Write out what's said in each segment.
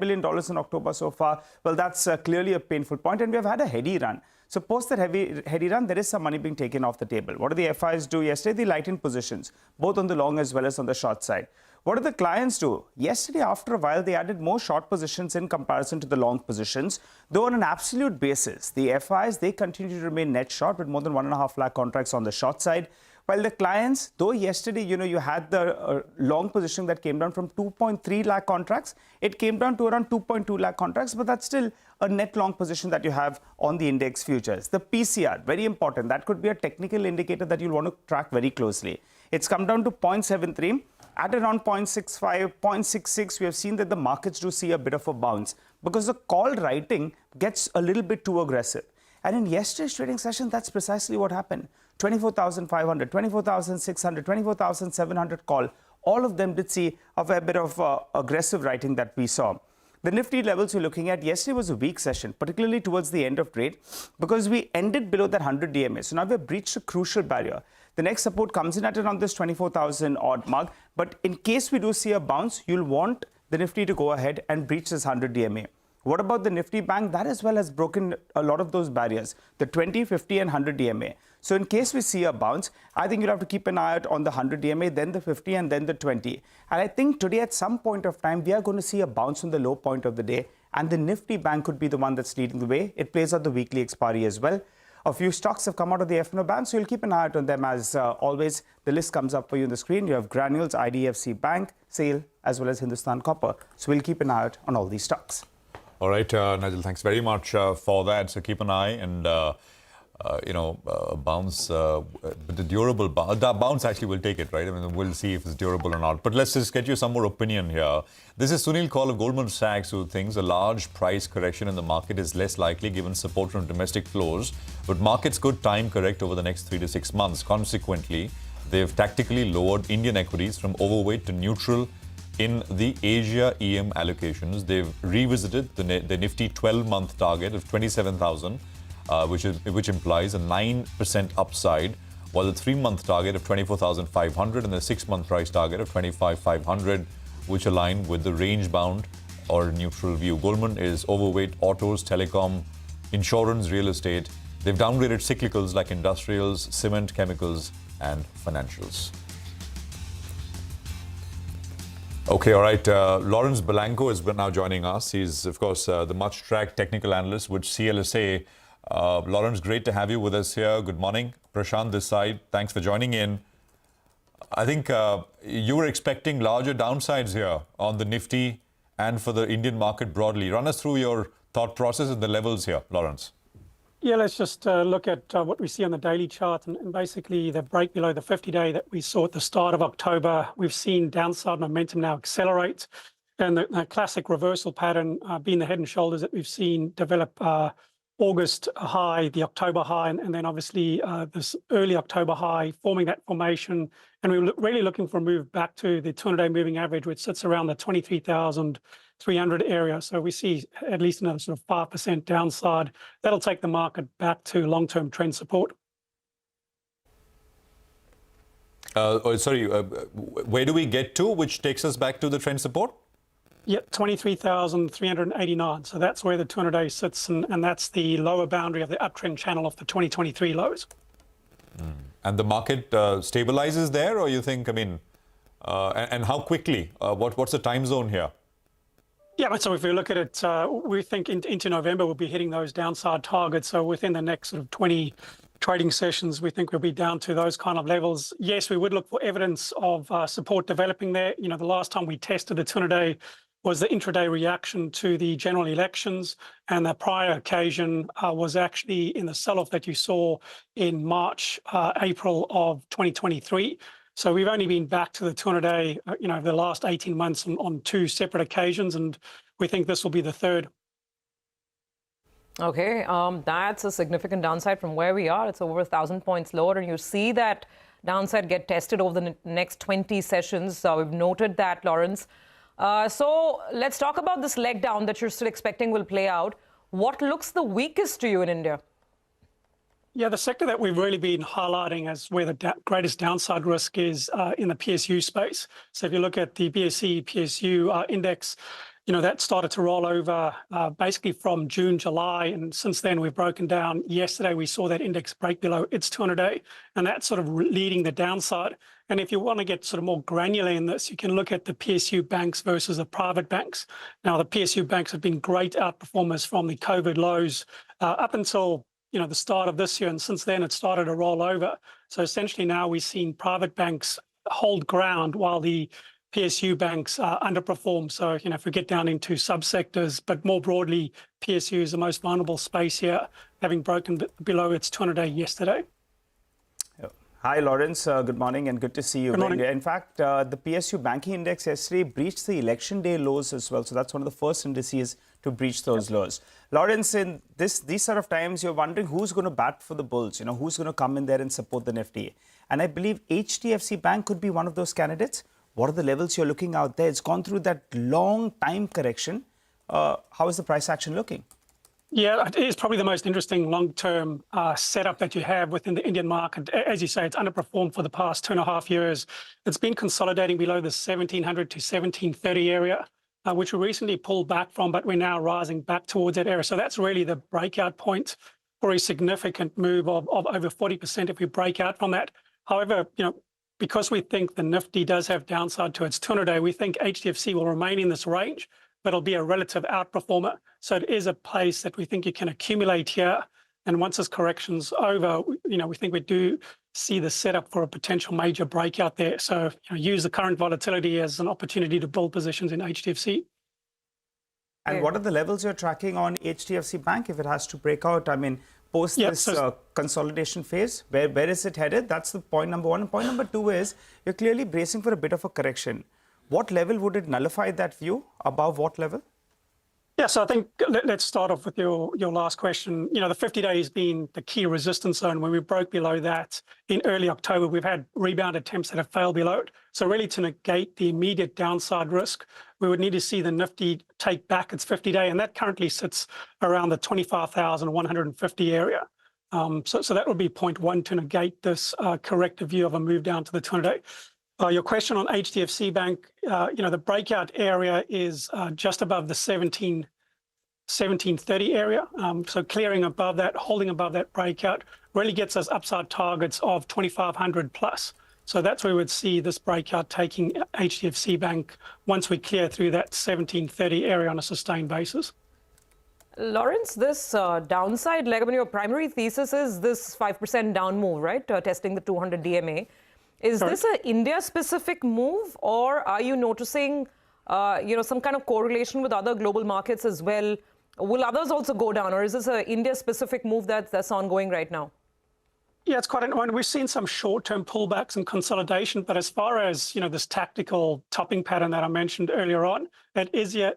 billion in October so far. Well, that's clearly a painful point, and we have had a heady run. So post that heady run, there is some money being taken off the table. What did the FIs do yesterday? They lightened positions, both on the long as well as on the short side. What did the clients do? Yesterday, after a while, they added more short positions in comparison to the long positions. Though on an absolute basis, the FIs, they continue to remain net short with more than 1.5 lakh contracts on the short side. While the clients, though yesterday, you had the long position that came down from 2.3 lakh contracts, it came down to around 2.2 lakh contracts, but that's still a net long position that you have on the index futures. The PCR, very important. That could be a technical indicator that you'll want to track very closely. It's come down to 0.73. At around 0.65, 0.66, we have seen that the markets do see a bit of a bounce because the call writing gets a little bit too aggressive. And in yesterday's trading session, that's precisely what happened. 24,500, 24,600, 24,700 call. All of them did see a fair bit of aggressive writing that we saw. The Nifty levels we're looking at yesterday was a weak session, particularly towards the end of trade, because we ended below that 100 DMA. So now we've breached a crucial barrier. The next support comes in at around this 24,000 odd mark. But in case we do see a bounce, you'll want the Nifty to go ahead and breach this 100 DMA. What about the Nifty Bank? That as well has broken a lot of those barriers, the 20, 50 and 100 DMA. So in case we see a bounce, I think you'll have to keep an eye out on the 100 DMA, then the 50 and then the 20. And I think today at some point of time, we are going to see a bounce on the low point of the day. And the Nifty Bank could be the one that's leading the way. It plays out the weekly expiry as well. A few stocks have come out of the F&O ban, so you'll keep an eye out on them as always. The list comes up for you on the screen. You have Granules, HDFC Bank, SAIL, as well as Hindustan Copper. So we'll keep an eye out on all these stocks. All right, Nigel, thanks very much for that. So keep an eye and, bounce, but the durable bounce actually will take it, right? I mean, we'll see if it's durable or not. But let's just get you some more opinion here. This is Sunil Kaul of Goldman Sachs, who thinks a large price correction in the market is less likely given support from domestic flows. But markets could time correct over the next 3 to 6 months. Consequently, they've tactically lowered Indian equities from overweight to neutral in the Asia EM allocations. They've revisited the Nifty 12-month target of 27,000, which implies a 9% upside, while the 3-month target of 24,500 and the 6-month price target of 25,500, which align with the range-bound or neutral view. Goldman is overweight autos, telecom, insurance, real estate. They've downgraded cyclicals like industrials, cement, chemicals, and financials. Okay, all right. Lawrence Belanco is now joining us. He's, of course, the much-tracked technical analyst with CLSA. Lawrence, great to have you with us here. Good morning. Prashant this side. Thanks for joining in. I think you were expecting larger downsides here on the Nifty and for the Indian market broadly. Run us through your thought process and the levels here, Lawrence. Yeah, let's just look at what we see on the daily chart and basically the break below the 50-day that we saw at the start of October. We've seen downside momentum now accelerate, and the classic reversal pattern being the head and shoulders that we've seen develop August high, the October high, and then obviously this early October high, forming that formation. And we're really looking for a move back to the 200-day moving average, which sits around the 23,300 area. So we see at least another sort of 5% downside. That'll take the market back to long-term trend support. Where do we get to, which takes us back to the trend support? Yep, 23,389. So that's where the 200-day sits, and that's the lower boundary of the uptrend channel of the 2023 lows. And the market stabilizes there, or you think, and how quickly? What's the time zone here? Yeah, so if we look at it, we think into November we'll be hitting those downside targets. So within the next sort of 20 trading sessions, we think we'll be down to those kind of levels. Yes, we would look for evidence of support developing there. You know, the last time we tested the 200-day was the intraday reaction to the general elections, and the prior occasion was actually in the sell-off that you saw in March, April of 2023. So we've only been back to the 200-day, the last 18 months on 2 separate occasions, and we think this will be the third. Okay, that's a significant downside from where we are. It's over 1,000 points lower, and you see that downside get tested over the next 20 sessions. We've noted that, Lawrence. So let's talk about this leg down that you're still expecting will play out. What looks the weakest to you in India? Yeah, the sector that we've really been highlighting as where the greatest downside risk is in the PSU space. So if you look at the BSE PSU index, that started to roll over basically from June, July, and since then we've broken down. Yesterday we saw that index break below its 200-day, and that's sort of leading the downside. And if you want to get sort of more granular in this, you can look at the PSU banks versus the private banks. Now, the PSU banks have been great outperformers from the COVID lows up until the start of this year, and since then it started to roll over. So essentially now we've seen private banks hold ground while the PSU banks underperform. So, if we get down into subsectors, but more broadly, PSU is the most vulnerable space here, having broken below its 200-day yesterday. Hi, Lawrence. Good morning and good to see you. Good morning. In fact, the PSU banking index yesterday breached the election day lows as well. So that's one of the first indices to breach those lows. Lawrence, in these sort of times, you're wondering who's going to bat for the bulls, who's going to come in there and support the Nifty. And I believe HDFC Bank could be one of those candidates. What are the levels you're looking out there? It's gone through that long time correction. How is the price action looking? Yeah, it is probably the most interesting long-term setup that you have within the Indian market. As you say, it's underperformed for the past 2.5 years. It's been consolidating below the 1700 to 1730 area, which we recently pulled back from, but we're now rising back towards that area. So that's really the breakout point for a significant move of over 40% if we break out from that. However, because we think the Nifty does have downside to its 200-day, we think HDFC will remain in this range, but it'll be a relative outperformer. So it is a place that we think you can accumulate here. And once this correction's over, we think we do see the setup for a potential major breakout there. So use the current volatility as an opportunity to build positions in HDFC. And what are the levels you're tracking on HDFC Bank if it has to break out? I mean, post this consolidation phase, where is it headed? That's the point number one. And point number two is you're clearly bracing for a bit of a correction. What level would it nullify that view? Above what level? Yeah, so I think let's start off with your last question. The 50-day has been the key resistance zone. When we broke below that in early October, we've had rebound attempts that have failed below it. So really to negate the immediate downside risk, we would need to see the Nifty take back its 50-day, and that currently sits around the 25,150 area. So that would be point one to negate this corrective view of a move down to the 200-day. Your question on HDFC Bank, the breakout area is just above the 1730 area. So clearing above that, holding above that breakout really gets us upside targets of 2,500 plus. So that's where we would see this breakout taking HDFC Bank once we clear through that 1730 area on a sustained basis. Lawrence, this downside leg, your primary thesis is this 5% down move, right? Testing the 200 DMA. Is this an India-specific move, or are you noticing, some kind of correlation with other global markets as well? Will others also go down, or is this an India-specific move that's ongoing right now? Yeah, it's quite an. We've seen some short-term pullbacks and consolidation, but as far as this tactical topping pattern that I mentioned earlier on, that is an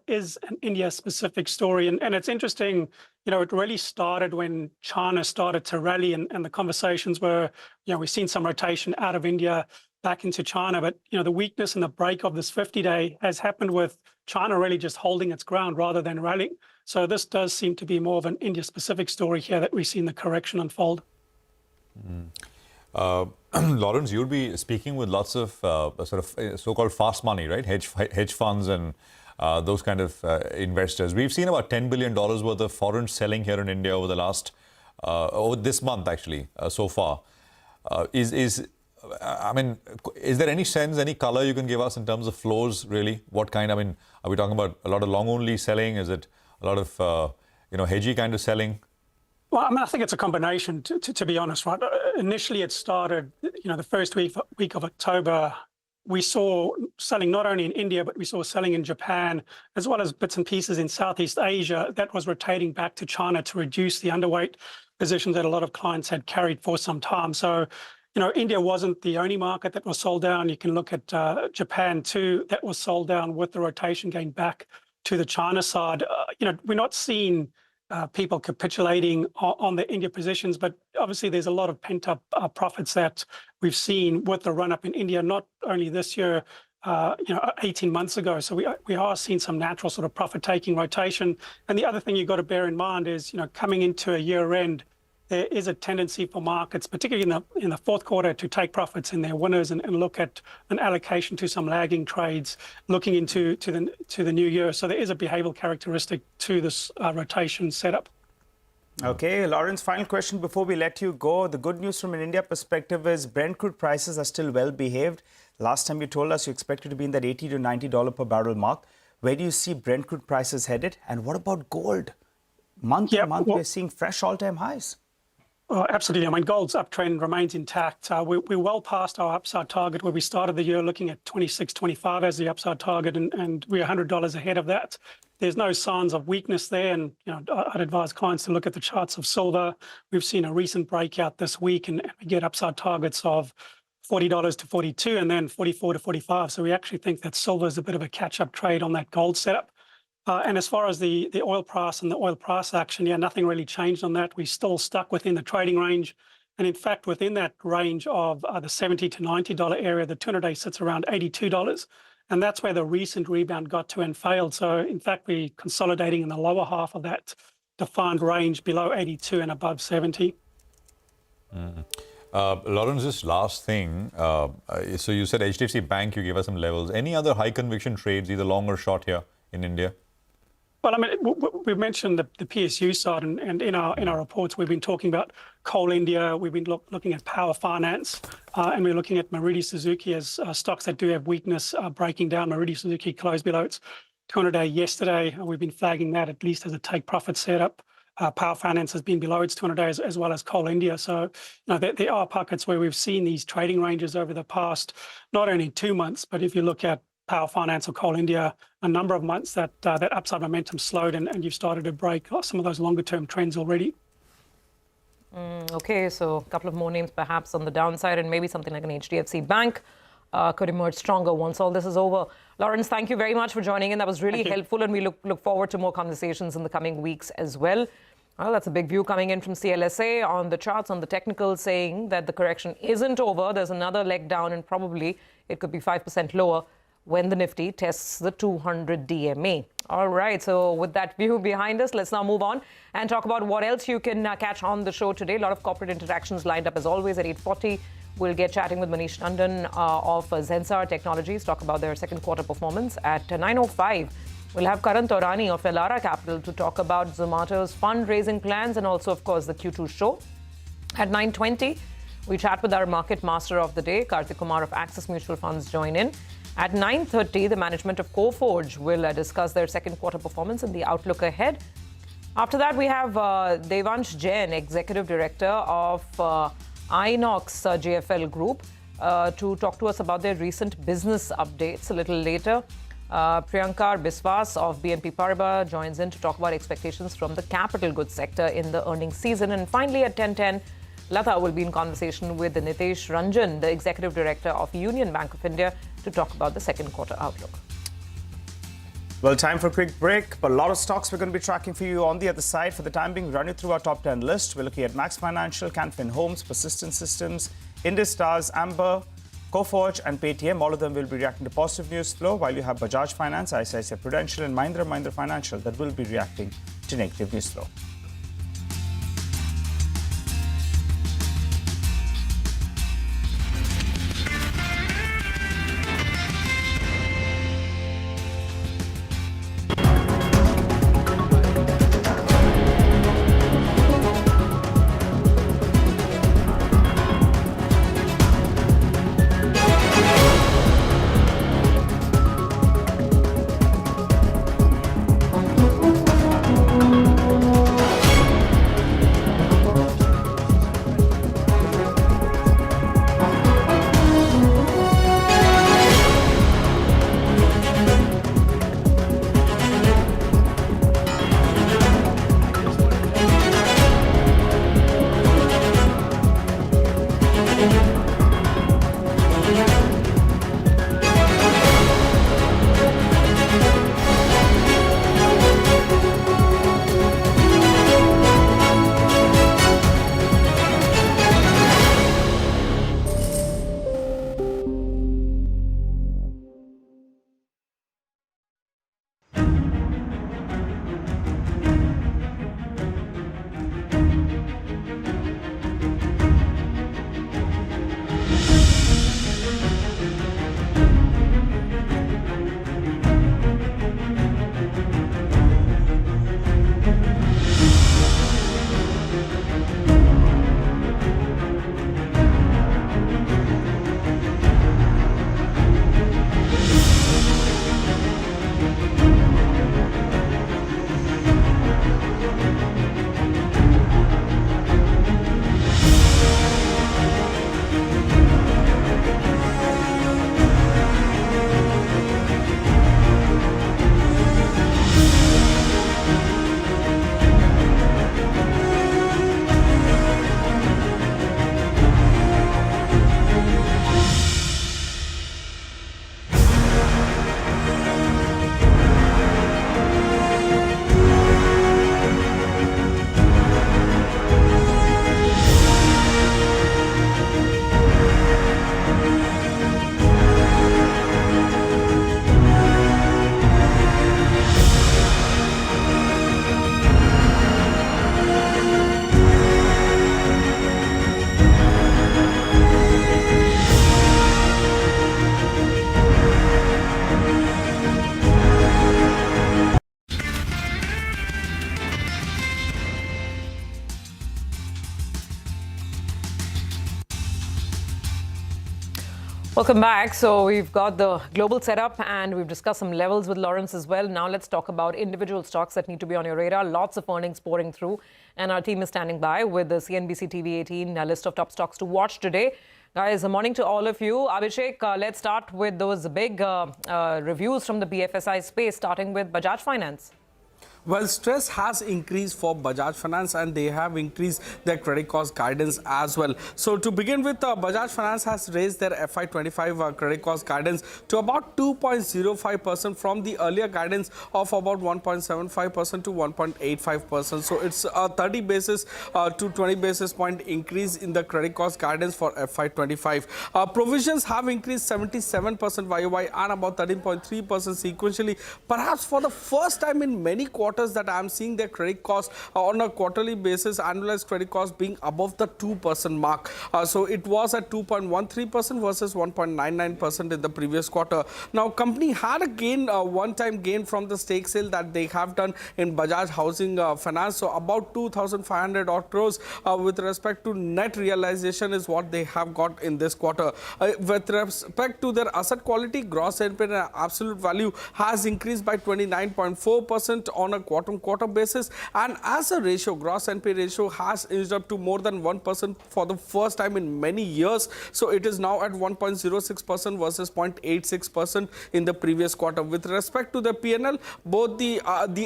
India-specific story, and it's interesting. It really started when China started to rally, and the conversations were, we've seen some rotation out of India back into China, but the weakness and the break of this 50-day has happened with China really just holding its ground rather than rallying. So this does seem to be more of an India-specific story here that we've seen the correction unfold. Lawrence, you'll be speaking with lots of so-called fast money, right? Hedge funds and those kind of investors. We've seen about $10 billion worth of foreign selling here in India over the last, over this month actually, so far. Is there any sense, any color you can give us in terms of flows really? What kind, are we talking about a lot of long only selling? Is it a lot of, hedgy kind of selling? Well, I think it's a combination, to be honest, right? Initially, it started, the first week of October, we saw selling not only in India, but we saw selling in Japan, as well as bits and pieces in Southeast Asia that was rotating back to China to reduce the underweight positions that a lot of clients had carried for some time. So, India wasn't the only market that was sold down. You can look at Japan too, that was sold down with the rotation going back to the China side. We're not seeing people capitulating on the India positions, but obviously there's a lot of pent-up profits that we've seen with the run-up in India, not only this year, 18 months ago. So we are seeing some natural sort of profit-taking rotation. And the other thing you've got to bear in mind is, coming into a year-end, there is a tendency for markets, particularly in the fourth quarter, to take profits in their winners and look at an allocation to some lagging trades looking into the new year. So there is a behavioral characteristic to this rotation setup. Okay, Lawrence, final question before we let you go. The good news from an India perspective is Brent crude prices are still well behaved. Last time you told us you expected to be in that $80 to $90 per barrel mark. Where do you see Brent crude prices headed? And what about gold? Month on month, we're seeing fresh all-time highs. Absolutely. I mean, gold's uptrend remains intact. We're well past our upside target where we started the year looking at 26.25 as the upside target, and we're $100 ahead of that. There's no signs of weakness there, and I'd advise clients to look at the charts of silver. We've seen a recent breakout this week, and we get upside targets of $40 to $42 and then $44 to $45. So we actually think that silver is a bit of a catch-up trade on that gold setup. And as far as the oil price and the oil price action, nothing really changed on that. We're still stuck within the trading range. And in fact, within that range of the $70 to $90 area, the 200-day sits around $82. And that's where the recent rebound got to and failed. So in fact, we're consolidating in the lower half of that defined range below 82 and above 70. Lawrence, this last thing. So you said HDFC Bank, you gave us some levels. Any other high conviction trades, either long or short here in India? Well, I mean, we mentioned the PSU side, and in our reports, we've been talking about Coal India, we've been looking at Power Finance, and we're looking at Maruti Suzuki as stocks that do have weakness breaking down. Maruti Suzuki closed below its 200-day yesterday. We've been flagging that at least as a take-profit setup. Power Finance has been below its 200 days as well as Coal India. So there are pockets where we've seen these trading ranges over the past, not only 2 months, but if you look at Power Finance or Coal India, a number of months that upside momentum slowed and you've started to break some of those longer term trends already. Okay, so a couple of more names perhaps on the downside, and maybe something like an HDFC Bank could emerge stronger once all this is over. Lawrence, thank you very much for joining in. That was really helpful, and we look forward to more conversations in the coming weeks as well. Well, that's a big view coming in from CLSA on the charts, on the technical, saying that the correction isn't over. There's another leg down, and probably it could be 5% lower when the Nifty tests the 200 DMA. All right, so with that view behind us, let's now move on and talk about what else you can catch on the show today. A lot of corporate interactions lined up as always at 8:40. We'll get chatting with Manish Nandan of Zensar Technologies, talk about their second quarter performance. At 9:05, we'll have Karan Taurani of Elara Capital to talk about Zomato's fundraising plans and also, of course, the Q2 show. At 9:20, we chat with our market master of the day, Karthik Kumar of Axis Mutual Funds, join in. At 9:30, the management of Coforge will discuss their second quarter performance and the outlook ahead. After that, we have Devansh Jain, Executive Director of Inox JFL Group, to talk to us about their recent business updates. A little later, Priyankar Biswas of BNP Paribas joins in to talk about expectations from the capital goods sector in the earnings season. And finally, at 10:10, Lata will be in conversation with Nitesh Ranjan, the Executive Director of Union Bank of India, to talk about the second quarter outlook. Well, time for a quick break, but a lot of stocks we're going to be tracking for you on the other side. For the time being, run you through our top 10 list. We're looking at Max Financial, Canfin Homes, Persistent Systems, Indus Stars, Amber, Coforge and Paytm. All of them will be reacting to positive news flow, while you have Bajaj Finance, ICICI Prudential and Mahindra Financial that will be reacting to negative news flow. Welcome back. So we've got the global setup and we've discussed some levels with Lawrence as well. Now let's talk about individual stocks that need to be on your radar. Lots of earnings pouring through and our team is standing by with the CNBC-TV18 list of top stocks to watch today. Guys, good morning to all of you. Abhishek, let's start with those big reviews from the BFSI space, starting with Bajaj Finance. Well, stress has increased for Bajaj Finance and they have increased their credit cost guidance as well. So to begin with, Bajaj Finance has raised their FY25 credit cost guidance to about 2.05% from the earlier guidance of about 1.75% to 1.85%. So it's a 30 basis to 20 basis point increase in the credit cost guidance for FY25. Provisions have increased 77% YOY and about 13.3% sequentially. Perhaps for the first time in many quarters that I am seeing their credit cost on a quarterly basis, annualized credit cost being above the 2% mark. So it was at 2.13% versus 1.99% in the previous quarter. Now, company had a gain, one-time gain from the stake sale that they have done in Bajaj Housing Finance. So about 2,500 odd crores with respect to net realization is what they have got in this quarter. With respect to their asset quality, gross NPA absolute value has increased by 29.4% on a quarter-on-quarter basis, and as a ratio, gross NPA ratio has inched up to more than 1% for the first time in many years. So it is now at 1.06% versus 0.86% in the previous quarter. With respect to the PNL, both the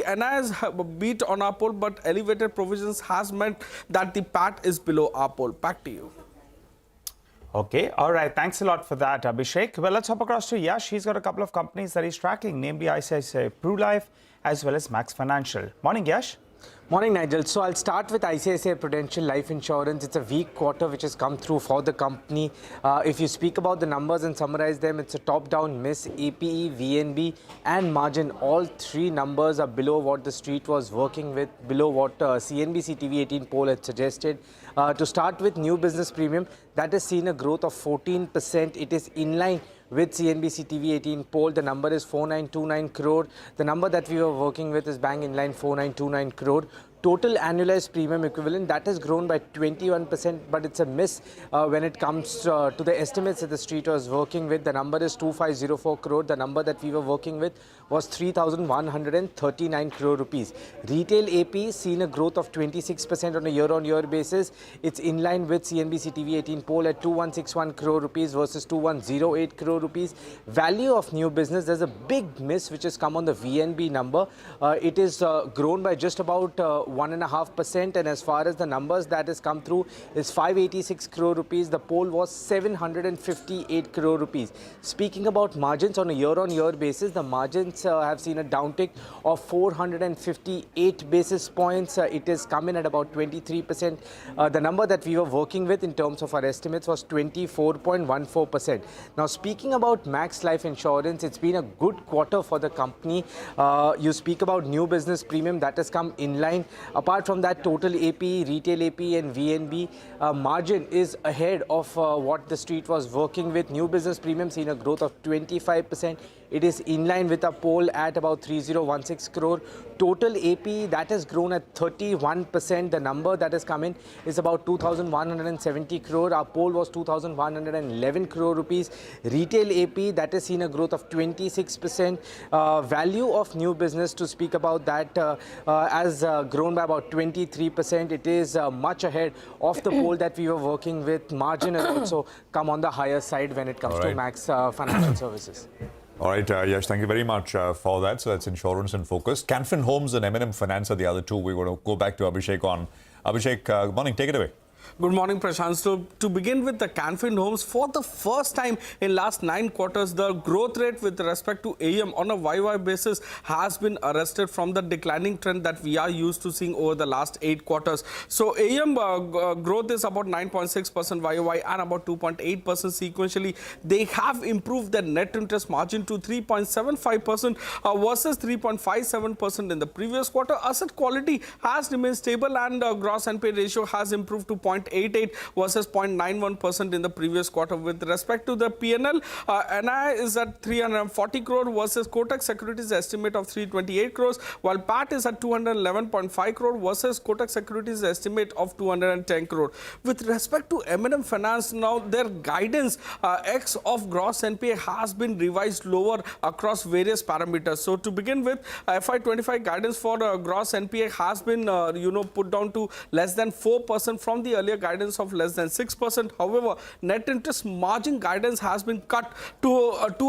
NIs have beat on our poll, but elevated provisions has meant that the PAT is below our poll. Back to you. Okay, all right. Thanks a lot for that, Abhishek. Well, let's hop across to Yash. He's got a couple of companies that he's tracking, namely ICICI Pru Life as well as Max Financial. Morning, Yash. Morning, Nigel. So I'll start with ICICI Prudential Life Insurance. It's a weak quarter which has come through for the company. If you speak about the numbers and summarize them, it's a top-down miss. APE, VNB and margin, all three numbers are below what the street was working with, below what CNBC-TV18 poll had suggested. To start with, new business premium, that has seen a growth of 14%. It is in line with CNBC-TV18 poll. The number is 4929 crore. The number that we were working with is bang in line, 4929 crore. Total annualized premium equivalent, that has grown by 21%, but it's a miss when it comes to the estimates that the street was working with. The number is 2504 crore. The number that we were working with was 3,139 crore rupees. Retail AP seen a growth of 26% on a year-on-year basis. It's in line with CNBC-TV18 poll at 2161 crore rupees versus 2108 crore rupees. Value of new business, there's a big miss which has come on the VNB number. It is grown by just about 1.5%, and as far as the numbers that has come through is 586 crore rupees. The poll was 758 crore rupees. Speaking about margins on a year-on-year basis, the margins have seen a downtick of 458 basis points. It has come in at about 23%. The number that we were working with in terms of our estimates was 24.14%. Now, speaking about Max Life Insurance, it's been a good quarter for the company. You speak about new business premium that has come in line. Apart from that, total AP, retail AP and VNB margin is ahead of what the street was working with. New business premium seen a growth of 25%. It is in line with a poll at about 3016 crore. Total AP, that has grown at 31%. The number that has come in is about 2,170 crore. Our poll was 2,111 crore rupees. Retail AP, that has seen a growth of 26%. Value of new business, to speak about that, has grown by about 23%. It is much ahead of the poll that we were working with. Margin has also come on the higher side when it comes to Max Financial Services. All right, Yash, thank you very much for that. So that's insurance in focus. Canfin Homes and M&M Finance are the other two we want to go back to Abhishek on. Abhishek, good morning. Take it away. Good morning, Prashant. So to begin with, the Canfin Homes, for the first time in last 9 quarters, the growth rate with respect to AUM on a YY basis has been arrested from the declining trend that we are used to seeing over the last 8 quarters. So AUM growth is about 9.6% YY and about 2.8% sequentially. They have improved their net interest margin to 3.75% versus 3.57% in the previous quarter. Asset quality has remained stable and gross NPA ratio has improved to 0.88 versus 0.91% in the previous quarter. With respect to the PNL, NII is at 340 crore versus Kotak Securities estimate of 328 crores, while PAT is at 211.5 crore versus Kotak Securities estimate of 210 crore. With respect to M&M Finance, now their guidance X of gross NPA has been revised lower across various parameters. So to begin with, FY25 guidance for gross NPA has been put down to less than 4% from the earlier guidance of less than 6%. However, net interest margin guidance has been cut to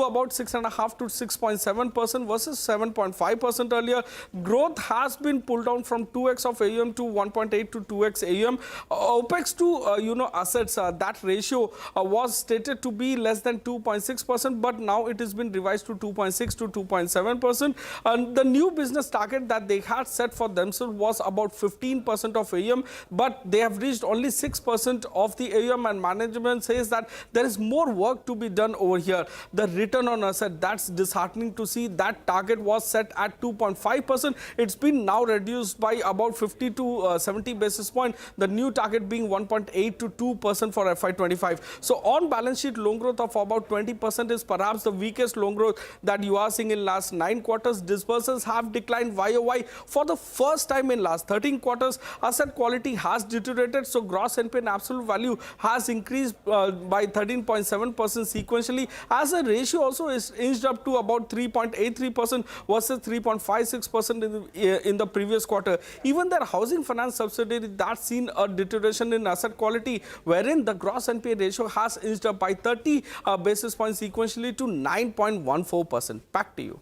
about 6.5 to 6.7% versus 7.5% earlier. Growth has been pulled down from 2x of AUM to 1.8 to 2x AUM. OPEX to assets, that ratio was stated to be less than 2.6%, but now it has been revised to 2.6 to 2.7%. And the new business target that they had set for themselves was about 15% of AUM, but they have reached only 6% of the AUM, and management says that there is more work to be done over here. The return on asset, that's disheartening to see. That target was set at 2.5%. It's been now reduced by about 50 to 70 basis points. The new target being 1.8 to 2% for FY25. So on balance sheet loan growth of about 20% is perhaps the weakest loan growth that you are seeing in last 9 quarters. Disbursements have declined YOY for the first time in last 13 quarters. Asset quality has deteriorated, so gross NPA in absolute value has increased by 13.7% sequentially, as a ratio also is inched up to about 3.83% versus 3.56% in the previous quarter. Even their housing finance subsidiary, that's seen a deterioration in asset quality, wherein the gross NPA ratio has inched up by 30 basis points sequentially to 9.14%. Back to you.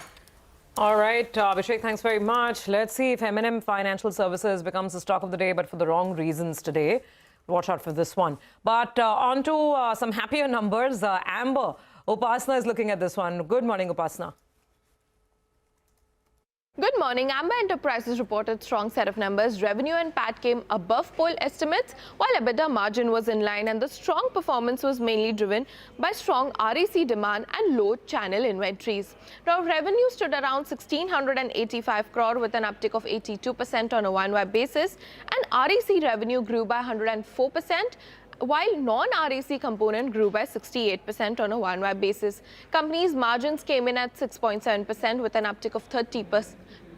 All right, Abhishek, thanks very much. Let's see if M&M Financial Services becomes the stock of the day, but for the wrong reasons today. Watch out for this one. But on to some happier numbers. Amber, Upasana is looking at this one. Good morning, Upasana. Good morning. Amber Enterprises reported strong set of numbers. Revenue and PAT came above poll estimates, while EBITDA margin was in line, and the strong performance was mainly driven by strong REC demand and low channel inventories. Now, revenue stood around 1,685 crore with an uptick of 82% on a YOY basis, and REC revenue grew by 104%. While non-REC component grew by 68% on a YOY basis. Company's margins came in at 6.7% with an uptick of 30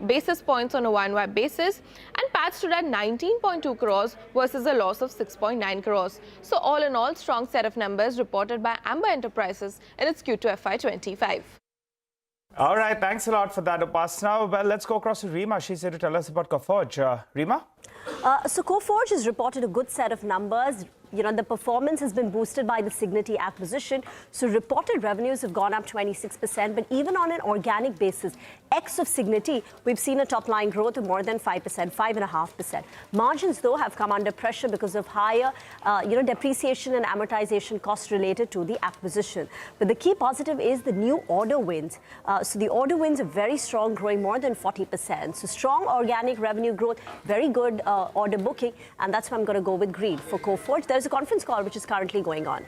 basis points on a YOY basis, and PAT stood at 19.2 crores versus a loss of 6.9 crores. So all in all, strong set of numbers reported by Amber Enterprises in its Q2 FY25. All right, thanks a lot for that, Upasana. Well, let's go across to Rima. She's here to tell us about Coforge. Rima? So Coforge has reported a good set of numbers. The performance has been boosted by the Cigniti acquisition. So reported revenues have gone up 26%, but even on an organic basis, X of Cigniti, we've seen a top line growth of more than 5%, 5.5%. Margins, though, have come under pressure because of higher, depreciation and amortization costs related to the acquisition. But the key positive is the new order wins. So the order wins are very strong, growing more than 40%. So strong organic revenue growth, very good order booking, and that's why I'm going to go with Grid for Coforge. There's a conference call which is currently going on.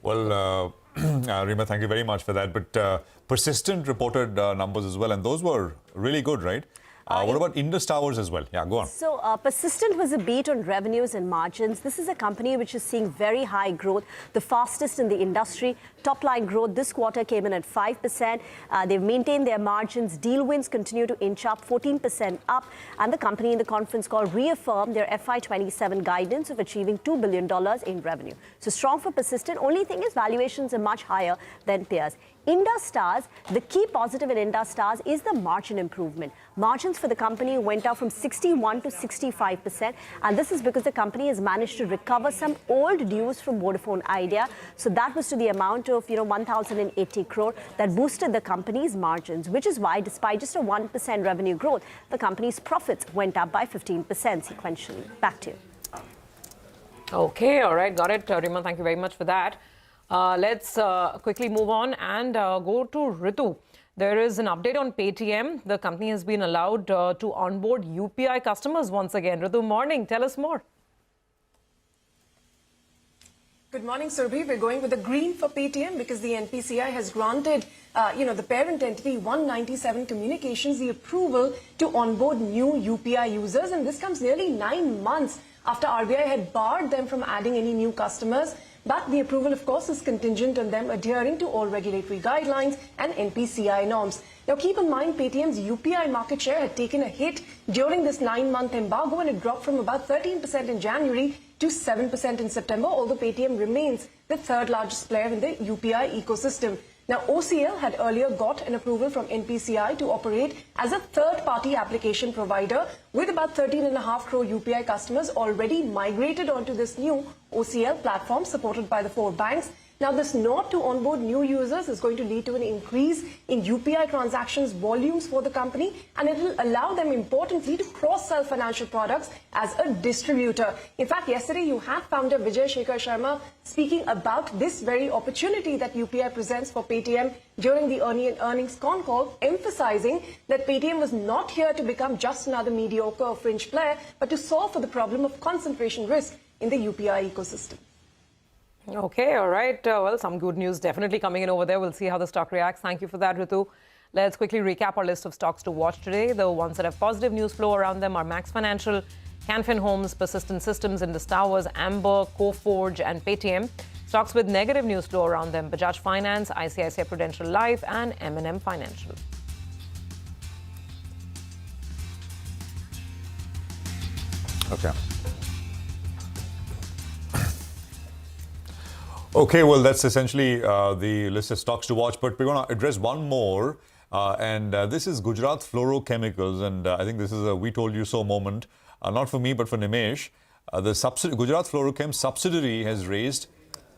Well, Rima, thank you very much for that. But Persistent reported numbers as well, and those were really good, right? What about Indus Towers as well? Yeah, go on. So Persistent was a beat on revenues and margins. This is a company which is seeing very high growth, the fastest in the industry. Top line growth this quarter came in at 5%. They've maintained their margins. Deal wins continue to inch up, 14% up. And the company in the conference call reaffirmed their FY27 guidance of achieving $2 billion in revenue. So strong for Persistent. Only thing is valuations are much higher than peers. Indus Towers, the key positive in Indus Towers is the margin improvement. Margins for the company went up from 61 to 65%, and this is because the company has managed to recover some old dues from Vodafone Idea. So that was to the amount of 1,080 crore that boosted the company's margins, which is why, despite just a 1% revenue growth, the company's profits went up by 15% sequentially. Back to you. Okay, all right, got it. Rima, thank you very much for that. Let's quickly move on and go to Ritu. There is an update on Paytm. The company has been allowed to onboard UPI customers once again. Ritu, morning. Tell us more. Good morning, Surbhi. We're going with the green for Paytm because the NPCI has granted, the parent entity 197 Communications the approval to onboard new UPI users, and this comes nearly 9 months after RBI had barred them from adding any new customers. But the approval, of course, is contingent on them adhering to all regulatory guidelines and NPCI norms. Now, keep in mind, Paytm's UPI market share had taken a hit during this 9-month embargo, and it dropped from about 13% in January to 7% in September, although Paytm remains the third largest player in the UPI ecosystem. Now, OCL had earlier got an approval from NPCI to operate as a third-party application provider, with about 13.5 crore UPI customers already migrated onto this new OCL platform supported by the 4 banks. Now, this nod to onboard new users is going to lead to an increase in UPI transactions volumes for the company, and it will allow them, importantly, to cross-sell financial products as a distributor. In fact, yesterday you had founder Vijay Shekhar Sharma speaking about this very opportunity that UPI presents for Paytm during the earnings con call, emphasizing that Paytm was not here to become just another mediocre or fringe player, but to solve for the problem of concentration risk in the UPI ecosystem. Okay, all right. Well, some good news definitely coming in over there. We'll see how the stock reacts. Thank you for that, Ritu. Let's quickly recap our list of stocks to watch today. The ones that have positive news flow around them are Max Financial, Canfin Homes, Persistent Systems, Indus Towers, Amber, Coforge, and Paytm. Stocks with negative news flow around them: Bajaj Finance, ICICI Prudential Life, and M&M Financial. Okay. Okay, well, that's essentially the list of stocks to watch, but we're going to address one more, and this is Gujarat Fluorochemicals, and I think this is a we told you so moment, not for me, but for Nimesh. The Gujarat Fluorochem subsidiary has raised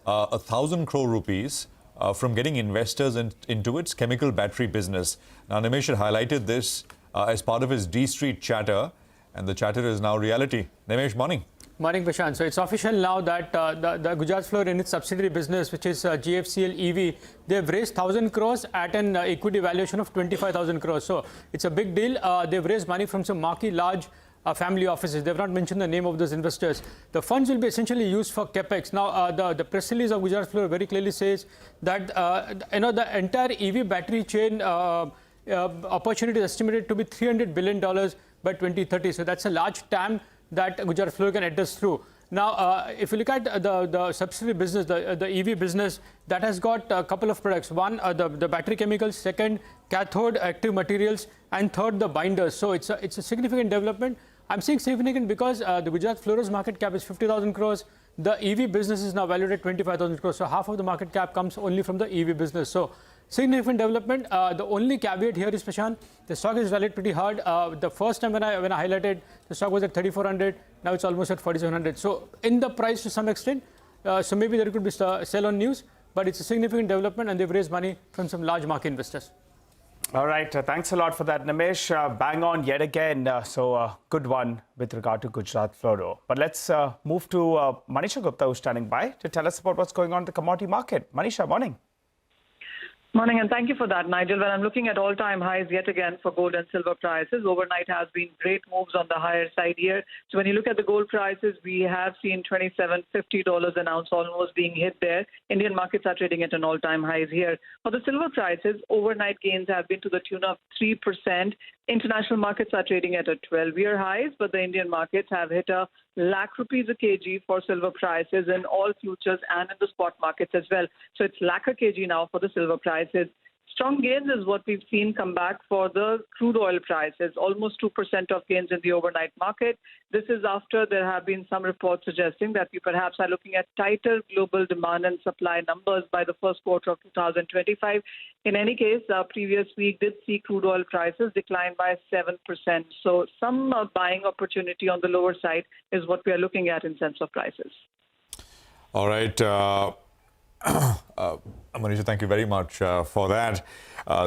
1,000 crore rupees from getting investors into its chemical battery business. Now, Nimesh had highlighted this as part of his D Street chatter, and the chatter is now reality. Nimesh, morning. Morning, Prashant. So it's official now that the Gujarat Fluor in its subsidiary business, which is GFCL EV, they've raised 1,000 crores at an equity valuation of 25,000 crores. So it's a big deal. They've raised money from some marquee large family offices. They've not mentioned the name of those investors. The funds will be essentially used for capex. Now, the press release of Gujarat Fluor very clearly says that the entire EV battery chain opportunity is estimated to be $300 billion by 2030. So that's a large TAM that Gujarat Fluor can address through. Now, if you look at the subsidiary business, the EV business, that has got a couple of products. One, the battery chemicals. Second, cathode active materials. And third, the binders. So it's a significant development. I'm saying significant because the Gujarat Fluor's market cap is 50,000 crores. The EV business is now valued at 25,000 crores. So half of the market cap comes only from the EV business. So significant development. The only caveat here is, Prashant, the stock is rallied pretty hard. The first time when I highlighted, the stock was at 3,400. Now it's almost at 4,700. So in the price to some extent. So maybe there could be sell on news, but it's a significant development, and they've raised money from some large market investors. All right. Thanks a lot for that, Nimesh. Bang on yet again. So good one with regard to Gujarat Fluoro. But let's move to Manisha Gupta, who's standing by to tell us about what's going on in the commodity market. Manisha, morning. Morning, and thank you for that, Nigel. When I'm looking at all-time highs yet again for gold and silver prices, overnight has been great moves on the higher side here. So when you look at the gold prices, we have seen $27.50 an ounce almost being hit there. Indian markets are trading at an all-time highs here. For the silver prices, overnight gains have been to the tune of 3%. International markets are trading at a 12-year highs, but the Indian markets have hit a lakh rupees a kg for silver prices in all futures and in the spot markets as well. So it's lakh a kg now for the silver prices. Strong gains is what we've seen come back for the crude oil prices, almost 2% of gains in the overnight market. This is after there have been some reports suggesting that we perhaps are looking at tighter global demand and supply numbers by the first quarter of 2025. In any case, previous week did see crude oil prices decline by 7%. So some buying opportunity on the lower side is what we are looking at in sense of prices. All right. Manisha, thank you very much for that.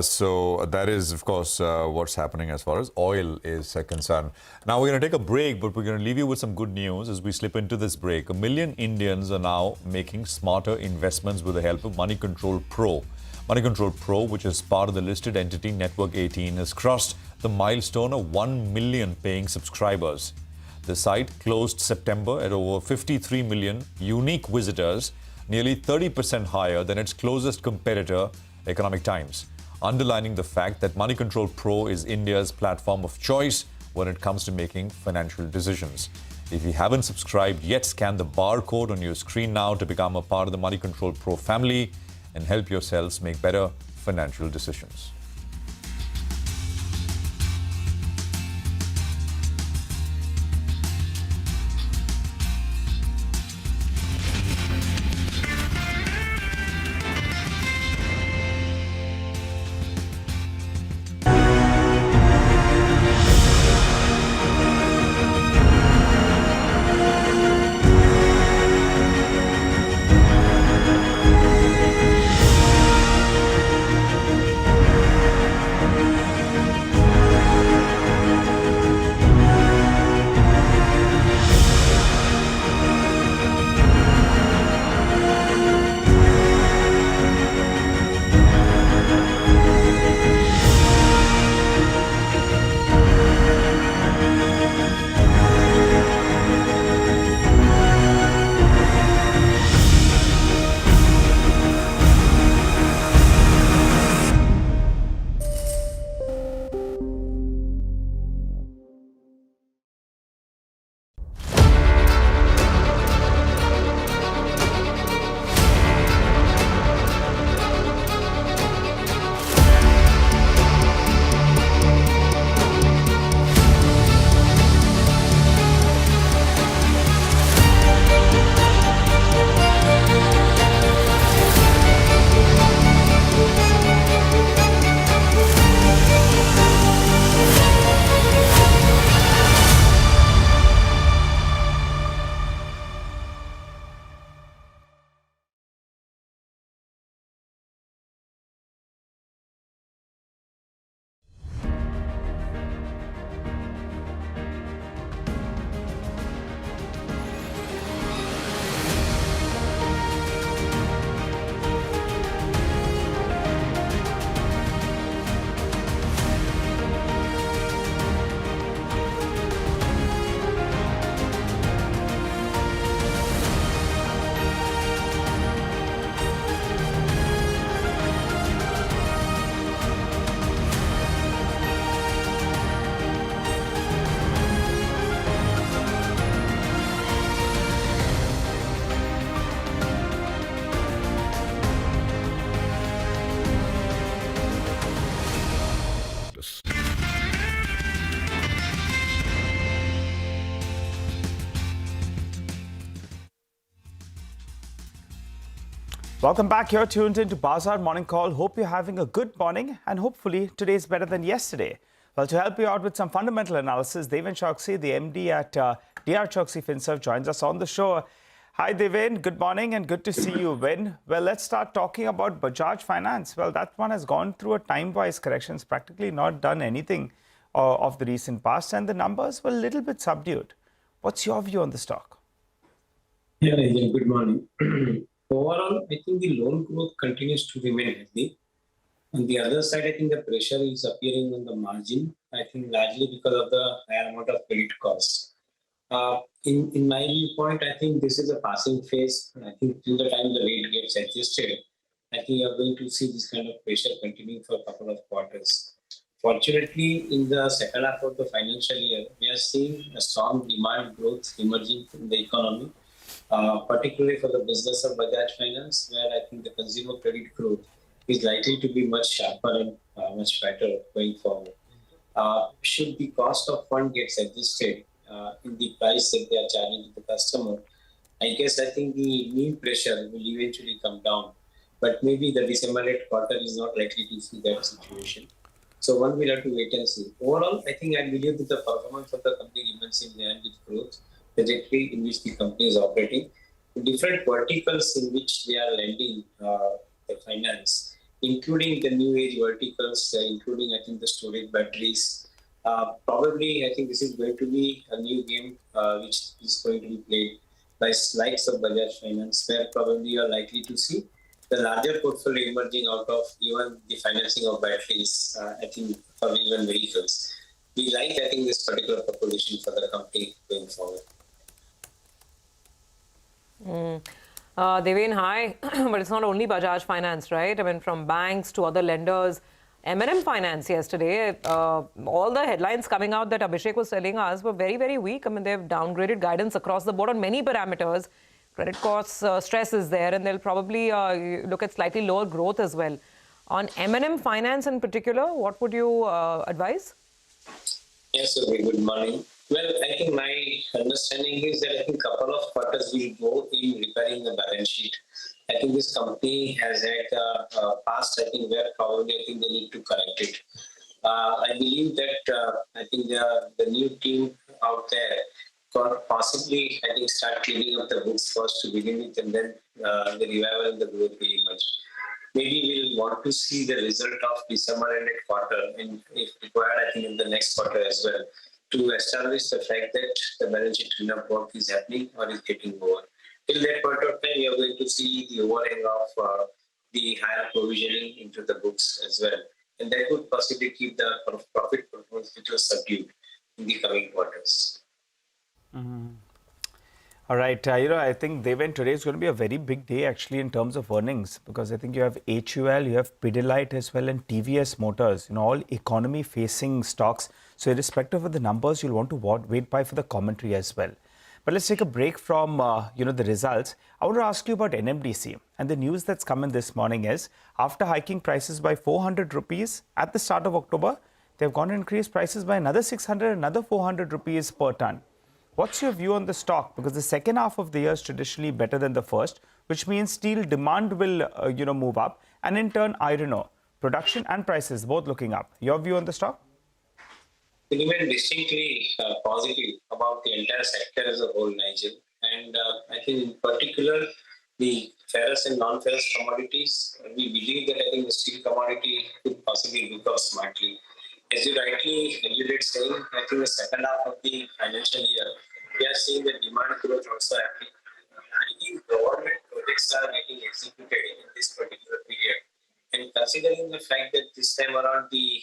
So that is, of course, what's happening as far as oil is concerned. Now, we're going to take a break, but we're going to leave you with some good news as we slip into this break. 1 million Indians are now making smarter investments with the help of Money Control Pro. Money Control Pro, which is part of the listed entity Network 18, has crossed the milestone of 1 million paying subscribers. The site closed September at over 53 million unique visitors, nearly 30% higher than its closest competitor, Economic Times, underlining the fact that Money Control Pro is India's platform of choice when it comes to making financial decisions. If you haven't subscribed yet, scan the barcode on your screen now to become a part of the Money Control Pro family and help yourselves make better financial decisions. Welcome back. You're tuned into Bazaar Morning Call. Hope you're having a good morning and hopefully today's better than yesterday. Well, to help you out with some fundamental analysis, Deven Choksi, the MD at DR Choksi FinServ, joins us on the show. Hi, Deven. Good morning and good to see you. Well, let's start talking about Bajaj Finance. Well, that one has gone through a time-wise correction. It's practically not done anything of the recent past, and the numbers were a little bit subdued. What's your view on the stock? Yeah, good morning. Overall, I think the loan growth continues to remain healthy. On the other side, I think the pressure is appearing on the margin, I think largely because of the higher amount of credit costs. In my viewpoint, I think this is a passing phase. I think till the time the rate gets adjusted, I think you are going to see this kind of pressure continuing for a couple of quarters. Fortunately, in the second half of the financial year, we are seeing a strong demand growth emerging from the economy. Particularly for the business of Bajaj Finance, where I think the consumer credit growth is likely to be much sharper and much better going forward. Should the cost of fund gets adjusted in the price that they are charging to the customer, I think the NIM pressure will eventually come down. But maybe the December rate quarter is not likely to see that situation. So one will have to wait and see. Overall, I believe that the performance of the company remains in line with growth trajectory in which the company is operating. The different verticals in which they are lending the finance, including the new age verticals, including the storage batteries. Probably, I think this is going to be a new game which is going to be played by likes of Bajaj Finance, where probably you are likely to see the larger portfolio emerging out of even the financing of batteries, for even vehicles. We like, this particular proposition for the company going forward. Deven, hi. But it's not only Bajaj Finance, right? I mean, from banks to other lenders, M&M Finance yesterday, all the headlines coming out that Abhishek was telling us were very, very weak. I mean, they've downgraded guidance across the board on many parameters. Credit costs, stress is there, and they'll probably look at slightly lower growth as well. On M&M Finance in particular, what would you advise? Yes, okay, good morning. Well, I think my understanding is that I think a couple of quarters will go in repairing the balance sheet. I think this company has had a past, I think, where probably I think they need to correct it. I believe that I think the new team out there could possibly, I think, start cleaning up the books first to begin with, and then the revival and the growth will emerge. Maybe we'll want to see the result of December ended quarter, and if required, I think in the next quarter as well, to establish the fact that the balance sheet cleanup work is happening or is getting over. Till that point of time, we are going to see the overhang of the higher provisioning into the books as well. And that would possibly keep the profit performance which was subdued in the coming quarters. All right, I think Deven, today is going to be a very big day actually in terms of earnings, because I think you have HUL, you have Pidilite as well, and TVS Motors, all economy-facing stocks. So irrespective of the numbers, you'll want to wait by for the commentary as well. But let's take a break from the results. I want to ask you about NMDC, and the news that's come in this morning is after hiking prices by 400 rupees at the start of October, they've gone and increased prices by another 600, another 400 rupees per ton. What's your view on the stock? Because the second half of the year is traditionally better than the first, which means steel demand will move up, and in turn iron ore production and prices both looking up. Your view on the stock? We remain distinctly positive about the entire sector as a whole, Nigel. And I think in particular, the ferrous and non-ferrous commodities, we believe that I think the steel commodity could possibly look up smartly. As you rightly alluded saying, I think the second half of the financial year, we are seeing the demand growth also happening. I think government projects are getting executed in this particular period. And considering the fact that this time around the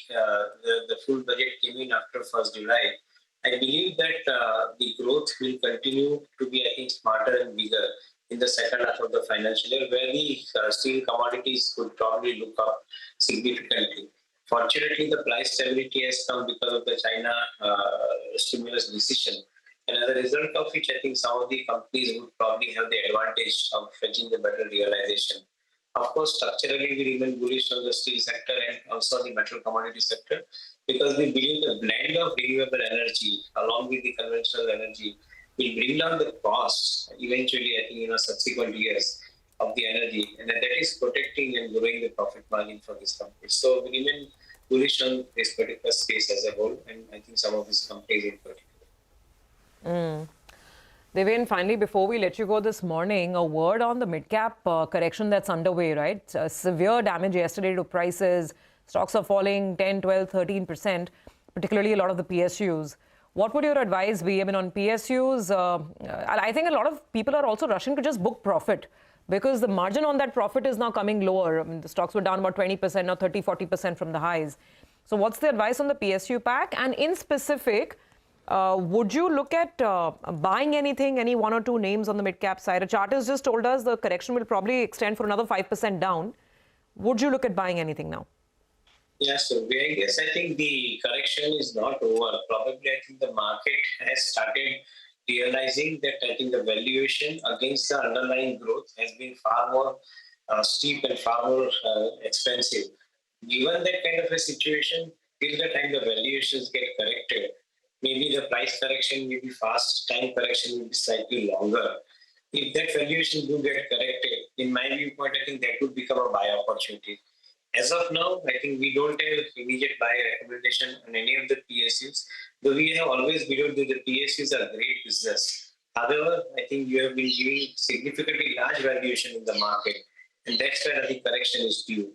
full budget came in after 1st July, I believe that the growth will continue to be, I think, smarter and bigger in the second half of the financial year, where the steel commodities could probably look up significantly. Fortunately, the price stability has come because of the China stimulus decision. And as a result of which, I think some of the companies would probably have the advantage of fetching the better realization. Of course, structurally, we remain bullish on the steel sector and also the metal commodity sector, because we believe the blend of renewable energy along with the conventional energy will bring down the costs eventually, I think, in subsequent years of the energy, and that is protecting and growing the profit margin for this company. So we remain bullish on this particular space as a whole, and I think some of these companies in particular. Deven, finally, before we let you go this morning, a word on the mid-cap correction that's underway, right? Severe damage yesterday to prices. Stocks are falling 10, 12, 13%, particularly a lot of the PSUs. What would your advice be? I mean, on PSUs, I think a lot of people are also rushing to just book profit, because the margin on that profit is now coming lower. I mean, the stocks were down about 20%, now 30, 40% from the highs. So what's the advice on the PSU pack? And in specific, would you look at buying anything, any one or two names on the mid-cap side? A chart has just told us the correction will probably extend for another 5% down. Would you look at buying anything now? Yes, so I guess I think the correction is not over. Probably I think the market has started realizing that I think the valuation against the underlying growth has been far more steep and far more expensive. Given that kind of a situation, till the time the valuations get corrected, maybe the price correction may be fast, time correction will be slightly longer. If that valuation do get corrected, in my viewpoint, I think that would become a buy opportunity. As of now, I think we don't have immediate buy recommendation on any of the PSUs, though we have always believed that the PSUs are great business. However, I think you have been giving significantly large valuation in the market, and that's where I think correction is due.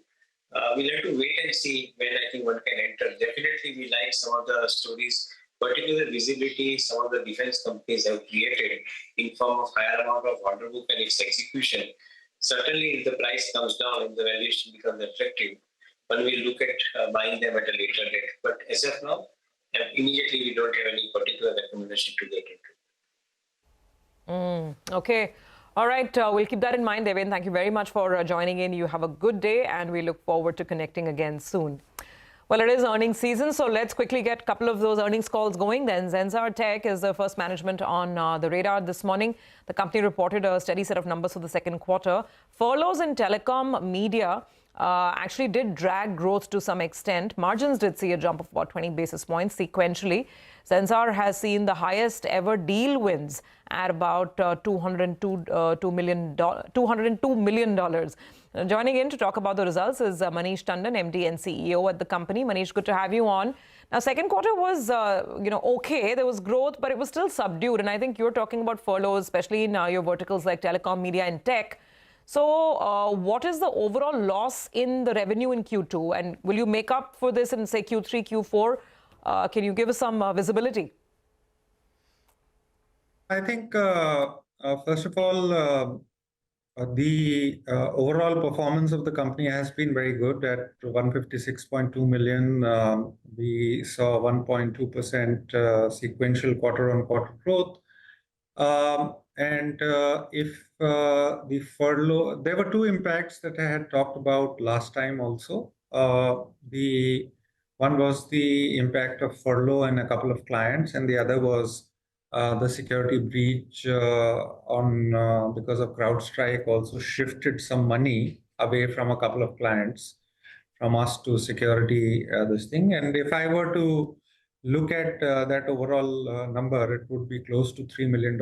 We'll have to wait and see when I think one can enter. Definitely, we like some of the stories, particular visibility some of the defense companies have created in form of higher amount of order book and its execution. Certainly, if the price comes down and the valuation becomes attractive, one will look at buying them at a later date. But as of now, immediately we don't have any particular recommendation to get into. Okay. All right. We'll keep that in mind, Deven. Thank you very much for joining in. You have a good day, and we look forward to connecting again soon. Well, it is earnings season, so let's quickly get a couple of those earnings calls going then. Zensar Tech is the first management on the radar this morning. The company reported a steady set of numbers for the second quarter. Furloughs in telecom media actually did drag growth to some extent. Margins did see a jump of about 20 basis points sequentially. Zensar has seen the highest ever deal wins at about $202 million. Joining in to talk about the results is Manish Tandon, MD and CEO at the company. Manish, good to have you on. Now, second quarter was, okay. There was growth, but it was still subdued. And I think you're talking about furloughs, especially in your verticals like telecom, media and tech. So what is the overall loss in the revenue in Q2? And will you make up for this in, say, Q3, Q4? Can you give us some visibility? I think, first of all, the overall performance of the company has been very good at 156.2 million. We saw 1.2% sequential quarter-on-quarter growth. If the furlough, there were two impacts that I had talked about last time also. The one was the impact of furlough and a couple of clients, and the other was the security breach because of CrowdStrike also shifted some money away from a couple of clients, from us to security, this thing. And if I were to look at that overall number, it would be close to $3 million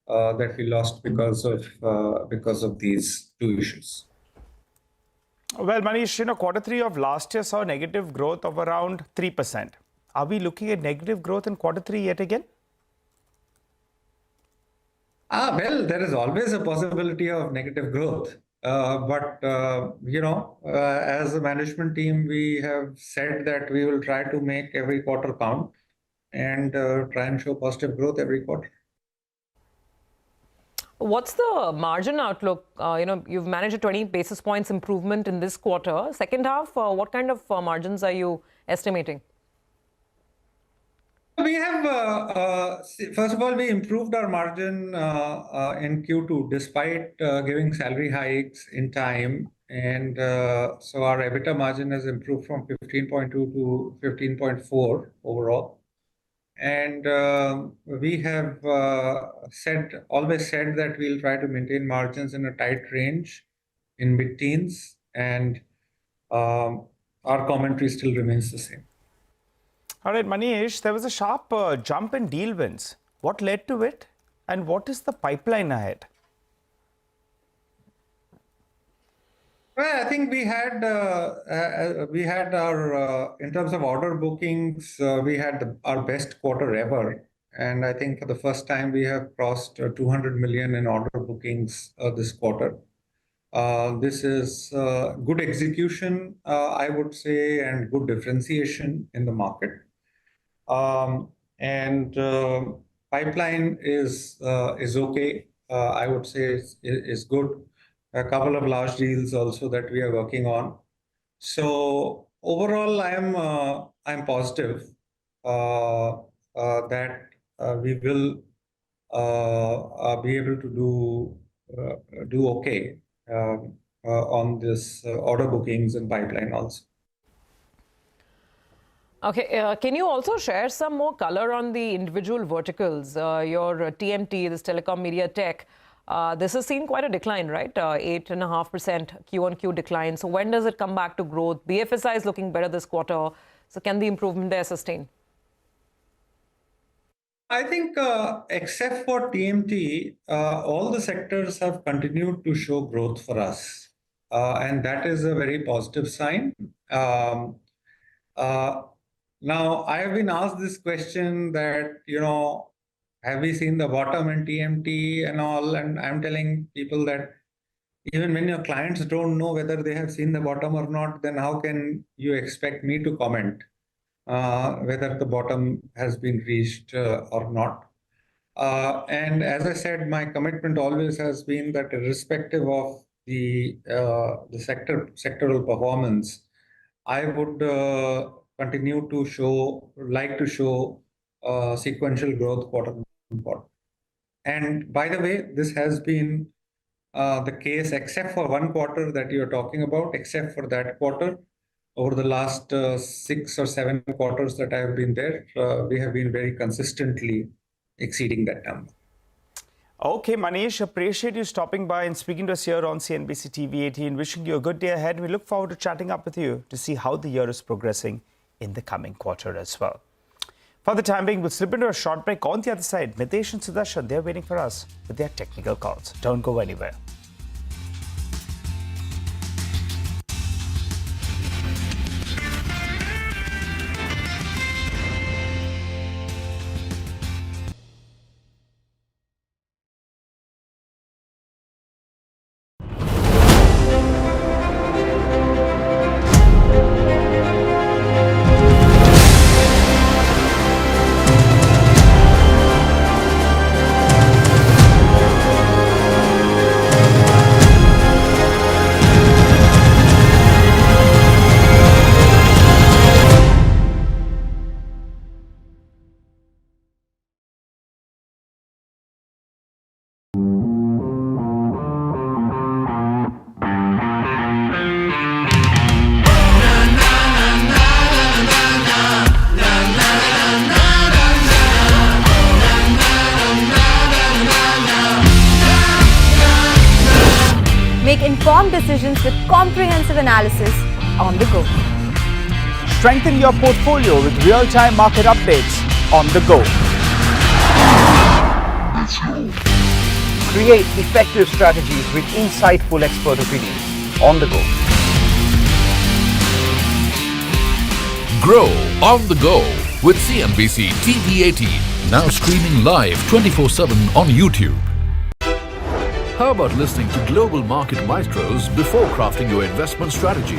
that we lost because of these two issues. Well, Manish, quarter three of last year saw negative growth of around 3%. Are we looking at negative growth in quarter three yet again? Well, there is always a possibility of negative growth. But as a management team, we have said that we will try to make every quarter count and try and show positive growth every quarter. What's the margin outlook? You've managed a 20 basis points improvement in this quarter. Second half, what kind of margins are you estimating? We have, first of all, we improved our margin in Q2 despite giving salary hikes in time. And so our EBITDA margin has improved from 15.2 to 15.4 overall. And we have always said that we'll try to maintain margins in a tight range in mid-teens. And our commentary still remains the same. All right, Manish, there was a sharp jump in deal wins. What led to it? And what is the pipeline ahead? Well, I think we had our, in terms of order bookings, we had our best quarter ever. And I think for the first time, we have crossed 200 million in order bookings this quarter. This is good execution, I would say, and good differentiation in the market. Pipeline is okay. I would say is good. A couple of large deals also that we are working on. So overall, I'm positive that we will be able to do okay on this order bookings and pipeline also. Okay, can you also share some more color on the individual verticals? Your TMT, this telecom, media, tech, this has seen quite a decline, right? 8.5% Q-on-Q decline. So when does it come back to growth? BFSI is looking better this quarter. So can the improvement there sustain? I think except for TMT, all the sectors have continued to show growth for us. And that is a very positive sign. Now, I have been asked this question that, have we seen the bottom in TMT and all? And I'm telling people that even when your clients don't know whether they have seen the bottom or not, then how can you expect me to comment whether the bottom has been reached or not? And as I said, my commitment always has been that irrespective of the sectoral performance, I would continue to show sequential growth quarter-on-quarter. And by the way, this has been the case except for one quarter that you're talking about. Except for that quarter, over the last 6 or 7 quarters that I have been there, we have been very consistently exceeding that number. Okay, Manish, appreciate you stopping by and speaking to us here on CNBC TV18. Wishing you a good day ahead. We look forward to chatting up with you to see how the year is progressing in the coming quarter as well. For the time being, we'll slip into a short break. On the other side, Mitesh and Sudarshan, they're waiting for us with their technical calls. Don't go anywhere. Make informed decisions with comprehensive analysis on the go. Strengthen your portfolio with real-time market updates on the go. Create effective strategies with insightful expert opinions on the go. Grow on the go with CNBC TV18, now streaming live 24/7 on YouTube. How about listening to global market maestros before crafting your investment strategy?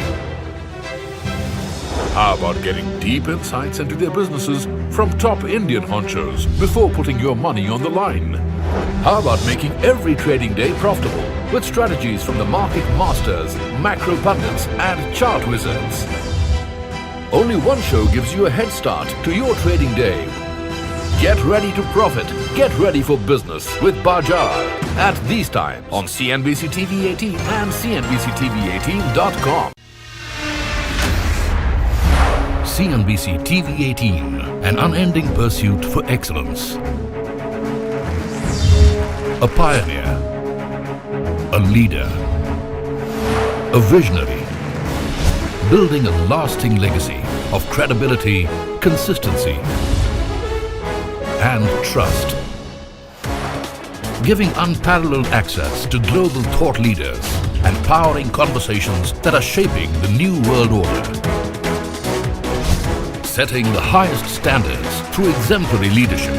How about getting deep insights into their businesses from top Indian honchos before putting your money on the line? How about making every trading day profitable with strategies from the market masters, macro pundits and chart wizards? Only one show gives you a head start to your trading day. Get ready to profit. Get ready for business with Bajaj at these times on CNBC TV18 and CNBC-TV18.com. CNBC TV18, an unending pursuit for excellence. A pioneer, a leader, a visionary, building a lasting legacy of credibility, consistency, and trust. Giving unparalleled access to global thought leaders and powering conversations that are shaping the new world order. Setting the highest standards through exemplary leadership.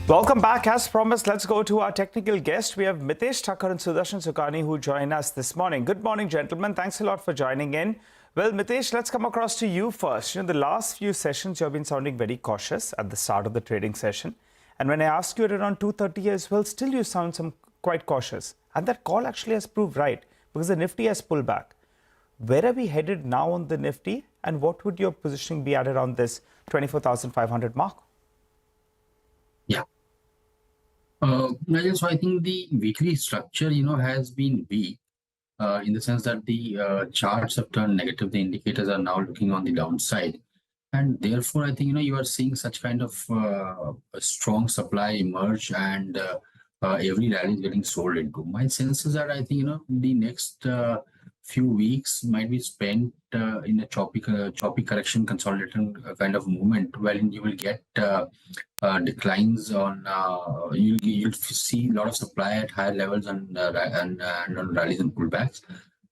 Welcome back. As promised, let's go to our technical guest. We have Mitesh Thakur and Sudarshan Sukhani who join us this morning. Good morning, gentlemen. Thanks a lot for joining in. Well, Mitesh, let's come across to you first. The last few sessions, you've been sounding very cautious at the start of the trading session. And when I asked you at around 2:30 as well, still you sound quite cautious. And that call actually has proved right because the Nifty has pulled back. Where are we headed now on the Nifty? And what would your positioning be at around this 24,500 mark? Yeah. So I think the weekly structure, has been weak. In the sense that the charts have turned negative, the indicators are now looking on the downside. And therefore, I think, you are seeing such kind of a strong supply emerge and every rally is getting sold into. My sense is that I think, the next few weeks might be spent in a choppy correction consolidation kind of movement, wherein you will get declines on, you'll see a lot of supply at higher levels and on rallies and pullbacks.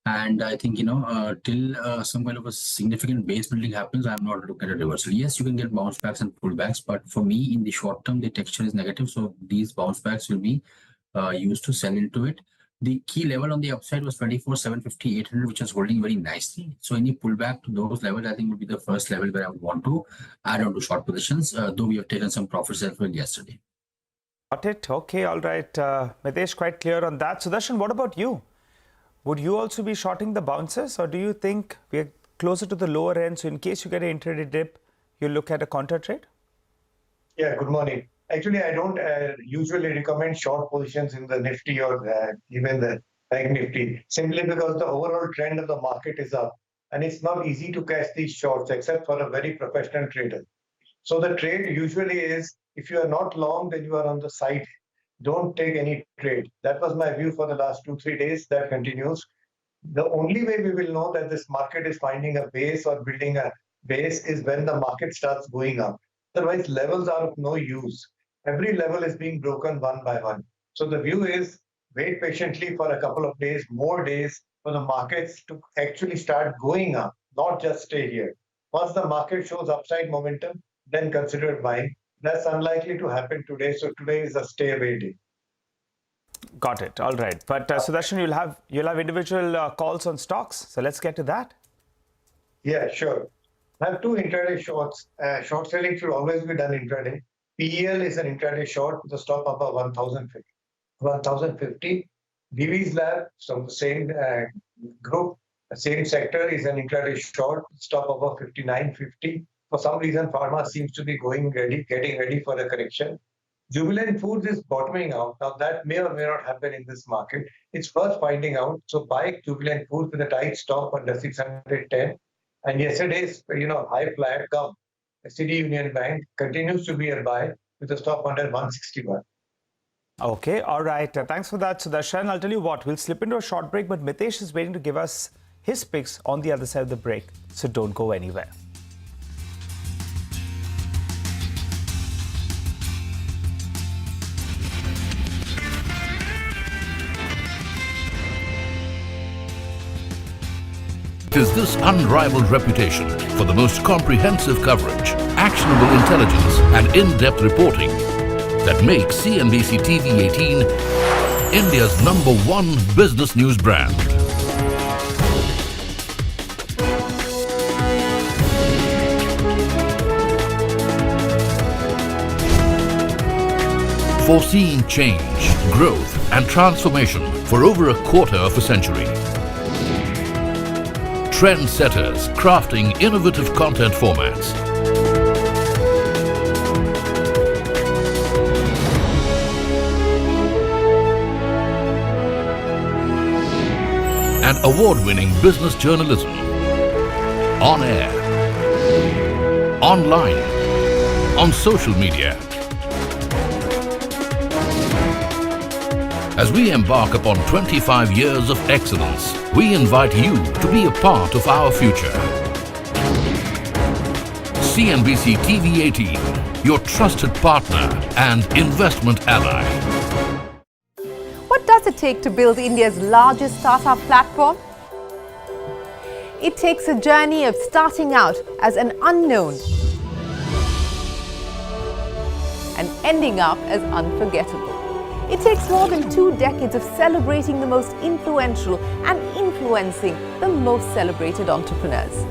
And I think, till some kind of a significant base building happens, I'm not looking at a reversal. Yes, you can get bounce backs and pullbacks, but for me, in the short term, the texture is negative. So these bounce backs will be used to sell into it. The key level on the upside was 24,750, 800, which is holding very nicely. So any pullback to those levels, I think, would be the first level where I would want to add on to short positions, though we have taken some profits as well yesterday. Got it. Okay, all right. Mitesh, quite clear on that. Sudarshan, what about you? Would you also be shorting the bounces, or do you think we're closer to the lower end? So in case you get an intraday dip, you look at a counter trade? Yeah, good morning. Actually, I don't usually recommend short positions in the Nifty or even the Bank Nifty, simply because the overall trend of the market is up. And it's not easy to catch these shorts except for a very professional trader. So the trade usually is, if you are not long, then you are on the side. Don't take any trade. That was my view for the last 2-3 days. That continues. The only way we will know that this market is finding a base or building a base is when the market starts going up. Otherwise, levels are of no use. Every level is being broken one by one. So the view is wait patiently for a couple of days, more days, for the markets to actually start going up, not just stay here. Once the market shows upside momentum, then consider buying. That's unlikely to happen today. So today is a stay away day. Got it. All right. But Sudarshan, you'll have individual calls on stocks. So let's get to that. Yeah, sure. I have two intraday shorts. Short selling should always be done intraday. PEL is an intraday short with a stop above 1,050. Divi's Lab, from the same group, the same sector, is an intraday short, stop above 59.50. For some reason, Pharma seems to be getting ready for a correction. Jubilant Foods is bottoming out. Now, that may or may not happen in this market. It's worth finding out. So buy Jubilant Foods with a tight stop under 610. And yesterday's high flat come. City Union Bank continues to be a buy with a stop under 161. Okay, all right. Thanks for that, Sudarshan. I'll tell you what, we'll slip into a short break, but Mitesh is waiting to give us his picks on the other side of the break. So don't go anywhere. It is this unrivaled reputation for the most comprehensive coverage, actionable intelligence, and in-depth reporting that makes CNBC-TV18 India's #1 business news brand. Foreseeing change, growth, and transformation for over a quarter of a century. Trendsetters crafting innovative content formats. And award-winning business journalism. On air, online, on social media. As we embark upon 25 years of excellence, we invite you to be a part of our future. CNBC-TV18, your trusted partner and investment ally. What does it take to build India's largest startup platform? It takes a journey of starting out as an unknown and ending up as unforgettable. It takes more than 2 decades of celebrating the most influential and influencing the most celebrated entrepreneurs.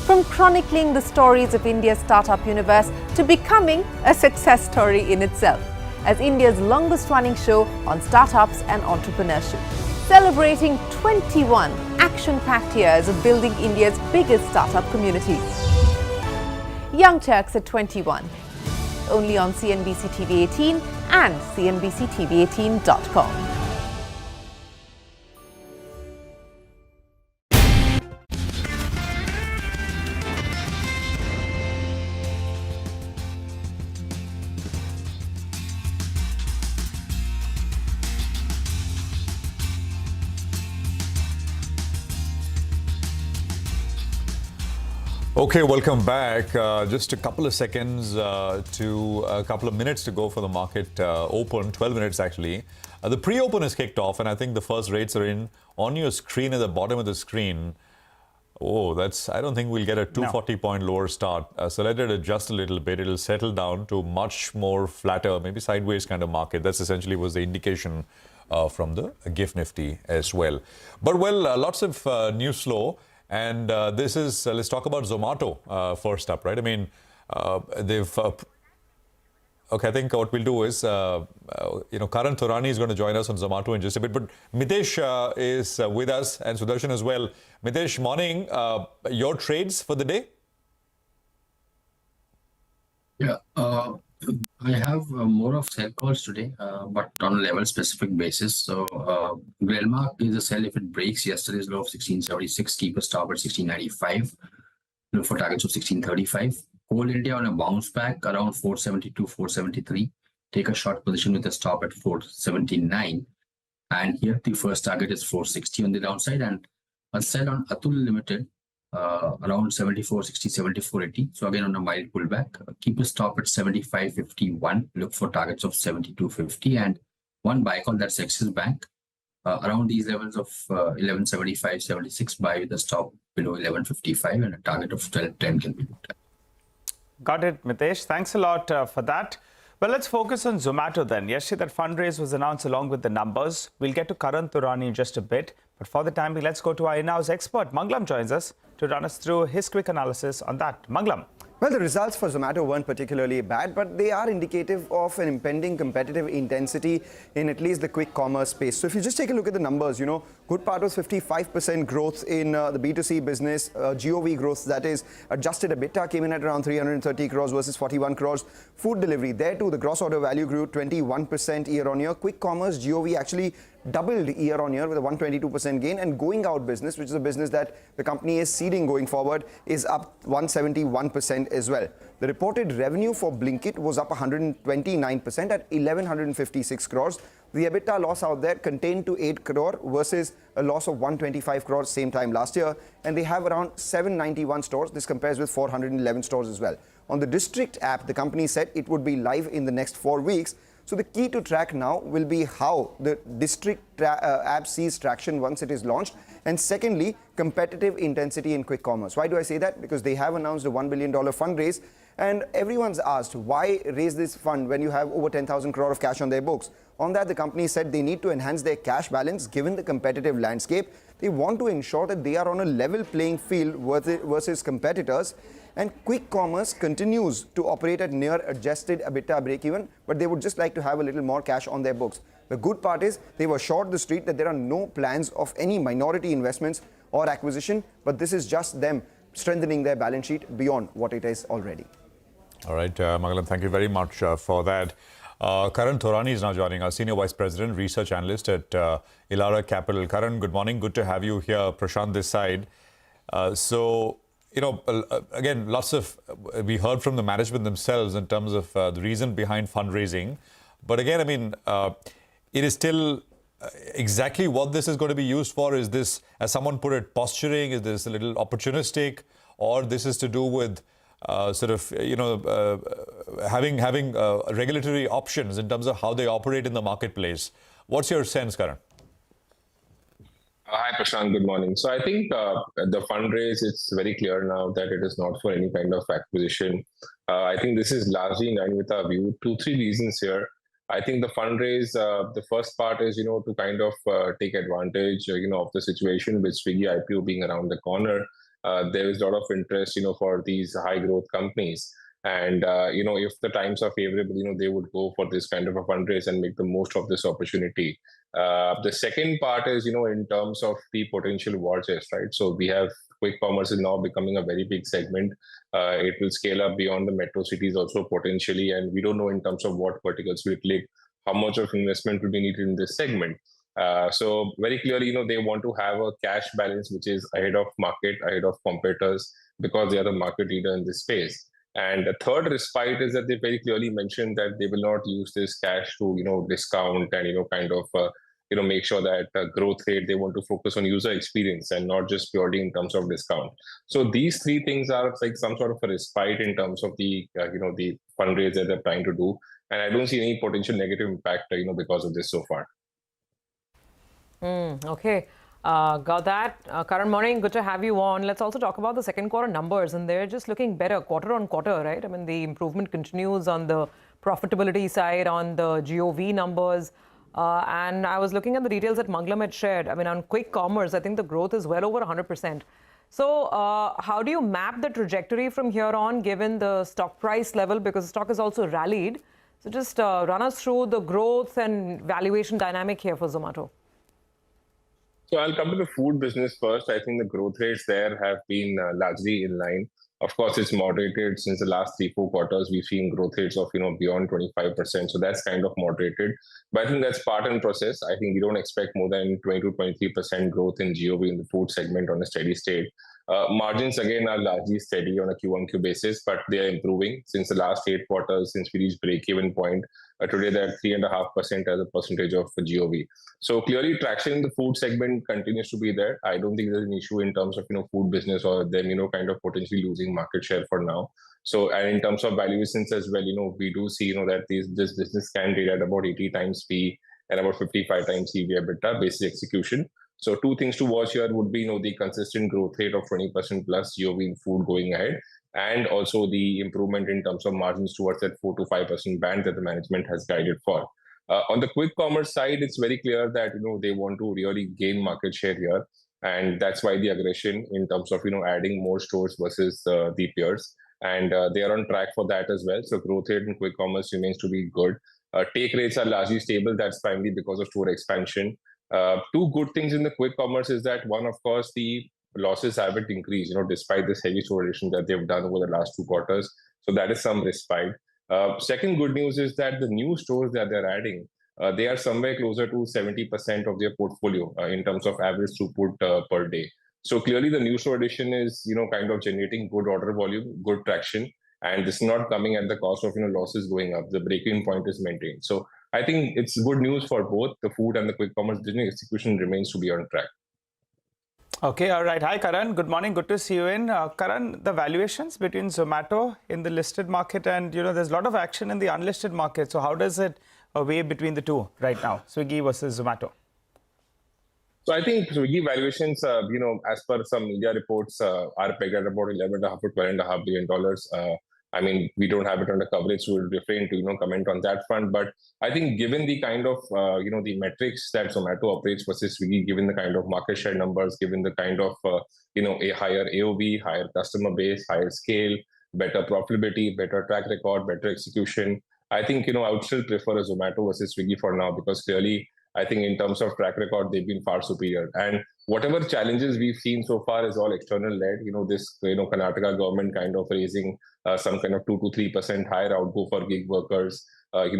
From chronicling the stories of India's startup universe to becoming a success story in itself as India's longest running show on startups and entrepreneurship. Celebrating 21 action-packed years of building India's biggest startup community. Young Turks at 21. Only on CNBC-TV18 and CNBC-TV18.com. Okay, welcome back. Just a couple of seconds to a couple of minutes to go for the market open, 12 minutes actually. The pre-open is kicked off and I think the first rates are in on your screen at the bottom of the screen. Oh, I don't think we'll get a 240 point lower start. So let it adjust a little bit. It'll settle down to much more flatter, maybe sideways kind of market. That's essentially was the indication from the GIFT Nifty as well. But well, lots of news flow. And this is, let's talk about Zomato first up, right? I mean, they've, okay, I think what we'll do is, Karan Thurani is going to join us on Zomato in just a bit. But Mitesh is with us and Sudarshan as well. Mitesh, morning. Your trades for the day? Yeah. I have more of sell calls today, but on a level specific basis. So Grelmark is a sell if it breaks yesterday's low of 1676, keep a stop at 1695, look for targets of 1635. Coal India on a bounce back around 472, 473. Take a short position with a stop at 479. And here the first target is 460 on the downside, and a sell on Atul Limited around 74.60, 74.80. So again on a mild pullback, keep a stop at 75.51. Look for targets of 72.50, and one buy call, that's Axis Bank around these levels of 11.75, 76. Buy with a stop below 11.55 and a target of 12.10 can be looked at. Got it, Mitesh. Thanks a lot for that. Well, let's focus on Zomato then. Yesterday, that fundraise was announced along with the numbers. We'll get to Karan Turani in just a bit. But for the time being, let's go to our in-house expert. Manglam joins us to run us through his quick analysis on that. Manglam. Well, the results for Zomato weren't particularly bad, but they are indicative of an impending competitive intensity in at least the quick commerce space. So if you just take a look at the numbers, good part was 55% growth in the B2C business, GOV growth, that is, adjusted EBITDA came in at around 330 crores versus 41 crores. Food delivery, there too, the gross order value grew 21% year-on-year. Quick commerce, GOV actually doubled year-on-year with a 122% gain, and going out business, which is a business that the company is seeding going forward, is up 171% as well. The reported revenue for Blinkit was up 129% at 1156 crores. The EBITDA loss out there contained to 8 crore versus a loss of 125 crores same time last year, and they have around 791 stores. This compares with 411 stores as well. On the District app, the company said it would be live in the next 4 weeks. So the key to track now will be how the District app sees traction once it is launched. And secondly, competitive intensity in quick commerce. Why do I say that? Because they have announced a $1 billion fundraise, and everyone's asked, why raise this fund when you have over 10,000 crore of cash on their books? On that, the company said they need to enhance their cash balance given the competitive landscape. They want to ensure that they are on a level playing field versus competitors. And quick commerce continues to operate at near adjusted EBITDA break-even, but they would just like to have a little more cash on their books. The good part is they've assured the street that there are no plans of any minority investments or acquisition, but this is just them strengthening their balance sheet beyond what it is already. All right, Mangalam, thank you very much for that. Karan Turani is now joining us, Senior Vice President, Research Analyst at Elara Capital. Karan, good morning. Good to have you here. Prashant this side. Again, we heard from the management themselves in terms of the reason behind fundraising. But again, I mean, it is still exactly what this is going to be used for. Is this, as someone put it, posturing? Is this a little opportunistic? Or this is to do with having regulatory options in terms of how they operate in the marketplace? What's your sense, Karan? Hi, Prashant. Good morning. So I think the fundraise, it's very clear now that it is not for any kind of acquisition. I think this is largely in line with our view. 2-3 reasons here. I think the fundraise, the first part is, to kind of take advantage, of the situation with Swiggy IPO being around the corner. There is a lot of interest, for these high growth companies. And, if the times are favorable, they would go for this kind of a fundraise and make the most of this opportunity. The second part is, in terms of the potential war chest, right? So we have quick commerce is now becoming a very big segment. It will scale up beyond the metro cities also potentially. And we don't know in terms of what verticals will click, how much of investment will be needed in this segment. So very clearly, they want to have a cash balance, which is ahead of market, ahead of competitors, because they are the market leader in this space. And the third respite is that they very clearly mentioned that they will not use this cash to, discount and, make sure that growth rate, they want to focus on user experience and not just purely in terms of discount. So these three things are like some sort of a respite in terms of the, the fundraise that they're trying to do. And I don't see any potential negative impact, because of this so far. Okay. Got that. Karan, morning. Good to have you on. Let's also talk about the second quarter numbers, and they're just looking better quarter on quarter, right? I mean, the improvement continues on the profitability side, on the GOV numbers. And I was looking at the details that Manglam had shared. I mean, on quick commerce, I think the growth is well over 100%. So how do you map the trajectory from here on, given the stock price level? Because the stock has also rallied. So just run us through the growth and valuation dynamic here for Zomato. So I'll come to the food business first. I think the growth rates there have been largely in line. Of course, it's moderated since the last 3-4 quarters. We've seen growth rates of beyond 25%, so that's kind of moderated. But I think that's part and process. I think we don't expect more than 20 to 23% growth in GOV in the food segment on a steady state. Margins again are largely steady on a Q-on-Q basis, but they are improving since the last 8 quarters, since we reached break-even point. Today they're at 3.5% as a percentage of GOV. So clearly traction in the food segment continues to be there. I don't think there's an issue in terms of food business or them kind of potentially losing market share for now. So, and in terms of valuations as well, we do see that this business can trade at about 80 times P and about 55 times EV/EBITDA basis execution. So two things to watch here would be the consistent growth rate of 20% plus GOV in food going ahead, and also the improvement in terms of margins towards that 4 to 5% band that the management has guided for. On the quick commerce side, it's very clear that they want to really gain market share here, and that's why the aggression in terms of adding more stores versus the peers, and they are on track for that as well. So growth rate in quick commerce remains to be good. Take rates are largely stable. That's primarily because of store expansion. Two good things in the quick commerce is that one, of course, the losses haven't increased, despite this heavy store addition that they've done over the last 2 quarters. So that is some respite. Second good news is that the new stores that they're adding, they are somewhere closer to 70% of their portfolio in terms of average throughput per day. So clearly the new store addition is, kind of generating good order volume, good traction, and this is not coming at the cost of, losses going up. The break-even point is maintained. So I think it's good news for both the food and the quick commerce. Business execution remains to be on track. Okay, all right. Hi, Karan. Good morning. Good to see you in. Karan, the valuations between Zomato in the listed market and, there's a lot of action in the unlisted market. So how does it weigh between the two right now, Swiggy versus Zomato? So I think Swiggy valuations, as per some media reports, are pegged at about $11.5 to $12.5 billion. I mean, we don't have it under coverage, so we'll refrain to comment on that front. But I think given the kind of the metrics that Zomato operates versus Swiggy, given the kind of market share numbers, given the kind of a higher AOV, higher customer base, higher scale, better profitability, better track record, better execution, I think I would still prefer a Zomato versus Swiggy for now, because clearly I think in terms of track record they've been far superior. And whatever challenges we've seen so far is all external led. This Karnataka government kind of raising some kind of 2 to 3% higher outgo for gig workers,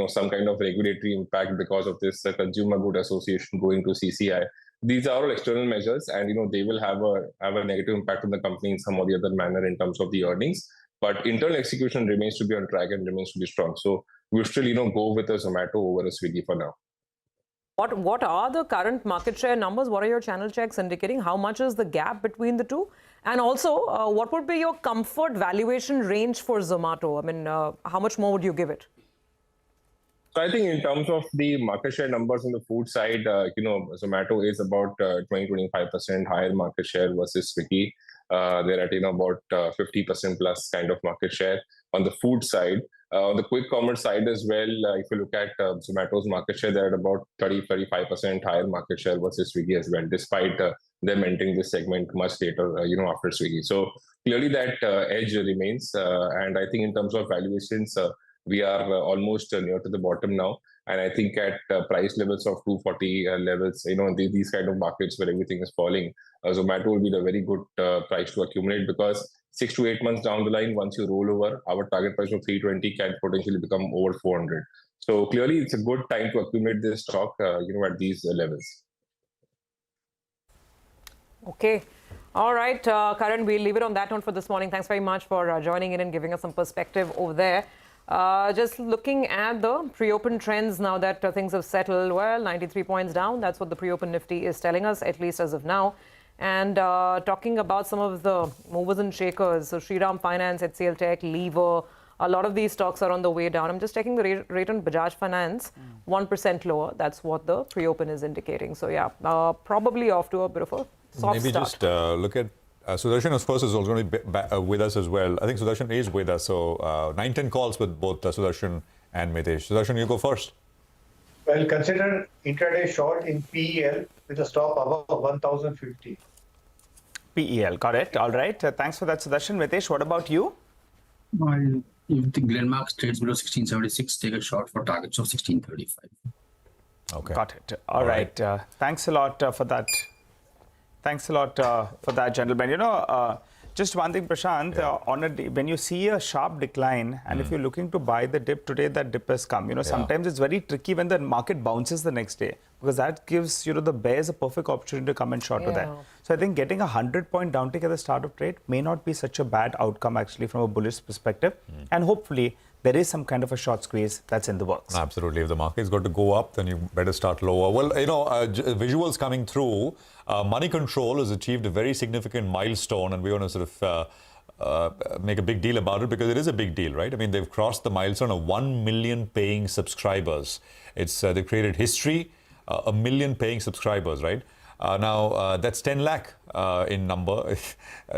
some kind of regulatory impact because of this Consumer Good Association going to CCI. These are all external measures, and they will have a negative impact on the company in some or the other manner in terms of the earnings. But internal execution remains to be on track and remains to be strong. So we'll still go with a Zomato over a Swiggy for now. What are the current market share numbers? What are your channel checks indicating? How much is the gap between the two? And also, what would be your comfort valuation range for Zomato? I mean, how much more would you give it? So I think in terms of the market share numbers on the food side, Zomato is about 20-25% higher market share versus Swiggy. They're at about 50% plus kind of market share on the food side. On the quick commerce side as well, if you look at Zomato's market share, they're at about 30-35% higher market share versus Swiggy as well, despite them entering this segment much later, after Swiggy. So clearly that edge remains. And I think in terms of valuations, we are almost near to the bottom now. And I think at price levels of 240 levels, these kind of markets where everything is falling, Zomato will be the very good price to accumulate, because 6 to 8 months down the line, once you roll over, our target price of 320 can potentially become over 400. So clearly, it's a good time to accumulate this stock, at these levels. Okay. All right, Karan, we'll leave it on that note for this morning. Thanks very much for joining in and giving us some perspective over there. Just looking at the pre-open trends now that things have settled, well, 93 points down. That's what the pre-open Nifty is telling us, at least as of now. And talking about some of the movers and shakers, so Shriram Finance, HCL Tech, Lever, a lot of these stocks are on the way down. I'm just checking the rate on Bajaj Finance, 1% lower. That's what the pre-open is indicating. So yeah, probably off to a bit of a soft Maybe start. just look at Sudarshan, of course, is also going to be with us as well. I think Sudarshan is with us. So 9-10 calls with both Sudarshan and Mitesh. Sudarshan, you go first. Well, consider intraday short in PEL with a stop above 1,050. PEL, got it. All right. Thanks for that, Sudarshan. Mitesh, what about you? Well, if the Glenmark trades below 1676, take a short for targets of 1635. Okay. Got it. All right. Thanks a lot for that. Thanks a lot for that, gentlemen. Just one thing, Prashant, on a day, when you see a sharp decline and if you're looking to buy the dip today, that dip has come. Sometimes it's very tricky when the market bounces the next day because that gives, the bears a perfect opportunity to come and short to that. So I think getting a 100-point downtick at the start of trade may not be such a bad outcome actually from a bullish perspective. And hopefully, there is some kind of a short squeeze that's in the works. Absolutely. If the market's got to go up, then you better start lower. Well, visuals coming through. Money Control has achieved a very significant milestone, and we want to sort of make a big deal about it because it is a big deal, right? I mean, they've crossed the milestone of 1 million paying subscribers. They've created history, 1 million paying subscribers, right? Now, that's 10 lakh in number,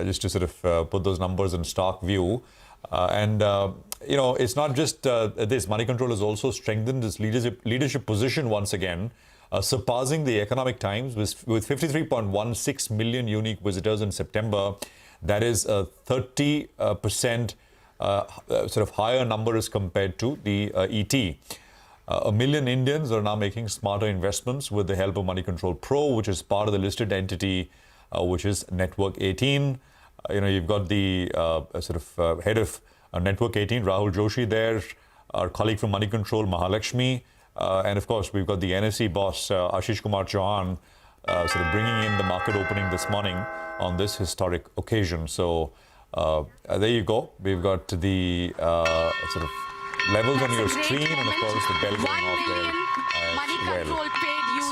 just to sort of put those numbers in stark view. It's not just this. Money Control has also strengthened its leadership position once again, surpassing the Economic Times with 53.16 million unique visitors in September. That is a 30% sort of higher number as compared to the ET. 1 million Indians are now making smarter investments with the help of Money Control Pro, which is part of the listed entity, which is Network 18. You've got the sort of head of Network 18, Rahul Joshi there, our colleague from Money Control, Mahalakshmi, and of course we've got the NSE boss, Ashish Kumar Chauhan, sort of bringing in the market opening this morning on this historic occasion. So there you go. We've got the sort of levels on your screen and of course the bell going off there as well.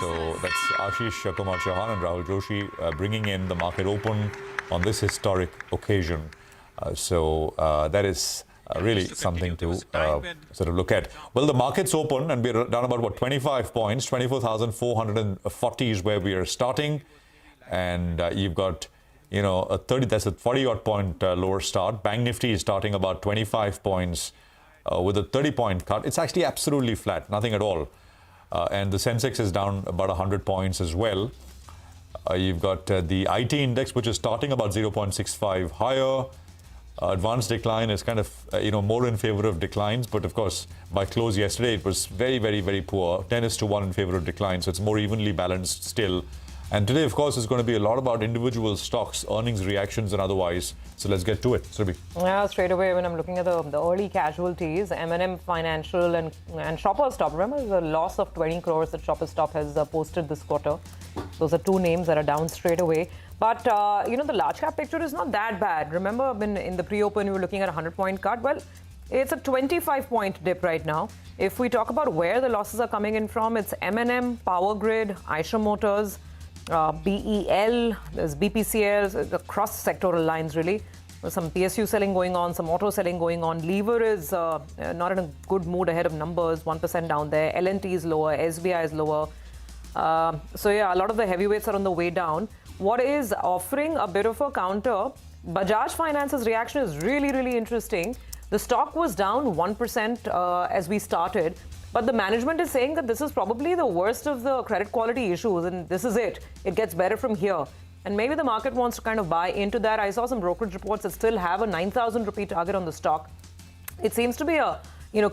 So that's Ashish Kumar Chauhan and Rahul Joshi bringing in the market open on this historic occasion. That is really something to sort of look at. Well, the market's open and we're down about, 25 points. 24,440 is where we are starting. And you've got, that's a 40-odd point lower start. Bank Nifty is starting about 25 points with a 30-point cut. It's actually absolutely flat, nothing at all. And the Sensex is down about 100 points as well. You've got the IT index, which is starting about 0.65 higher. Advanced decline is kind of, more in favor of declines. But of course, by close yesterday, it was very, very, very poor. 10:1 in favor of decline. So it's more evenly balanced still. And today, of course, is going to be a lot about individual stocks, earnings reactions and otherwise. So let's get to it. Surabhi. Yeah, straight away when I'm looking at the early casualties, M&M Financial and Shoppers Stop. Remember the loss of 20 crores that Shoppers Stop has posted this quarter. Those are two names that are down straight away. But, the large cap picture is not that bad. Remember, in the pre-open, we were looking at a 100-point cut. Well, it's a 25-point dip right now. If we talk about where the losses are coming in from, it's M&M, Power Grid, Eicher Motors, BEL, there's BPCL, the cross-sectoral lines, really. There's some PSU selling going on, some auto selling going on. Lever is not in a good mood ahead of numbers, 1% down there. L&T is lower, SBI is lower. A lot of the heavyweights are on the way down. What is offering a bit of a counter, Bajaj Finance's reaction is really, really interesting. The stock was down 1% as we started, but the management is saying that this is probably the worst of the credit quality issues and this is it. It gets better from here. And maybe the market wants to kind of buy into that. I saw some brokerage reports that still have a 9,000 rupee target on the stock. It seems to be a,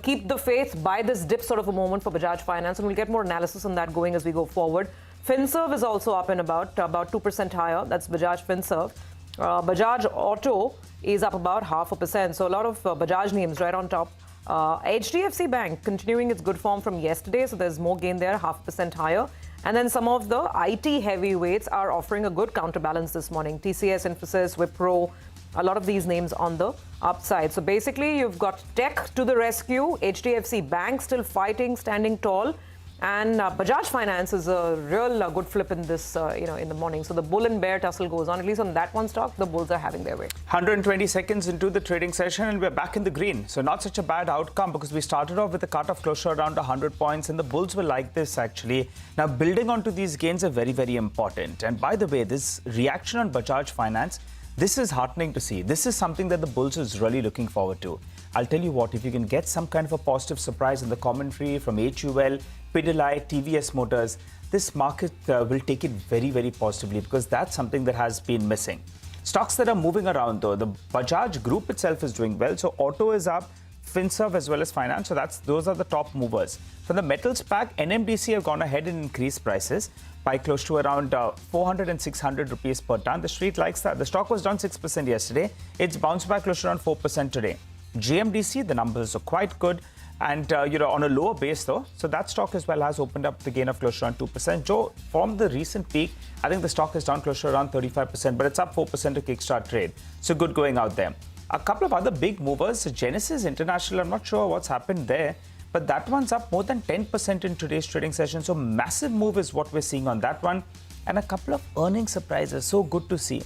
keep the faith, buy this dip sort of a moment for Bajaj Finance, and we'll get more analysis on that going as we go forward. Finserv is also up and about 2% higher. That's Bajaj Finserv. Bajaj Auto is up about 0.5%. So a lot of Bajaj names right on top. HDFC Bank continuing its good form from yesterday. So there's more gain there, 0.5% higher. And then some of the IT heavyweights are offering a good counterbalance this morning. TCS, Infosys, Wipro, a lot of these names on the upside. So basically, you've got tech to the rescue. HDFC Bank still fighting, standing tall. And Bajaj Finance is a real good flip in this, in the morning. So the bull and bear tussle goes on. At least on that one stock, the bulls are having their way. 120 seconds into the trading session and we're back in the green. So not such a bad outcome because we started off with a cut-off closure around 100 points and the bulls were like this actually. Now building onto these gains are very, very important. And by the way, this reaction on Bajaj Finance, this is heartening to see. This is something that the bulls is really looking forward to. I'll tell you what, if you can get some kind of a positive surprise in the commentary from HUL, Pidilite, TVS Motors, this market will take it very, very positively because that's something that has been missing. Stocks that are moving around though, the Bajaj group itself is doing well. So Auto is up, Finserv as well as Finance. So those are the top movers. From the metals pack, NMDC have gone ahead and increased prices. by close to around 400 and 600 rupees per ton. The street likes that. The stock was down 6% yesterday. It's bounced back close to around 4% today. GMDC, the numbers are quite good. And, on a lower base, though. So that stock as well has opened up the gain of close to around 2%. Joe, from the recent peak, I think the stock is down close to around 35%, but it's up 4% to kickstart trade. So good going out there. A couple of other big movers. Genesis International, I'm not sure what's happened there, but that one's up more than 10% in today's trading session. So massive move is what we're seeing on that one. And a couple of earnings surprises. So good to see.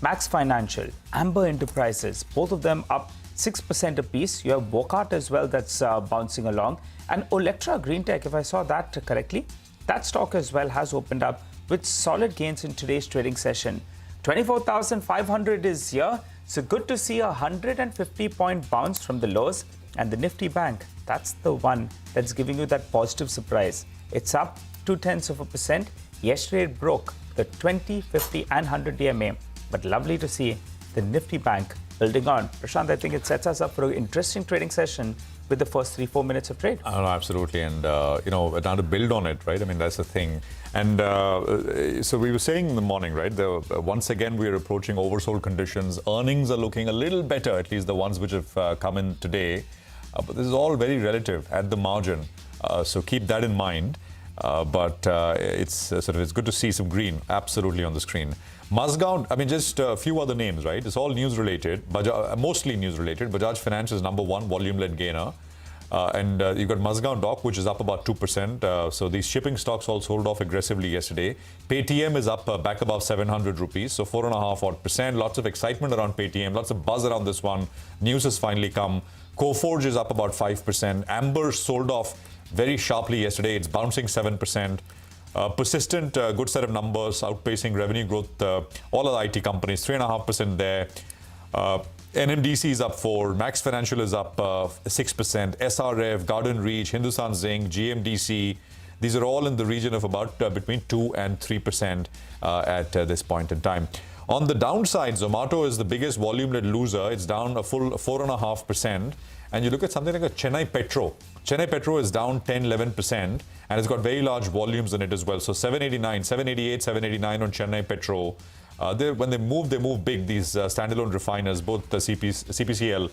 Max Financial, Amber Enterprises, both of them up 6% apiece. You have Wockhardt as well that's bouncing along. And Olectra Greentech, if I saw that correctly, that stock as well has opened up with solid gains in today's trading session. 24,500 is here. So good to see a 150-point bounce from the lows. And the Nifty Bank, that's the one that's giving you that positive surprise. It's up 0.2%. Yesterday it broke the 20, 50 and 100 DMA. But lovely to see the Nifty Bank building on. Prashant, I think it sets us up for an interesting trading session with the first 3-4 minutes of trade. Oh, no, absolutely. And, now to build on it, right? I mean, that's the thing. And so we were saying in the morning, right? Once again, we're approaching oversold conditions. Earnings are looking a little better, at least the ones which have come in today. But this is all very relative at the margin. So keep that in mind. But it's good to see some green absolutely on the screen. Mazgaon, I mean, just a few other names, right? It's all news related, mostly news related. Bajaj Finance is number one volume-led gainer. And you've got Mazgaon Dock, which is up about 2%. So these shipping stocks all sold off aggressively yesterday. Paytm is up back above 700 rupees, so 4.5%. Lots of excitement around Paytm, lots of buzz around this one. News has finally come. Coforge is up about 5%. Amber sold off very sharply yesterday. It's bouncing 7%. Persistent, good set of numbers, outpacing revenue growth. All of the IT companies, 3.5% there. NMDC is up 4%. Max Financial is up 6%. SRF, Garden Reach, Hindustan Zinc, GMDC. These are all in the region of about between 2 and 3% at this point in time. On the downside, Zomato is the biggest volume-led loser. It's down a full 4.5%. And you look at something like a Chennai Petro. Chennai Petro is down 10-11%, and it's got very large volumes in it as well. So 789, 788, 789 on Chennai Petro. When they move big, these standalone refiners, both the CPCL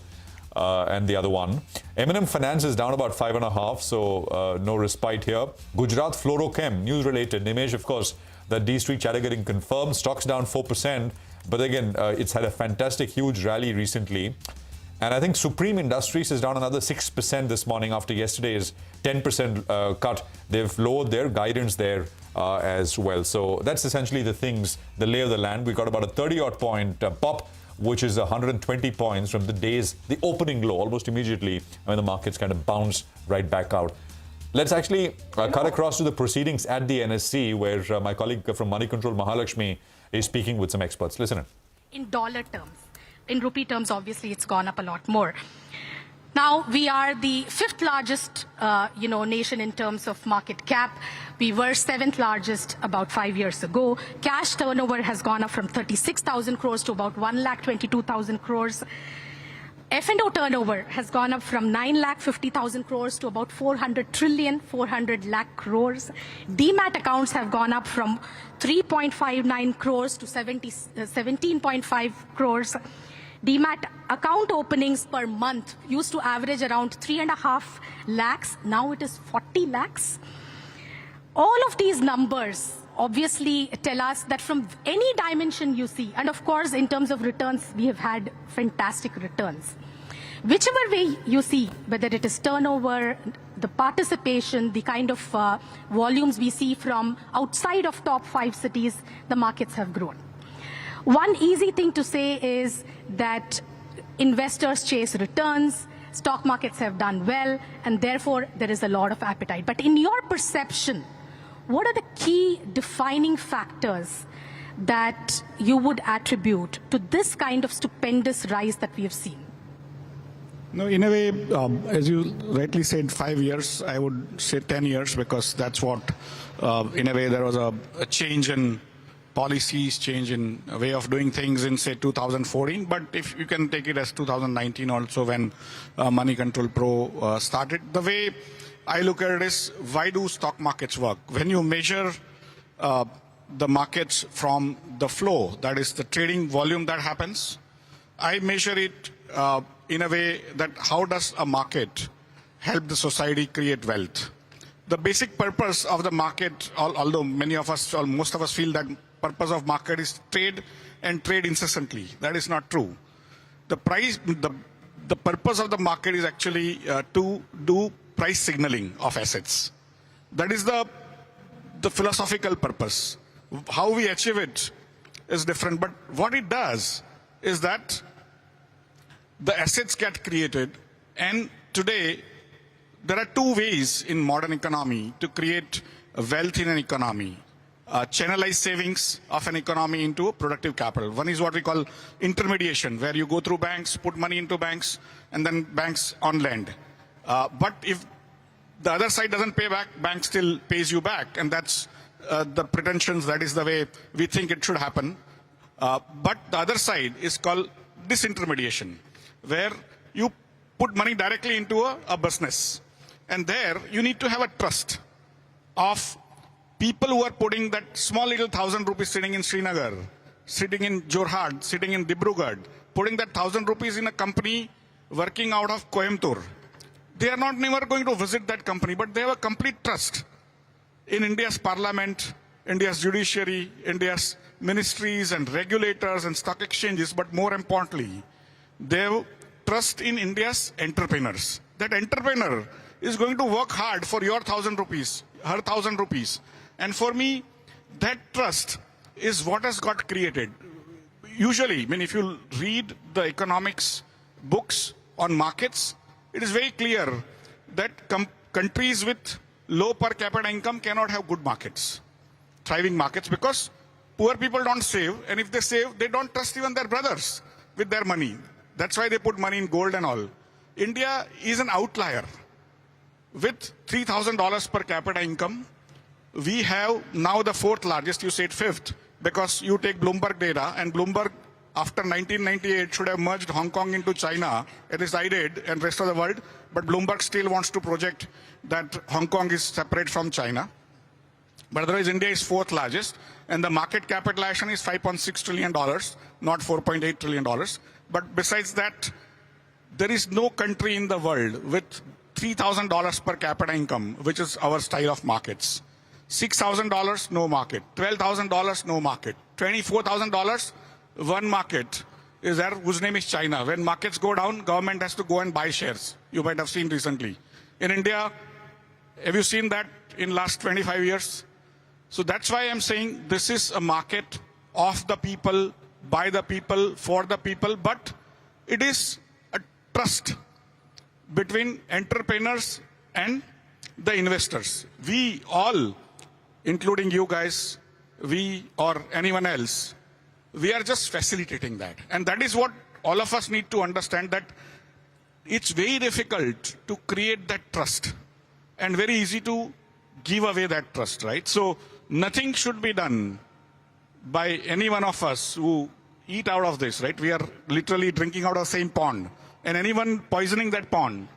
and the other one. M&M Finance is down about 5.5%, so no respite here. Gujarat Fluorochem, news related. Nimesh, of course, that D Street chatter getting confirmed. Stocks down 4%, but again, it's had a fantastic, huge rally recently. And I think Supreme Industries is down another 6% this morning after yesterday's 10% cut. They've lowered their guidance there as well. So that's essentially the things, the lay of the land. We got about a 30-odd point pop, which is 120 points from the opening low, almost immediately when the markets kind of bounce right back out. Let's actually cut across to the proceedings at the NSE, where my colleague from Money Control, Mahalakshmi, is speaking with some experts. Listen in. In dollar terms. In rupee terms, obviously, it's gone up a lot more. Now, we are the 5th largest, nation in terms of market cap. We were 7th largest about 5 years ago. Cash turnover has gone up from 36,000 crores to about 1,22,000 crores. F&O turnover has gone up from 9,50,000 crores to about 400 lakh crores. Demat accounts have gone up from 3.59 crores to 17.5 crores. Demat account openings per month used to average around 3.5 lakhs. Now it is 40 lakhs. All of these numbers obviously tell us that from any dimension you see, and of course in terms of returns, we have had fantastic returns. Whichever way you see, whether it is turnover, the participation, the kind of volumes we see from outside of top 5 cities, the markets have grown. One easy thing to say is that investors chase returns, stock markets have done well, and therefore there is a lot of appetite. But in your perception, what are the key defining factors that you would attribute to this kind of stupendous rise that we have seen? No, in a way, as you rightly said, 5 years, I would say 10 years, because that's what, in a way, there was a change in policies, change in a way of doing things in, say, 2014. But if you can take it as 2019 also, when Money Control Pro started. The way I look at it is, why do stock markets work? When you measure the markets from the flow, that is the trading volume that happens. I measure it in a way that how does a market help the society create wealth? The basic purpose of the market, although many of us, or most of us feel that purpose of market is trade and trade incessantly. That is not true. The purpose of the market is actually to do price signaling of assets. That is the philosophical purpose. How we achieve it is different, but what it does is that the assets get created, and today there are two ways in modern economy to create wealth in an economy. Channelize savings of an economy into productive capital. One is what we call intermediation, where you go through banks, put money into banks, and then banks on lend. But if the other side doesn't pay back, bank still pays you back, and that's the pretensions, that is the way we think it should happen. But the other side is called disintermediation, where you put money directly into a business. And there you need to have a trust of people who are putting that small little 1,000 rupees sitting in Srinagar, sitting in Jorhat, sitting in Dibrugarh, putting that 1,000 rupees in a company working out of Coimbatore. They are not never going to visit that company, but they have a complete trust in India's parliament, India's judiciary, India's ministries and regulators and stock exchanges, but more importantly, they have trust in India's entrepreneurs. That entrepreneur is going to work hard for your 1,000 rupees, her 1,000 rupees. And for me, that trust is what has got created. Usually, I mean, if you read the economics books on markets, it is very clear that countries with low per capita income cannot have good markets, thriving markets, because poor people don't save, and if they save, they don't trust even their brothers with their money. That's why they put money in gold and all. India is an outlier. With $3,000 per capita income, we have now the fourth largest, you said fifth, because you take Bloomberg data, and Bloomberg after 1998 should have merged Hong Kong into China, at least I did, and rest of the world, but Bloomberg still wants to project that Hong Kong is separate from China. But otherwise, India is fourth largest, and the market capitalization is $5.6 trillion, not $4.8 trillion. But besides that, there is no country in the world with $3,000 per capita income, which is our style of markets. $6,000, no market. $12,000, no market. $24,000, one market is there, whose name is China. When markets go down, government has to go and buy shares. You might have seen recently. In India, have you seen that in last 25 years? So that's why I'm saying this is a market of the people, by the people, for the people, but it is a trust between entrepreneurs and the investors. We all, including you guys, we or anyone else, we are just facilitating that. And that is what all of us need to understand, that it's very difficult to create that trust and very easy to give away that trust, right? So nothing should be done by any one of us who eat out of this, right? We are literally drinking out of the same pond. And anyone poisoning that pond,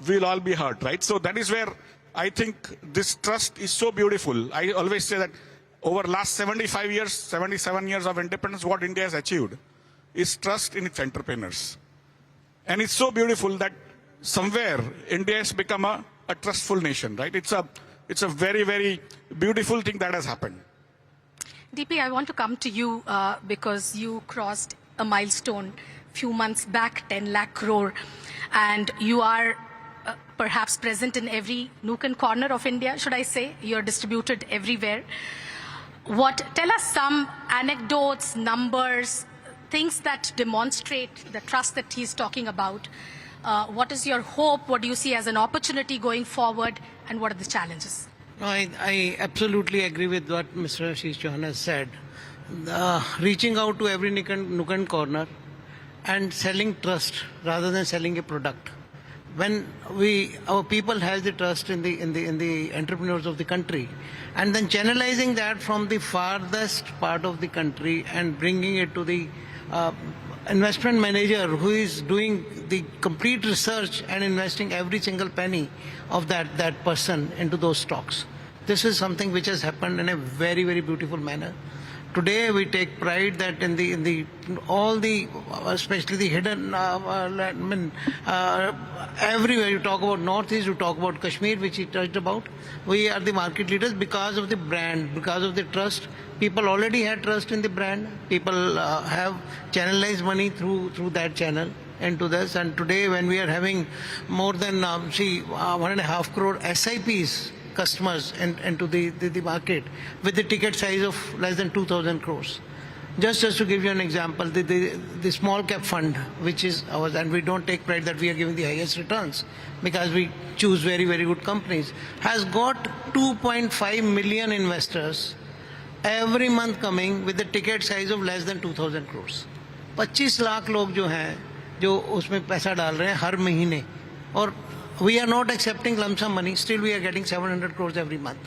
we'll all be hurt, right? So that is where I think this trust is so beautiful. I always say that over last 75 years, 77 years of independence, what India has achieved is trust in its entrepreneurs. And it's so beautiful that somewhere India has become a trustful nation, right? It's a very, very beautiful thing that has happened. DP, I want to come to you because you crossed a milestone few months back, 10 lakh crore, and you are perhaps present in every nook and corner of India, should I say? You're distributed everywhere. Tell us some anecdotes, numbers, things that demonstrate the trust that he's talking about. What is your hope? What do you see as an opportunity going forward? And what are the challenges? No, I absolutely agree with what Mr. Ashish Chauhan has said. Reaching out to every nook and corner and selling trust rather than selling a product. When our people has the trust in the entrepreneurs of the country, and then channelizing that from the farthest part of the country and bringing it to the investment manager who is doing the complete research and investing every single penny of that person into those stocks. This is something which has happened in a very, very beautiful manner. Today we take pride that in all the especially the hidden everywhere you talk about Northeast, you talk about Kashmir, which he touched about. We are the market leaders because of the brand, because of the trust. People already had trust in the brand. People have channelized money through that channel into this. And today when we are having more than 1.5 crore SIPs customers into the market with the ticket size of less than 2,000 crores. Just to give you an example, the small cap fund, which is ours, and we don't take pride that we are giving the highest returns because we choose very, very good companies, has got 2.5 million investors every month coming with the ticket size of less than 2,000 crores. 25 lakh लोग जो हैं जो उसमें पैसा डाल रहे हैं हर महीने, और we are not accepting lump sum money. Still, we are getting 700 crores every month.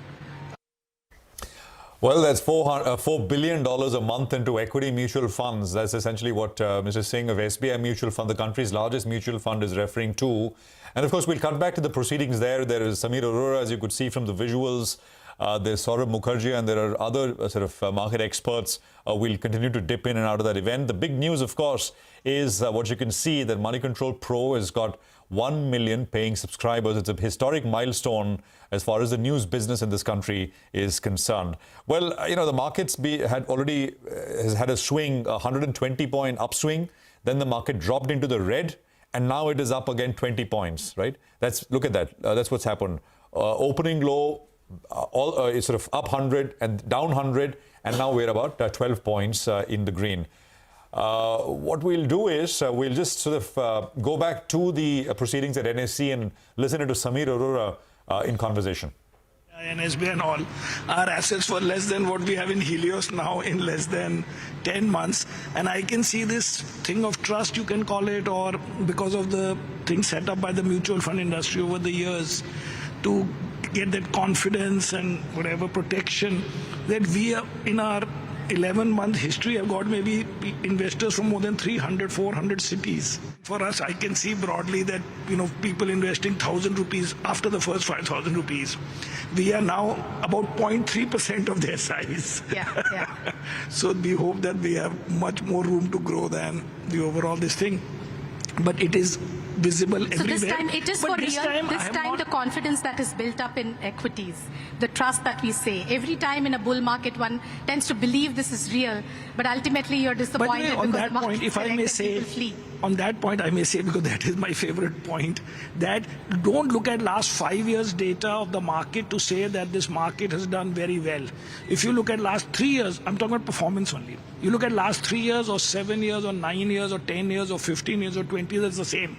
Well, that's $4 billion a month into equity mutual funds. That's essentially what Mr. Singh of SBI Mutual Fund, the country's largest mutual fund, is referring to. And of course, we'll cut back to the proceedings there. There is Samir Arora, as you could see from the visuals. There's Saurabh Mukherjee, and there are other market experts. We'll continue to dip in and out of that event. The big news, of course, is what you can see, that Money Control Pro has got 1 million paying subscribers. It's a historic milestone as far as the news business in this country is concerned. Well, the markets has had a swing, 120-point upswing. Then the market dropped into the red, and now it is up again 20 points, right? Look at that. That's what's happened. Opening low, it's up 100 and down 100, and now we're about 12 points in the green. What we'll do is we'll just go back to the proceedings at NSE and listen to Samir Arora in conversation. And SBI and all, our assets were less than what we have in Helios now in less than 10 months. And I can see this thing of trust, you can call it, or because of the things set up by the mutual fund industry over the years to get that confidence and whatever protection, that we are in our 11-month history have got maybe investors from more than 300, 400 cities. For us, I can see broadly that, people investing 1,000 rupees after the first 5,000 rupees. We are now about 0.3% of their size. Yeah. So we hope that we have much more room to grow than the overall this thing. But it is visible everywhere. So this time it is for real. This time the confidence that is built up in equities, the trust that we say. Every time in a bull market, one tends to believe this is real, but ultimately you're disappointed on because that the market point, if I may say, flee. On that point, I may say, because that is my favorite point, that don't look at last 5 years data of the market to say that this market has done very well. If you look at last 3 years, I'm talking about performance only. You look at last 3 years or 7 years or 9 years or 10 years or 15 years or 20 years, it's the same,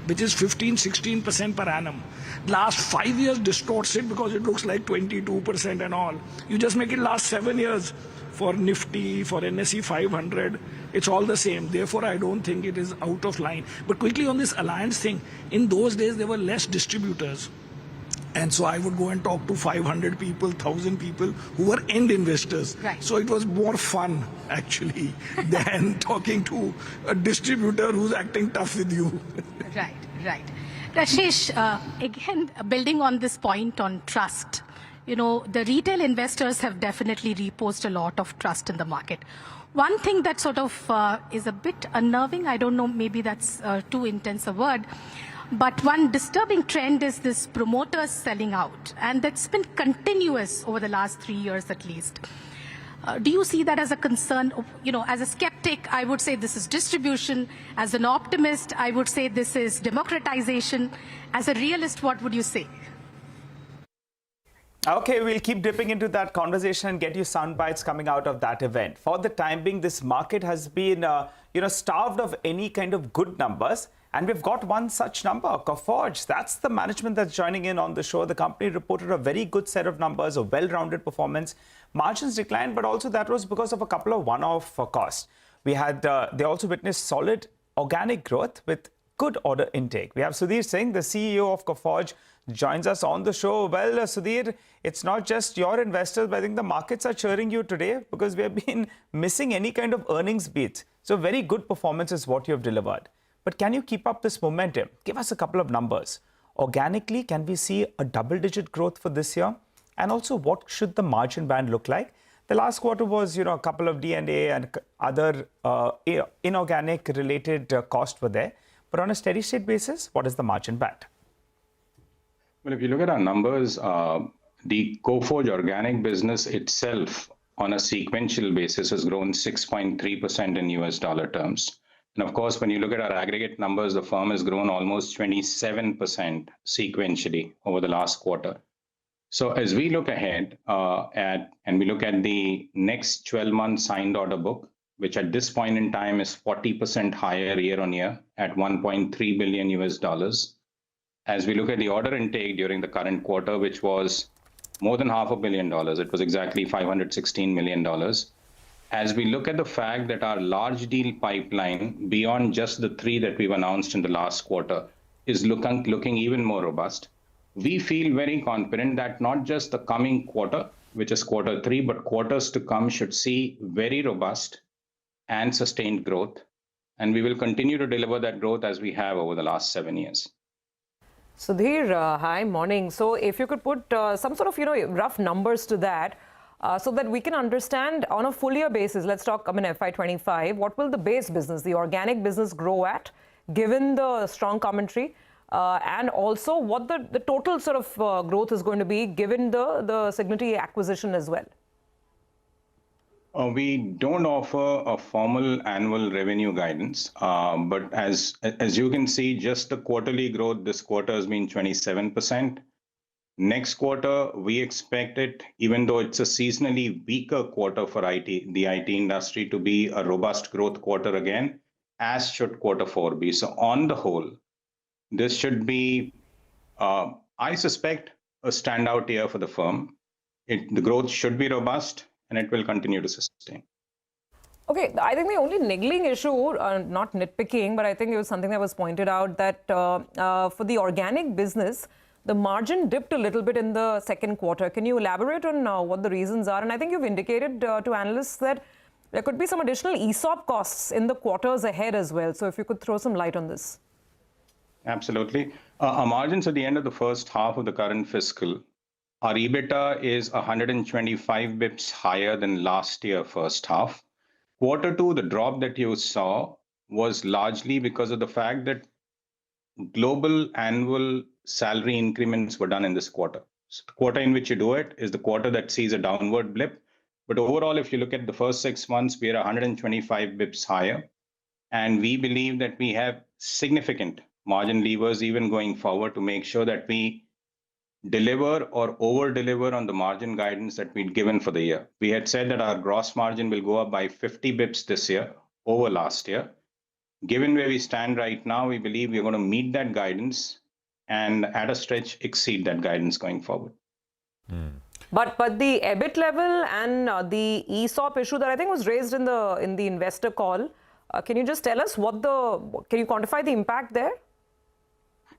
which is 15-16% per annum. Last 5 years distorts it because it looks like 22% and all. You just make it last 7 years for Nifty, for NSE 500, it's all the same. Therefore, I don't think it is out of line. But quickly on this alliance thing, in those days there were less distributors. And so I would go and talk to 500 people, 1,000 people who were end investors. Right. So it was more fun, actually, than talking to a distributor who's acting tough with you. Right. Rashesh, again, building on this point on trust, the retail investors have definitely reposed a lot of trust in the market. One thing that is a bit unnerving, I don't know, maybe that's too intense a word, but one disturbing trend is this promoters selling out, and that's been continuous over the last 3 years at least. Do you see that as a concern? As a skeptic, I would say this is distribution. As an optimist, I would say this is democratization. As a realist, what would you say? Okay, we'll keep dipping into that conversation and get you sound bites coming out of that event. For the time being, this market has been, starved of any kind of good numbers. And we've got one such number, Coforge. That's the management that's joining in on the show. The company reported a very good set of numbers, a well-rounded performance. Margins declined, but also that was because of a couple of one-off costs. They also witnessed solid organic growth with good order intake. We have Sudhir Singh, the CEO of Coforge, joins us on the show. Well, Sudhir, it's not just your investors, but I think the markets are cheering you today because we have been missing any kind of earnings beats. So very good performance is what you have delivered. But can you keep up this momentum? Give us a couple of numbers. Organically, can we see a double-digit growth for this year? And also, what should the margin band look like? The last quarter was, a couple of D&A and other inorganic related costs were there. But on a steady state basis, what is the margin band? Well, if you look at our numbers, the Coforge organic business itself on a sequential basis has grown 6.3% in US dollar terms. And of course, when you look at our aggregate numbers, the firm has grown almost 27% sequentially over the last quarter. So as we look ahead and we look at the next 12-month signed order book, which at this point in time is 40% higher year on year at $1.3 billion US dollars. As we look at the order intake during the current quarter, which was more than $500 million, it was exactly $516 million. As we look at the fact that our large deal pipeline, beyond just the 3 that we've announced in the last quarter, is looking even more robust, we feel very confident that not just the coming quarter, which is quarter 3, but quarters to come should see very robust and sustained growth. And we will continue to deliver that growth as we have over the last 7 years. Sudhir, hi, morning. So if you could put some sort of, rough numbers to that so that we can understand on a full year basis, let's talk, FY25, what will the base business, the organic business grow at, given the strong commentary, and also what the total sort of growth is going to be, given the Cigniti acquisition as well? We don't offer a formal annual revenue guidance, but as you can see, just the quarterly growth this quarter has been 27%. Next quarter, we expect it, even though it's a seasonally weaker quarter for the IT industry, to be a robust growth quarter again, as should quarter 4 be. So on the whole, this should be, I suspect, a standout year for the firm. The growth should be robust, and it will continue to sustain. Okay, I think the only niggling issue, not nitpicking, but I think it was something that was pointed out that for the organic business, the margin dipped a little bit in the second quarter. Can you elaborate on what the reasons are? And I think you've indicated to analysts that there could be some additional ESOP costs in the quarters ahead as well. So if you could throw some light on this. Absolutely. Our margins at the end of the first half of the current fiscal, our EBITDA is 125 bips higher than last year first half. Quarter 2, the drop that you saw was largely because of the fact that global annual salary increments were done in this quarter. So the quarter in which you do it is the quarter that sees a downward blip. But overall, if you look at the first 6 months, we are 125 bips higher. And we believe that we have significant margin levers even going forward to make sure that we deliver or over-deliver on the margin guidance that we'd given for the year. We had said that our gross margin will go up by 50 bips this year over last year. Given where we stand right now, we believe we're going to meet that guidance and at a stretch exceed that guidance going forward. But the EBIT level and the ESOP issue that I think was raised in the investor call, can you just tell us can you quantify the impact there?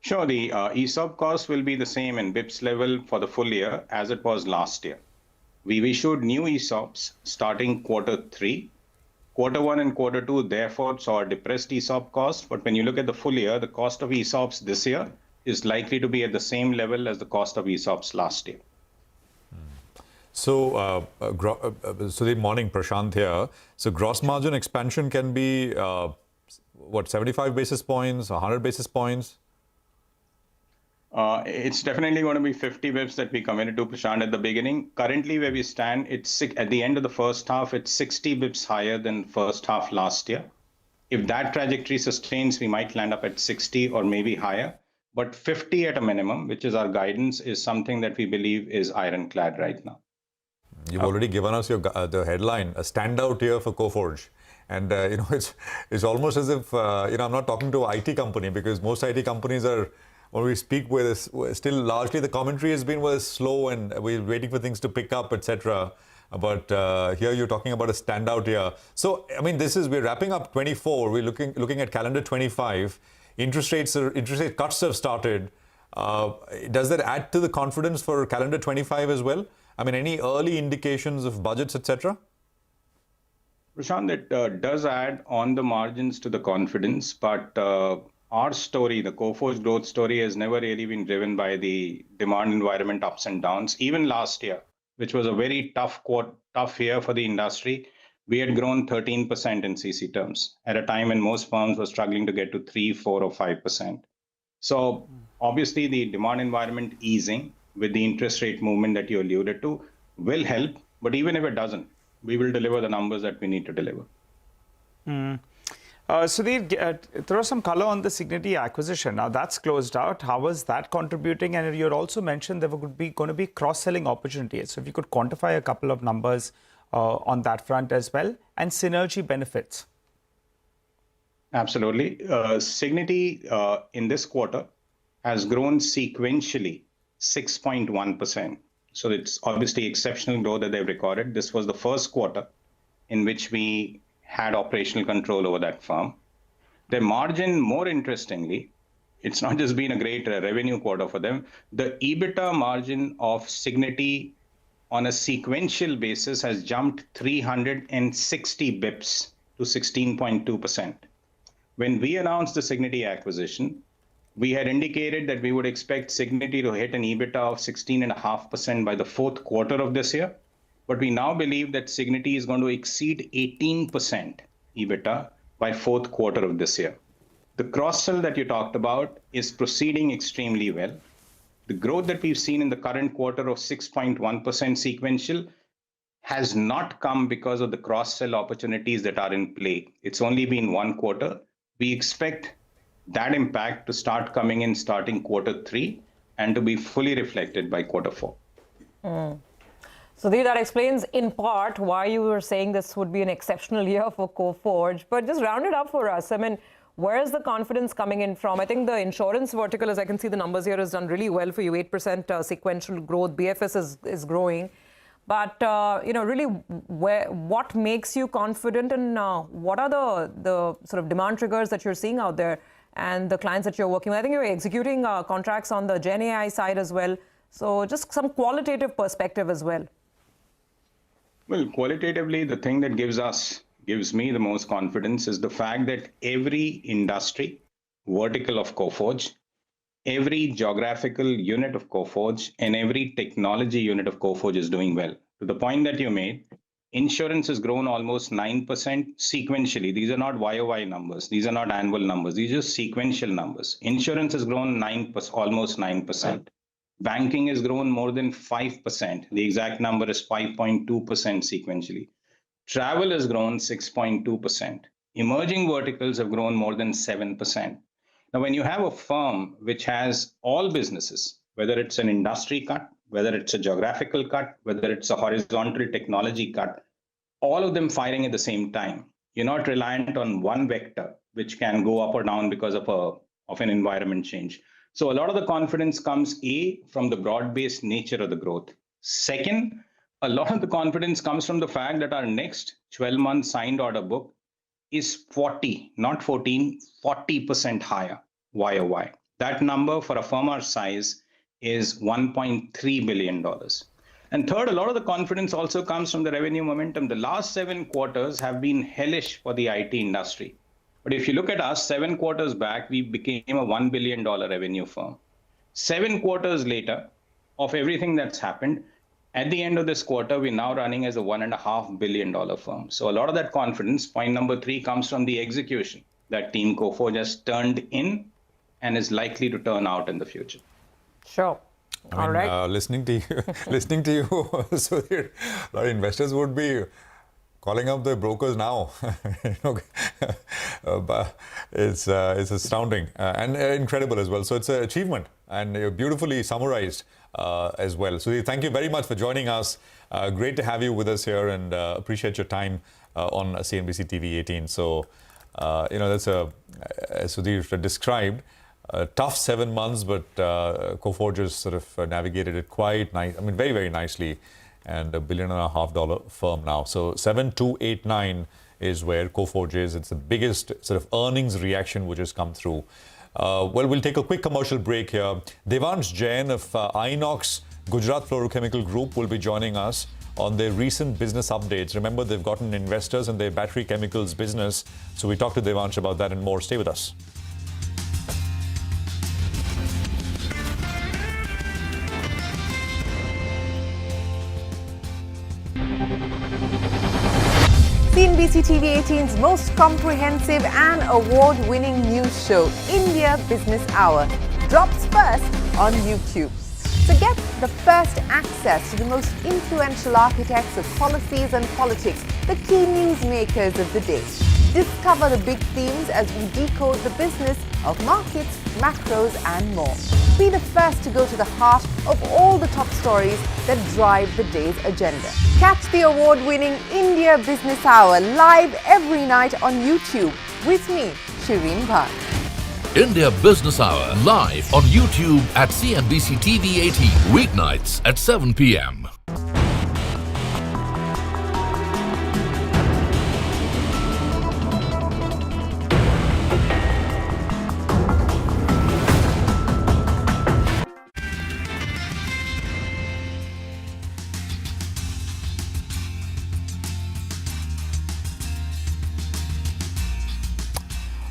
Sure, the ESOP cost will be the same in BIPS level for the full year as it was last year. We've issued new ESOPs starting quarter 3. Quarter 1 and quarter 2, therefore, saw a depressed ESOP cost. But when you look at the full year, the cost of ESOPs this year is likely to be at the same level as the cost of ESOPs last year. So, good morning, Prashant here. So, gross margin expansion can be, 75 basis points, 100 basis points? It's definitely going to be 50 bips that we committed to, Prashant, at the beginning. Currently, where we stand, it's at the end of the first half, it's 60 bips higher than first half last year. If that trajectory sustains, we might land up at 60 or maybe higher. But 50 at a minimum, which is our guidance, is something that we believe is ironclad right now. You've already given us the headline, a standout year for Coforge. And, it's almost as if, I'm not talking to an IT company, because most IT companies are, when we speak with, still largely the commentary has been slow and we're waiting for things to pick up, etc. But here you're talking about a standout year. So, we're wrapping up 24. We're looking at calendar 25. Interest rate cuts have started. Does that add to the confidence for calendar 25 as well? Any early indications of budgets, etc.? Prashant, it does add on the margins to the confidence, but our story, the Coforge growth story, has never really been driven by the demand environment ups and downs. Even last year, which was a very tough year for the industry, we had grown 13% in CC terms at a time when most firms were struggling to get to 3, 4, or 5%. So obviously the demand environment easing with the interest rate movement that you alluded to will help. But even if it doesn't, we will deliver the numbers that we need to deliver. Sudhir, throw some color on the Cigniti acquisition. Now that's closed out. How is that contributing? And you also mentioned there would be going to be cross-selling opportunities. So if you could quantify a couple of numbers on that front as well, and synergy benefits. Absolutely. Cigniti in this quarter has grown sequentially 6.1%. So it's obviously exceptional growth that they've recorded. This was the first quarter in which we had operational control over that firm. Their margin, more interestingly, it's not just been a great revenue quarter for them. The EBITDA margin of Cigniti on a sequential basis has jumped 360 bips to 16.2%. When we announced the Cigniti acquisition, we had indicated that we would expect Cigniti to hit an EBITDA of 16.5% by the fourth quarter of this year. But we now believe that Cigniti is going to exceed 18% EBITDA by fourth quarter of this year. The cross-sell that you talked about is proceeding extremely well. The growth that we've seen in the current quarter of 6.1% sequential has not come because of the cross-sell opportunities that are in play. It's only been one quarter. We expect that impact to start coming in starting quarter 3 and to be fully reflected by quarter 4. Sudhir, that explains in part why you were saying this would be an exceptional year for Coforge. But just round it up for us. I mean, where is the confidence coming in from? I think the insurance vertical, as I can see the numbers here, has done really well for you. 8% sequential growth. BFS is growing. But, really, what makes you confident, and what are the sort of demand triggers that you're seeing out there and the clients that you're working with? I think you're executing contracts on the Gen AI side as well. So just some qualitative perspective as well. Well, qualitatively, the thing that gives me the most confidence is the fact that every industry vertical of Coforge, every geographical unit of Coforge, and every technology unit of Coforge is doing well. To the point that you made, insurance has grown almost 9% sequentially. These are not YOY numbers. These are not annual numbers. These are sequential numbers. Insurance has grown almost 9%. Banking has grown more than 5%. The exact number is 5.2% sequentially. Travel has grown 6.2%. Emerging verticals have grown more than 7%. Now, when you have a firm which has all businesses, whether it's an industry cut, whether it's a geographical cut, whether it's a horizontal technology cut, all of them firing at the same time, you're not reliant on one vector which can go up or down because of an environment change. So a lot of the confidence comes, A, from the broad-based nature of the growth. Second, a lot of the confidence comes from the fact that our next 12-month signed order book is 40, not 14, 40% higher YOY. That number for a firm our size is $1.3 billion. And third, a lot of the confidence also comes from the revenue momentum. The last 7 quarters have been hellish for the IT industry. But if you look at us, 7 quarters back, we became a $1 billion revenue firm. 7 quarters later, of everything that's happened, at the end of this quarter, we're now running as a $1.5 billion firm. So a lot of that confidence, point number 3, comes from the execution that Team Coforge has turned in and is likely to turn out in the future. Sure. All right. Listening to you, so a lot of investors would be calling up the brokers now. But it's astounding and incredible as well. So it's an achievement and beautifully summarized as well. So thank you very much for joining us. Great to have you with us here, and appreciate your time on CNBC-TV18. So, that's as Sudhir described, a tough 7 months, but Coforge has sort of navigated it quite nice. I mean, very, very nicely. And $1.5 billion firm now. So 7289 is where Coforge is. It's the biggest sort of earnings reaction which has come through. Well, we'll take a quick commercial break here. Devansh Jain of Inox Gujarat Fluorochemical Group will be joining us on their recent business updates. Remember, they've gotten investors in their battery chemicals business. So we talked to Devansh about that and more. Stay with us. CNBC TV18's most comprehensive and award-winning news show, India Business Hour, drops first on YouTube. So get the first access to the most influential architects of policies and politics, the key newsmakers of the day. Discover the big themes as we decode the business of markets, macros and more. Be the first to go to the heart of all the top stories that drive the day's agenda. Catch the award-winning India Business Hour live every night on YouTube with me, Shireen Bhat. India Business Hour live on YouTube at CNBC-TV18 weeknights at 7 p.m.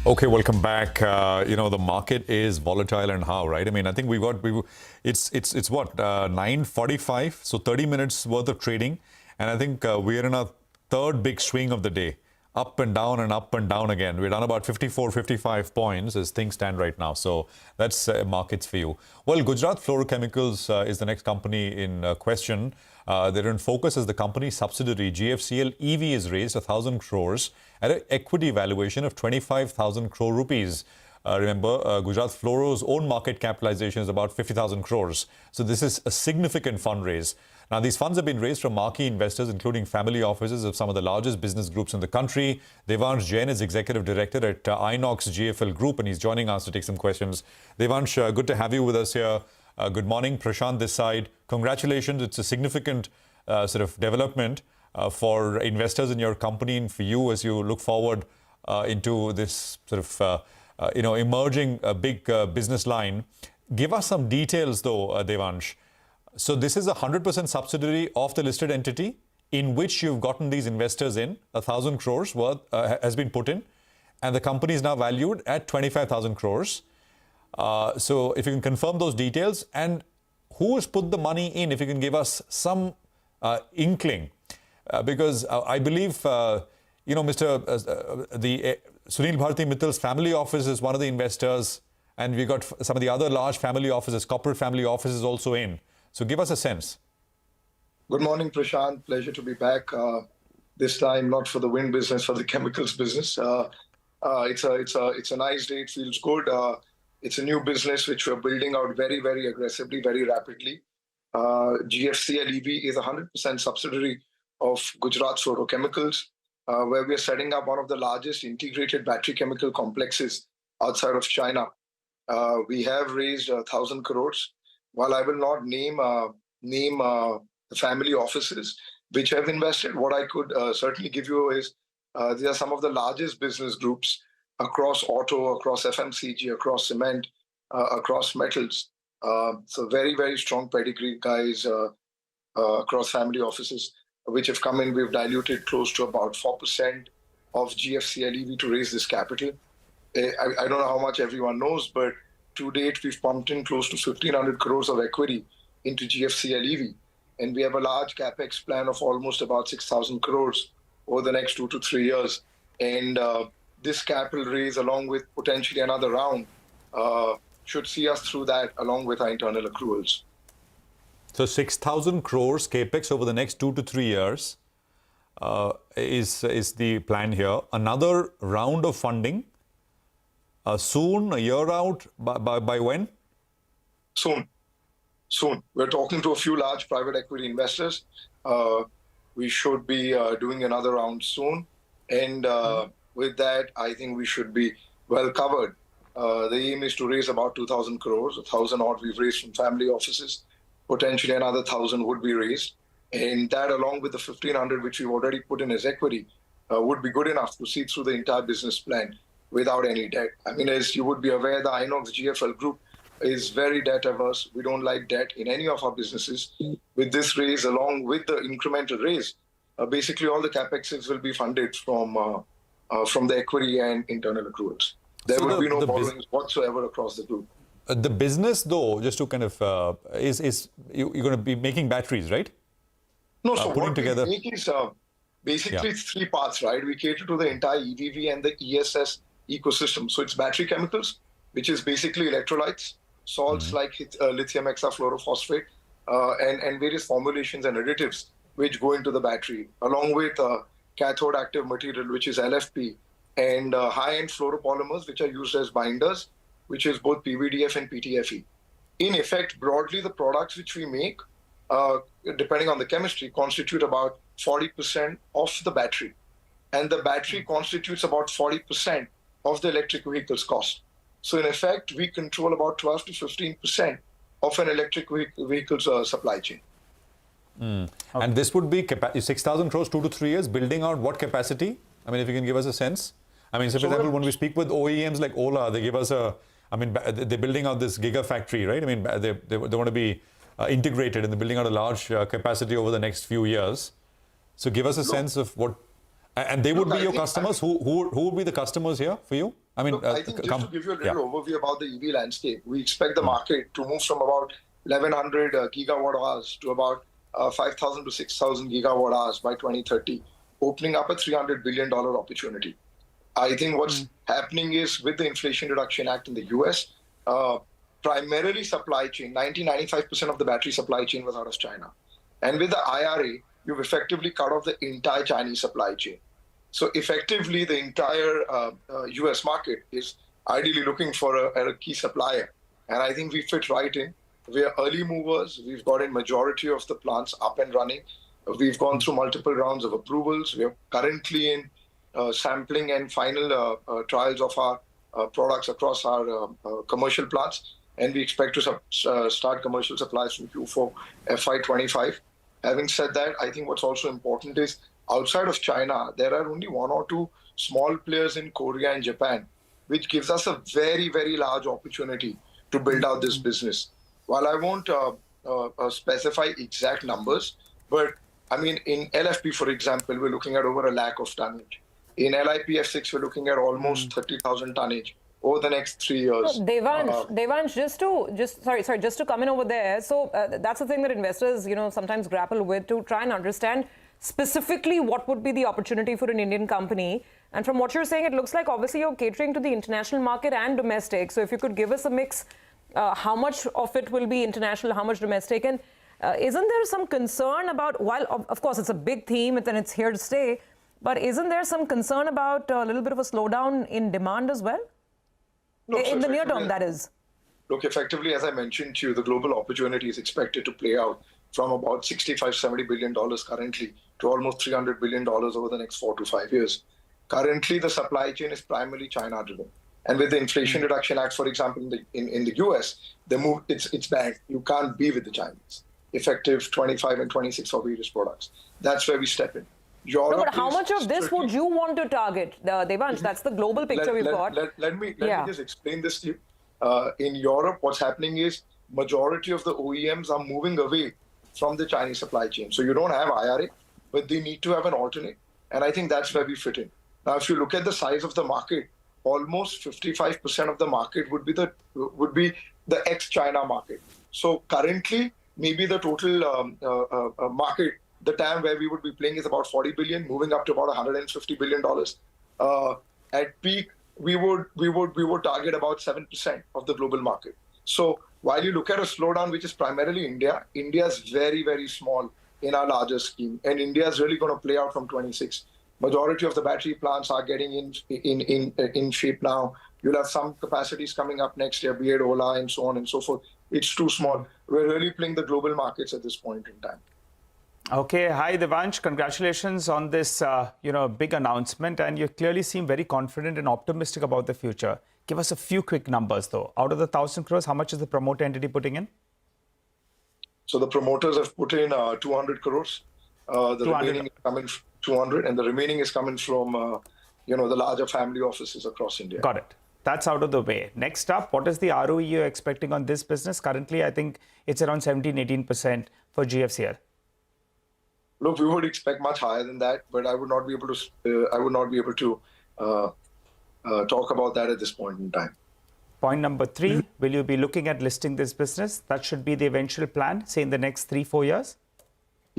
Okay, welcome back. The market is volatile and how, right? I mean, I think it's what, 9:45, so 30 minutes worth of trading. And I think we're in a third big swing of the day, up and down again. We're down about 54, 55 points as things stand right now. So that's markets for you. Well, Gujarat Fluorochemicals is the next company in question. They're in focus as the company subsidiary GFCL EV is raised 1,000 crores at an equity valuation of 25,000 crore rupees. Remember, Gujarat Fluoro's own market capitalization is about 50,000 crores. So this is a significant fundraise. Now, these funds have been raised from marquee investors, including family offices of some of the largest business groups in the country. Devansh Jain is Executive Director at Inox GFL Group, and he's joining us to take some questions. Devansh, good to have you with us here. Good morning. Prashant this side. Congratulations. It's a significant sort of development for investors in your company and for you as you look forward into this sort of, emerging big business line. Give us some details, though, Devansh. So this is a 100% subsidiary of the listed entity in which you've gotten these investors in. 1,000 crores worth has been put in, and the company is now valued at 25,000 crores. So if you can confirm those details and who has put the money in, if you can give us some inkling, because I believe, Sunil Bharti Mittal's family office is one of the investors, and we got some of the other large family offices, corporate family offices also in. So give us a sense. Good morning, Prashant. Pleasure to be back. This time, not for the wind business, for the chemicals business. It's a nice day. It feels good. It's a new business which we're building out very, very aggressively, very rapidly. GFCL EV is a 100% subsidiary of Gujarat Fluorochemicals, where we are setting up one of the largest integrated battery chemical complexes outside of China. We have raised 1,000 crores. While I will not name the family offices which have invested, what I could certainly give you is these are some of the largest business groups across auto, across FMCG, across cement, across metals. So very, very strong pedigree guys across family offices which have come in. We've diluted close to about 4% of GFCL EV to raise this capital. I don't know how much everyone knows, but to date, we've pumped in close to 1,500 crores of equity into GFCL EV. And we have a large capex plan of almost about 6,000 crores over the next 2 to 3 years. And this capital raise, along with potentially another round, should see us through that along with our internal accruals. So 6,000 crores capex over the next 2 to 3 years is the plan here. Another round of funding soon, a year out, by when? Soon. We're talking to a few large private equity investors. We should be doing another round soon. And with that, I think we should be well covered. The aim is to raise about 2,000 crores, 1,000 odd we've raised from family offices. Potentially another 1,000 would be raised. And that, along with the 1,500 which we've already put in as equity, would be good enough to see through the entire business plan without any debt. I mean, as you would be aware, the Inox GFL Group is very debt averse. We don't like debt in any of our businesses. With this raise, along with the incremental raise, basically all the capexes will be funded from the equity and internal accruals. There will be no borrowings whatsoever across the group. The business, though, just to kind of, you're going to be making batteries, right? No, so putting what together. we make is basically it's three parts, right? We cater to the entire EVV and the ESS ecosystem. So it's battery chemicals, which is basically electrolytes, salts like lithium hexafluorophosphate, and various formulations and additives which go into the battery, along with cathode active material, which is LFP, and high-end fluoropolymers, which are used as binders, which is both PVDF and PTFE. In effect, broadly, the products which we make, depending on the chemistry, constitute about 40% of the battery. And the battery constitutes about 40% of the electric vehicle's cost. So in effect, we control about 12 to 15% of an electric vehicle's supply chain. And this would be 6,000 crores, 2 to 3 years, building out what capacity? I mean, if you can give us a sense. I mean, so for example, when we speak with OEMs like Ola, they give us I mean, they're building out this gigafactory, right? I mean, they want to be integrated and they're building out a large capacity over the next few years. So give us a sense of what, and they would be your customers. Who would be the customers here for you? I mean, I think just to give you a little overview about the EV landscape, we expect the market to move from about 1,100 gigawatt hours to about 5,000 to 6,000 gigawatt hours by 2030, opening up a $300 billion opportunity. I think what's happening is with the Inflation Reduction Act in the US, primarily supply chain, 90-95% of the battery supply chain was out of China. And with the IRA, you've effectively cut off the entire Chinese supply chain. So effectively, the entire US market is ideally looking for a key supplier. And I think we fit right in. We are early movers. We've got a majority of the plants up and running. We've gone through multiple rounds of approvals. We are currently in sampling and final trials of our products across our commercial plants. And we expect to start commercial supplies from Q4 FY25. Having said that, I think what's also important is outside of China, there are only 1 or 2 small players in Korea and Japan, which gives us a very, very large opportunity to build out this business. While I won't specify exact numbers, but I mean, in LFP, for example, we're looking at over 1 lakh of tonnage. In LiPF6, we're looking at almost 30,000 tonnage over the next 3 years. Devansh, just to come in over there. So that's the thing that investors, sometimes grapple with, to try and understand specifically what would be the opportunity for an Indian company. And from what you're saying, it looks like obviously you're catering to the international market and domestic. So if you could give us a mix, how much of it will be international, how much domestic, and isn't there some concern about, while of course it's a big theme and it's here to stay, but isn't there some concern about a little bit of a slowdown in demand as well? In the near term, that is. Look, effectively, as I mentioned to you, the global opportunity is expected to play out from about $65-70 billion currently to almost $300 billion over the next 4 to 5 years. Currently, the supply chain is primarily China-driven. And with the Inflation Reduction Act, for example, in the US, it's banned. You can't be with the Chinese. Effective 25 and 26 for various products. That's where we step in. No, but how much of this would you want to target, Devansh? That's the global picture we've got. Let me just explain this to you. In Europe, what's happening is majority of the OEMs are moving away from the Chinese supply chain. So you don't have IRA, but they need to have an alternate. And I think that's where we fit in. Now, if you look at the size of the market, almost 55% of the market would be the ex-China market. So currently, maybe the total market, the TAM where we would be playing is about 40 billion, moving up to about $150 billion. At peak, we would target about 7% of the global market. So while you look at a slowdown, which is primarily India, India is very, very small in our larger scheme, and India is really going to play out from 26. Majority of the battery plants are getting in shape now. You'll have some capacities coming up next year, be it Ola and so on and so forth. It's too small. We're really playing the global markets at this point in time. Okay, hi Devansh, congratulations on this big announcement, and you clearly seem very confident and optimistic about the future. Give us a few quick numbers though. Out of the 1,000 crores, how much is the promoter entity putting in? So the promoters have put in 200 crores. The remaining is coming 200, and the remaining is coming from the larger family offices across India. Got it. That's out of the way. Next up, what is the ROE you're expecting on this business? Currently, I think it's around 17-18% for GFCL. Look, we would expect much higher than that, but I would not be able to. Talk about that at this point in time. Point number 3: will you be looking at listing this business? That should be the eventual plan, say in the next 3-4 years.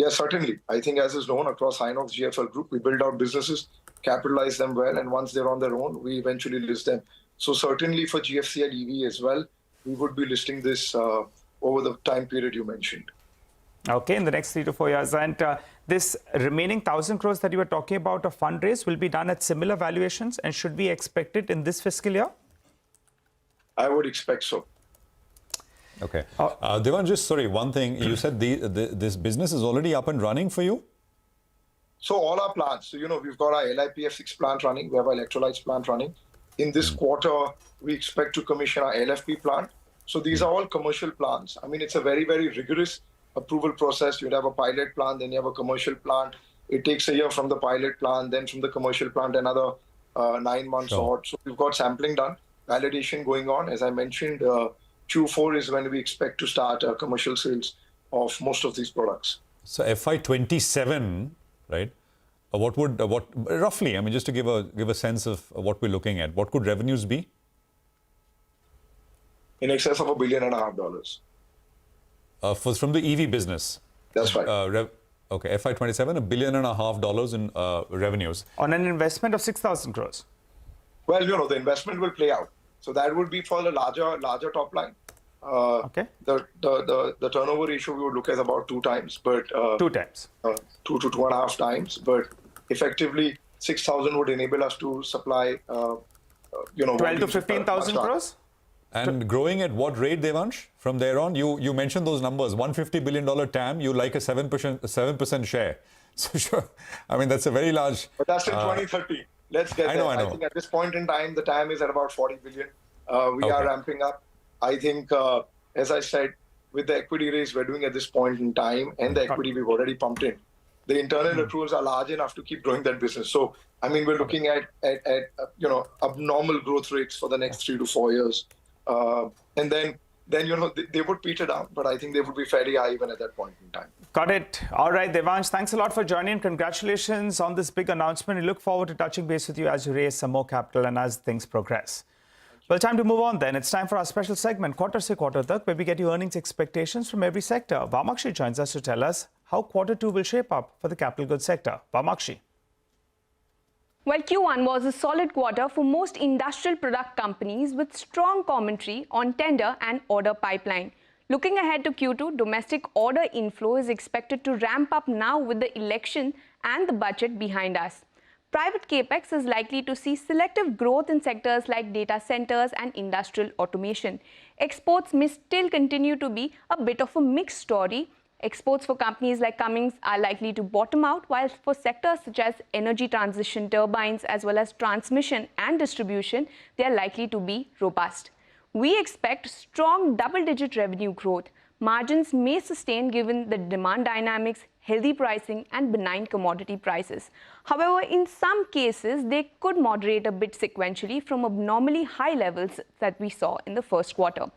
Yeah, certainly. I think as is known across Inox GFL Group, we build out businesses, capitalize them well, and once they're on their own, we eventually list them. So certainly for GFCL EV as well, we would be listing this over the time period you mentioned. Okay, in the next 3 to 4 years. And this remaining 1,000 crores that you were talking about, a fundraise, will be done at similar valuations, and should we expect it in this fiscal year? I would expect so. Okay. Devan, just sorry, one thing. You said this business is already up and running for you? So all our plants, so we've got our LiPF6 plant running, we have our electrolytes plant running. In this quarter, we expect to commission our LFP plant. So these are all commercial plants. I mean, it's a very, very rigorous approval process. You'd have a pilot plant, then you have a commercial plant. It takes a year from the pilot plant, then from the commercial plant, another 9 months odd. So we've got sampling done, validation going on. As I mentioned, Q4 is when we expect to start commercial sales of most of these products. So FY27, right? What would roughly? I mean, just to give a sense of what we're looking at, what could revenues be? In excess of $1.5 billion. From the EV business. That's right. Okay, FY27, $1.5 billion in revenues. On an investment of 6,000 crores. Well, the investment will play out. So that would be for the larger top line. Okay. The turnover ratio we would look at about 2 times, but 2 times, 2 to 2.5 times. But effectively, 6,000 would enable us to supply, 12 to 15,000 crores. And growing at what rate, Devansh? From there on, you mentioned those numbers. $150 billion TAM. You like a 7% share. So sure, I mean that's a very large. But that's in 2030. Let's get there. I think at this point in time, the TAM is at about 40 billion. We are ramping up. I think, as I said, with the equity raise we're doing at this point in time and the equity we've already pumped in, the internal accruals are large enough to keep growing that business. So, I mean, we're looking at abnormal growth rates for the next 3 to 4 years. And then they would peter down, but I think they would be fairly high even at that point in time. Got it. All right, Devansh, thanks a lot for joining. Congratulations on this big announcement. We look forward to touching base with you as you raise some more capital and as things progress. Well, time to move on then. It's time for our special segment, Quarter Se Quarter Tak, where we get you earnings expectations from every sector. Vamakshi joins us to tell us how Q2 will shape up for the capital goods sector. Vamakshi. Well, Q1 was a solid quarter for most industrial product companies with strong commentary on tender and order pipeline. Looking ahead to Q2, domestic order inflow is expected to ramp up now with the election and the budget behind us. Private capex is likely to see selective growth in sectors like data centers and industrial automation. Exports may still continue to be a bit of a mixed story. Exports for companies like Cummins are likely to bottom out, while for sectors such as energy transition, turbines, as well as transmission and distribution, they are likely to be robust. We expect strong double-digit revenue growth. Margins may sustain given the demand dynamics, healthy pricing and benign commodity prices. However, in some cases, they could moderate a bit sequentially from abnormally high levels that we saw in the first quarter.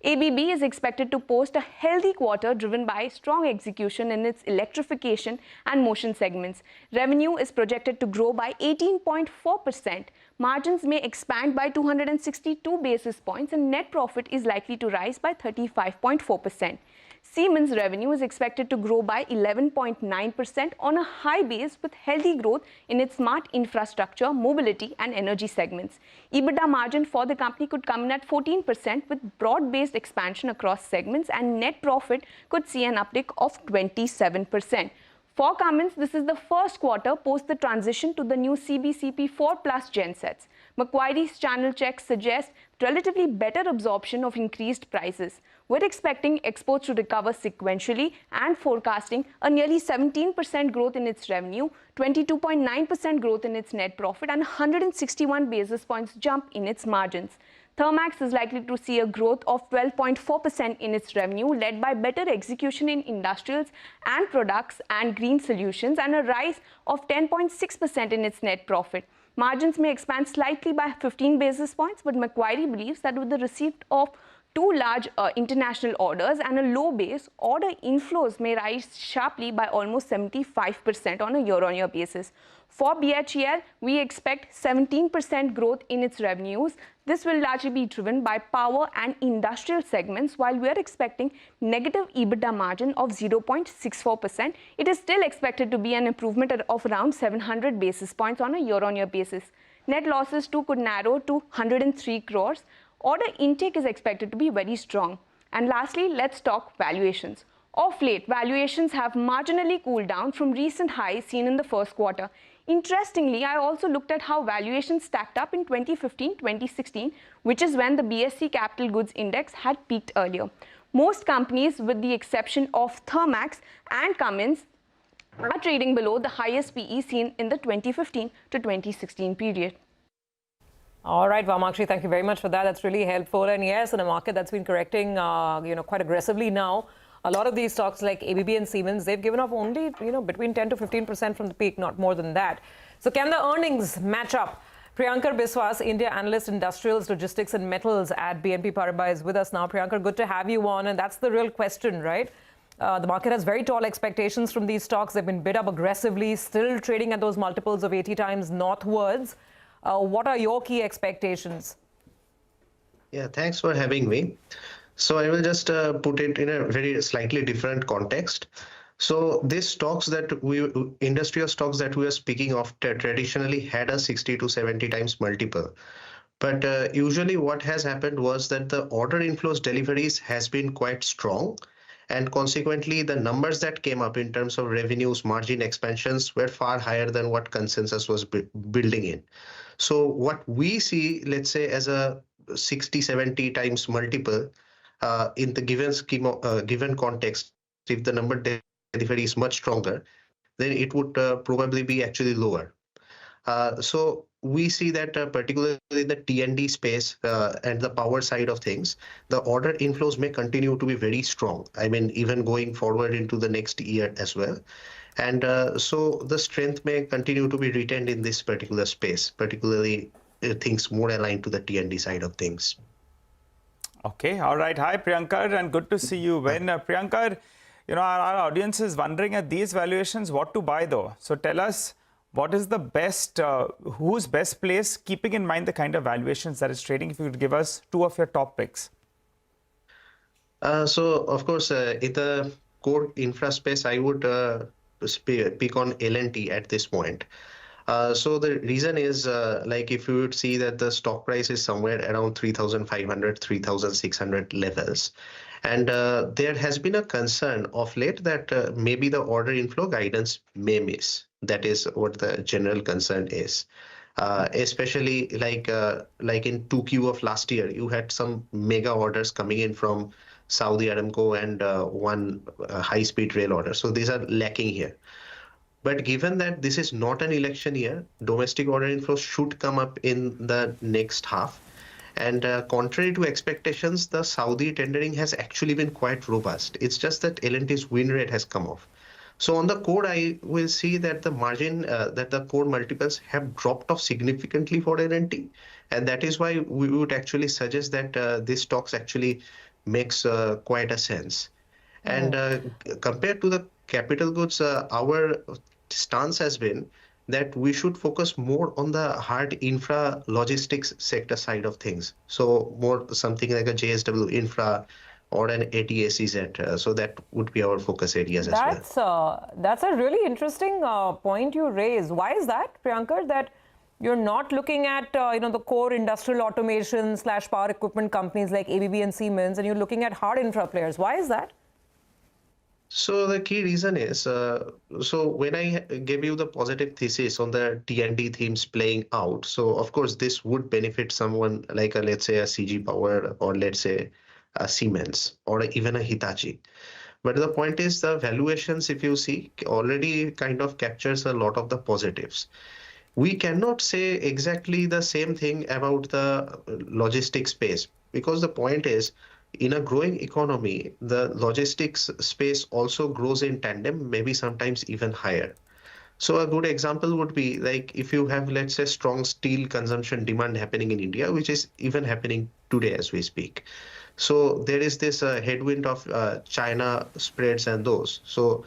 ABB is expected to post a healthy quarter driven by strong execution in its electrification and motion segments. Revenue is projected to grow by 18.4%. Margins may expand by 262 basis points and net profit is likely to rise by 35.4%. Siemens revenue is expected to grow by 11.9% on a high base with healthy growth in its smart infrastructure, mobility and energy segments. EBITDA margin for the company could come in at 14% with broad-based expansion across segments, and net profit could see an uptick of 27%. For Cummins, this is the first quarter post the transition to the new CBCP4 Plus gensets. Macquarie's channel checks suggest relatively better absorption of increased prices. We're expecting exports to recover sequentially and forecasting a nearly 17% growth in its revenue, 22.9% growth in its net profit and 161 basis points jump in its margins. Thermax is likely to see a growth of 12.4% in its revenue, led by better execution in industrials and products and green solutions, and a rise of 10.6% in its net profit. Margins may expand slightly by 15 basis points, but Macquarie believes that with the receipt of two large international orders and a low base, order inflows may rise sharply by almost 75% on a year-on-year basis. For BHEL, we expect 17% growth in its revenues. This will largely be driven by power and industrial segments, while we are expecting negative EBITDA margin of 0.64%. It is still expected to be an improvement of around 700 basis points on a year-on-year basis. Net losses too could narrow to 103 crores. Order intake is expected to be very strong. And lastly, let's talk valuations. Of late, valuations have marginally cooled down from recent highs seen in the first quarter. Interestingly, I also looked at how valuations stacked up in 2015-2016, which is when the BSE Capital Goods Index had peaked earlier. Most companies, with the exception of Thermax and Cummins, are trading below the highest PE seen in the 2015 to 2016 period. All right, Vamakshi, thank you very much for that. That's really helpful. And yes, in a market that's been correcting, quite aggressively now, a lot of these stocks like ABB and Siemens, they've given up only, between 10 to 15% from the peak, not more than that. So can the earnings match up? Priyankar Biswas, India Analyst, Industrials, Logistics and Metals at BNP Paribas is with us now. Priyankar, good to have you on. And that's the real question, right? The market has very tall expectations from these stocks. They've been bid up aggressively, still trading at those multiples of 80 times northwards. What are your key expectations? Yeah, thanks for having me. So I will just put it in a very slightly different context. So these stocks industrial stocks that we are speaking of traditionally had a 60 to 70 times multiple. But usually what has happened was that the order inflows deliveries has been quite strong. And consequently, the numbers that came up in terms of revenues, margin expansions were far higher than what consensus was building in. So what we see, let's say, as a 60, 70 times multiple in the given context, if the number delivery is much stronger, then it would probably be actually lower. So we see that particularly the T&D space and the power side of things, the order inflows may continue to be very strong. I mean, even going forward into the next year as well. And so the strength may continue to be retained in this particular space, particularly things more aligned to the T&D side of things. Okay, all right. Hi, Priyankar, and good to see you. When Priyankar, our audience is wondering at these valuations what to buy though. So tell us, what is the best, who's best place, keeping in mind the kind of valuations that is trading? If you could give us two of your top picks. So, of course, in the core infra space, I would pick on L&T at this point. So the reason is, if you would see that the stock price is somewhere around 3,500, 3,600 levels. And there has been a concern of late that maybe the order inflow guidance may miss. That is what the general concern is. Especially like in 2Q of last year, you had some mega orders coming in from Saudi Aramco and one high-speed rail order. So these are lacking here. But given that this is not an election year, domestic order inflows should come up in the next half. And contrary to expectations, the Saudi tendering has actually been quite robust. It's just that L&T's win rate has come off. So on the core, I will see that the margin, that the core multiples have dropped off significantly for L&T. And that is why we would actually suggest that these stocks actually makes quite a sense. And compared to the capital goods, our stance has been that we should focus more on the hard infra logistics sector side of things. So more something like a JSW infra or an ATACZ. So that would be our focus areas as well. That's a really interesting point you raise. Why is that, Priyankar, that you're not looking at the core industrial automation / power equipment companies like ABB and Siemens, and you're looking at hard infra players? Why is that? So the key reason is, so when I gave you the positive thesis on the T&D themes playing out, so of course this would benefit someone like let's say a CG Power or let's say a Siemens or even a Hitachi. But the point is the valuations, if you see, already kind of captures a lot of the positives. We cannot say exactly the same thing about the logistics space, because the point is, in a growing economy, the logistics space also grows in tandem, maybe sometimes even higher. So a good example would be like if you have, let's say, strong steel consumption demand happening in India, which is even happening today as we speak. So there is this headwind of China spreads and those. So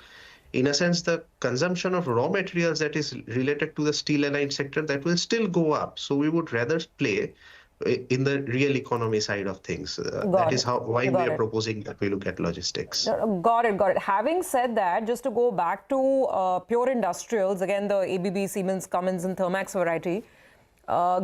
in a sense, the consumption of raw materials that is related to the steel aligned sector, that will still go up. So we would rather play in the real economy side of things. That is why we are proposing that we look at logistics. Got it. Having said that, just to go back to pure industrials, again, the ABB, Siemens, Cummins and Thermax variety,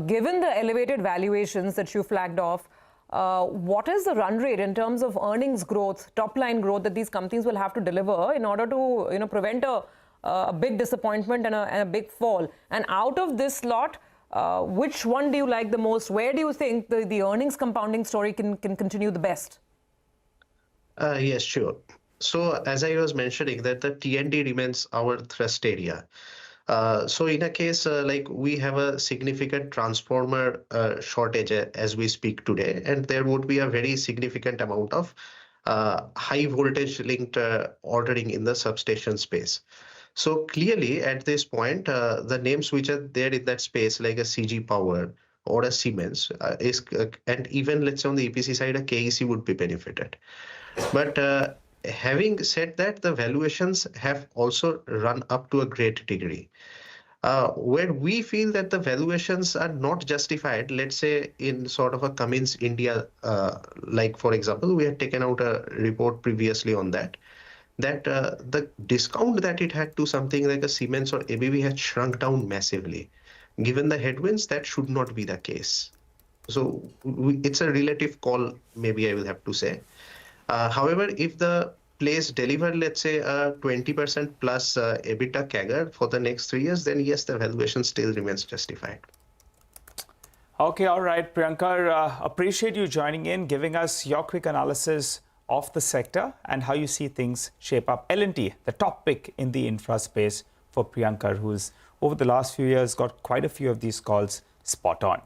given the elevated valuations that you flagged off, what is the run rate in terms of earnings growth, top line growth that these companies will have to deliver in order to prevent a big disappointment and a big fall? And out of this lot, which one do you like the most? Where do you think the earnings compounding story can continue the best? Yes, sure. So as I was mentioning, that the T&D remains our thrust area. So in a case like we have a significant transformer shortage as we speak today, and there would be a very significant amount of high voltage linked ordering in the substation space. So clearly at this point, the names which are there in that space, like a CG Power or a Siemens, and even let's say on the EPC side, a KEC would be benefited. But having said that, the valuations have also run up to a great degree. Where we feel that the valuations are not justified, let's say in sort of a Cummins India, like for example, we had taken out a report previously on that the discount that it had to something like a Siemens or ABB had shrunk down massively. Given the headwinds, that should not be the case. So it's a relative call, maybe I will have to say. However, if the plays deliver, let's say, a 20% plus EBITDA CAGR for the next 3 years, then yes, the valuation still remains justified. Okay, all right, Priyankar, appreciate you joining in, giving us your quick analysis of the sector and how you see things shape up. L&T, the top pick in the infra space for Priyankar, who's over the last few years got quite a few of these calls spot on.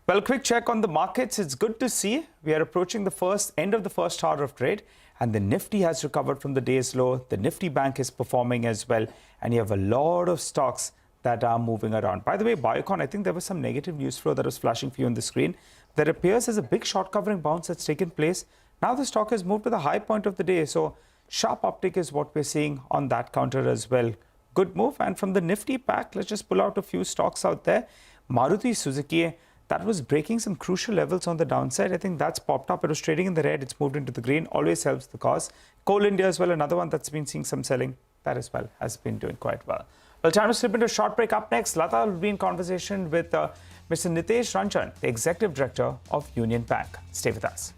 Well, quick check on the markets. It's good to see we are approaching the end of the first hour of trade, and the Nifty has recovered from the day's low. The Nifty Bank is performing as well, and you have a lot of stocks that are moving around. By the way, Biocon, I think there was some negative news flow that was flashing for you on the screen. There appears as a big short covering bounce that's taken place. Now the stock has moved to the high point of the day, so sharp uptick is what we're seeing on that counter as well. Good move. And from the Nifty pack, let's just pull out a few stocks out there. Maruti Suzuki, that was breaking some crucial levels on the downside. I think that's popped up. It was trading in the red. It's moved into the green. Always helps the cause. Coal India as well, another one that's been seeing some selling. That as well has been doing quite well. Well, time to slip into a short break. Up next, Lata will be in conversation with Mr. Nitesh Ranjan, the Executive Director of Union Bank. Stay with us.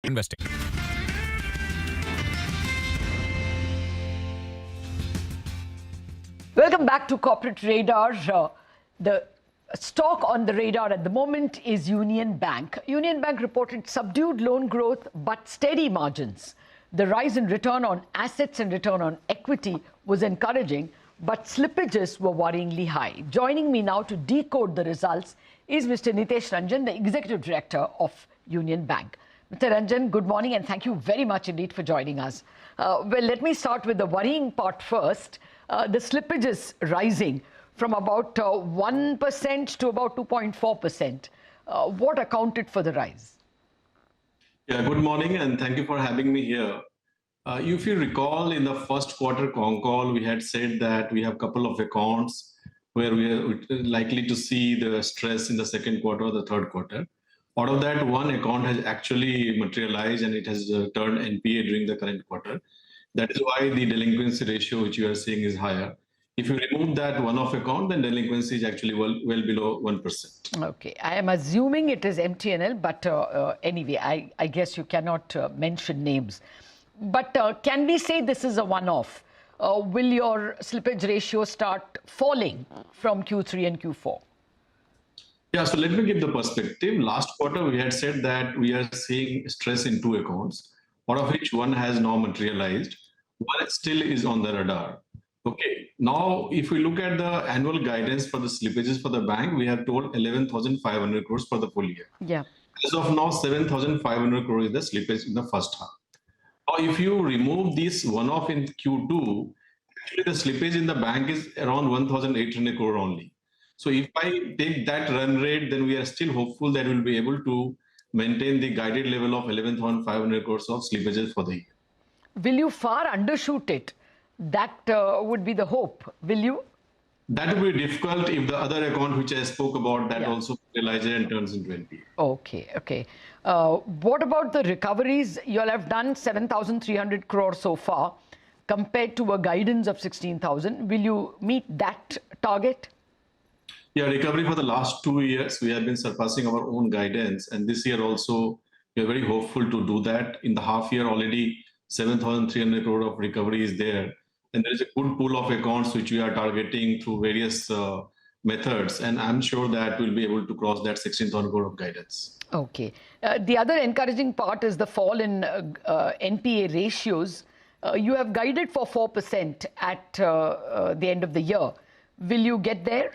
investing. Welcome back to Corporate Radar. The stock on the radar at the moment is Union Bank. Union Bank reported subdued loan growth but steady margins. The rise in return on assets and return on equity was encouraging, but slippages were worryingly high. Joining me now to decode the results is Mr. Nitesh Ranjan, the Executive Director of Union Bank. Mr. Ranjan, good morning and thank you very much indeed for joining us. Well, let me start with the worrying part first. The slippages rising from about 1% to about 2.4%. What accounted for the rise? Yeah, good morning and thank you for having me here. If you recall, in the first quarter con call, we had said that we have a couple of accounts where we are likely to see the stress in the second quarter or the third quarter. Out of that, one account has actually materialized and it has turned NPA during the current quarter. That is why the delinquency ratio which you are seeing is higher. If you remove that one-off account, then delinquency is actually well below 1%. Okay, I am assuming it is MTNL, but anyway, I guess you cannot mention names. But can we say this is a one-off? Will your slippage ratio start falling from Q3 and Q4? Yeah, so let me give the perspective. Last quarter, we had said that we are seeing stress in two accounts, out of which one has now materialized. One still is on the radar. Okay, now if we look at the annual guidance for the slippages for the bank, we have told 11,500 crores for the full year. Yeah. As of now, 7,500 crores is the slippage in the first half. Now, if you remove this one-off in Q2, actually the slippage in the bank is around 1,800 crore only. So if I take that run rate, then we are still hopeful that we'll be able to maintain the guided level of 11,500 crores of slippages for the year. Will you far undershoot it? That would be the hope. Will you? That would be difficult if the other account which I spoke about, that also realizes and turns into NPA. Okay, okay. What about the recoveries? You all have done 7,300 crores so far compared to a guidance of 16,000. Will you meet that target? Yeah, recovery for the last 2 years, we have been surpassing our own guidance. And this year also, we are very hopeful to do that. In the half year already, 7,300 crore of recovery is there. And there is a good pool of accounts which we are targeting through various methods. And I'm sure that we'll be able to cross that 16,000 crore of guidance. Okay. The other encouraging part is the fall in NPA ratios. You have guided for 4% at the end of the year. Will you get there?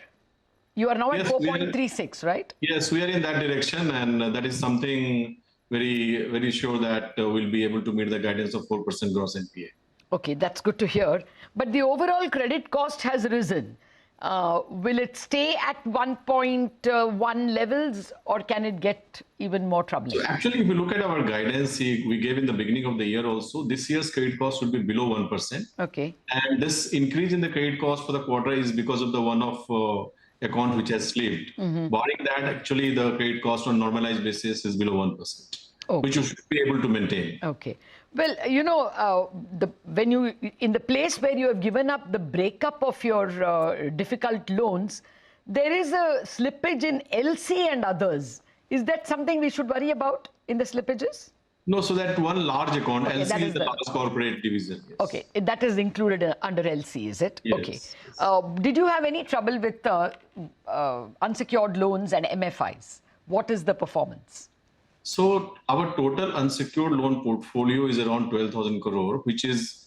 You are now at 4.36, right? Yes, we are in that direction. And that is something very, very sure that we'll be able to meet the guidance of 4% gross NPA. Okay, that's good to hear. But the overall credit cost has risen. Will it stay at 1.1 levels or can it get even more troubling? So actually, if you look at our guidance we gave in the beginning of the year also, this year's credit cost will be below 1%. Okay. And this increase in the credit cost for the quarter is because of the one-off account which has slipped. Barring that, actually, the credit cost on normalized basis is below 1%, which you should be able to maintain. Okay. Well, you know, when you in the place where you have given up the breakup of your difficult loans, there is a slippage in LC and others. Is that something we should worry about in the slippages? No, so that one large account, Okay, LC is the large corporate division. Yes. Okay, that is included under LC, is it? Yes. Okay. Did you have any trouble with unsecured loans and MFIs? What is the performance? So our total unsecured loan portfolio is around 12,000 crore, which is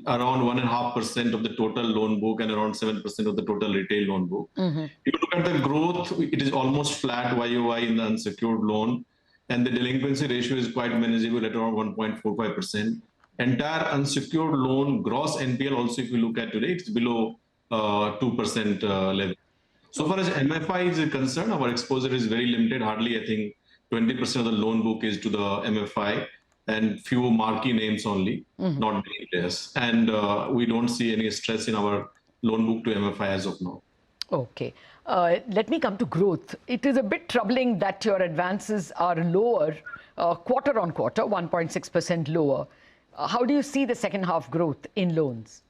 around 1.5% of the total loan book and around 7% of the total retail loan book. If you look at the growth, it is almost flat YOY in the unsecured loan. And the delinquency ratio is quite manageable at around 1.45%. Entire unsecured loan gross NPL also, if you look at today, it's below 2% level. So far as MFI is concerned, our exposure is very limited. Hardly, I think, 20% of the loan book is to the MFI and few marquee names only, not many players. And we don't see any stress in our loan book to MFI as of now. Okay. Let me come to growth. It is a bit troubling that your advances are lower, quarter on quarter, 1.6% lower. How do you see the second half growth in loans?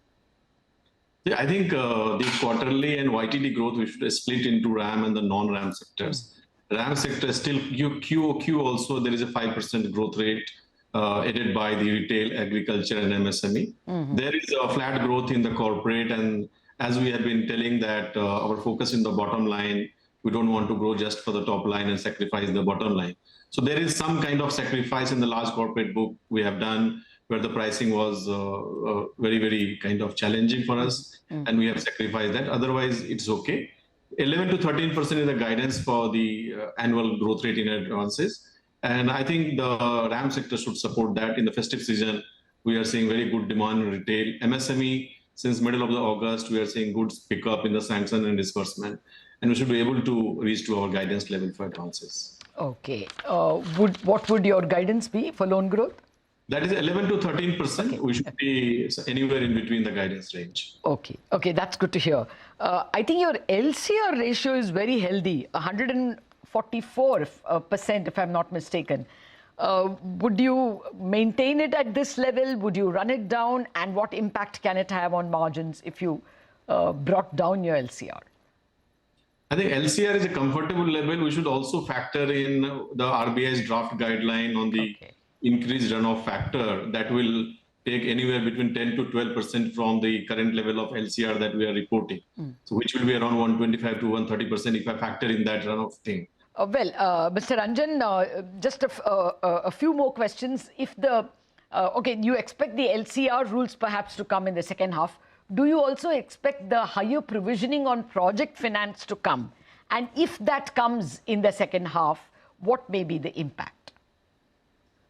Yeah, I think the quarterly and YTD growth, we should split into RAM and the non-RAM sectors. RAM sector still QOQ also, there is a 5% growth rate. aided by the retail, agriculture, and MSME. There is a flat growth in the corporate, and as we have been telling that our focus in the bottom line, we don't want to grow just for the top line and sacrifice the bottom line. So there is some kind of sacrifice in the large corporate book we have done, where the pricing was very, very kind of challenging for us, and we have sacrificed that. Otherwise, it's okay. 11 to 13% is the guidance for the annual growth rate in advances. And I think the RAM sector should support that. In the festive season, we are seeing very good demand in retail. MSME, since middle of the August, we are seeing good pickup in the sanction and disbursement. And we should be able to reach to our guidance level for advances. Okay. What would your guidance be for loan growth? That is 11 to 13%. Okay. We should be anywhere in between the guidance range. Okay. Okay, that's good to hear. I think your LCR ratio is very healthy, 144%, if I'm not mistaken. Would you maintain it at this level? Would you run it down? And what impact can it have on margins if you brought down your LCR? I think LCR is a comfortable level. We should also factor in the RBI's draft guideline on the increased runoff factor that will take anywhere between 10 to 12% from the current level of LCR that we are reporting. So which will be around 125 to 130% if I factor in that runoff thing. Mr. Ranjan, just a few more questions. If the you expect the LCR rules perhaps to come in the second half. Do you also expect the higher provisioning on project finance to come? And if that comes in the second half, what may be the impact?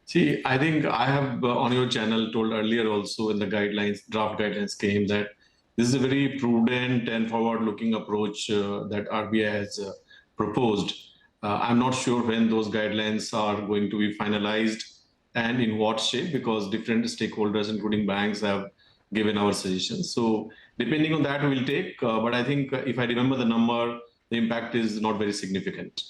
See, I think I have on your channel told earlier also when the guidelines, draft guidelines came, that this is a very prudent and forward-looking approach that RBI has proposed. I'm not sure when those guidelines are going to be finalized and in what shape, because different stakeholders, including banks, have given our suggestions. So depending on that, we'll take. But I think if I remember the number, the impact is not very significant.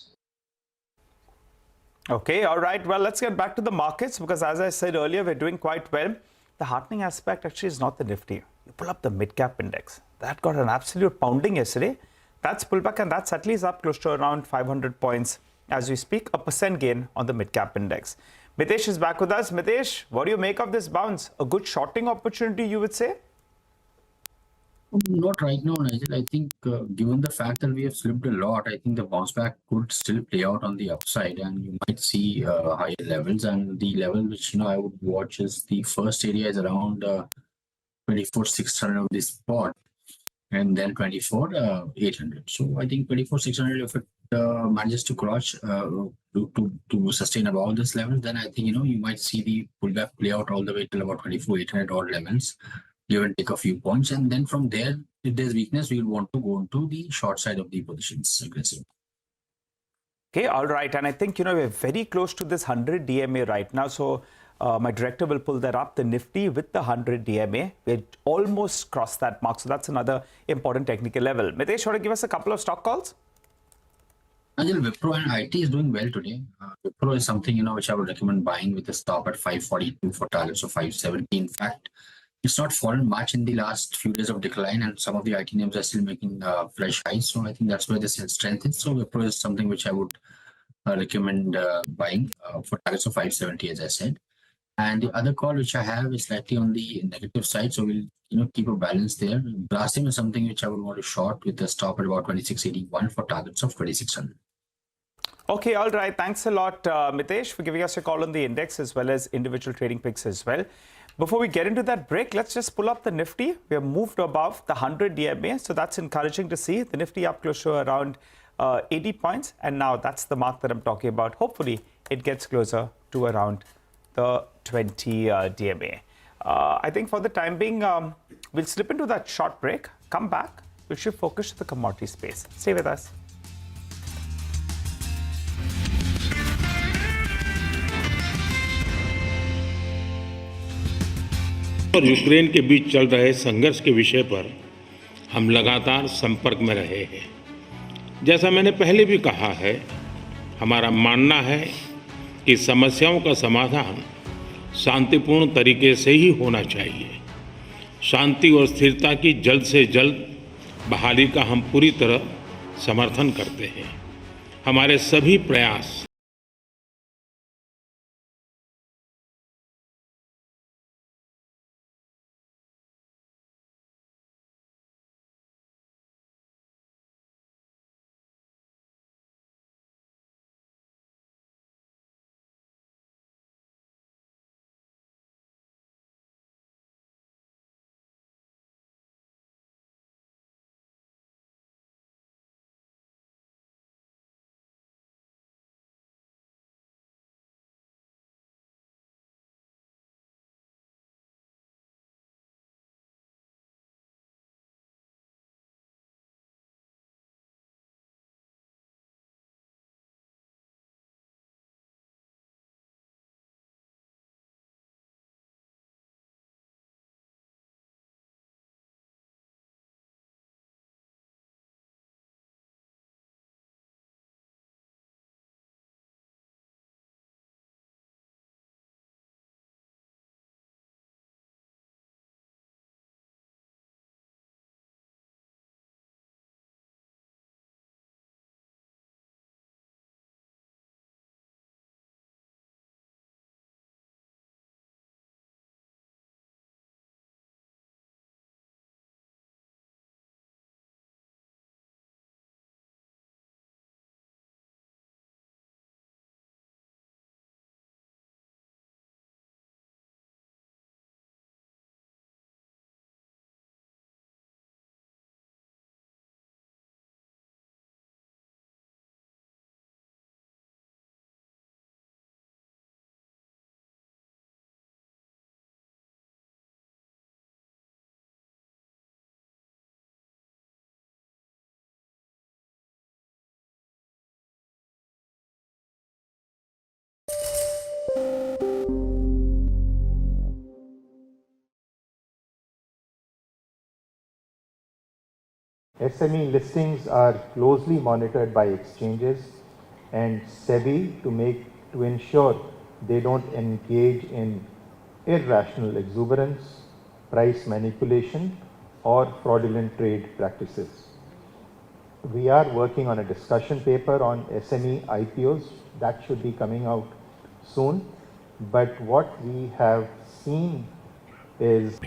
Okay, all right. Well, let's get back to the markets, because as I said earlier, we're doing quite well. The heartening aspect actually is not the Nifty. You pull up the mid-cap index. That got an absolute pounding yesterday. That's pulled back, and that certainly is up close to around 500 points as we speak. 1% gain on the mid-cap index. Mitesh is back with us. Mitesh, what do you make of this bounce? A good shorting opportunity, you would say? Not right now, Nigel. I think given the fact that we have slipped a lot, I think the bounce back could still play out on the upside, and you might see higher levels. And the level which I would watch is the first area is around 24,600 of this spot, and then 24,800. So I think 24,600, if it manages to cross to sustain above this level, then I think you might see the pullback play out all the way till about 24,800 odd levels. Give and take a few points, and then from there, if there's weakness, we'll want to go into the short side of the positions aggressive. Okay, all right. And I think, we're very close to this 100 DMA right now. So my director will pull that up, the Nifty with the 100 DMA. We almost crossed that mark. So that's another important technical level. Mitesh, want to give us a couple of stock calls? Nigel, Wipro and IT is doing well today. Wipro is something, which I would recommend buying with a stop at 542 for targets of 570. In fact, it's not fallen much in the last few days of decline, and some of the IT names are still making fresh highs. So I think that's where the strength is. So Wipro is something which I would recommend buying for targets of 570, as I said. And the other call which I have is slightly on the negative side. So we'll keep a balance there. Blasting is something which I would want to short with a stop at about 2681 for targets of 2600. Okay, all right. Thanks a lot, Mitesh, for giving us a call on the index as well as individual trading picks as well. Before we get into that break, let's just pull up the Nifty. We have moved above the 100 DMA, so that's encouraging to see. The Nifty up close to around 80 points, and now that's the mark that I'm talking about. Hopefully, it gets closer to around the 20 DMA. I think for the time being, we'll slip into that short break, come back, we'll shift focus to the commodity space. Stay with us. और Ukraine के बीच चल रहे संघर्ष के विषय पर हम लगातार संपर्क में रहे हैं। जैसा मैंने पहले भी कहा है, हमारा मानना है कि समस्याओं का समाधान शांतिपूर्ण तरीके से ही होना चाहिए। शांति और स्थिरता की जल्द से जल्द बहाली का हम पूरी तरह समर्थन करते हैं। हमारे सभी प्रयास SME listings are closely monitored by exchanges and SEBI to ensure they don't engage in irrational exuberance, price manipulation, or fraudulent trade practices. We are working on a discussion paper on SME IPOs that should be coming out soon. But what we have seen is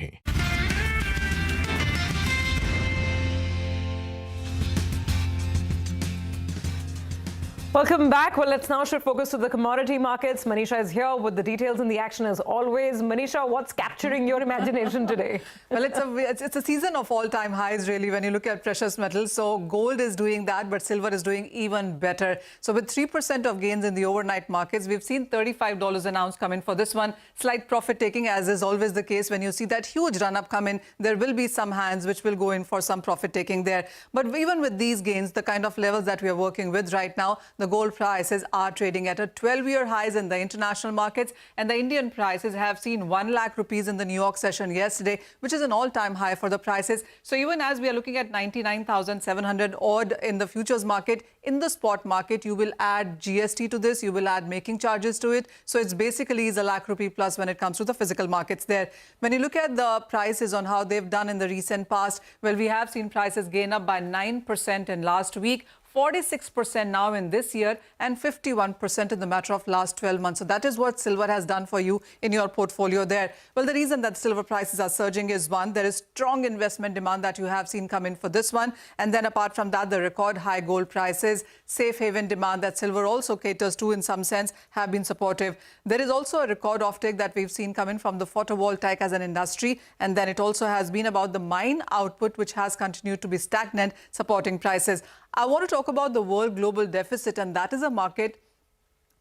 Welcome back. Well, let's now shift focus to the commodity markets. Manisha is here with the details and the action as always. Manisha, what's capturing your imagination today? Well, it's a season of all-time highs, really, when you look at precious metals. So gold is doing that, but silver is doing even better. So with 3% of gains in the overnight markets, we've seen $35 an ounce come in for this one. Slight profit taking, as is always the case. When you see that huge run-up come in, there will be some hands which will go in for some profit taking there. But even with these gains, the kind of levels that we are working with right now, the gold prices are trading at a 12-year highs in the international markets, and the Indian prices have seen 1 lakh rupees in the New York session yesterday, which is an all-time high for the prices. So even as we are looking at 99,700 odd in the futures market, in the spot market, you will add GST to this, you will add making charges to it. So it's basically is a lakh rupee plus when it comes to the physical markets there. When you look at the prices on how they've done in the recent past, well, we have seen prices gain up by 9% in last week, 46% now in this year, and 51% in the matter of last 12 months. So that is what silver has done for you in your portfolio there. Well, the reason that silver prices are surging is, one, there is strong investment demand that you have seen come in for this one. And then apart from that, the record high gold prices, safe haven demand that silver also caters to in some sense have been supportive. There is also a record offtake that we've seen come in from the photovoltaic as an industry. And then it also has been about the mine output, which has continued to be stagnant, supporting prices. I want to talk about the world global deficit, and that is a market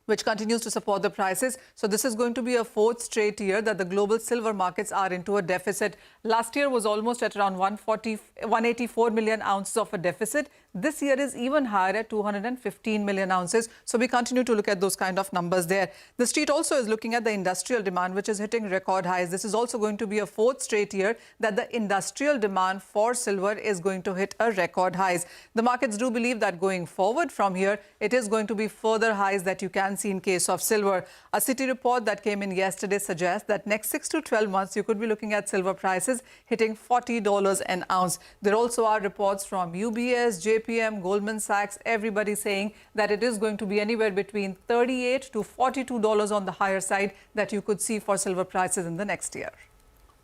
which continues to support the prices. So this is going to be a fourth straight year that the global silver markets are into a deficit. Last year was almost at around 184 million ounces of a deficit. This year is even higher at 215 million ounces. So we continue to look at those kind of numbers there. The street also is looking at the industrial demand, which is hitting record highs. This is also going to be a fourth straight year that the industrial demand for silver is going to hit a record highs. The markets do believe that going forward from here, it is going to be further highs that you can see in case of silver. A Citi report that came in yesterday suggests that next 6 to 12 months, you could be looking at silver prices hitting $40 an ounce. There also are reports from UBS, JPM, Goldman Sachs, everybody saying that it is going to be anywhere between $38 to $42 on the higher side that you could see for silver prices in the next year.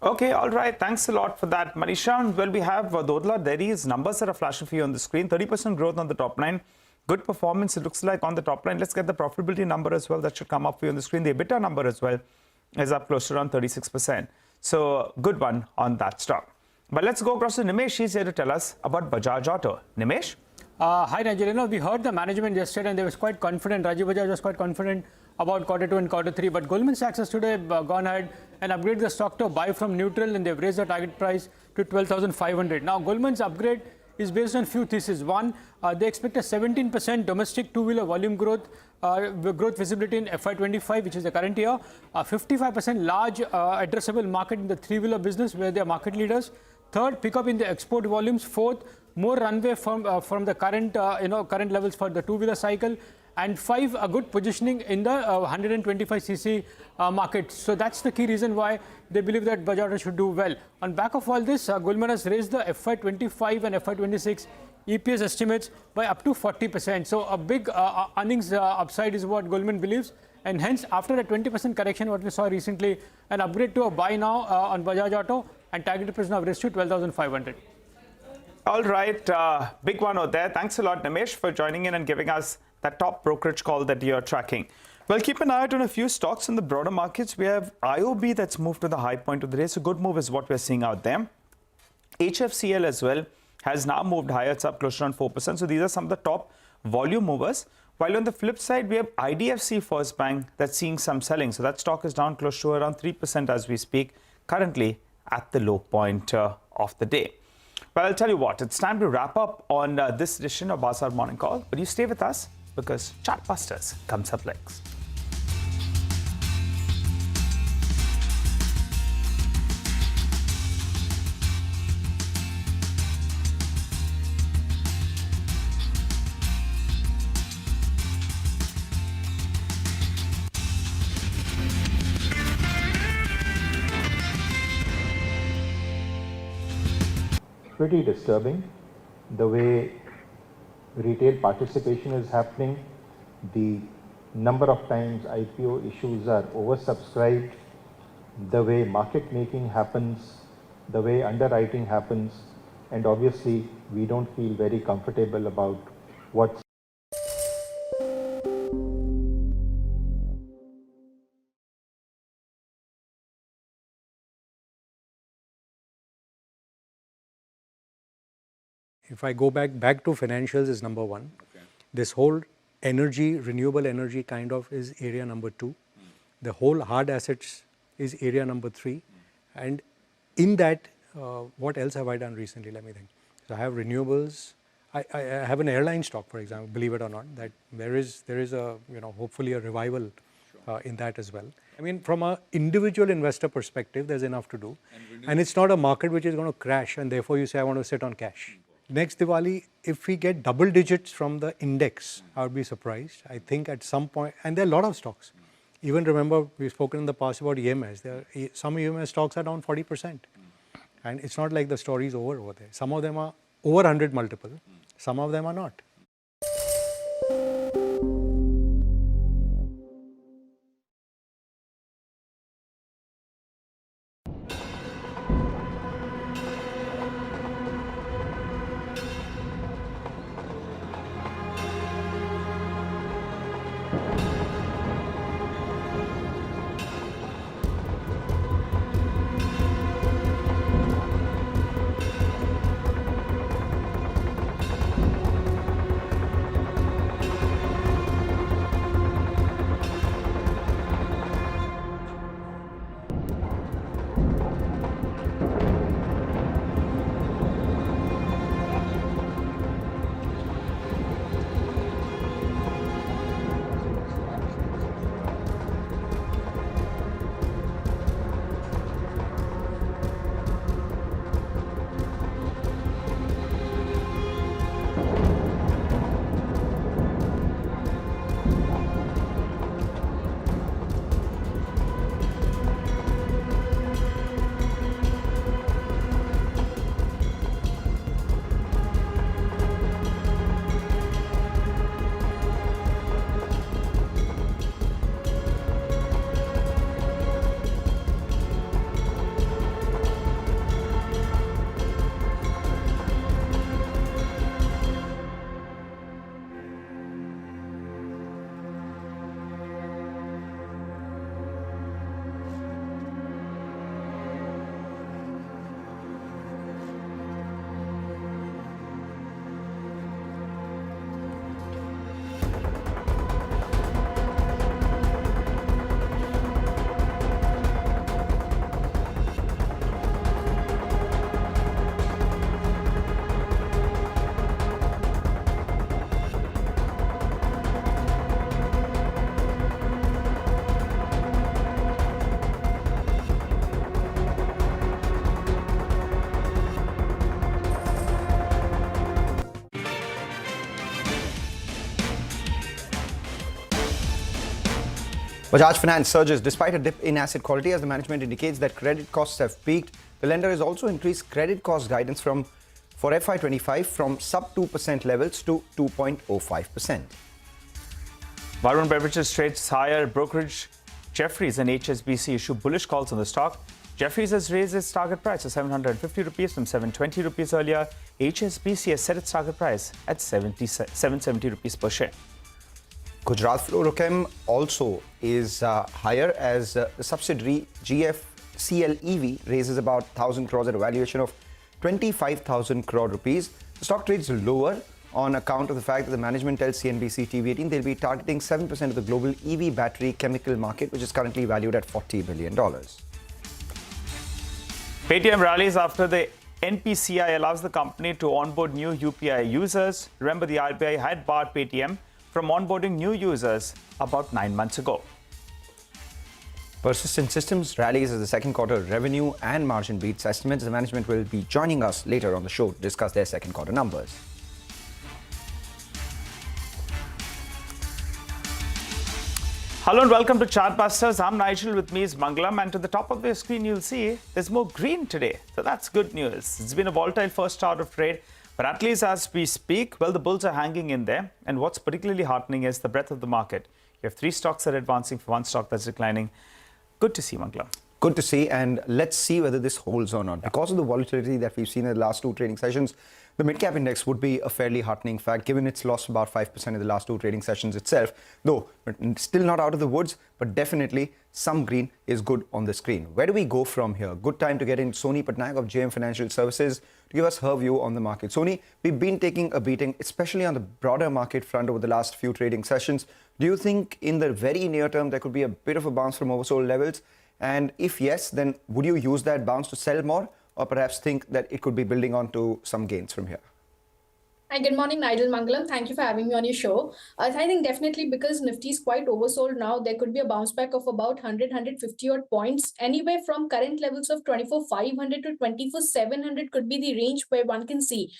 Okay, all right. Thanks a lot for that, Manisha. Well, we have Dodla Dairy's numbers that are flashing for you on the screen. 30% growth on the top line. Good performance, it looks like, on the top line. Let's get the profitability number as well. That should come up for you on the screen. The EBITDA number as well is up close to around 36%. So, good one on that stock. But let's go across to Nimesh. He's here to tell us about Bajaj Auto. Nimesh? Hi, Nigel. We heard the management yesterday and they was quite confident. Rajiv Bajaj was quite confident about Q2 and Q3. But Goldman Sachs has today gone ahead and upgraded the stock to buy from neutral, and they've raised the target price to 12,500. Now, Goldman's upgrade is based on few theses. One, they expect a 17% domestic two-wheeler volume growth visibility in FY25, which is the current year. 55% large addressable market in the three-wheeler business, where they are market leaders. Third, pick up in the export volumes. Fourth, more runway from the current current levels for the two-wheeler cycle. And 5, a good positioning in the 125cc market. So that's the key reason why they believe that Bajaj Auto should do well. On back of all this, Goldman has raised the FY25 and FY26 EPS estimates by up to 40%. So a big earnings upside is what Goldman believes. And hence, after a 20% correction, what we saw recently, an upgrade to a buy now on Bajaj Auto, and target price now raised to 12,500. All right, big one out there. Thanks a lot, Nimesh, for joining in and giving us that top brokerage call that you're tracking. Well, keep an eye out on a few stocks in the broader markets. We have IOB that's moved to the high point of the day. So good move is what we're seeing out there. HFCL as well has now moved higher. It's up close to around 4%. So these are some of the top volume movers. While on the flip side, we have IDFC First Bank that's seeing some selling. So that stock is down close to around 3% as we speak, currently at the low point of the day. But I'll tell you what, it's time to wrap up on this edition of Bazaar Morning Call. But you stay with us, because Chartbusters comes up next. pretty disturbing. The way retail participation is happening, the number of times IPO issues are oversubscribed, the way market making happens, the way underwriting happens, and obviously we don't feel very comfortable about what's If I go back to financials is number one. Okay. This whole energy, renewable energy kind of is area number two. The whole hard assets is area number three. And in that, what else have I done recently? Let me think. So I have renewables. I have an airline stock, for example, believe it or not, that there is a, hopefully a revival in that as well. I mean, from an individual investor perspective, there's enough to do. And it's not a market which is going to crash and therefore you say, I want to sit on cash. Next Diwali, if we get double digits from the index, I would be surprised. I think at some point, and there are a lot of stocks. Even remember, we've spoken in the past about EMS. Some EMS stocks are down 40%. And it's not like the story is over there. Some of them are over 100 multiple. Some of them are not. Bajaj Finance surges despite a dip in asset quality as the management indicates that credit costs have peaked. The lender has also increased credit cost guidance for FY25 from sub 2% levels to 2.05%. Varun Beverages trades higher. Brokerage Jefferies and HSBC issue bullish calls on the stock. Jefferies has raised its target price to 750 rupees from 720 rupees earlier. HSBC has set its target price at 770 rupees per share. Gujarat Fluorochem also is higher as the subsidiary GFCL EV raises about 1,000 crores at a valuation of 25,000 crore rupees. The stock trades lower on account of the fact that the management tells CNBC-TV18 they'll be targeting 7% of the global EV battery chemical market, which is currently valued at $40 billion. Paytm rallies after the NPCI allows the company to onboard new UPI users. Remember, the RBI had barred Paytm from onboarding new users about 9 months ago. Persistent Systems rallies as the second quarter revenue and margin beats estimates. The management will be joining us later on the show to discuss their second quarter numbers. Hello and welcome to Chartbusters. I'm Nigel, with me is Mangalam, and to the top of the screen you'll see there's more green today. So that's good news. It's been a volatile first start of trade, but at least as we speak, well, the bulls are hanging in there. And what's particularly heartening is the breadth of the market. You have 3 stocks that are advancing for 1 stock that's declining. Good to see, Mangalam. Good to see, and let's see whether this holds or not. Because of the volatility that we've seen in the last 2 trading sessions, the mid-cap index would be a fairly heartening fact, given it's lost about 5% in the last 2 trading sessions itself. Though, still not out of the woods, but definitely some green is good on the screen. Where do we go from here? Good time to get in Soni Patnaik of JM Financial Services to give us her view on the market. Soni, we've been taking a beating, especially on the broader market front over the last few trading sessions. Do you think in the very near term there could be a bit of a bounce from oversold levels? And if yes, then would you use that bounce to sell more, or perhaps think that it could be building on to some gains from here? Hi, good morning, Nigel Mangalam. Thank you for having me on your show. I think definitely because Nifty is quite oversold now, there could be a bounce back of about 100-150 odd points. Anywhere from current levels of 24,500 to 24,700 could be the range where one can see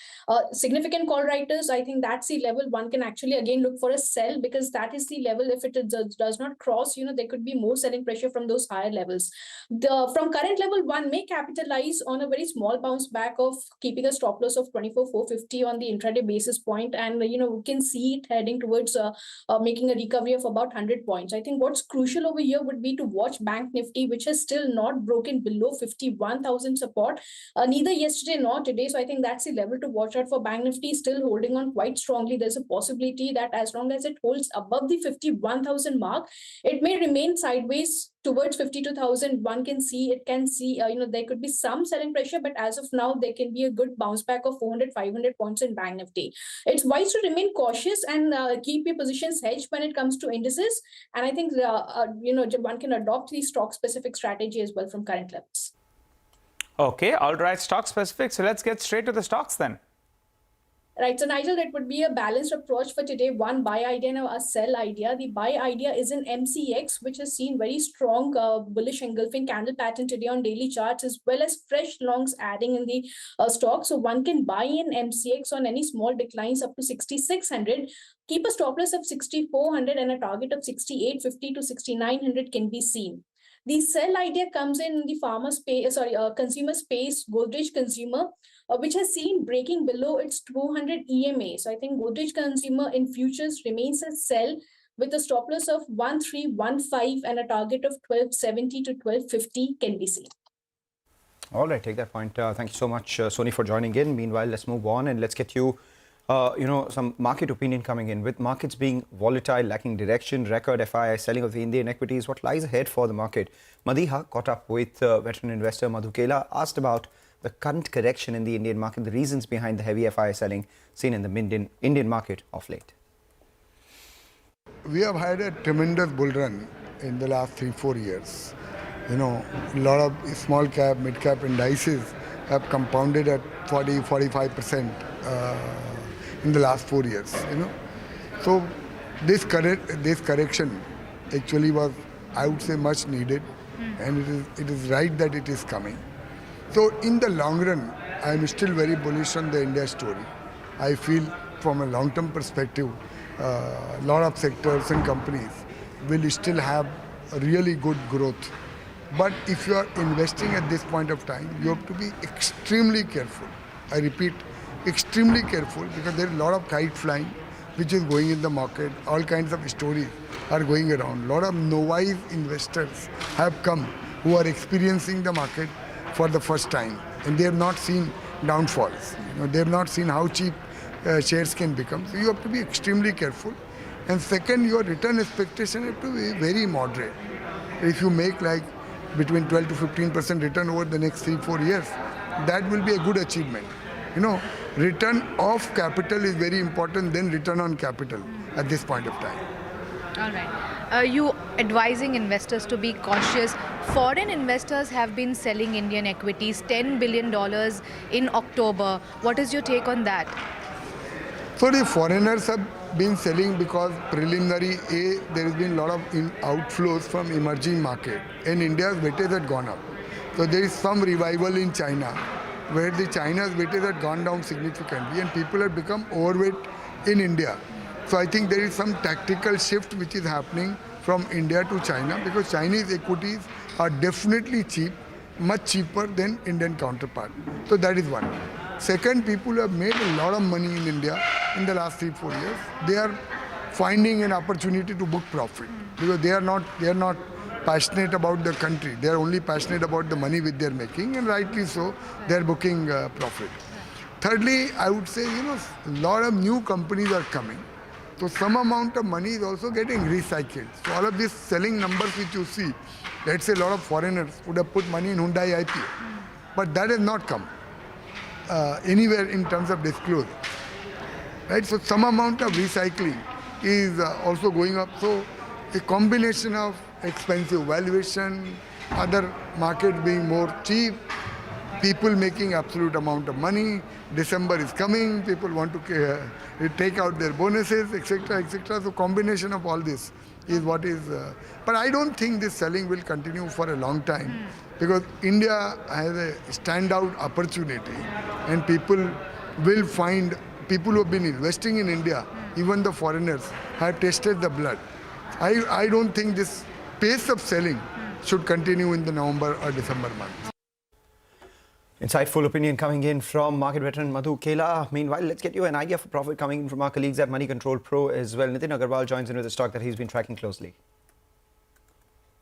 significant call writers. I think that's the level one can actually again look for a sell, because that is the level. If it does not cross, there could be more selling pressure from those higher levels. From current level, one may capitalize on a very small bounce back of keeping a stop loss of 24,450 on the intraday basis point, and we can see it heading towards making a recovery of about 100 points. I think what's crucial over here would be to watch Bank Nifty, which has still not broken below 51,000 support, neither yesterday nor today. So I think that's the level to watch out for. Bank Nifty still holding on quite strongly. There's a possibility that as long as it holds above the 51,000 mark, it may remain sideways towards 52,000. One can see, there could be some selling pressure, but as of now, there can be a good bounce back of 400-500 points in Bank Nifty. It's wise to remain cautious and keep your positions hedged when it comes to indices. And I think, one can adopt the stock specific strategy as well from current levels. Okay, all right, stock specific. So let's get straight to the stocks then. Right, so Nigel, that would be a balanced approach for today. One buy idea and a sell idea. The buy idea is in MCX, which has seen very strong bullish engulfing candle pattern today on daily charts, as well as fresh longs adding in the stock. So one can buy in MCX on any small declines up to 6,600. Keep a stop loss of 6,400 and a target of 6,850 to 6,900 can be seen. The sell idea comes in the pharma space, consumer space, Godrej Consumer, which has seen breaking below its 200 EMA. So I think Godrej Consumer in futures remains a sell with a stop loss of 1,315 and a target of 1,270 to 1,250 can be seen. All right, take that point. Thank you so much, Soni, for joining in. Meanwhile, let's move on and let's get you some market opinion coming in. With markets being volatile, lacking direction, record FII selling of the Indian equities, what lies ahead for the market? Madiha caught up with veteran investor Madhu Kela, asked about the current correction in the Indian market, the reasons behind the heavy FII selling seen in the Indian market of late. We have had a tremendous bull run in the last 3-4 years. A lot of small cap, mid cap indices have compounded at 40-45% in the last 4 years. So this correction actually was, I would say, much needed, and it is right that it is coming. So in the long run, I am still very bullish on the India story. I feel from a long-term perspective, a lot of sectors and companies will still have a really good growth. But if you are investing at this point of time, you have to be extremely careful. I repeat, extremely careful, because there is a lot of kite flying which is going in the market. All kinds of stories are going around. A lot of novice investors have come who are experiencing the market for the first time, and they have not seen downfalls. They have not seen how cheap shares can become. So you have to be extremely careful. And second, your return expectation have to be very moderate. If you make like between 12 to 15% return over the next 3-4 years, that will be a good achievement. Return of capital is very important than return on capital at this point of time. All right. You advising investors to be cautious. Foreign investors have been selling Indian equities, $10 billion in October. What is your take on that? So the foreigners have been selling because preliminary, there has been a lot of outflows from emerging market, and India's weightage had gone up. So there is some revival in China, where the China's weightage had gone down significantly, and people have become overweight in India. So I think there is some tactical shift which is happening from India to China because Chinese equities are definitely cheap, much cheaper than Indian counterpart. So that is one. Second, people who have made a lot of money in India in the last 3-4 years, they are finding an opportunity to book profit because they are not passionate about the country. They are only passionate about the money which they are making, and rightly so, they are booking profit. Thirdly, I would say, a lot of new companies are coming. So some amount of money is also getting recycled. So all of these selling numbers which you see, let's say a lot of foreigners would have put money in Hyundai IPO, but that has not come anywhere in terms of disclosure. Right? So some amount of recycling is also going up. So a combination of expensive valuation, other markets being more cheap, people making absolute amount of money, December is coming, people want to take out their bonuses, etc., etc. So combination of all this is what is... but I don't think this selling will continue for a long time because India has a standout opportunity and people will find, people who have been investing in India, even the foreigners, have tasted the blood. I don't think this pace of selling should continue in the November or December month. Insightful opinion coming in from market veteran Madhu Kela. Meanwhile, let's get you an idea for profit coming in from our colleagues at Money Control Pro as well. Nitin Agarwal joins in with a stock that he's been tracking closely.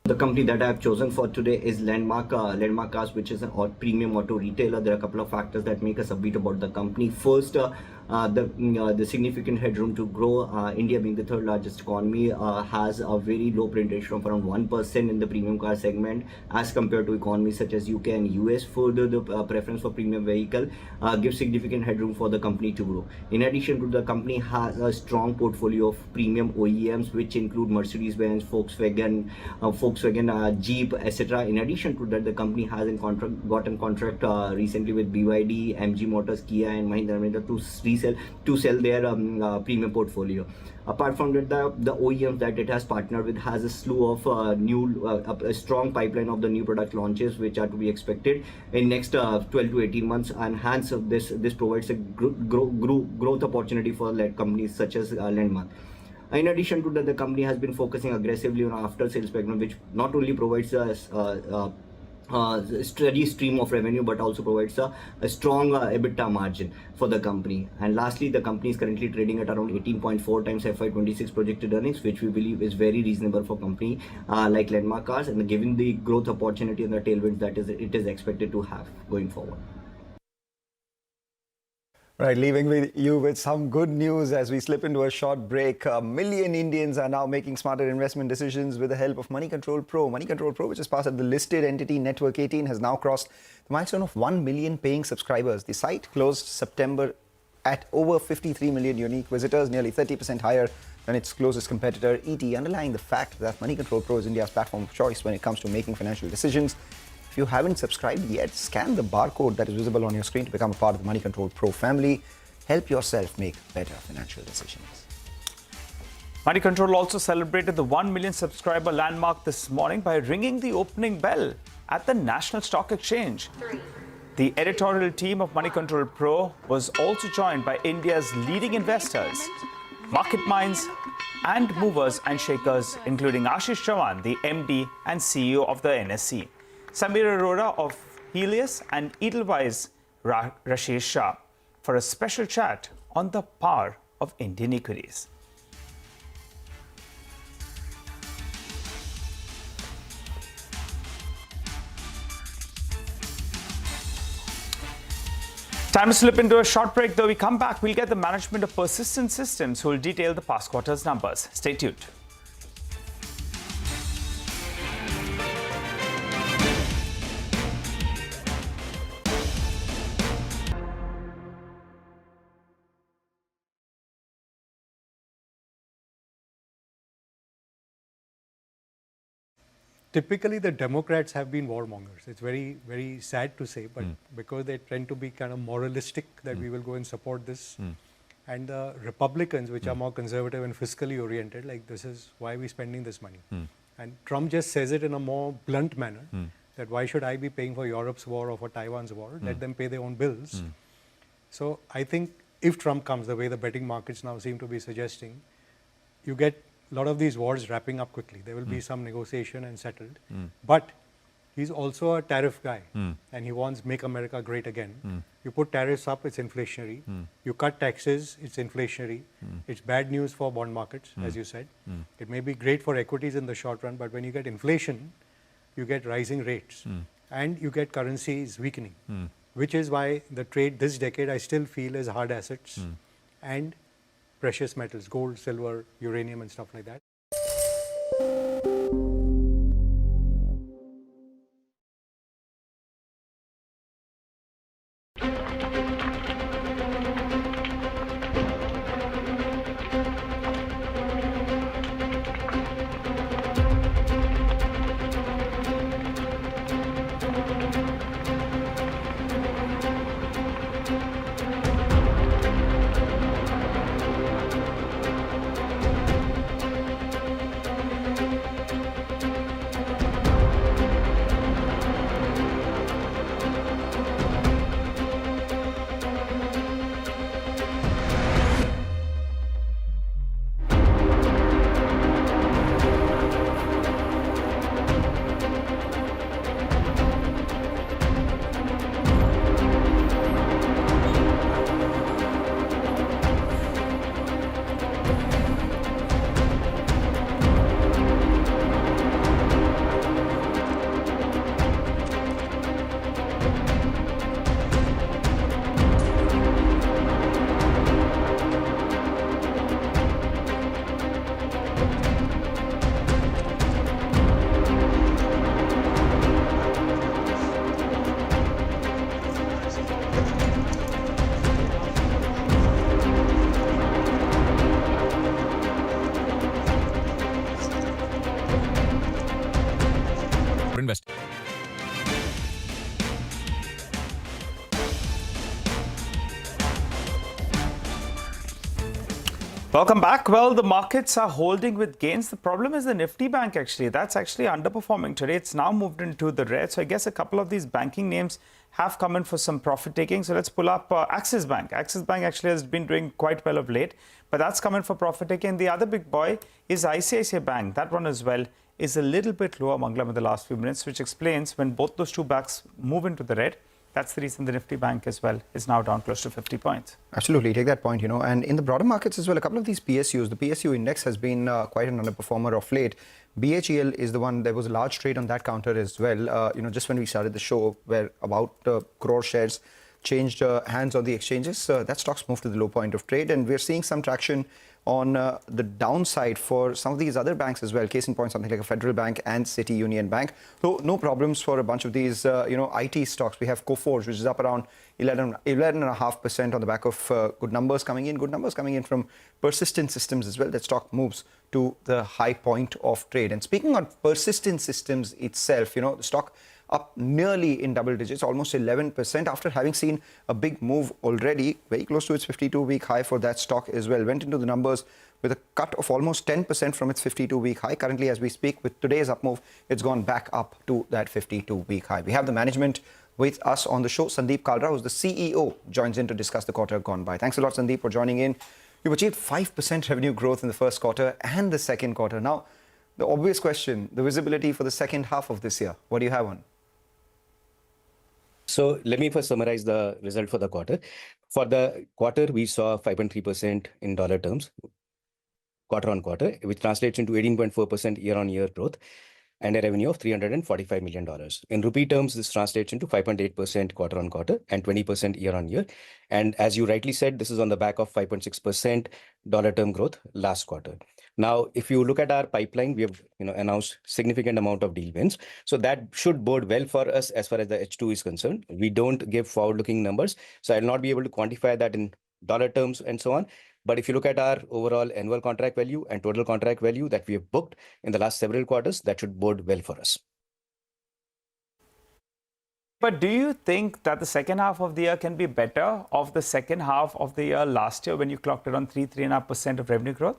The company that I have chosen for today is Landmark Cars, which is a premium auto retailer. There are a couple of factors that make us upbeat about the company. First, the significant headroom to grow. India being the third largest economy has a very low penetration of around 1% in the premium car segment as compared to economies such as UK and US. Further, the preference for premium vehicle gives significant headroom for the company to grow. In addition to, the company has a strong portfolio of premium OEMs, which include Mercedes-Benz, Volkswagen, Jeep, etc. In addition to that, the company has gotten contract recently with BYD, MG Motors, Kia, and Mahindra to sell their premium portfolio. Apart from that, the OEMs that it has partnered with has a slew of a strong pipeline of the new product launches which are to be expected in next 12 to 18 months, and hence this provides a growth opportunity for companies such as Landmark. In addition to that, the company has been focusing aggressively on after-sales segment, which not only provides a steady stream of revenue, but also provides a strong EBITDA margin for the company. And lastly, the company is currently trading at around 18.4 times FY26 projected earnings, which we believe is very reasonable for a company like Landmark Cars, and given the growth opportunity and the tailwinds that it is expected to have going forward. Right, leaving you with some good news as we slip into a short break. A million Indians are now making smarter investment decisions with the help of Money Control Pro. Money Control Pro, which is part of the listed entity Network 18, has now crossed the milestone of 1 million paying subscribers. The site closed September at over 53 million unique visitors, nearly 30% higher than its closest competitor, ET, underlying the fact that Money Control Pro is India's platform of choice when it comes to making financial decisions. If you haven't subscribed yet, scan the barcode that is visible on your screen to become a part of the Money Control Pro family. Help yourself make better financial decisions. Money Control also celebrated the 1 million subscriber landmark this morning by ringing the opening bell at the National Stock Exchange. The editorial team of Money Control Pro was also joined by India's leading investors, market minds and movers and shakers, including Ashish Chavan, the MD and CEO of the NSE, Samir Arora of Helios, and Edelweiss Rashesh Shah, for a special chat on the power of Indian equities. Time to slip into a short break. Though we come back, we'll get the management of Persistent Systems who will detail the past quarter's numbers. Stay tuned. Typically, the Democrats have been warmongers. It's very, very sad to say, but because they tend to be kind of moralistic that we will go and support this. And the Republicans, which are more conservative and fiscally oriented, like this is why we're spending this money. And Trump just says it in a more blunt manner, that why should I be paying for Europe's war or for Taiwan's war? Let them pay their own bills. So I think if Trump comes, the way the betting markets now seem to be suggesting, you get lot of these wars wrapping up quickly. There will be some negotiation and settled. But he's also a tariff guy, and he wants Make America Great Again. You put tariffs up, it's inflationary. You cut taxes, it's inflationary. It's bad news for bond markets, as you said. It may be great for equities in the short run, but when you get inflation, you get rising rates, and you get currencies weakening, which is why the trade this decade I still feel is hard assets and precious metals, gold, silver, uranium, and stuff like that. Invest. Welcome back. Well, the markets are holding with gains. The problem is the Nifty Bank actually. That's actually underperforming today. It's now moved into the red. So I guess a couple of these banking names have come in for some profit taking. So let's pull up Axis Bank. Axis Bank actually has been doing quite well of late, but that's come in for profit taking. The other big boy is ICICI Bank. That one as well is a little bit lower, Manglam, in the last few minutes, which explains when both those two banks move into the red. That's the reason the Nifty Bank as well is now down close to 50 points. Absolutely, take that point, and in the broader markets as well, a couple of these PSUs, the PSU index has been quite an underperformer of late. BHEL is the one, there was a large trade on that counter as well. Just when we started the show, where about crore shares changed hands on the exchanges, that stock's moved to the low point of trade, and we're seeing some traction on the downside for some of these other banks as well. Case in point, something like a Federal Bank and City Union Bank. So no problems for a bunch of these, IT stocks. We have Coforge, which is up around 11.5% on the back of good numbers coming in. Good numbers coming in from Persistent Systems as well. That stock moves to the high point of trade. And speaking of Persistent Systems itself, the stock up nearly in double digits, almost 11%, after having seen a big move already, very close to its 52-week high for that stock as well. Went into the numbers with a cut of almost 10% from its 52-week high. Currently, as we speak, with today's up move, it's gone back up to that 52-week high. We have the management with us on the show. Sandeep Kalra, who's the CEO, joins in to discuss the quarter gone by. Thanks a lot, Sandeep, for joining in. You've achieved 5% revenue growth in the first quarter and the second quarter. Now, the obvious question, the visibility for the second half of this year. What do you have on? So let me first summarize the result for the quarter. For the quarter, we saw 5.3% in dollar terms, quarter on quarter, which translates into 18.4% year-on-year growth and a revenue of $345 million. In rupee terms, this translates into 5.8% quarter on quarter and 20% year-on-year. And as you rightly said, this is on the back of 5.6% dollar term growth last quarter. Now, if you look at our pipeline, we have announced significant amount of deal wins. So that should bode well for us as far as the H2 is concerned. We don't give forward-looking numbers, so I'll not be able to quantify that in dollar terms and so on. But if you look at our overall annual contract value and total contract value that we have booked in the last several quarters, that should bode well for us. But do you think that the second half of the year can be better of the second half of the year last year when you clocked around 3.5% of revenue growth?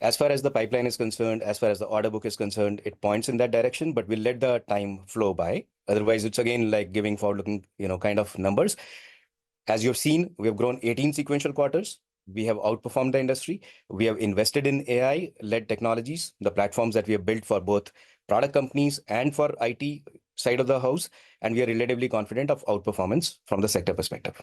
As far as the pipeline is concerned, as far as the order book is concerned, it points in that direction, but we'll let the time flow by. Otherwise, it's again like giving forward-looking, kind of numbers. As you've seen, we have grown 18 sequential quarters. We have outperformed the industry. We have invested in AI-led technologies, the platforms that we have built for both product companies and for IT side of the house, and we are relatively confident of outperformance from the sector perspective.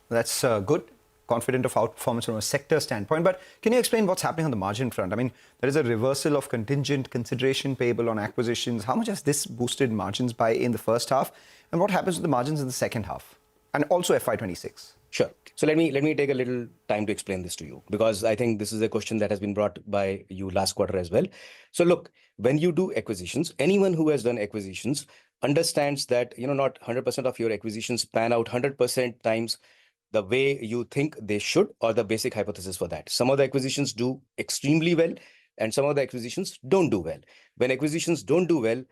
That's good. Confident of outperformance from a sector standpoint. But can you explain what's happening on the margin front? I mean, there is a reversal of contingent consideration payable on acquisitions. How much has this boosted margins by in the first half? And what happens with the margins in the second half? And also FY26? Sure. So let me take a little time to explain this to you, because I think this is a question that has been brought by you last quarter as well. So look, when you do acquisitions, anyone who has done acquisitions understands that, not 100% of your acquisitions pan out 100% times the way you think they should, or the basic hypothesis for that. Some of the acquisitions do extremely well, and some of the acquisitions don't do well. When acquisitions don't do well,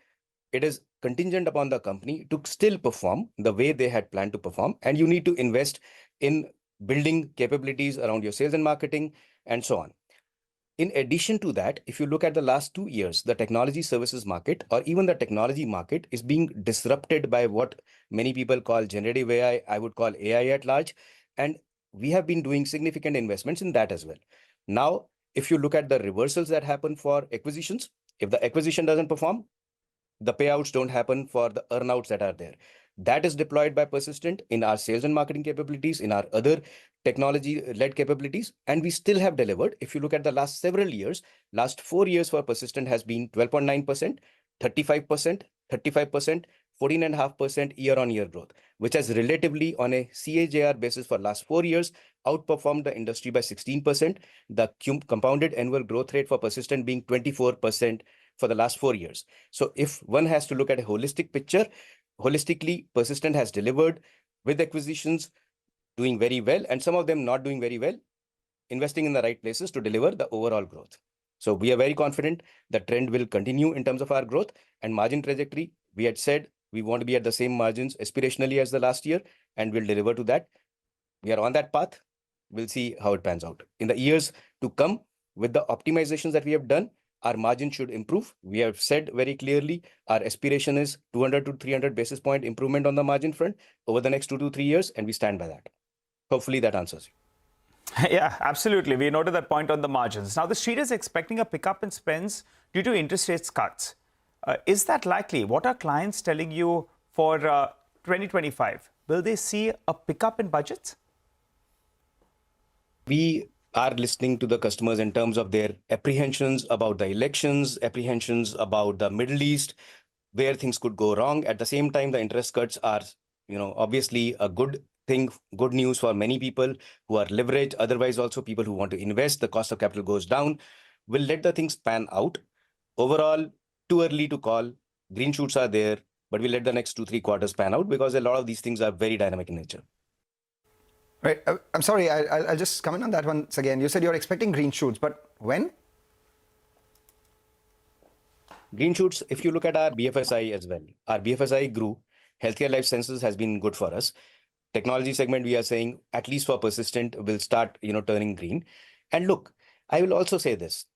it is contingent upon the company to still perform the way they had planned to perform, and you need to invest in building capabilities around your sales and marketing and so on. In addition to that, if you look at the last 2 years, the technology services market, or even the technology market, is being disrupted by what many people call generative AI. I would call AI at large. And we have been doing significant investments in that as well. Now, if you look at the reversals that happen for acquisitions, if the acquisition doesn't perform, the payouts don't happen for the earnouts that are there. That is deployed by Persistent in our sales and marketing capabilities, in our other technology-led capabilities, and we still have delivered. If you look at the last several years, last 4 years for Persistent has been 12.9%, 35%, 35%, 14.5% year-on-year growth, which has relatively on a CAGR basis for last 4 years outperformed the industry by 16%, the compounded annual growth rate for Persistent being 24% for the last 4 years. So if one has to look at a holistic picture, holistically, Persistent has delivered with acquisitions doing very well, and some of them not doing very well, investing in the right places to deliver the overall growth. So we are very confident the trend will continue in terms of our growth and margin trajectory. We had said we want to be at the same margins aspirationally as the last year, and we'll deliver to that. We are on that path. We'll see how it pans out. In the years to come, with the optimizations that we have done, our margin should improve. We have said very clearly our aspiration is 200 to 300 basis point improvement on the margin front over the next 2 to 3 years, and we stand by that. Hopefully that answers you. Yeah, absolutely. We noted that point on the margins. Now, the street is expecting a pickup in spends due to interest rates cuts. Is that likely? What are clients telling you for 2025? Will they see a pickup in budgets? We are listening to the customers in terms of their apprehensions about the elections, apprehensions about the Middle East, where things could go wrong. At the same time, the interest cuts are, obviously a good thing, good news for many people who are leveraged. Otherwise, also people who want to invest, the cost of capital goes down. We'll let the things pan out. Overall, too early to call. Green shoots are there, but we'll let the next 2-3 quarters pan out because a lot of these things are very dynamic in nature. Right. I'm sorry, I'll just comment on that once again. You said you're expecting green shoots, but when? Green shoots, if you look at our BFSI as well, our BFSI grew. Healthcare life sciences has been good for us. Technology segment, we are saying, at least for Persistent, will start, turning green. And look, I will also say this.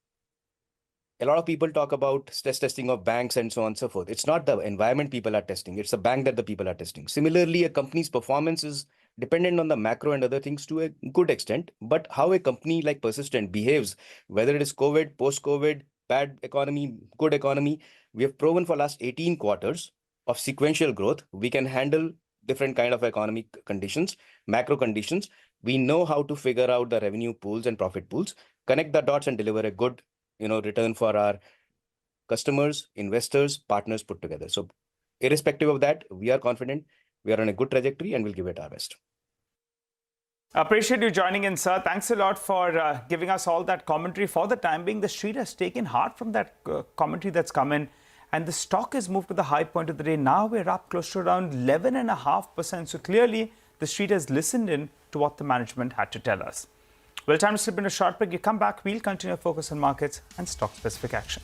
A lot of people talk about stress testing of banks and so on and so forth. It's not the environment people are testing. It's the bank that the people are testing. Similarly, a company's performance is dependent on the macro and other things to a good extent. But how a company like Persistent behaves, whether it is COVID, post-COVID, bad economy, good economy, we have proven for last 18 quarters of sequential growth, we can handle different kind of economic conditions, macro conditions. We know how to figure out the revenue pools and profit pools, connect the dots and deliver a good return for our customers, investors, partners put together. So irrespective of that, we are confident we are on a good trajectory and we'll give it our best. Appreciate you joining in, sir. Thanks a lot for giving us all that commentary. For the time being, the street has taken heart from that commentary that's come in, and the stock has moved to the high point of the day. Now we're up close to around 11.5%. So clearly, the street has listened in to what the management had to tell us. Well, time to slip in a short break. You come back, we'll continue to focus on markets and stock-specific action.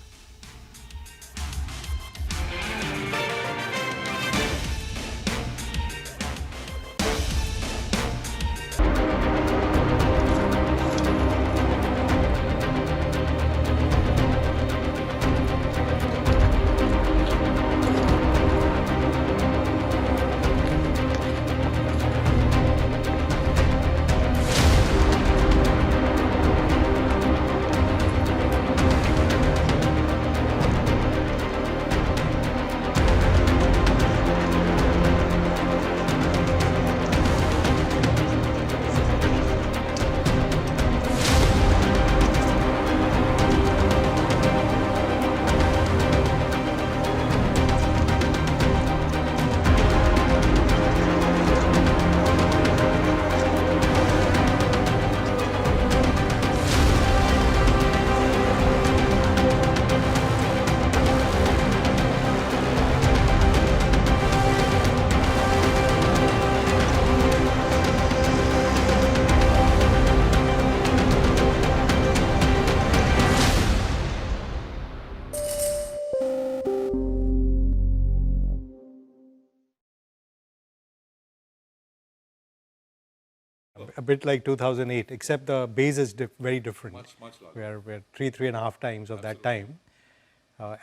a bit like 2008, except the base is very different. Much larger. We're 3.5 times of that time.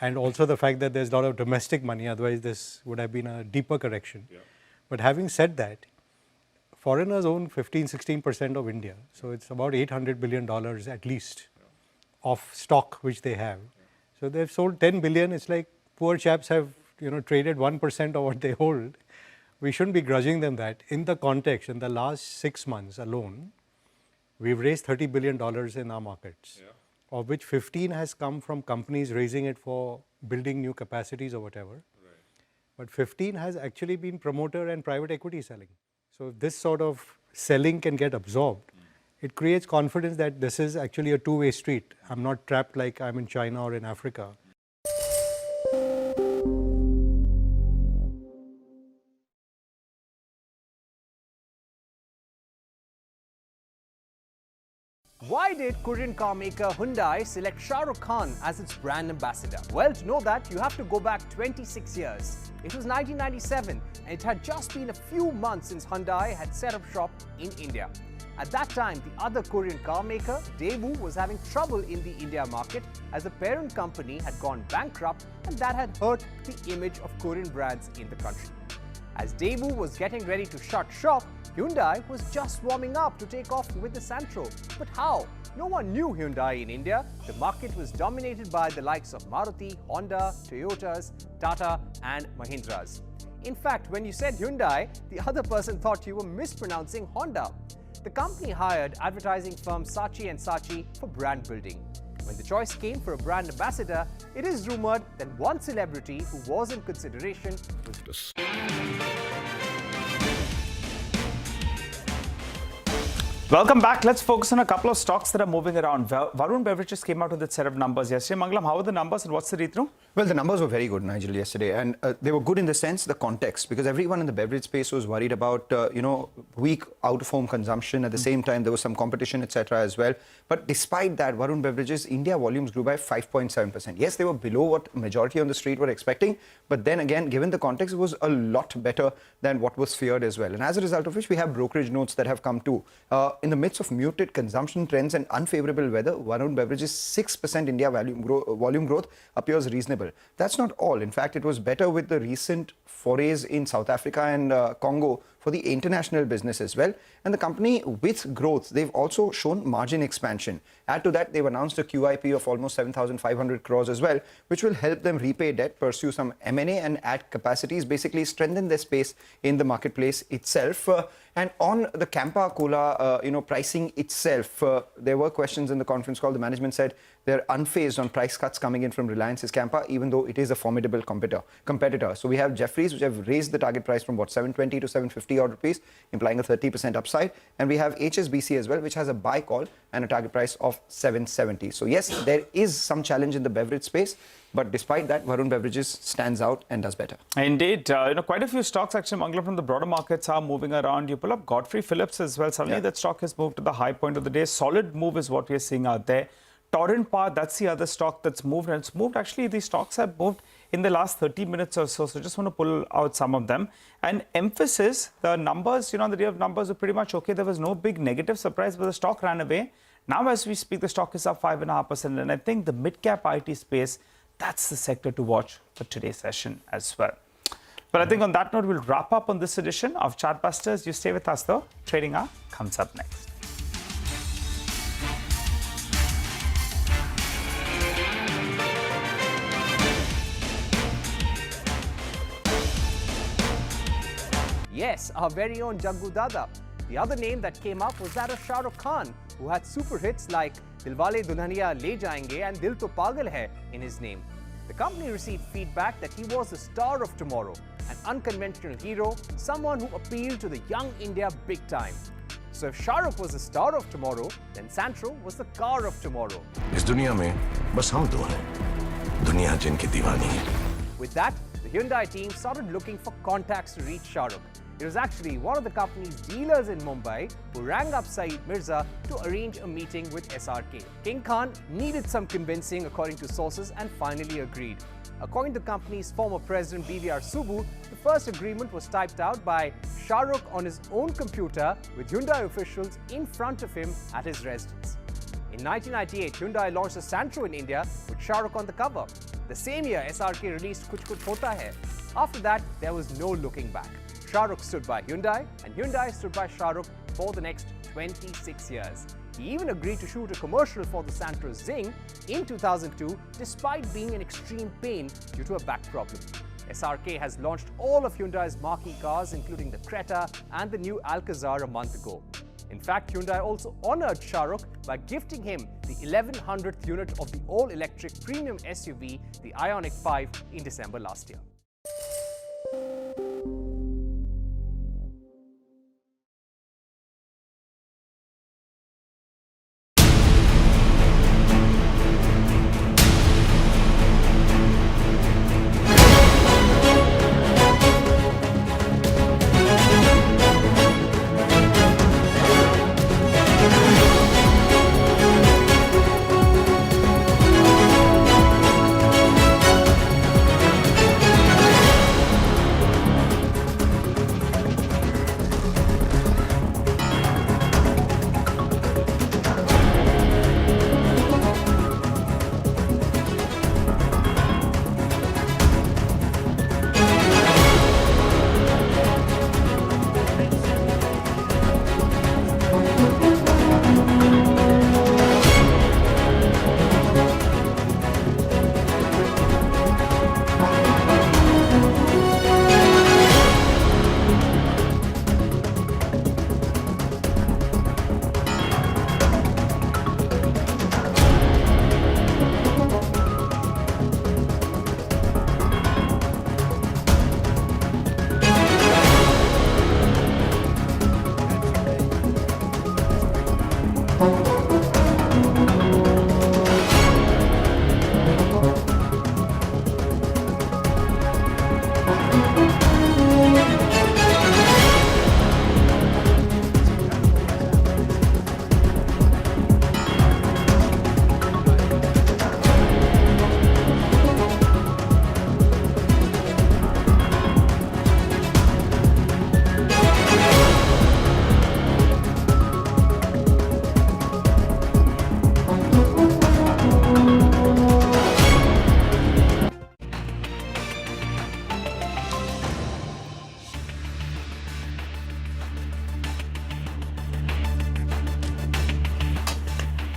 And also the fact that there's a lot of domestic money, otherwise this would have been a deeper correction. Yeah. But having said that, foreigners own 15-16% of India. So it's about $800 billion at least of stock which they have. So they've sold 10 billion. It's like poor chaps have traded 1% of what they hold. We shouldn't be grudging them that. In the context, in the last 6 months alone, we've raised $30 billion in our markets, of which 15 has come from companies raising it for building new capacities or whatever. Right. But 15 has actually been promoter and private equity selling. So if this sort of selling can get absorbed, it creates confidence that this is actually a two-way street. I'm not trapped like I'm in China or in Africa. Why did Korean car maker Hyundai select Shah Rukh Khan as its brand ambassador? Well, to know that, you have to go back 26 years. It was 1997 and it had just been a few months since Hyundai had set up shop in India. At that time, the other Korean car maker, Daewoo, was having trouble in the India market as the parent company had gone bankrupt and that had hurt the image of Korean brands in the country. As Daewoo was getting ready to shut shop, Hyundai was just warming up to take off with the Santro. But how? No one knew Hyundai in India. The market was dominated by the likes of Maruti, Honda, Toyotas, Tata and Mahindras. In fact, when you said Hyundai, the other person thought you were mispronouncing Honda. The company hired advertising firm Saatchi & Saatchi for brand building. When the choice came for a brand ambassador, it is rumored that one celebrity who was in consideration was... Welcome back. Let's focus on a couple of stocks that are moving around. Varun Beverages came out with its set of numbers yesterday. Mangalam, how are the numbers and what's the read-through? Well, the numbers were very good, Nigel, yesterday. And they were good in the sense, the context, because everyone in the beverage space was worried about, weak out-of-home consumption. At the same time, there was some competition, etc. as well. But despite that, Varun Beverages, India volumes grew by 5.7%. Yes, they were below what majority on the street were expecting. But then again, given the context, it was a lot better than what was feared as well. And as a result of which, we have brokerage notes that have come too. In the midst of muted consumption trends and unfavorable weather, Varun Beverages' 6% India volume growth appears reasonable. That's not all. In fact, it was better with the recent forays in South Africa and Congo for the international business as well. And the company, with growth, they've also shown margin expansion. Add to that, they've announced a QIP of almost 7,500 crores as well, which will help them repay debt, pursue some M&A and add capacities, basically strengthen their space in the marketplace itself. And on the Campa Cola, pricing itself, there were questions in the conference call. The management said they're unfazed on price cuts coming in from Reliance's Campa, even though it is a formidable competitor. So we have Jeffries, which have raised the target price from 720 to 750 odd rupees, implying a 30% upside. And we have HSBC as well, which has a buy call and a target price of 770. So yes, there is some challenge in the beverage space. But despite that, Varun Beverages stands out and does better. Indeed. Quite a few stocks, actually, Mangalam, from the broader markets are moving around. You pull up Godfrey Phillips as well. Suddenly, that stock has moved to the high point of the day. Solid move is what we are seeing out there. Torrent Power, that's the other stock that's moved. And it's moved, actually, these stocks have moved in the last 30 minutes or so. So just want to pull out some of them. And Emphasis, the numbers, the day of numbers were pretty much okay. There was no big negative surprise, but the stock ran away. Now, as we speak, the stock is up 5.5%. And I think the mid-cap IT space, that's the sector to watch for today's session as well. But I think on that note, we'll wrap up on this edition of Chartbusters. You stay with us though. Trading Hour comes up next. Yes, our very own Jaggu Dada. The other name that came up was that of Shah Rukh Khan, who had super hits like Dilwale Dulhaniya Le Jayenge and Dil To Pagal Hai in his name. The company received feedback that he was the star of tomorrow, an unconventional hero, someone who appealed to the young India big time. So if Shah Rukh was the star of tomorrow, then Santro was the car of tomorrow. इस दुनिया में बस हम दो हैं, दुनिया जिनकी दीवानी है. With that, the Hyundai team started looking for contacts to reach Shah Rukh. It was actually one of the company's dealers in Mumbai who rang up Saeed Mirza to arrange a meeting with SRK. King Khan needed some convincing according to sources and finally agreed. According to the company's former president BVR Subbu, the first agreement was typed out by Shah Rukh on his own computer with Hyundai officials in front of him at his residence. In 1998, Hyundai launched the Santro in India with Shah Rukh on the cover. The same year, SRK released Kuch Kuch Hota Hai. After that, there was no looking back. Shah Rukh stood by Hyundai and Hyundai stood by Shah Rukh for the next 26 years. He even agreed to shoot a commercial for the Santro Zing in 2002 despite being in extreme pain due to a back problem. SRK has launched all of Hyundai's marquee cars including the Creta and the new Alcazar a month ago. In fact, Hyundai also honoured Shah Rukh by gifting him the 1100th unit of the all-electric premium SUV, the Ioniq 5, in December last year.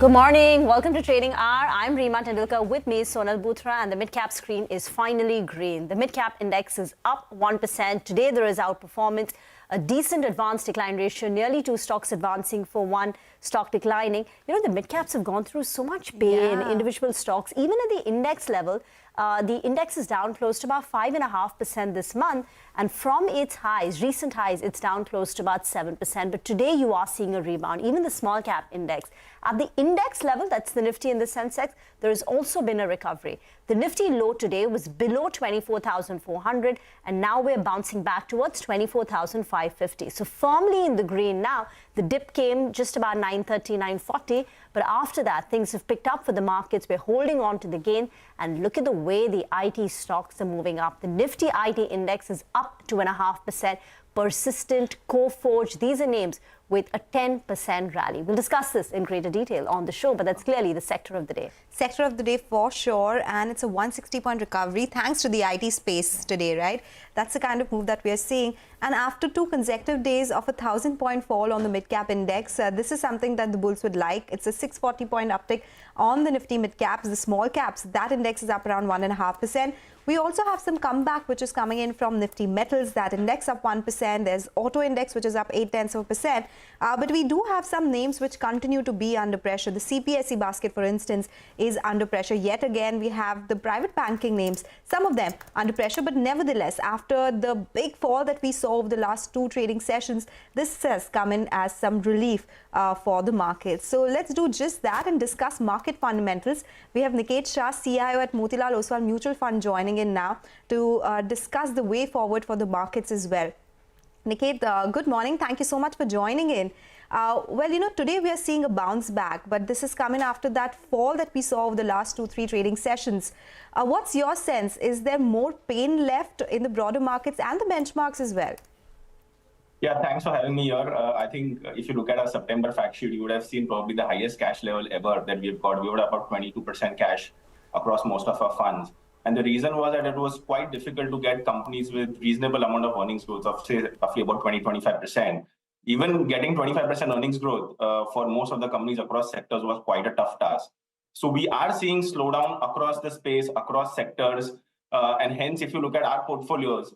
Good morning. Welcome to Trading Hour. I'm Reema Tendulkar. With me, Sonal Bhutra, and the mid-cap screen is finally green. The mid-cap index is up 1%. Today, there is outperformance, a decent advance decline ratio, nearly 2 stocks advancing for 1 stock declining. You know, the mid-caps have gone through so much pain, individual stocks. Even at the index level, the index is down close to about 5.5% this month. And from its highs, recent highs, it's down close to about 7%. But today, you are seeing a rebound. Even the small cap index. At the index level, that's the Nifty and the Sensex, there has also been a recovery. The Nifty low today was below 24,400, and now we're bouncing back towards 24,550. So firmly in the green now. The dip came just about 9:30, 9:40, but after that, things have picked up for the markets. We're holding on to the gain, and look at the way the IT stocks are moving up. The Nifty IT index is up 2.5%. Persistent, Coforge, these are names with a 10% rally. We'll discuss this in greater detail on the show, but that's clearly the sector of the day. Sector of the day for sure, and it's a 160-point recovery thanks to the IT space today, right? That's the kind of move that we are seeing. And after 2 consecutive days of a 1,000-point fall on the mid-cap index, this is something that the bulls would like. It's a 640-point uptick on the Nifty mid-caps. The small caps, that index is up around 1.5%. We also have some comeback which is coming in from Nifty Metals, that index up 1%. There's Auto Index which is up 0.8%. But we do have some names which continue to be under pressure. The CPSE basket, for instance, is under pressure. Yet again, we have the private banking names, some of them under pressure. But nevertheless, after the big fall that we saw over the last 2 trading sessions, this has come in as some relief for the market. So let's do just that and discuss market fundamentals. We have Niket Shah, CIO at Motilal Oswal Mutual Fund, joining in now to discuss the way forward for the markets as well. Niket, good morning. Thank you so much for joining in. Well, today we are seeing a bounce back, but this is coming after that fall that we saw over the last 2-3 trading sessions. What's your sense? Is there more pain left in the broader markets and the benchmarks as well? Yeah, thanks for having me here. I think if you look at our September fact sheet, you would have seen probably the highest cash level ever that we've got. We would have about 22% cash across most of our funds. And the reason was that it was quite difficult to get companies with reasonable amount of earnings growth of, say, roughly about 20-25%. Even getting 25% earnings growth for most of the companies across sectors was quite a tough task. So we are seeing slowdown across the space, across sectors. And hence, if you look at our portfolios,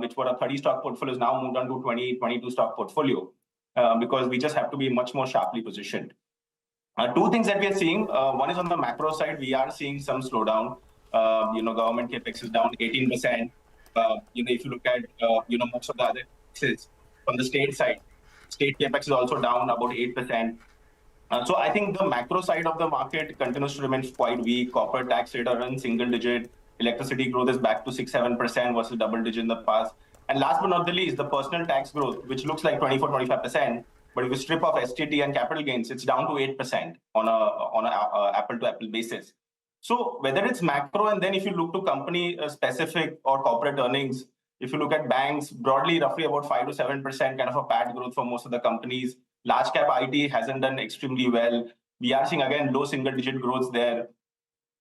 which were a 30-stock portfolio, is now moved on to 22-stock portfolio because we just have to be much more sharply positioned. Two things that we are seeing. One is on the macro side, we are seeing some slowdown. Government capex is down 18%. If you look at most of the other cases from the state side, state capex is also down about 8%. So I think the macro side of the market continues to remain quite weak. Corporate tax rate are in single digit. Electricity growth is back to 6-7% versus double digit in the past. And last but not the least, the personal tax growth, which looks like 24-25%, but if you strip off STT and capital gains, it's down to 8% on a apple-to-apple basis. So whether it's macro, and then if you look to company specific or corporate earnings, if you look at banks, broadly roughly about 5-7% kind of a PAT growth for most of the companies. Large cap IT hasn't done extremely well. We are seeing again low single digit growths there.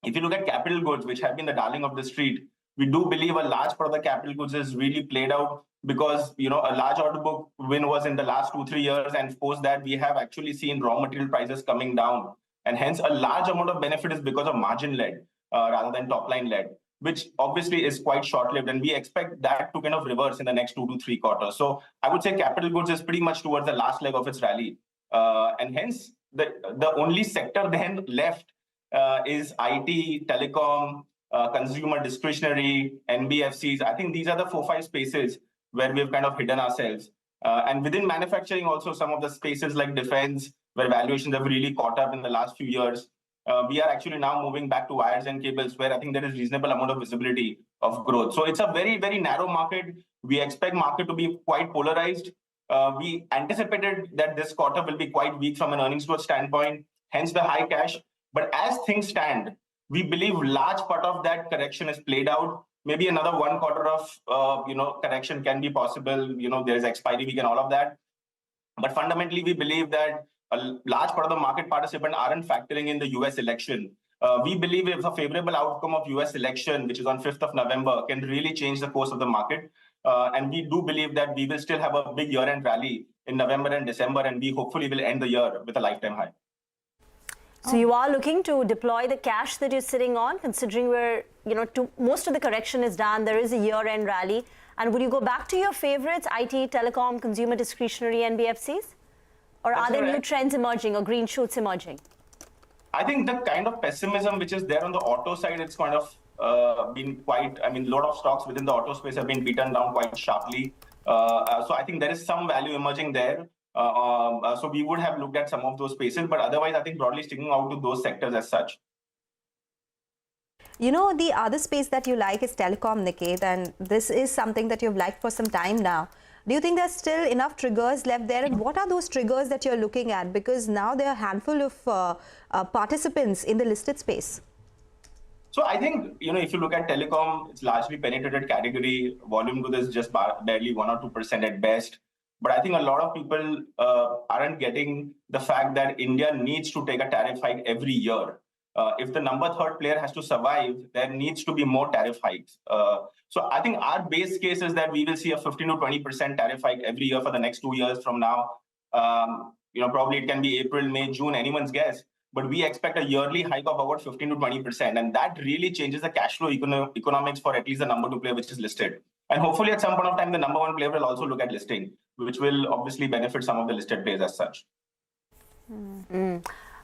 If you look at capital goods, which have been the darling of the street, we do believe a large part of the capital goods is really played out because a large order book win was in the last 2-3 years, and post that we have actually seen raw material prices coming down, and hence a large amount of benefit is because of margin led rather than top line led, which obviously is quite short lived, and we expect that to kind of reverse in the next 2 to 3 quarters. So I would say capital goods is pretty much towards the last leg of its rally, and hence the only sector then left is IT, telecom, consumer discretionary, NBFCs. I think these are the 4-5 spaces where we've kind of hidden ourselves. And within manufacturing also, some of the spaces like defense, where valuations have really caught up in the last few years. We are actually now moving back to wires and cables, where I think there is reasonable amount of visibility of growth. So it's a very, very narrow market. We expect market to be quite polarized. We anticipated that this quarter will be quite weak from an earnings growth standpoint, hence the high cash. But as things stand, we believe large part of that correction is played out. Maybe another 1 quarter of correction can be possible. There is expiry week and all of that. But fundamentally, we believe that a large part of the market participants aren't factoring in the US election. We believe if a favorable outcome of US election, which is on 5th of November, can really change the course of the market. And we do believe that we will still have a big year-end rally in November and December, and we hopefully will end the year with a lifetime high. So you are looking to deploy the cash that you're sitting on, considering where, most of the correction is done, there is a year-end rally. And would you go back to your favorites, IT, telecom, consumer discretionary, NBFCs? Or are there new trends emerging or green shoots emerging? I think the kind of pessimism which is there on the auto side, it's kind of been quite, a lot of stocks within the auto space have been beaten down quite sharply. So I think there is some value emerging there. So we would have looked at some of those spaces, but otherwise, I think broadly sticking out to those sectors as such. The other space that you like is telecom, Niket, and this is something that you've liked for some time now. Do you think there's still enough triggers left there? And what are those triggers that you're looking at? Because now there are a handful of participants in the listed space. So I think, if you look at telecom, it's largely penetrated category. Volume growth is just barely 1 or 2% at best. But I think a lot of people aren't getting the fact that India needs to take a tariff hike every year. If the number 3rd player has to survive, there needs to be more tariff hikes. So I think our base case is that we will see a 15 to 20% tariff hike every year for the next 2 years from now. Probably it can be April, May, June, anyone's guess. But we expect a yearly hike of about 15 to 20%. And that really changes the cash flow economics for at least the number 2 player, which is listed. And hopefully at some point of time, the number 1 player will also look at listing, which will obviously benefit some of the listed players as such.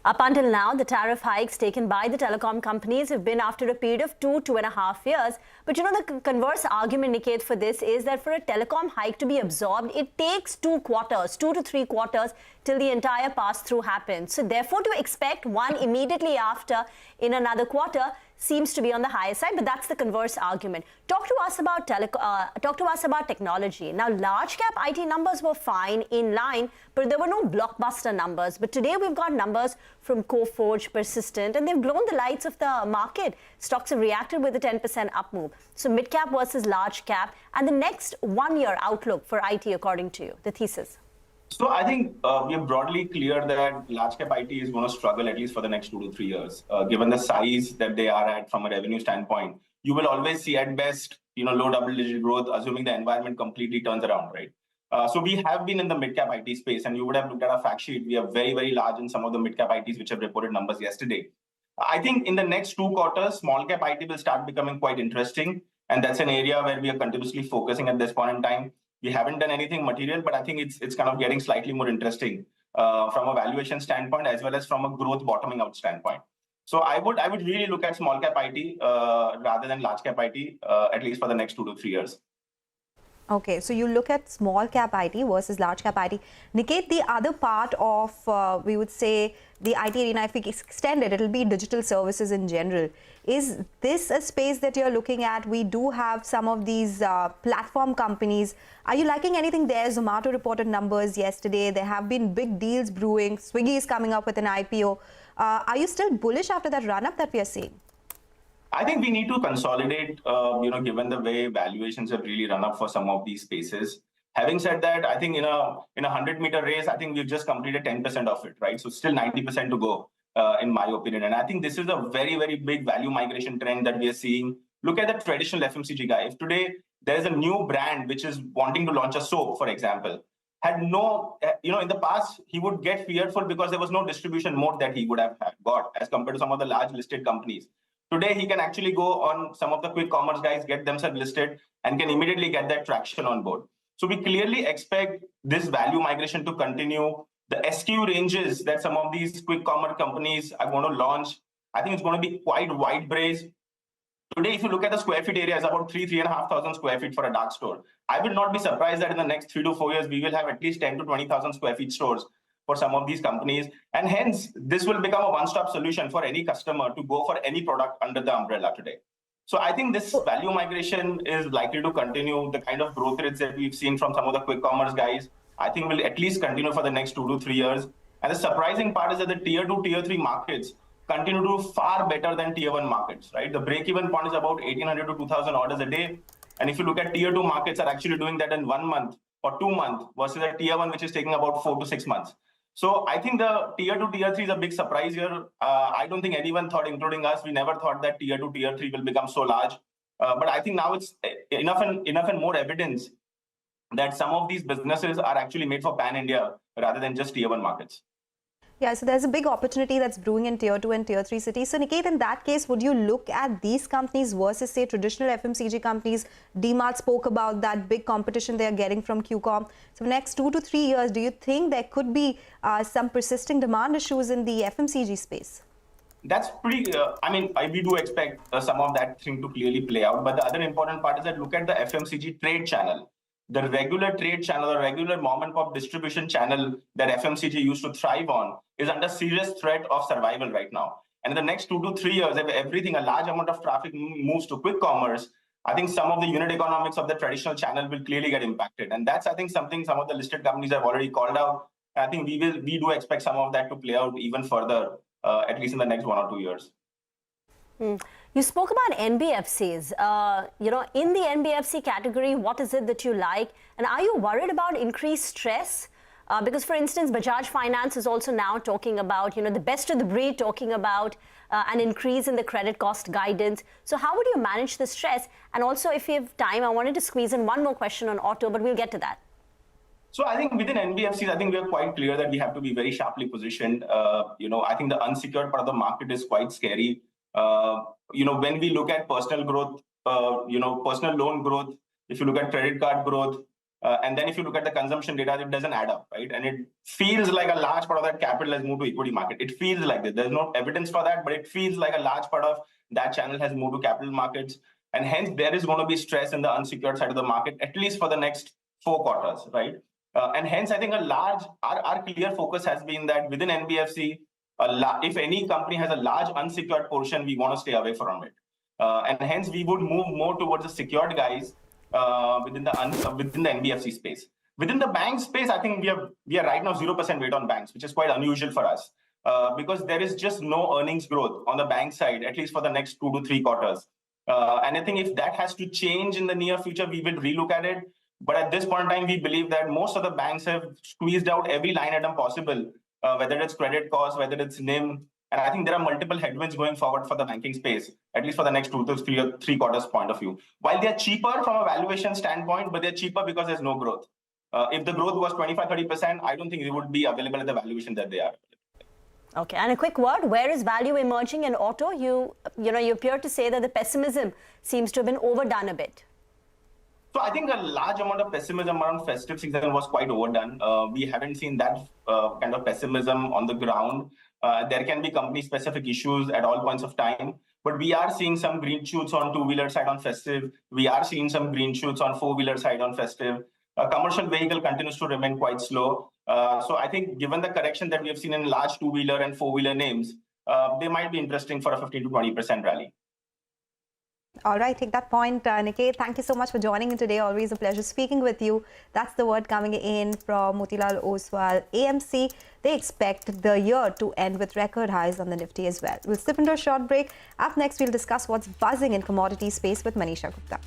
Up until now, the tariff hikes taken by the telecom companies have been after a period of 2.5 years. But the converse argument, Niket, for this is that for a telecom hike to be absorbed, it takes 2 to 3 quarters till the entire pass-through happens. So therefore, to expect one immediately after in another quarter seems to be on the higher side, but that's the converse argument. Talk to us about technology. Now, large cap IT numbers were fine, in line, but there were no blockbuster numbers. But today we've got numbers from Coforge, Persistent, and they've blown the lights of the market. Stocks have reacted with a 10% up move. So mid cap versus large cap, and the next 1 year outlook for IT, according to you, the thesis. So I think we are broadly clear that large cap IT is going to struggle at least for the next 2 to 3 years. Given the size that they are at from a revenue standpoint, you will always see at best, low double-digit growth, assuming the environment completely turns around, right? So we have been in the mid-cap IT space, and you would have looked at our fact sheet. We are very, very large in some of the mid-cap ITs which have reported numbers yesterday. I think in the next 2 quarters, small-cap IT will start becoming quite interesting, and that's an area where we are continuously focusing at this point in time. We haven't done anything material, but I think it's kind of getting slightly more interesting from a valuation standpoint as well as from a growth bottoming out standpoint. So I would really look at small cap IT rather than large cap IT at least for the next 2 to 3 years. Okay, so you look at small cap IT versus large cap IT. Niket, the other part of, we would say, the IT arena, if we extend it, it'll be digital services in general. Is this a space that you're looking at? We do have some of these platform companies. Are you liking anything there? Zomato reported numbers yesterday. There have been big deals brewing. Swiggy is coming up with an IPO. Are you still bullish after that run-up that we are seeing? I think we need to consolidate, given the way valuations have really run up for some of these spaces. Having said that, I think in a 100-meter race, I think we've just completed 10% of it, right? So still 90% to go, in my opinion. And I think this is a very, very big value migration trend that we are seeing. Look at the traditional FMCG guy. If today there's a new brand which is wanting to launch a soap, for example, had no, in the past, he would get fearful because there was no distribution mode that he would have got as compared to some of the large listed companies. Today, he can actually go on some of the quick commerce guys, get themselves listed, and can immediately get that traction on board. So we clearly expect this value migration to continue. The SKU ranges that some of these quick commerce companies are going to launch, I think it's going to be quite wide-brained. Today, if you look at the square feet area, it's about 3,500 square feet for a dark store. I will not be surprised that in the next 3 to 4 years, we will have at least 10 to 20,000 square feet stores for some of these companies. And hence, this will become a one-stop solution for any customer to go for any product under the umbrella today. So I think this value migration is likely to continue. The kind of growth rates that we've seen from some of the quick commerce guys, I think will at least continue for the next 2 to 3 years. And the surprising part is that the tier 2, tier 3 markets continue to do far better than tier 1 markets, right? The break-even point is about 1,800 to 2,000 orders a day. And if you look at tier 2 markets are actually doing that in 1 month or 2 months versus a tier 1 which is taking about 4 to 6 months. So I think the tier 2, tier 3 is a big surprise here. I don't think anyone thought, including us, we never thought that tier 2, tier 3 will become so large. But I think now it's enough and more evidence that some of these businesses are actually made for pan-India rather than just tier 1 markets. Yeah, so there's a big opportunity that's brewing in tier 2 and tier 3 cities. So Niket, in that case, would you look at these companies versus, say, traditional FMCG companies? DMart spoke about that big competition they are getting from QCom. So next 2 to 3 years, do you think there could be some persisting demand issues in the FMCG space? That's pretty, we do expect some of that thing to clearly play out. But the other important part is that look at the FMCG trade channel. The regular trade channel, the regular mom and pop distribution channel that FMCG used to thrive on is under serious threat of survival right now. And in the next 2 to 3 years, if a large amount of traffic moves to quick commerce, I think some of the unit economics of the traditional channel will clearly get impacted. And that's, I think, something some of the listed companies have already called out. I think we do expect some of that to play out even further, at least in the next 1 or 2 years. You spoke about NBFCs. In the NBFC category, what is it that you like? And are you worried about increased stress? Because, for instance, Bajaj Finance is also now talking about, the best of the breed, talking about an increase in the credit cost guidance. So how would you manage the stress? And also, if you have time, I wanted to squeeze in one more question on auto, but we'll get to that. So I think within NBFCs, I think we are quite clear that we have to be very sharply positioned. I think the unsecured part of the market is quite scary. When we look at personal growth, personal loan growth, if you look at credit card growth, and then if you look at the consumption data, it doesn't add up, right? And it feels like a large part of that capital has moved to equity market. It feels like that. There's no evidence for that, but it feels like a large part of that channel has moved to capital markets. And hence, there is going to be stress in the unsecured side of the market, at least for the next 4 quarters, right? And hence, I think our clear focus has been that within NBFC, if any company has a large unsecured portion, we want to stay away from it. And hence, we would move more towards the secured guys within the NBFC space. Within the bank space, I think we are right now 0% weight on banks, which is quite unusual for us because there is just no earnings growth on the bank side, at least for the next 2 to 3 quarters. And I think if that has to change in the near future, we will relook at it. But at this point in time, we believe that most of the banks have squeezed out every line item possible, whether it's credit cost, whether it's NIM. And I think there are multiple headwinds going forward for the banking space, at least for the next 2 to 3 quarters point of view. While they're cheaper from a valuation standpoint, but they're cheaper because there's no growth. If the growth was 25-30%, I don't think they would be available at the valuation that they are. Okay, and a quick word, where is value emerging in auto? You appear to say that the pessimism seems to have been overdone a bit. So I think a large amount of pessimism around festive season was quite overdone. We haven't seen that kind of pessimism on the ground. There can be company-specific issues at all points of time, but we are seeing some green shoots on two-wheeler side on festive. We are seeing some green shoots on four-wheeler side on festive. Commercial vehicle continues to remain quite slow. So I think given the correction that we have seen in large two-wheeler and four-wheeler names, they might be interesting for a 15 to 20% rally. All right, take that point, Niket. Thank you so much for joining in today. Always a pleasure speaking with you. That's the word coming in from Motilal Oswal. AMC, they expect the year to end with record highs on the Nifty as well. We'll slip into a short break. Up next, we'll discuss what's buzzing in commodity space with Manisha Gupta.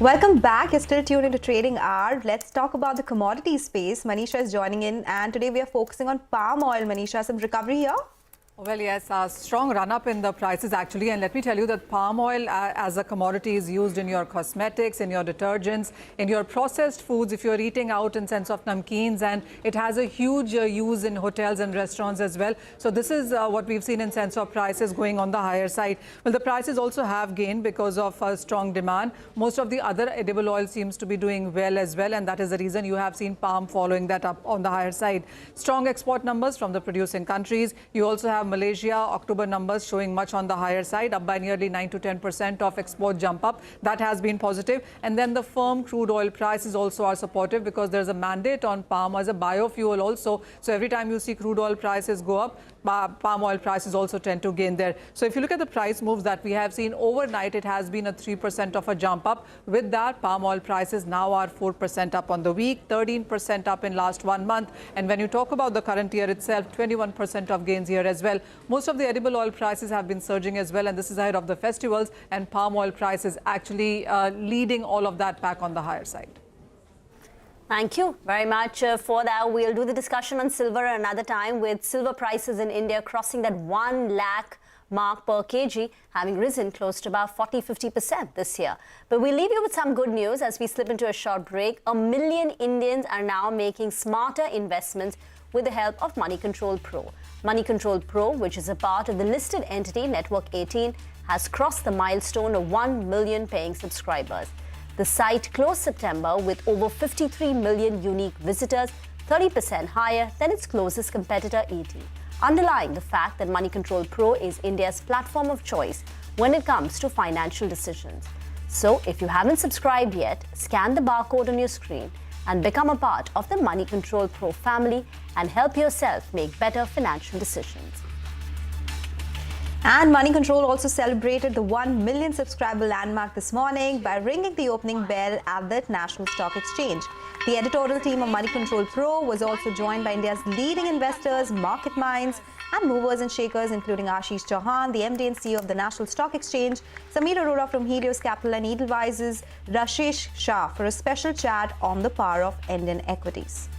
Welcome back. You're still tuned into Trading Hour. Let's talk about the commodity space. Manisha is joining in, and today we are focusing on palm oil. Manisha, some recovery here? Well, yes, a strong run-up in the prices actually, and let me tell you that palm oil as a commodity is used in your cosmetics, in your detergents, in your processed foods, if you're eating out in sense of namkeens, and it has a huge use in hotels and restaurants as well. So this is what we've seen in sense of prices going on the higher side. Well, the prices also have gained because of strong demand. Most of the other edible oil seems to be doing well as well, and that is the reason you have seen palm following that up on the higher side. Strong export numbers from the producing countries. You also have Malaysia, October numbers showing much on the higher side, up by nearly 9 to 10% of export jump up. That has been positive. And then the firm crude oil prices also are supportive because there's a mandate on palm as a biofuel also. So every time you see crude oil prices go up, palm oil prices also tend to gain there. So if you look at the price moves that we have seen overnight, it has been a 3% of a jump up. With that, palm oil prices now are 4% up on the week, 13% up in last 1 month. And when you talk about the current year itself, 21% of gains here as well. Most of the edible oil prices have been surging as well, and this is ahead of the festivals, and palm oil prices actually leading all of that back on the higher side. Thank you very much for that. We'll do the discussion on silver another time, with silver prices in India crossing that 1 lakh mark per kg, having risen close to about 40-50% this year. But we'll leave you with some good news as we slip into a short break. 1 million Indians are now making smarter investments with the help of Money Control Pro. Money Control Pro, which is a part of the listed entity Network 18, has crossed the milestone of 1 million paying subscribers. The site closed September with over 53 million unique visitors, 30% higher than its closest competitor ET, underlying the fact that Money Control Pro is India's platform of choice when it comes to financial decisions. So if you haven't subscribed yet, scan the barcode on your screen and become a part of the Money Control Pro family and help yourself make better financial decisions. And Money Control also celebrated the 1 million subscriber landmark this morning by ringing the opening bell at the National Stock Exchange. The editorial team of Money Control Pro was also joined by India's leading investors, market minds, and movers and shakers, including Ashish Chauhan, the MD and CEO of the National Stock Exchange, Sameer Arora from Helios Capital and Edelweiss's Rashesh Shah, for a special chat on the power of Indian equities.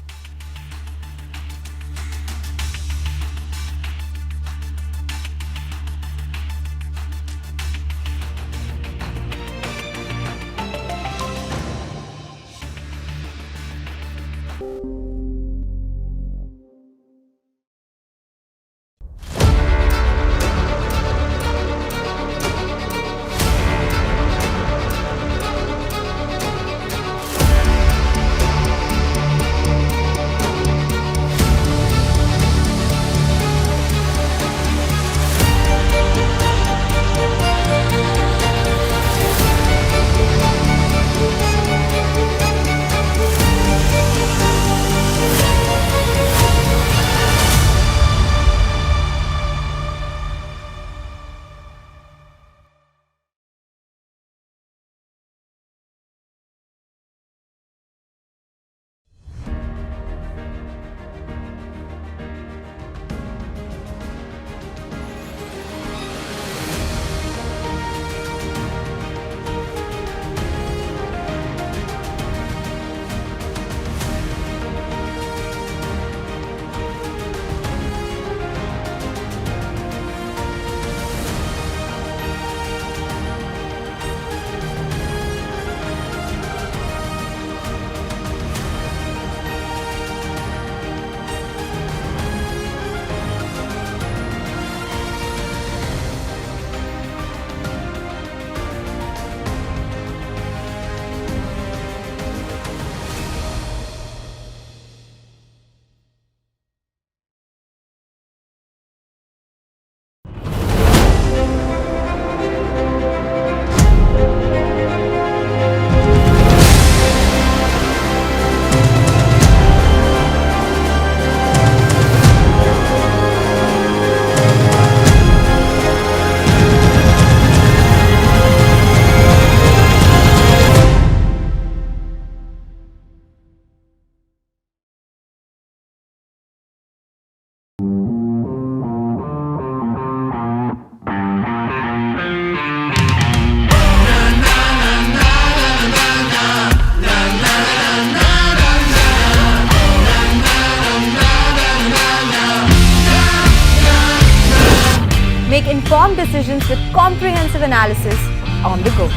informed decisions with comprehensive analysis on the go.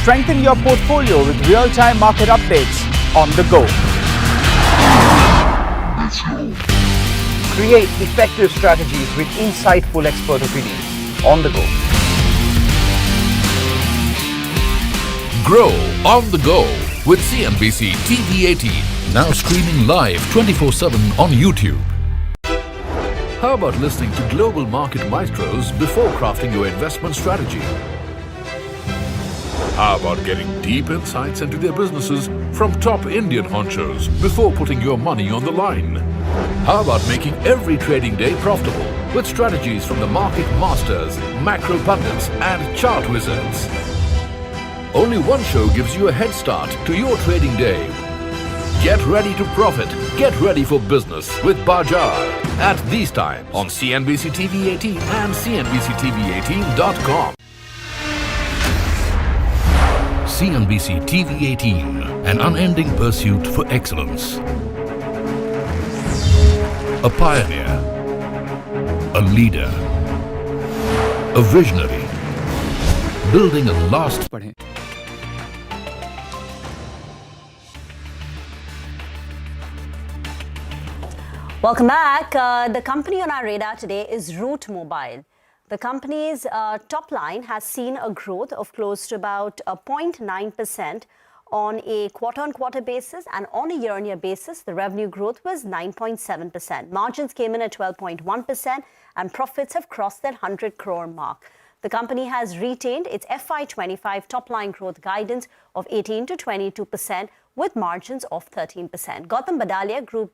Strengthen your portfolio with real-time market updates on the go. Create effective strategies with insightful expert opinions on the go. Grow on the go with CNBC-TV18. Now streaming live 24/7 on YouTube. How about listening to global market maestros before crafting your investment strategy? How about getting deep insights into their businesses from top Indian honchos before putting your money on the line? How about making every trading day profitable with strategies from the market masters, macro pundits and chart wizards? Only one show gives you a head start to your trading day. Get ready to profit. Get ready for business with Bajaj at these times on CNBC-TV18 and CNBC-TV18.com. CNBC-TV18, an unending pursuit for excellence. A pioneer, a leader, a visionary, building a last. Welcome back. The company on our radar today is Route Mobile. The company's top line has seen a growth of close to about 0.9% on a quarter-on-quarter basis, and on a year-on-year basis, the revenue growth was 9.7%. Margins came in at 12.1%, and profits have crossed that 100 crore mark. The company has retained its FY25 top-line growth guidance of 18 to 22%, with margins of 13%. Gautam Badalia, Group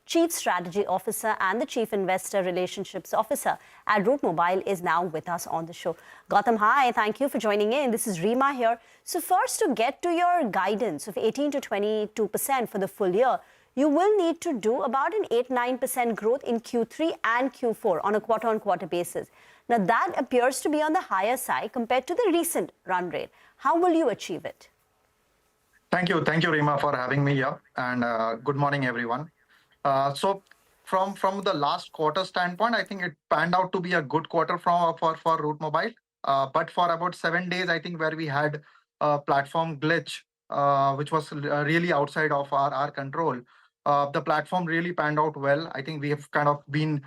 Chief Strategy Officer and the Chief Investor Relationships Officer at Route Mobile, is now with us on the show. Gautam, hi, thank you for joining in. This is Reema here. So first, to get to your guidance of 18 to 22% for the full year, you will need to do about an 8-9% growth in Q3 and Q4 on a quarter-on-quarter basis. Now, that appears to be on the higher side compared to the recent run rate. How will you achieve it? Thank you, Reema, for having me here, and good morning, everyone. So, from the last quarter standpoint, I think it panned out to be a good quarter for Route Mobile. But for about 7 days, I think where we had a platform glitch, which was really outside of our control, the platform really panned out well. I think we have kind of been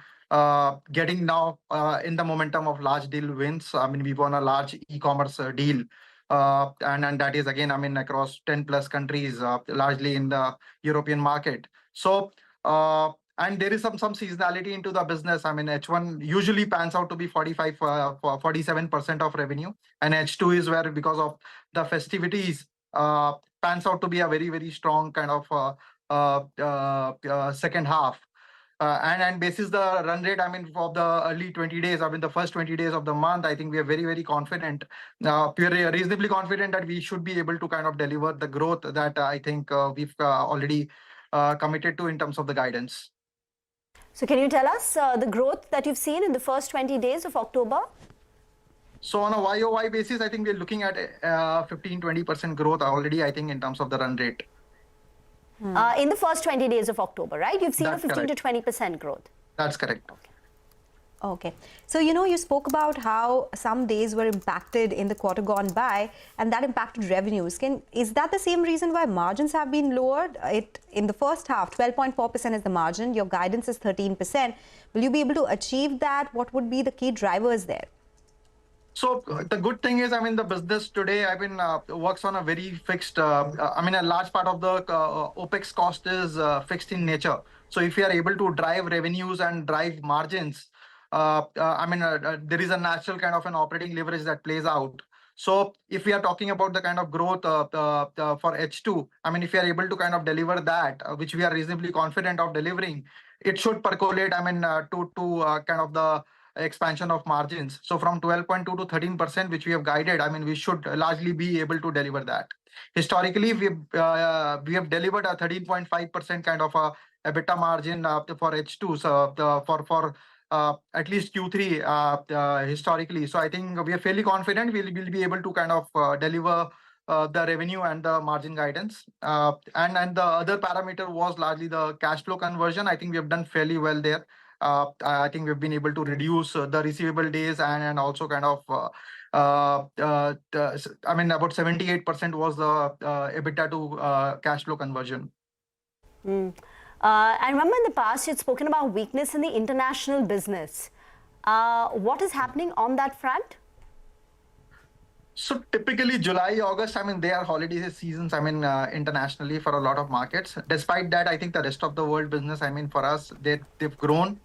getting now in the momentum of large deal wins. I mean, we won a large e-commerce deal. And that is, again, I mean, across 10 plus countries, largely in the European market. So, and there is some seasonality into the business. I mean, H1 usually pans out to be 47% of revenue. And H2 is where, because of the festivities, pans out to be a very, very strong kind of second half. And basis the run rate, I mean, for the early 20 days, I mean, the first 20 days of the month, I think we are very, very confident, reasonably confident that we should be able to kind of deliver the growth that I think we've already committed to in terms of the guidance. So can you tell us the growth that you've seen in the first 20 days of October? So on a YOY basis, I think we're looking at 15-20% growth already, I think, in terms of the run rate. In the first 20 days of October, right? You've seen That's a 15 correct. to 20% growth. That's correct. Okay. So, you spoke about how some days were impacted in the quarter gone by, and that impacted revenues. Is that the same reason why margins have been lowered? In the first half, 12.4% is the margin. Your guidance is 13%. Will you be able to achieve that? What would be the key drivers there? So the good thing is, I mean, the business today, I mean, works on a very fixed, I mean, a large part of the OPEX cost is fixed in nature. So if you are able to drive revenues and drive margins, I mean, there is a natural kind of an operating leverage that plays out. So if we are talking about the kind of growth for H2, I mean, if you are able to kind of deliver that, which we are reasonably confident of delivering, it should percolate, I mean, to kind of the expansion of margins. So from 12.2 to 13%, which we have guided, I mean, we should largely be able to deliver that. Historically, we have delivered a 13.5% kind of a EBITDA margin for H2. So for at least Q3 historically. So I think we are fairly confident we'll be able to kind of deliver the revenue and the margin guidance. And the other parameter was largely the cash flow conversion. I think we have done fairly well there. I think we've been able to reduce the receivable days and also kind of, about 78% was the EBITDA to cash flow conversion. I remember in the past you'd spoken about weakness in the international business. What is happening on that front? So typically July, August, they are holiday seasons, internationally for a lot of markets. Despite that, I think the rest of the world business, for us, they've grown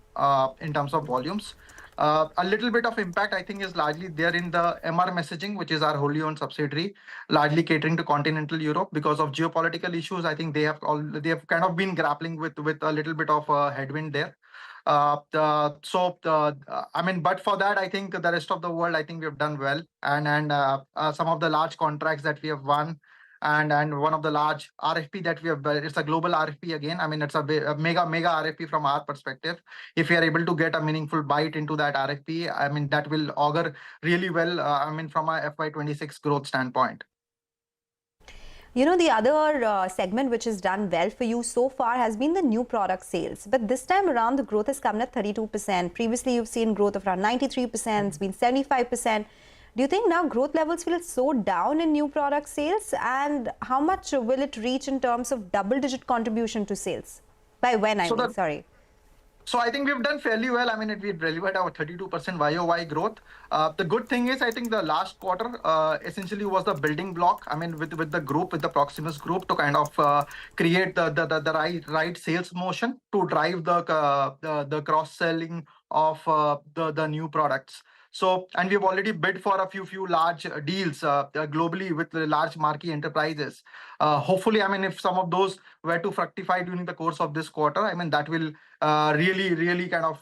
in terms of volumes. A little bit of impact, I think, is largely there in the MR Messaging, which is our wholly owned subsidiary, largely catering to continental Europe because of geopolitical issues. I think they have kind of been grappling with a little bit of a headwind there. But for that, I think the rest of the world, I think we have done well, and some of the large contracts that we have won, and one of the large RFP that we have, it's a global RFP again. It's a mega RFP from our perspective. If we are able to get a meaningful bite into that RFP, that will augur really well. From a FY26 growth standpoint. You know, the other segment which has done well for you so far has been the new product sales. But this time around, the growth has come at 32%. Previously, you've seen growth of around 93%, it's been 75%. Do you think now growth levels will slow down in new product sales? And how much will it reach in terms of double-digit contribution to sales? By when, sorry. So I think we've done fairly well. We've delivered our 32% YOY growth. The good thing is, I think the last quarter essentially was the building block. With the group, with the Proximus group, to kind of create the right sales motion to drive the cross-selling of the new products. So, and we've already bid for a few large deals globally with large marquee enterprises. Hopefully, if some of those were to fructify during the course of this quarter, that will really kind of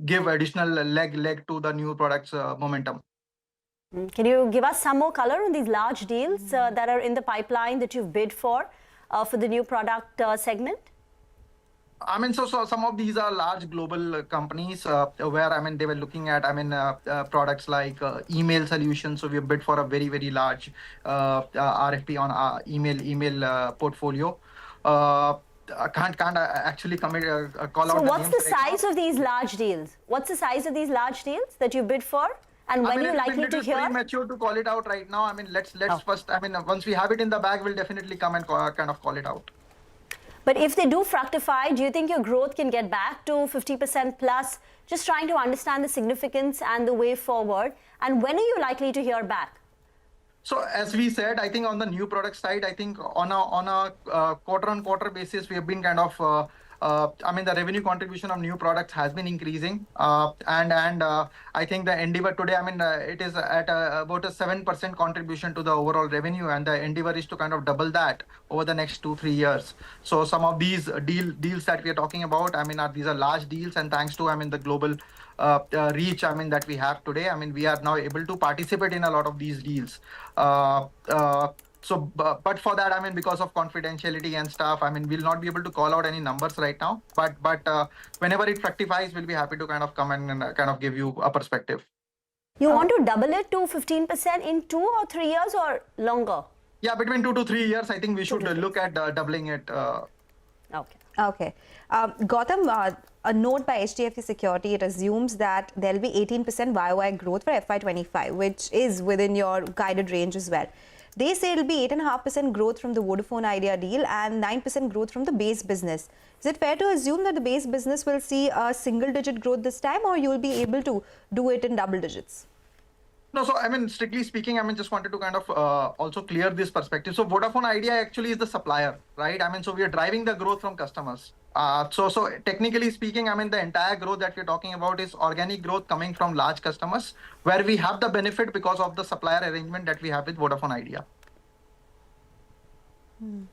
give additional leg to the new products momentum. Can you give us some more color on these large deals that are in the pipeline that you've bid for the new product segment? So some of these are large global companies where, they were looking at, products like email solutions. So we bid for a very large RFP on our email portfolio. I can't actually call out. So what's the size of these large deals? What's the size of these large deals that you bid for? And when are you likely to hear? It's premature to call it out right now. Let's first, once we have it in the bag, we'll definitely come and kind of call it out. But if they do fructify, do you think your growth can get back to 50% plus? Just trying to understand the significance and the way forward. And when are you likely to hear back? So as we said, I think on the new product side, I think on a quarter-on-quarter basis, we have been kind of, the revenue contribution of new products has been increasing. I think the endeavor today, it is at about a 7% contribution to the overall revenue. And the endeavor is to kind of double that over the next 2-3 years. So some of these deals that we are talking about, these are large deals. And thanks to, the global reach, that we have today, we are now able to participate in a lot of these deals. So, but for that, because of confidentiality and stuff, we'll not be able to call out any numbers right now. But whenever it fructifies, we'll be happy to kind of come in and kind of give you a perspective. You want to double it to 15% in 2 or 3 years or longer? Yeah, between 2 to 3 years, I think we should look at doubling it. Okay. Gautam, a note by HDFC Security, it assumes that there will be 18% YOY growth for FY25, which is within your guided range as well. They say it will be 8.5% growth from the Vodafone Idea deal and 9% growth from the base business. Is it fair to assume that the base business will see a single-digit growth this time, or you will be able to do it in double digits? No, so strictly speaking, just wanted to kind of also clear this perspective. So Vodafone Idea actually is the supplier, right? So we are driving the growth from customers. So technically speaking, the entire growth that we're talking about is organic growth coming from large customers, where we have the benefit because of the supplier arrangement that we have with Vodafone Idea.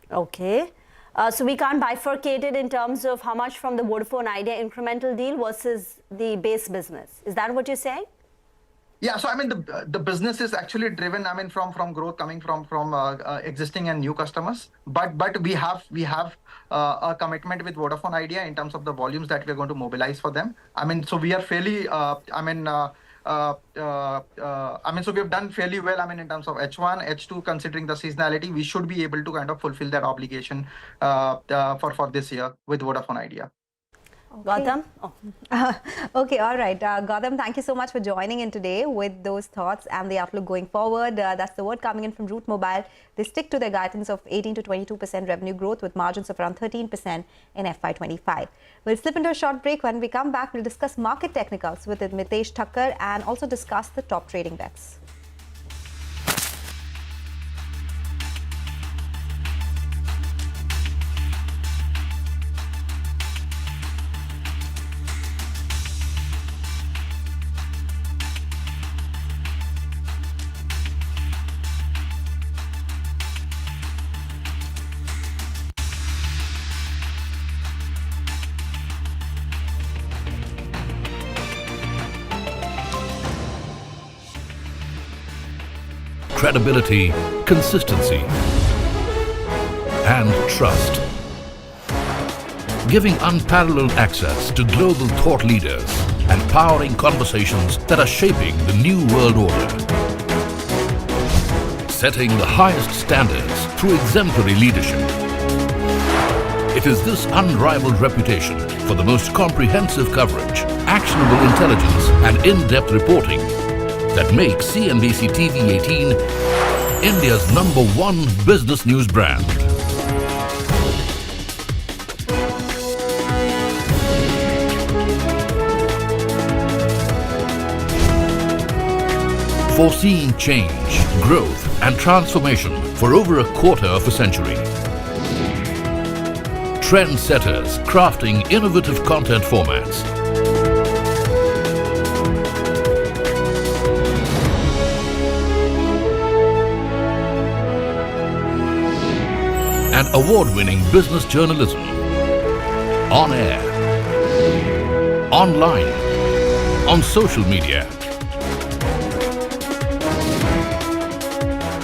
Okay. So we can't bifurcate it in terms of how much from the Vodafone Idea incremental deal versus the base business. Is that what you're saying? Yeah, so the business is actually driven from growth coming from existing and new customers, but we have a commitment with Vodafone Idea in terms of the volumes that we are going to mobilize for them. So we are fairly so we have done fairly well in terms of H1, H2, considering the seasonality. We should be able to kind of fulfill that obligation for this year with Vodafone Idea. Gautam? Okay, all right. Gautam, thank you so much for joining in today with those thoughts and the outlook going forward. That's the word coming in from Root Mobile. They stick to their guidance of 18 to 22% revenue growth with margins of around 13% in FY25. We'll slip into a short break. When we come back, we'll discuss market technicals with Mitesh Thakkar and also discuss the top trading bets. Credibility, consistency, and trust. Giving unparalleled access to global thought leaders and powering conversations that are shaping the new world order. Setting the highest standards through exemplary leadership. It is this unrivaled reputation for the most comprehensive coverage, actionable intelligence, and in-depth reporting that makes CNBC-TV18 India's #1 business news brand. Foreseeing change, growth, and transformation for over a quarter of a century. Trendsetters crafting innovative content formats. And award-winning business journalism. On air, online, on social media.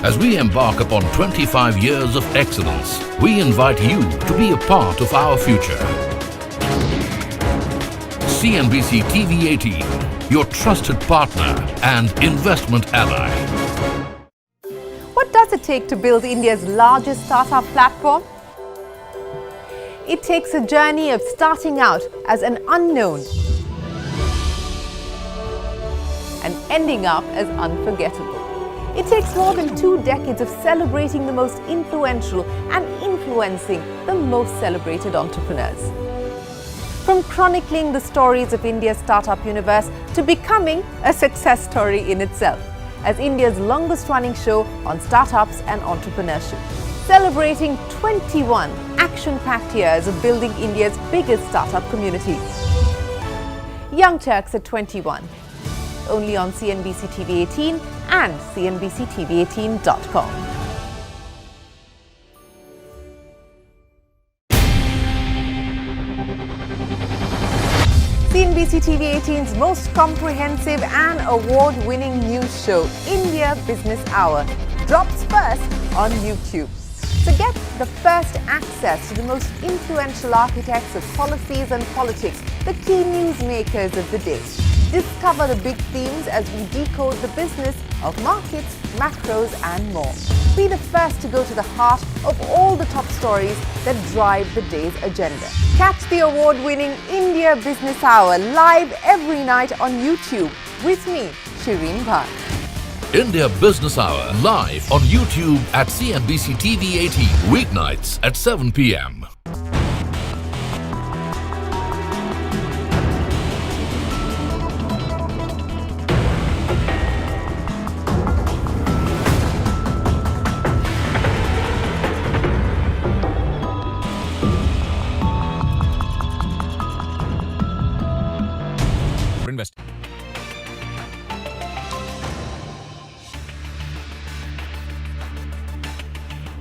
As we embark upon 25 years of excellence, we invite you to be a part of our future. CNBC-TV18, your trusted partner and investment ally. What does it take to build India's largest startup platform? It takes a journey of starting out as an unknown and ending up as unforgettable. It takes more than 2 decades of celebrating the most influential and influencing the most celebrated entrepreneurs. From chronicling the stories of India's startup universe to becoming a success story in itself, as India's longest running show on startups and entrepreneurship. Celebrating 21 action-packed years of building India's biggest startup community. Young Turks at 21. Only on CNBC-TV18 and CNBC-TV18.com. CNBC-TV18's most comprehensive and award-winning news show, India Business Hour, drops first on YouTube. So get the first access to the most influential architects of policies and politics, the key newsmakers of the day. Discover the big themes as we decode the business of markets, macros, and more. Be the first to go to the heart of all the top stories that drive the day's agenda. Catch the award-winning India Business Hour live every night on YouTube with me, Shireen Bhat. India Business Hour live on YouTube at CNBC-TV18 weeknights at 7 p.m.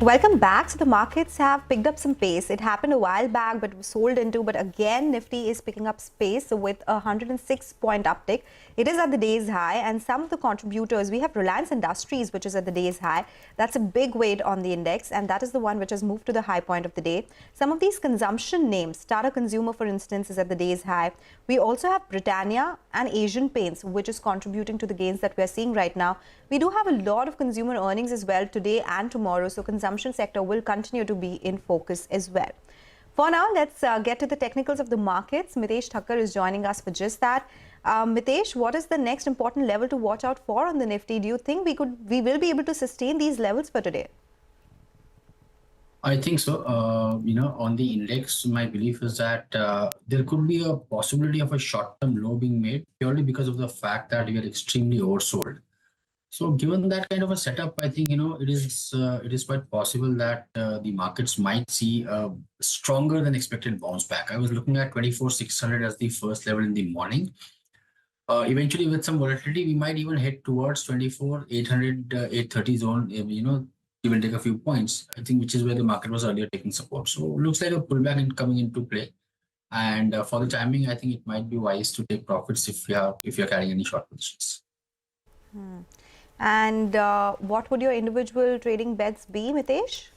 Welcome back. So the markets have picked up some pace. It happened a while back, but was sold into. But again, Nifty is picking up pace with a 106-point uptick. It is at the day's high, and some of the contributors, we have Reliance Industries, which is at the day's high. That's a big weight on the index, and that is the one which has moved to the high point of the day. Some of these consumption names, Tata Consumer, for instance, is at the day's high. We also have Britannia and Asian Paints, which is contributing to the gains that we are seeing right now. We do have a lot of consumer earnings as well today and tomorrow, so consumption sector will continue to be in focus as well. For now, let's get to the technicals of the markets. Mitesh Thakkar is joining us for just that. Mitesh, what is the next important level to watch out for on the Nifty? Do you think we will be able to sustain these levels for today? I think so. On the index, my belief is that there could be a possibility of a short-term low being made purely because of the fact that we are extremely oversold. So given that kind of a setup, I think, it is quite possible that the markets might see a stronger than expected bounce back. I was looking at 24,600 as the first level in the morning. Eventually, with some volatility, we might even head towards 24,800, 830 zone, give and take a few points, I think, which is where the market was earlier taking support. So looks like a pullback coming into play. And for the timing, I think it might be wise to take profits if you're carrying any short positions. And what would your individual trading bets be, Mitesh?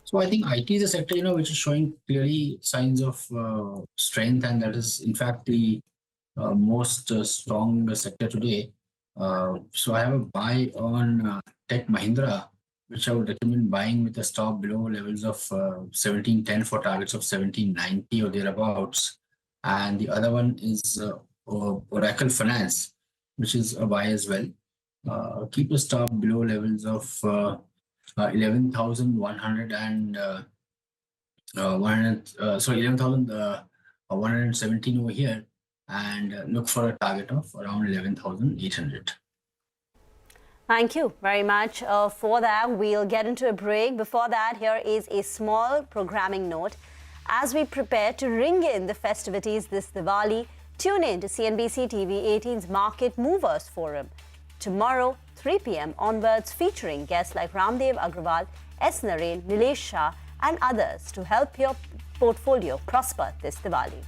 So I think IT is a sector, which is showing clearly signs of strength, and that is in fact the most strong sector today. So I have a buy on Tech Mahindra, which I would recommend buying with a stop below levels of 1710 for targets of 1790 or thereabouts. And the other one is Oracle Finance, which is a buy as well. Keep a stop below levels of 11,100 and 11,117 over here, and look for a target of around 11,800. Thank you very much for that. We'll get into a break. Before that, here is a small programming note. As we prepare to ring in the festivities this Diwali, tune in to CNBC-TV18's Market Movers Forum. Tomorrow, 3 p.m. onwards, featuring guests like Ramdev Agrawal, S. Naren, Nilesh Shah and others to help your portfolio prosper this Diwali.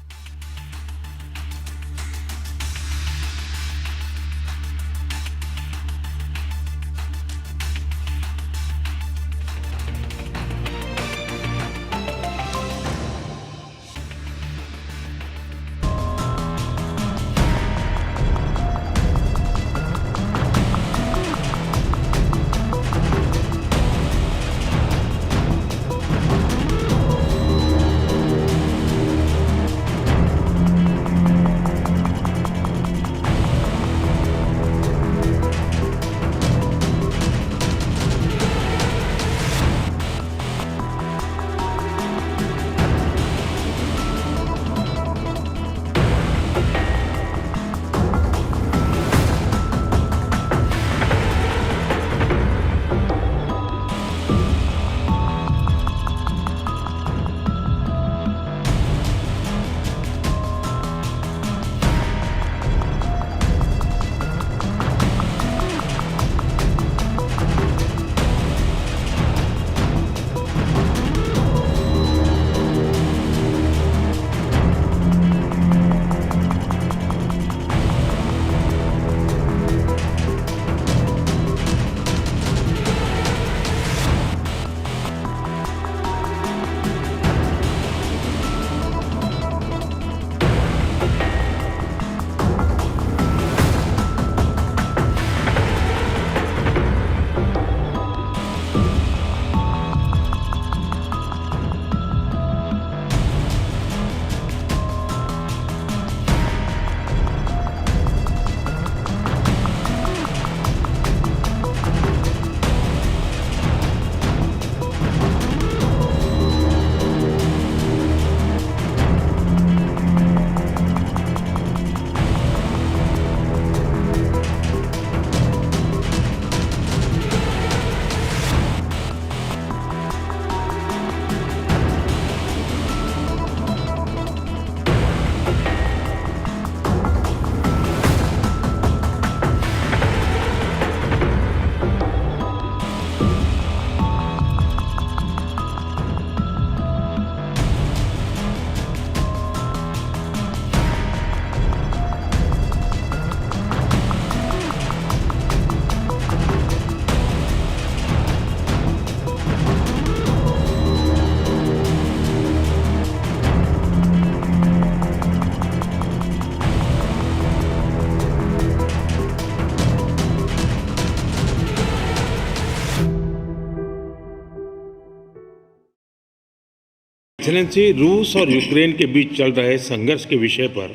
Excellency, रूस और Ukraine के बीच चल रहे संघर्ष के विषय पर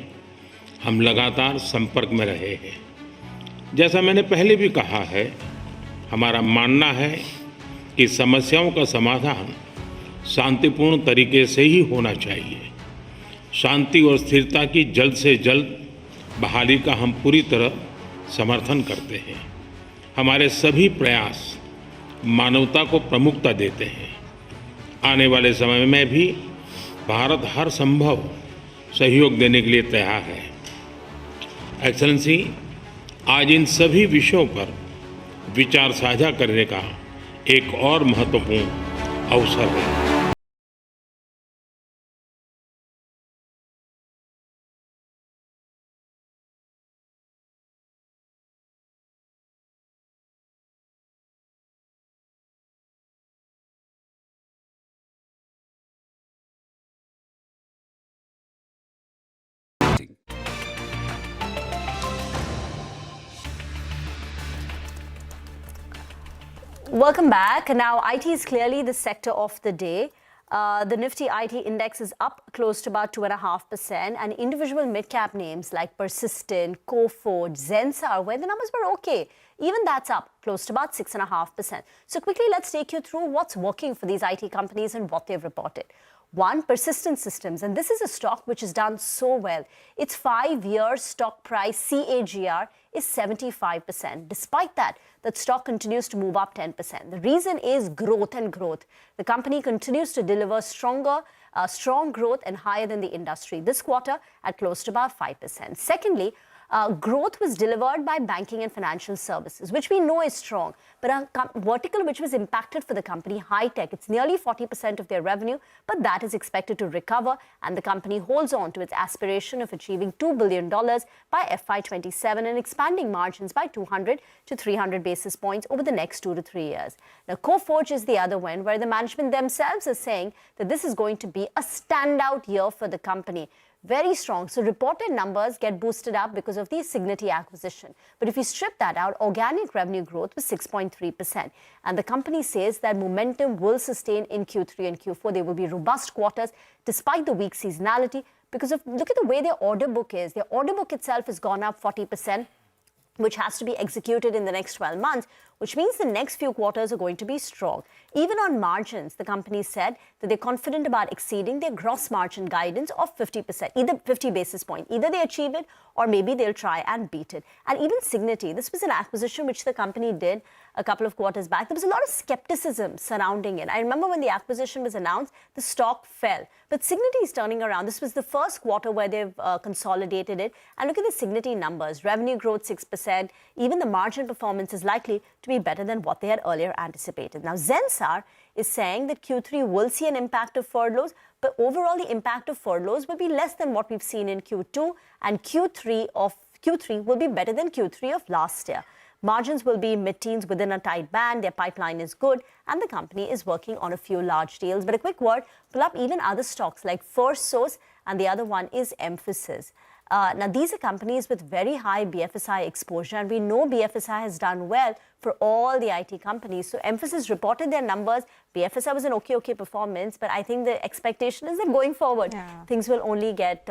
हम लगातार संपर्क में रहे हैं। जैसा मैंने पहले भी कहा है, हमारा मानना है कि समस्याओं का समाधान शांतिपूर्ण तरीके से ही होना चाहिए। शांति और स्थिरता की जल्द से जल्द बहाली का हम पूरी तरह समर्थन करते हैं। हमारे सभी प्रयास मानवता को प्रमुखता देते हैं। आने वाले समय में भी भारत हर संभव सहयोग देने के लिए तैयार है। एक्सेलेंसी, आज इन सभी विषयों पर विचार साझा करने का एक और महत्वपूर्ण अवसर है। Welcome back. Now, IT is clearly the sector of the day. The Nifty IT index is up close to about 2.5%, and individual mid-cap names like Persistent, Coforge, Zensar, where the numbers were okay, even that's up close to about 6.5%. So quickly, let's take you through what's working for these IT companies and what they've reported. One, Persistent Systems, and this is a stock which has done so well. Its 5-year stock price CAGR is 75%. Despite that, the stock continues to move up 10%. The reason is growth and growth. The company continues to deliver strong growth and higher than the industry this quarter at close to about 5%. Secondly, growth was delivered by banking and financial services, which we know is strong. But a vertical which was impacted for the company, high tech, it's nearly 40% of their revenue, but that is expected to recover, and the company holds on to its aspiration of achieving $2 billion by FY27 and expanding margins by 200 to 300 basis points over the next 2 to 3 years. Now, Coforge is the other one, where the management themselves is saying that this is going to be a standout year for the company. Very strong. So reported numbers get boosted up because of the Signity acquisition. But if you strip that out, organic revenue growth was 6.3%. And the company says that momentum will sustain in Q3 and Q4. They will be robust quarters despite the weak seasonality because of, look at the way their order book is. Their order book itself has gone up 40%. Which has to be executed in the next 12 months, which means the next few quarters are going to be strong. Even on margins, the company said that they're confident about exceeding their gross margin guidance of 50%, either 50 basis points. Either they achieve it or maybe they'll try and beat it. And even Signity, this was an acquisition which the company did a couple of quarters back. There was a lot of skepticism surrounding it. I remember when the acquisition was announced, the stock fell. But Signity is turning around. This was the first quarter where they've consolidated it. And look at the Signity numbers. Revenue growth 6%. Even the margin performance is likely to be better than what they had earlier anticipated. Now, Zensar is saying that Q3 will see an impact of furloughs, but overall the impact of furloughs will be less than what we've seen in Q2, and Q3 will be better than Q3 of last year. Margins will be mid-teens within a tight band. Their pipeline is good, and the company is working on a few large deals. But a quick word, pull up even other stocks like First Source, and the other one is Emphasis. Now, these are companies with very high BFSI exposure, and we know BFSI has done well for all the IT companies. So Emphasis reported their numbers. BFSI was an okay performance, but I think the expectation is that going forward, things will only get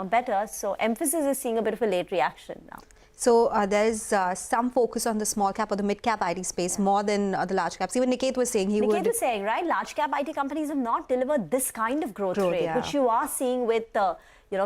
better. So Emphasis is seeing a bit of a late reaction now. So there's some focus on the small cap or the mid cap IT space more than the large caps. Even Niket was saying Niket was saying, right, large cap IT companies have not delivered this kind of growth rate, which you are seeing with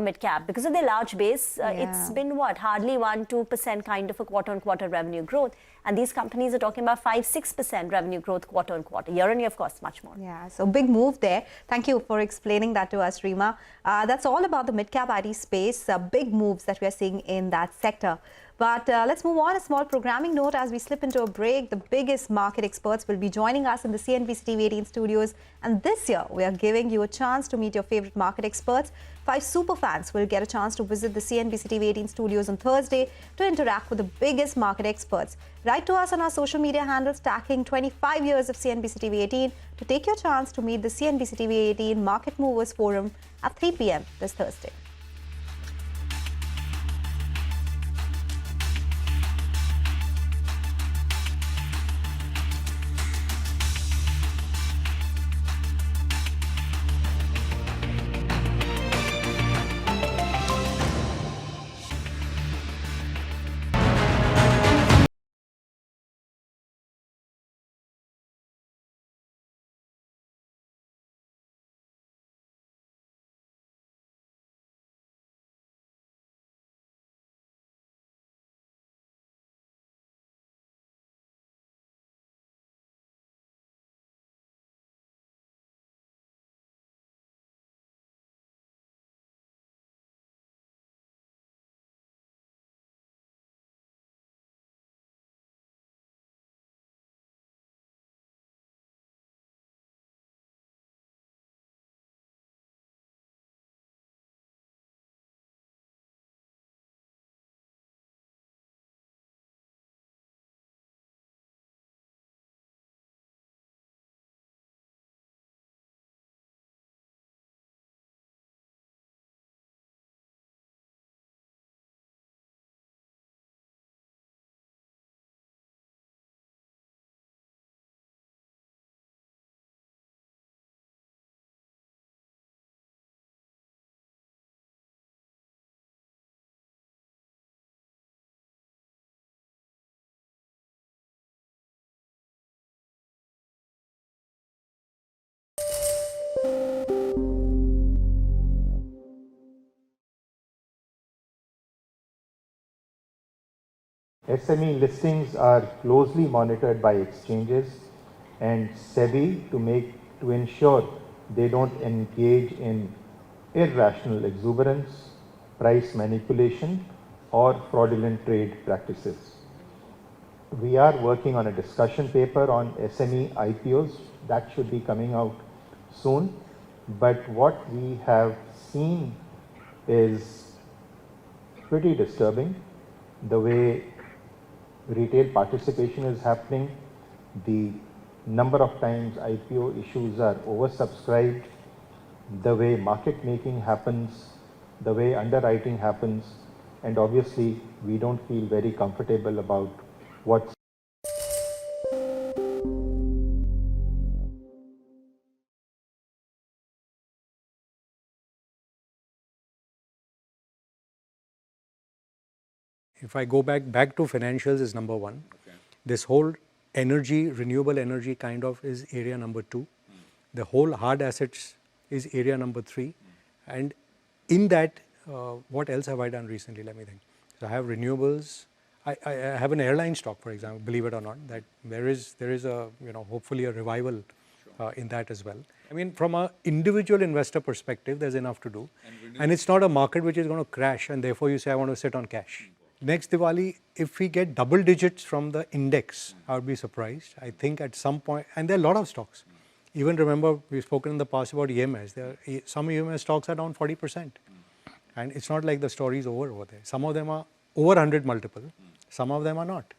mid cap. Because of their large base, it's been what, hardly 1-2% kind of a quarter-on-quarter revenue growth. And these companies are talking about 5-6% revenue growth quarter-on-quarter. Year-on-year, of course, much more. Yeah, so big move there. Thank you for explaining that to us, Rima. That's all about the mid-cap IT space, big moves that we are seeing in that sector. But let's move on. A small programming note as we slip into a break. The biggest market experts will be joining us in the CNBC-TV18 studios. And this year, we are giving you a chance to meet your favorite market experts. 5 super fans will get a chance to visit the CNBC-TV18 studios on Thursday to interact with the biggest market experts. Write to us on our social media handles tracking 25 years of CNBC-TV18 to take your chance to meet the CNBC-TV18 Market Movers Forum at 3 p.m. this Thursday. SME listings are closely monitored by exchanges and SEBI to ensure they don't engage in irrational exuberance, price manipulation, or fraudulent trade practices. We are working on a discussion paper on SME IPOs that should be coming out soon. But what we have seen is pretty disturbing. The way retail participation is happening, the number of times IPO issues are oversubscribed, the way market making happens, the way underwriting happens, and obviously we don't feel very comfortable about what's If I go back to financials is number one. This whole energy, renewable energy kind of is area number two. The whole hard assets is area number three. And in that, what else have I done recently? Let me think. So I have renewables. I have an airline stock, for example, believe it or not, that there is a, hopefully a revival in that as well. I mean, from an individual investor perspective, there's enough to do. And it's not a market which is going to crash and therefore you say, I want to sit on cash. Next Diwali, if we get double digits from the index, I would be surprised. I think at some point, and there are a lot of stocks. Even remember, we've spoken in the past about EMS. Some EMS stocks are down 40%. And it's not like the story is over there. Some of them are over 100 multiple. Some of them are not.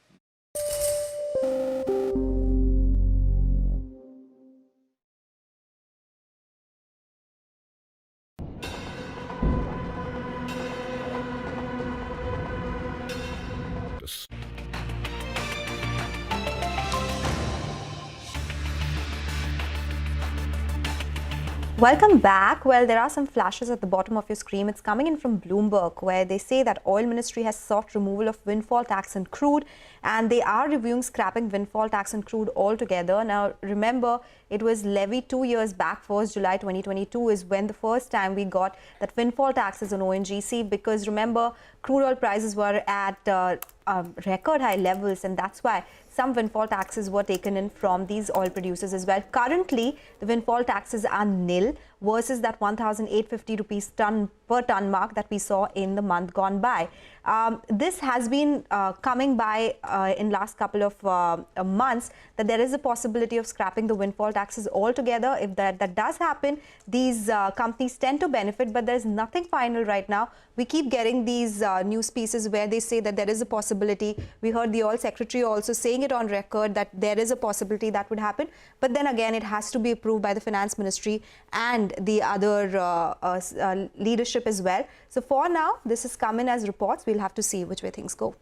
Welcome back. Well, there are some flashes at the bottom of your screen. It's coming in from Bloomberg, where they say that Oil Ministry has sought removal of windfall tax on crude, and they are reviewing scrapping windfall tax on crude altogether. Now, remember, it was levied 2 years back. 1st July 2022 is when the first time we got that windfall taxes on ONGC, because remember, crude oil prices were at record high levels, and that's why some windfall taxes were taken in from these oil producers as well. Currently, the windfall taxes are nil versus that 1,850 rupees per ton mark that we saw in the month gone by. This has been coming by in last couple of months, that there is a possibility of scrapping the windfall taxes altogether. If that does happen, these companies tend to benefit, but there is nothing final right now. We keep getting these news pieces where they say that there is a possibility. We heard the oil secretary also saying it on record that there is a possibility that would happen. But then again, it has to be approved by the finance ministry and the other leadership as well. So for now, this has come in as reports. We'll have to see which way things go.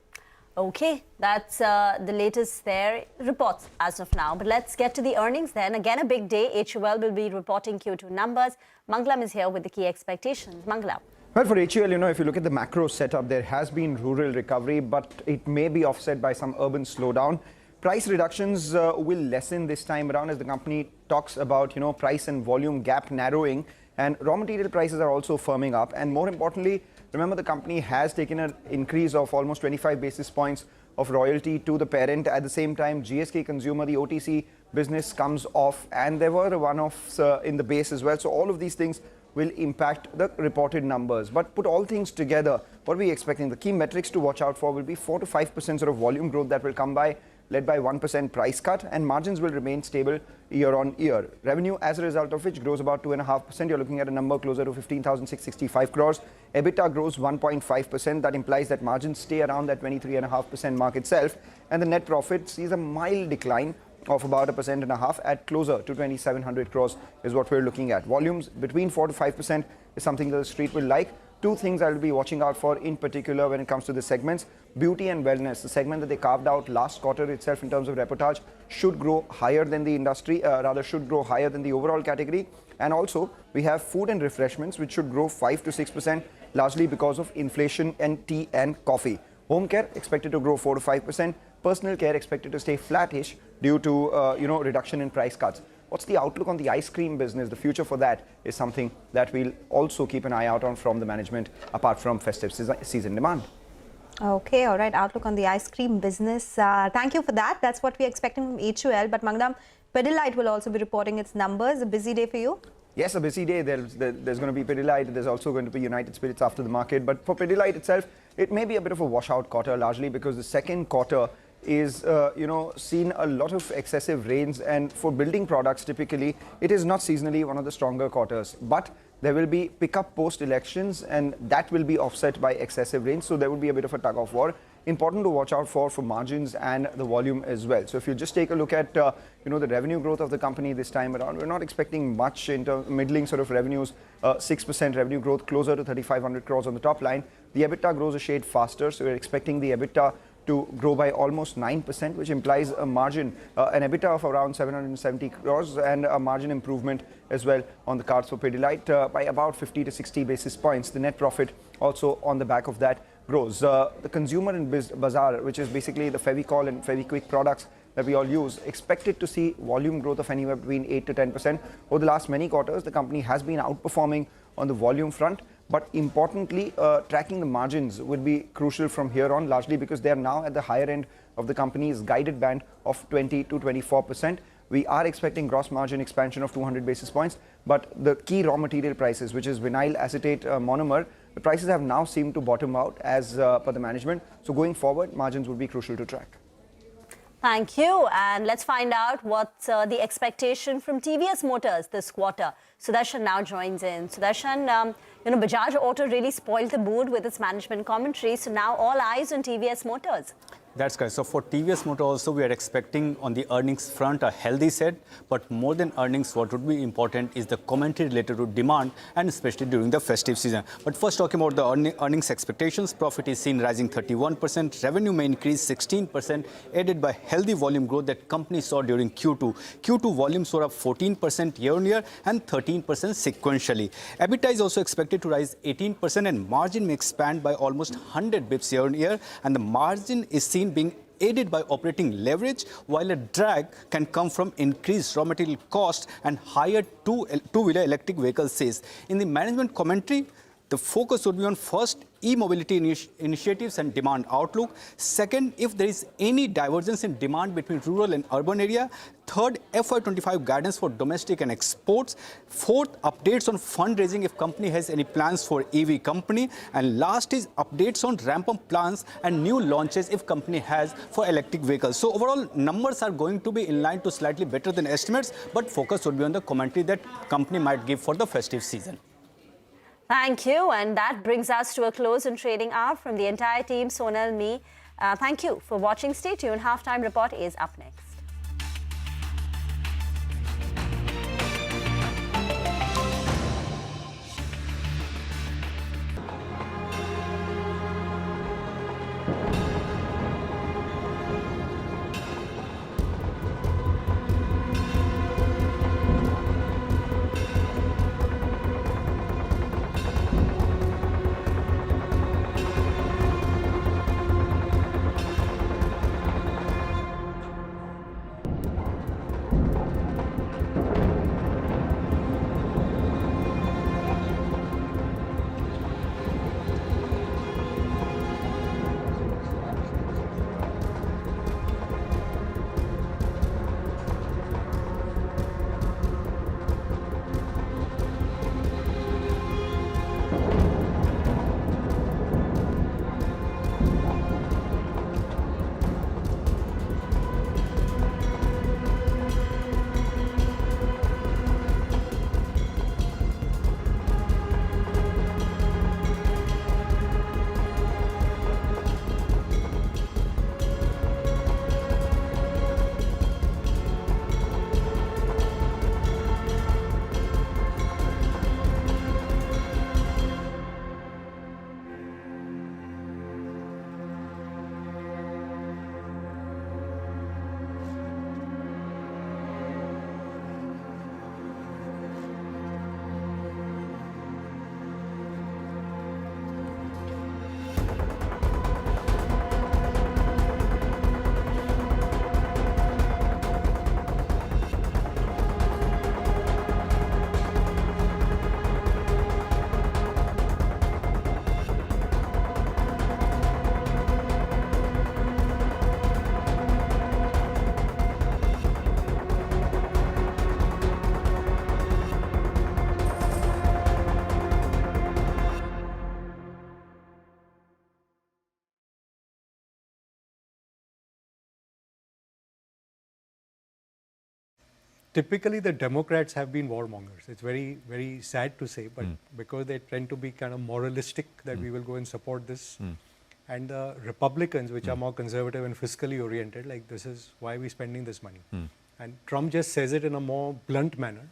Okay, that's the latest there, reports as of now. But let's get to the earnings then. Again, a big day. HUL will be reporting Q2 numbers. Mangalam is here with the key expectations. Mangalam. Well, for HUL, if you look at the macro setup, there has been rural recovery, but it may be offset by some urban slowdown. Price reductions will lessen this time around as the company talks about, price and volume gap narrowing, and raw material prices are also firming up. And more importantly, remember, the company has taken an increase of almost 25 basis points of royalty to the parent. At the same time, GSK Consumer, the OTC business, comes off, and there were one-offs in the base as well. So all of these things will impact the reported numbers. But put all things together, what are we expecting? The key metrics to watch out for will be 4 to 5% sort of volume growth that will come by, led by 1% price cut, and margins will remain stable year on year. Revenue, as a result of which, grows about 2.5%. You're looking at a number closer to 15,665 crores. EBITDA grows 1.5%. That implies that margins stay around that 23.5% mark itself. And the net profit sees a mild decline of about 1.5% at closer to 2,700 crores is what we're looking at. Volumes between 4 to 5% is something that the street will like. Two things I'll be watching out for in particular when it comes to the segments. Beauty and wellness, the segment that they carved out last quarter itself in terms of reportage, should grow higher than the industry, should grow higher than the overall category. And also, we have food and refreshments, which should grow 5 to 6%, largely because of inflation and tea and coffee. Home care expected to grow 4 to 5%. Personal care expected to stay flattish due to reduction in price cuts. What's the outlook on the ice cream business? The future for that is something that we'll also keep an eye out on from the management, apart from festive season demand. Okay, all right. Outlook on the ice cream business. Thank you for that. That's what we're expecting from HUL. But Mangdam, Pidilite will also be reporting its numbers. A busy day for you? Yes, a busy day. There's going to be Pidilite. There's also going to be United Spirits after the market. But for Pidilite itself, it may be a bit of a washout quarter, largely because the second quarter is, seen a lot of excessive rains. And for building products, typically, it is not seasonally one of the stronger quarters. But there will be pickup post-elections, and that will be offset by excessive rain. So there will be a bit of a tug-of-war. Important to watch out for margins and the volume as well. So if you just take a look at, the revenue growth of the company this time around, we're not expecting much in terms of middling sort of revenues, 6% revenue growth, closer to 3,500 crores on the top line. The EBITDA grows a shade faster, so we're expecting the EBITDA to grow by almost 9%, which implies a margin, an EBITDA of around 770 crores and a margin improvement as well on the cards for Pidilite by about 50 to 60 basis points. The net profit also on the back of that grows. The consumer and bazaar, which is basically the Fevicol and Fevikwik products that we all use, expected to see volume growth of anywhere between 8 to 10%. Over the last many quarters, the company has been outperforming on the volume front. But importantly, tracking the margins would be crucial from here on, largely because they are now at the higher end of the company's guided band of 20 to 24%. We are expecting gross margin expansion of 200 basis points, but the key raw material prices, which is vinyl acetate monomer, the prices have now seemed to bottom out as per the management. So going forward, margins would be crucial to track. Thank you. And let's find out what's the expectation from TVS Motors this quarter. Sudarshan now joins in. Sudarshan, Bajaj Auto really spoiled the mood with its management commentary. So now all eyes on TVS Motors. That's correct. So for TVS Motor also, we are expecting on the earnings front a healthy set. But more than earnings, what would be important is the commentary related to demand, and especially during the festive season. But first, talking about the earnings expectations, profit is seen rising 31%. Revenue may increase 16%, aided by healthy volume growth that company saw during Q2. Q2 volumes were up 14% year-on-year and 13% sequentially. EBITDA is also expected to rise 18%, and margin may expand by almost 100 bips year-on-year. And the margin is seen being aided by operating leverage, while a drag can come from increased raw material costs and higher two-wheeler electric vehicle sales. In the management commentary, the focus would be on first, e-mobility initiatives and demand outlook. Second, if there is any divergence in demand between rural and urban area. Third, FY25 guidance for domestic and exports. Fourth, updates on fundraising if company has any plans for EV company. And last is updates on ramp-up plans and new launches if company has for electric vehicles. So overall, numbers are going to be in line to slightly better than estimates, but focus would be on the commentary that company might give for the festive season. Thank you. And that brings us to a close in Trading Hour. From the entire team, Sonal, me, thank you for watching. Stay tuned. Halftime Report is up next. typically the Democrats have been warmongers. It's very, very sad to say, but because they tend to be kind of moralistic that we will go and support this. And the Republicans, which are more conservative and fiscally oriented, like this is why we're spending this money. And Trump just says it in a more blunt manner,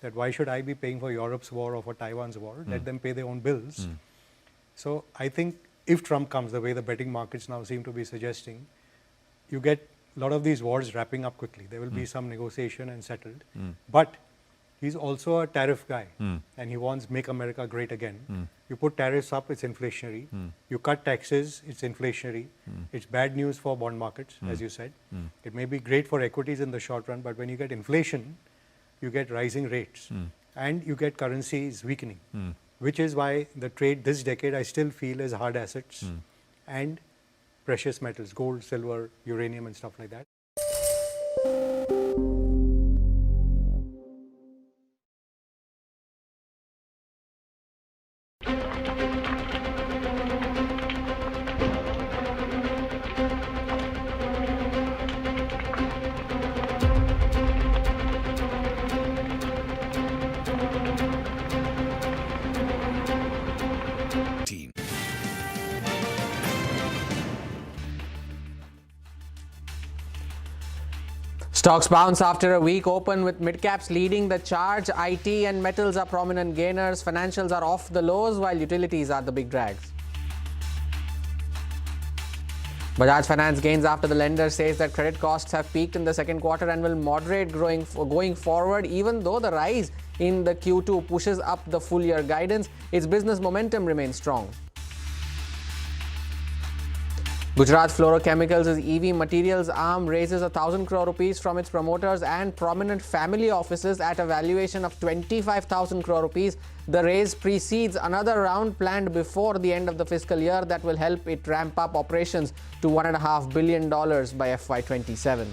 that why should I be paying for Europe's war or for Taiwan's war? Let them pay their own bills. So I think if Trump comes, the way the betting markets now seem to be suggesting, you get a lot of these wars wrapping up quickly. There will be some negotiation and settled. But he's also a tariff guy, and he wants Make America Great Again. You put tariffs up, it's inflationary. You cut taxes, it's inflationary. It's bad news for bond markets, as you said. It may be great for equities in the short run, but when you get inflation, you get rising rates, and you get currencies weakening, which is why the trade this decade I still feel is hard assets and precious metals, gold, silver, uranium and stuff like that. Stocks bounce after a weak open with mid-caps leading the charge. IT and metals are prominent gainers. Financials are off the lows while utilities are the big drags. Bajaj Finance gains after the lender says that credit costs have peaked in the second quarter and will moderate going forward, even though the rise in the Q2 pushes up the full year guidance. Its business momentum remains strong. Gujarat Fluorochemicals' EV materials arm raises 1,000 crore rupees from its promoters and prominent family offices at a valuation of 25,000 crore rupees. The raise precedes another round planned before the end of the fiscal year that will help it ramp up operations to $1.5 billion by FY27.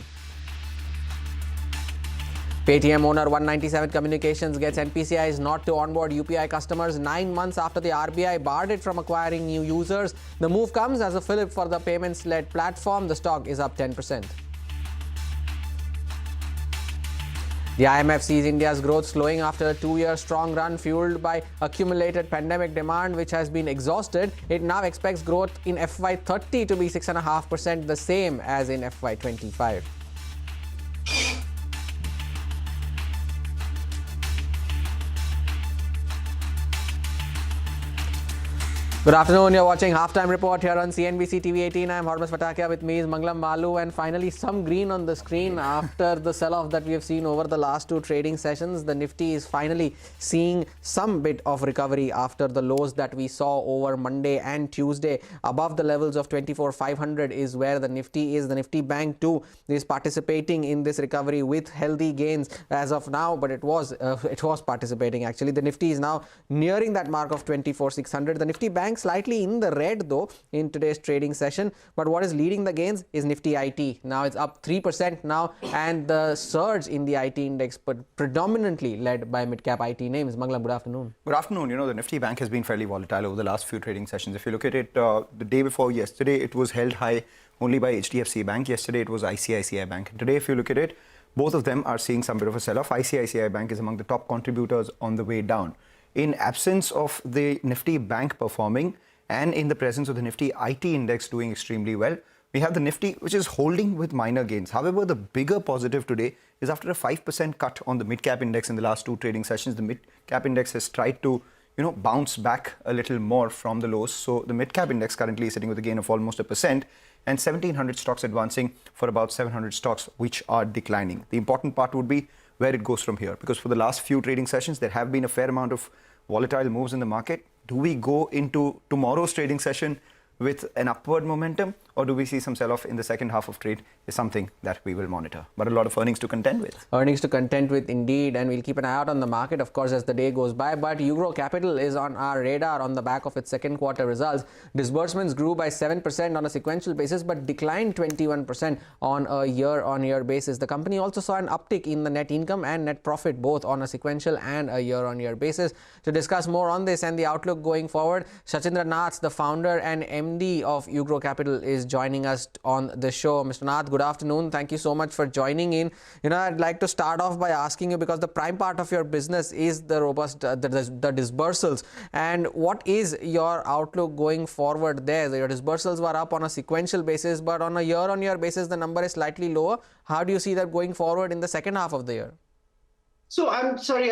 Paytm owner 197 Communications gets NPCI's not to onboard UPI customers 9 months after the RBI barred it from acquiring new users. The move comes as a fillip for the payments-led platform. The stock is up 10%. The IMF sees India's growth slowing after a 2-year strong run fueled by accumulated pandemic demand which has been exhausted. It now expects growth in FY30 to be 6.5%, the same as in FY25. Good afternoon, you're watching Halftime Report here on CNBC-TV18. I'm Hormus Patakia, with me is Manglam Balu, and finally some green on the screen after the sell-off that we have seen over the last two trading sessions. The Nifty is finally seeing some bit of recovery after the lows that we saw over Monday and Tuesday. Above the levels of 24,500 is where the Nifty is. The Nifty Bank too is participating in this recovery with healthy gains as of now, but it was participating actually. The Nifty is now nearing that mark of 24,600. The Nifty Bank slightly in the red though in today's trading session, but what is leading the gains is Nifty IT. Now it's up 3% now, and the surge in the IT index but predominantly led by mid-cap IT names. Manglam, good afternoon. Good afternoon. You know, the Nifty Bank has been fairly volatile over the last few trading sessions. If you look at it, the day before yesterday, it was held high only by HDFC Bank. Yesterday, it was ICICI Bank. Today, if you look at it, both of them are seeing some bit of a sell-off. ICICI Bank is among the top contributors on the way down. In absence of the Nifty Bank performing and in the presence of the Nifty IT index doing extremely well, we have the Nifty which is holding with minor gains. However, the bigger positive today is after a 5% cut on the mid-cap index in the last two trading sessions. The mid-cap index has tried to, bounce back a little more from the lows. So the mid-cap index currently is sitting with a gain of almost 1%, and 1,700 stocks advancing for about 700 stocks which are declining. The important part would be where it goes from here, because for the last few trading sessions, there have been a fair amount of volatile moves in the market. Do we go into tomorrow's trading session with an upward momentum, or do we see some sell-off in the second half of trade is something that we will monitor. But a lot of earnings to contend with. Earnings to contend with indeed, and we'll keep an eye out on the market, of course, as the day goes by. But Ugro Capital is on our radar on the back of its second quarter results. Disbursements grew by 7% on a sequential basis, but declined 21% on a year-on-year basis. The company also saw an uptick in the net income and net profit, both on a sequential and a year-on-year basis. To discuss more on this and the outlook going forward, Sachindra Nath, the founder and MD of Ugro Capital, is joining us on the show. Mr. Nath, good good afternoon. Thank you so much for joining in. I'd like to start off by asking you, because the prime part of your business is the robust the disbursals, and what is your outlook going forward there? Your disbursals were up on a sequential basis, but on a year-on-year basis, the number is slightly lower. How do you see that going forward in the second half of the year? So I'm sorry,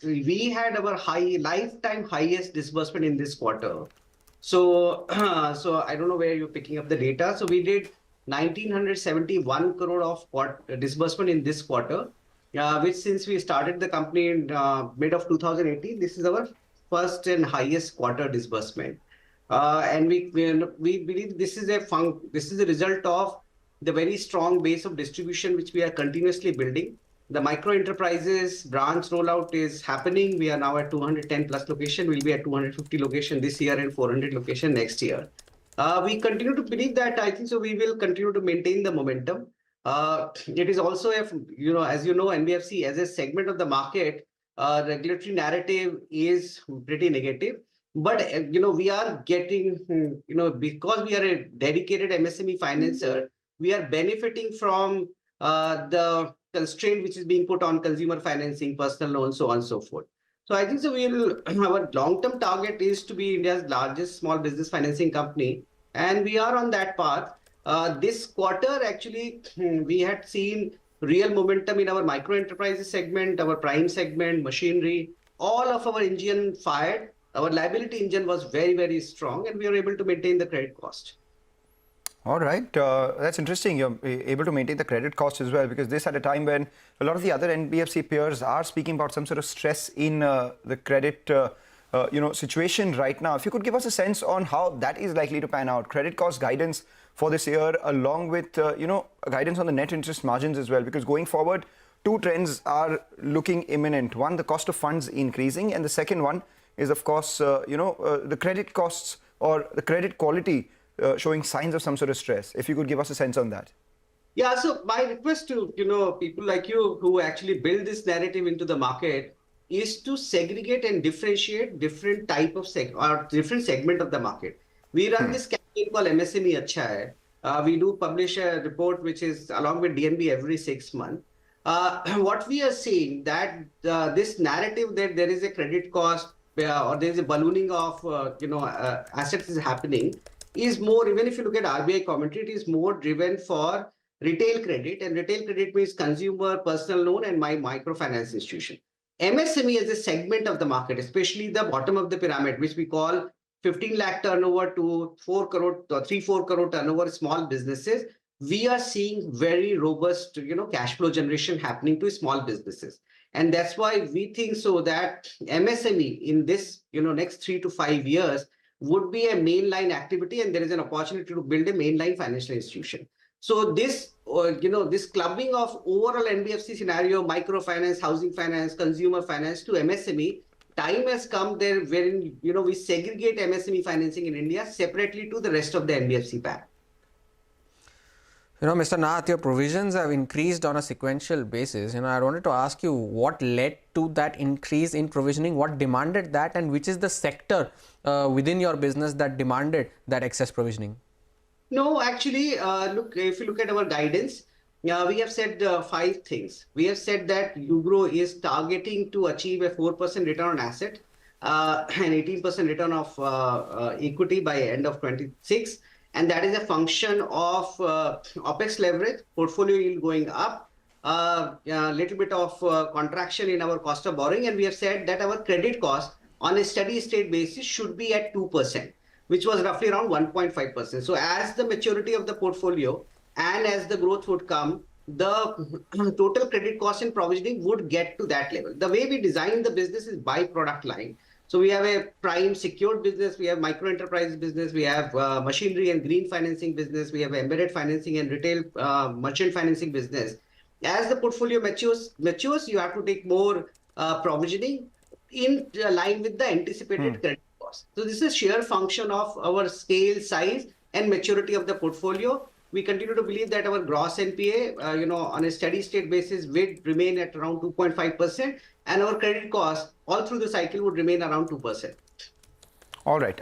we had our lifetime highest disbursement in this quarter. So, so I don't know where you're picking up the data. So we did 1,971 crore of disbursement in this quarter, which since we started the company in mid of 2018, this is our first and highest quarter disbursement. And we believe this is a result of the very strong base of distribution which we are continuously building. The micro enterprises branch rollout is happening. We are now at 210 plus location. We'll be at 250 location this year and 400 location next year. We continue to believe that, I think so we will continue to maintain the momentum. It is also, as you know, NBFC as a segment of the market, regulatory narrative is pretty negative. But, we are getting, because we are a dedicated MSME financer, we are benefiting from the constraint which is being put on consumer financing, personal loans, so on and so forth. So I think so our long-term target is to be India's largest small business financing company, and we are on that path. This quarter, actually, we had seen real momentum in our micro enterprises segment, our prime segment, machinery, all of our engine fired. Our liability engine was very, very strong, and we were able to maintain the credit cost. All right, that's interesting. You're able to maintain the credit cost as well, because this at a time when a lot of the other NBFC peers are speaking about some sort of stress in the credit situation right now. If you could give us a sense on how that is likely to pan out, credit cost guidance for this year, along with guidance on the net interest margins as well, because going forward, two trends are looking imminent. One, the cost of funds increasing, and the second one is, of course, the credit costs or the credit quality showing signs of some sort of stress. If you could give us a sense on that. Yeah, so my request to people like you who actually build this narrative into the market is to segregate and differentiate different type of different segment of the market. We run this campaign called MSME Acha Hai. We do publish a report which is along with DNB every 6 months. What we are seeing that this narrative that there is a credit cost or there is a ballooning of assets is happening is more, even if you look at RBI commentary, it is more driven for retail credit, and retail credit means consumer, personal loan, and microfinance institution. MSME is a segment of the market, especially the bottom of the pyramid, which we call 15 lakh turnover to 4 crore or 3-4 crore turnover small businesses. We are seeing very robust, cash flow generation happening to small businesses. And that's why we think so that MSME in this, next 3 to 5 years would be a mainline activity, and there is an opportunity to build a mainline financial institution. So this, this clubbing of overall NBFC scenario, microfinance, housing finance, consumer finance to MSME, time has come there wherein, we segregate MSME financing in India separately to the rest of the NBFC bank. Mr. Nath, your provisions have increased on a sequential basis. I wanted to ask you what led to that increase in provisioning, what demanded that, and which is the sector within your business that demanded that excess provisioning? No, actually, look, if you look at our guidance, we have said 5 things. We have said that UGRO is targeting to achieve a 4% return on asset and 18% return of equity by end of 26. And that is a function of OPEX leverage, portfolio yield going up, a little bit of contraction in our cost of borrowing. And we have said that our credit cost on a steady state basis should be at 2%, which was roughly around 1.5%. So as the maturity of the portfolio and as the growth would come, the total credit cost and provisioning would get to that level. The way we design the business is by product line. So we have a prime secured business, we have micro enterprise business, we have machinery and green financing business, we have embedded financing and retail merchant financing business. As the portfolio matures, you have to take more provisioning in line with the anticipated credit cost. So this is a sheer function of our scale, size, and maturity of the portfolio. We continue to believe that our gross NPA, on a steady state basis, will remain at around 2.5%, and our credit cost all through the cycle would remain around 2%. All right.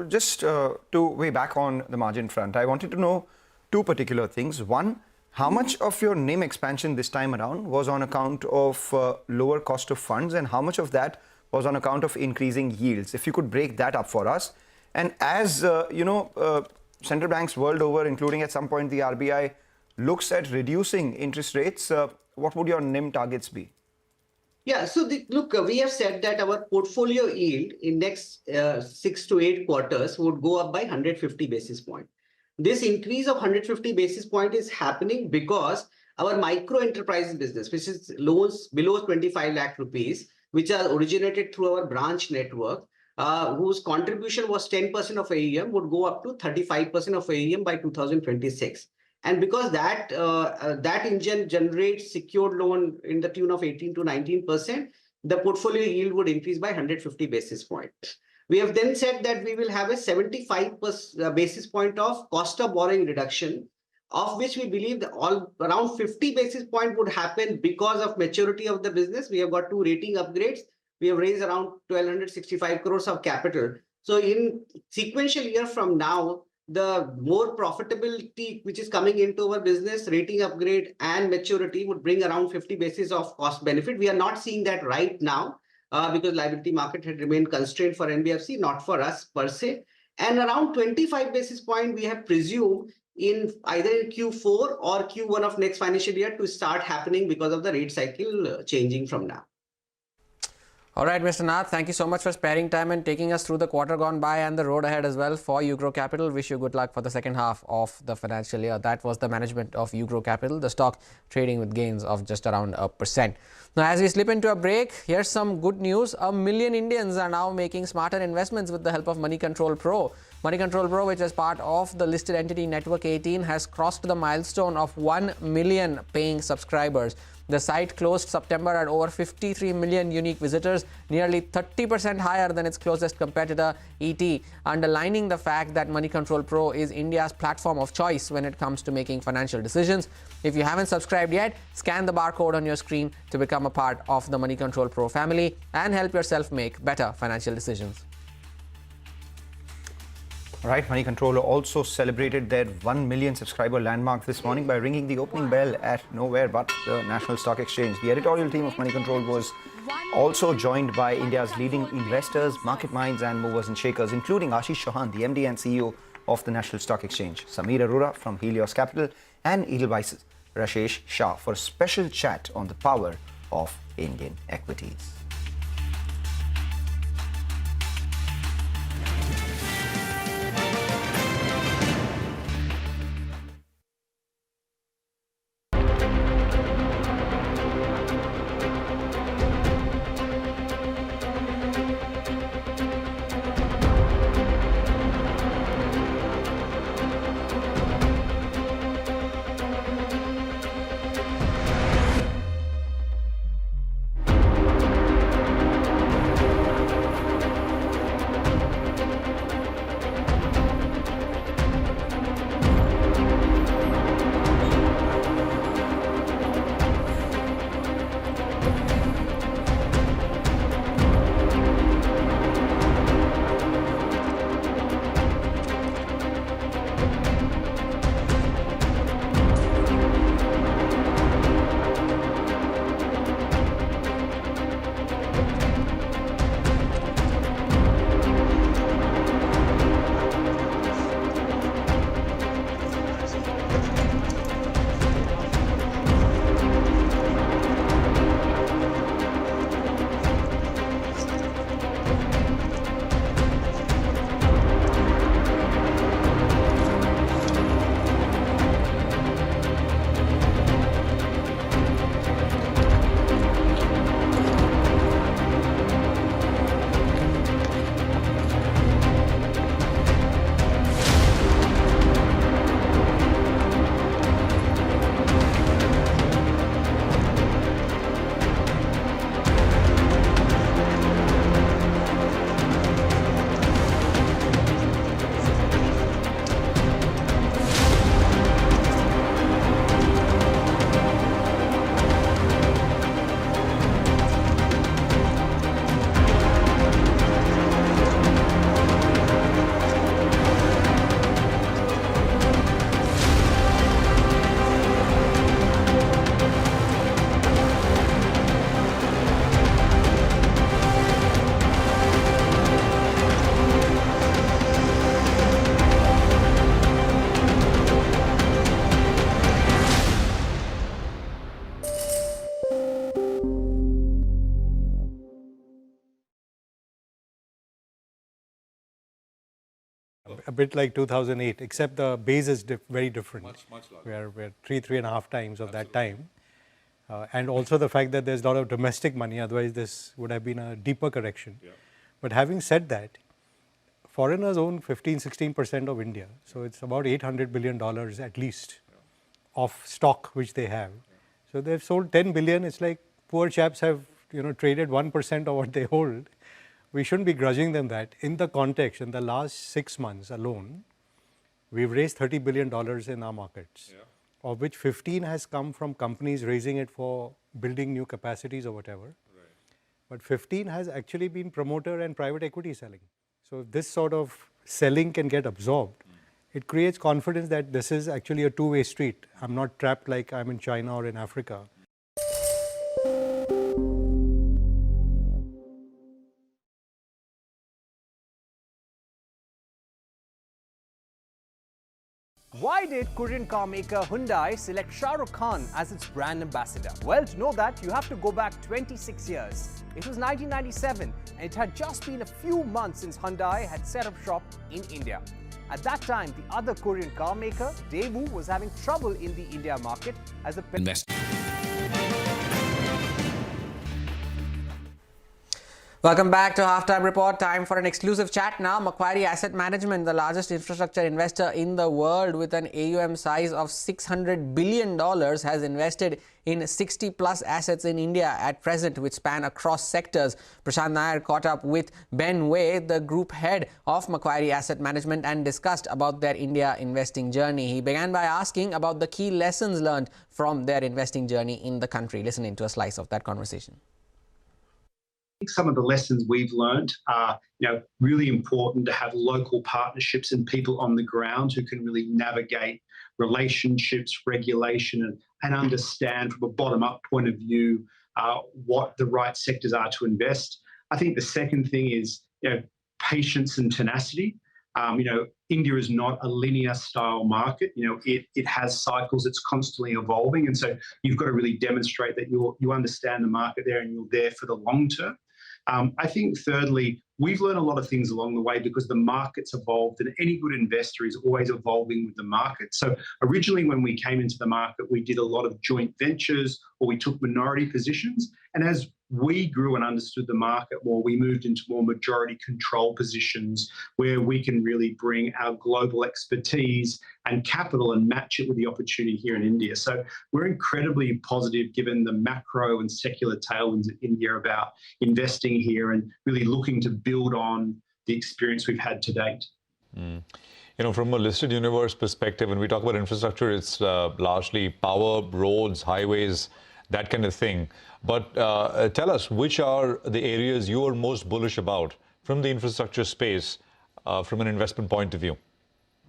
Just to way back on the margin front, I wanted to know two particular things. One, how much of your NIM expansion this time around was on account of lower cost of funds, and how much of that was on account of increasing yields? If you could break that up for us. And as central banks world over, including at some point the RBI, looks at reducing interest rates, what would your NIM targets be? Yeah, so look, we have said that our portfolio yield in next 6 to 8 quarters would go up by 150 basis points. This increase of 150 basis points is happening because our micro enterprise business, which is loans below 25 lakh rupees, which are originated through our branch network, whose contribution was 10% of AUM, would go up to 35% of AUM by 2026. And because that engine generates secured loan in the tune of 18 to 19%, the portfolio yield would increase by 150 basis points. We have then said that we will have a 75 basis point of cost of borrowing reduction, of which we believe that around 50 basis point would happen because of maturity of the business. We have got 2 rating upgrades. We have raised around 1,265 crores of capital. So in sequential year from now, the more profitability which is coming into our business, rating upgrade and maturity would bring around 50 basis of cost benefit. We are not seeing that right now because liability market had remained constrained for NBFC, not for us per se. And around 25 basis point we have presumed in either in Q4 or Q1 of next financial year to start happening because of the rate cycle changing from now. All right, Mr. Nath, thank you so much for sparing time and taking us through the quarter gone by and the road ahead as well for Ugro Capital. Wish you good luck for the second half of the financial year. That was the management of Ugro Capital, the stock trading with gains of just around 1%. Now, as we slip into a break, here's some good news. 1 million Indians are now making smarter investments with the help of Money Control Pro. Money Control Pro, which is part of the listed entity Network 18, has crossed the milestone of 1 million paying subscribers. The site closed September at over 53 million unique visitors, nearly 30% higher than its closest competitor, ET, underlining the fact that Money Control Pro is India's platform of choice when it comes to making financial decisions. If you haven't subscribed yet, scan the barcode on your screen to become a part of the Money Control Pro family and help yourself make better financial decisions. All right, Money Control also celebrated their 1 million subscriber landmark this morning by ringing the opening bell at nowhere but the National Stock Exchange. The editorial team of Money Control was also joined by India's leading investors, market minds and movers and shakers, including Ashish Chauhan, the MD and CEO of the National Stock Exchange, Sameer Arora from Helios Capital and Edelweiss's Rashesh Shah for a special chat on the power of Indian equities. a bit like 2008, except the base is very different. Much larger. We're 3.5 times of that time. And also the fact that there's a lot of domestic money, otherwise this would have been a deeper correction. Yeah. But having said that, foreigners own 15-16% of India. So it's about $800 billion at least of stock which they have. So they've sold 10 billion. It's like poor chaps have traded 1% of what they hold. We shouldn't be grudging them that. In the context, in the last 6 months alone, we've raised $30 billion in our markets, of which 15 has come from companies raising it for building new capacities or whatever. Right. But 15 has actually been promoter and private equity selling. So if this sort of selling can get absorbed, it creates confidence that this is actually a two-way street. I'm not trapped like I'm in China or in Africa. Why did Korean car maker Hyundai select Shah Rukh Khan as its brand ambassador? Well, to know that, you have to go back 26 years. It was 1997, and it had just been a few months since Hyundai had set up shop in India. At that time, the other Korean car maker, Daewoo, was having trouble in the India market as the Welcome back to Halftime Report. Time for an exclusive chat now. Macquarie Asset Management, the largest infrastructure investor in the world with an AUM size of $600 billion, has invested in 60 plus assets in India at present, which span across sectors. Prashant Nair caught up with Ben Way, the group head of Macquarie Asset Management, and discussed about their India investing journey. He began by asking about the key lessons learned from their investing journey in the country. Listen into a slice of that conversation. Some of the lessons we've learned are, really important to have local partnerships and people on the ground who can really navigate relationships, regulation, and understand from a bottom-up point of view what the right sectors are to invest. I think the second thing is, patience and tenacity. India is not a linear style market. It has cycles. It's constantly evolving, and so you've got to really demonstrate that you understand the market there and you're there for the long term. I think thirdly, we've learned a lot of things along the way because the market's evolved, and any good investor is always evolving with the market. So originally when we came into the market, we did a lot of joint ventures or we took minority positions. And as we grew and understood the market more, we moved into more majority control positions where we can really bring our global expertise and capital and match it with the opportunity here in India. So we're incredibly positive given the macro and secular tailwinds in India about investing here and really looking to build on the experience we've had to date. From a listed universe perspective, when we talk about infrastructure, it's largely power, roads, highways, that kind of thing. But tell us, which are the areas you are most bullish about from the infrastructure space from an investment point of view?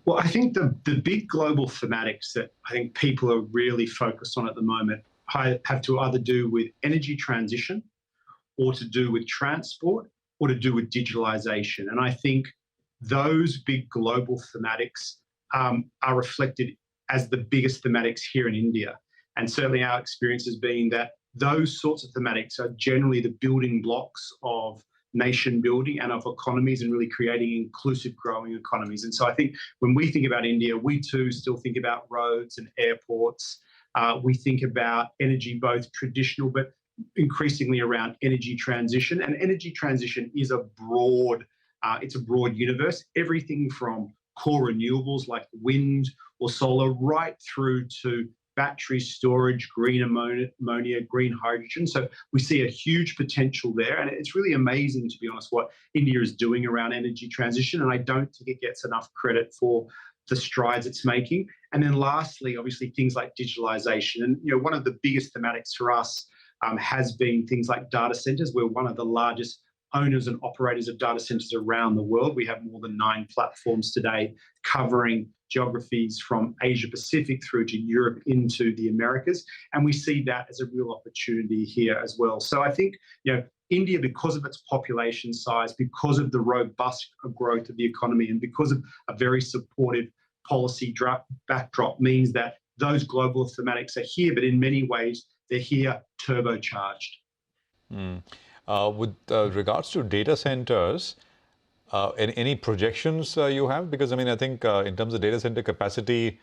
Well, I think the big global thematics that I think people are really focused on at the moment have to either do with energy transition or to do with transport or to do with digitalization. And I think those big global thematics are reflected as the biggest thematics here in India. And certainly our experience has been that those sorts of thematics are generally the building blocks of nation building and of economies and really creating inclusive growing economies. And so I think when we think about India, we too still think about roads and airports. We think about energy, both traditional, but increasingly around energy transition. And energy transition is it's a broad universe, everything from core renewables like wind or solar right through to battery storage, green ammonia, green hydrogen. So we see a huge potential there. And it's really amazing, to be honest, what India is doing around energy transition. And I don't think it gets enough credit for the strides it's making. And then lastly, obviously, things like digitalization. And one of the biggest thematics for us has been things like data centers. We're one of the largest owners and operators of data centers around the world. We have more than 9 platforms today covering geographies from Asia Pacific through to Europe into the Americas. And we see that as a real opportunity here as well. So I think, India, because of its population size, because of the robust growth of the economy, and because of a very supportive policy backdrop, means that those global thematics are here, but in many ways, they're here turbocharged. With regards to data centers, Any projections you have? Because I mean, I think in terms of data center capacity,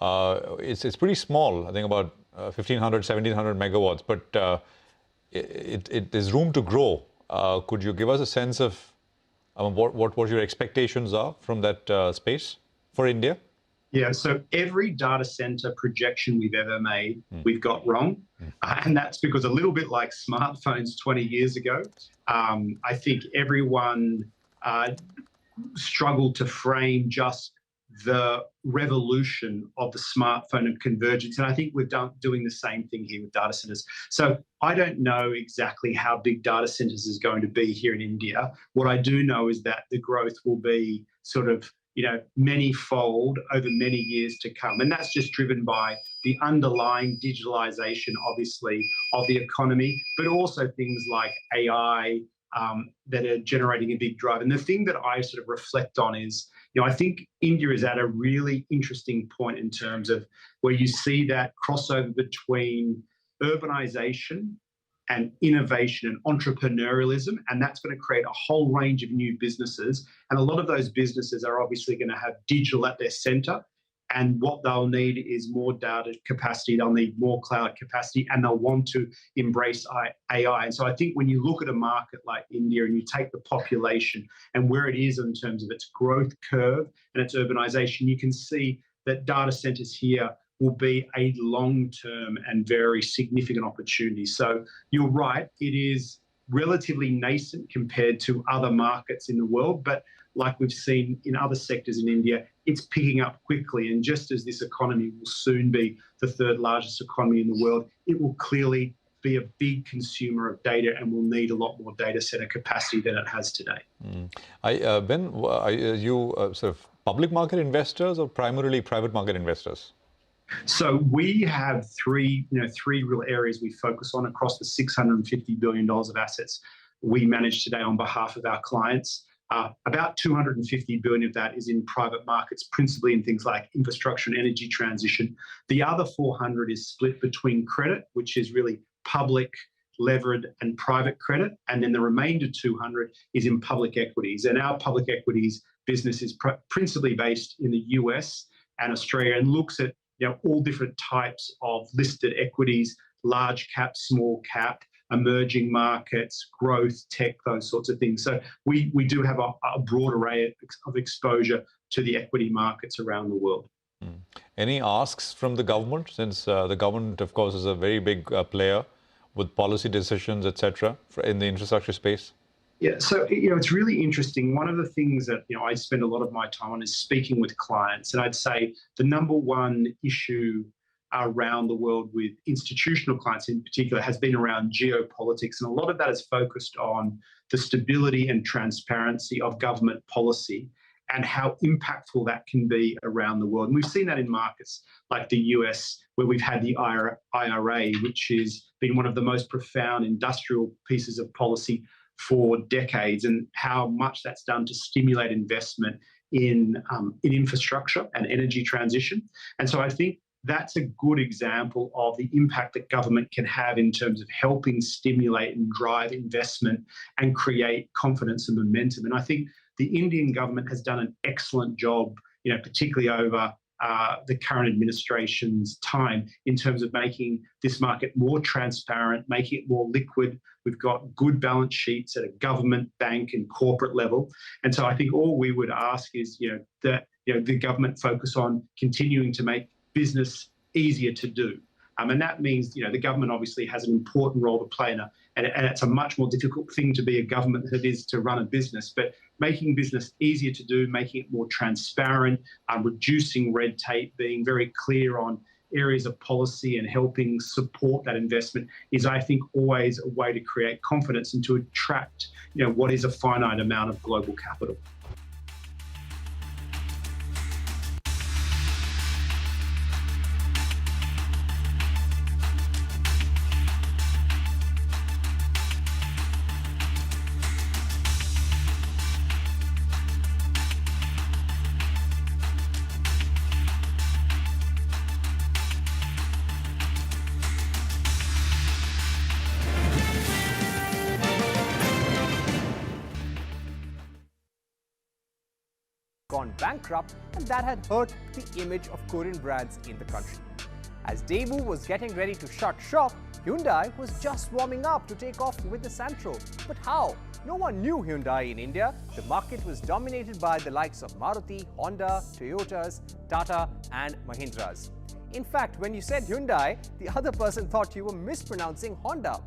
it's pretty small. I think about 1,500, 1,700 megawatts, but there's room to grow. Could you give us a sense of what your expectations are from that space for India? Yeah, so every data center projection we've ever made, we've got wrong. And that's because a little bit like smartphones 20 years ago, I think everyone struggled to frame just the revolution of the smartphone and convergence. And I think we're doing the same thing here with data centers. So I don't know exactly how big data centers is going to be here in India. What I do know is that the growth will be sort of, many-fold over many years to come. And that's just driven by the underlying digitalization, obviously, of the economy, but also things like AI that are generating a big drive. And the thing that I sort of reflect on is, I think India is at a really interesting point in terms of where you see that crossover between urbanization and innovation and entrepreneurialism, and that's going to create a whole range of new businesses. And a lot of those businesses are obviously going to have digital at their center, and what they'll need is more data capacity, they'll need more cloud capacity, and they'll want to embrace AI. And so I think when you look at a market like India and you take the population and where it is in terms of its growth curve and its urbanization, you can see that data centers here will be a long-term and very significant opportunity. So you're right, it is relatively nascent compared to other markets in the world, but like we've seen in other sectors in India, it's picking up quickly. And just as this economy will soon be the third largest economy in the world, it will clearly be a big consumer of data and will need a lot more data center capacity than it has today. Ben, are you sort of public market investors or primarily private market investors? So we have three real areas we focus on across the $650 billion of assets we manage today on behalf of our clients. About 250 billion of that is in private markets, principally in things like infrastructure and energy transition. The other 400 is split between credit, which is really public, levered and private credit. And then the remainder 200 is in public equities. And our public equities business is principally based in the US and Australia and looks at all different types of listed equities, large cap, small cap, emerging markets, growth, tech, those sorts of things. So we do have a broad array of exposure to the equity markets around the world. Any asks from the government, since the government, of course, is a very big player with policy decisions, etc., in the infrastructure space? Yeah, so it's really interesting. One of the things that I spend a lot of my time on is speaking with clients, and I'd say the number one issue around the world with institutional clients in particular has been around geopolitics, and a lot of that is focused on the stability and transparency of government policy and how impactful that can be around the world. And we've seen that in markets like the US, where we've had the IRA, which has been one of the most profound industrial pieces of policy for decades, and how much that's done to stimulate investment in infrastructure and energy transition. And so I think that's a good example of the impact that government can have in terms of helping stimulate and drive investment and create confidence and momentum. And I think the Indian government has done an excellent job, particularly over the current administration's time, in terms of making this market more transparent, making it more liquid. We've got good balance sheets at a government, bank and corporate level. And so I think all we would ask is that the government focus on continuing to make business easier to do. And that means the government obviously has an important role to play in and it's a much more difficult thing to be a government than it is to run a business. But making business easier to do, making it more transparent, reducing red tape, being very clear on areas of policy and helping support that investment is, I think, always a way to create confidence and to attract what is a finite amount of global capital. gone bankrupt, and that had hurt the image of Korean brands in the country. As Daewoo was getting ready to shut shop, Hyundai was just warming up to take off with the Santro. But how? No one knew Hyundai in India. The market was dominated by the likes of Maruti, Honda, Toyotas, Tata and Mahindras. In fact, when you said Hyundai, the other person thought you were mispronouncing Honda.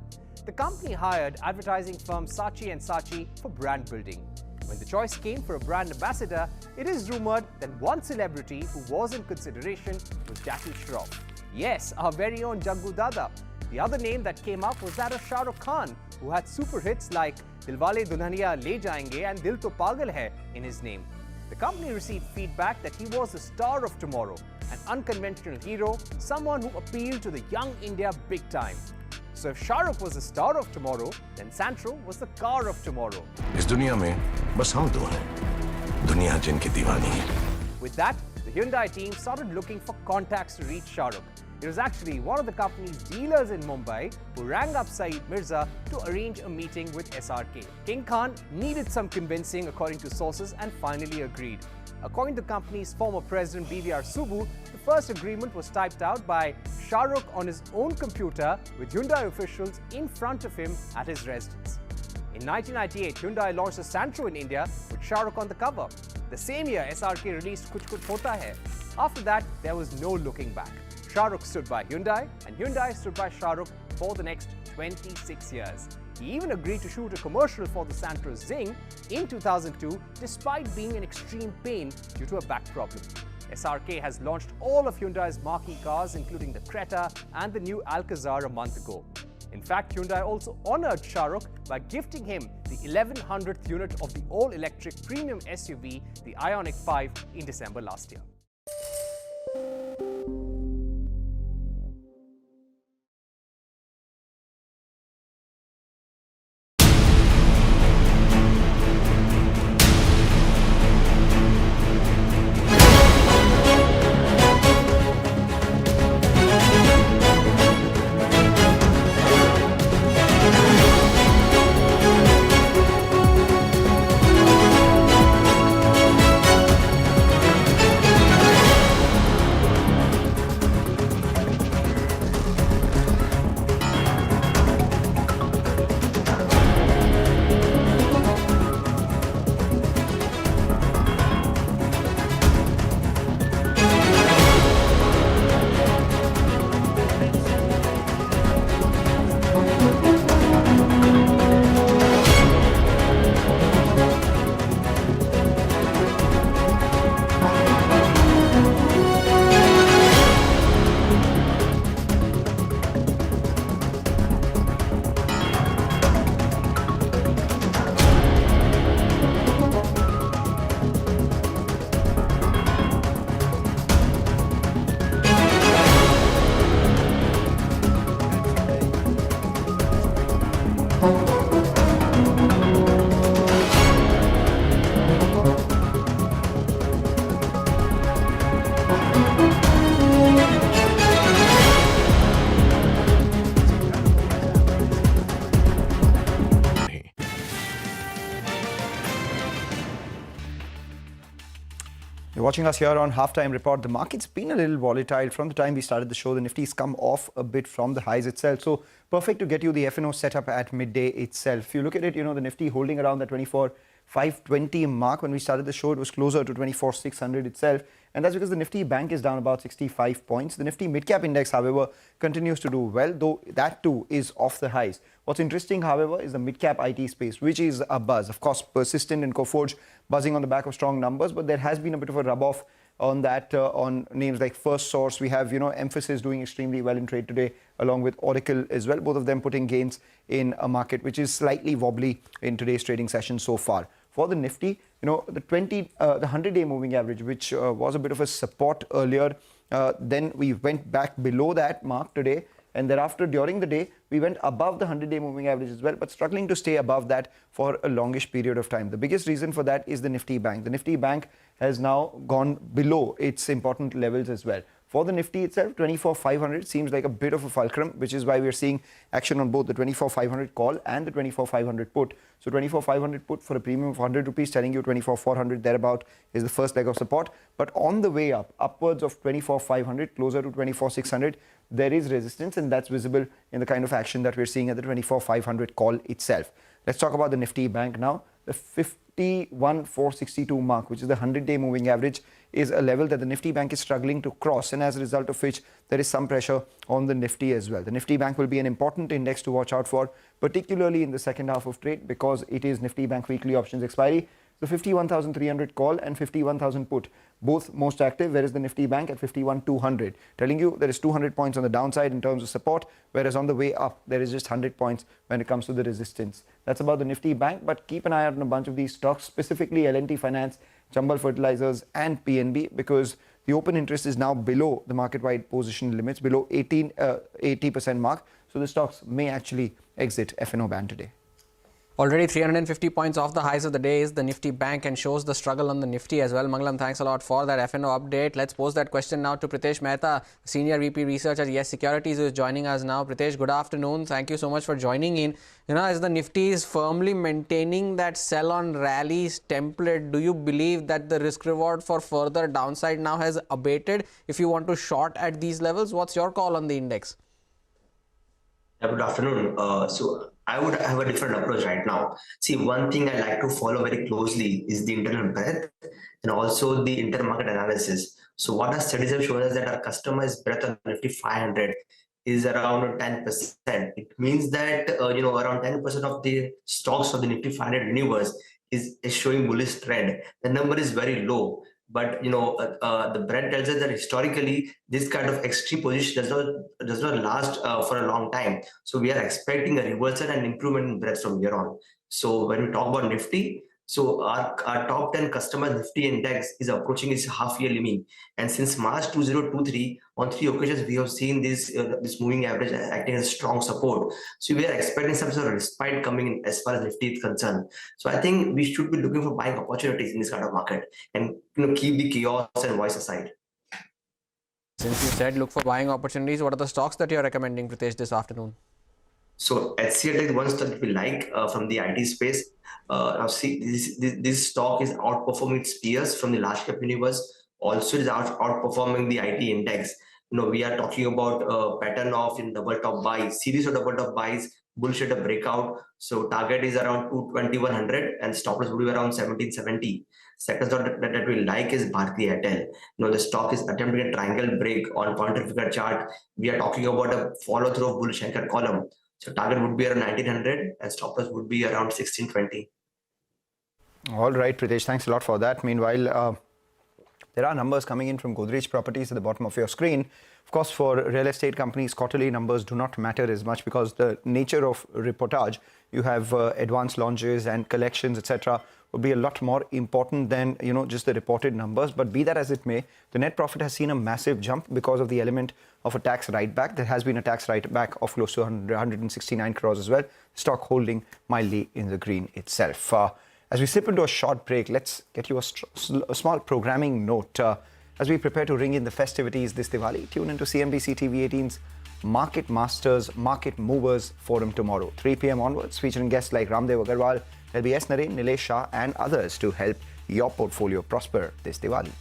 The company hired advertising firm Saatchi & Saatchi for brand building. When the choice came for a brand ambassador, it is rumored that one celebrity who was in consideration was Jackie Shroff. Yes, our very own Jaggu Dada. The other name that came up was that of Shah Rukh Khan, who had super hits like Dilwale Dulhaniya Le Jayenge and Dil To Pagal Hai in his name. The company received feedback that he was the star of tomorrow, an unconventional hero, someone who appealed to the young India big time. So if Shah Rukh was the star of tomorrow, then Santro was the car of tomorrow. इस दुनिया में बस हम दो हैं, दुनिया जिनकी दीवानी है. With that, the Hyundai team started looking for contacts to reach Shah Rukh. It was actually one of the company's dealers in Mumbai who rang up Saeed Mirza to arrange a meeting with SRK. King Khan needed some convincing according to sources and finally agreed. According to the company's former president BVR Subbu, the first agreement was typed out by Shah Rukh on his own computer with Hyundai officials in front of him at his residence. In 1998, Hyundai launched the Santro in India with Shah Rukh on the cover. The same year, SRK released Kuch Kuch Hota Hai. After that, there was no looking back. Shah Rukh stood by Hyundai and Hyundai stood by Shah Rukh for the next 26 years. He even agreed to shoot a commercial for the Santro Zing in 2002 despite being in extreme pain due to a back problem. SRK has launched all of Hyundai's marquee cars including the Creta and the new Alcazar a month ago. In fact, Hyundai also honored Shah Rukh by gifting him the 1100th unit of the all-electric premium SUV, the Ioniq 5, in December last year. You're watching us here on Halftime Report. The market's been a little volatile from the time we started the show. The Nifty's come off a bit from the highs itself. So perfect to get you the F&O setup at midday itself. If you look at it, the Nifty holding around the 24,520 mark. When we started the show, it was closer to 24,600 itself. And that's because the Nifty Bank is down about 65 points. The Nifty Midcap Index, however, continues to do well, though that too is off the highs. What's interesting, however, is the midcap IT space, which is a buzz. Of course, Persistent and Coforge buzzing on the back of strong numbers, but there has been a bit of a rub-off on that, on names like First Source. We have, Emphasis doing extremely well in trade today, along with Oracle as well, both of them putting gains in a market which is slightly wobbly in today's trading session so far. For the Nifty, the 100-day moving average, which was a bit of a support earlier, then we went back below that mark today. And thereafter, during the day, we went above the 100-day moving average as well, but struggling to stay above that for a longish period of time. The biggest reason for that is the Nifty Bank. The Nifty Bank has now gone below its important levels as well. For the Nifty itself, 24,500 seems like a bit of a fulcrum, which is why we're seeing action on both the 24,500 call and the 24,500 put. So 24,500 put for a premium of 100 rupees, telling you 24,400 thereabout is the first leg of support. But on the way up, upwards of 24,500, closer to 24,600, there is resistance, and that's visible in the kind of action that we're seeing at the 24,500 call itself. Let's talk about the Nifty Bank now. The 51,462 mark, which is the 100-day moving average, is a level that the Nifty Bank is struggling to cross, and as a result of which there is some pressure on the Nifty as well. The Nifty Bank will be an important index to watch out for, particularly in the second half of trade, because it is Nifty Bank weekly options expiry. So 51,300 call and 51,000 put, both most active, whereas the Nifty Bank at 51,200, telling you there is 200 points on the downside in terms of support, whereas on the way up there is just 100 points when it comes to the resistance. That's about the Nifty Bank, but keep an eye out on a bunch of these stocks, specifically L&T Finance, Chambal Fertilizers and PNB, because the open interest is now below the market-wide position limits, below 80% mark. So the stocks may actually exit F&O ban today. Already 350 points off the highs of the day is the Nifty Bank, and shows the struggle on the Nifty as well. Mangalam, thanks a lot for that F&O update. Let's pose that question now to Pritesh Mehta, Senior VP Research at Yes Securities, who is joining us now. Pritesh, good afternoon. Thank you so much for joining in. You know, as the Nifty is firmly maintaining that sell on rallies template, do you believe that the risk reward for further downside now has abated? If you want to short at these levels, what's your call on the index? Good afternoon. So I would have a different approach right now. See, one thing I like to follow very closely is the internal breadth and also the intermarket analysis. So what our studies have shown us that our customized breadth on Nifty 500 is around 10%. It means that around 10% of the stocks of the Nifty 500 universe is showing bullish trend. The number is very low. But the brand tells us that historically this kind of extreme position does not last for a long time. So we are expecting a reversal and improvement in breadth from here on. So when we talk about Nifty, so our top 10 customer Nifty index is approaching its half-yearly mean. And since March 2023, on 3 occasions we have seen this moving average acting as strong support. So we are expecting some sort of respite coming in as far as Nifty is concerned. So I think we should be looking for buying opportunities in this kind of market, and keep the chaos and voice aside. Since you said look for buying opportunities, what are the stocks that you are recommending, Pritesh, this afternoon? So HCL is one stock that we like from the IT space. Now see, this stock is outperforming its peers from the large cap universe. Also, it is outperforming the IT index. We are talking about a pattern of double top buys, series of double top buys, bullshit a breakout. So target is around 2,100 and stop loss will be around 1,770. Second stock that we like is Bharti Airtel. The stock is attempting a triangle break on counter figure chart. We are talking about a follow through of bullish anchor column. So target would be around 1,900 and stop loss would be around 1,620. All right, Pritesh, thanks a lot for that. Meanwhile, there are numbers coming in from Godrej Properties at the bottom of your screen. Of course, for real estate companies, quarterly numbers do not matter as much because the nature of reportage, you have advanced launches and collections, etc., would be a lot more important than just the reported numbers. But be that as it may, the net profit has seen a massive jump because of the element of a tax write-back. There has been a tax write-back of close to 169 crores as well. Stock holding mildly in the green itself. As we slip into a short break, let's get you a small programming note. As we prepare to ring in the festivities this Diwali, tune into CNBC-TV18's Market Masters, Market Movers Forum tomorrow, 3 p.m. onwards, featuring guests like Ramdev Agarwal, LBS Naren, Nilesh Shah and others to help your portfolio prosper this Diwali.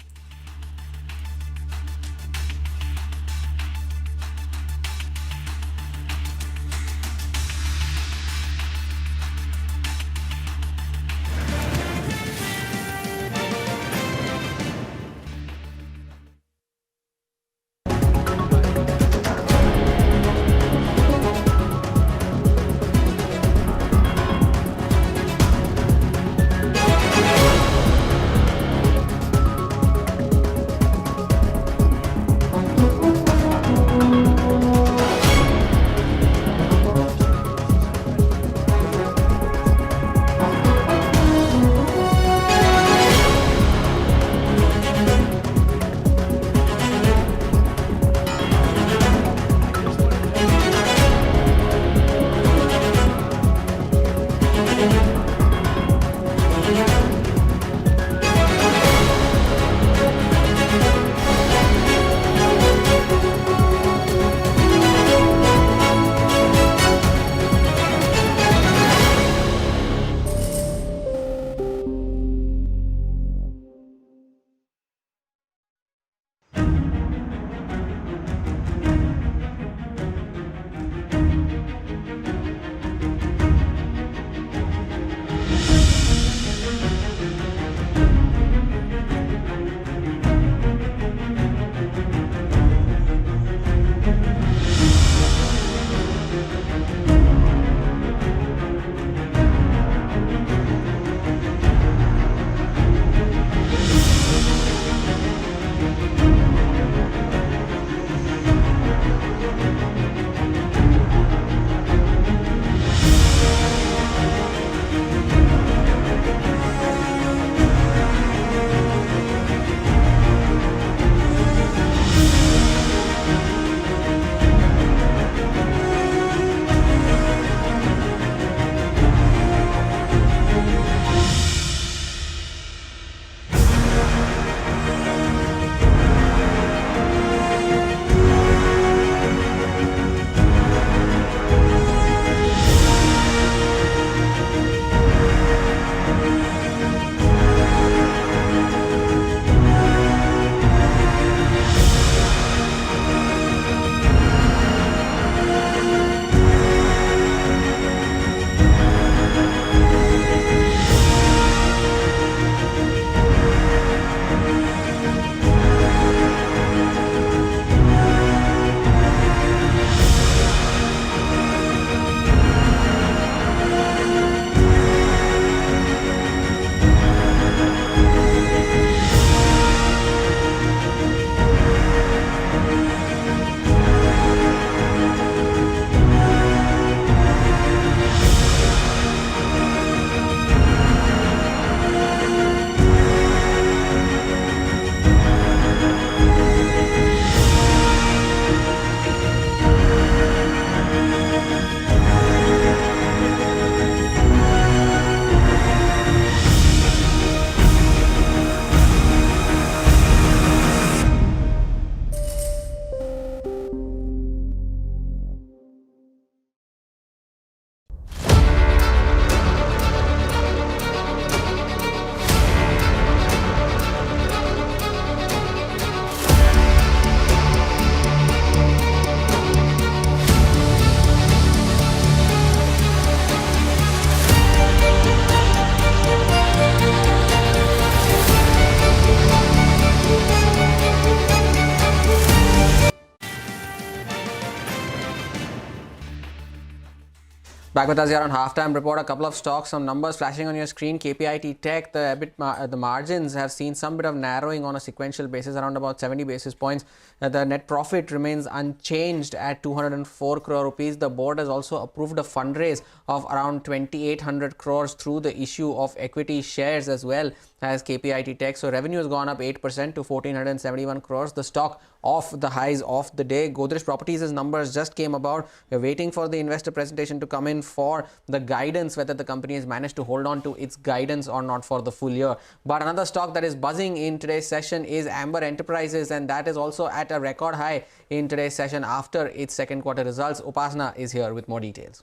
Back with us here on Halftime Report, a couple of stocks, some numbers flashing on your screen. KPIT Tech, the margins have seen some bit of narrowing on a sequential basis, around about 70 basis points. The net profit remains unchanged at 204 crore rupees. The board has also approved a fundraise of around 2,800 crores through the issue of equity shares as well as KPIT Tech. So revenue has gone up 8% to 1,471 crores. The stock off the highs of the day. Godrej Properties' numbers just came about. We're waiting for the investor presentation to come in for the guidance, whether the company has managed to hold on to its guidance or not for the full year. But another stock that is buzzing in today's session is Amber Enterprises, and that is also at a record high in today's session after its second quarter results. Upasana is here with more details.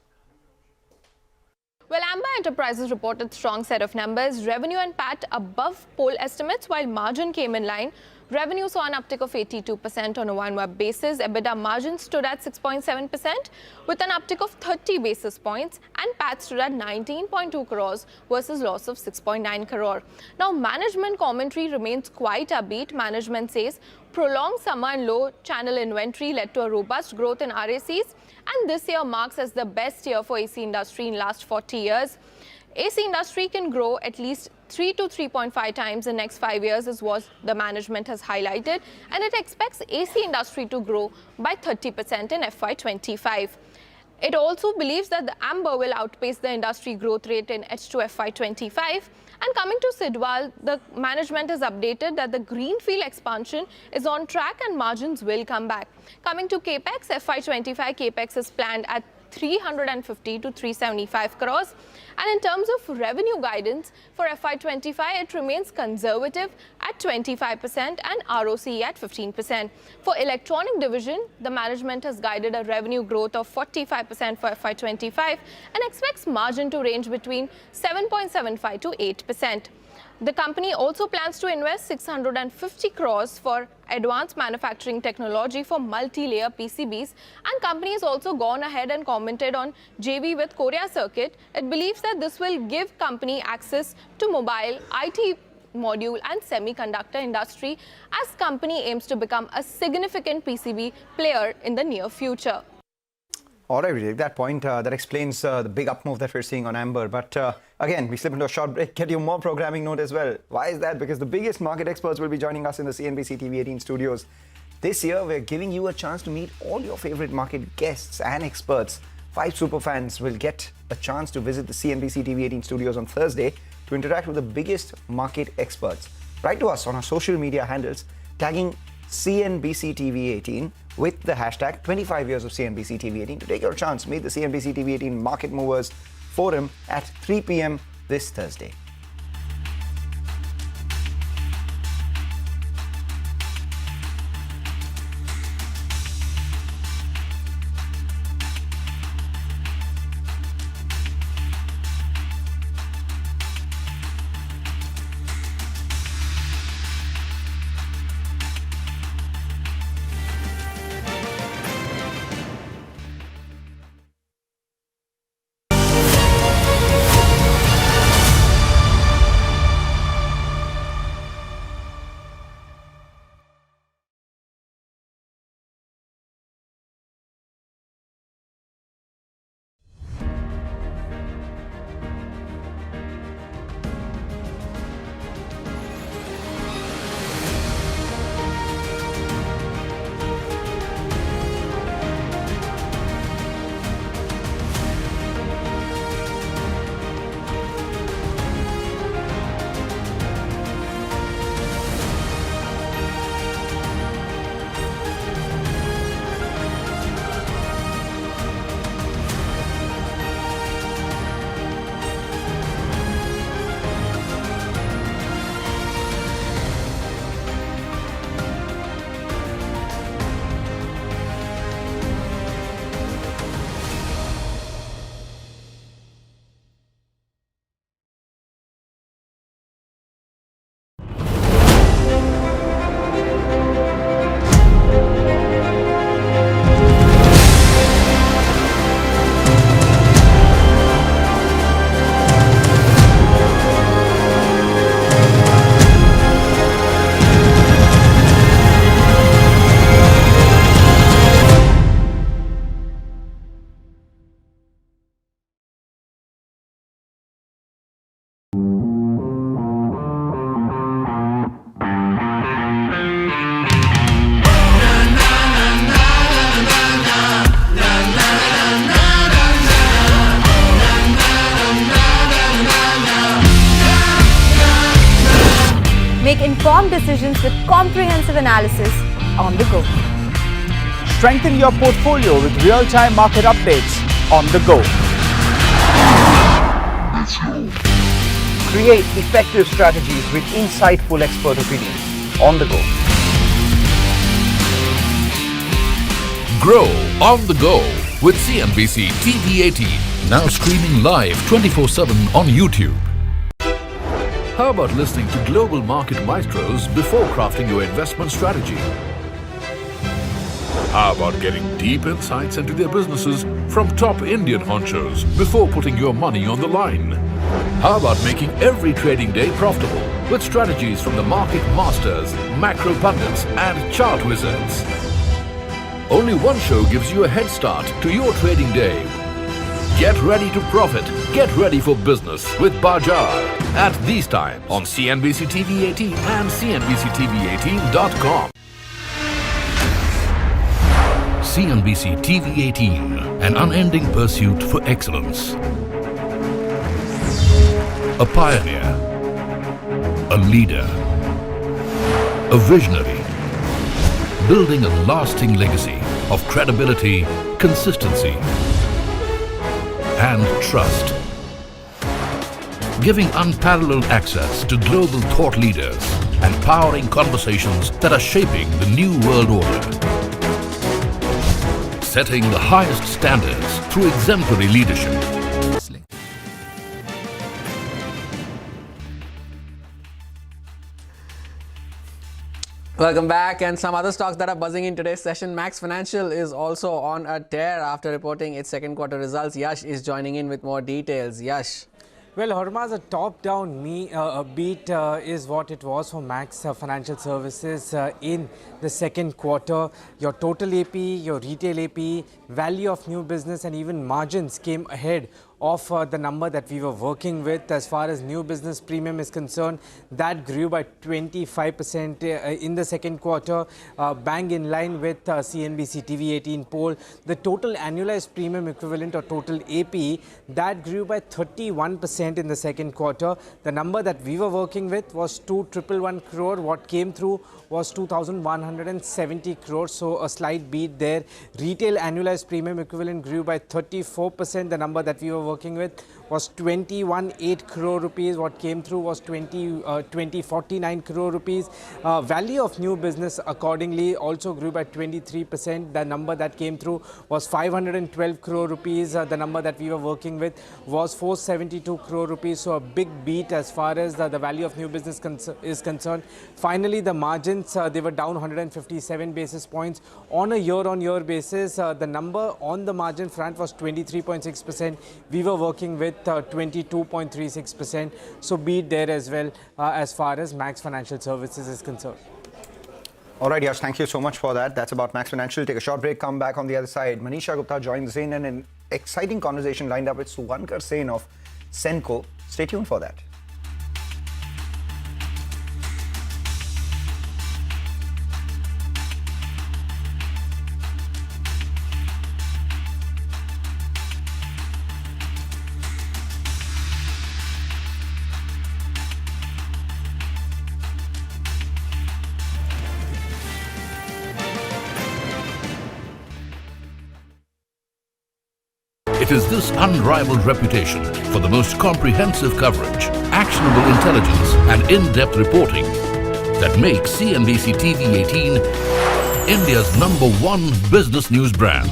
Well, Amber Enterprises reported strong set of numbers. Revenue and PAT above poll estimates, while margin came in line. Revenue saw an uptick of 82% on a one-year basis. EBITDA margin stood at 6.7% with an uptick of 30 basis points, and PAT stood at 19.2 crores versus loss of 6.9 crore. Now, management commentary remains quite upbeat. Management says prolonged summer and low channel inventory led to a robust growth in RACs, and this year marks as the best year for AC industry in last 40 years. AC industry can grow at least 3 to 3.5 times in the next 5 years is what the management has highlighted, and it expects AC industry to grow by 30% in FY25. It also believes that the Amber will outpace the industry growth rate in H2 FY25. And coming to Sidwal, the management has updated that the greenfield expansion is on track and margins will come back. Coming to Capex, FY25 Capex is planned at 350 to 375 crores. And in terms of revenue guidance for FY25, it remains conservative at 25% and ROCE at 15%. For electronic division, the management has guided a revenue growth of 45% for FY25 and expects margin to range between 7.75 to 8%. The company also plans to invest 650 crores for advanced manufacturing technology for multi-layer PCBs, and company has also gone ahead and commented on JV with Korea Circuit. It believes that this will give company access to mobile, IT module and semiconductor industry as company aims to become a significant PCB player in the near future. All right, we take that point. That explains the big up move that we're seeing on Amber. But again, we slip into a short break. Get you more programming note as well. Why is that? Because the biggest market experts will be joining us in the CNBC-TV18 studios. This year, we're giving you a chance to meet all your favorite market guests and experts. 5 superfans will get a chance to visit the CNBC-TV18 studios on Thursday to interact with the biggest market experts. Write to us on our social media handles, tagging CNBC-TV18 with the hashtag 25 years of CNBC-TV18 to take your chance. Meet the CNBC-TV18 Market Movers Forum at 3 p.m. this Thursday. Make informed decisions with comprehensive analysis on the go. Strengthen your portfolio with real-time market updates on the go. Create effective strategies with insightful expert opinions on the go. Grow on the go with CNBC-TV18. Now streaming live 24/7 on YouTube. How about listening to global market maestros before crafting your investment strategy? How about getting deep insights into their businesses from top Indian honchos before putting your money on the line? How about making every trading day profitable with strategies from the market masters, macro pundits and chart wizards? Only one show gives you a head start to your trading day. Get ready to profit. Get ready for business with Bajaj at these times on CNBC-TV18 and CNBC-TV18.com. CNBC-TV18, an unending pursuit for excellence. A pioneer, a leader, a visionary, building a lasting legacy of credibility, consistency, and trust. Giving unparalleled access to global thought leaders and powering conversations that are shaping the new world order. Setting the highest standards through exemplary leadership. Welcome back, and some other stocks that are buzzing in today's session. Max Financial is also on a tear after reporting its second quarter results. Yash is joining in with more details. Yash. Well, Hormaz, a top-down beat is what it was for Max Financial Services in the second quarter. Your total AP, your retail AP, value of new business and even margins came ahead of the number that we were working with. As far as new business premium is concerned, that grew by 25% in the second quarter, bang in line with CNBC-TV18 poll. The total annualized premium equivalent or total AP, that grew by 31% in the second quarter. The number that we were working with was 2,111 crore. What came through was 2,170 crores, so a slight beat there. Retail annualized premium equivalent grew by 34%. The number that we were working with was 2,180 crore rupees. What came through was 2049 crore rupees. Value of new business accordingly also grew by 23%. The number that came through was 512 crore rupees. The number that we were working with was 472 crore rupees. So a big beat as far as the value of new business is concerned. Finally, the margins, they were down 157 basis points on a year-on-year basis. The number on the margin front was 23.6%. We were working with 22.36%. So beat there as well as far as Max Financial Services is concerned. All right, Yash, thank you so much for that. That's about Max Financial. Take a short break, come back on the other side. Manisha Gupta joins in and an exciting conversation lined up with Suvankar Sen of Senco. Stay tuned for that. It is this unrivaled reputation for the most comprehensive coverage, actionable intelligence, and in-depth reporting that makes CNBC-TV18 India's #1 business news brand.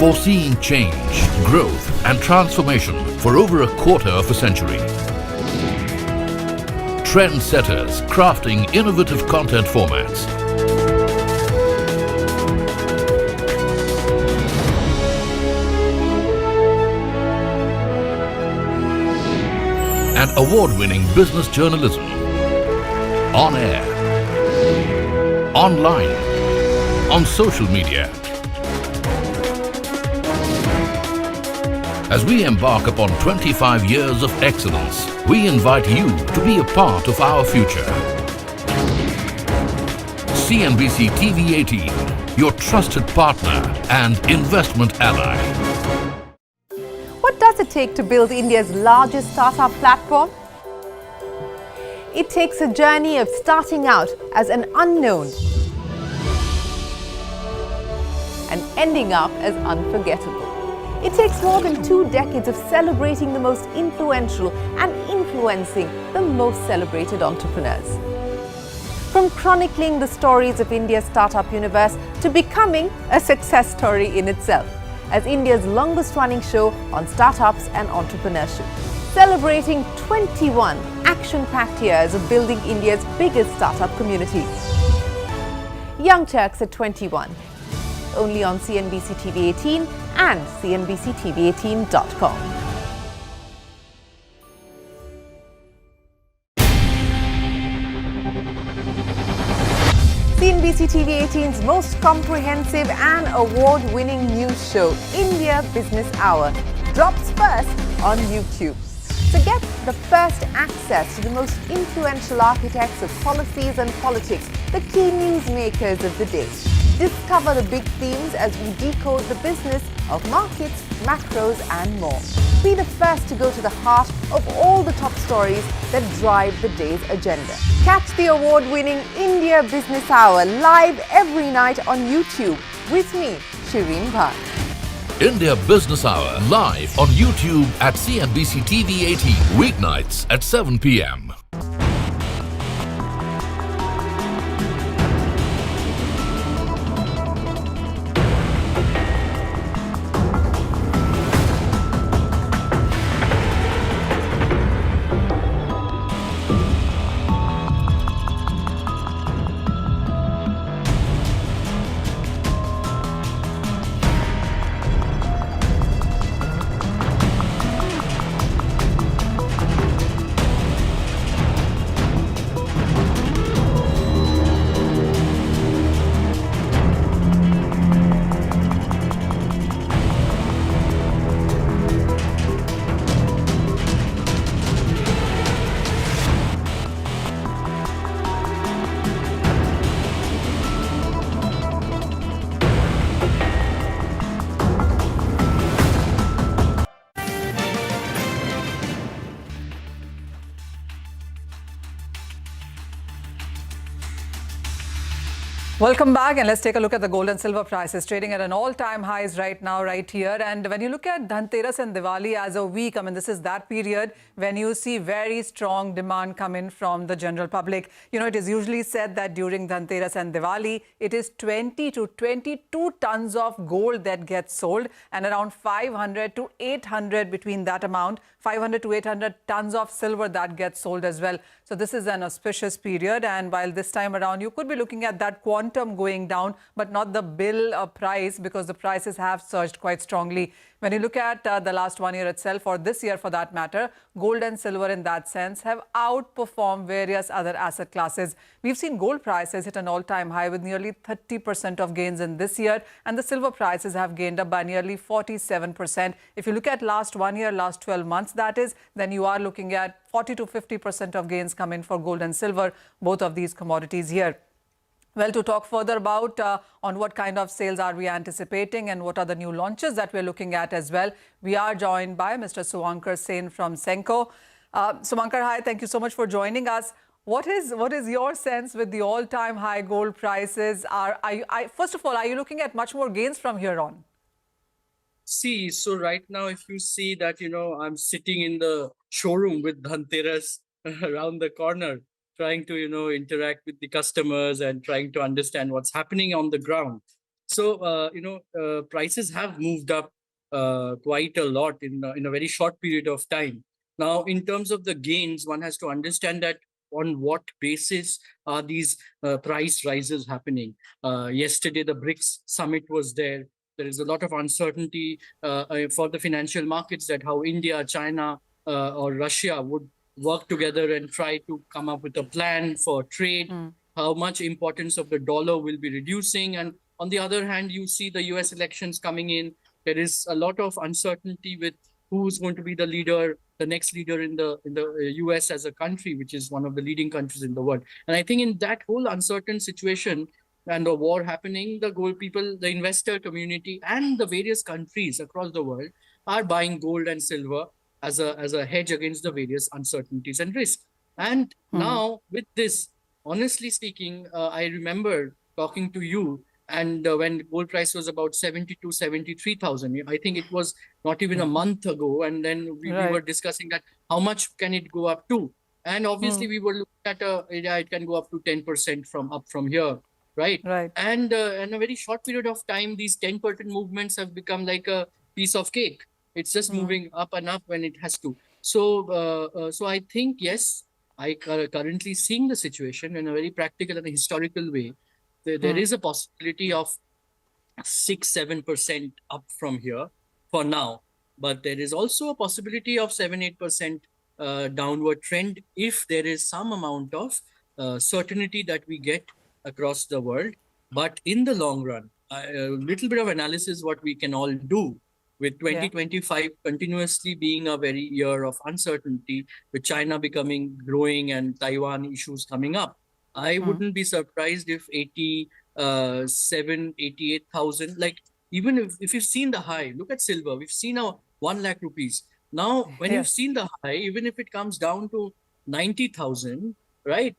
Foreseeing change, growth, and transformation for over a quarter of a century. Trendsetters crafting innovative content formats. And award-winning business journalism. On air, online, on social media. As we embark upon 25 years of excellence, we invite you to be a part of our future. CNBC TV18, your trusted partner and investment ally. What does it take to build India's largest startup platform? It takes a journey of starting out as an unknown and ending up as unforgettable. It takes more than 2 decades of celebrating the most influential and influencing the most celebrated entrepreneurs. From chronicling the stories of India's startup universe to becoming a success story in itself as India's longest running show on startups and entrepreneurship, celebrating 21 action-packed years of building India's biggest startup community. Young Turks at 21, only on CNBC TV18 and CNBC-TV18.com. CNBC TV18's most comprehensive and award-winning news show, India Business Hour, drops first on YouTube. So get the first access to the most influential architects of policies and politics, the key newsmakers of the day. Discover the big themes as we decode the business of markets, macros and more. Be the first to go to the heart of all the top stories that drive the day's agenda. Catch the award-winning India Business Hour live every night on YouTube with me, Shireen Bhat. India Business Hour live on YouTube at CNBC TV18 weeknights at 7 p.m. Welcome back, and let's take a look at the gold and silver prices trading at an all-time highs right now, right here. And when you look at Dhanteras and Diwali as a week, I mean, this is that period when you see very strong demand come in from the general public. You know, it is usually said that during Dhanteras and Diwali, it is 20 to 22 tons of gold that gets sold and around 500 to 800 between that amount, 500 to 800 tons of silver that gets sold as well. So this is an auspicious period, and while this time around you could be looking at that quantum going down, but not the bill price, because the prices have surged quite strongly. When you look at the last 1 year itself, or this year for that matter, gold and silver in that sense have outperformed various other asset classes. We've seen gold prices hit an all-time high with nearly 30% of gains in this year, and the silver prices have gained up by nearly 47%. If you look at last 1 year, last 12 months, that is, then you are looking at 40 to 50% of gains come in for gold and silver, both of these commodities here. Well, to talk further about on what kind of sales are we anticipating and what are the new launches that we're looking at as well, we are joined by Mr. Suvankar Sen from Senco. Suvankar, hi, thank you so much for joining us. What is your sense with the all-time high gold prices? First of all, are you looking at much more gains from here on? See, so right now, if you see that, you know, I'm sitting in the showroom with Dhanteras around the corner, trying to, you know, interact with the customers and trying to understand what's happening on the ground. So, prices have moved up quite a lot in a very short period of time. Now, in terms of the gains, one has to understand that on what basis are these price rises happening. Yesterday, the BRICS summit was there. There is a lot of uncertainty for the financial markets that how India, China, or Russia would work together and try to come up with a plan for trade, how much importance of the dollar will be reducing. And on the other hand, you see the US elections coming in. There is a lot of uncertainty with who's going to be the leader, the next leader in the US as a country, which is one of the leading countries in the world. And I think in that whole uncertain situation and the war happening, the gold people, the investor community, and the various countries across the world are buying gold and silver as a hedge against the various uncertainties and risks. And now with this, honestly speaking, I remember talking to you, and when gold price was about 72, 73,000, I think it was not even a month ago. And then we were discussing that how much can it go up to? And obviously we were looking at it can go up to 10% from here, right? And in a very short period of time, these 10% movements have become like a piece of cake. It's just moving up and up when it has to. So, so I think, yes, I currently seeing the situation in a very practical and historical way. There is a possibility of 6-7% up from here for now, but there is also a possibility of 7-8% downward trend if there is some amount of certainty that we get across the world. But in the long run, a little bit of analysis what we can all do with 2025 continuously being a very year of uncertainty, with China becoming growing and Taiwan issues coming up. I wouldn't be surprised if 87, 88,000, like even if you've seen the high, look at silver, we've seen now 1 lakh rupees. Now, when you've seen the high, even if it comes down to 90,000, right?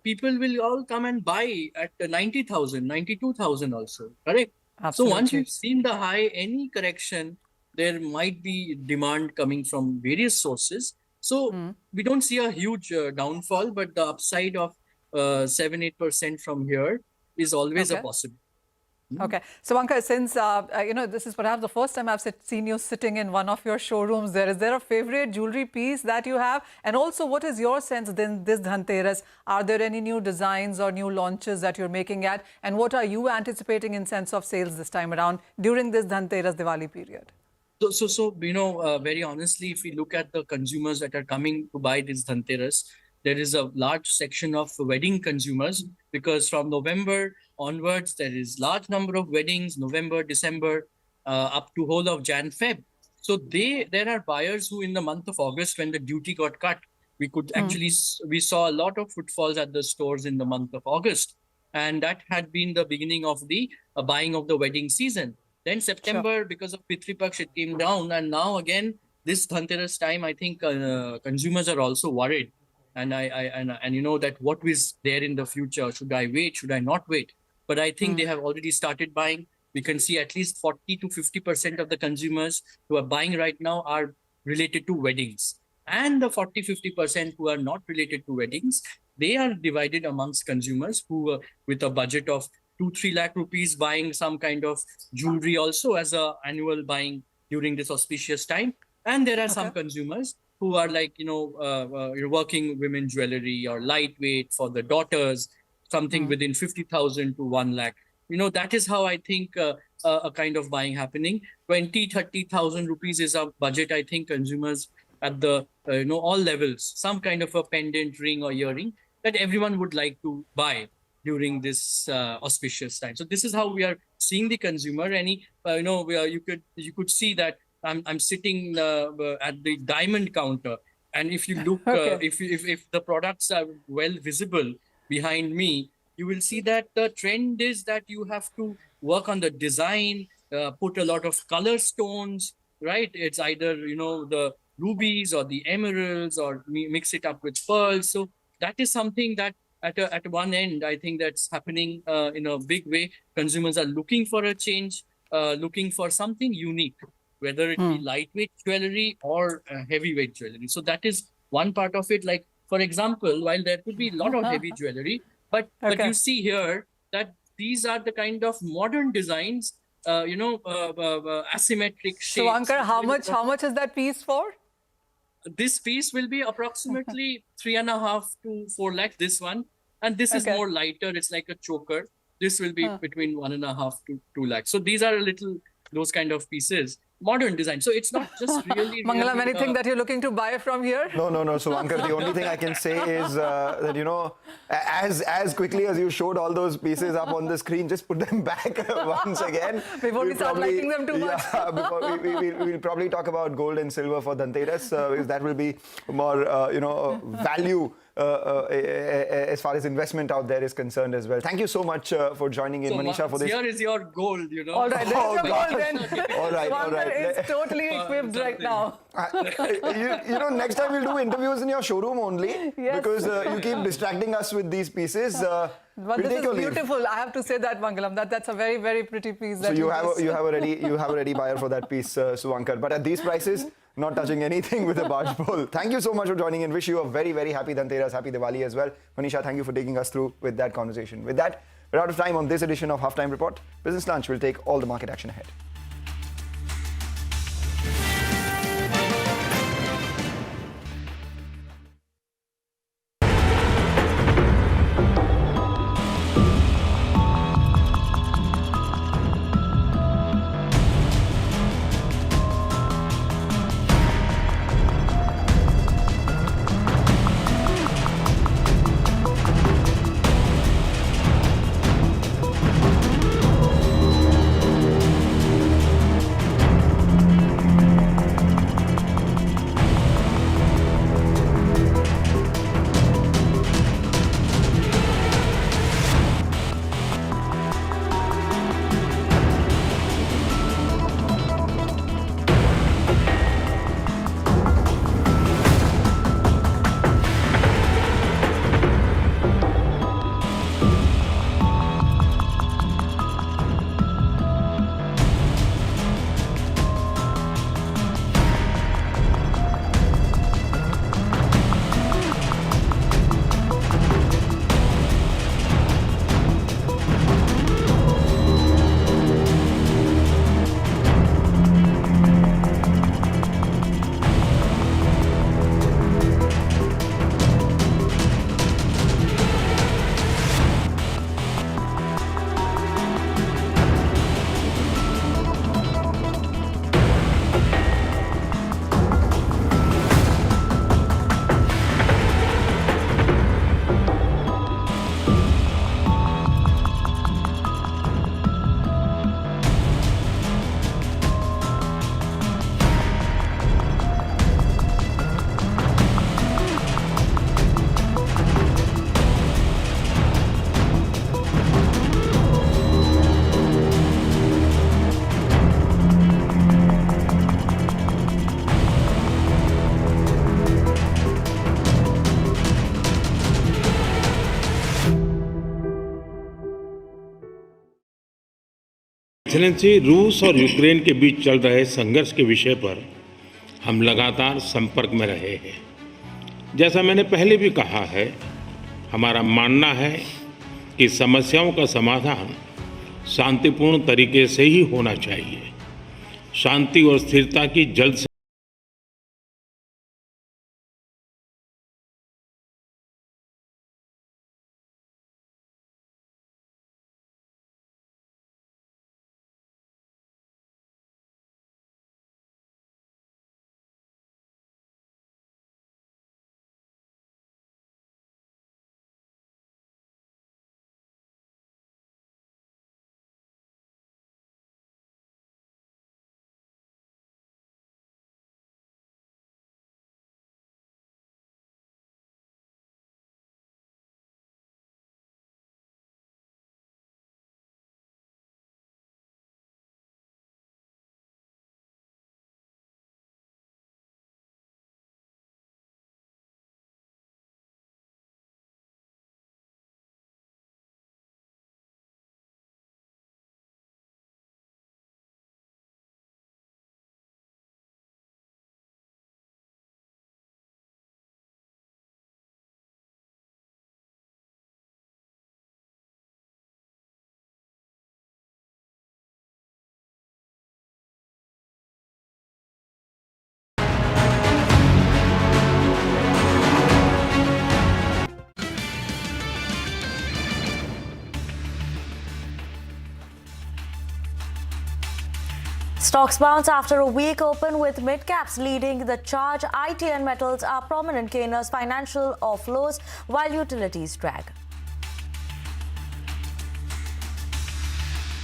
People will all come and buy at 90,000, 92,000 also, correct? Absolutely. So once you've seen the high, any correction, there might be demand coming from various sources. So we don't see a huge downfall, but the upside of 7-8% from here is always a possibility. Okay. So, Anka, since, you know, this is perhaps the first time I've seen you sitting in one of your showrooms there, is there a favorite jewelry piece that you have? And also, what is your sense then this Dhanteras? Are there any new designs or new launches that you're making at? And what are you anticipating in sense of sales this time around during this Dhanteras Diwali period? So you know, very honestly, if we look at the consumers that are coming to buy this Dhanteras, there is a large section of wedding consumers, because from November onwards, there is large number of weddings, November, December, up to whole of Jan, Feb. So there are buyers who in the month of August, when the duty got cut, we could actually, we saw a lot of footfalls at the stores in the month of August. And that had been the beginning of the buying of the wedding season. Then September, because of Pitri Paksh, it came down. And now again, this Dhanteras time, I think consumers are also worried. And and you know that what is there in the future? Should I wait? Should I not wait? But I think they have already started buying. We can see at least 40 to 50% of the consumers who are buying right now are related to weddings. And the 40-50% who are not related to weddings, they are divided amongst consumers who with a budget of 2-3 lakh rupees buying some kind of jewelry also as a annual buying during this auspicious time. And there are some consumers who are like, you know, working women jewelry or lightweight for the daughters, something within 50,000 to 1 lakh. You know, that is how I think a kind of buying happening. 20-30,000 rupees is a budget, I think, consumers at the, you know, all levels, some kind of a pendant, ring or earring that everyone would like to buy during this auspicious time. So this is how we are seeing the consumer. Any, you know, you could see that I'm sitting at the diamond counter, and if you look, if the products are well visible behind me, you will see that the trend is that you have to work on the design, put a lot of color stones, right? It's either, you know, the rubies or the emeralds, or mix it up with pearls. So that is something that at one end, I think that's happening in a big way. Consumers are looking for a change, looking for something unique, whether it be lightweight jewelry or heavyweight jewelry. So that is one part of it. Like, for example, while there could be a lot of heavy jewelry, but you see here that these are the kind of modern designs, you know, asymmetric shapes. So, Ankar, how much is that piece for? This piece will be approximately 3.5 to 4 lakhs, this one. And this is more lighter. It's like a choker. This will be between 1.5 to 2 lakhs. So these are a little, those kind of pieces. modern design. So it's not just really. Mangalam, anything that you're looking to buy from here? No. Suvankar, the only thing I can say is that, you know, as quickly as you showed all those pieces up on the screen, just put them back once again. Before we start liking them too much. Yeah, before we'll probably talk about gold and silver for Dhanteras, because that will be more, value as far as investment out there is concerned as well. Thank you so much for joining in, Manisha, for this. Here is your gold, you know. All right, there's your gold then. All right. It's totally equipped right now. You know, next time we'll do interviews in your showroom only, because you keep distracting us with these pieces. But this is beautiful. I have to say that, Mangalam. That's a very, very pretty piece. So you have a ready buyer for that piece, Suvankar. But at these prices, not touching anything with a barge pole. Thank you so much for joining in. Wish you a very, very happy Dhanteras, happy Diwali as well. Manisha, thank you for taking us through with that conversation. With that, we're out of time on this edition of Halftime Report. Business Lunch will take all the market action ahead. Excellency, रूस और Ukraine के बीच चल रहे संघर्ष के विषय पर हम लगातार संपर्क में रहे हैं। जैसा मैंने पहले भी कहा है, हमारा मानना है कि समस्याओं का समाधान शांतिपूर्ण तरीके से ही होना चाहिए। शांति और स्थिरता की जल्द से Stocks bounce after a weak open with mid-caps leading the charge. IT and metals are prominent gainers, financial off lows while utilities drag.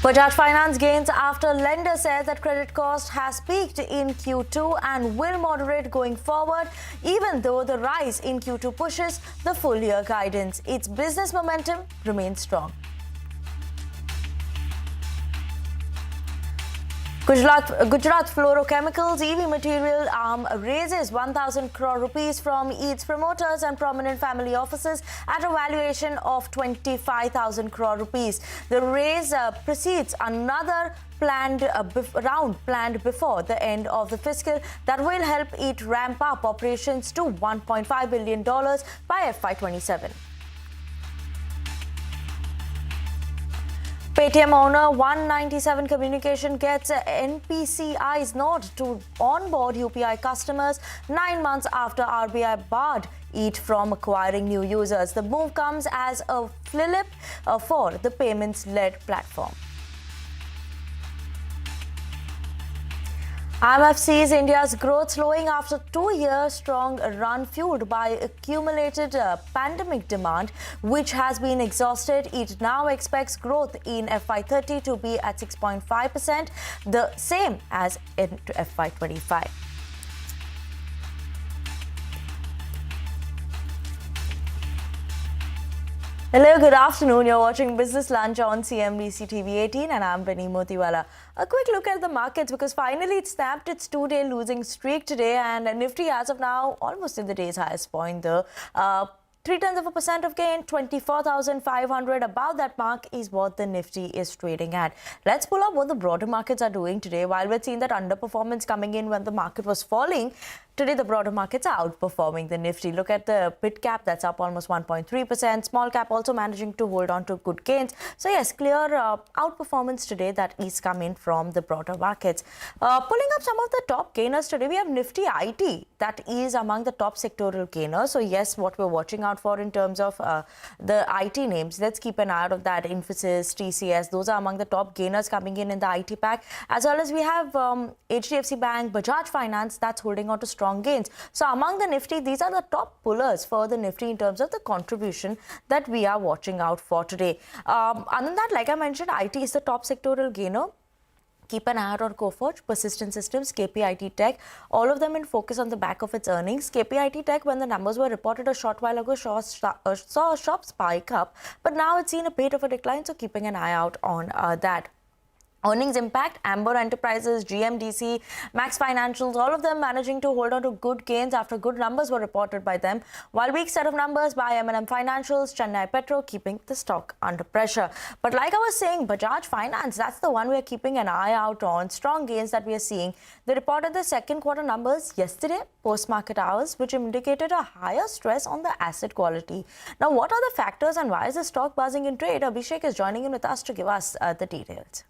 Bajaj Finance gains after lender says that credit cost has peaked in Q2 and will moderate going forward, even though the rise in Q2 pushes the full year guidance. Its business momentum remains strong. Gujarat Fluorochemicals EV material arm raises 1,000 crore rupees from its promoters and prominent family offices at a valuation of 25,000 crore rupees. The raise precedes another round planned before the end of the fiscal that will help it ramp up operations to $1.5 billion by FY27. Paytm owner 197 Communication gets NPCI's nod to onboard UPI customers 9 months after RBI barred it from acquiring new users. The move comes as a flip for the payments-led platform. IMF sees India's growth slowing after 2-year strong run fueled by accumulated pandemic demand, which has been exhausted. It now expects growth in FY30 to be at 6.5%, the same as in FY25. Hello, good afternoon. You're watching Business Lunch on CNBC-TV18 and I'm Benny Motiwala. A quick look at the markets because finally it snapped its 2-day losing streak today and Nifty as of now almost in the day's highest point though. 0.3% of gain, 24,500. About that mark is what the Nifty is trading at. Let's pull up what the broader markets are doing today. While we're seeing that underperformance coming in when the market was falling, today the broader markets are outperforming the Nifty. Look at the mid cap, that's up almost 1.3%. Small cap also managing to hold on to good gains. So yes, clear outperformance today that is coming from the broader markets. Pulling up some of the top gainers today, we have Nifty IT that is among the top sectoral gainers. So yes, what we're watching out for in terms of the IT names, let's keep an eye out of that. Infosys, TCS, those are among the top gainers coming in the IT pack. As well as we have HDFC Bank, Bajaj Finance that's holding on to strong gains. So among the Nifty, these are the top pullers for the Nifty in terms of the contribution that we are watching out for today. Other than that, like I mentioned, IT is the top sectoral gainer. Keep an eye out on Coforge, Persistent Systems, KPIT Tech, all of them in focus on the back of its earnings. KPIT Tech, when the numbers were reported a short while ago, saw a sharp spike up, but now it's seen a bit of a decline, so keeping an eye out on that. Earnings impact, Amber Enterprises, GMDC, Max Financials, all of them managing to hold on to good gains after good numbers were reported by them. While weak set of numbers by M&M Financials, Chennai Petro keeping the stock under pressure. But like I was saying, Bajaj Finance, that's the one we're keeping an eye out on. Strong gains that we are seeing. They reported the second quarter numbers yesterday, post-market hours, which indicated a higher stress on the asset quality. Now, what are the factors and why is the stock buzzing in trade? Abhishek is joining in with us to give us the details.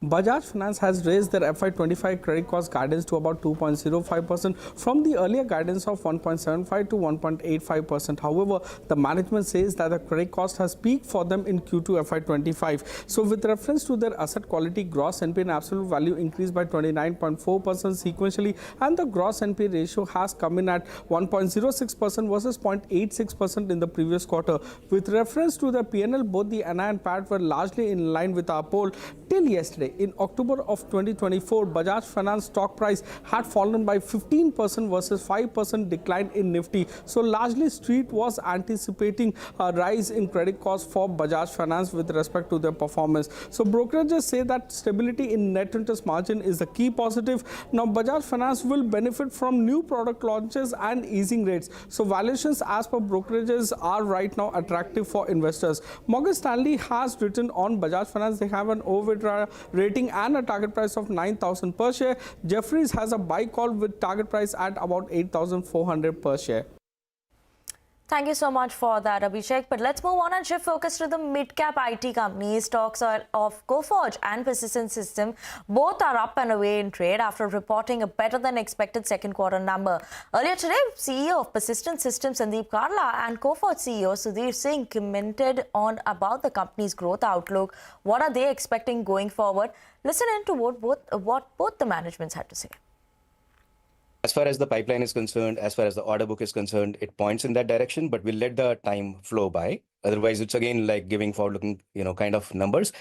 Bajaj Finance has raised their FY25 credit cost guidance to about 2.05% from the earlier guidance of 1.75 to 1.85%. However, the management says that the credit cost has peaked for them in Q2 FY25. So with reference to their asset quality, gross NPA in absolute value increased by 29.4% sequentially and the gross NPA ratio has come in at 1.06% versus 0.86% in the previous quarter. With reference to the PNL, both the NI and PAT were largely in line with our poll till yesterday. In October of 2024, Bajaj Finance stock price had fallen by 15% versus 5% decline in Nifty. So largely Street was anticipating a rise in credit costs for Bajaj Finance with respect to their performance. So brokerages say that stability in net interest margin is the key positive. Now Bajaj Finance will benefit from new product launches and easing rates. So valuations as per brokerages are right now attractive for investors. Morgan Stanley has written on Bajaj Finance, they have an overweight rating and a target price of 9,000 per share. Jefferies has a buy call with target price at about 8,400 per share. Thank you so much for that, Abhishek. But let's move on and shift focus to the mid-cap IT companies. Stocks of Coforge and Persistent Systems both are up and away in trade after reporting a better-than-expected second quarter number. Earlier today, CEO of Persistent Systems, Sandeep Karla, and Coforge CEO, Sudhir Singh, commented on about the company's growth outlook. What are they expecting going forward? Listen in to what both the managements had to say. As far as the pipeline is concerned, as far as the order book is concerned, it points in that direction, but we'll let the time flow by. Otherwise, it's again like giving forward-looking, kind of numbers.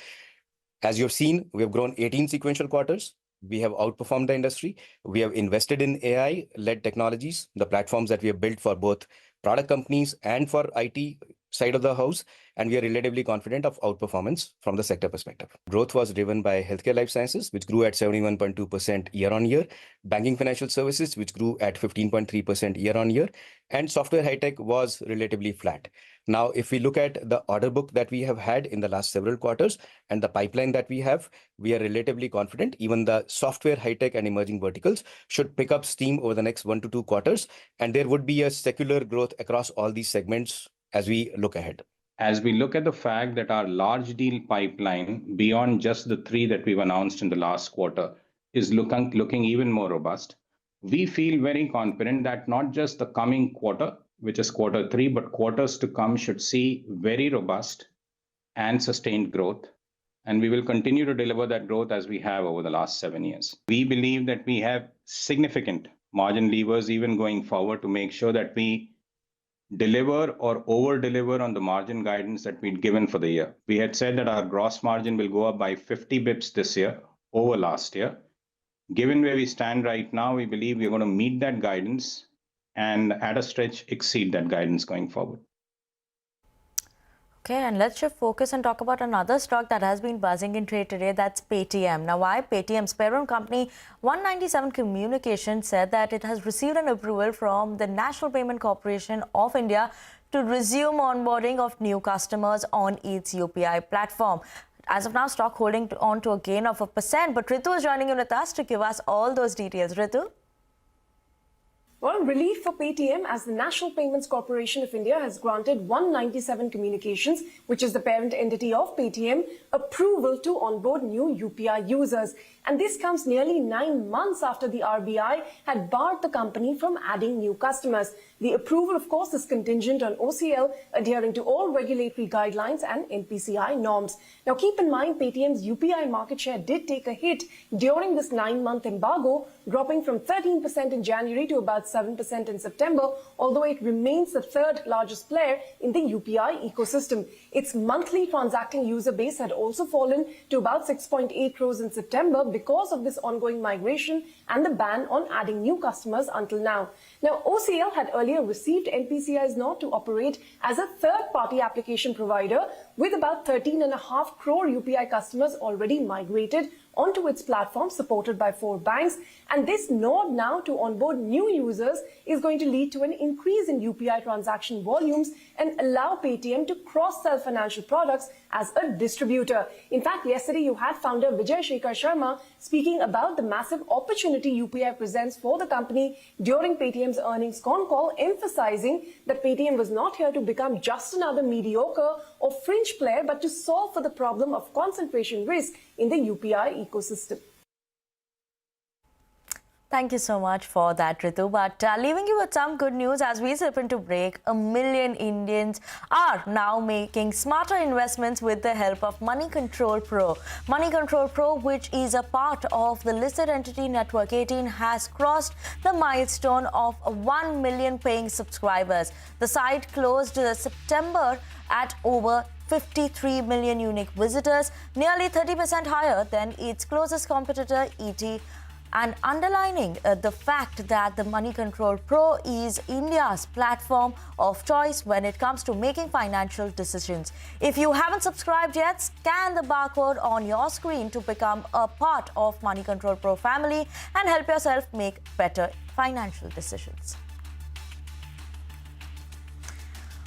As you've seen, we have grown 18 sequential quarters. We have outperformed the industry. We have invested in AI-led technologies, the platforms that we have built for both product companies and for IT side of the house, and we are relatively confident of outperformance from the sector perspective. Growth was driven by healthcare life sciences, which grew at 71.2% year-on-year, banking financial services, which grew at 15.3% year-on-year, and software high-tech was relatively flat. Now, if we look at the order book that we have had in the last several quarters and the pipeline that we have, we are relatively confident. Even the software, high-tech and emerging verticals should pick up steam over the next 1 to 2 quarters, and there would be a secular growth across all these segments as we look ahead. As we look at the fact that our large deal pipeline, beyond just the 3 that we've announced in the last quarter, is looking even more robust, we feel very confident that not just the coming quarter, which is quarter 3, but quarters to come should see very robust and sustained growth. And we will continue to deliver that growth as we have over the last 7 years. We believe that we have significant margin levers even going forward to make sure that we deliver or over-deliver on the margin guidance that we'd given for the year. We had said that our gross margin will go up by 50 bips this year over last year. Given where we stand right now, we believe we're going to meet that guidance and at a stretch exceed that guidance going forward. Okay, and let's shift focus and talk about another stock that has been buzzing in trade today. That's Paytm. Now, why? Paytm's parent company, 197 Communications, said that it has received an approval from the National Payment Corporation of India to resume onboarding of new customers on its UPI platform. As of now, stock holding on to a gain of 1%. But Ritu is joining in with us to give us all those details. Ritu? Well, relief for Paytm as the National Payments Corporation of India has granted 197 Communications, which is the parent entity of Paytm, approval to onboard new UPI users. And this comes nearly 9 months after the RBI had barred the company from adding new customers. The approval, of course, is contingent on OCL adhering to all regulatory guidelines and NPCI norms. Now, keep in mind, Paytm's UPI market share did take a hit during this 9-month embargo, dropping from 13% in January to about 7% in September, although it remains the 3rd largest player in the UPI ecosystem. Its monthly transacting user base had also fallen to about 6.8 crores in September because of this ongoing migration and the ban on adding new customers until now. Now, OCL had earlier received NPCI's nod to operate as a third-party application provider with about 13.5 crore UPI customers already migrated onto its platform supported by 4 banks. And this nod now to onboard new users is going to lead to an increase in UPI transaction volumes and allow Paytm to cross-sell financial products as a distributor. In fact, yesterday you had founder Vijay Shekhar Sharma speaking about the massive opportunity UPI presents for the company during Paytm's earnings con call, emphasizing that Paytm was not here to become just another mediocre or fringe player, but to solve for the problem of concentration risk in the UPI ecosystem. Thank you so much for that, Ritu. But leaving you with some good news as we slip into break, 1 million Indians are now making smarter investments with the help of Money Control Pro. Money Control Pro, which is a part of the listed entity Network 18, has crossed the milestone of 1 million paying subscribers. The site closed September at over 53 million unique visitors, nearly 30% higher than its closest competitor, ET, and underlining the fact that the Money Control Pro is India's platform of choice when it comes to making financial decisions. If you haven't subscribed yet, scan the barcode on your screen to become a part of Money Control Pro family and help yourself make better financial decisions.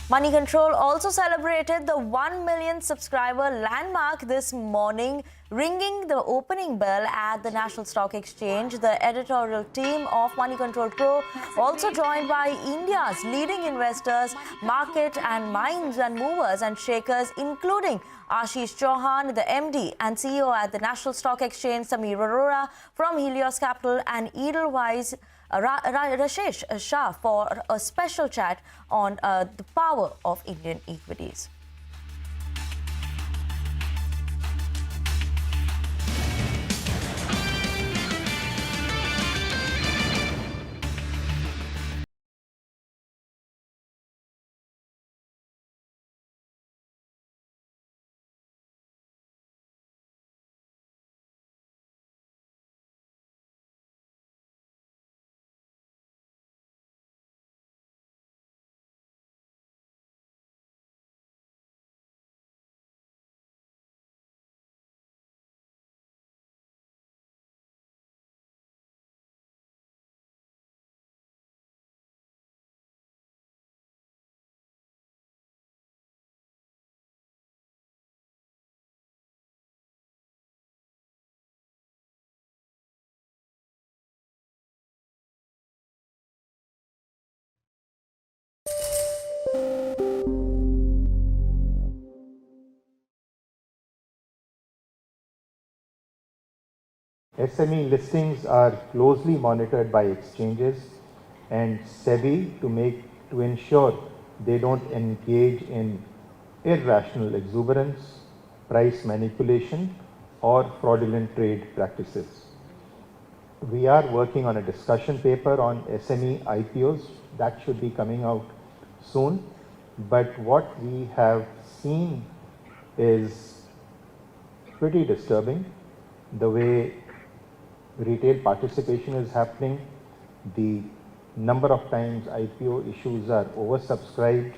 Money Control also celebrated the 1 million subscriber landmark this morning Ringing the opening bell at the National Stock Exchange, the editorial team of Money Control Pro, also joined by India's leading investors, market and minds and movers and shakers, including Ashish Chauhan, the MD and CEO at the National Stock Exchange, Sameer Arora from Helios Capital, and Edelweiss Rashesh Shah for a special chat on the power of Indian equities. SME listings are closely monitored by exchanges and SEBI to ensure they don't engage in irrational exuberance, price manipulation, or fraudulent trade practices. We are working on a discussion paper on SME IPOs that should be coming out soon, but what we have seen is pretty disturbing. The way retail participation is happening, the number of times IPO issues are oversubscribed,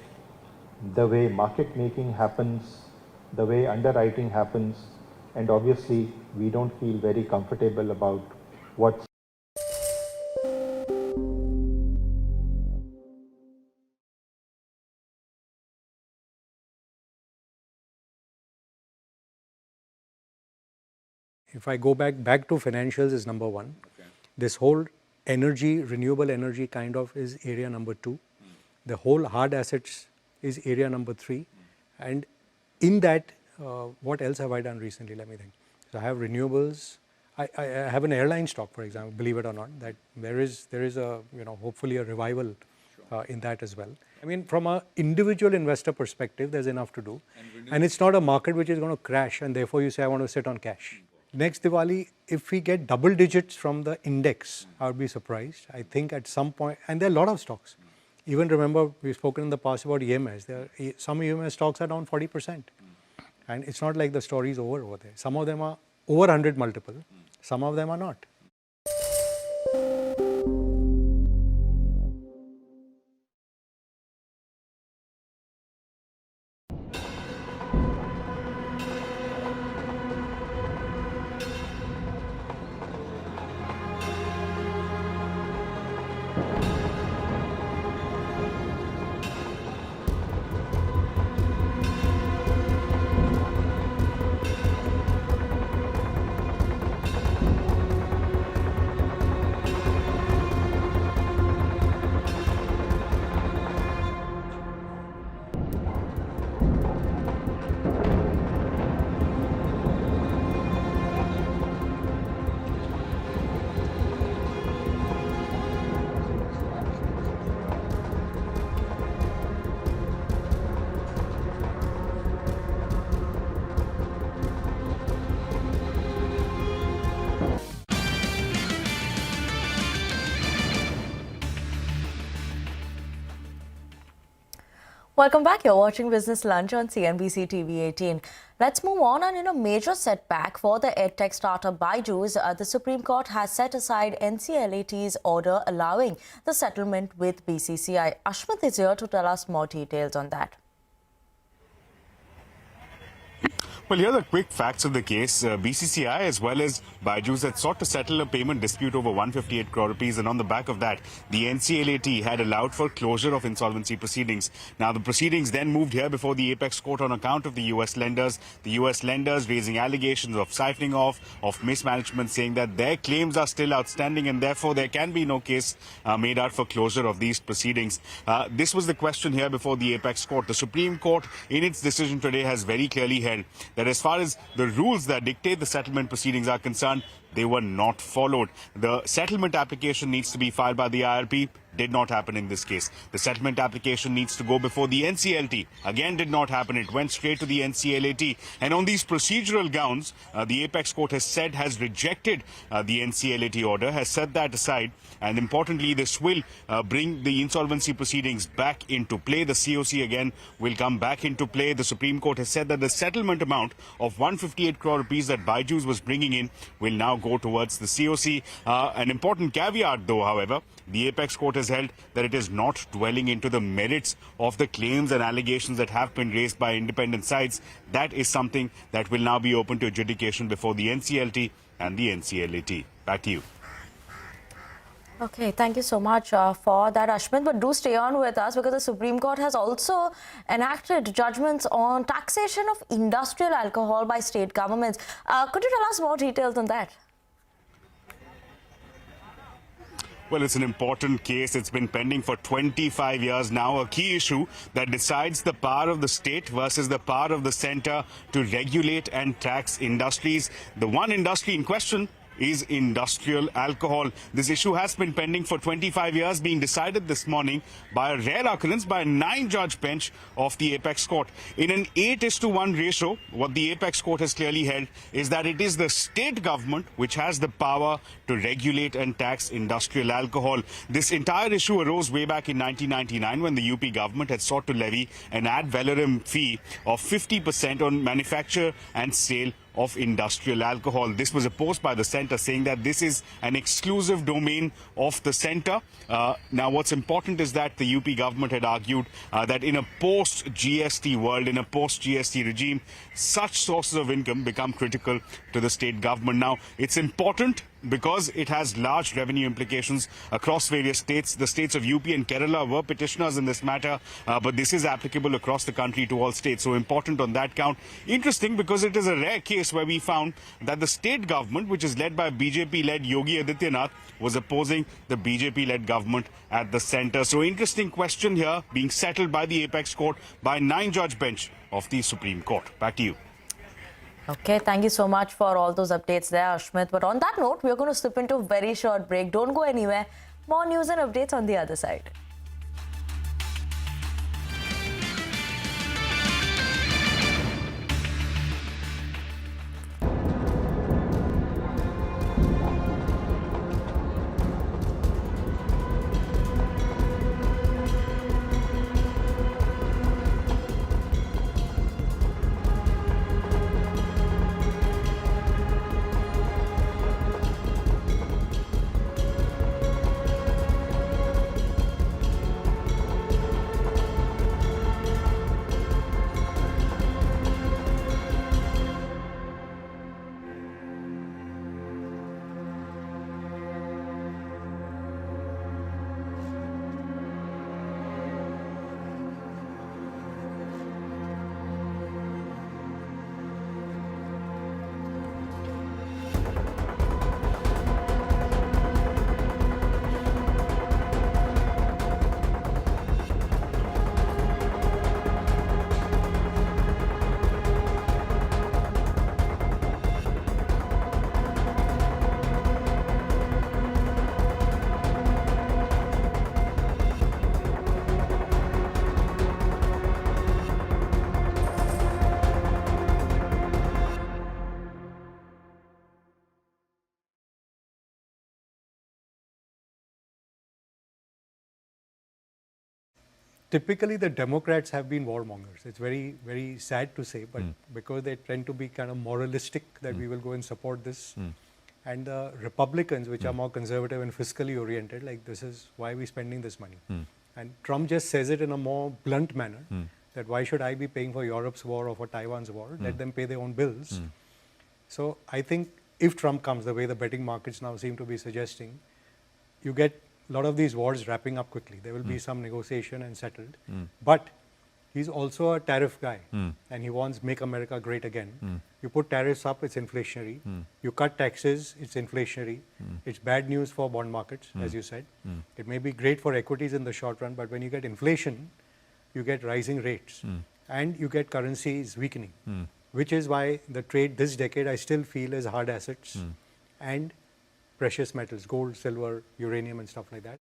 the way market making happens, the way underwriting happens, and obviously we don't feel very comfortable about what's If I go back to financials is number one. Okay. This whole energy, renewable energy kind of is area number two. The whole hard assets is area number three. And in that, what else have I done recently? Let me think. So I have renewables. I have an airline stock, for example, believe it or not, that there is a, hopefully a revival in that as well. I mean, from an individual investor perspective, there's enough to do. And it's not a market which is going to crash and therefore you say, I want to sit on cash. Next Diwali, if we get double digits from the index, I would be surprised. I think at some point, and there are a lot of stocks. Even remember, we've spoken in the past about EMS. Some EMS stocks are down 40%. And it's not like the story is over there. Some of them are over 100 multiple. Some of them are not. Welcome back. You're watching Business Lunch on CNBC-TV18. Let's move on. And in a major setback for the edtech startup Bajaj, the Supreme Court has set aside NCLAT's order allowing the settlement with BCCI. Ashmit is here to tell us more details on that. Well, here are the quick facts of the case. BCCI as well as Bajaj had sought to settle a payment dispute over 158 crore rupees, and on the back of that, the NCLAT had allowed for closure of insolvency proceedings. Now, the proceedings then moved here before the apex court on account of the US lenders. The US lenders raising allegations of siphoning off, of mismanagement, saying that their claims are still outstanding and therefore there can be no case made out for closure of these proceedings. This was the question here before the apex court. The Supreme Court, in its decision today, has very clearly held that as far as the rules that dictate the settlement proceedings are concerned, they were not followed. The settlement application needs to be filed by the IRP. Did not happen in this case. The settlement application needs to go before the NCLT. Again, did not happen. It went straight to the NCLAT. And on these procedural grounds, the apex court has rejected the NCLAT order, has set that aside. And importantly, this will bring the insolvency proceedings back into play. The COC again will come back into play. The Supreme Court has said that the settlement amount of 158 crore rupees that Bajaj was bringing in will now go towards the COC. An important caveat, though, however, the apex court has held that it is not dwelling into the merits of the claims and allegations that have been raised by independent sides. That is something that will now be open to adjudication before the NCLT and the NCLAT. Back to you. Okay, thank you so much for that, Ashmit. But do stay on with us because the Supreme Court has also enacted judgments on taxation of industrial alcohol by state governments. Could you tell us more details on that? Well, it's an important case. It's been pending for 25 years now. A key issue that decides the power of the state versus the power of the centre to regulate and tax industries. The one industry in question is industrial alcohol. This issue has been pending for 25 years, being decided this morning by a rare occurrence by a 9-judge bench of the apex court. In an 8:1 ratio, what the apex court has clearly held is that it is the state government which has the power to regulate and tax industrial alcohol. This entire issue arose way back in 1999 when the UP government had sought to levy an ad valorem fee of 50% on manufacture and sale of industrial alcohol. This was opposed by the centre, saying that this is an exclusive domain of the centre. Now, what's important is that the UP government had argued that in a post-GST world, in a post-GST regime, such sources of income become critical to the state government. Now, it's important because it has large revenue implications across various states. The states of UP and Kerala were petitioners in this matter, but this is applicable across the country to all states. So important on that count. Interesting because it is a rare case where we found that the state government, which is led by BJP-led Yogi Adityanath, was opposing the BJP-led government at the centre. So interesting question here being settled by the apex court by a 9-judge bench of the Supreme Court. Back to you. Okay, thank you so much for all those updates there, Ashmit. But on that note, we're going to slip into a very short break. Don't go anywhere. More news and updates on the other side. Typically, the Democrats have been warmongers. It's very, very sad to say, but because they tend to be kind of moralistic that we will go and support this. And the Republicans, which are more conservative and fiscally oriented, like this is why we're spending this money. And Trump just says it in a more blunt manner, that why should I be paying for Europe's war or for Taiwan's war? Let them pay their own bills. So I think if Trump comes, the way the betting markets now seem to be suggesting, you get a lot of these wars wrapping up quickly. There will be some negotiation and settled. But he's also a tariff guy, and he wants Make America Great Again. You put tariffs up, it's inflationary. You cut taxes, it's inflationary. It's bad news for bond markets, as you said. It may be great for equities in the short run, but when you get inflation, you get rising rates, and you get currencies weakening, which is why the trade this decade I still feel is hard assets and precious metals, gold, silver, uranium and stuff like that.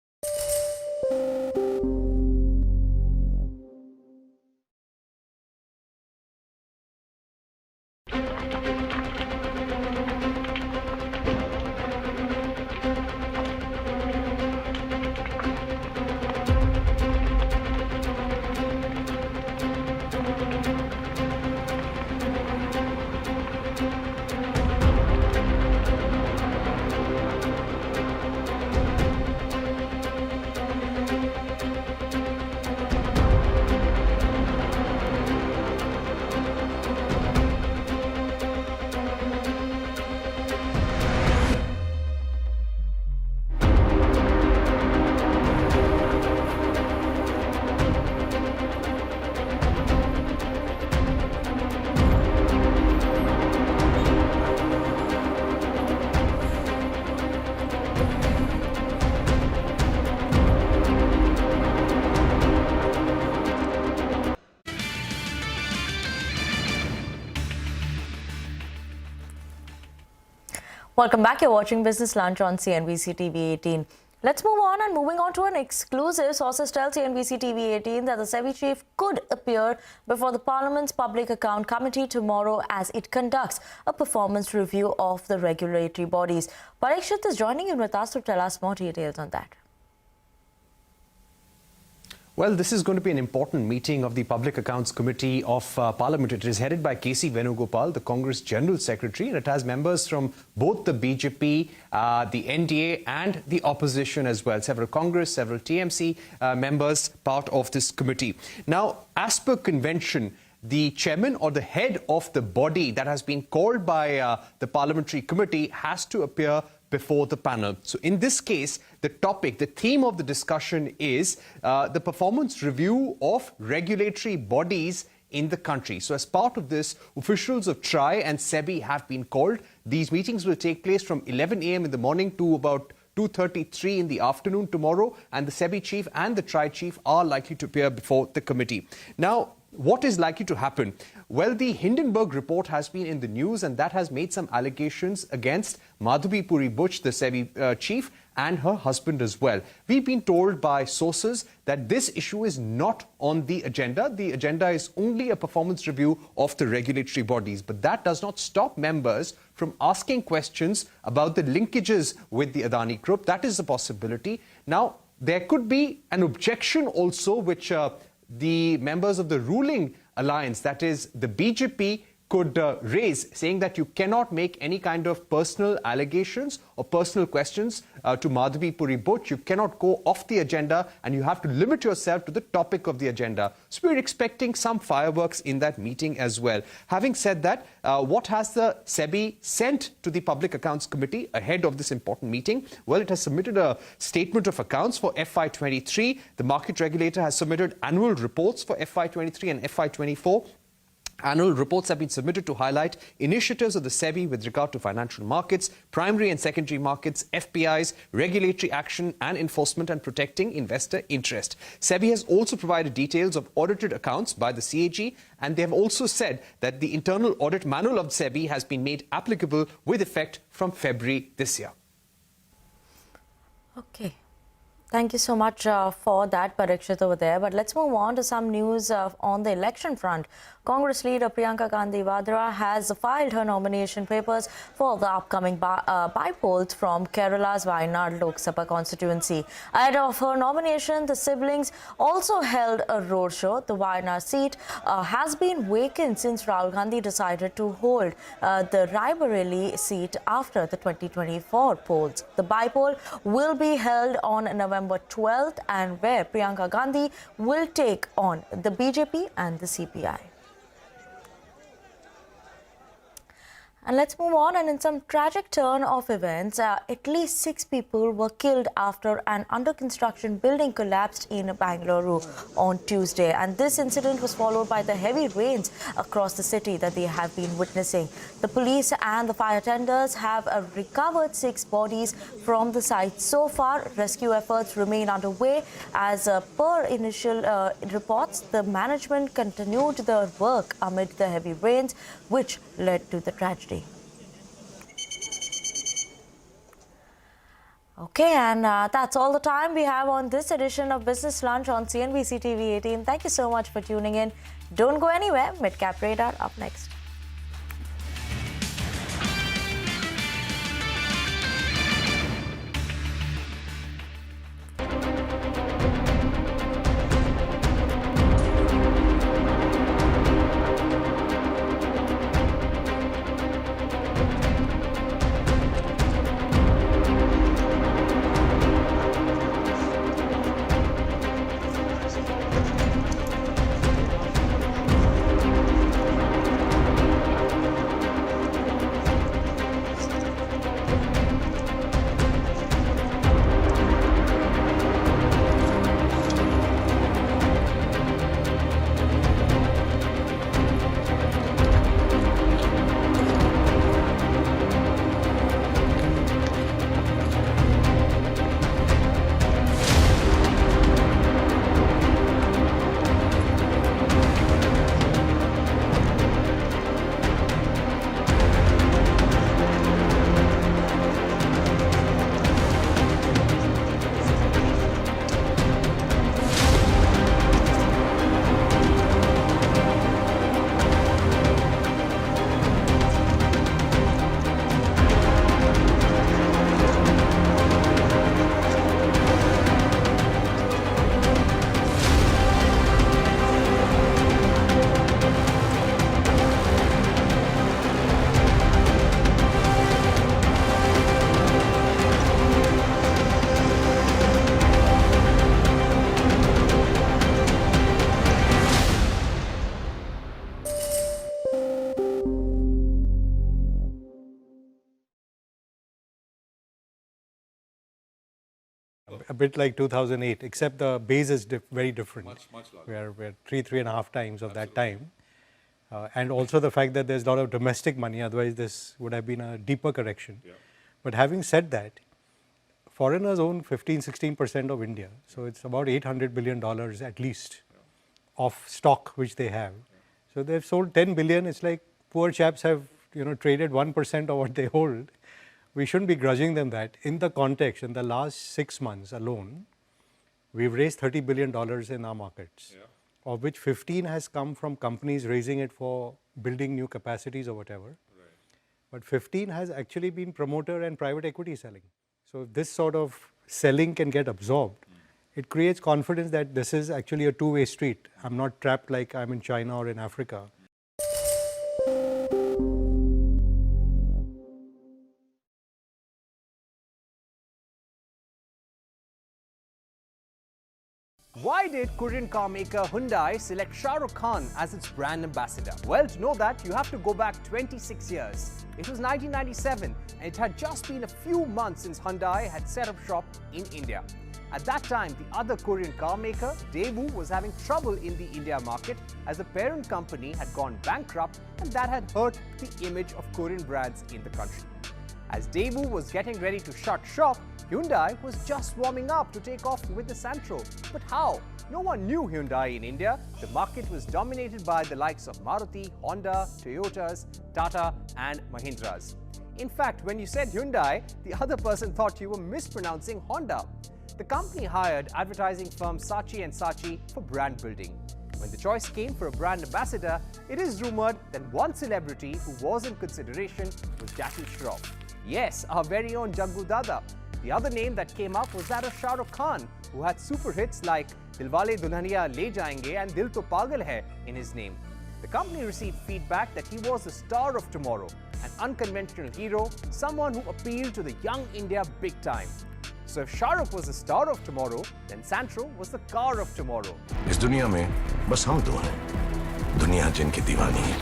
Welcome back. You're watching Business Lunch on CNBC-TV18. Let's move on, and moving on to an exclusive. Sources tell CNBC-TV18 that the SEBI chief could appear before the Parliament's Public Account Committee tomorrow as it conducts a performance review of the regulatory bodies. Parikshit is joining in with us to tell us more details on that. Well, this is going to be an important meeting of the Public Accounts Committee of Parliament. It is headed by K.C. Venugopal, the Congress General Secretary, and it has members from both the BJP, the NDA and the opposition as well. Several Congress, several TMC members part of this committee. Now, as per convention, the chairman or the head of the body that has been called by the parliamentary committee has to appear before the panel. So in this case, the topic, the theme of the discussion is the performance review of regulatory bodies in the country. So as part of this, officials of TRI and SEBI have been called. These meetings will take place from 11 a.m. in the morning to about 2:33 in the afternoon tomorrow, and the SEBI chief and the TRI chief are likely to appear before the committee. Now, what is likely to happen? Well, the Hindenburg report has been in the news, and that has made some allegations against Madhavi Puri Buch, the SEBI chief, and her husband as well. We've been told by sources that this issue is not on the agenda. The agenda is only a performance review of the regulatory bodies. But that does not stop members from asking questions about the linkages with the Adani Group. That is a possibility. Now, there could be an objection also, which the members of the ruling alliance, that is the BJP, could raise, saying that you cannot make any kind of personal allegations or personal questions to Madhavi Puri Buch. You cannot go off the agenda, and you have to limit yourself to the topic of the agenda. So we're expecting some fireworks in that meeting as well. Having said that, what has the SEBI sent to the Public Accounts Committee ahead of this important meeting? Well, it has submitted a statement of accounts for FY23. The market regulator has submitted annual reports for FY23 and FY24. Annual reports have been submitted to highlight initiatives of the SEBI with regard to financial markets, primary and secondary markets, FPIs, regulatory action and enforcement, and protecting investor interest. SEBI has also provided details of audited accounts by the CAG, and they have also said that the internal audit manual of SEBI has been made applicable with effect from February this year. Okay. Thank you so much for that, Parikshit, over there. But let's move on to some news on the election front. Congress leader Priyanka Gandhi Vadra has filed her nomination papers for the upcoming by-polls from Kerala's Wayanad Lok Sabha constituency. Ahead of her nomination, the siblings also held a roadshow. The Wayanad seat has been vacant since Rahul Gandhi decided to hold the Raebareli seat after the 2024 polls. The by-poll will be held on November November 12th, and where Priyanka Gandhi will take on the BJP and the CPI. And let's move on. And in some tragic turn of events, at least 6 people were killed after an under-construction building collapsed in Bangalore on Tuesday. And this incident was followed by the heavy rains across the city that they have been witnessing. The police and the fire tenders have recovered 6 bodies from the site. So far, rescue efforts remain underway. As per initial reports, the management continued their work amid the heavy rains, which led to the tragedy. Okay, and that's all the time we have on this edition of Business Lunch on CNBC TV18. Thank you so much for tuning in. Don't go anywhere. Midcap Radar up next. A bit like 2008, except the base is very different. Much larger. We're 3.5 times of that time. And also the fact that there's a lot of domestic money, otherwise this would have been a deeper correction. Yeah. But having said that, foreigners own 15-16% of India. So it's about $800 billion at least of stock which they have. So they've sold 10 billion. It's like poor chaps have traded 1% of what they hold. We shouldn't be grudging them that. In the context, in the last 6 months alone, we've raised $30 billion in our markets, of which 15 has come from companies raising it for building new capacities or whatever. Right. But 15 has actually been promoter and private equity selling. So if this sort of selling can get absorbed, it creates confidence that this is actually a two-way street. I'm not trapped like I'm in China or in Africa. Why did Korean car maker Hyundai select Shah Rukh Khan as its brand ambassador? Well, to know that, you have to go back 26 years. It was 1997 and it had just been a few months since Hyundai had set up shop in India. At that time, the other Korean car maker, Daewoo, was having trouble in the India market as the parent company had gone bankrupt and that had hurt the image of Korean brands in the country. As Daewoo was getting ready to shut shop, Hyundai was just warming up to take off with the Santro. But how? No one knew Hyundai in India. The market was dominated by the likes of Maruti, Honda, Toyotas, Tata and Mahindras. In fact, when you said Hyundai, the other person thought you were mispronouncing Honda. The company hired advertising firm Saatchi & Saatchi for brand building. When the choice came for a brand ambassador, it is rumored that one celebrity who was in consideration was Jackie Shroff. Yes, our very own Jaggu Dada. The other name that came up was that of Shah Rukh Khan, who had super hits like Dilwale Dulhaniya Le Jayenge and Dil To Pagal Hai in his name. The company received feedback that he was the star of tomorrow, an unconventional hero, someone who appealed to the young India big time. So if Shah Rukh was the star of tomorrow, then Santro was the car of tomorrow. इस दुनिया में बस हम दो हैं, दुनिया जिनकी दीवानी है.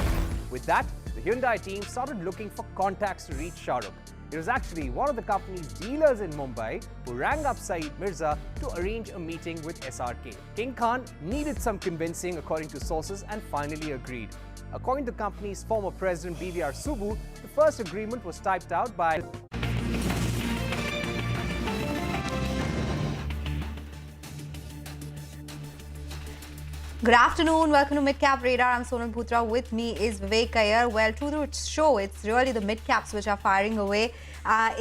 With that, the Hyundai team started looking for contacts to reach Shah Rukh. It was actually one of the company's dealers in Mumbai who rang up Saeed Mirza to arrange a meeting with SRK. King Khan needed some convincing according to sources and finally agreed. According to the company's former president BVR Subbu, the first agreement was typed out by Good afternoon. Welcome to Mid-Cap Radar. I'm Sonal Bhutra. With me is Vivek Iyer. Well, to the show, it's really the mid-caps which are firing away.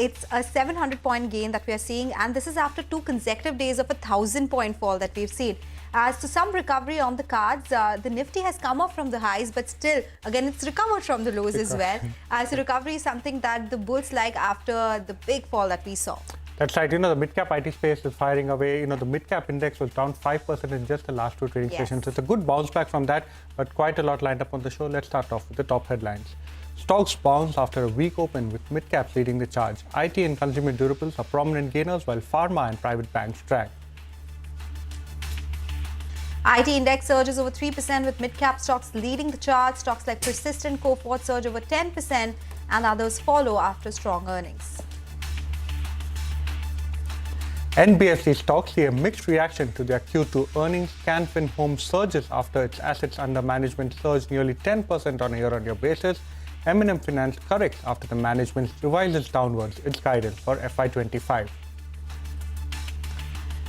It's a 700-point gain that we are seeing, and this is after 2 consecutive days of a 1,000-point fall that we've seen. As to some recovery on the cards, the Nifty has come up from the highs, but still, again, it's recovered from the lows as well. So recovery is something that the bulls like after the big fall that we saw. That's right. The mid-cap IT space is firing away. The mid-cap index was down 5% in just the last 2 trading sessions. So it's a good bounce back from that, but quite a lot lined up on the show. Let's start off with the top headlines. Stocks bounce after a weak open with mid-caps leading the charge. IT and consumer durables are prominent gainers, while pharma and private banks drag. IT index surges over 3% with mid-cap stocks leading the chart. Stocks like Persistent, Coforge surge over 10% and others follow after strong earnings. NBFC stocks see a mixed reaction to their Q2 earnings. Canfin Homes surges after its assets under management surged nearly 10% on a year-on-year basis. M&M Finance corrects after the management revises downwards its guidance for FY25.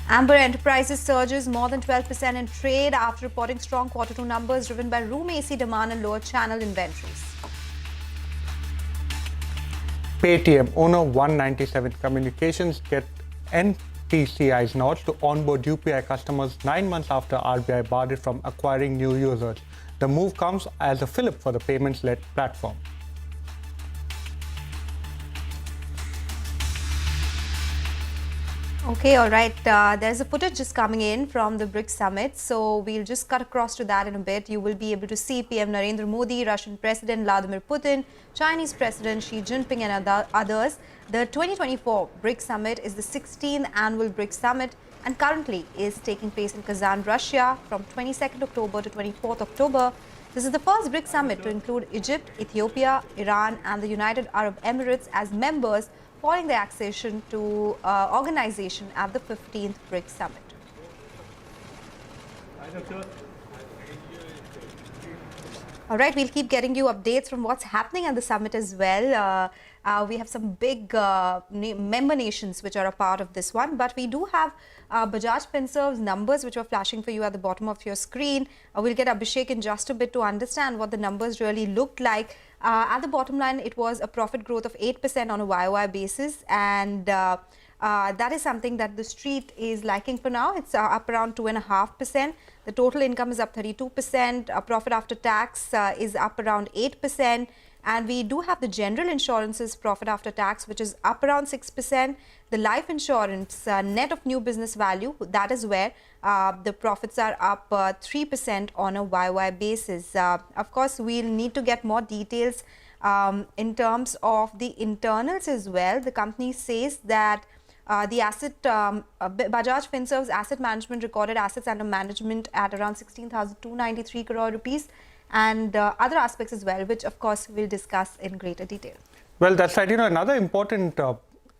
Amber Enterprises surges more than 12% in trade after reporting strong Q2 numbers driven by room AC demand and lower channel inventories. Paytm owner 197 Communications get NPCI's nods to onboard UPI customers 9 months after RBI barred it from acquiring new users. The move comes as a fillip for the payments-led platform. Okay, all right. There's a footage just coming in from the BRICS summit. So we'll just cut across to that in a bit. You will be able to see PM Narendra Modi, Russian President Vladimir Putin, Chinese President Xi Jinping and others. The 2024 BRICS summit is the 16th annual BRICS summit and currently is taking place in Kazan, Russia from 22nd October to 24th October. This is the first BRICS summit to include Egypt, Ethiopia, Iran and the United Arab Emirates as members following their accession to organization at the 15th BRICS summit. All right, we'll keep getting you updates from what's happening at the summit as well. We have some big member nations which are a part of this one, but we do have Bajaj Finserv's numbers which are flashing for you at the bottom of your screen. We'll get Abhishek in just a bit to understand what the numbers really looked like. At the bottom line, it was a profit growth of 8% on a YOY basis, and that is something that the street is liking for now. It's up around 2.5%. The total income is up 32%. Profit after tax is up around 8%. And we do have the general insurance's profit after tax, which is up around 6%. The life insurance net of new business value, that is where the profits are up 3% on a YOY basis. Of course, we'll need to get more details in terms of the internals as well. The company says that the asset, Bajaj Finserv's asset management recorded assets under management at around 16,293 crore rupees. And other aspects as well, which of course we'll discuss in greater detail. Well, that's right. Another important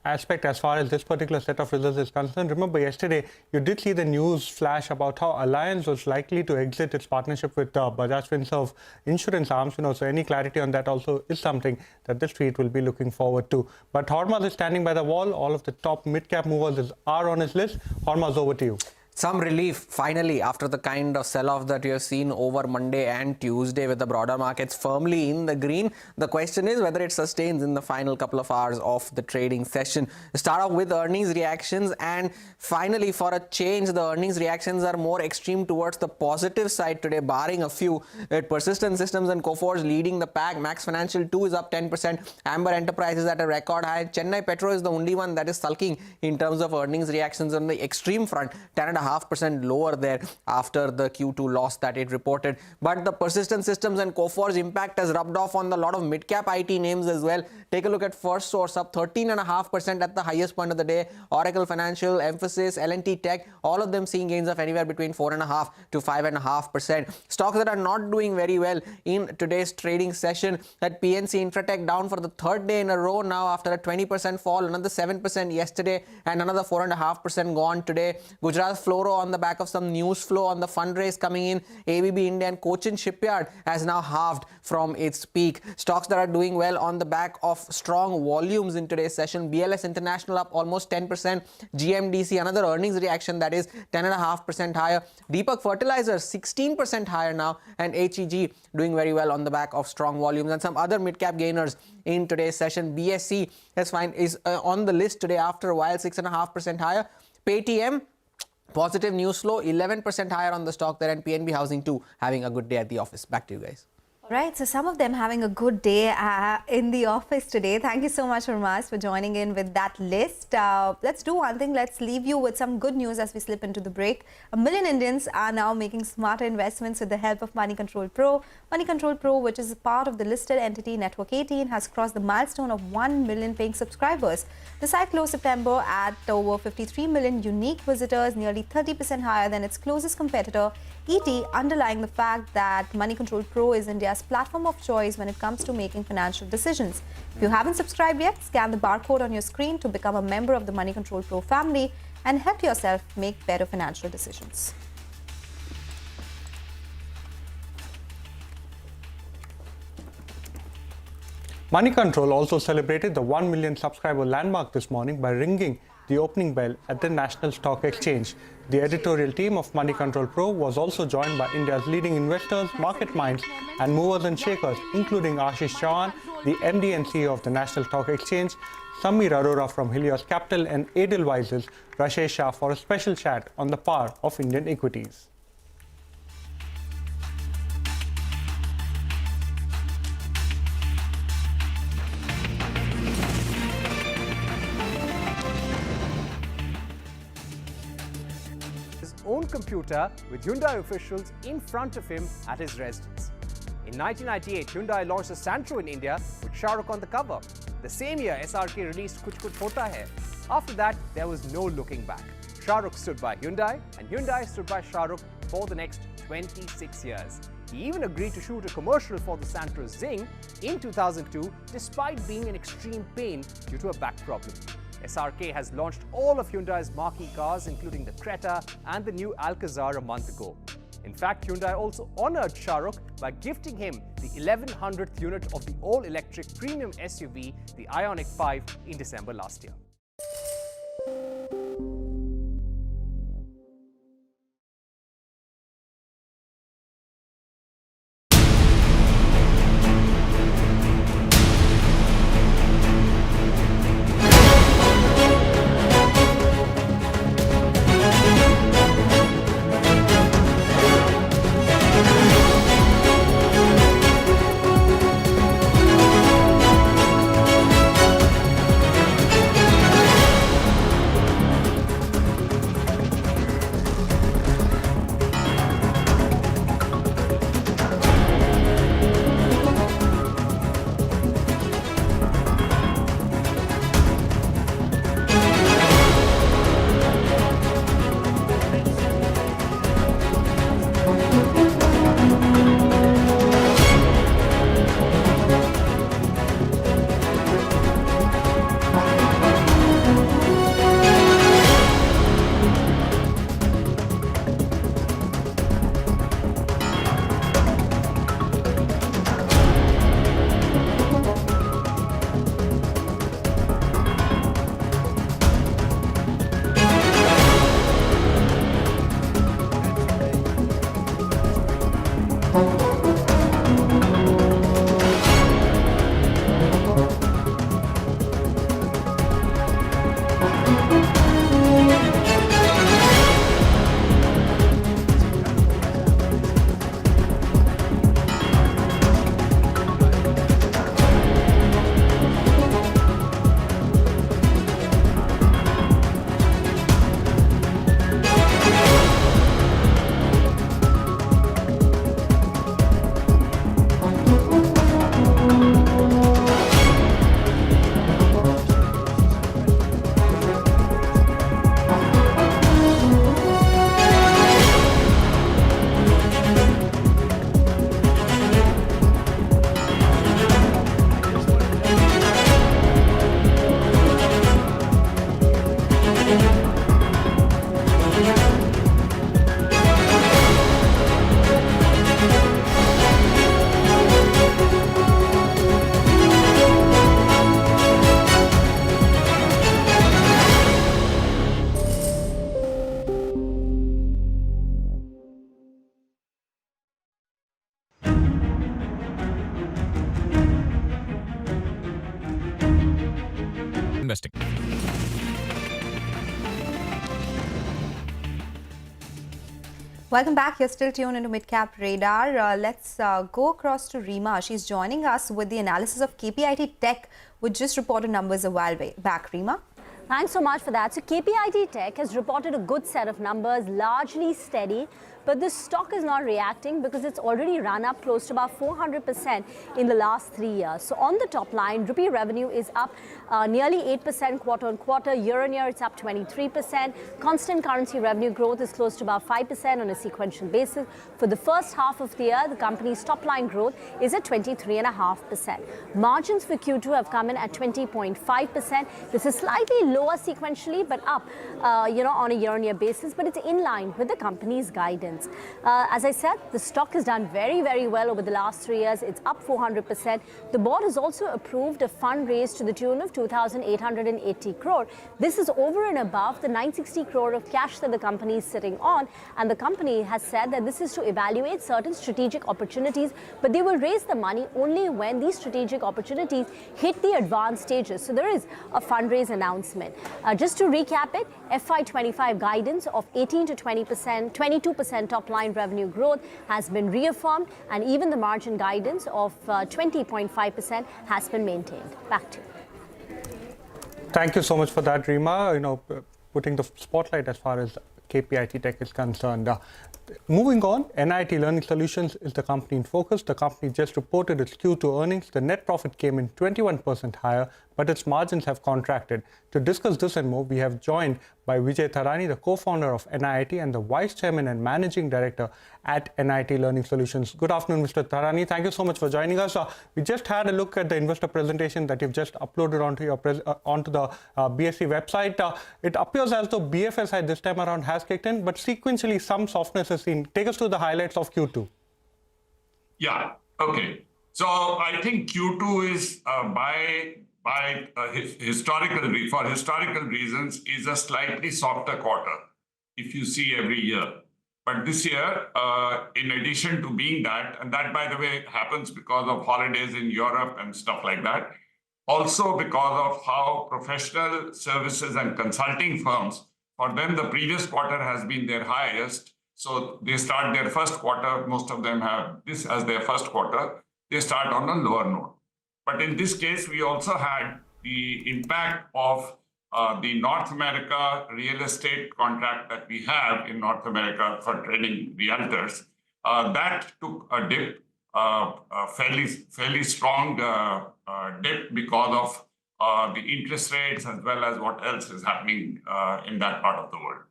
aspect as far as this particular set of results is concerned. Remember, yesterday you did see the news flash about how Alliance was likely to exit its partnership with Bajaj Finserv insurance arms. So any clarity on that also is something that the street will be looking forward to. But Hormaz is standing by the wall. All of the top mid-cap movers are on his list. Hormaz, over to you. Some relief finally after the kind of sell-off that you have seen over Monday and Tuesday with the broader markets firmly in the green. The question is whether it sustains in the final couple of hours of the trading session. Start off with earnings reactions, and finally for a change the earnings reactions are more extreme towards the positive side today, barring a few. Persistent Systems and Coforge leading the pack. Max Financial 2 is up 10%. Amber Enterprises at a record high. Chennai Petro is the only one that is sulking in terms of earnings reactions on the extreme front. 10.5% 1.5% lower there after the Q2 loss that it reported. But the Persistent Systems and Coforge impact has rubbed off on a lot of mid-cap IT names as well. Take a look at First Source, up 13.5% at the highest point of the day. Oracle Financial, Emphasis, L&T Tech, all of them seeing gains of anywhere between 4.5 to 5.5%. Stocks that are not doing very well in today's trading session, that PNC Infratech down for the third day in a row now after a 20% fall, another 7% yesterday and another 4.5% gone today. Gujarat Fluoro on the back of some news flow on the fundraise coming in. ABB India and Cochin Shipyard has now halved from its peak. Stocks that are doing well on the back of strong volumes in today's session. BLS International up almost 10%. GMDC, another earnings reaction, that is 10.5% higher. Deepak Fertilizers 16% higher now, and HEG doing very well on the back of strong volumes. And some other mid-cap gainers in today's session. BSC is on the list today after a while, 6.5% higher. Paytm, positive news flow, 11% higher on the stock there, and PNB Housing too having a good day at the office. Back to you guys. Right, so some of them having a good day in the office today. Thank you so much, Urmas, for joining in with that list. Let's do one thing. Let's leave you with some good news as we slip into the break. 1 million Indians are now making smarter investments with the help of Money Control Pro. Money Control Pro, which is part of the listed entity Network 18, has crossed the milestone of 1 million paying subscribers. The site closed September at over 53 million unique visitors, nearly 30% higher than its closest competitor, ET, underlying the fact that Money Control Pro is India's platform of choice when it comes to making financial decisions. If you haven't subscribed yet, scan the barcode on your screen to become a member of the Money Control Pro family and help yourself make better financial decisions. Money Control also celebrated the 1 million subscriber landmark this morning by ringing the opening bell at the National Stock Exchange. The editorial team of Money Control Pro was also joined by India's leading investors, market minds and movers and shakers, including Ashish Chauhan, the MD and CEO of the National Stock Exchange, Samir Arora from Helios Capital, and Edelweiss's Rashesh Shah for a special chat on the power of Indian equities. Own computer with Hyundai officials in front of him at his residence. In 1998, Hyundai launched the Santro in India with Shah Rukh on the cover. The same year, SRK released Kuch Kuch Hota Hai. After that, there was no looking back. Shah Rukh stood by Hyundai, and Hyundai stood by Shah Rukh for the next 26 years. He even agreed to shoot a commercial for the Santro Zing in 2002, despite being in extreme pain due to a back problem. SRK has launched all of Hyundai's marquee cars, including the Creta and the new Alcazar, a month ago. In fact, Hyundai also honored Shah Rukh by gifting him the 1100th unit of the all-electric premium SUV, the Ioniq 5, in December last year. Welcome back. You're still tuned into Midcap Radar. Let's go across to Reema. She's joining us with the analysis of KPIT Tech, which just reported numbers a while back. Reema? Thanks so much for that. So KPIT Tech has reported a good set of numbers, largely steady, but the stock is not reacting because it's already run up close to about 400% in the last 3 years. So on the top line, rupee revenue is up nearly 8% quarter on quarter. Year on year, it's up 23%. Constant currency revenue growth is close to about 5% on a sequential basis. For the first half of the year, the company's top line growth is at 23.5%. Margins for Q2 have come in at 20.5%. This is slightly lower sequentially, but up, on a year-on-year basis. But it's in line with the company's guidance. As I said, the stock has done very, very well over the last 3 years. It's up 400%. The board has also approved a fundraise to the tune of 2,880 crore. This is over and above the 960 crore of cash that the company is sitting on. And the company has said that this is to evaluate certain strategic opportunities, but they will raise the money only when these strategic opportunities hit the advanced stages. So there is a fundraise announcement. Just to recap it, FY25 guidance of 18 to 20%, 22% top line revenue growth has been reaffirmed, and even the margin guidance of 20.5% has been maintained. Back to you. Thank you so much for that, Reema. Putting the spotlight as far as KPIT Tech is concerned. Moving on, NIT Learning Solutions is the company in focus. The company just reported its Q2 earnings. The net profit came in 21% higher, but its margins have contracted. To discuss this and more, we have joined by Vijay Tharani, the co-founder of NIT and the vice chairman and managing director at NIT Learning Solutions. Good afternoon, Mr. Tharani. Thank you so much for joining us. We just had a look at the investor presentation that you've just uploaded onto the BSE website. It appears as though BFSI this time around has kicked in, but sequentially some softness is seen. Take us to the highlights of Q2. Yeah, okay. So I think Q2 is for historical reasons, is a slightly softer quarter, if you see every year. But this year, in addition to being that, and that, by the way, happens because of holidays in Europe and stuff like that, also because of how professional services and consulting firms, for them, the previous quarter has been their highest. So they start their first quarter, most of them have this as their first quarter, they start on a lower note. But in this case, we also had the impact of the North America real estate contract that we have in North America for trading realtors. That took a dip, a fairly strong dip because of the interest rates as well as what else is happening in that part of the world.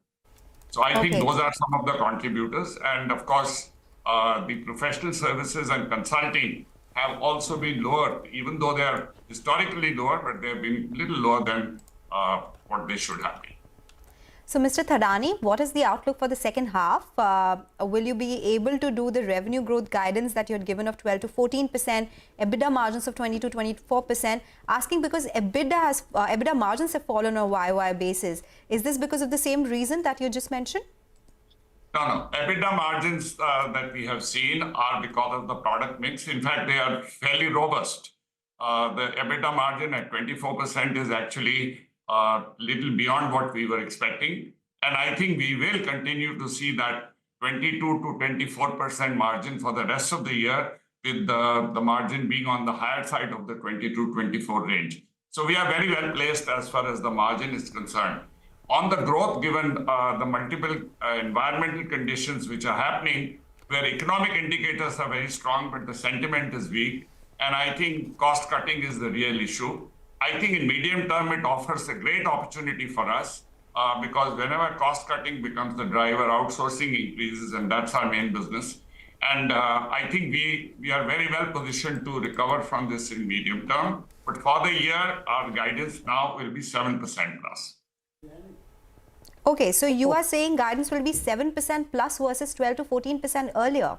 So I think those are some of the contributors. And of course, the professional services and consulting have also been lower, even though they are historically lower, but they've been a little lower than what they should have been. So, Mr. Tharani, what is the outlook for the second half? Will you be able to do the revenue growth guidance that you had given of 12 to 14%, EBITDA margins of 20 to 24%? Asking because EBITDA margins have fallen on a YOY basis. Is this because of the same reason that you just mentioned? No. EBITDA margins that we have seen are because of the product mix. In fact, they are fairly robust. The EBITDA margin at 24% is actually little beyond what we were expecting. And I think we will continue to see that 22 to 24% margin for the rest of the year, with the margin being on the higher side of the 22-24 range. So we are very well placed as far as the margin is concerned. On the growth, given the multiple environmental conditions which are happening, where economic indicators are very strong, but the sentiment is weak, and I think cost cutting is the real issue. I think in medium term, it offers a great opportunity for us because whenever cost cutting becomes the driver, outsourcing increases, and that's our main business. And I think we are very well positioned to recover from this in medium term. But for the year, our guidance now will be 7% plus. Okay, so you are saying guidance will be 7% plus versus 12 to 14% earlier.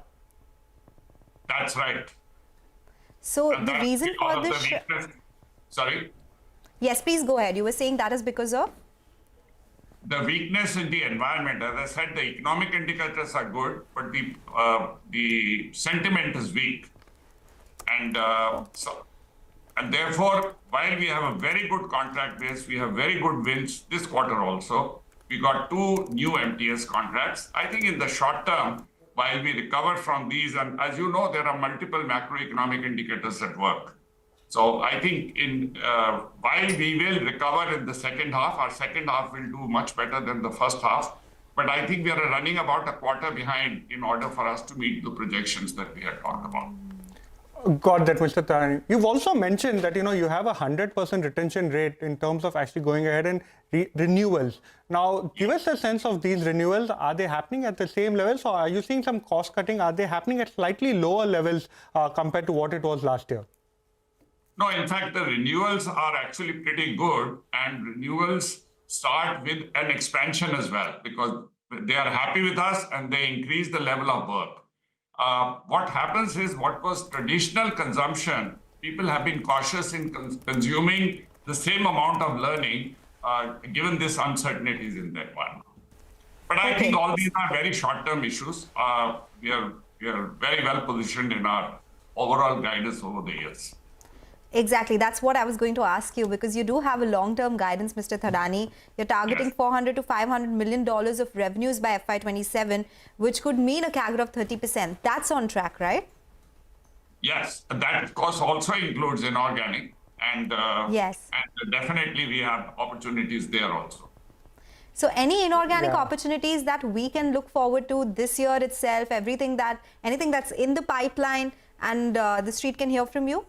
That's right. So the reason for this... Sorry? Yes, please go ahead. You were saying that is because of? The weakness in the environment. As I said, the economic indicators are good, but the sentiment is weak. And And therefore, while we have a very good contract base, we have very good wins this quarter also. We got 2 new MTS contracts. I think in the short term, while we recover from these, and as you know, there are multiple macroeconomic indicators at work. So I think while we will recover in the second half, our second half will do much better than the first half. But I think we are running about a quarter behind in order for us to meet the projections that we had talked about. Got that, Mr. Tadani. You've also mentioned that, you have a 100% retention rate in terms of actually going ahead and renewals. Now, give us a sense of these renewals. Are they happening at the same levels, or are you seeing some cost cutting? Are they happening at slightly lower levels compared to what it was last year? No, in fact, the renewals are actually pretty good, and renewals start with an expansion as well, because they are happy with us and they increase the level of work. What happens is, what was traditional consumption, people have been cautious in consuming the same amount of learning given this uncertainties in that one. But I think all these are very short-term issues. We are very well positioned in our overall guidance over the years. Exactly. That's what I was going to ask you, because you do have a long-term guidance, Mr. Thadani. You're targeting $400 to $500 million of revenues by FY27, which could mean a CAGR of 30%. That's on track, right? Yes, that of course also includes inorganic, and yes, and definitely we have opportunities there also. So any inorganic opportunities that we can look forward to this year itself, anything that's in the pipeline and the street can hear from you?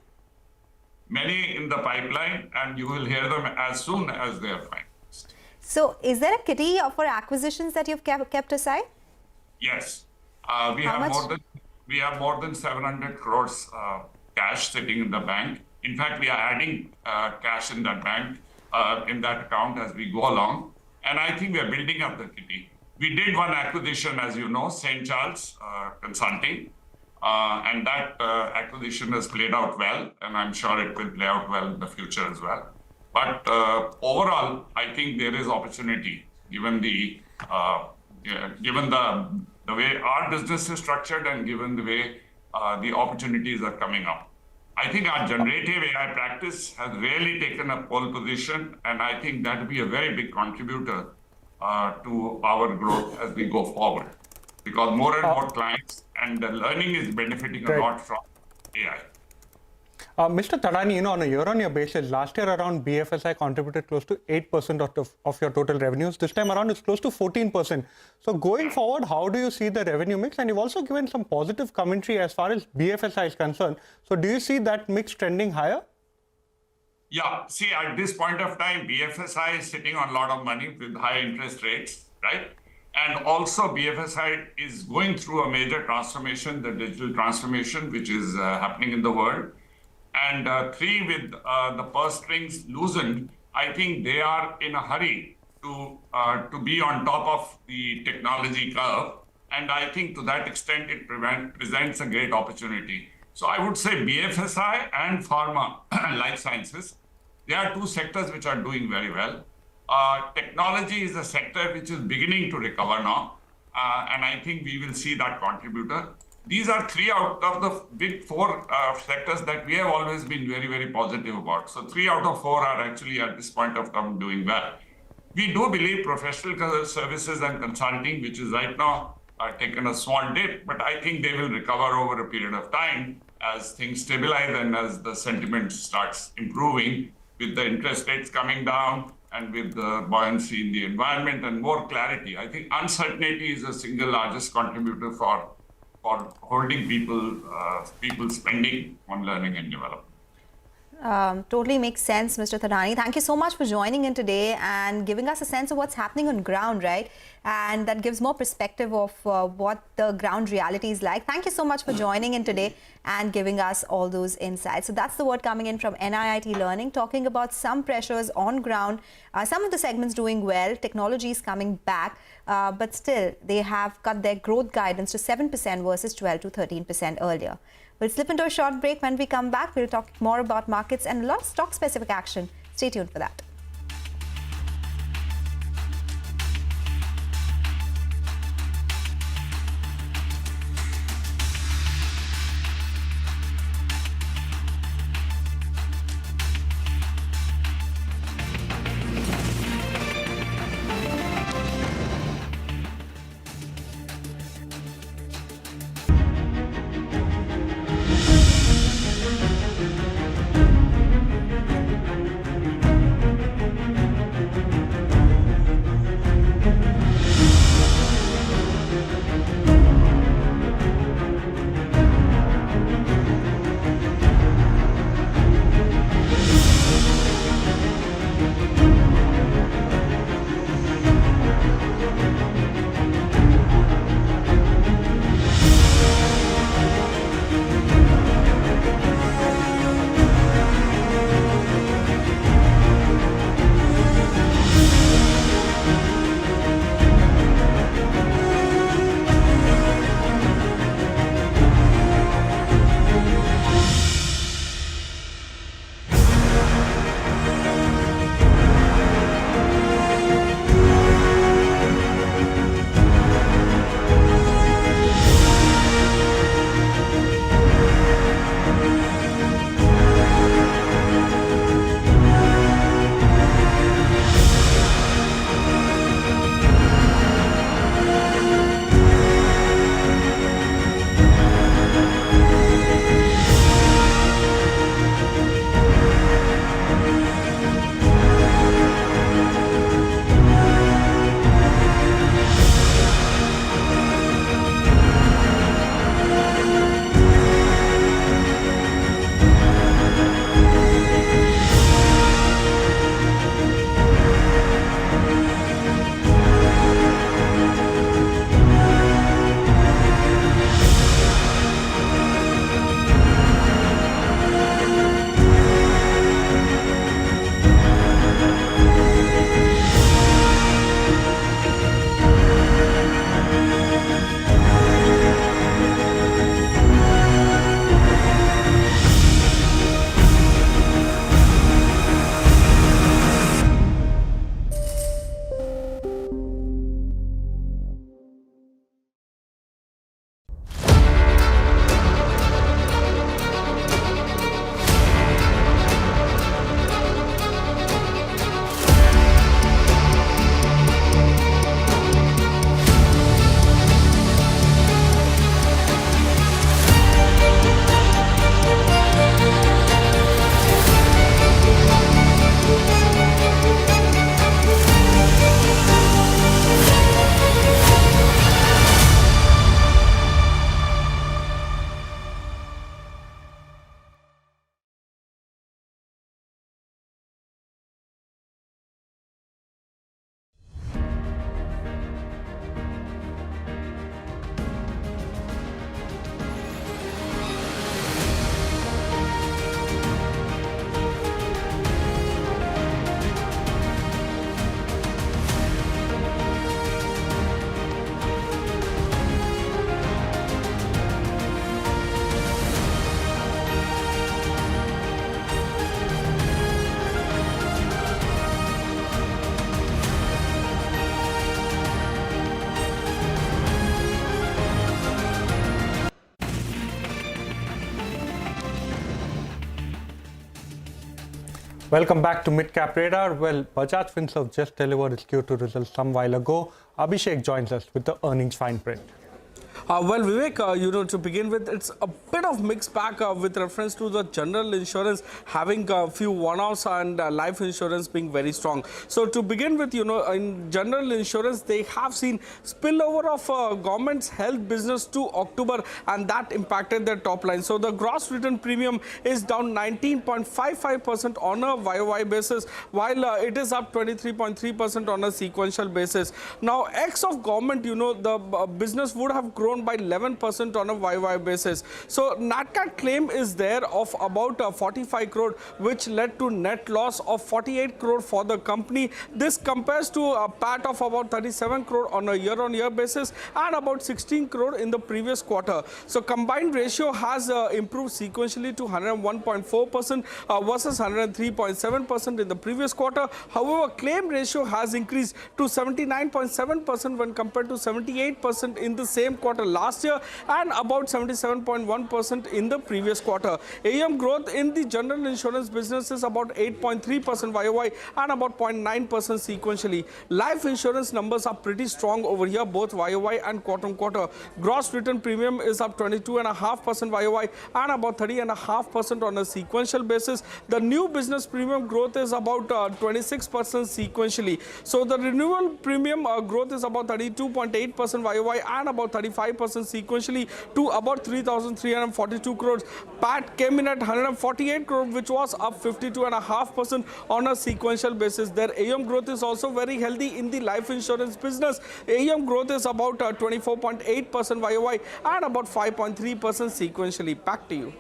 Many in the pipeline, and you will hear them as soon as they are finalized. So is there a kitty for acquisitions that you've kept aside? Yes. We have more than 700 crores cash sitting in the bank. In fact, we are adding cash in that bank, in that account as we go along. And I think we are building up the kitty. We did one acquisition, as you know, St. Charles Consulting. And that acquisition has played out well, and I'm sure it will play out well in the future as well. But overall, I think there is opportunity, given the way our business is structured and given the way the opportunities are coming up. I think our generative AI practice has really taken a pole position, and I think that will be a very big contributor to our growth as we go forward. Because more and more clients and the learning is benefiting a lot from AI. Mr. Tadani, on a year-on-year basis, last year around BFSI contributed close to 8% of your total revenues. This time around it's close to 14%. So going forward, how do you see the revenue mix? And you've also given some positive commentary as far as BFSI is concerned. So do you see that mix trending higher? Yeah, see, at this point of time, BFSI is sitting on a lot of money with high interest rates, right? And also BFSI is going through a major transformation, the digital transformation, which is happening in the world. And with the purse strings loosened, I think they are in a hurry to be on top of the technology curve. And I think to that extent, it presents a great opportunity. So I would say BFSI and Pharma, life sciences, they are 2 sectors which are doing very well. Technology is a sector which is beginning to recover now, and I think we will see that contributor. These are 3 out of the big 4 sectors that we have always been very, very positive about. So 3 out of 4 are actually at this point of time doing well. We do believe professional services and consulting, which is right now taken a small dip, but I think they will recover over a period of time as things stabilize and as the sentiment starts improving with the interest rates coming down, and with the buoyancy in the environment and more clarity. I think uncertainty is the single largest contributor for holding people spending on learning and development. Totally makes sense, Mr. Thadani. Thank you so much for joining in today and giving us a sense of what's happening on ground, right? And that gives more perspective of what the ground reality is like. Thank you so much for joining in today and giving us all those insights. So that's the word coming in from NIIT Learning, talking about some pressures on ground. Some of the segments doing well, technology is coming back, but still they have cut their growth guidance to 7% versus 12 to 13% earlier. We'll slip into a short break. When we come back, we'll talk more about markets and a lot of stock-specific action. Stay tuned for that. Welcome back to Midcap Radar. Well, Bajaj Finance just delivered its Q2 results some while ago. Abhishek joins us with the earnings fine print. Well, Vivek, to begin with, it's a bit of mixed bag with reference to the general insurance having a few one-offs and life insurance being very strong. So to begin with, in general insurance, they have seen spillover of government's health business to October, and that impacted their top line. So the gross written premium is down 19.55% on a YOY basis, while it is up 23.3% on a sequential basis. Now, ex of government, the business would have grown by 11% on a YY basis. So NatCat claim is there of about 45 crore, which led to net loss of 48 crore for the company. This compares to a PAT of about 37 crore on a year-on-year basis and about 16 crore in the previous quarter. So combined ratio has improved sequentially to 101.4% versus 103.7% in the previous quarter. However, claim ratio has increased to 79.7% when compared to 78% in the same quarter last year and about 77.1% in the previous quarter. AUM growth in the general insurance business is about 8.3% YOY and about 0.9% sequentially. Life insurance numbers are pretty strong over here, both YOY and quarter-on-quarter. Gross written premium is up 22.5% YOY and about 30.5% on a sequential basis. The new business premium growth is about 26% sequentially. So the renewal premium growth is about 32.8% YOY and about 35% sequentially to about 3,342 crores. PAT came in at 148 crores, which was up 52.5% on a sequential basis. Their AUM growth is also very healthy in the life insurance business. AUM growth is about 24.8% YOY and about 5.3% sequentially. Back to you.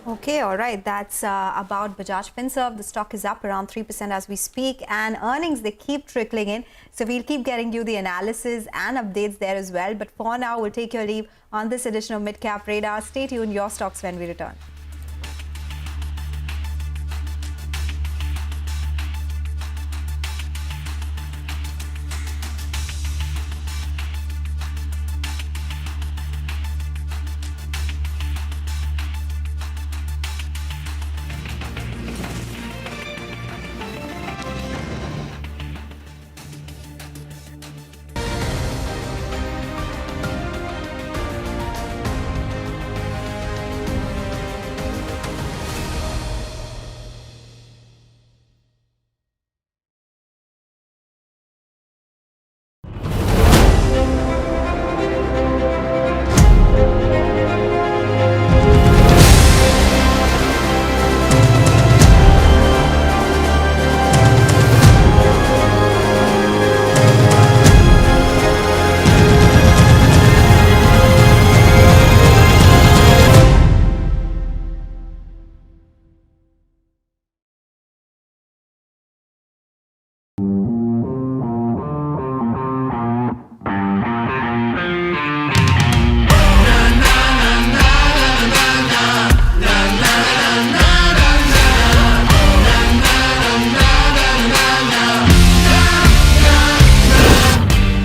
Okay, all right. That's about Bajaj Finance. The stock is up around 3% as we speak, and earnings, they keep trickling in. So we'll keep getting you the analysis and updates there as well. But for now, we'll take your leave on this edition of Midcap Radar. Stay tuned, your stocks when we return.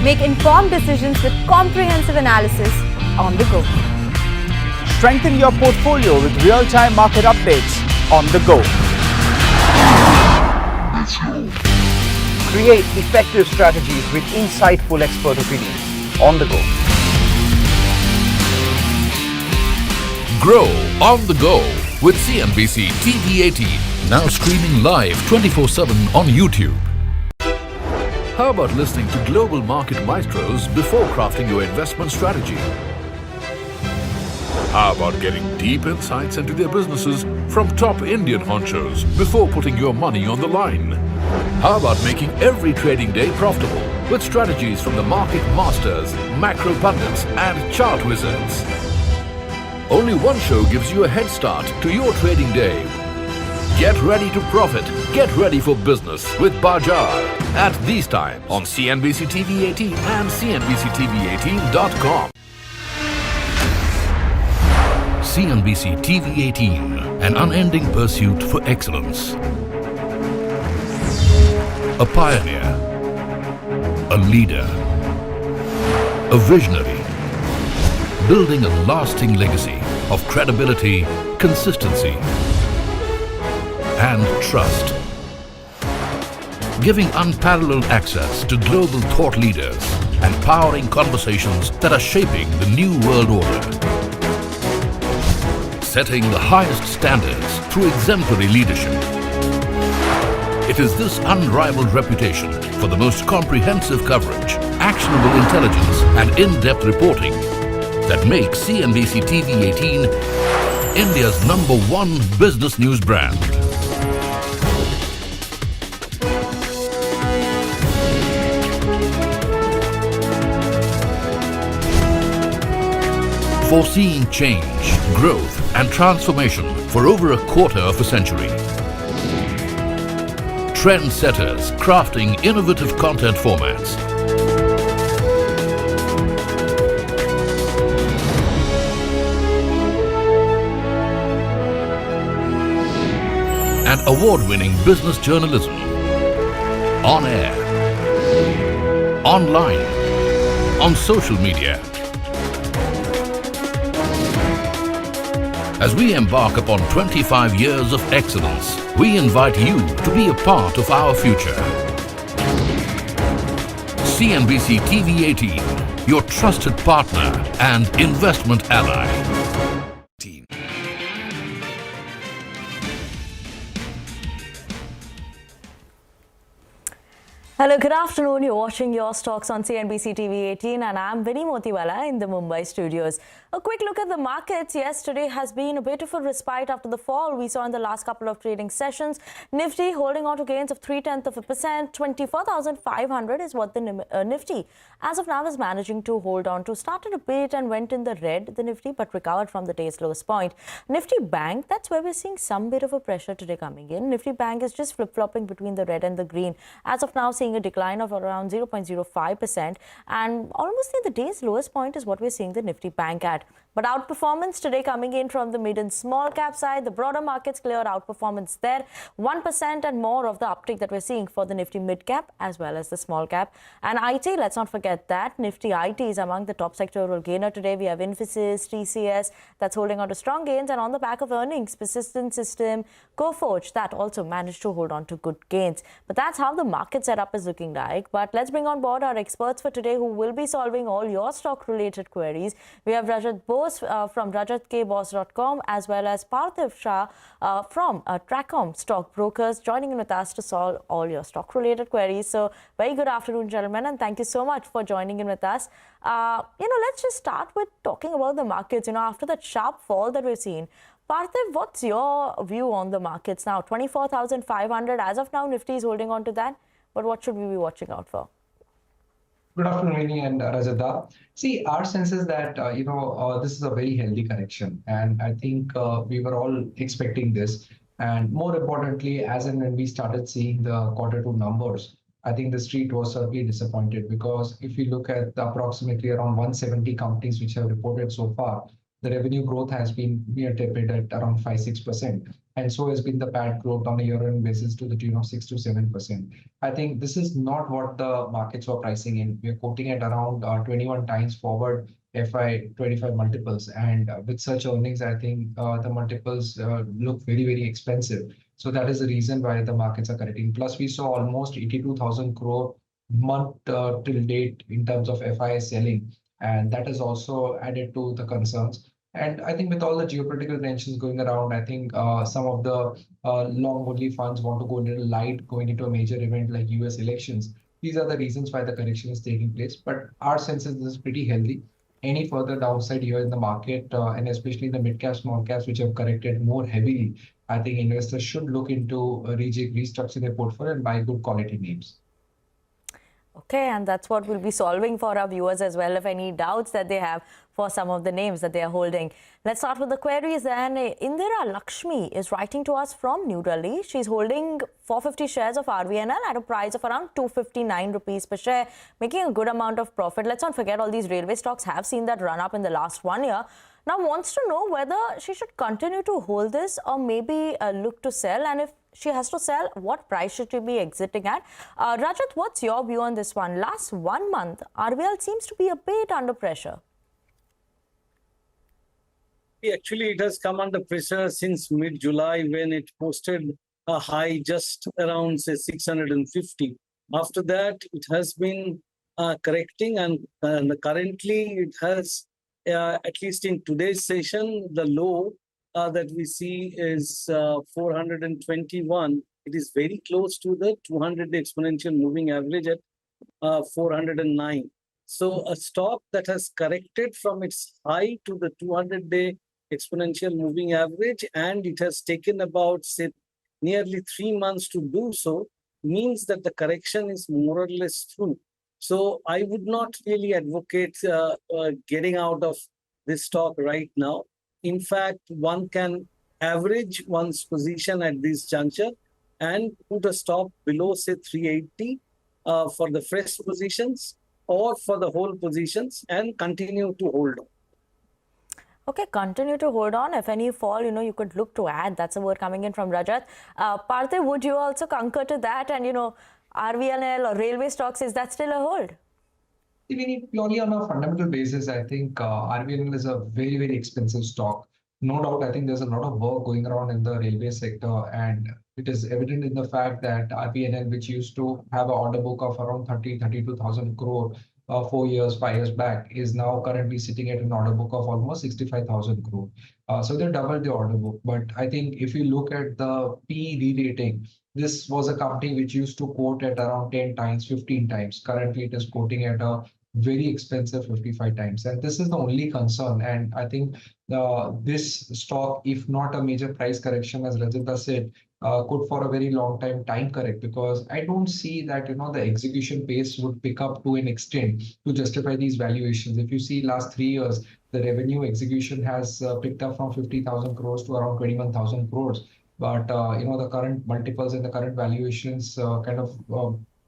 Make informed decisions with comprehensive analysis on the go. Strengthen your portfolio with real-time market updates on the go. Create effective strategies with insightful expert opinions on the go. Grow on the go with CNBC-TV18, now streaming live 24/7 on YouTube. How about listening to global market maestros before crafting your investment strategy? How about getting deep insights into their businesses from top Indian honchos before putting your money on the line? How about making every trading day profitable with strategies from the market masters, macro pundits and chart wizards? Only one show gives you a head start to your trading day. Get ready to profit. Get ready for business with Bajaj at these times on CNBC-TV18 and CNBC-TV18.com. CNBC-TV18, an unending pursuit for excellence. A pioneer, a leader, a visionary, building a lasting legacy of credibility, consistency, and trust. Giving unparalleled access to global thought leaders and powering conversations that are shaping the new world order. Setting the highest standards through exemplary leadership. It is this unrivaled reputation for the most comprehensive coverage, actionable intelligence and in-depth reporting that makes CNBC-TV18 India's #1 business news brand. Foreseeing change, growth and transformation for over a quarter of a century. Trendsetters crafting innovative content formats. And award-winning business journalism. On air, online, on social media. As we embark upon 25 years of excellence, we invite you to be a part of our future. CNBC-TV18, your trusted partner and investment ally. Hello, good afternoon. You're watching Your Stocks on CNBC TV18 and I'm Vinny Motiwala in the Mumbai studios. A quick look at the markets. Yesterday has been a bit of a respite after the fall we saw in the last couple of trading sessions. Nifty holding on to gains of 0.3%. 24,500 is what the Nifty as of now is managing to hold on to. Started a bit and went in the red, the Nifty, but recovered from the day's lowest point. Nifty Bank, that's where we're seeing some bit of a pressure today coming in. Nifty Bank is just flip-flopping between the red and the green. As of now, seeing a decline of around 0.05% and almost near the day's lowest point is what we're seeing the Nifty Bank at. But outperformance today coming in from the mid and small cap side. The broader markets clear outperformance there. 1% and more of the uptick that we're seeing for the Nifty mid cap as well as the small cap. And IT, let's not forget that. Nifty IT is among the top sectoral gainer today. We have Infosys, TCS that's holding on to strong gains. And on the back of earnings, Persistent System, Coforge, that also managed to hold on to good gains. But that's how the market setup is looking like. But let's bring on board our experts for today who will be solving all your stock-related queries. We have Rajat Bose from rajatkboss.com as well as Parthiv Shah from Tracom Stockbrokers joining in with us to solve all your stock-related queries. So, very good afternoon, gentlemen, and thank you so much for joining in with us. Let's just start with talking about the markets. After that sharp fall that we've seen, Parthiv, what's your view on the markets now? 24,500 as of now, Nifty is holding on to that. But what should we be watching out for? Good afternoon, Rini and Rajata. See, our sense is that, this is a very healthy correction. And I think we were all expecting this. And more importantly, as and when we started seeing the Q2 numbers, I think the street was certainly disappointed because if you look at the approximately around 170 companies which have reported so far, the revenue growth has been near tepid at around 5-6%. And so has been the PAT growth on a year-on-year basis to the tune of 6 to 7%. I think this is not what the markets were pricing in. We're quoting at around 21 times forward FY25 multiples. And with such earnings, I think the multiples look very, very expensive. So that is the reason why the markets are correcting. Plus, we saw almost 82,000 crore month till date in terms of FI selling. And that has also added to the concerns. And I think with all the geopolitical tensions going around, I think some of the long-only funds want to go a little light going into a major event like US elections. These are the reasons why the correction is taking place. But our sense is this is pretty healthy. Any further downside here in the market, and especially the mid-cap, small caps, which have corrected more heavily, I think investors should look into restructuring their portfolio and buy good quality names. Okay, and that's what we'll be solving for our viewers as well, if any doubts that they have for some of the names that they are holding. Let's start with the queries then. Indira Lakshmi is writing to us from New Delhi. She's holding 450 shares of RVNL at a price of around 259 rupees per share, making a good amount of profit. Let's not forget all these railway stocks have seen that run up in the last 1 year. Now wants to know whether she should continue to hold this or maybe look to sell, and if she has to sell, what price should she be exiting at? Rajat, what's your view on this one? Last 1 month, RVL seems to be a bit under pressure. Actually, it has come under pressure since mid-July when it posted a high just around, say, 650. After that, it has been correcting, and currently it has, at least in today's session, the low that we see is 421. It is very close to the 200-day exponential moving average at 409. So a stock that has corrected from its high to the 200-day exponential moving average, and it has taken about, say, nearly 3 months to do so, means that the correction is more or less through. So I would not really advocate getting out of this stock right now. In fact, one can average one's position at this juncture and put a stop below, say, 380 for the fresh positions or for the whole positions, and continue to hold on. Okay, continue to hold on. If any fall, you could look to add. That's a word coming in from Rajat. Parthiv, would you also concur to that? And, RVNL or railway stocks, is that still a hold? Even purely on a fundamental basis, I think RVNL is a very, very expensive stock. No doubt, I think there's a lot of work going around in the railway sector, and it is evident in the fact that RVNL, which used to have an order book of around 32,000 crore 4 years, 5 years back, is now currently sitting at an order book of almost 65,000 crore. So they doubled the order book. But I think if you look at the PE re-rating, this was a company which used to quote at around 10 times, 15 times. Currently, it is quoting at a very expensive 55 times. And this is the only concern. And I think this stock, if not a major price correction, as Rajita said, could for a very long time correct, because I don't see that the execution pace would pick up to an extent to justify these valuations. If you see last 3 years, the revenue execution has picked up from 50,000 crores to around 21,000 crores. But the current multiples and the current valuations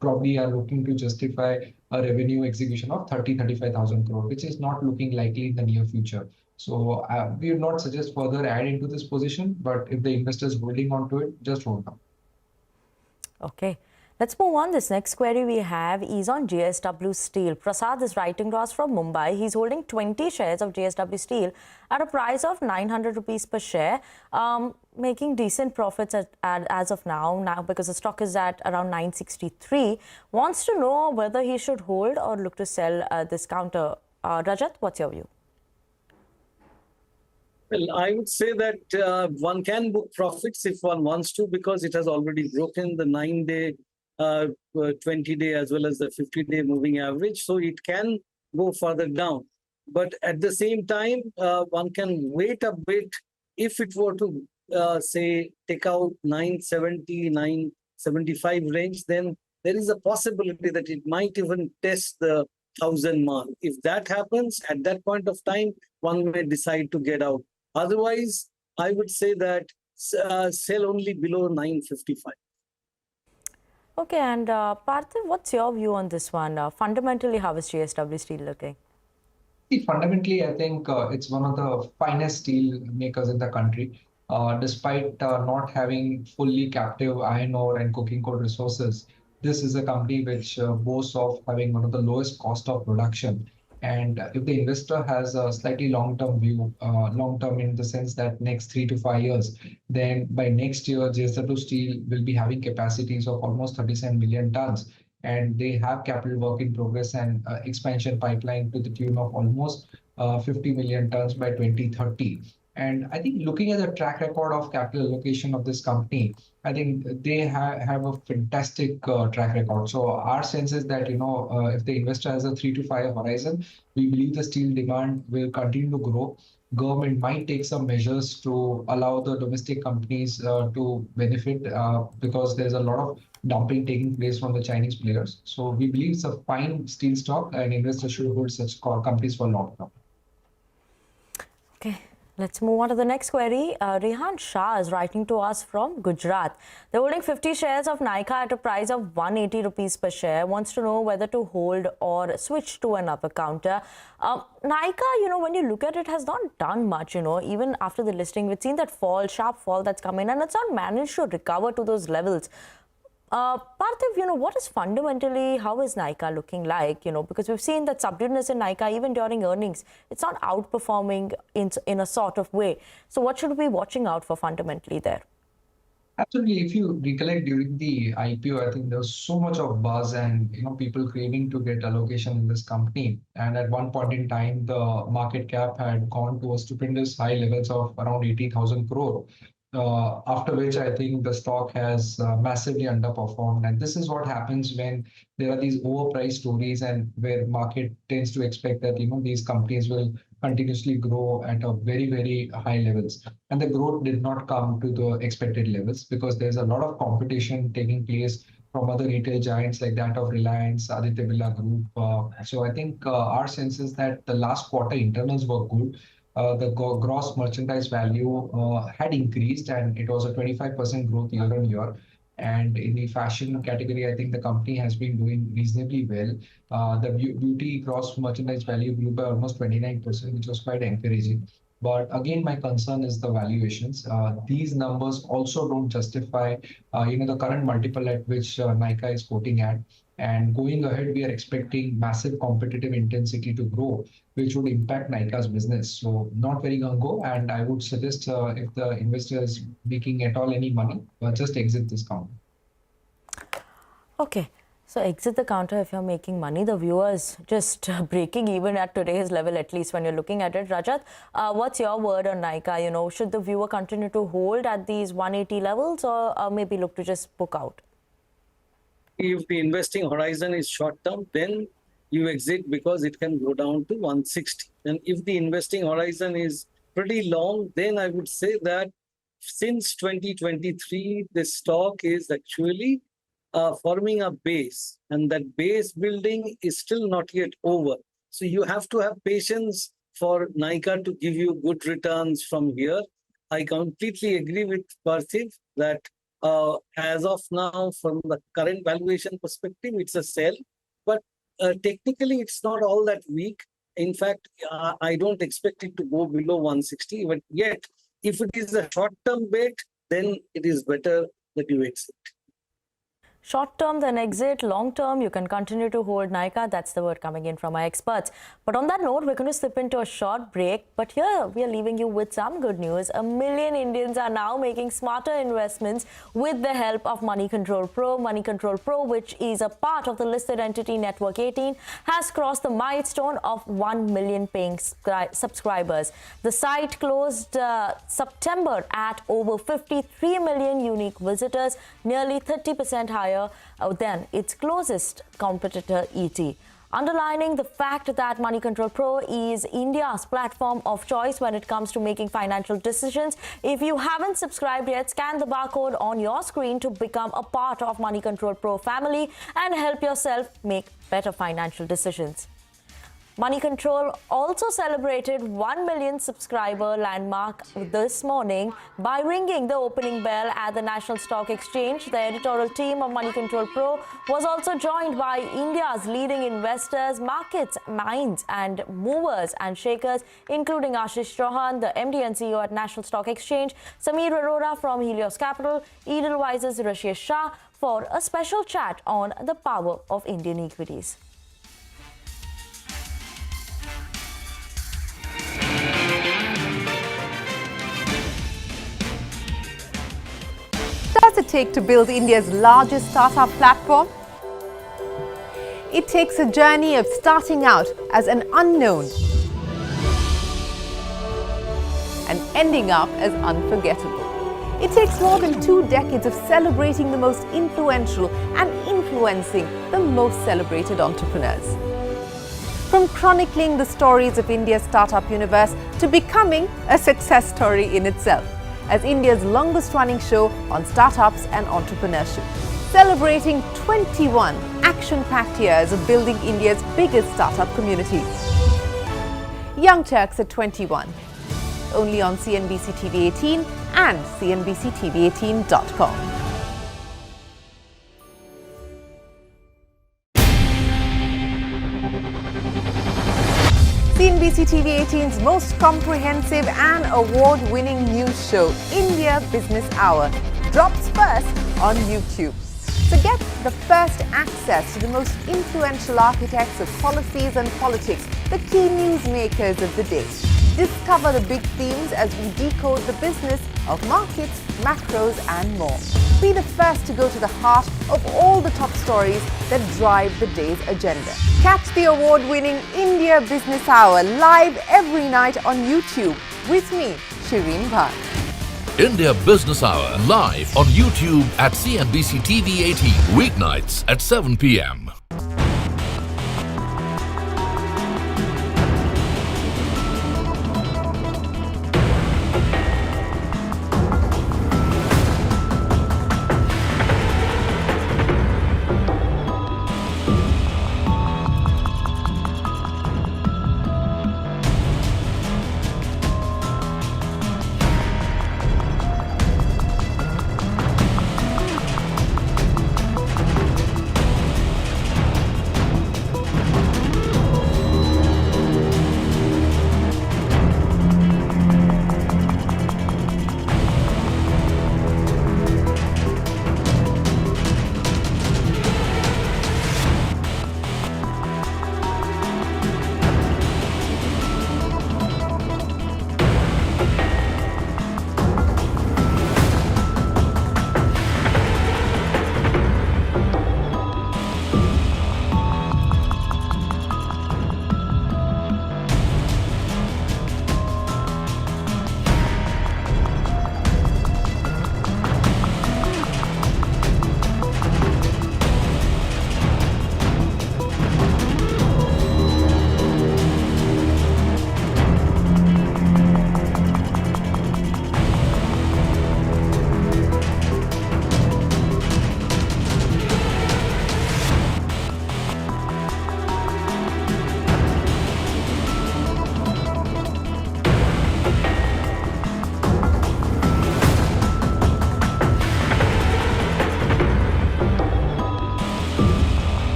probably are looking to justify a revenue execution of 35,000 crore, which is not looking likely in the near future. So we would not suggest further add into this position, but if the investor is holding on to it, just hold on. Okay. Let's move on. This next query we have is on JSW Steel. Prasad is writing to us from Mumbai. He's holding 20 shares of JSW Steel at a price of 900 rupees per share, making decent profits as of now because the stock is at around 963. Wants to know whether he should hold or look to sell this counter. Rajat, what's your view? Well, I would say that one can book profits if one wants to, because it has already broken the 9-day, 20-day as well as the 50-day moving average. So it can go further down. But at the same time, one can wait a bit. If it were to, say, take out 970, 975 range, then there is a possibility that it might even test the 1,000 mark. If that happens, at that point of time, one may decide to get out. Otherwise, I would say that sell only below 955. Okay, and Parthiv, what's your view on this one? Fundamentally, how is JSW Steel looking? Fundamentally, I think it's one of the finest steel makers in the country. Despite not having fully captive iron ore and coking coal resources, this is a company which boasts of having one of the lowest cost of production. And if the investor has a slightly long-term view, long-term in the sense that next 3 to 5 years, then by next year, JSW Steel will be having capacities of almost 37 million tons. And they have capital work in progress and expansion pipeline to the tune of almost 50 million tons by 2030. And I think looking at the track record of capital allocation of this company, I think they have a fantastic track record. So our sense is that, if the investor has a 3 to 5 year horizon, we believe the steel demand will continue to grow. Government might take some measures to allow the domestic companies to benefit because there's a lot of dumping taking place from the Chinese players. So we believe it's a fine steel stock and investors should hold such companies for long term. Okay. Let's move on to the next query. Rehan Shah is writing to us from Gujarat. They're holding 50 shares of Nykaa at a price of 180 rupees per share. Wants to know whether to hold or switch to another counter. Nykaa, when you look at it, has not done much, even after the listing. We've seen that sharp fall that's come in, and it's not managed to recover to those levels. Parthiv, what is fundamentally, how is Nykaa looking like? Because we've seen that subduedness in Nykaa even during earnings. It's not outperforming in a sort of way. So what should we be watching out for fundamentally there? Absolutely. If you recollect during the IPO, I think there was so much of buzz and people craving to get allocation in this company. And at one point in time, the market cap had gone to a stupendous high levels of around 80,000 crore. After which I think the stock has massively underperformed. And this is what happens when there are these overpriced stories and where market tends to expect that these companies will continuously grow at a very, very high levels. And the growth did not come to the expected levels because there's a lot of competition taking place from other retail giants like that of Reliance, Aditya Birla Group. So I think our sense is that the last quarter internals were good. The gross merchandise value had increased and it was a 25% growth year on year. And in the fashion category, I think the company has been doing reasonably well. The beauty gross merchandise value grew by almost 29%, which was quite encouraging. But again, my concern is the valuations. These numbers also don't justify, the current multiple at which Nykaa is quoting at. And going ahead, we are expecting massive competitive intensity to grow, which would impact Nykaa's business. So not very gung-ho. And I would suggest if the investor is making at all any money, just exit this company. Okay. So exit the counter if you're making money. The viewers just breaking even at today's level, at least when you're looking at it. Rajat, what's your word on Nykaa? Should the viewer continue to hold at these 180 levels or maybe look to just book out? If the investing horizon is short term, then you exit because it can go down to 160. And if the investing horizon is pretty long, then I would say that since 2023, the stock is actually forming a base, and that base building is still not yet over. So you have to have patience for Nykaa to give you good returns from here. I completely agree with Parthiv that as of now, from the current valuation perspective, it's a sell. But technically, it's not all that weak. In fact, I don't expect it to go below 160. But yet, if it is a short-term bet, then it is better that you exit. Short term, then exit. Long term, you can continue to hold Nykaa. That's the word coming in from our experts. But on that note, we're going to slip into a short break. But here, we are leaving you with some good news. 1 million Indians are now making smarter investments with the help of Money Control Pro. Money Control Pro, which is a part of the listed entity Network 18, has crossed the milestone of 1 million paying subscribers. The site closed September at over 53 million unique visitors, nearly 30% higher than its closest competitor ET, underlining the fact that Money Control Pro is India's platform of choice when it comes to making financial decisions. If you haven't subscribed yet, scan the barcode on your screen to become a part of Money Control Pro family and help yourself make better financial decisions. Money Control also celebrated 1 million subscriber landmark this morning by ringing the opening bell at the National Stock Exchange. The editorial team of Money Control Pro was also joined by India's leading investors, markets, minds and movers and shakers, including Ashish Chauhan, the MD and CEO at National Stock Exchange, Sameer Arora from Helios Capital, Edelweiss's Rashesh Shah for a special chat on the power of Indian equities. What does it take to build India's largest startup platform? It takes a journey of starting out as an unknown and ending up as unforgettable. It takes more than 2 decades of celebrating the most influential and influencing the most celebrated entrepreneurs. From chronicling the stories of India's startup universe to becoming a success story in itself, as India's longest-running show on startups and entrepreneurship, celebrating 21 action-packed years of building India's biggest startup community. Young Turks at 21, only on CNBC-TV18 and CNBC-TV18.com. CNBC-TV18's most comprehensive and award-winning news show, India Business Hour, drops first on YouTube. So get the first access to the most influential architects of policies and politics, the key newsmakers of the day. Discover the big themes as we decode the business of markets, macros and more. Be the first to go to the heart of all the top stories that drive the day's agenda. Catch the award-winning India Business Hour live every night on YouTube with me, Shireen Bhat. India Business Hour live on YouTube at CNBC-TV18 weeknights at 7 p.m.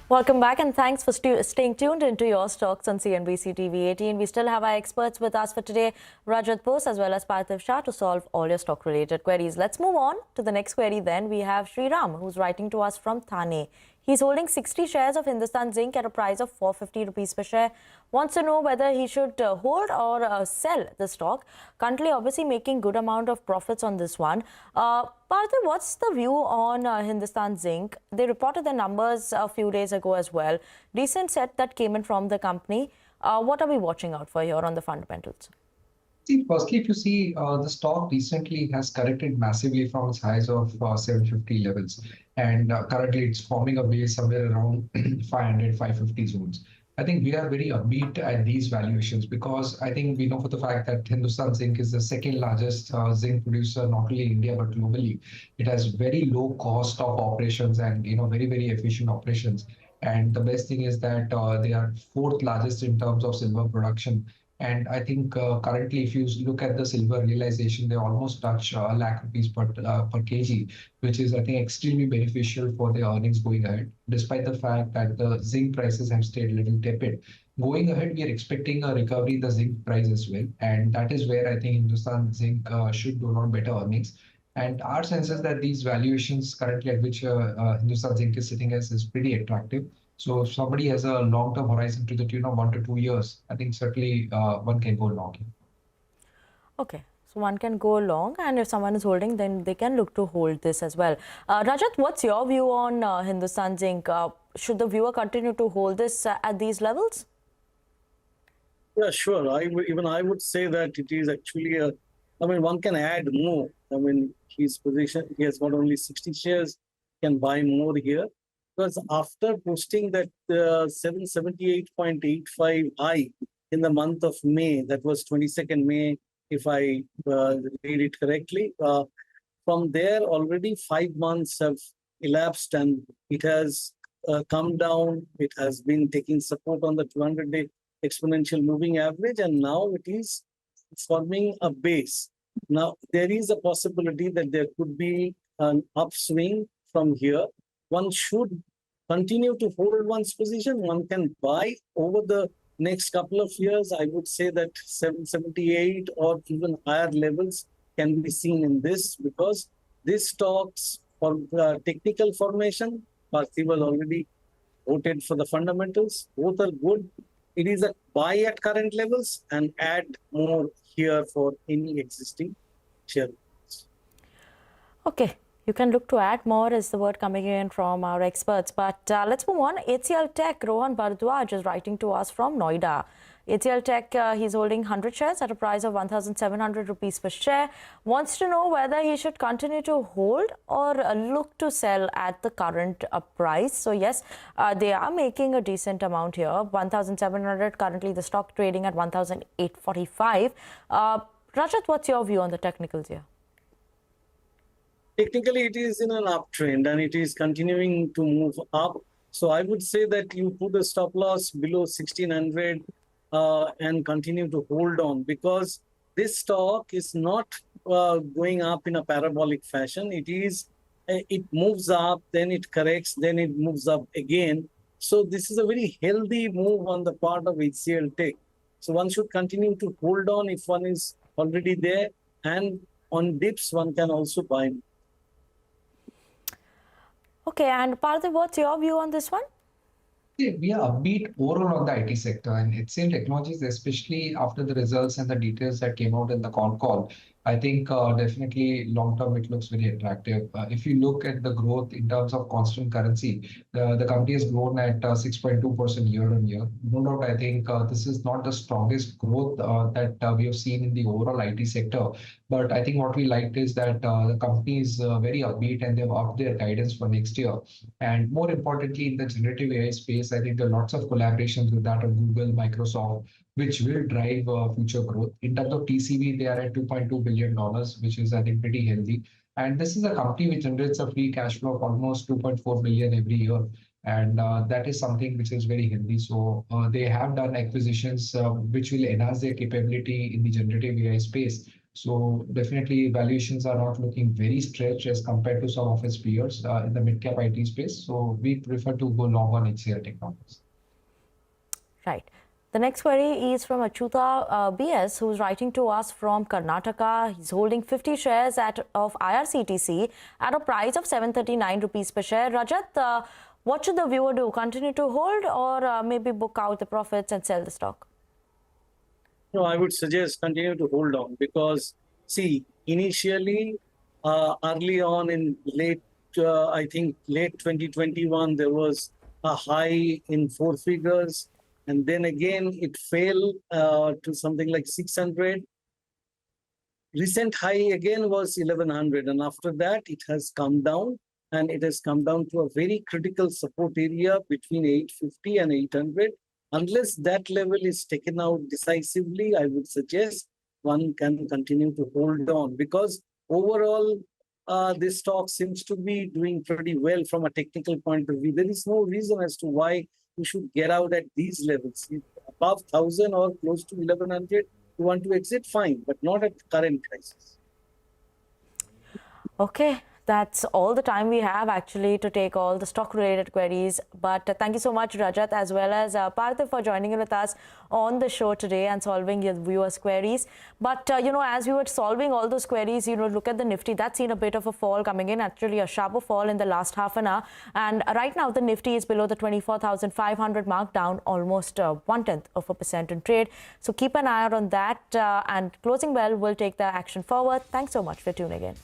Welcome back and thanks for staying tuned into your stocks on CNBC TV18. We still have our experts with us for today, Rajat Bose as well as Parthiv Shah, to solve all your stock related queries. Let's move on to the next query then. We have Sriram, who's writing to us from Thane. He's holding 60 shares of Hindustan Zinc at a price of 450 rupees per share. Wants to know whether he should hold or sell the stock. Currently, obviously making good amount of profits on this one. Parthiv, what's the view on Hindustan Zinc? They reported the numbers a few days ago as well. Decent set that came in from the company. What are we watching out for here on the fundamentals? See, firstly, if you see the stock recently has corrected massively from its highs of 750 levels, and currently it's forming a base somewhere around 500, 550 zones. I think we are very upbeat at these valuations because I think we know for the fact that Hindustan Zinc is the second largest zinc producer, not only in India but globally. It has very low cost of operations and very, very efficient operations. And the best thing is that they are fourth largest in terms of silver production. And I think currently, if you look at the silver realization, they almost touch a lakh rupees per kg, which is, I think, extremely beneficial for the earnings going ahead, despite the fact that the zinc prices have stayed a little tepid. Going ahead, we are expecting a recovery in the zinc price as well. And that is where I think Hindustan Zinc should do not better earnings. And our sense is that these valuations currently at which Hindustan Zinc is sitting as is pretty attractive. So if somebody has a long-term horizon to the tune of 1 to 2 years, I think certainly one can go long. Okay, so one can go long, and if someone is holding, then they can look to hold this as well. Rajat, what's your view on Hindustan Zinc? Should the viewer continue to hold this at these levels? Yeah, sure. I would say that it is actually one can add more. His position, he has got only 60 shares, can buy more here. Because after posting that 778.85 high in the month of May, that was 22nd May, if I read it correctly, from there already 5 months have elapsed and it has come down. It has been taking support on the 200-day exponential moving average, and now it is forming a base. Now, there is a possibility that there could be an upswing from here. One should continue to hold one's position. One can buy over the next couple of years. I would say that 778 or even higher levels can be seen in this, because this stocks for technical formation, Parthival already voted for the fundamentals. Both are good. It is a buy at current levels and add more here for any existing share. Okay. You can look to add more is the word coming in from our experts. But let's move on. HCL Tech, Rohan Bharadwaj is writing to us from Noida. HCL Tech, he's holding 100 shares at a price of 1,700 rupees per share. Wants to know whether he should continue to hold or look to sell at the current price. So yes, they are making a decent amount here. 1,700 currently, the stock trading at 1,845. Rajat, what's your view on the technicals here? Technically, it is in an uptrend and it is continuing to move up. So I would say that you put a stop loss below 1,600 and continue to hold on, because this stock is not going up in a parabolic fashion. It moves up, then it corrects, then it moves up again. So this is a very healthy move on the part of HCL Tech. So one should continue to hold on if one is already there, and on dips one can also buy. Okay, and Parthiv, what's your view on this one? We are upbeat overall on the IT sector, and HCL Technologies, especially after the results and the details that came out in the call, I think definitely long term it looks very attractive. If you look at the growth in terms of constant currency, the company has grown at 6.2% year on year. No doubt, I think this is not the strongest growth that we have seen in the overall IT sector. But I think what we liked is that the company is very upbeat and they've upped their guidance for next year. And more importantly, in the generative AI space, I think there are lots of collaborations with that of Google, Microsoft, which will drive future growth. In terms of TCV, they are at $2.2 billion, which is, I think, pretty healthy. And this is a company which generates a free cash flow of almost $2.4 billion every year. And that is something which is very healthy. So they have done acquisitions which will enhance their capability in the generative AI space. So definitely valuations are not looking very stretched as compared to some of its peers in the mid-cap IT space. So we prefer to go long on HCL Technologies. Right. The next query is from Achyuta BS, who's writing to us from Karnataka. He's holding 50 shares of IRCTC at a price of 739 rupees per share. Rajat, what should the viewer do? Continue to hold or maybe book out the profits and sell the stock? No, I would suggest continue to hold on, because, see, initially, early on in late 2021, there was a high in 4 figures. And then again, it fell to something like 600. Recent high again was 1100. And after that, it has come down. And it has come down to a very critical support area between 850 and 800. Unless that level is taken out decisively, I would suggest one can continue to hold on. Because overall, this stock seems to be doing pretty well from a technical point of view. There is no reason as to why you should get out at these levels. Above 1,000 or close to 1,100, you want to exit, fine, but not at current prices. Okay, that's all the time we have actually to take all the stock-related queries. But thank you so much, Rajat, as well as Parthiv for joining in with us on the show today and solving your viewers' queries. But, as we were solving all those queries, look at the Nifty. That's seen a bit of a fall coming in, actually a sharper fall in the last half an hour. And right now, the Nifty is below the 24,500 mark, down almost 0.1% in trade. So keep an eye out on that. And closing bell will take the action forward. Thanks so much for tuning in.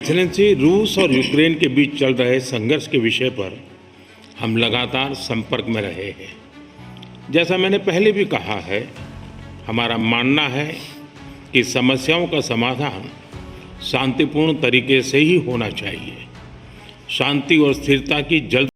Excellency, रूस और Ukraine के बीच चल रहे संघर्ष के विषय पर हम लगातार संपर्क में रहे हैं। जैसा मैंने पहले भी कहा है, हमारा मानना है कि समस्याओं का समाधान शांतिपूर्ण तरीके से ही होना चाहिए। शांति और स्थिरता की जल्द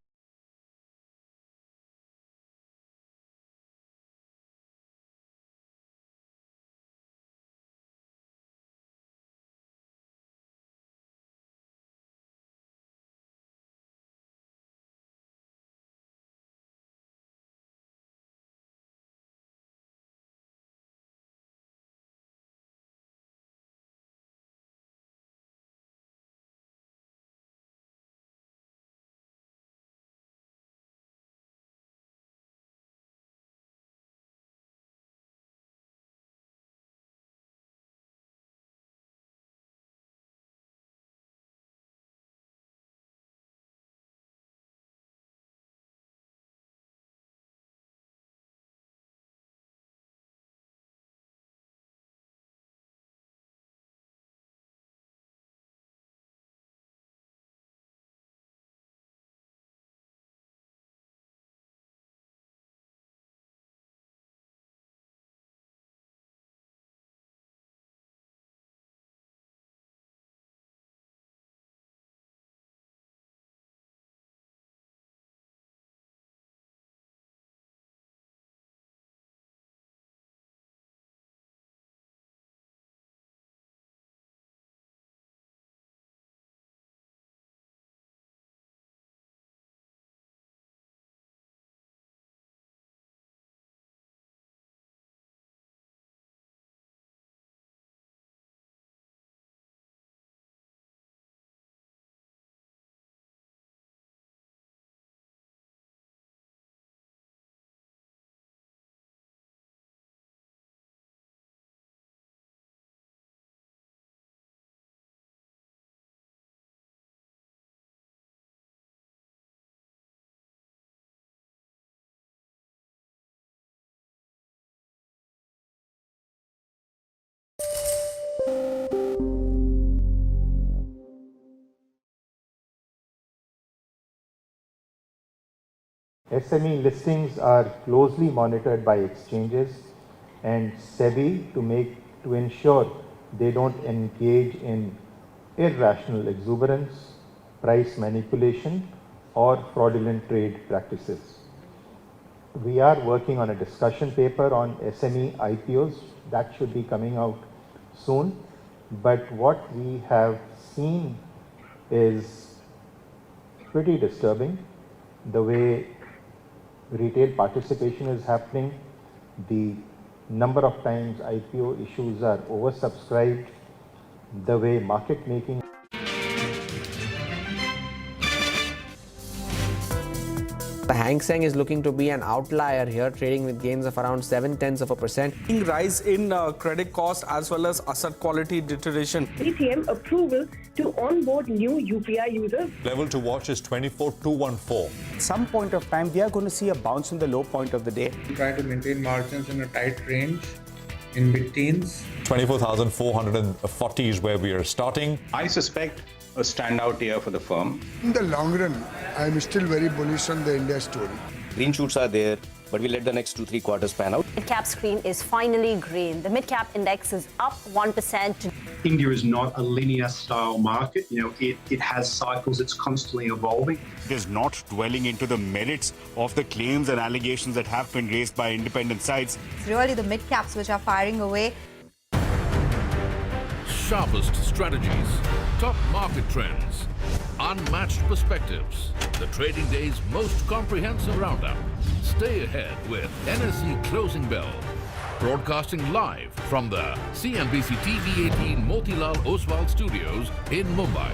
SME listings are closely monitored by exchanges and SEBI to ensure they don't engage in irrational exuberance, price manipulation, or fraudulent trade practices. We are working on a discussion paper on SME IPOs that should be coming out soon, but what we have seen is pretty disturbing. The way retail participation is happening, the number of times IPO issues are oversubscribed, the way market making. The Hang Seng is looking to be an outlier here, trading with gains of around 0.7%. Rise in credit cost as well as asset quality deterioration. PayTM approval to onboard new UPI users. Level to watch is 24,214. At some point of time, we are going to see a bounce in the low point of the day. Try to maintain margins in a tight range in mid-teens. 24,440 is where we are starting. I suspect a standout year for the firm. In the long run, I am still very bullish on the India story. Green shoots are there, but we'll let the next 2-3 quarters pan out. Mid-cap screen is finally green. The mid-cap index is up 1%. India is not a linear style market. You know, it has cycles. It's constantly evolving. It is not dwelling into the merits of the claims and allegations that have been raised by independent sites. It's really the mid-caps which are firing away. Sharpest strategies, top market trends, unmatched perspectives. The trading day's most comprehensive roundup. Stay ahead with NSE Closing Bell. Broadcasting live from the CNBC-TV18 Motilal Oswal studios in Mumbai.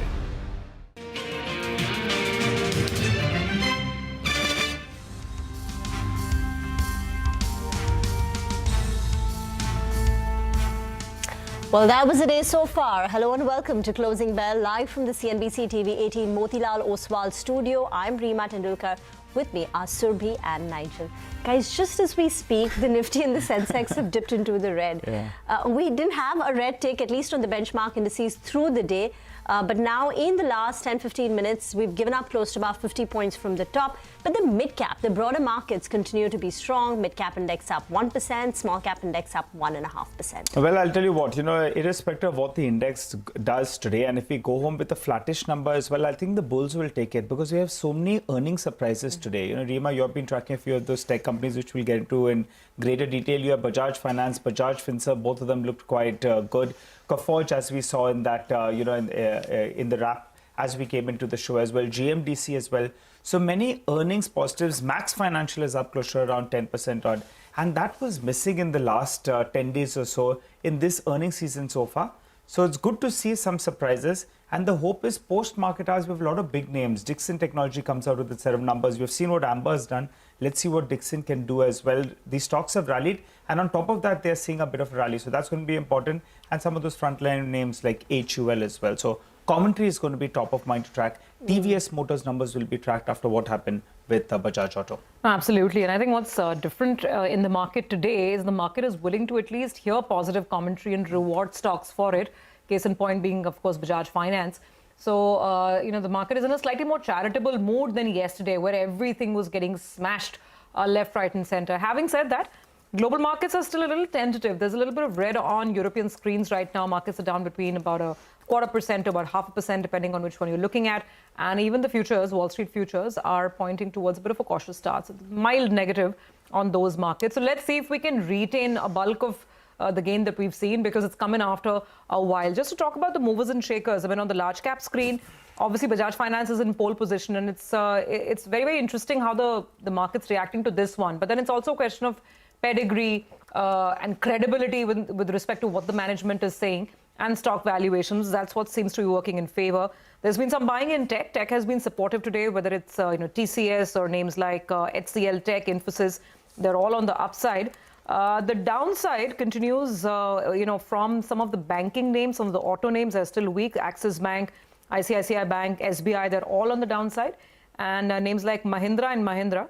Well, that was the day so far. Hello and welcome to Closing Bell, live from the CNBC-TV18 Motilal Oswal studio. I'm Reema Tendulkar. With me are Surbhi and Nigel. Guys, just as we speak, the Nifty and the Sensex have dipped into the red. Yeah. We didn't have a red tick, at least on the benchmark indices, through the day. But now in the last 10-15 minutes, we've given up close to about 50 points from the top. But the mid-cap, the broader markets continue to be strong. Mid-cap index up 1%, small-cap index up 1.5%. Well, I'll tell you what, irrespective of what the index does today, and if we go home with a flattish number as well, I think the bulls will take it because we have so many earnings surprises today. Rima, you have been tracking a few of those tech companies, which we'll get into in greater detail. You have Bajaj Finance, Bajaj Finance, both of them looked quite good. Coforge, as we saw in that, in the wrap as we came into the show as well. GMDC as well. So many earnings positives. Max Financial is up close to around 10% odd. And that was missing in the last 10 days or so in this earnings season so far. So it's good to see some surprises. And the hope is post-market hours, we have a lot of big names. Dixon Technology comes out with a set of numbers. We've seen what Amber has done. Let's see what Dixon can do as well. These stocks have rallied. And on top of that, they're seeing a bit of a rally. So that's going to be important. And some of those frontline names like HUL as well. So commentary is going to be top of mind to track. TVS Motors numbers will be tracked after what happened with Bajaj Auto. Absolutely. And I think what's different in the market today is the market is willing to at least hear positive commentary and reward stocks for it. Case in point being, of course, Bajaj Finance. So, the market is in a slightly more charitable mood than yesterday, where everything was getting smashed left, right and center. Having said that, global markets are still a little tentative. There's a little bit of red on European screens right now. Markets are down between about 0.25% to about 0.5%, depending on which one you're looking at. And even the futures, Wall Street futures, are pointing towards a bit of a cautious start. So mild negative on those markets. So let's see if we can retain a bulk of the gain that we've seen, because it's coming after a while. Just to talk about the movers and shakers, I mean, on the large cap screen, obviously Bajaj Finance is in pole position, and it's very, very interesting how the market's reacting to this one. But then it's also a question of pedigree and credibility with respect to what the management is saying, and stock valuations. That's what seems to be working in favor. There's been some buying in tech. Tech has been supportive today, whether it's TCS or names like HCL Tech, Infosys. They're all on the upside. The downside continues, from some of the banking names, some of the auto names are still weak. Axis Bank, ICICI Bank, SBI, they're all on the downside. And names like Mahindra and Mahindra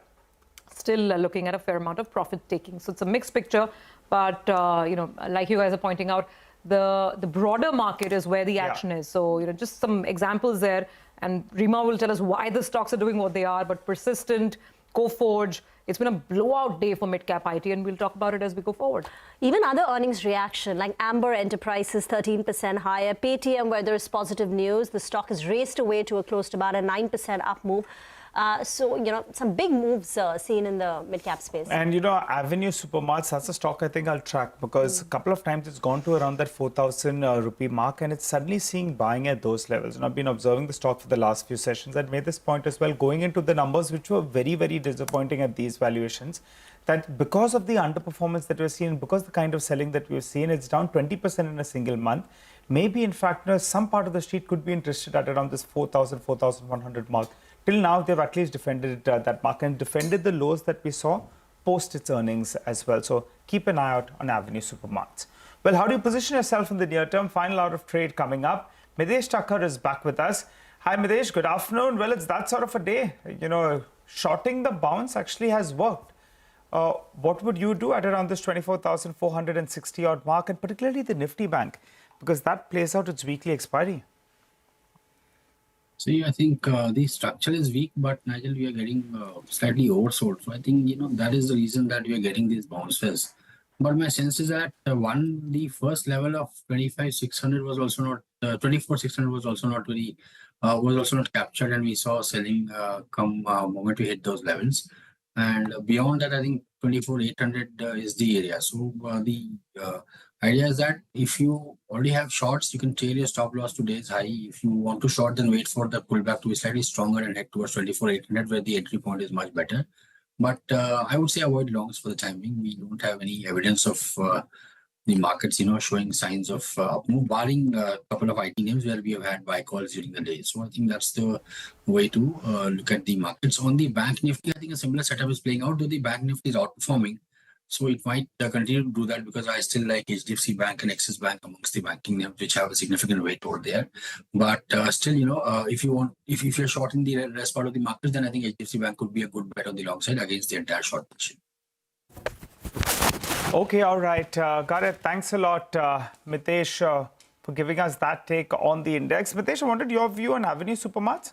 still looking at a fair amount of profit taking. So it's a mixed picture. But, like you guys are pointing out, the broader market is where the action is. So, just some examples there. And Rima will tell us why the stocks are doing what they are. But Persistent, Coforge, it's been a blowout day for mid-cap IT, and we'll talk about it as we go forward. Even other earnings reaction, like Amber Enterprises, 13% higher. Paytm, where there's positive news, the stock has raced away to a close to about a 9% up move. So, some big moves seen in the mid-cap space. And, Avenue Supermarts, that's a stock I think I'll track, because a couple of times it's gone to around that 4,000 rupee mark, and it's suddenly seeing buying at those levels. And I've been observing the stock for the last few sessions. I made this point as well, going into the numbers, which were very, very disappointing at these valuations, that because of the underperformance that we're seeing, because the kind of selling that we've seen, it's down 20% in a single month. Maybe, in fact, some part of the street could be interested at around this 4,000, 4,100 mark. Till now, they've at least defended that mark and defended the lows that we saw post its earnings as well. So keep an eye out on Avenue Supermarts. Well, how do you position yourself in the near term? Final hour of trade coming up. Midesh Thakkar is back with us. Hi, Midesh. Good afternoon. Well, it's that sort of a day. Shorting the bounce actually has worked. What would you do at around this 24,460 odd mark, and particularly the Nifty Bank, because that plays out its weekly expiry? See, I think the structure is weak, but Nigel, we are getting slightly oversold. So I think, that is the reason that we are getting these bounces. But my sense is that the first level of 25,600 was also not, 24,600 was also not very, was also not captured, and we saw selling come moment we hit those levels. And beyond that, I think 24,800 is the area. So the idea is that if you already have shorts, you can tail your stop loss to today's high. If you want to short, then wait for the pullback to be slightly stronger and head towards 24,800, where the entry point is much better. But I would say avoid longs for the time being. We don't have any evidence of the markets, showing signs of move, barring a couple of IT names where we have had buy calls during the day. So I think that's the way to look at the markets. On the Bank Nifty, I think a similar setup is playing out, though the Bank Nifty is outperforming. So it might continue to do that, because I still like HDFC Bank and Axis Bank amongst the banking names, which have a significant weight over there. But still, if you're short in the rest part of the market, then I think HDFC Bank could be a good bet on the long side against the entire short position. Okay, all right. Got it. Thanks a lot, Mitesh, for giving us that take on the index. Mitesh, I wanted your view on Avenue Supermarts.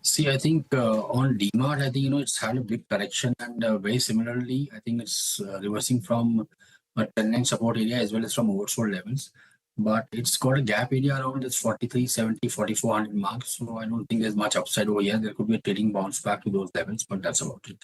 See, I think on DMart, I think, it's had a big correction, and very similarly, I think it's reversing from a trend line support area as well as from oversold levels. But it's got a gap area around this 4370, 4400 mark. So I don't think there's much upside over here. There could be a trading bounce back to those levels, but that's about it.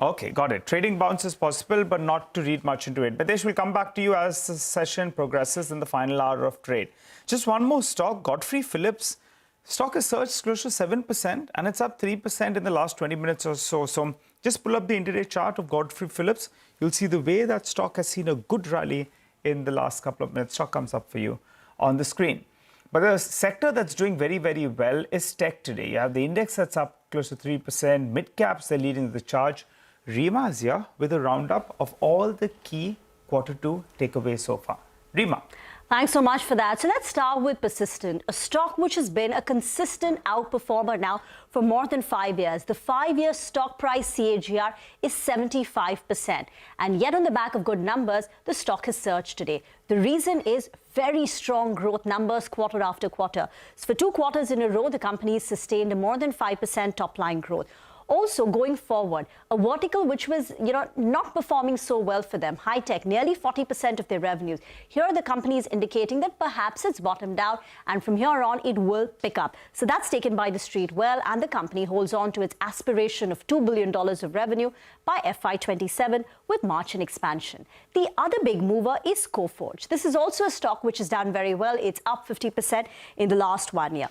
Okay, got it. Trading bounce is possible, but not to read much into it. Mitesh, we'll come back to you as the session progresses in the final hour of trade. Just one more stock, Godfrey Phillips. Stock has surged close to 7% and it's up 3% in the last 20 minutes or so. So just pull up the intraday chart of Godfrey Phillips. You'll see the way that stock has seen a good rally in the last couple of minutes. Stock comes up for you on the screen. But the sector that's doing very, very well is tech today. You have the index that's up close to 3%. Mid caps, they're leading the charge. Rima is here with a roundup of all the key Q2 takeaways so far. Rima. Thanks so much for that. So let's start with Persistent, a stock which has been a consistent outperformer now for more than 5 years. The 5-year stock price CAGR is 75%. And yet on the back of good numbers, the stock has surged today. The reason is very strong growth numbers quarter after quarter. So for 2 quarters in a row, the company has sustained a more than 5% top line growth. Also, going forward, a vertical which was, not performing so well for them, high tech, nearly 40% of their revenues. Here, the company is indicating that perhaps it's bottomed out, and from here on, it will pick up. So that's taken by the street well, and the company holds on to its aspiration of $2 billion of revenue by FY27 with margin expansion. The other big mover is Coforge. This is also a stock which has done very well. It's up 50% in the last 1 year.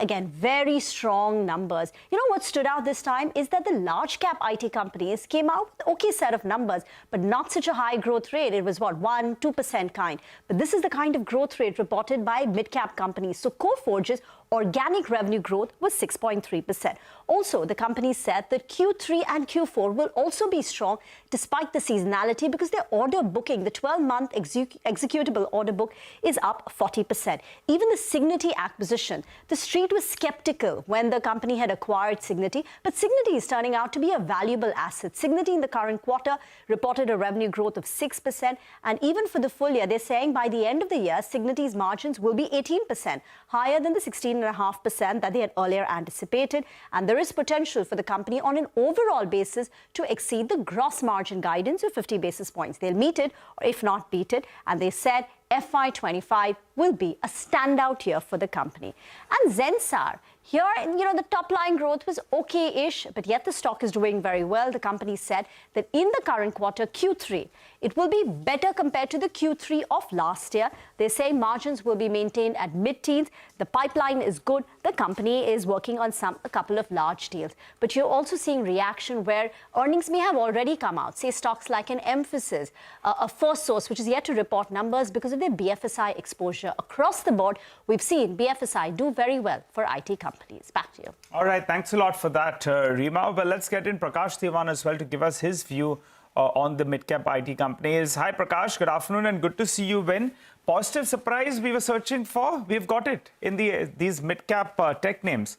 Again, very strong numbers. What stood out this time is that the large cap IT companies came out with okay set of numbers, but not such a high growth rate. It was 1-2% kind. But this is the kind of growth rate reported by mid cap companies. So Coforge's organic revenue growth was 6.3%. Also, the company said that Q3 and Q4 will also be strong despite the seasonality because their order booking, the 12-month executable order book, is up 40%. Even the Cigniti acquisition, the street was skeptical when the company had acquired Cigniti, but Cigniti is turning out to be a valuable asset. Cigniti in the current quarter reported a revenue growth of 6%, and even for the full year, they're saying by the end of the year, Cigniti's margins will be 18%, higher than the 16.5% that they had earlier anticipated, and there is potential for the company on an overall basis to exceed the gross margin guidance of 50 basis points. They'll meet it, or if not beat it, and they said FY25 will be a standout year for the company. And Zensar, here, the top line growth was okay-ish, but yet the stock is doing very well. The company said that in the current quarter, Q3, it will be better compared to the Q3 of last year. They say margins will be maintained at mid-teens. The pipeline is good. The company is working on a couple of large deals. But you're also seeing reaction where earnings may have already come out. Say stocks like an Emphasis, a First Source, which is yet to report numbers because of their BFSI exposure. Across the board, we've seen BFSI do very well for IT companies. Back to you. All right, thanks a lot for that, Rima. Well, let's get in Prakash Diwan as well to give us his view on the mid-cap IT companies. Hi, Prakash. Good afternoon and good to see you win. Positive surprise we were searching for. We've got it in these mid-cap tech names.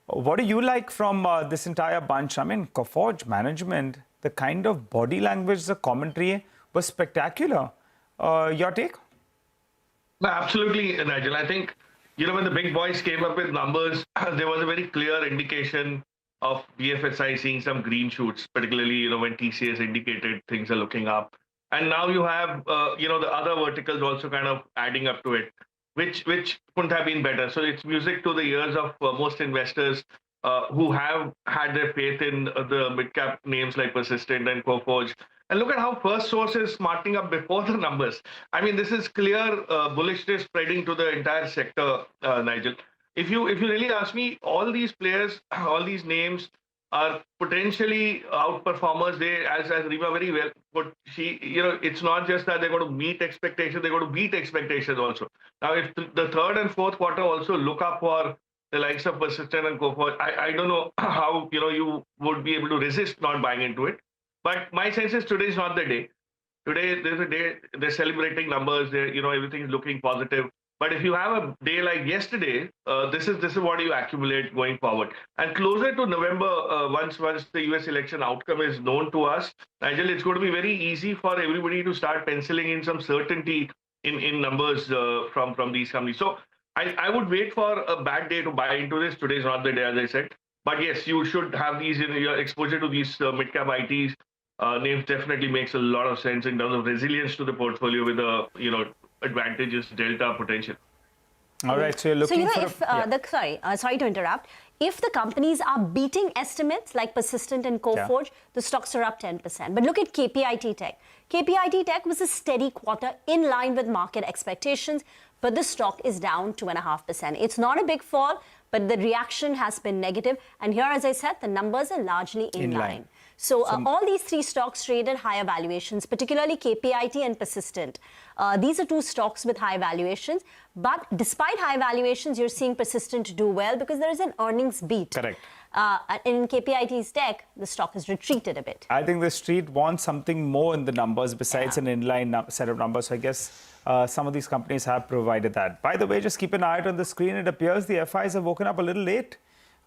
What do you like from this entire bunch? I mean, Coforge management, the kind of body language, the commentary was spectacular. Your take? No, absolutely, Nigel. I think, when the big boys came up with numbers, there was a very clear indication of BFSI seeing some green shoots, particularly, when TCS indicated things are looking up. And now you have, the other verticals also kind of adding up to it, which couldn't have been better. So it's music to the ears of most investors who have had their faith in the mid-cap names like Persistent and Coforge. And look at how First Source is smarting up before the numbers. I mean, this is clear bullishness spreading to the entire sector, Nigel. If you really ask me, all these players, all these names are potentially outperformers. They, as Rima very well put, it's not just that they're going to meet expectations, they're going to beat expectations also. Now, if the third and fourth quarter also look up for the likes of Persistent and Coforge, I don't know how, you would be able to resist not buying into it. But my sense is today is not the day. Today, there's a day they're celebrating numbers. Everything is looking positive. But if you have a day like yesterday, this is what you accumulate going forward. And closer to November, once the US election outcome is known to us, Nigel, it's going to be very easy for everybody to start penciling in some certainty in numbers from these companies. So I would wait for a bad day to buy into this. Today is not the day, as I said. But yes, you should have these in your exposure to these mid-cap ITs. Names definitely makes a lot of sense in terms of resilience to the portfolio with a advantageous delta potential. All right, so you're looking so, if sorry to interrupt. If the companies are beating estimates like Persistent and Coforge, the stocks are up 10%. But look at KPIT Tech. KPIT Tech was a steady quarter in line with market expectations, but the stock is down 2.5%. It's not a big fall, but the reaction has been negative. And here, as I said, the numbers are largely in line. So all these three stocks traded higher valuations, particularly KPIT and Persistent. These are two stocks with high valuations. But despite high valuations, you're seeing Persistent do well because there is an earnings beat. Correct. In KPIT's tech, the stock has retreated a bit. I think the street wants something more in the numbers besides an inline set of numbers. So I guess some of these companies have provided that. By the way, just keep an eye out on the screen. It appears the FIs have woken up a little late.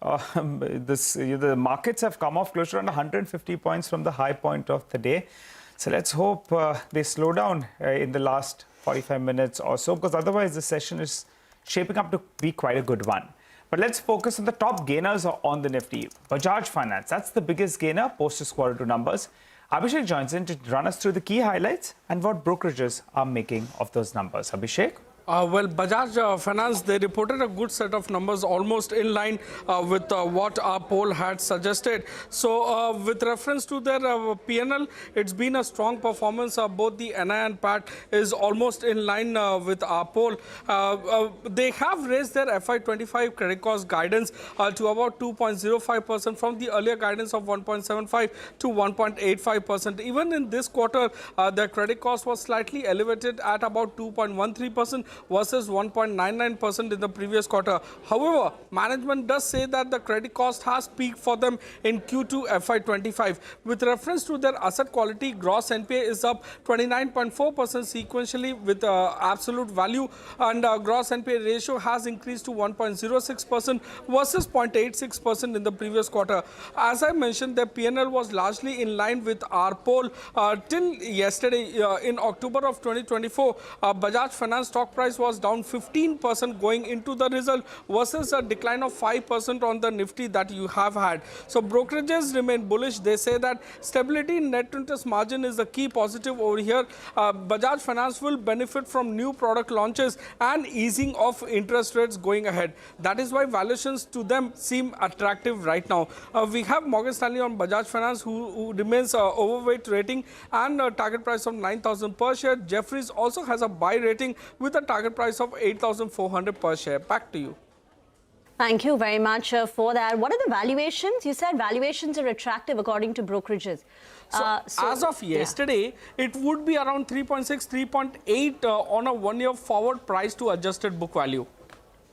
The markets have come off close to around 150 points from the high point of the day. So let's hope they slow down in the last 45 minutes or so, because otherwise the session is shaping up to be quite a good one. But let's focus on the top gainers on the Nifty. Bajaj Finance, that's the biggest gainer post its quarter two numbers. Abhishek joins in to run us through the key highlights and what brokerages are making of those numbers. Abhishek? Well, Bajaj Finance, they reported a good set of numbers almost in line with what our poll had suggested. So with reference to their P&L, it's been a strong performance. Both the NI and PAT is almost in line with our poll. They have raised their FY25 credit cost guidance to about 2.05% from the earlier guidance of 1.75 to 1.85%. Even in this quarter, their credit cost was slightly elevated at about 2.13%. versus 1.99% in the previous quarter. However, management does say that the credit cost has peaked for them in Q2 FY25. With reference to their asset quality, gross NPA is up 29.4% sequentially with absolute value, and gross NPA ratio has increased to 1.06% versus 0.86% in the previous quarter. As I mentioned, their PNL was largely in line with our poll. Till yesterday, in October of 2024, Bajaj Finance stock price was down 15% going into the result versus a decline of 5% on the Nifty that you have had. So brokerages remain bullish. They say that stability in net interest margin is the key positive over here. Bajaj Finance will benefit from new product launches and easing of interest rates going ahead. That is why valuations to them seem attractive right now. We have Morgan Stanley on Bajaj Finance who remains overweight rating and a target price of 9,000 per share. Jefferies also has a buy rating with a target price of 8,400 per share. Back to you. Thank you very much for that. What are the valuations? You said valuations are attractive according to brokerages. So as of yesterday, it would be around 3.6, 3.8 on a one-year forward price to adjusted book value.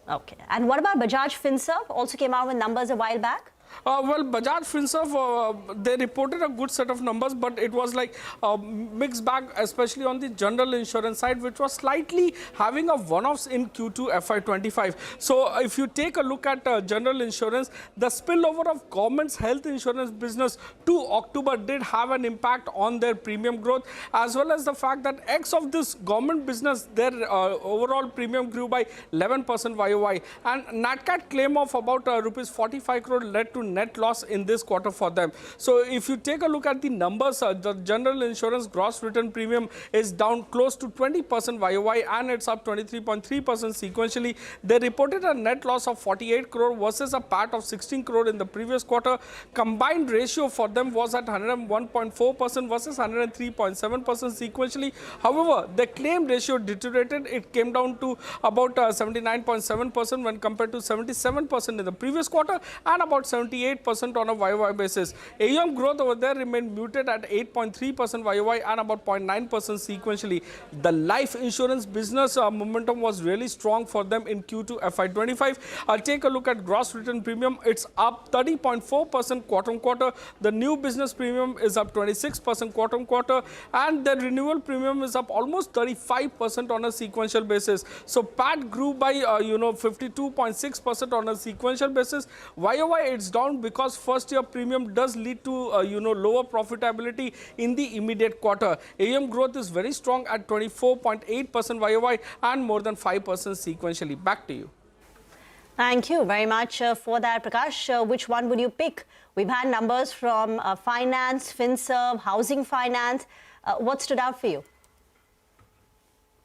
Okay. And what about Bajaj Finserv? Also came out with numbers a while back. Well, Bajaj Finserv, they reported a good set of numbers, but it was like a mixed bag, especially on the general insurance side, which was slightly having a one-offs in Q2 FY25. So if you take a look at general insurance, the spillover of government's health insurance business to October did have an impact on their premium growth, as well as the fact that X of this government business, their overall premium grew by 11% YOY. And NatCat claim of about rupees 45 crore led to net loss in this quarter for them. So if you take a look at the numbers, the general insurance gross written premium is down close to 20% YOY and it's up 23.3% sequentially. They reported a net loss of 48 crore versus a PAT of 16 crore in the previous quarter. Combined ratio for them was at 101.4% versus 103.7% sequentially. However, the claim ratio deteriorated. It came down to about 79.7% when compared to 77% in the previous quarter and about 70% 28% on a YOY basis. AUM growth over there remained muted at 8.3% YOY and about 0.9% sequentially. The life insurance business momentum was really strong for them in Q2 FY25. I'll take a look at gross written premium. It's up 30.4% quarter on quarter. The new business premium is up 26% quarter on quarter, and the renewal premium is up almost 35% on a sequential basis. So PAT grew by 52.6% on a sequential basis. YOY it's down because first year premium does lead to lower profitability in the immediate quarter. AUM growth is very strong at 24.8% YOY and more than 5% sequentially. Back to you. Thank you very much for that, Prakash. Which one would you pick? We've had numbers from finance, FinServ, housing finance. What stood out for you?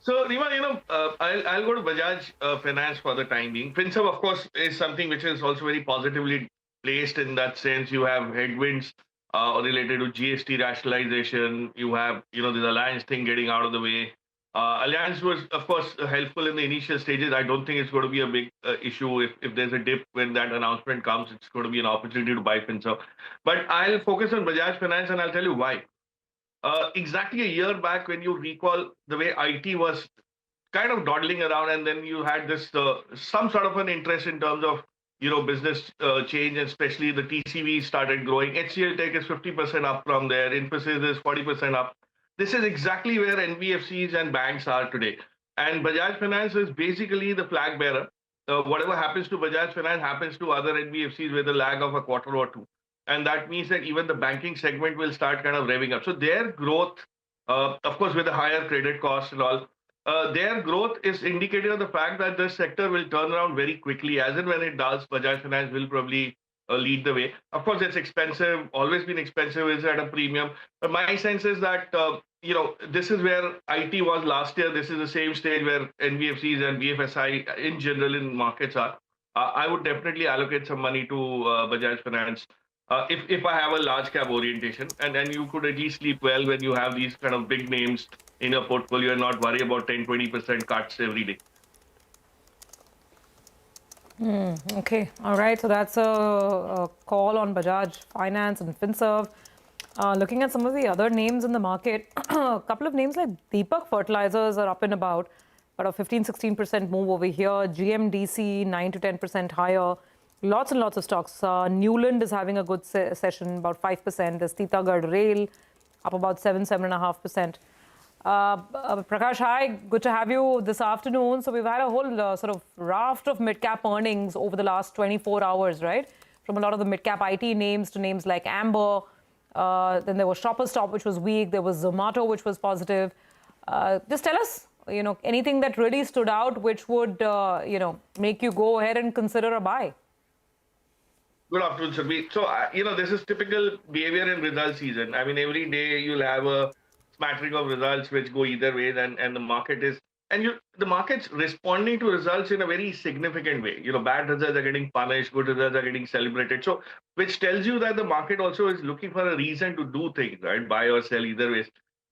So, Rima, I'll go to Bajaj Finance for the time being. FinServ, of course, is something which is also very positively placed in that sense. You have headwinds related to GST rationalization. You have, this alliance thing getting out of the way. Alliance was, of course, helpful in the initial stages. I don't think it's going to be a big issue. If there's a dip when that announcement comes, it's going to be an opportunity to buy FinServ. But I'll focus on Bajaj Finance, and I'll tell you why. Exactly a year back, when you recall the way IT was kind of dawdling around, and then you had this some sort of an interest in terms of business change, and especially the TCV started growing. HCL Tech is 50% up from there. Infosys is 40% up. This is exactly where NBFCs and banks are today. And Bajaj Finance is basically the flag bearer. Whatever happens to Bajaj Finance happens to other NBFCs with a lag of a quarter or two. And that means that even the banking segment will start kind of revving up. So their growth, of course, with the higher credit costs and all, their growth is indicative of the fact that the sector will turn around very quickly. As and when it does, Bajaj Finance will probably lead the way. Of course, it's expensive, always been expensive, it's at a premium. But my sense is that, this is where IT was last year. This is the same stage where NBFCs and BFSI in general in markets are. I would definitely allocate some money to Bajaj Finance if I have a large cap orientation. And then you could at least sleep well when you have these kind of big names in your portfolio and not worry about 10-20% cuts every day. Okay, all right. So that's a call on Bajaj Finance and FinServ. Looking at some of the other names in the market, a couple of names like Deepak Fertilizers are up and about a 15-16% move over here. GMDC 9 to 10% higher. Lots and lots of stocks. Newland is having a good session, about 5%. There's Titagarh Rail up about 7.5%. Prakash, hi, good to have you this afternoon. So we've had a whole sort of raft of mid-cap earnings over the last 24 hours, right? From a lot of the mid-cap IT names to names like Amber. Then there was Shoppers Stop, which was weak. There was Zomato, which was positive. Just tell us, anything that really stood out, which would, make you go ahead and consider a buy. Good afternoon, Surbhi. So, this is typical behavior in result season. I mean, every day you'll have a smattering of results which go either way, and the market is, the market's responding to results in a very significant way. Bad results are getting punished, good results are getting celebrated. So, which tells you that the market also is looking for a reason to do things, right? Buy or sell either way.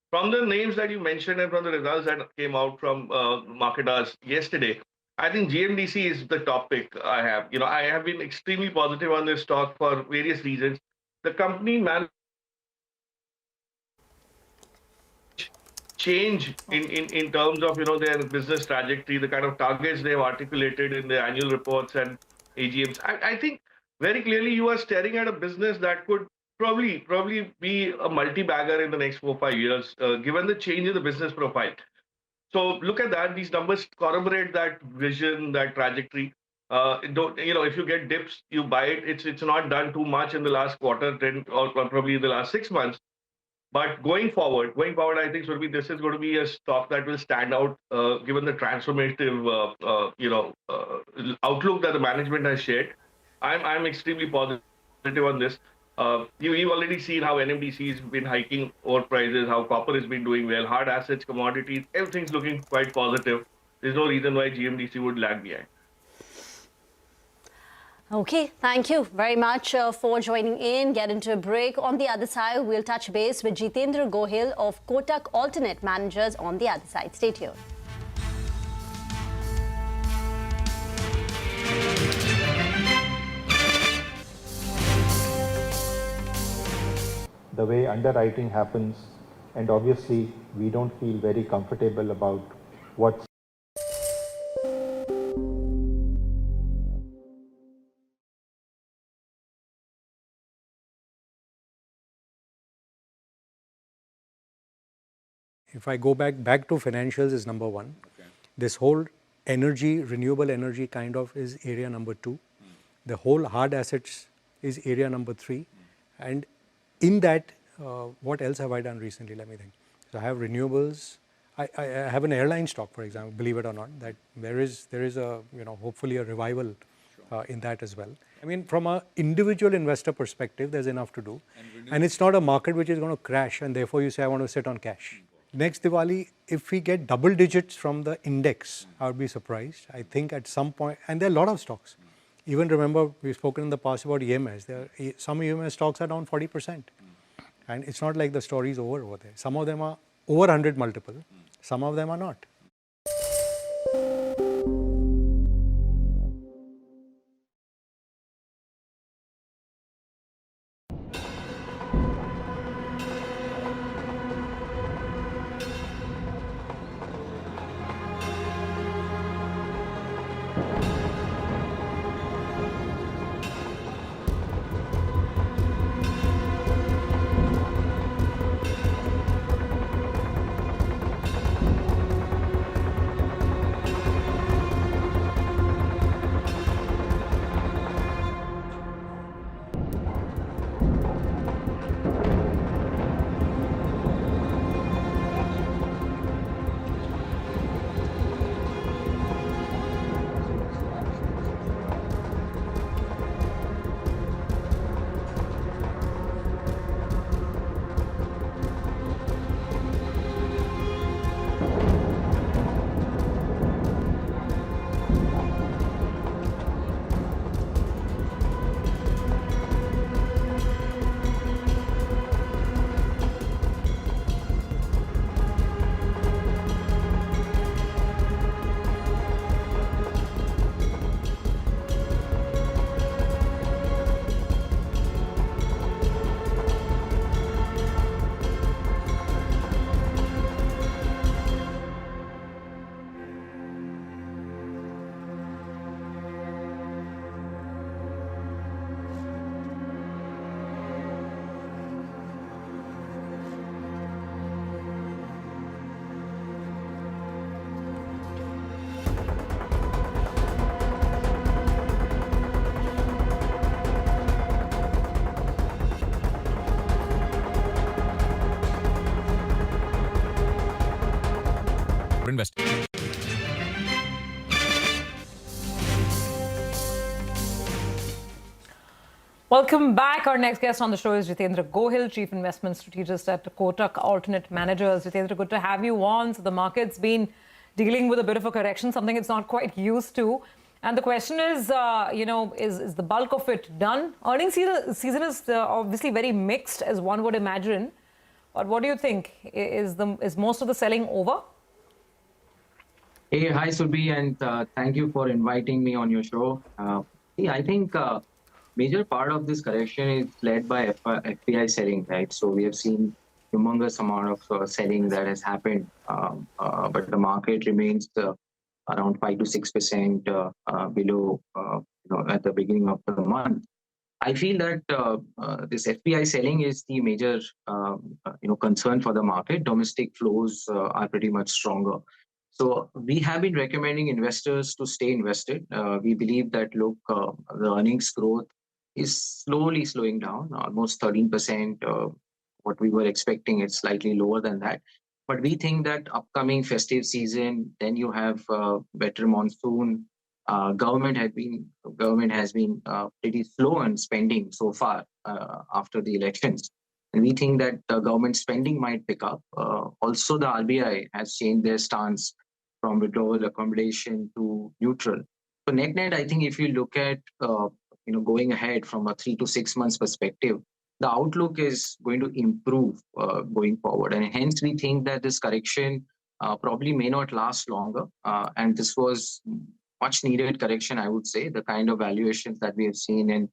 From the names that you mentioned and from the results that came out from marketers yesterday, I think GMDC is the top pick I have. I have been extremely positive on this stock for various reasons. The company managed change in terms of their business trajectory, the kind of targets they've articulated in the annual reports and AGMs. I think very clearly you are staring at a business that could probably be a multi-bagger in the next 4-5 years, given the change in the business profile. So look at that. These numbers corroborate that vision, that trajectory. If you get dips, you buy it. It's not done too much in the last quarter, or probably the last 6 months. But going forward, I think this is going to be a stock that will stand out, given the transformative, outlook that the management has shared. I'm extremely positive on this. You've already seen how NMDC has been hiking ore prices, how copper has been doing well, hard assets, commodities, everything's looking quite positive. There's no reason why GMDC would lag behind. Okay, thank you very much for joining in. Get into a break. On the other side, we'll touch base with Jitendra Gohil of Kotak Alternate Managers on the other side. Stay tuned. the way underwriting happens, and obviously we don't feel very comfortable about what's If I go back to financials is number one. This whole energy, renewable energy kind of is area number two. The whole hard assets is area number three. And in that, what else have I done recently? Let me think. So I have renewables. I have an airline stock, for example, believe it or not, that there is a, hopefully a revival in that as well. I mean, from an individual investor perspective, there's enough to do. And it's not a market which is going to crash and therefore you say, I want to sit on cash. Next Diwali, if we get double digits from the index, I would be surprised. I think at some point, and there are a lot of stocks. Even remember, we've spoken in the past about EMS. Some EMS stocks are down 40%. And it's not like the story is over there. Some of them are over 100 multiple. Some of them are not. Invest. Welcome back. Our next guest on the show is Jitendra Gohil, Chief Investment Strategist at Kotak Alternate Managers. Jitendra, good to have you on. So the market's been dealing with a bit of a correction, something it's not quite used to. And the question is, is the bulk of it done? Earnings season is obviously very mixed, as one would imagine. But what do you think? Is most of the selling over? Hey, hi Subhi, and thank you for inviting me on your show. I think major part of this correction is led by FPI selling, right? So we have seen humongous amount of selling that has happened, but the market remains around 5 to 6% below, at the beginning of the month. I feel that this FPI selling is the major, concern for the market. Domestic flows are pretty much stronger. So we have been recommending investors to stay invested. We believe that, look, the earnings growth is slowly slowing down, almost 13%. What we were expecting, it's slightly lower than that. But we think that upcoming festive season, then you have better monsoon. Government has been pretty slow in spending so far after the elections. And we think that the government spending might pick up. Also, the RBI has changed their stance from withdrawal accommodation to neutral. So net, I think if you look at going ahead from a 3 to 6 months perspective, the outlook is going to improve going forward. And hence, we think that this correction probably may not last longer. And this was much needed correction, I would say, the kind of valuations that we have seen in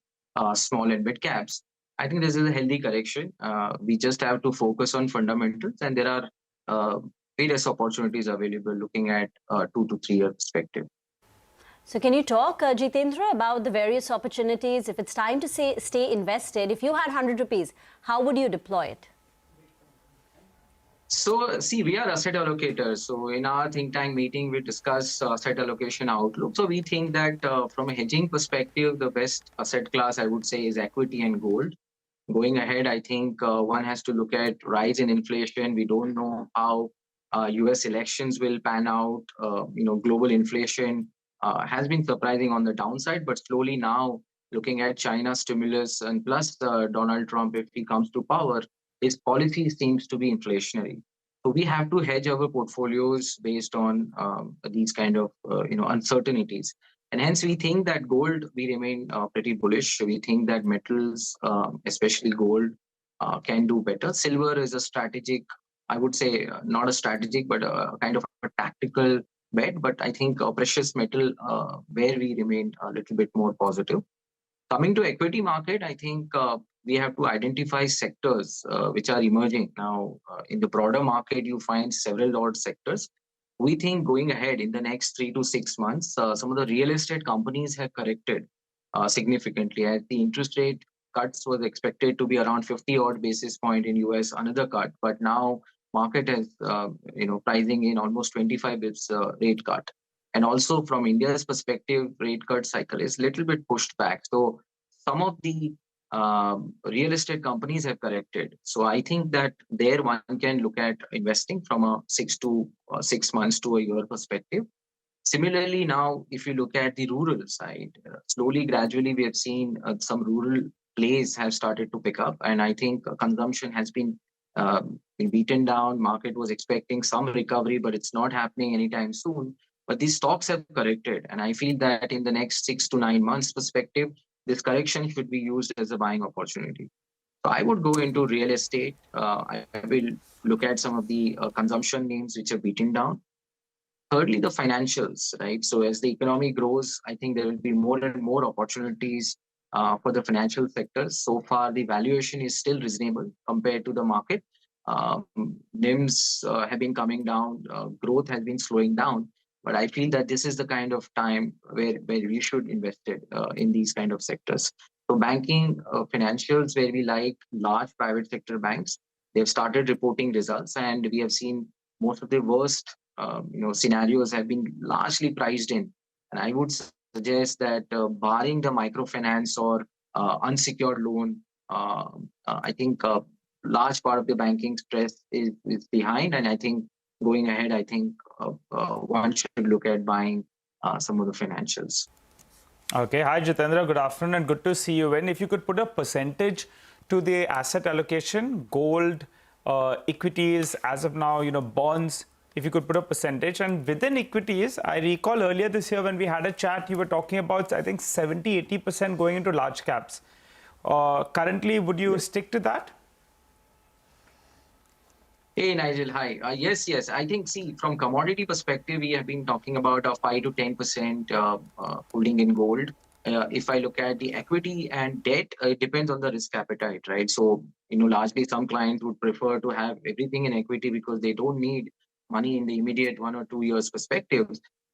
small and mid caps. I think this is a healthy correction. We just have to focus on fundamentals, and there are various opportunities available looking at 2 to 3 year perspective. So can you talk, Jitendra, about the various opportunities? If it's time to stay invested, if you had 100 rupees, how would you deploy it? So, see, we are asset allocators. So, in our think tank meeting, we discuss asset allocation outlook. So, we think that from a hedging perspective, the best asset class, I would say, is equity and gold. Going ahead, I think one has to look at rise in inflation. We don't know how US elections will pan out. Global inflation has been surprising on the downside, but slowly now looking at China stimulus and plus Donald Trump, if he comes to power, his policy seems to be inflationary. So we have to hedge our portfolios based on these kind of uncertainties. And hence we think that gold, we remain pretty bullish. We think that metals, especially gold, can do better. Silver is a strategic, I would say not a strategic, but a kind of a tactical bet. But I think precious metal, where we remain a little bit more positive. Coming to equity market, I think we have to identify sectors which are emerging. Now, in the broader market, you find several odd sectors. We think going ahead in the next 3 to 6 months, some of the real estate companies have corrected significantly as the interest rate cuts was expected to be around 50 odd basis point in US, another cut. But now market is, pricing in almost 25 bips rate cut. And also from India's perspective, rate cut cycle is a little bit pushed back. So some of the real estate companies have corrected. So I think that there one can look at investing from a 6 months to a year perspective. Similarly, now, if you look at the rural side, slowly, gradually, we have seen some rural plays have started to pick up. And I think consumption has been beaten down. Market was expecting some recovery, but it's not happening anytime soon. But these stocks have corrected. And I feel that in the next 6 to 9 months perspective, this correction should be used as a buying opportunity. So I would go into real estate. I will look at some of the consumption names which are beaten down. Thirdly, the financials, right? So as the economy grows, I think there will be more and more opportunities for the financial sectors. So far, the valuation is still reasonable compared to the market. NIMs have been coming down. Growth has been slowing down. But I feel that this is the kind of time where we should invest in these kind of sectors. So banking, financials, where we like large private sector banks, they've started reporting results, and we have seen most of the worst scenarios have been largely priced in. And I would suggest that barring the microfinance or unsecured loan, I think a large part of the banking stress is behind. And I think going ahead, I think one should look at buying some of the financials. Okay. Hi, Jitendra. Good afternoon and good to see you. And if you could put a percentage to the asset allocation, gold, equities, as of now, bonds, if you could put a percentage. And within equities, I recall earlier this year when we had a chat, you were talking about, I think, 70-80% going into large caps. Currently, would you stick to that? Hey, Nigel. Hi. Yes. I think, see, from commodity perspective, we have been talking about a 5 to 10% holding in gold. If I look at the equity and debt, it depends on the risk appetite, right? So, largely some clients would prefer to have everything in equity because they don't need money in the immediate 1 or 2 years perspective.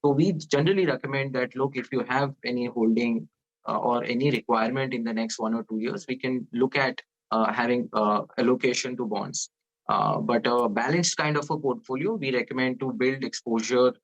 So we generally recommend that, look, if you have any holding or any requirement in the next 1 or 2 years, we can look at having allocation to bonds. But a balanced kind of a portfolio, we recommend to build exposure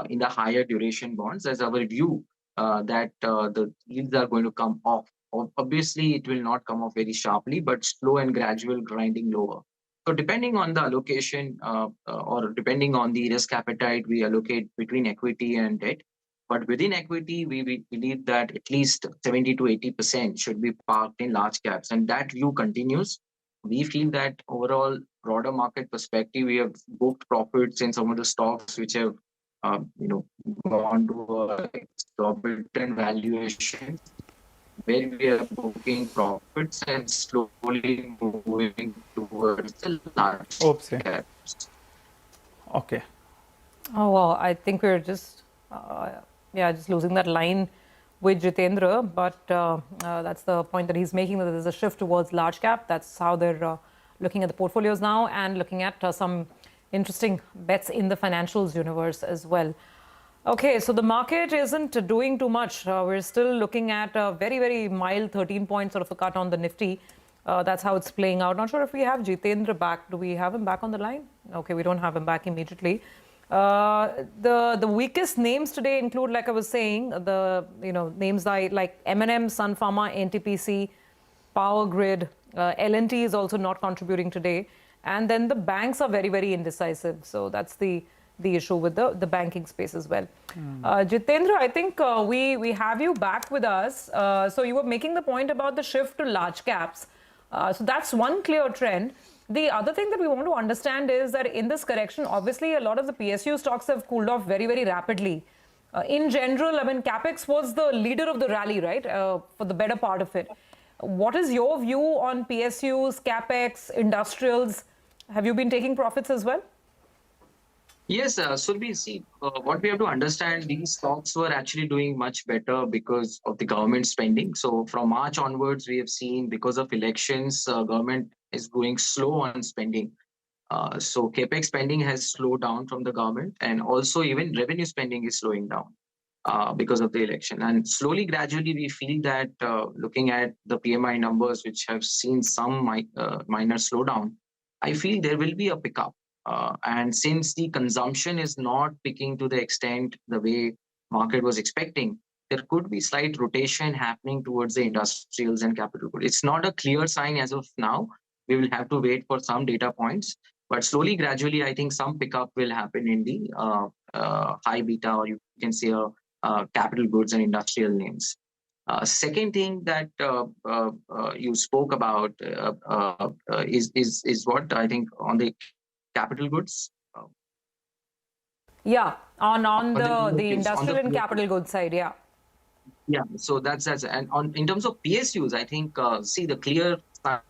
in the higher duration bonds as our view that the yields are going to come off. Obviously, it will not come off very sharply, but slow and gradual grinding lower. So depending on the allocation or depending on the risk appetite, we allocate between equity and debt. But within equity, we believe that at least 70 to 80% should be parked in large caps. And that view continues. We feel that overall broader market perspective, we have booked profits in some of the stocks which have, gone to exorbitant valuation, where we are booking profits and slowly moving towards the large caps. Okay. Oh, wow. I think we're just, just losing that line with Jitendra, but that's the point that he's making, that there's a shift towards large cap. That's how they're looking at the portfolios now, and looking at some interesting bets in the financials universe as well. Okay, so the market isn't doing too much. We're still looking at a very, very mild 13-point sort of a cut on the Nifty. That's how it's playing out. Not sure if we have Jitendra back. Do we have him back on the line? Okay, we don't have him back immediately. The weakest names today include, like I was saying, the names like M&M, Sun Pharma, NTPC, Power Grid, L&T is also not contributing today, and then the banks are very, very indecisive. So that's the issue with the banking space as well. Jitendra, I think we have you back with us. So you were making the point about the shift to large caps. So that's one clear trend. The other thing that we want to understand is that in this correction, obviously a lot of the PSU stocks have cooled off very, very rapidly. In general, I mean, CapEx was the leader of the rally, right, for the better part of it. What is your view on PSUs, CapEx, industrials? Have you been taking profits as well? Yes, Surbhi, see, what we have to understand, these stocks were actually doing much better because of the government spending. So from March onwards, we have seen, because of elections, government is going slow on spending. So capex spending has slowed down from the government, and also even revenue spending is slowing down because of the election. And slowly, gradually, we feel that looking at the PMI numbers, which have seen some minor slowdown, I feel there will be a pickup. And since the consumption is not picking to the extent the way market was expecting, there could be slight rotation happening towards the industrials and capital goods. It's not a clear sign as of now. We will have to wait for some data points. But slowly, gradually, I think some pickup will happen in the high beta, or you can say capital goods and industrial names. Second thing that you spoke about is what I think on the capital goods. Yeah, on the industrial and capital goods side, yeah. Yeah, so that's and in terms of PSUs, I think see, the clear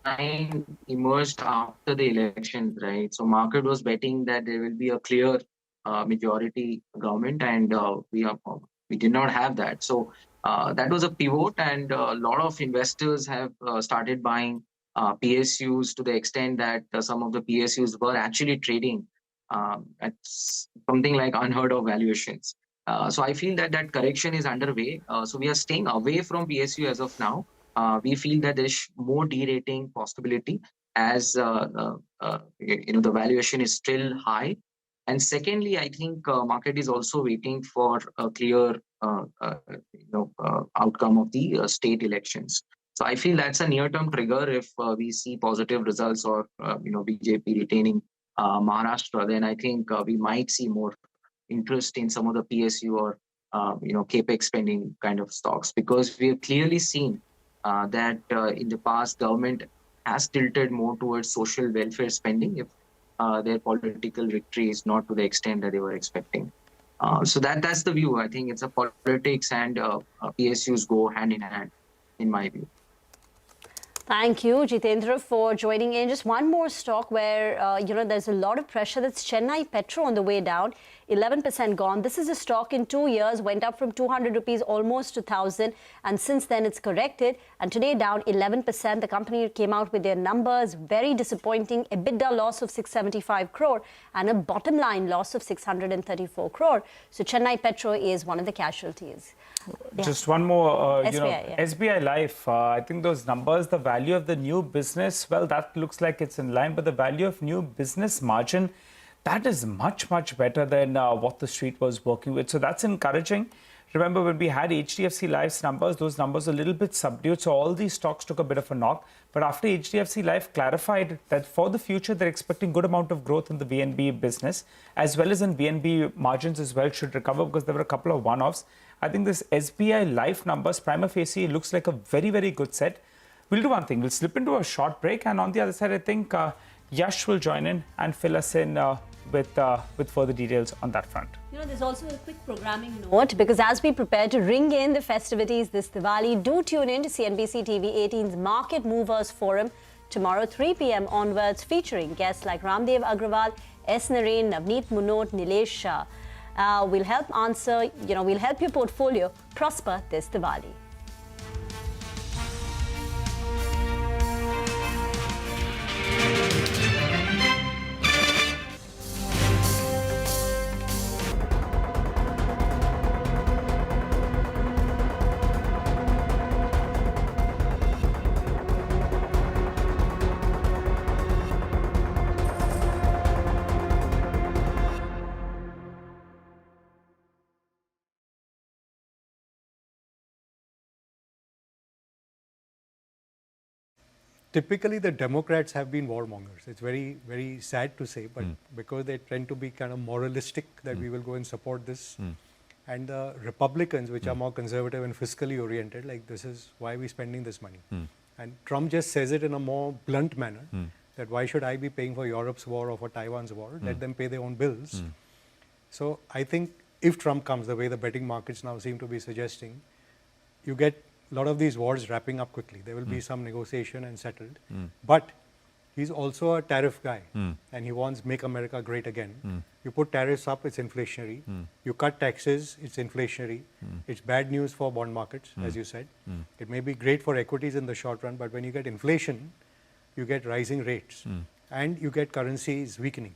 sign emerged after the election, right? So market was betting that there will be a clear majority government, and we did not have that. So that was a pivot, and a lot of investors have started buying PSUs to the extent that some of the PSUs were actually trading at something like unheard of valuations. So I feel that correction is underway. So we are staying away from PSU as of now. We feel that there's more de-rating possibility as the valuation is still high. And secondly, I think market is also waiting for a clear outcome of the state elections. So I feel that's a near-term trigger. If we see positive results, or BJP retaining Maharashtra, then I think we might see more interest in some of the PSU or capex spending kind of stocks, because we have clearly seen that in the past, government has tilted more towards social welfare spending if their political victory is not to the extent that they were expecting. So that's the view. I think it's a politics and PSUs go hand in hand, in my view. Thank you, Jitendra, for joining in. Just one more stock where, there's a lot of pressure. That's Chennai Petro on the way down, 11% gone. This is a stock in 2 years, went up from 200 rupees almost to 1,000. And since then, it's corrected. And today, down 11%. The company came out with their numbers. Very disappointing. EBITDA loss of 675 crore and a bottom line loss of 634 crore. So Chennai Petro is one of the casualties. Yeah. Just one more, SBI, SBI Life, I think those numbers, the value of the new business, well, that looks like it's in line, but the value of new business margin, that is much, much better than what the street was working with. So that's encouraging. Remember, when we had HDFC Life's numbers, those numbers were a little bit subdued. So all these stocks took a bit of a knock. But after HDFC Life clarified that for the future, they're expecting good amount of growth in the VNB business, as well as in VNB margins as well should recover, because there were a couple of one-offs. I think this SBI Life numbers, prima facie, looks like a very, very good set. We'll do one thing. We'll slip into a short break. And on the other side, I think Yash will join in and fill us in with further details on that front. There's also a quick programming note, because as we prepare to ring in the festivities this Diwali, do tune in to CNBC-TV18's Market Movers Forum tomorrow 3 p.m. onwards, featuring guests like Ramdev Agrawal, S. Naren, Navneet Munot, Nilesh Shah. We'll help answer, we'll help your portfolio prosper this Diwali. Typically, the Democrats have been warmongers. It's very, very sad to say, but because they tend to be kind of moralistic that we will go and support this. And the Republicans, which are more conservative and fiscally oriented, like this is why we're spending this money. And Trump just says it in a more blunt manner, that why should I be paying for Europe's war or for Taiwan's war? Let them pay their own bills. So I think if Trump comes, the way the betting markets now seem to be suggesting, you get a lot of these wars wrapping up quickly. There will be some negotiation and settled. But he's also a tariff guy, and he wants Make America Great Again. You put tariffs up, it's inflationary. You cut taxes, it's inflationary. It's bad news for bond markets, as you said. It may be great for equities in the short run, but when you get inflation, you get rising rates, and you get currencies weakening,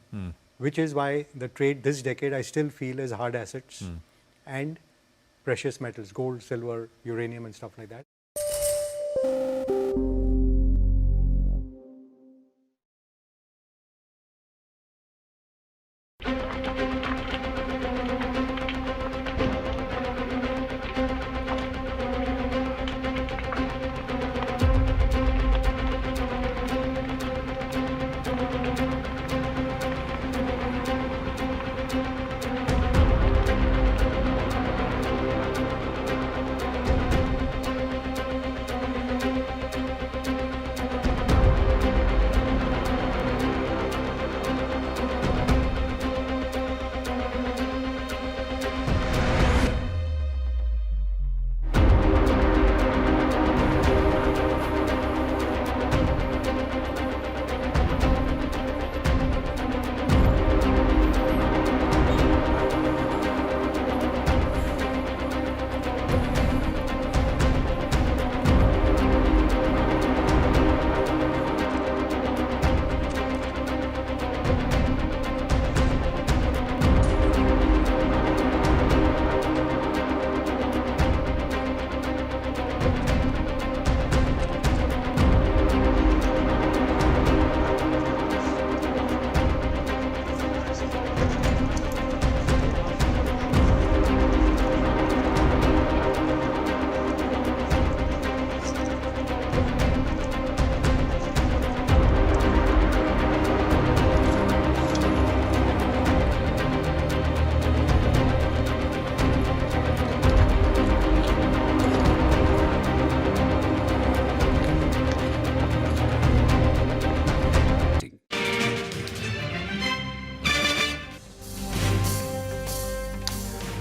which is why the trade this decade I still feel is hard assets and precious metals, gold, silver, uranium and stuff like that.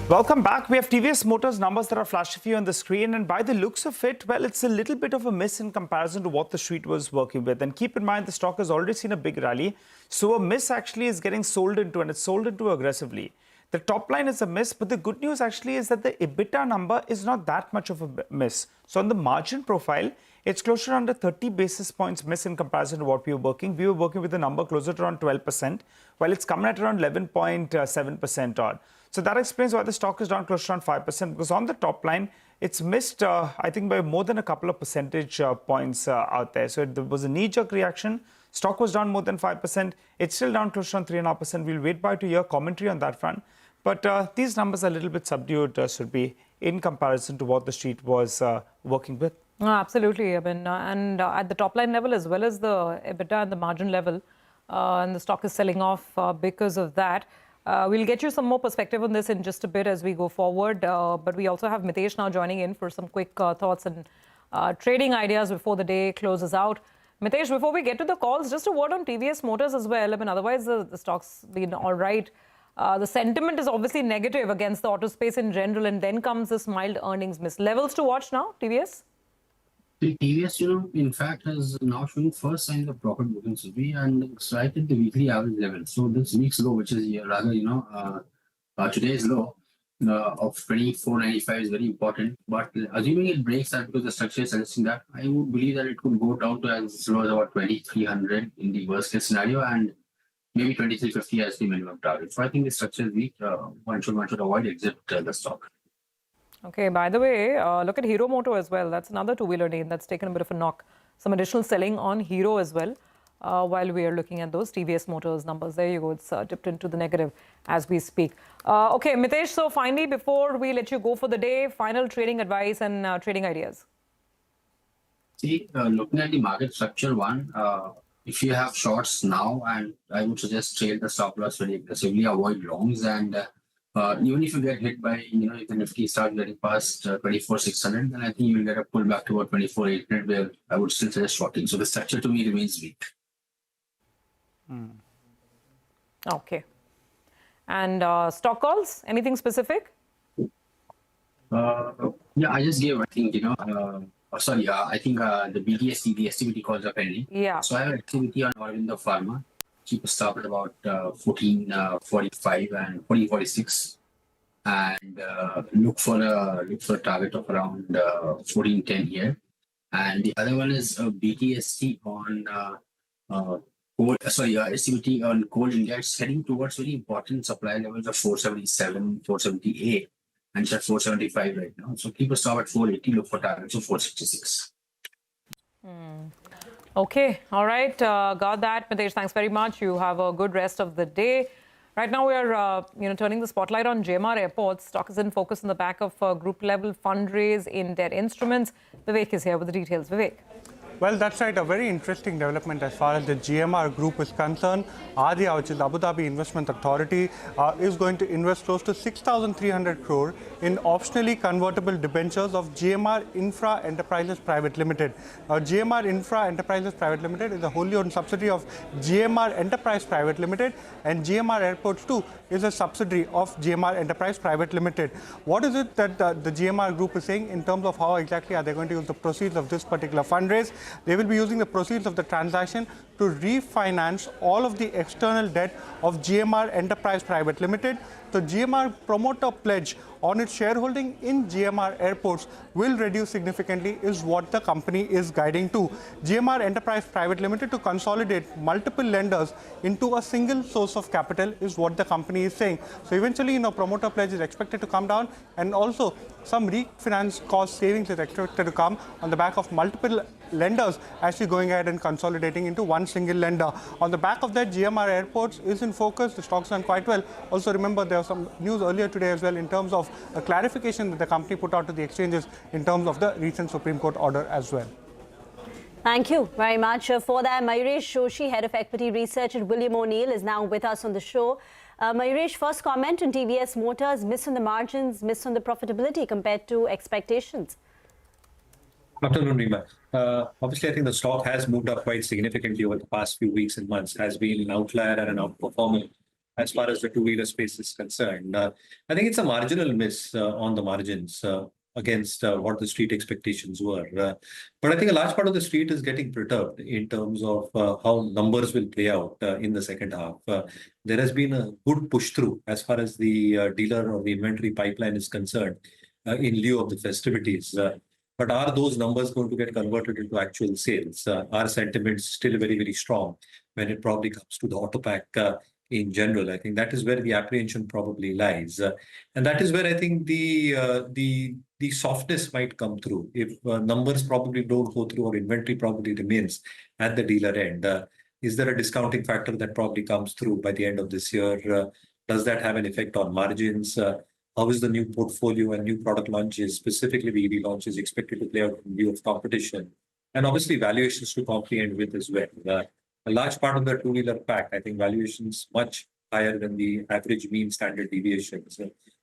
Welcome back. We have TVS Motors numbers that are flashing for you on the screen, and by the looks of it, well, it's a little bit of a miss in comparison to what the street was working with. And keep in mind, the stock has already seen a big rally, so a miss actually is getting sold into, and it's sold into aggressively. The top line is a miss, but the good news actually is that the EBITDA number is not that much of a miss. So on the margin profile, it's closer to under 30 basis points miss in comparison to what we were working. We were working with a number closer to around 12%, while it's coming at around 11.7% odd. So that explains why the stock is down close to around 5%, because on the top line, it's missed, I think, by more than a couple of percentage points out there. So there was a knee-jerk reaction. Stock was down more than 5%. It's still down close to around 3.5%. We'll wait by to hear commentary on that front. But these numbers are a little bit subdued, should be, in comparison to what the street was working with. Absolutely. I mean, and at the top line level as well as the EBITDA and the margin level, and the stock is selling off because of that. We'll get you some more perspective on this in just a bit as we go forward. But we also have Mitesh now joining in for some quick thoughts and trading ideas before the day closes out. Mitesh, before we get to the calls, just a word on TVS Motors as well. I mean, otherwise the stock's been all right. The sentiment is obviously negative against the auto space in general, and then comes this mild earnings miss. Levels to watch now, TVS? The TVS, in fact, has now shown first signs of profit booking, and it's right at the weekly average level. So this week's low, which is rather, today's low of 24.95 is very important. But assuming it breaks that, because the structure is suggesting that, I would believe that it could go down to as low as about 2300 in the worst case scenario, and maybe 2350 as the minimum target. So I think the structure is weak. One should avoid exit the stock. Okay, by the way, look at Hero Moto as well. That's another two-wheeler name that's taken a bit of a knock. Some additional selling on Hero as well. While we are looking at those TVS Motors numbers. There you go. It's dipped into the negative as we speak. Okay, Mitesh, so finally, before we let you go for the day, final trading advice and trading ideas. See, looking at the market structure, if you have shorts now, and I would suggest trade the stop loss very aggressively, avoid longs, and even if you get hit by, if the Nifty starts getting past 24,600, then I think you will get a pullback to about 24,800, where I would still suggest shorting. So the structure to me remains weak. Okay. And stock calls, anything specific? Yeah, I just gave, I think, I think the BTST, the STBT calls are pending. Yeah. So I have activity on Aurobindo Pharma. Keep a stop at about 1445 and 1446, and look for a target of around 1410 here. And the other one is BTST on STBT on coal index, heading towards very important supply levels of 477, 478, and it's at 475 right now. So keep a stop at 480, look for targets of 466. Okay, all right, got that. Mitesh, thanks very much. You have a good rest of the day. Right now, we are turning the spotlight on GMR Airports. Stock is in focus on the back of group level fundraise in debt instruments. Vivek is here with the details. Vivek. Well, that's right. A very interesting development as far as the GMR group is concerned. ADIA, which is Abu Dhabi Investment Authority, is going to invest close to 6,300 crore in optionally convertible debentures of GMR Infra Enterprises Private Limited. GMR Infra Enterprises Private Limited is a wholly owned subsidiary of GMR Enterprise Private Limited, and GMR Airports too is a subsidiary of GMR Enterprise Private Limited. What is it that the GMR group is saying in terms of how exactly are they going to use the proceeds of this particular fundraise? They will be using the proceeds of the transaction to refinance all of the external debt of GMR Enterprise Private Limited. The GMR promoter pledge on its shareholding in GMR Airports will reduce significantly is what the company is guiding to. GMR Enterprise Private Limited to consolidate multiple lenders into a single source of capital is what the company is saying. So eventually, promoter pledge is expected to come down, and also some refinance cost savings is expected to come on the back of multiple lenders actually going ahead and consolidating into one single lender. On the back of that, GMR Airports is in focus. The stocks done quite well. Also remember, there was some news earlier today as well in terms of a clarification that the company put out to the exchanges in terms of the recent Supreme Court order as well. Thank you very much for that. Mayuresh Joshi, Head of Equity Research at William O'Neill, is now with us on the show. Mayuresh, first comment on TVS Motors, miss on the margins, miss on the profitability compared to expectations. Afternoon, Rima. Obviously, I think the stock has moved up quite significantly over the past few weeks and months, has been an outlier and an outperformer as far as the two-wheeler space is concerned. I think it's a marginal miss on the margins against what the street expectations were. But I think a large part of the street is getting perturbed in terms of how numbers will play out in the second half. There has been a good push through as far as the dealer or the inventory pipeline is concerned in lieu of the festivities. But are those numbers going to get converted into actual sales? Our sentiment is still very, very strong when it probably comes to the auto pack in general. I think that is where the apprehension probably lies. And that is where I think the softness might come through. If numbers probably don't go through or inventory probably remains at the dealer end, is there a discounting factor that probably comes through by the end of this year? Does that have an effect on margins? How is the new portfolio and new product launches, specifically the EV launches, expected to play out in view of competition? And obviously valuations to comprehend with as well. A large part of the two-wheeler pack, I think valuations much higher than the average mean standard deviations.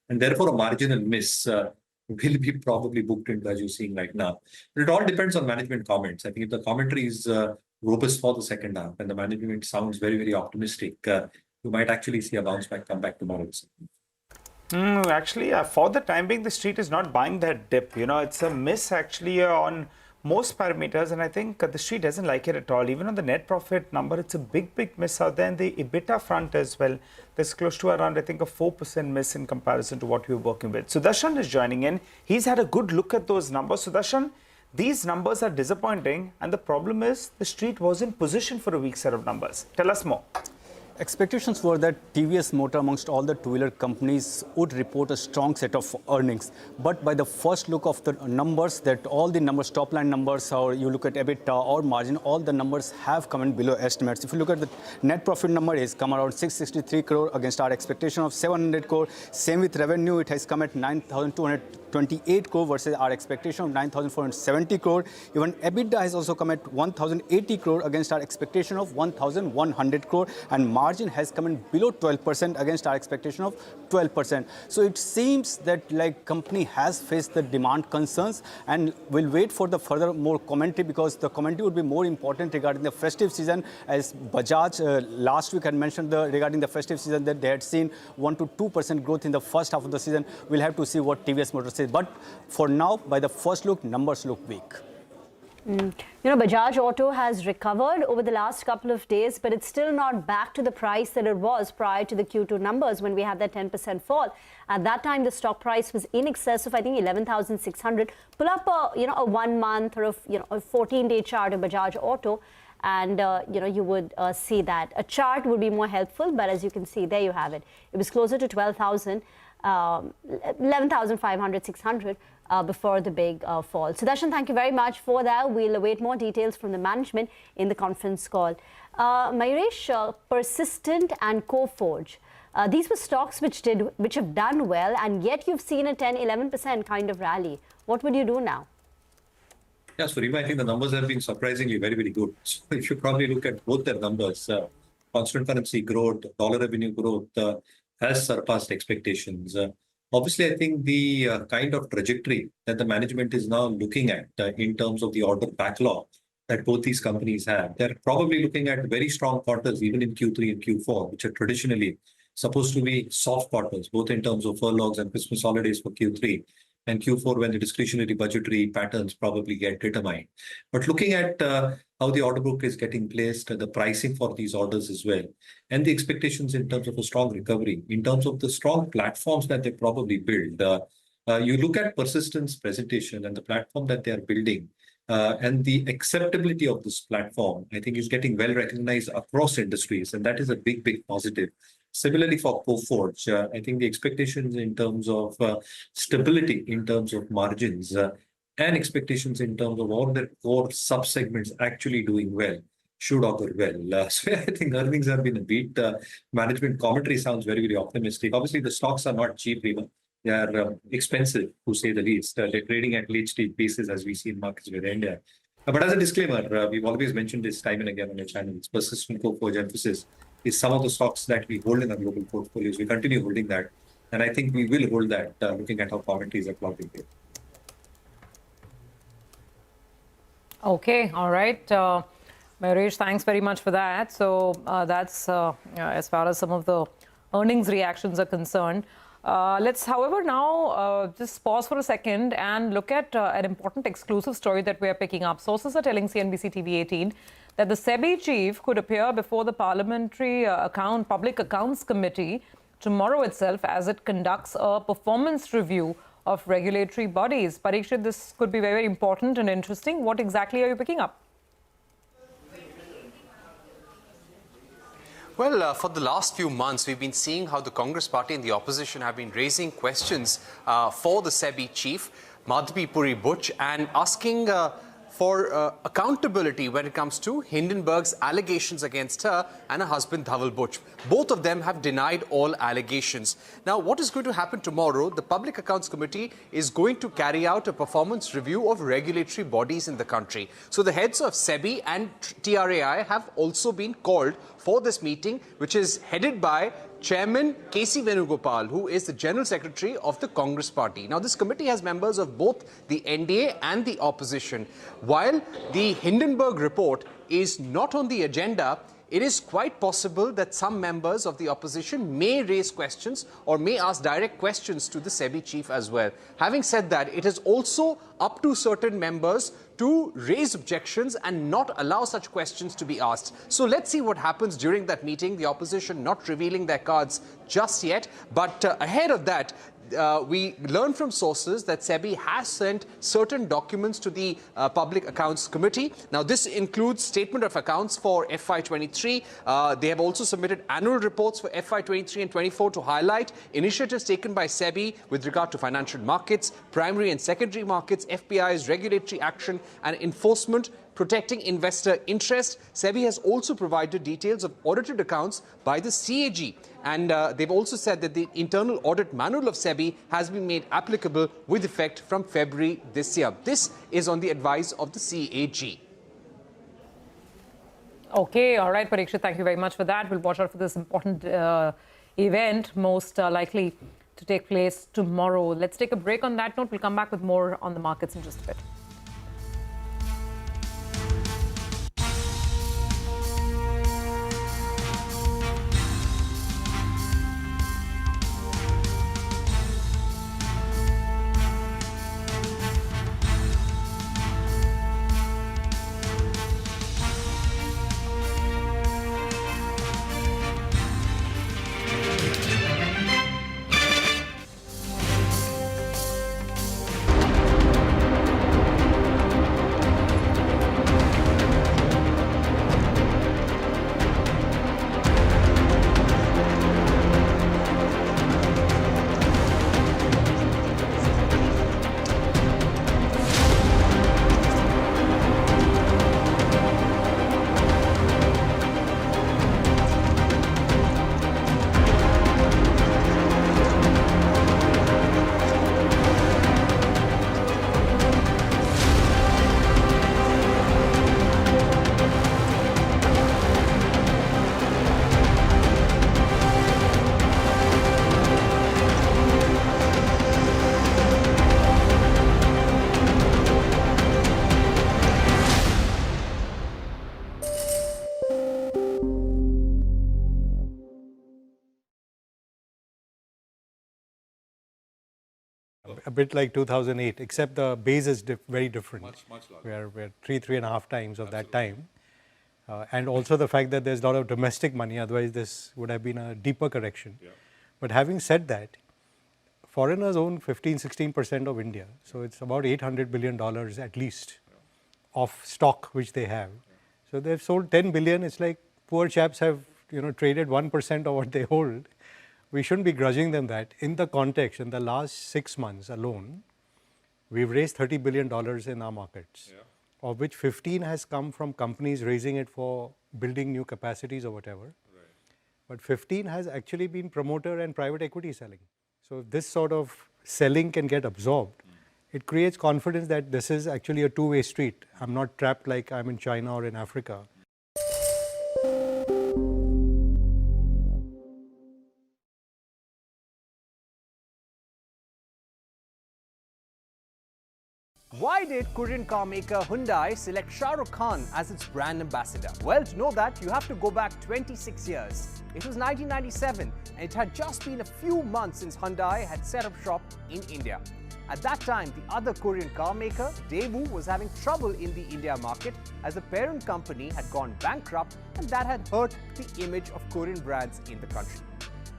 And therefore a marginal miss will be probably booked into as you're seeing right now. But it all depends on management comments. I think if the commentary is robust for the second half and the management sounds very, very optimistic, you might actually see a bounce back come back tomorrow. Actually, for the time being, the street is not buying that dip. It's a miss actually on most parameters, and I think the street doesn't like it at all. Even on the net profit number, it's a big miss out there. And the EBITDA front as well, there's close to around, I think, a 4% miss in comparison to what we were working with. Sudarshan is joining in. He's had a good look at those numbers. Sudarshan, these numbers are disappointing, and the problem is the street was in position for a weak set of numbers. Tell us more. Expectations were that TVS Motor amongst all the two-wheeler companies would report a strong set of earnings. But by the first look of the numbers, that all the numbers, top line numbers, or you look at EBITDA or margin, all the numbers have come in below estimates. If you look at the net profit number, it has come around 663 crore against our expectation of 700 crore. Same with revenue, it has come at 9,228 crore versus our expectation of 9,470 crore. Even EBITDA has also come at 1,080 crore against our expectation of 1,100 crore. And margin has come in below 12% against our expectation of 12%. So it seems that like company has faced the demand concerns, and we'll wait for the further more commentary, because the commentary would be more important regarding the festive season. As Bajaj last week had mentioned regarding the festive season that they had seen 1 to 2% growth in the first half of the season. We'll have to see what TVS Motors says. But for now, by the first look, numbers look weak. You know, Bajaj Auto has recovered over the last couple of days, but it's still not back to the price that it was prior to the Q2 numbers when we had that 10% fall. At that time, the stock price was in excess of, I think, 11,600. Pull up a 1 month or a 14-day chart of Bajaj Auto, and you would see that. A chart would be more helpful, but as you can see, there you have it. It was closer to 12,000, 11,500, 600. Before the big fall. Sudarshan, thank you very much for that. We'll await more details from the management in the conference call. Mayuresh, Persistent and Coforge. These were stocks which have done well, and yet you've seen a 10-11% kind of rally. What would you do now? Yeah, so Rima, I think the numbers have been surprisingly very good. So if you probably look at both their numbers, constant currency growth, dollar revenue growth has surpassed expectations. Obviously, I think the kind of trajectory that the management is now looking at in terms of the order backlog that both these companies have, they're probably looking at very strong quarters even in Q3 and Q4, which are traditionally supposed to be soft quarters, both in terms of furloughs and Christmas holidays for Q3, and Q4 when the discretionary budgetary patterns probably get determined. But looking at how the order book is getting placed, the pricing for these orders as well, and the expectations in terms of a strong recovery, in terms of the strong platforms that they probably build. You look at Persistent's presentation and the platform that they are building, and the acceptability of this platform, I think, is getting well recognized across industries, and that is a big positive. Similarly for Coforge, I think the expectations in terms of stability, in terms of margins, and expectations in terms of all their core sub-segments actually doing well should augur well. So I think earnings have been a beat. Management commentary sounds very optimistic. Obviously, the stocks are not cheap even. They are expensive, to say the least. They're trading at late stage basis, as we see in markets with India. But as a disclaimer, we've always mentioned this time and again on the channel. It's Persistent, Coforge, emphasis is some of the stocks that we hold in our global portfolios. We continue holding that. And I think we will hold that, looking at how commentaries are plotting here. Okay, all right. Mayuresh, thanks very much for that. So that's as far as some of the earnings reactions are concerned. Let's, however, now just pause for a second and look at an important exclusive story that we are picking up. Sources are telling CNBC-TV18 that the SEBI chief could appear before the Parliamentary Public Accounts Committee tomorrow itself as it conducts a performance review of regulatory bodies. Parikshit, this could be very important and interesting. What exactly are you picking up? Well, for the last few months, we've been seeing how the Congress party and the opposition have been raising questions for the SEBI chief, Madhavi Puri Butch, and asking for accountability when it comes to Hindenburg's allegations against her and her husband Dhaval Butch. Both of them have denied all allegations. Now, what is going to happen tomorrow? The Public Accounts Committee is going to carry out a performance review of regulatory bodies in the country. So the heads of SEBI and TRAI have also been called for this meeting, which is headed by Chairman K.C. Venugopal, who is the General Secretary of the Congress Party. Now, this committee has members of both the NDA and the opposition. While the Hindenburg report is not on the agenda, it is quite possible that some members of the opposition may raise questions or may ask direct questions to the SEBI chief as well. Having said that, it is also up to certain members to raise objections and not allow such questions to be asked. So let's see what happens during that meeting. The opposition not revealing their cards just yet. But ahead of that, we learned from sources that SEBI has sent certain documents to the Public Accounts Committee. Now, this includes statement of accounts for FY23. They have also submitted annual reports for FY23 and 24 to highlight initiatives taken by SEBI with regard to financial markets, primary and secondary markets, FPI's regulatory action and enforcement, protecting investor interest. SEBI has also provided details of audited accounts by the CAG. And they've also said that the internal audit manual of SEBI has been made applicable with effect from February this year. This is on the advice of the CAG. Okay, all right, Parikshit, thank you very much for that. We'll watch out for this important event, most likely to take place tomorrow. Let's take a break on that note. We'll come back with more on the markets in just a bit. A bit like 2008, except the base is very different. Much larger. We're 3.5 times of that time. And also the fact that there's a lot of domestic money, otherwise this would have been a deeper correction. Yeah. But having said that, foreigners own 15-16% of India. So it's about $800 billion at least of stock which they have. So they've sold 10 billion. It's like poor chaps have traded 1% of what they hold. We shouldn't be grudging them that. In the context, in the last 6 months alone, we've raised $30 billion in our markets, of which 15 has come from companies raising it for building new capacities or whatever. Right. But 15 has actually been promoter and private equity selling. So if this sort of selling can get absorbed, it creates confidence that this is actually a two-way street. I'm not trapped like I'm in China or in Africa. Why did Korean car maker Hyundai select Shah Rukh Khan as its brand ambassador? Well, to know that, you have to go back 26 years. It was 1997 and it had just been a few months since Hyundai had set up shop in India. At that time, the other Korean car maker, Daewoo, was having trouble in the India market as the parent company had gone bankrupt and that had hurt the image of Korean brands in the country.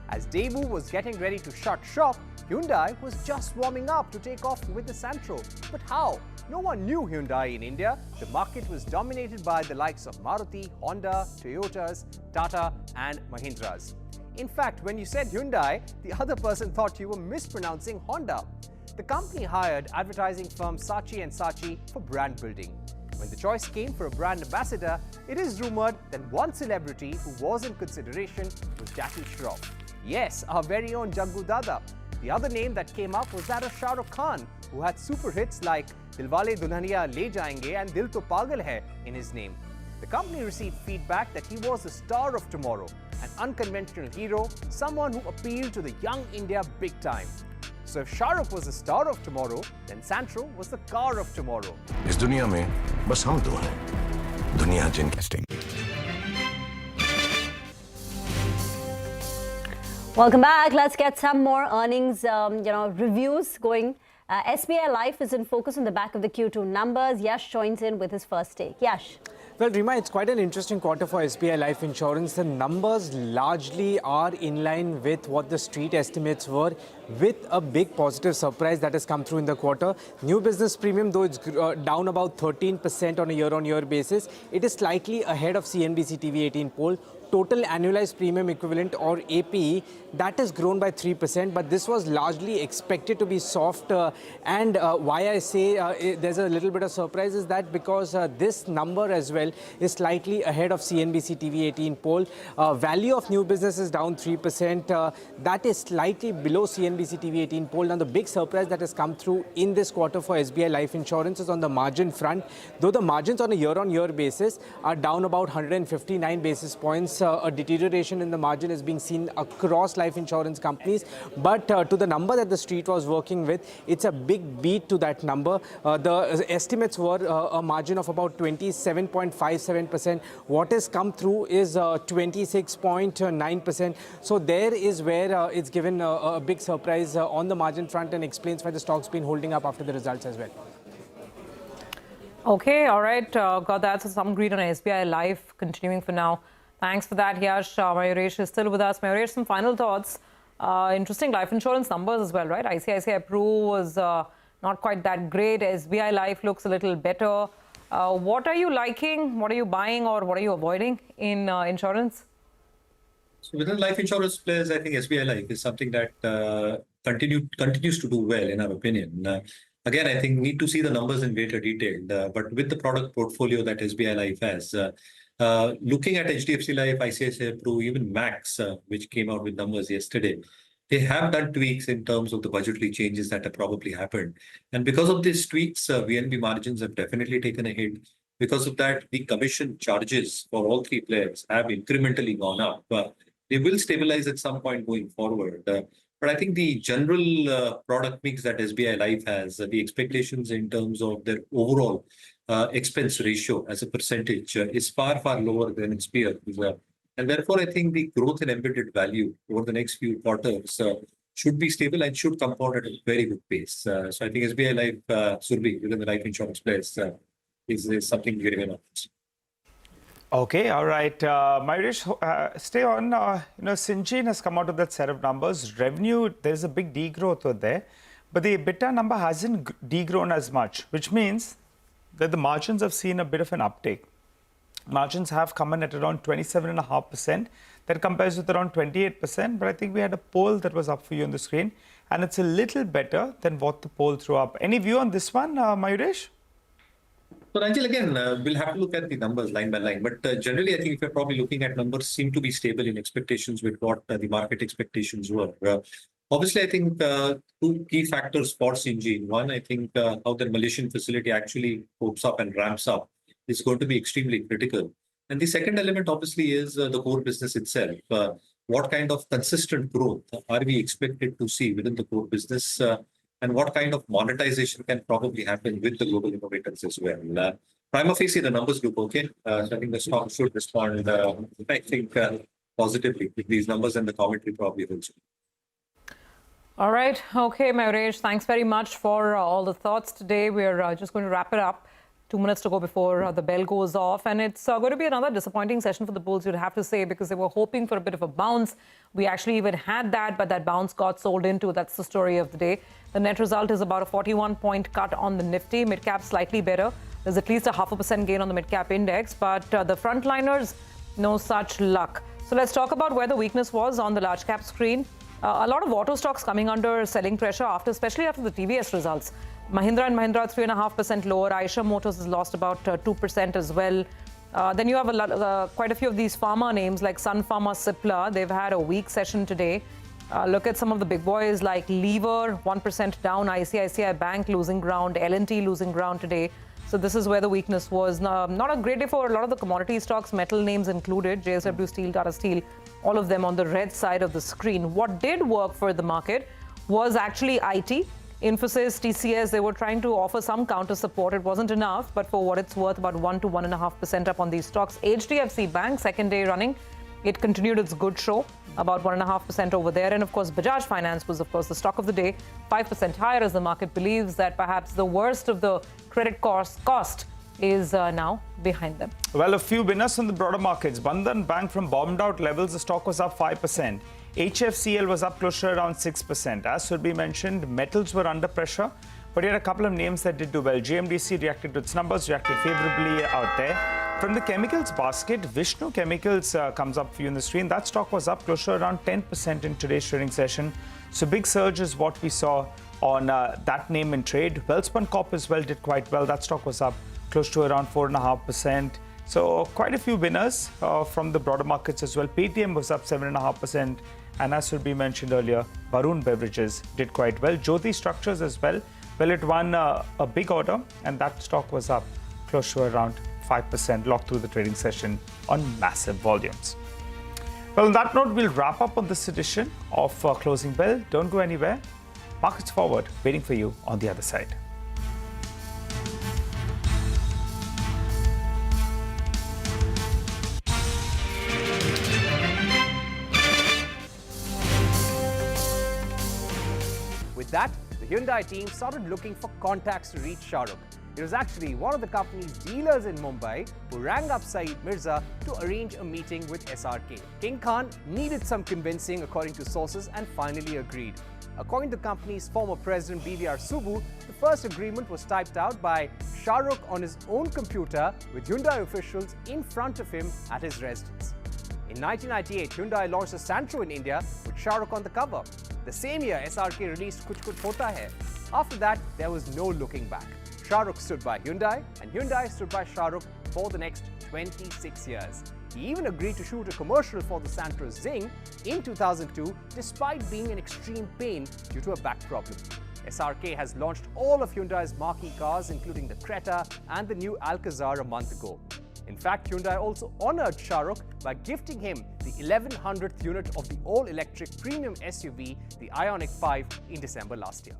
As Daewoo was getting ready to shut shop, Hyundai was just warming up to take off with the Santro. But how? No one knew Hyundai in India. The market was dominated by the likes of Maruti, Honda, Toyotas, Tata and Mahindras. In fact, when you said Hyundai, the other person thought you were mispronouncing Honda. The company hired advertising firm Saatchi & Saatchi for brand building. When the choice came for a brand ambassador, it is rumored that one celebrity who was in consideration was Jackie Shroff. Yes, our very own Jaggu Dada. The other name that came up was that of Shah Rukh Khan, who had super hits like Dilwale Dulhaniya Le Jayenge and Dil To Pagal Hai in his name. The company received feedback that he was the star of tomorrow, an unconventional hero, someone who appealed to the young India big time. So if Shah Rukh was the star of tomorrow, then Santro was the car of tomorrow. इस दुनिया में बस हम दो हैं, दुनिया जिनके Welcome back. Let's get some more earnings, reviews going. SBI Life is in focus on the back of the Q2 numbers. Yash joins in with his first take. Yash. Well, Rima, it's quite an interesting quarter for SBI Life Insurance. The numbers largely are in line with what the street estimates were, with a big positive surprise that has come through in the quarter. New business premium, though it's down about 13% on a year-on-year basis, it is slightly ahead of CNBC-TV18 poll. Total annualized premium equivalent, or APE, that has grown by 3%, but this was largely expected to be soft. Why I say there's a little bit of surprise is that because this number as well is slightly ahead of CNBC-TV18 poll. Value of new business is down 3%. That is slightly below CNBC-TV18 poll. Now, the big surprise that has come through in this quarter for SBI Life Insurance is on the margin front. Though the margins on a year-on-year basis are down about 159 basis points, a deterioration in the margin is being seen across life insurance companies. But to the number that the street was working with, it's a big beat to that number. The estimates were a margin of about 27.57%. What has come through is 26.9%. So there is where it's given a big surprise on the margin front, and explains why the stock's been holding up after the results as well. Okay, all right. Got that. So some greed on SBI Life continuing for now. Thanks for that, Yash. Mayuresh is still with us. Mayuresh, some final thoughts. Interesting life insurance numbers as well, right? ICICI Pru was not quite that great. SBI Life looks a little better. What are you liking? What are you buying, or what are you avoiding in insurance? So within life insurance players, I think SBI Life is something that continues to do well, in our opinion. Again, I think we need to see the numbers in greater detail. But with the product portfolio that SBI Life has, looking at HDFC Life, ICICI Pru, even Max, which came out with numbers yesterday, they have done tweaks in terms of the budgetary changes that have probably happened. And because of these tweaks, VNB margins have definitely taken a hit. Because of that, the commission charges for all three players have incrementally gone up. They will stabilize at some point going forward. But I think the general product mix that SBI Life has, the expectations in terms of their overall expense ratio as a percentage is far, far lower than its peers. And therefore, I think the growth in embedded value over the next few quarters should be stable and should compound at a very good pace. So I think SBI Life, Surbi, within the life insurance place, is something very well. Okay, all right. Mayuresh, stay on. Syngene has come out with that set of numbers. Revenue, there's a big degrowth over there, but the EBITDA number hasn't degrown as much, which means that the margins have seen a bit of an uptake. Margins have come in at around 27.5%. That compares with around 28%. But I think we had a poll that was up for you on the screen, and it's a little better than what the poll threw up. Any view on this one, Mayuresh? So, Ranjil, again, we'll have to look at the numbers line by line. But generally, I think if you're probably looking at numbers, seem to be stable in expectations with what the market expectations were. Obviously, I think two key factors for Syngene. One, I think how their Malaysian facility actually hopes up and ramps up is going to be extremely critical. And the second element, obviously, is the core business itself. What kind of consistent growth are we expected to see within the core business? And what kind of monetization can probably happen with the global innovators as well? Prima facie, the numbers look okay. So I think the stock should respond, I think, positively with these numbers, and the commentary probably holds. All right. Okay, Mayuresh, thanks very much for all the thoughts today. We're just going to wrap it up. 2 minutes to go before the bell goes off. And it's going to be another disappointing session for the bulls, you'd have to say, because they were hoping for a bit of a bounce. We actually even had that, but that bounce got sold into. That's the story of the day. The net result is about a 41-point cut on the Nifty. Mid-cap slightly better. There's at least a 0.5% gain on the mid-cap index. But the frontliners, no such luck. So let's talk about where the weakness was on the large-cap screen. A lot of auto stocks coming under selling pressure, especially after the TVS results. Mahindra and Mahindra 3.5% lower. Eicher Motors has lost about 2% as well. Then you have quite a few of these pharma names like Sun Pharma, Cipla. They've had a weak session today. Look at some of the big boys like Lever, 1% down. ICICI Bank losing ground. L&T losing ground today. So this is where the weakness was. Not a great day for a lot of the commodity stocks, metal names included. JSW Steel, Tata Steel, all of them on the red side of the screen. What did work for the market was actually IT. Infosys, TCS, they were trying to offer some counter support. It wasn't enough, but for what it's worth, about 1 to 1.5% up on these stocks. HDFC Bank, second day running, It continued its good show, about 1.5% over there. And of course, Bajaj Finance was, of course, the stock of the day, 5% higher as the market believes that perhaps the worst of the credit cost is now behind them. Well, a few winners from the broader markets. Bandhan Bank from bottomed out levels, the stock was up 5%. HFCL was up close to around 6%. As Surbhi mentioned, metals were under pressure, but you had a couple of names that did do well. GMDC reacted to its numbers, reacted favorably out there. From the chemicals basket, Vishnu Chemicals comes up for you in the screen. That stock was up close to around 10% in today's trading session. So big surge is what we saw on that name in trade. Welspun Corp as well did quite well. That stock was up close to around 4.5%. So quite a few winners from the broader markets as well. Paytm was up 7.5%. And as Surbhi mentioned earlier, Varun Beverages did quite well. Jyoti Structures as well. Well, it won a big order and that stock was up close to around 5% locked through the trading session on massive volumes. Well, on that note, we'll wrap up on this edition of Closing Bell. Don't go anywhere. Markets forward, waiting for you on the other side. With that, the Hyundai team started looking for contacts to reach Shah Rukh. It was actually one of the company's dealers in Mumbai who rang up Saeed Mirza to arrange a meeting with SRK. King Khan needed some convincing according to sources and finally agreed. According to the company's former president BVR Subbu, the first agreement was typed out by Shah Rukh on his own computer with Hyundai officials in front of him at his residence. In 1998, Hyundai launched the Santro in India with Shah Rukh on the cover. The same year, SRK released Kuch Kuch Hota Hai. After that, there was no looking back. Shah Rukh stood by Hyundai and Hyundai stood by Shah Rukh for the next 26 years. He even agreed to shoot a commercial for the Santro Zing in 2002 despite being in extreme pain due to a back problem. SRK has launched all of Hyundai's marquee cars including the Creta and the new Alcazar a month ago. In fact, Hyundai also honored Shah Rukh by gifting him the 1100th unit of the all-electric premium SUV, the Ioniq 5, in December last year.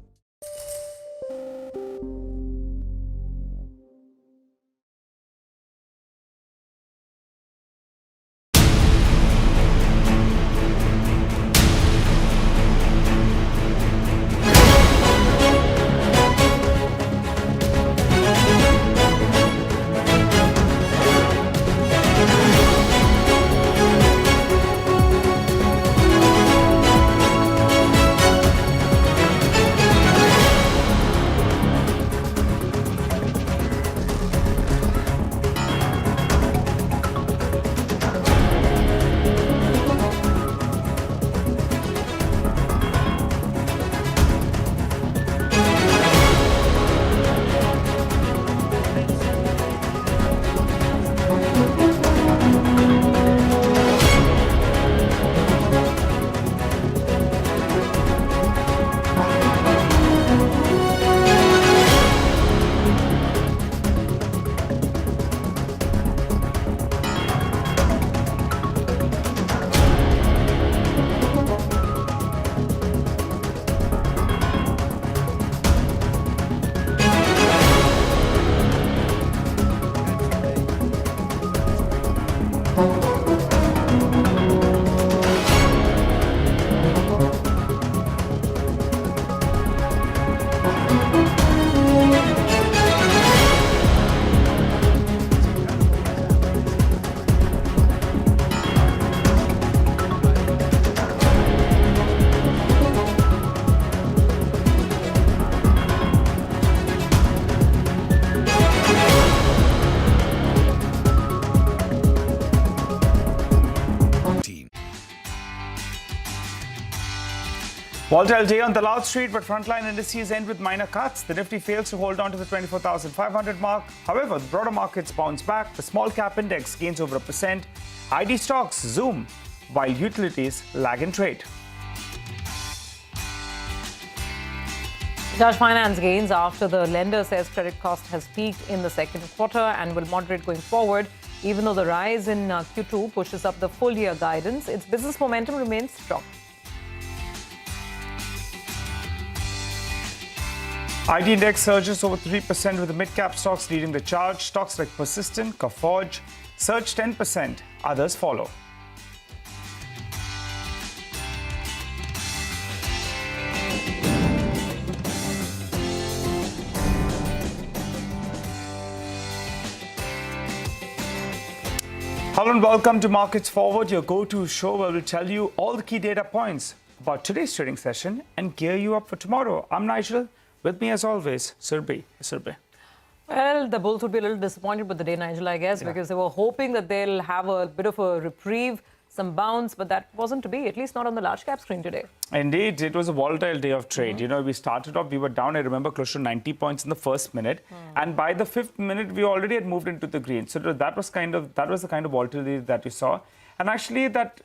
Volatile day on the Dalal Street, but frontline indices end with minor cuts. The Nifty fails to hold on to the 24,500 mark. However, the broader markets bounce back. The small cap index gains over 1%. ID stocks zoom, while utilities lag in trade. Bajaj Finance gains after the lender says credit cost has peaked in the second quarter and will moderate going forward. Even though the rise in Q2 pushes up the full year guidance, its business momentum remains strong. IT index surges over 3% with the mid-cap stocks leading the charge. Stocks like Persistent, Coforge surge 10%. Others follow. Hello and welcome to Markets Forward, your go-to show where we'll tell you all the key data points about today's trading session and gear you up for tomorrow. I'm Nigel. With me as always, Surbhi. Surbhi. Well, the bulls would be a little disappointed with the day, Nigel, I guess, because they were hoping that they'll have a bit of a reprieve, some bounce, but that wasn't to be, at least not on the large cap screen today. Indeed, it was a volatile day of trade. You know, we started off, we were down, I remember, close to 90 points in the first minute. And by the fifth minute, we already had moved into the green. So that was the kind of volatility that we saw. And actually, that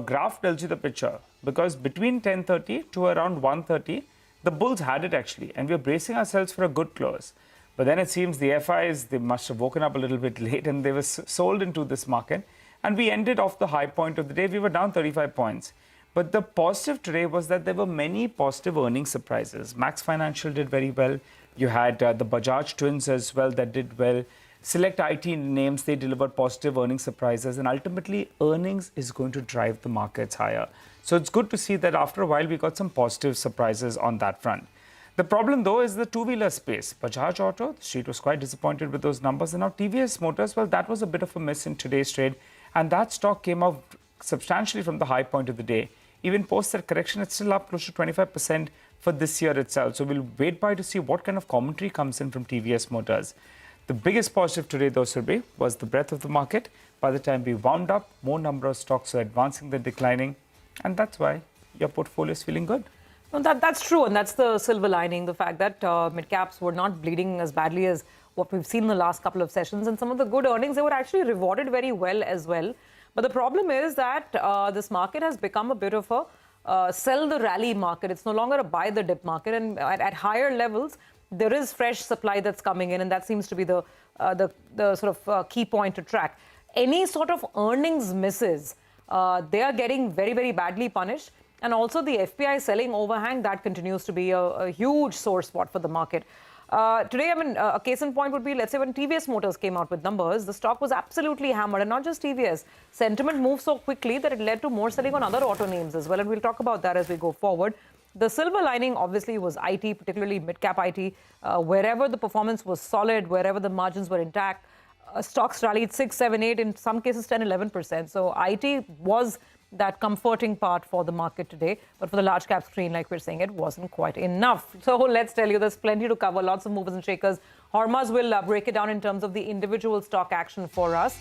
graph tells you the picture, because between 10:30 to around 1:30, the bulls had it actually, and we were bracing ourselves for a good close. But then it seems the FIs, they must have woken up a little bit late and they were sold into this market. And we ended off the high point of the day. We were down 35 points. But the positive today was that there were many positive earnings surprises. Max Financial did very well. You had the Bajaj twins as well that did well. Select IT names, they delivered positive earnings surprises. And ultimately, earnings is going to drive the markets higher. So it's good to see that after a while, we got some positive surprises on that front. The problem, though, is the two-wheeler space. Bajaj Auto, the street was quite disappointed with those numbers. And now TVS Motors, well, that was a bit of a miss in today's trade. And that stock came out substantially from the high point of the day. Even post that correction, it's still up close to 25% for this year itself. So we'll wait by to see what kind of commentary comes in from TVS Motors. The biggest positive today, though, Surbhi, was the breadth of the market. By the time we wound up, more number of stocks are advancing than declining. And that's why your portfolio is feeling good. No, that's true, and that's the silver lining, the fact that mid-caps were not bleeding as badly as what we've seen in the last couple of sessions. And some of the good earnings, they were actually rewarded very well as well. But the problem is that this market has become a bit of a sell the rally market. It's no longer a buy the dip market. And at higher levels, there is fresh supply that's coming in, and that seems to be the sort of key point to track. Any sort of earnings misses, they are getting very, very badly punished. And also the FPI selling overhang, that continues to be a huge sore spot for the market. Today, I mean, a case in point would be, let's say, when TVS Motors came out with numbers, the stock was absolutely hammered. And not just TVS. Sentiment moved so quickly that it led to more selling on other auto names as well. And we'll talk about that as we go forward. The silver lining, obviously, was IT, particularly mid-cap IT. Wherever the performance was solid, wherever the margins were intact, stocks rallied 6, 7, 8, in some cases 10, 11%. So IT was that comforting part for the market today. But for the large cap screen, like we're saying, it wasn't quite enough. So let's tell you, there's plenty to cover, lots of movers and shakers. Hormaz will break it down in terms of the individual stock action for us.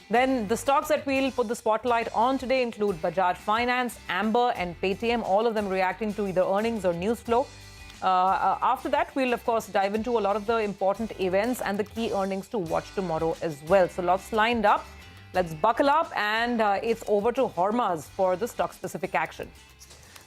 Then the stocks that we'll put the spotlight on today include Bajaj Finance, Amber and Paytm, all of them reacting to either earnings or news flow. After that, we'll, of course, dive into a lot of the important events and the key earnings to watch tomorrow as well. So lots lined up. Let's buckle up, and it's over to Hormaz for the stock-specific action.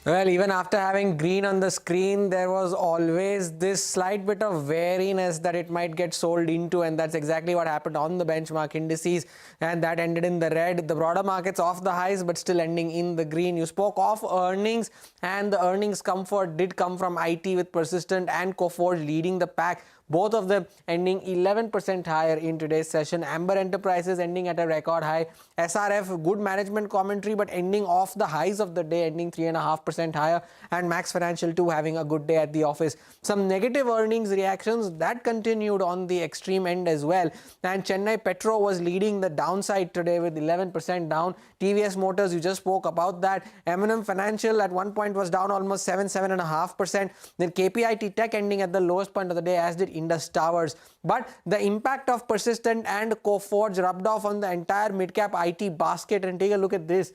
Well, even after having green on the screen, there was always this slight bit of wariness that it might get sold into, and that's exactly what happened on the benchmark indices, and that ended in the red. The broader markets off the highs, but still ending in the green. You spoke of earnings, and the earnings comfort did come from IT with Persistent and Coforge leading the pack. Both of them ending 11% higher in today's session. Amber Enterprises ending at a record high. SRF, good management commentary, but ending off the highs of the day, ending 3.5% higher. And Max Financial too having a good day at the office. Some negative earnings reactions that continued on the extreme end as well. And Chennai Petro was leading the downside today with 11% down. TVS Motors, you just spoke about that. M&M Financial at one point was down almost 7.5%. Then KPIT Tech ending at the lowest point of the day, as did Indus Towers. But the impact of Persistent and Coforge rubbed off on the entire mid-cap IT basket. And take a look at this.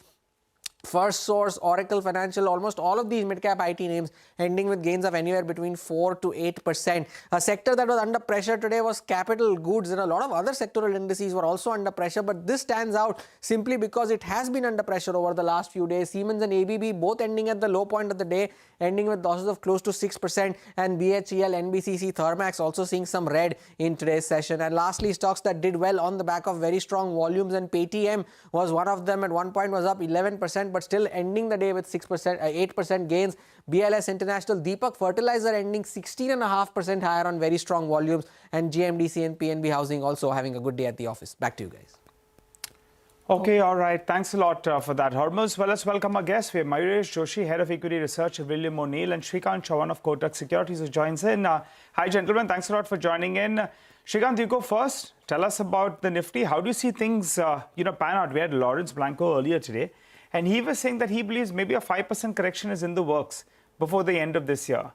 First Source, Oracle Financial, almost all of these mid-cap IT names ending with gains of anywhere between 4 to 8%. A sector that was under pressure today was capital goods, and a lot of other sectoral indices were also under pressure, but this stands out simply because it has been under pressure over the last few days. Siemens and ABB both ending at the low point of the day, ending with losses of close to 6%, and BHEL, NBCC, Thermax also seeing some red in today's session. And lastly, stocks that did well on the back of very strong volumes, and Paytm was one of them. At one point was up 11%, but still ending the day with 8% gains. BLS International, Deepak Fertilizer ending 16.5% higher on very strong volumes, and GMDC and PNB Housing also having a good day at the office. Back to you guys. Okay, all right. Thanks a lot for that, Hormuz. Well, let's welcome our guests. We have Mayuresh Joshi, Head of Equity Research at William O'Neill, and Shrikant Chauhan of Kotak Securities, who joins in. Hi, gentlemen. Thanks a lot for joining in. Shrikant, you go first. Tell us about the Nifty. How do you see things, pan out? We had Lawrence Blanco earlier today, and he was saying that he believes maybe a 5% correction is in the works before the end of this year.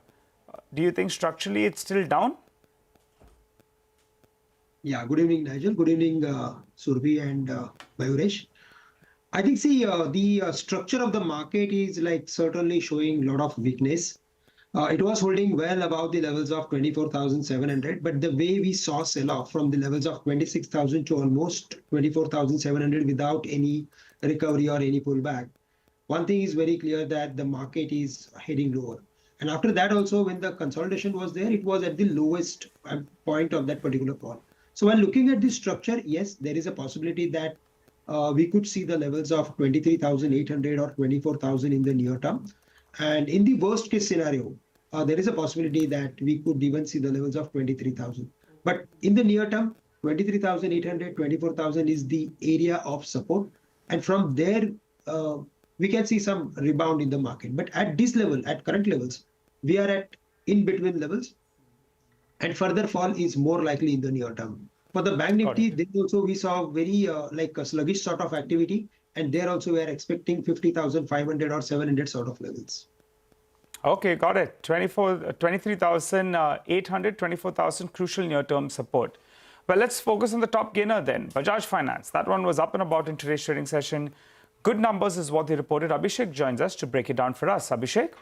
Do you think structurally it's still down? Yeah, good evening, Nigel. Good evening, Surbi and Mayuresh. I think, the structure of the market is certainly showing a lot of weakness. It was holding well above the levels of 24,700, but the way we saw sell-off from the levels of 26,000 to almost 24,700 without any recovery or any pullback. One thing is very clear, that the market is heading lower. And after that also, when the consolidation was there, it was at the lowest point of that particular call. So while looking at this structure, yes, there is a possibility that we could see the levels of 23,800 or 24,000 in the near term. And in the worst case scenario, there is a possibility that we could even see the levels of 23,000. But in the near term, 23,800, 24,000 is the area of support. And from there, we can see some rebound in the market. But at this level, at current levels, we are at in-between levels. And further fall is more likely in the near term. For the Bank Nifty, then also we saw very a sluggish sort of activity. And there also we are expecting 50,500 or 700 sort of levels. Okay, got it. 23,800, 24,000 crucial near-term support. Well, let's focus on the top gainer then. Bajaj Finance. That one was up and about in today's trading session. Good numbers is what they reported. Abhishek joins us to break it down for us. Abhishek?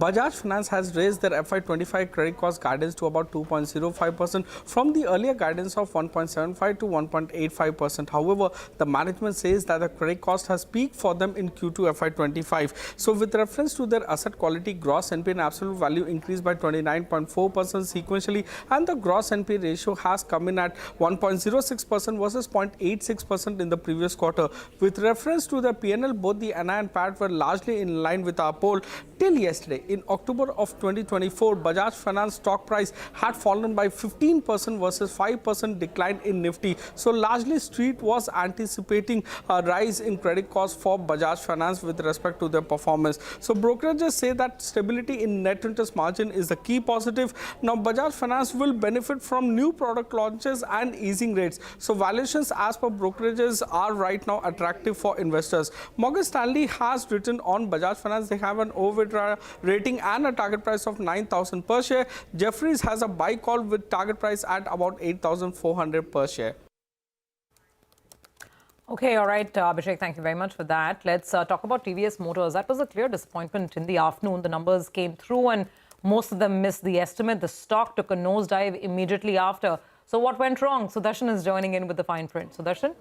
Bajaj Finance has raised their FY25 credit cost guidance to about 2.05% from the earlier guidance of 1.75 to 1.85%. However, the management says that the credit cost has peaked for them in Q2 FY25. So with reference to their asset quality, gross NP in absolute value increased by 29.4% sequentially, and the gross NP ratio has come in at 1.06% versus 0.86% in the previous quarter. With reference to the PNL, both the NI and PAT were largely in line with our poll till yesterday. In October of 2024, Bajaj Finance stock price had fallen by 15% versus 5% decline in Nifty. So largely street was anticipating a rise in credit costs for Bajaj Finance with respect to their performance. So brokerages say that stability in net interest margin is the key positive. Now Bajaj Finance will benefit from new product launches and easing rates. So valuations as per brokerages are right now attractive for investors. Morgan Stanley has written on Bajaj Finance. They have an overweight rating and a target price of 9,000 per share. Jefferies has a buy call with target price at about 8,400 per share. Okay, all right, Abhishek, thank you very much for that. Let's talk about TVS Motors. That was a clear disappointment in the afternoon. The numbers came through and most of them missed the estimate. The stock took a nosedive immediately after. So what went wrong? Sudarshan is joining in with the fine print. Sudarshan?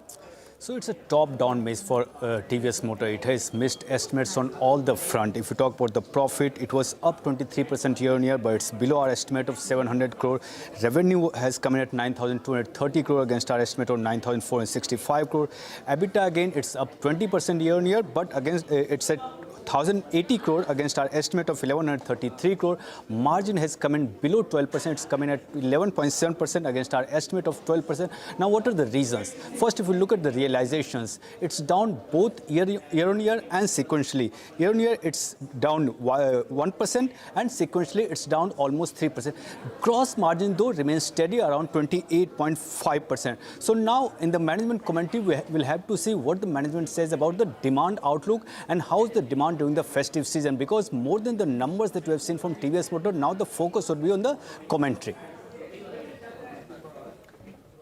So it's a top-down miss for TVS Motor. It has missed estimates on all the front. If you talk about the profit, it was up 23% year-on-year, but it's below our estimate of 700 crore. Revenue has come in at 9,230 crore against our estimate of 9,465 crore. EBITDA again, it's up 20% year-on-year, but against it's at 1,080 crore against our estimate of 1,133 crore. Margin has come in below 12%. It's come in at 11.7% against our estimate of 12%. Now, what are the reasons? First, if we look at the realizations, it's down both year-on-year and sequentially. Year-on-year, it's down 1%, and sequentially, it's down almost 3%. Gross margin, though, remains steady around 28.5%. So now, in the management commentary, we will have to see what the management says about the demand outlook and how's the demand during the festive season, because more than the numbers that we have seen from TVS Motor, now the focus would be on the commentary.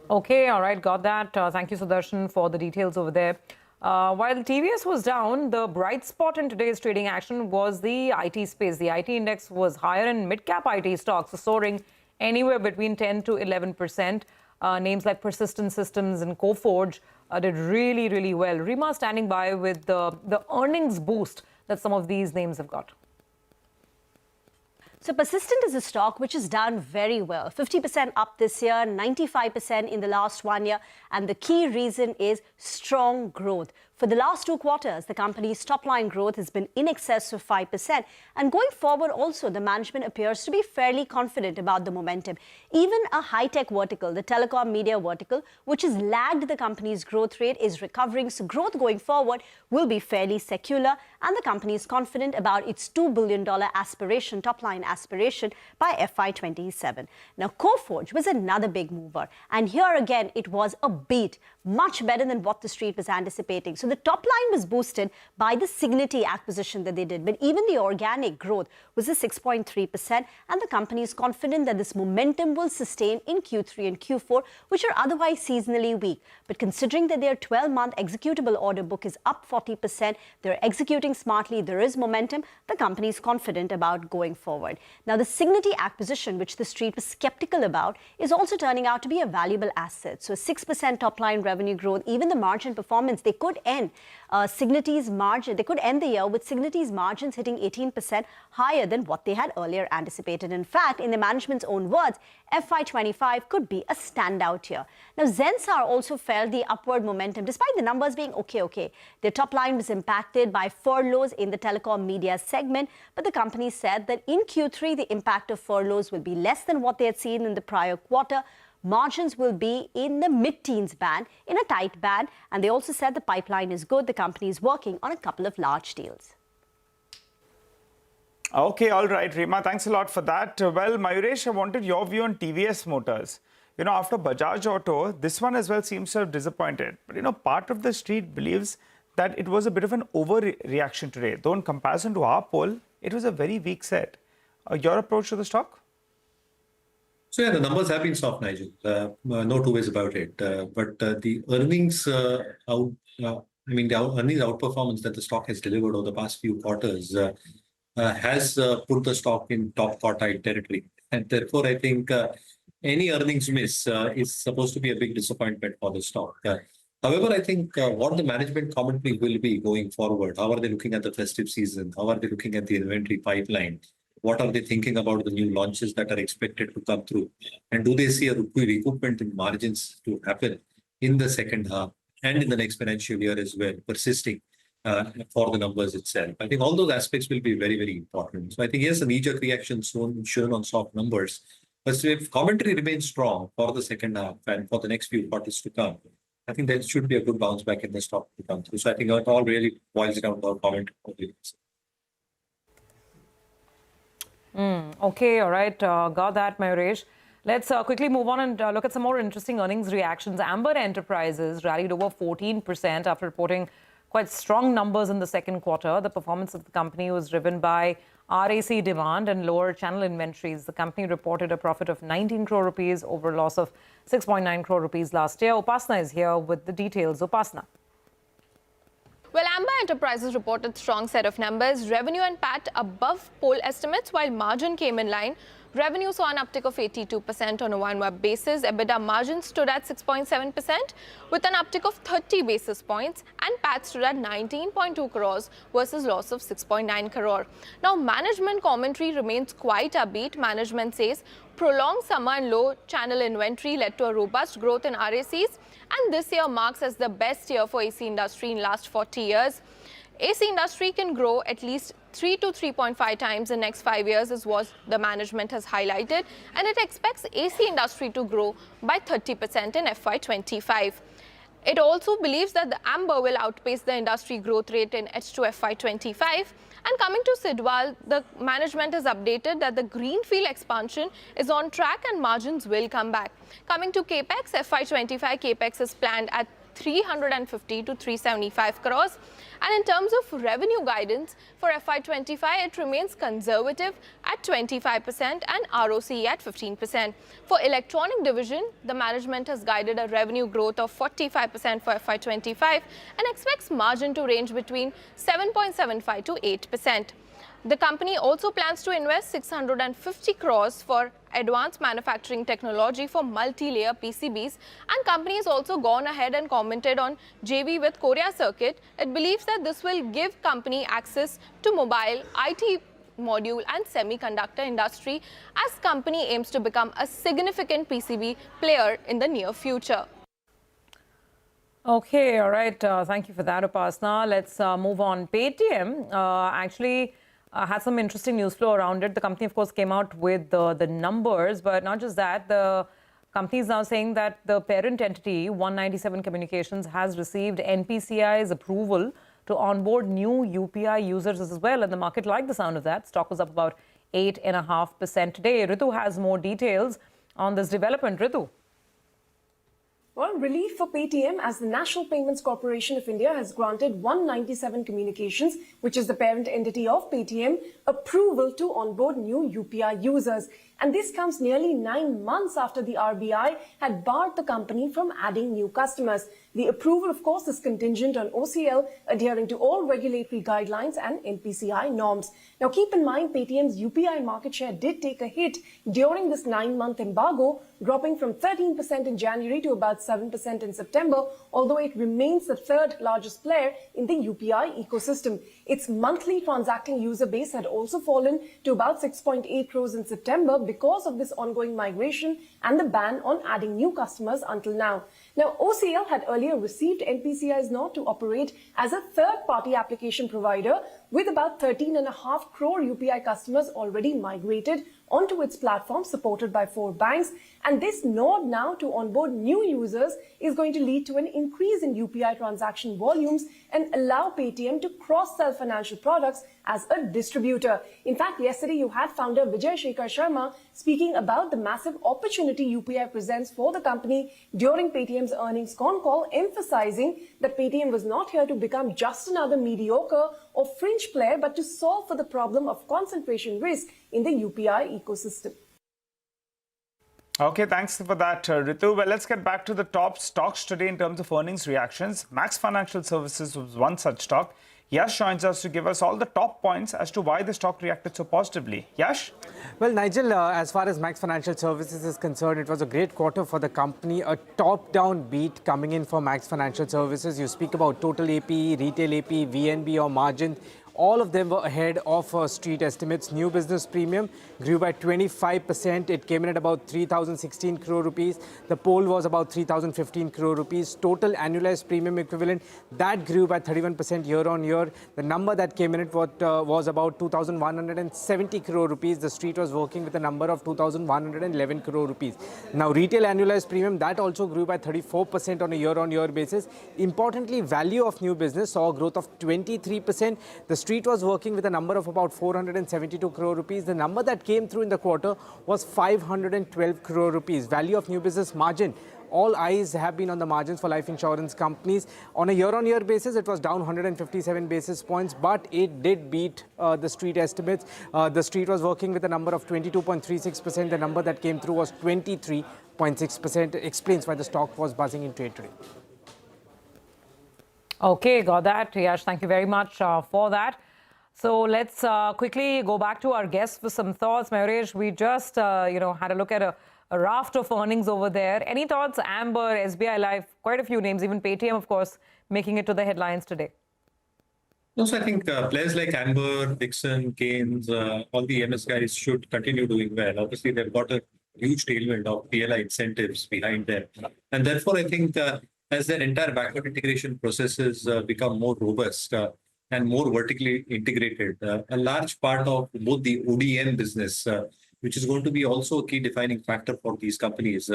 Okay, all right, got that. Thank you, Sudarshan, for the details over there. While TVS was down, the bright spot in today's trading action was the IT space. The IT index was higher and mid-cap IT stocks soaring anywhere between 10 to 11%. Names like Persistent Systems and Coforge did really, really well. Rima standing by with the earnings boost that some of these names have got. So Persistent is a stock which has done very well. 50% up this year, 95% in the last 1 year. And the key reason is strong growth. For the last 2 quarters, the company's top-line growth has been in excess of 5%. And going forward also, the management appears to be fairly confident about the momentum. Even a high-tech vertical, the telecom media vertical, which has lagged the company's growth rate, is recovering. So growth going forward will be fairly secular. And the company is confident about its $2 billion aspiration, top-line aspiration by FY27. Now, Coforge was another big mover. And here again, it was a beat, much better than what the street was anticipating. So the top line was boosted by the Cigniti acquisition that they did. But even the organic growth was a 6.3%. And the company is confident that this momentum will sustain in Q3 and Q4, which are otherwise seasonally weak. But considering that their 12-month executable order book is up 40%, they're executing smartly, there is momentum, the company is confident about going forward. Now, the Cigniti acquisition, which the street was skeptical about, is also turning out to be a valuable asset. So 6% top-line revenue growth, even the margin performance, they could end Cigniti's margin. They could end the year with Cigniti's margins hitting 18% higher than what they had earlier anticipated. In fact, in the management's own words, FY25 could be a standout year. Now, Zensar also felt the upward momentum, despite the numbers being okay. Their top line was impacted by furloughs in the telecom media segment, but the company said that in Q3, the impact of furloughs will be less than what they had seen in the prior quarter. Margins will be in the mid-teens band, in a tight band, and they also said the pipeline is good. The company is working on a couple of large deals. Okay, all right, Rima, thanks a lot for that. Well, Mayuresh, I wanted your view on TVS Motors. You know, after Bajaj Auto, this one as well seems to have disappointed. But, you know, part of the street believes that it was a bit of an overreaction today. Though in comparison to our poll, it was a very weak set. Your approach to the stock? So yeah, the numbers have been soft, Nigel. No two ways about it. But the earnings the earnings outperformance that the stock has delivered over the past few quarters has put the stock in top quartile territory. And therefore, I think any earnings miss is supposed to be a big disappointment for the stock. However, I think what the management commentary will be going forward, how are they looking at the festive season? How are they looking at the inventory pipeline? What are they thinking about the new launches that are expected to come through? And do they see a recoupment in margins to happen in the second half and in the next financial year as well, persisting for the numbers itself? I think all those aspects will be very, very important. So I think, yes, a knee-jerk reaction shown on soft numbers. But if commentary remains strong for the second half and for the next few quarters to come, I think there should be a good bounce back in the stock to come through. So I think it all really boils down to our commentary. Okay, all right. Got that, Mayuresh. Let's quickly move on and look at some more interesting earnings reactions. Amber Enterprises rallied over 14% after reporting quite strong numbers in the second quarter. The performance of the company was driven by RAC demand and lower channel inventories. The company reported a profit of 19 crore rupees over a loss of 6.9 crore rupees last year. Upasna is here with the details. Upasna. Well, Amber Enterprises reported strong set of numbers. Revenue and PAT above poll estimates, while margin came in line. Revenue saw an uptick of 82% on a one-year basis. EBITDA margin stood at 6.7% with an uptick of 30 basis points, and PAT stood at 19.2 crores versus loss of 6.9 crore. Now, management commentary remains quite upbeat. Management says prolonged summer and low channel inventory led to a robust growth in RACs, and this year marks as the best year for AC industry in last 40 years. AC industry can grow at least 3 to 3.5 times in the next 5 years is what the management has highlighted, and it expects AC industry to grow by 30% in FY25. It also believes that the Amber will outpace the industry growth rate in H2 FY25. And coming to Sidwal, the management has updated that the greenfield expansion is on track and margins will come back. Coming to Capex, FY25 Capex is planned at 350 to 375 crores. And in terms of revenue guidance for FY25, it remains conservative at 25% and ROCE at 15%. For electronic division, the management has guided a revenue growth of 45% for FY25 and expects margin to range between 7.75 to 8%. The company also plans to invest 650 crores for advanced manufacturing technology for multi-layer PCBs, and company has also gone ahead and commented on JV with Korea Circuit. It believes that this will give company access to mobile, IT module and semiconductor industry as company aims to become a significant PCB player in the near future. Okay, all right. Thank you for that, Upasna. Let's move on. Paytm actually had some interesting news flow around it. The company, of course, came out with the numbers, but not just that. The company is now saying that the parent entity, 197 Communications, has received NPCI's approval to onboard new UPI users as well. And the market liked the sound of that. Stock was up about 8.5% today. Ritu has more details on this development. Ritu. Well, relief for Paytm as the National Payments Corporation of India has granted 197 Communications, which is the parent entity of Paytm, approval to onboard new UPI users. And this comes nearly 9 months after the RBI had barred the company from adding new customers. The approval, of course, is contingent on OCL adhering to all regulatory guidelines and NPCI norms. Now, keep in mind, Paytm's UPI market share did take a hit during this 9-month embargo, dropping from 13% in January to about 7% in September, although it remains the third largest player in the UPI ecosystem. Its monthly transacting user base had also fallen to about 6.8 crores in September because of this ongoing migration and the ban on adding new customers until now. Now, OCL had earlier received NPCI's nod to operate as a third-party application provider with about 13.5 crore UPI customers already migrated onto its platform supported by 4 banks. And this nod now to onboard new users is going to lead to an increase in UPI transaction volumes and allow Paytm to cross-sell financial products as a distributor. In fact, yesterday you had founder Vijay Shekhar Sharma speaking about the massive opportunity UPI presents for the company during Paytm's earnings con call, emphasizing that Paytm was not here to become just another mediocre or fringe player, but to solve for the problem of concentration risk in the UPI ecosystem. Okay, thanks for that, Ritu. Well, let's get back to the top stocks today in terms of earnings reactions. Max Financial Services was one such stock. Yash joins us to give us all the top points as to why the stock reacted so positively. Yash? Well, Nigel, as far as Max Financial Services is concerned, it was a great quarter for the company. A top-down beat coming in for Max Financial Services. You speak about total AP, retail AP, VNB or margin. All of them were ahead of street estimates. New business premium grew by 25%. It came in at about 3,016 crore rupees. The poll was about 3,015 crore rupees. Total annualized premium equivalent, that grew by 31% year on year. The number that came in at was about 2,170 crore rupees. The street was working with a number of 2,111 crore rupees. Now, retail annualized premium, that also grew by 34% on a year-on-year basis. Importantly, value of new business saw a growth of 23%. The street was working with a number of about 472 crore rupees. The number that came through in the quarter was 512 crore rupees. Value of new business margin. All eyes have been on the margins for life insurance companies. On a year-on-year basis, it was down 157 basis points, but it did beat the street estimates. The street was working with a number of 22.36%. The number that came through was 23.6%. Explains why the stock was buzzing in trade today. Okay, got that. Yash, thank you very much for that. So let's quickly go back to our guests for some thoughts. Mayuresh, we just, had a look at a raft of earnings over there. Any thoughts? Amber, SBI Life, quite a few names, even Paytm, of course, making it to the headlines today. Also, I think players like Amber, Dixon, Keynes, all the MS guys should continue doing well. Obviously, they've got a huge tailwind of PLI incentives behind them. And therefore, I think as their entire backward integration processes become more robust and more vertically integrated, a large part of both the ODM business, which is going to be also a key defining factor for these companies,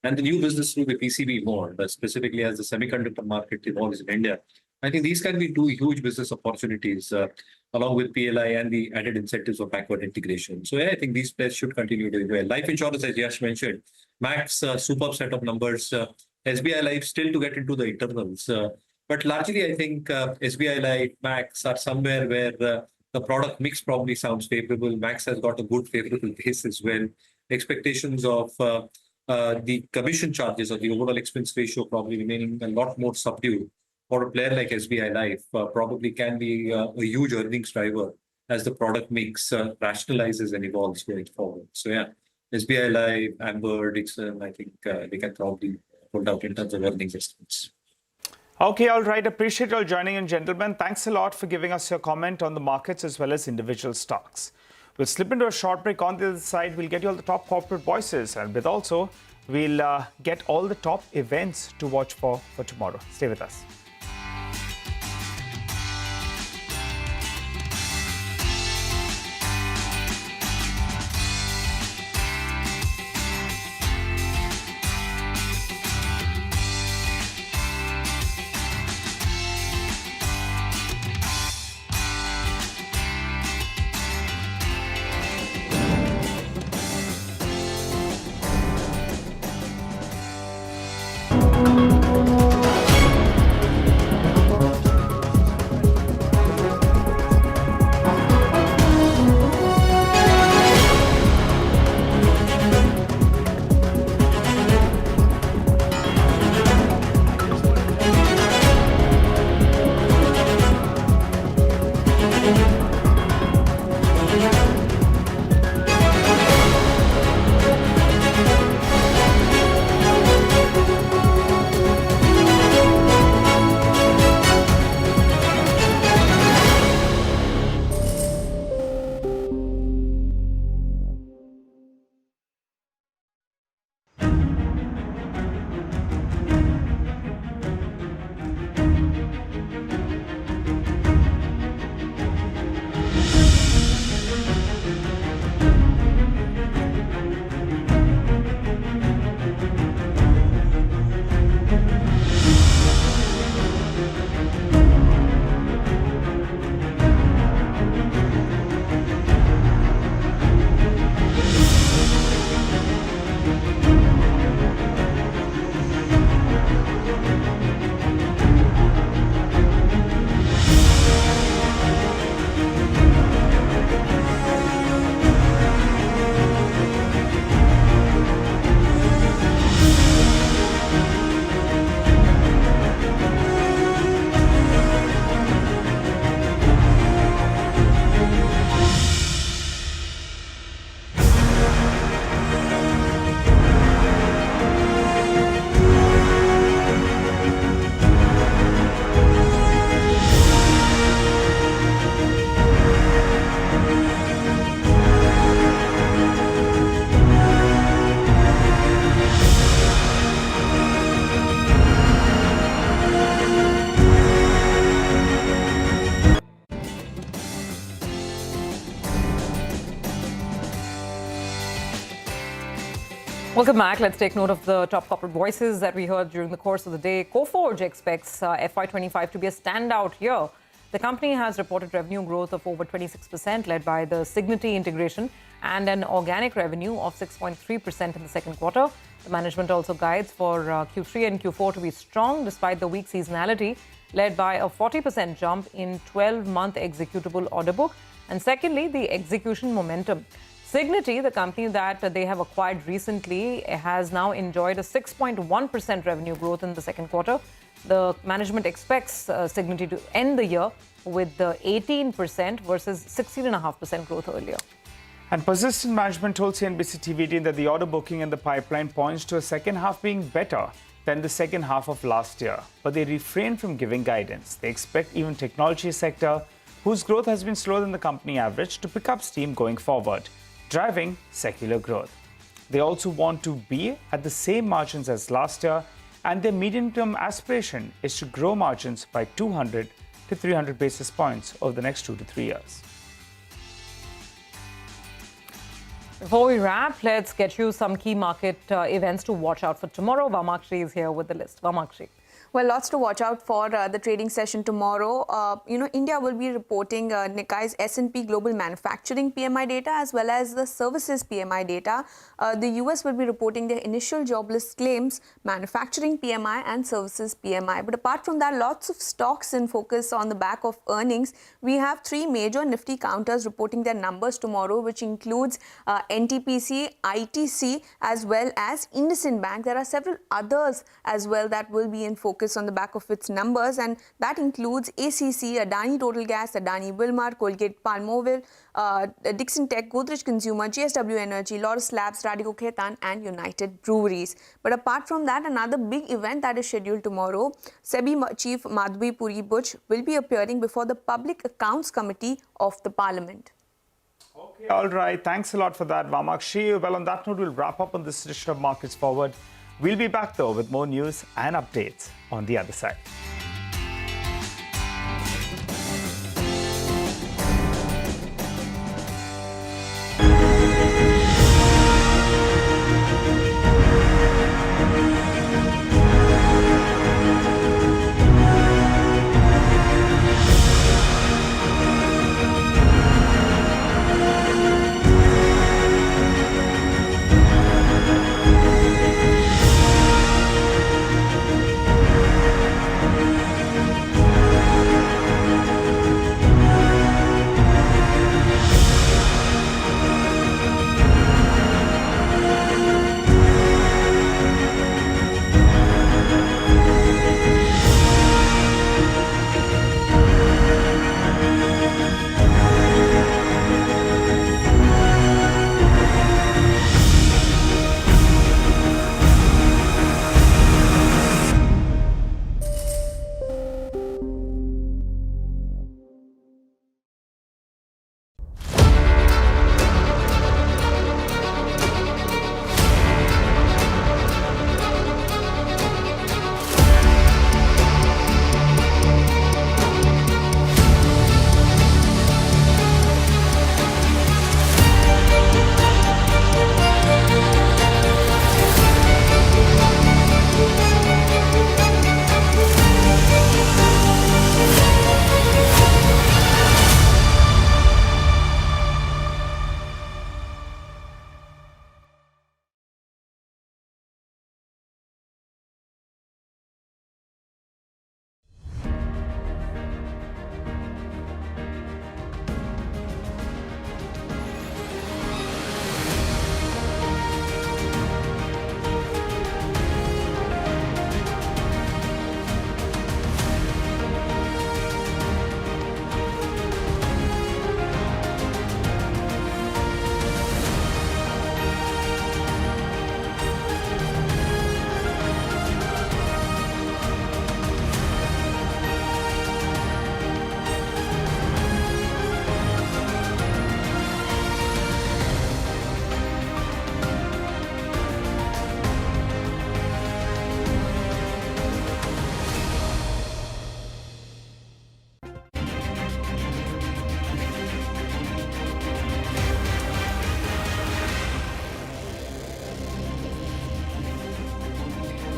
and the new business through the PCB more, specifically as the semiconductor market evolves in India. I think these can be two huge business opportunities, along with PLI and the added incentives of backward integration. So yeah, I think these players should continue doing well. Life insurance, as Yash mentioned, Max, superb set of numbers. SBI Life still to get into the internals. But largely, I think SBI Life, Max are somewhere where the product mix probably sounds favorable. Max has got a good favorable base as well. Expectations of the commission charges or the overall expense ratio probably remaining a lot more subdued. For a player like SBI Life, probably can be a huge earnings driver as the product mix rationalizes and evolves going forward. So yeah, SBI Life, Amber, Dixon, I think they can probably hold out in terms of earnings estimates. Okay, all right. Appreciate you all joining in, gentlemen. Thanks a lot for giving us your comment on the markets as well as individual stocks. We'll slip into a short break. On the other side, we'll get you all the top corporate voices, and with also We'll get all the top events to watch for tomorrow. Stay with us. Welcome back. Let's take note of the top corporate voices that we heard during the course of the day. Coforge expects FY25 to be a standout year. The company has reported revenue growth of over 26%, led by the Cigniti integration and an organic revenue of 6.3% in the second quarter. The management also guides for Q3 and Q4 to be strong despite the weak seasonality, led by a 40% jump in 12-month executable order book. And secondly, the execution momentum. Cigniti, the company that they have acquired recently, has now enjoyed a 6.1% revenue growth in the second quarter. The management expects Cigniti to end the year with the 18% versus 16.5% growth earlier. And Persistent Management told CNBC-TV18 that the order booking in the pipeline points to a second half being better than the second half of last year. But they refrain from giving guidance. They expect even technology sector, whose growth has been slower than the company average, to pick up steam going forward, driving secular growth. They also want to be at the same margins as last year, and their medium-term aspiration is to grow margins by 200 to 300 basis points over the next 2 to 3 years. Before we wrap, let's get you some key market events to watch out for tomorrow. Vamakshi is here with the list. Vamakshi. Well, lots to watch out for the trading session tomorrow. India will be reporting Nikkei's S&P Global Manufacturing PMI data as well as the Services PMI data. The US will be reporting their initial jobless claims, Manufacturing PMI and Services PMI. But apart from that, lots of stocks in focus on the back of earnings. We have three major Nifty counters reporting their numbers tomorrow, which includes NTPC, ITC as well as IndusInd Bank. There are several others as well that will be in focus on the back of its numbers, and that includes ACC, Adani Total Gas, Adani Wilmar, Colgate Palmolive, Dixon Tech, Godrej Consumer, GSW Energy, Laurus Labs, Radico Khaitan and United Breweries. But apart from that, another big event that is scheduled tomorrow, SEBI Chief Madhvi Puri Buch will be appearing before the Public Accounts Committee of the Parliament. All right. Thanks a lot for that, Vamakshi. Well, on that note, we'll wrap up on this edition of Markets Forward. We'll be back, though, with more news and updates on the other side.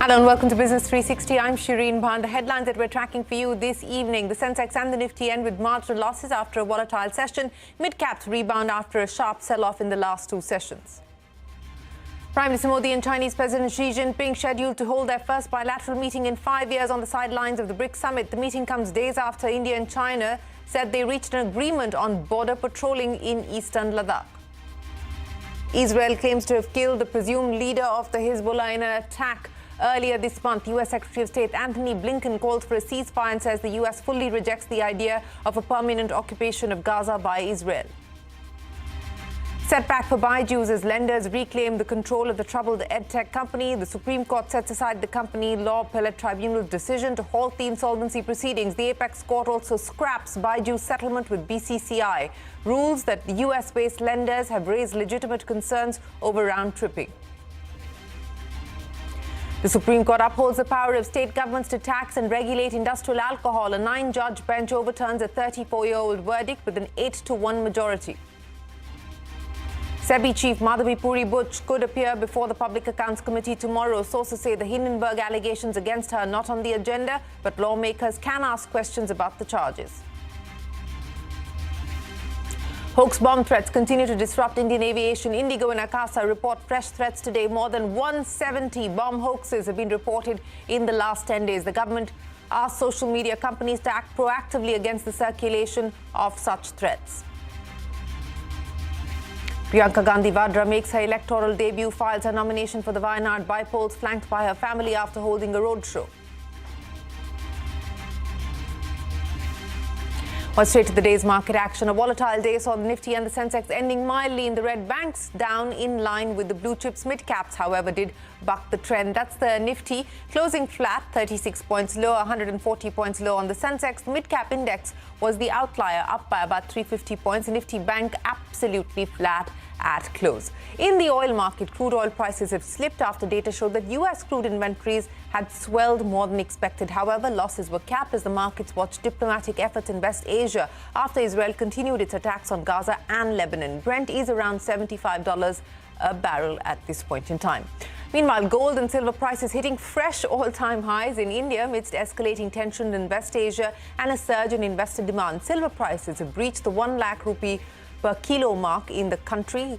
Hello and welcome to Business 360. I'm Shireen Bhan. The headlines that we're tracking for you this evening. The Sensex and the Nifty end with marginal losses after a volatile session. Mid-caps rebound after a sharp sell-off in the last two sessions. Prime Minister Modi and Chinese President Xi Jinping scheduled to hold their first bilateral meeting in 5 years on the sidelines of the BRICS summit. The meeting comes days after India and China said they reached an agreement on border patrolling in eastern Ladakh. Israel claims to have killed the presumed leader of the Hezbollah in an attack earlier this month. U.S. Secretary of State Antony Blinken called for a ceasefire and says the U.S. fully rejects the idea of a permanent occupation of Gaza by Israel. Setback for Bajaj as lenders reclaim the control of the troubled edtech company. The Supreme Court sets aside the company law appellate tribunal's decision to halt the insolvency proceedings. The apex court also scraps Bajaj's settlement with BCCI. Rules that the U.S.-based lenders have raised legitimate concerns over round-tripping. The Supreme Court upholds the power of state governments to tax and regulate industrial alcohol. A 9-judge bench overturns a 34-year-old verdict with an 8-1 majority. SEBI Chief Madhavi Puri Butch could appear before the Public Accounts Committee tomorrow. Sources say the Hindenburg allegations against her are not on the agenda, but lawmakers can ask questions about the charges. Hoax bomb threats continue to disrupt Indian aviation. Indigo and Akasa report fresh threats today. More than 170 bomb hoaxes have been reported in the last 10 days. The government asked social media companies to act proactively against the circulation of such threats. Priyanka Gandhi Vadra makes her electoral debut, files her nomination for the Wayanad by-polls, flanked by her family after holding a roadshow. Well, straight to the day's market action. A volatile day saw the Nifty and the Sensex ending mildly in the red. Banks down in line with the blue chips. Mid-caps, however, did buck the trend. That's the Nifty closing flat, 36 points low, 140 points low on the Sensex. The mid-cap index was the outlier, up by about 350 points. The Nifty Bank absolutely flat at close. In the oil market, crude oil prices have slipped after data showed that US crude inventories had swelled more than expected. However, losses were capped as the markets watched diplomatic efforts in West Asia after Israel continued its attacks on Gaza and Lebanon. Brent is around $75 a barrel at this point in time. Meanwhile, gold and silver prices hitting fresh all-time highs in India amidst escalating tension in West Asia and a surge in investor demand. Silver prices have breached the 1 lakh rupee per kilo mark in the country.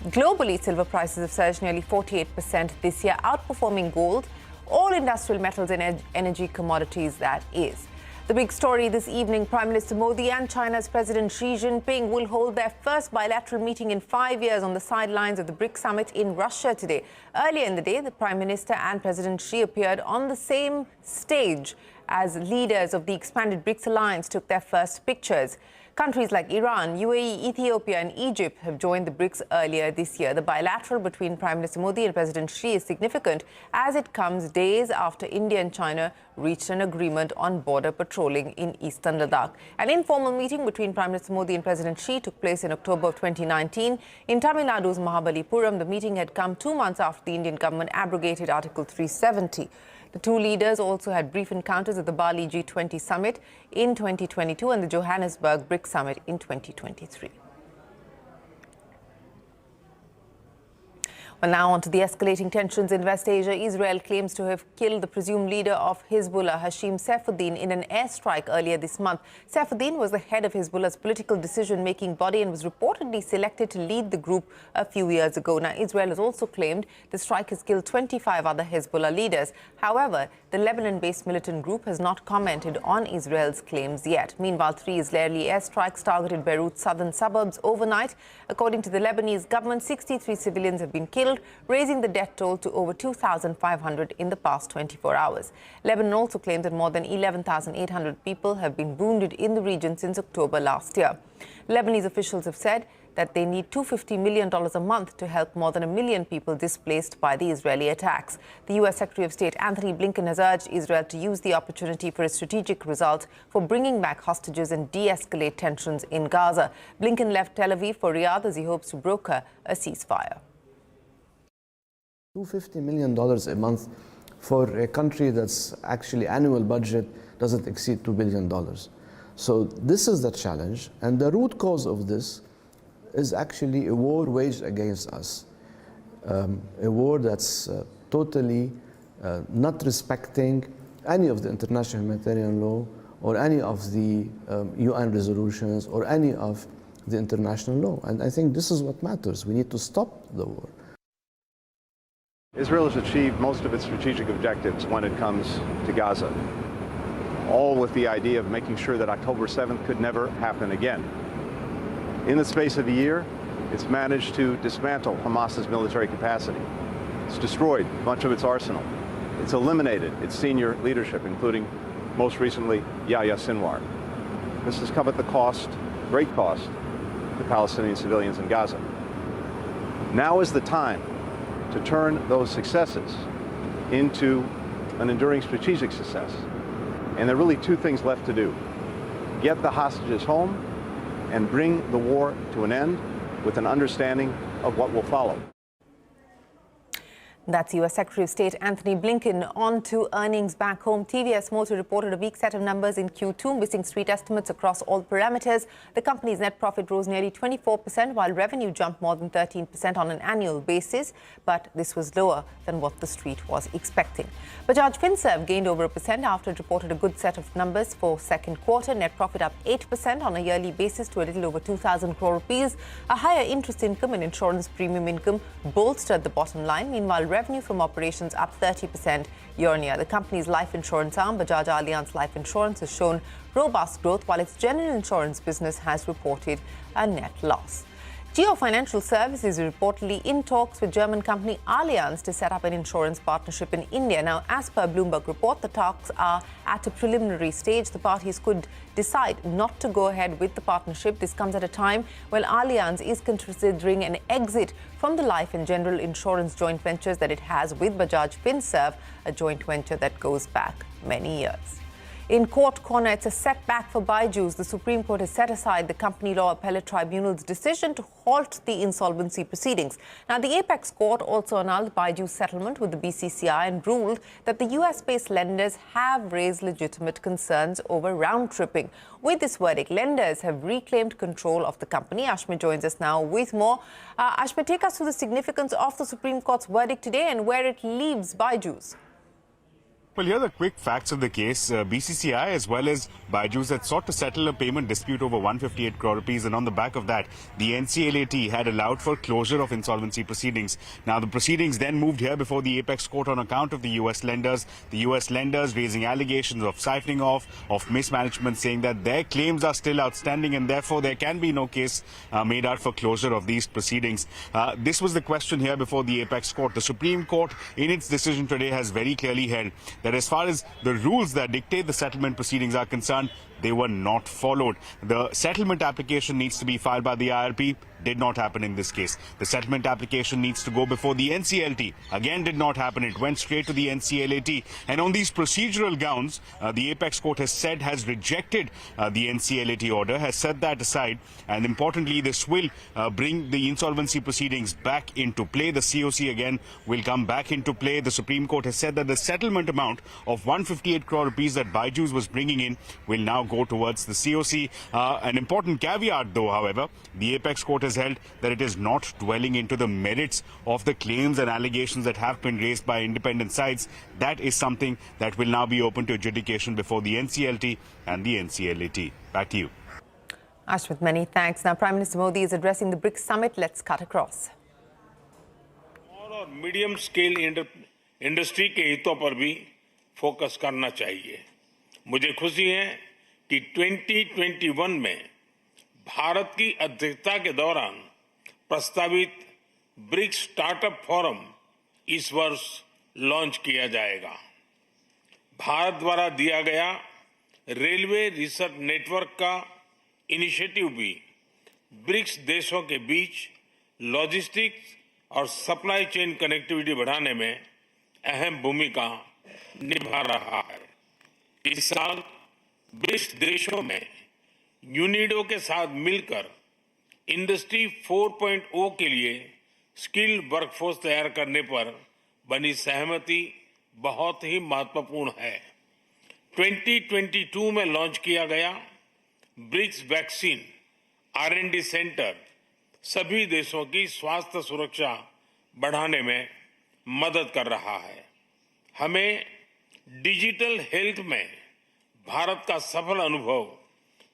Globally, silver prices have surged nearly 48% this year, outperforming gold, all industrial metals and energy commodities, that is. The big story this evening, Prime Minister Modi and China's President Xi Jinping will hold their first bilateral meeting in 5 years on the sidelines of the BRICS summit in Russia today. Earlier in the day, the Prime Minister and President Xi appeared on the same stage as leaders of the expanded BRICS alliance took their first pictures. Countries like Iran, UAE, Ethiopia and Egypt have joined the BRICS earlier this year. The bilateral between Prime Minister Modi and President Xi is significant as it comes days after India and China reached an agreement on border patrolling in eastern Ladakh. An informal meeting between Prime Minister Modi and President Xi took place in October of 2019 in Tamil Nadu's Mahabalipuram. The meeting had come 2 months after the Indian government abrogated Article 370. The two leaders also had brief encounters at the Bali G20 summit in 2022 and the Johannesburg BRICS summit in 2023. Well, now on to the escalating tensions in West Asia. Israel claims to have killed the presumed leader of Hezbollah, Hashim Saifuddin, in an airstrike earlier this month. Saifuddin was the head of Hezbollah's political decision-making body and was reportedly selected to lead the group a few years ago. Now, Israel has also claimed the strike has killed 25 other Hezbollah leaders. However, the Lebanon-based militant group has not commented on Israel's claims yet. Meanwhile, 3 Israeli airstrikes targeted Beirut's southern suburbs overnight. According to the Lebanese government, 63 civilians have been killed, raising the death toll to over 2,500 in the past 24 hours. Lebanon also claimed that more than 11,800 people have been wounded in the region since October last year. Lebanese officials have said that they need $250 million a month to help more than 1 million people displaced by the Israeli attacks. The U.S. Secretary of State Anthony Blinken has urged Israel to use the opportunity for a strategic result for bringing back hostages and de-escalate tensions in Gaza. Blinken left Tel Aviv for Riyadh as he hopes to broker a ceasefire. $250 million a month for a country that's actually annual budget doesn't exceed $2 billion. So this is the challenge, and the root cause of this is actually a war waged against us, a war that's totally not respecting any of the international humanitarian law or any of the UN resolutions or any of the international law. And I think this is what matters. We need to stop the war. Israel has achieved most of its strategic objectives when it comes to Gaza, all with the idea of making sure that October 7th could never happen again. In the space of a year, it's managed to dismantle Hamas's military capacity. It's destroyed much of its arsenal. It's eliminated its senior leadership, including, most recently, Yahya Sinwar. This has come at the cost, great cost, to Palestinian civilians in Gaza. Now is the time to turn those successes into an enduring strategic success. And there are really 2 things left to do. Get the hostages home and bring the war to an end with an understanding of what will follow. That's U.S. Secretary of State Anthony Blinken. On to earnings back home. TVS Motor reported a weak set of numbers in Q2, missing street estimates across all parameters. The company's net profit rose nearly 24%, while revenue jumped more than 13% on an annual basis. But this was lower than what the street was expecting. Bajaj Finance gained over 1% after it reported a good set of numbers for second quarter. Net profit up 8% on a yearly basis to a little over 2,000 crore rupees. A higher interest income and insurance premium income bolstered the bottom line. Meanwhile, revenue from operations up 30% year-on-year. The company's life insurance arm, Bajaj Allianz Life Insurance, has shown robust growth, while its general insurance business has reported a net loss. Geo Financial Services is reportedly in talks with German company Allianz to set up an insurance partnership in India. Now, as per Bloomberg report, the talks are at a preliminary stage. The parties could decide not to go ahead with the partnership. This comes at a time when Allianz is considering an exit from the life and general insurance joint ventures that it has with Bajaj Finance, a joint venture that goes back many years. In court corner, it's a setback for Bajaj. The Supreme Court has set aside the Company Law Appellate Tribunal's decision to halt the insolvency proceedings. Now, the Apex Court also annulled Bajaj's settlement with the BCCI and ruled that the US-based lenders have raised legitimate concerns over round-tripping. With this verdict, lenders have reclaimed control of the company. Ashmi joins us now with more. Ashmi, take us through the significance of the Supreme Court's verdict today and where it leaves Bajaj. Well, here are the quick facts of the case. BCCI as well as Bajaj had sought to settle a payment dispute over 158 crore rupees, and on the back of that, the NCLAT had allowed for closure of insolvency proceedings. Now, the proceedings then moved here before the Apex Court on account of the US lenders. The US lenders raising allegations of siphoning off, of mismanagement, saying that their claims are still outstanding and therefore there can be no case made out for closure of these proceedings. This was the question here before the Apex Court. The Supreme Court, in its decision today, has very clearly held that as far as the rules that dictate the settlement proceedings are concerned, they were not followed. The settlement application needs to be filed by the IRP. Did not happen in this case. The settlement application needs to go before the NCLT. Again, did not happen. It went straight to the NCLAT. And on these procedural grounds, the Apex Court has rejected the NCLAT order, has set that aside. And importantly, this will bring the insolvency proceedings back into play. The COC again will come back into play. The Supreme Court has said that the settlement amount of 158 crore rupees that Bajaj was bringing in will now go towards the COC. An important caveat, though, however, the Apex Court has held that it is not dwelling into the merits of the claims and allegations that have been raised by independent sides. That is something that will now be open to adjudication before the NCLT and the NCLAT. Back to you. Ashmit, many thanks. Now, Prime Minister Modi is addressing the BRICS summit. Let's cut across. और medium scale industry के हितों पर भी focus करना चाहिए। मुझे खुशी है कि 2021 में भारत की अध्यक्षता के दौरान प्रस्तावित ब्रिक्स स्टार्टअप फोरम इस वर्ष लॉन्च किया जाएगा। भारत द्वारा दिया गया रेलवे रिसर्च नेटवर्क का इनिशिएटिव भी ब्रिक्स देशों के बीच लॉजिस्टिक्स और सप्लाई चेन कनेक्टिविटी बढ़ाने में अहम भूमिका निभा रहा है। इस साल ब्रिक्स देशों में यूनिडो के साथ मिलकर इंडस्ट्री 4.0 के लिए स्किल्ड वर्कफोर्स तैयार करने पर बनी सहमति बहुत ही महत्वपूर्ण है। 2022 में लॉन्च किया गया ब्रिक्स वैक्सीन R&D सेंटर सभी देशों की स्वास्थ्य सुरक्षा बढ़ाने में मदद कर रहा है। हमें डिजिटल हेल्थ में भारत का सफल अनुभव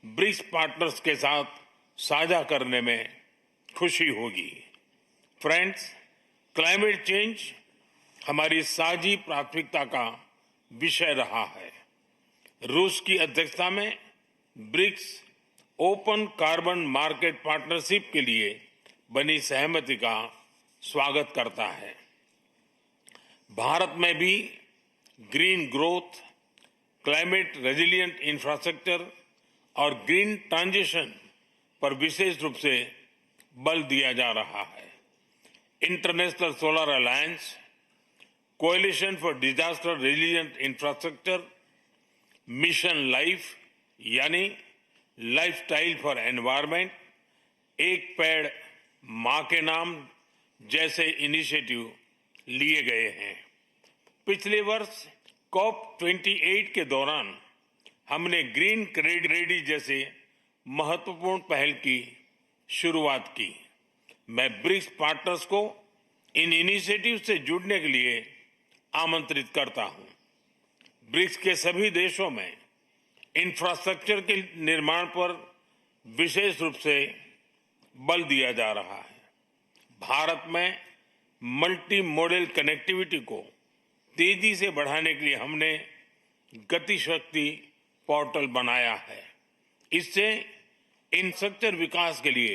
ब्रिक्स पार्टनर्स के साथ साझा करने में खुशी होगी। फ्रेंड्स, क्लाइमेट चेंज हमारी साझी प्राथमिकता का विषय रहा है। रूस की अध्यक्षता में BRICS open carbon market partnership के लिए बनी सहमति का स्वागत करता है। भारत में भी green growth, climate resilient infrastructure और ग्रीन ट्रांजिशन पर विशेष रूप से बल दिया जा रहा है। International solar alliance, coalition for disaster resilient infrastructure, mission life यानी लाइफस्टाइल फॉर एनवायरनमेंट, एक पेड़ मां के नाम जैसे इनिशिएटिव लिए गए हैं। पिछले वर्ष COP 28 के दौरान हमने ग्रीन क्रेडिट जैसे महत्वपूर्ण पहल की शुरुआत की। मैं ब्रिक्स पार्टनर्स को इन इनिशिएटिव से जुड़ने के लिए आमंत्रित करता हूं। ब्रिक्स के सभी देशों में इंफ्रास्ट्रक्चर के निर्माण पर विशेष रूप से बल दिया जा रहा है। भारत में मल्टी मॉडल कनेक्टिविटी को तेजी से बढ़ाने के लिए हमने गति शक्ति पोर्टल बनाया है। इससे इंफ्रास्ट्रक्चर विकास के लिए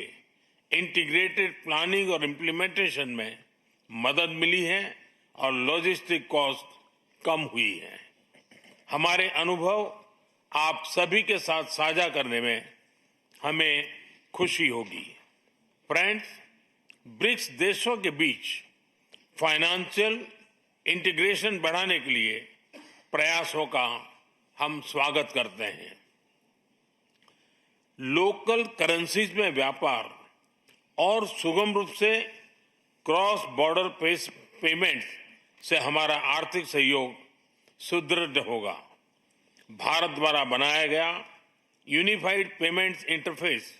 इंटीग्रेटेड प्लानिंग और इम्प्लीमेंटेशन में मदद मिली है और लॉजिस्टिक कॉस्ट कम हुई है। हमारे अनुभव आप सभी के साथ साझा करने में हमें खुशी होगी। फ्रेंड्स, ब्रिक्स देशों के बीच फाइनेंशियल इंटीग्रेशन बढ़ाने के लिए प्रयासों का हम स्वागत करते हैं। लोकल करेंसीज में व्यापार और सुगम रूप से क्रॉस बॉर्डर पेमेंट से हमारा आर्थिक सहयोग सुदृढ़ होगा। भारत द्वारा बनाया गया यूनिफाइड पेमेंट्स इंटरफेस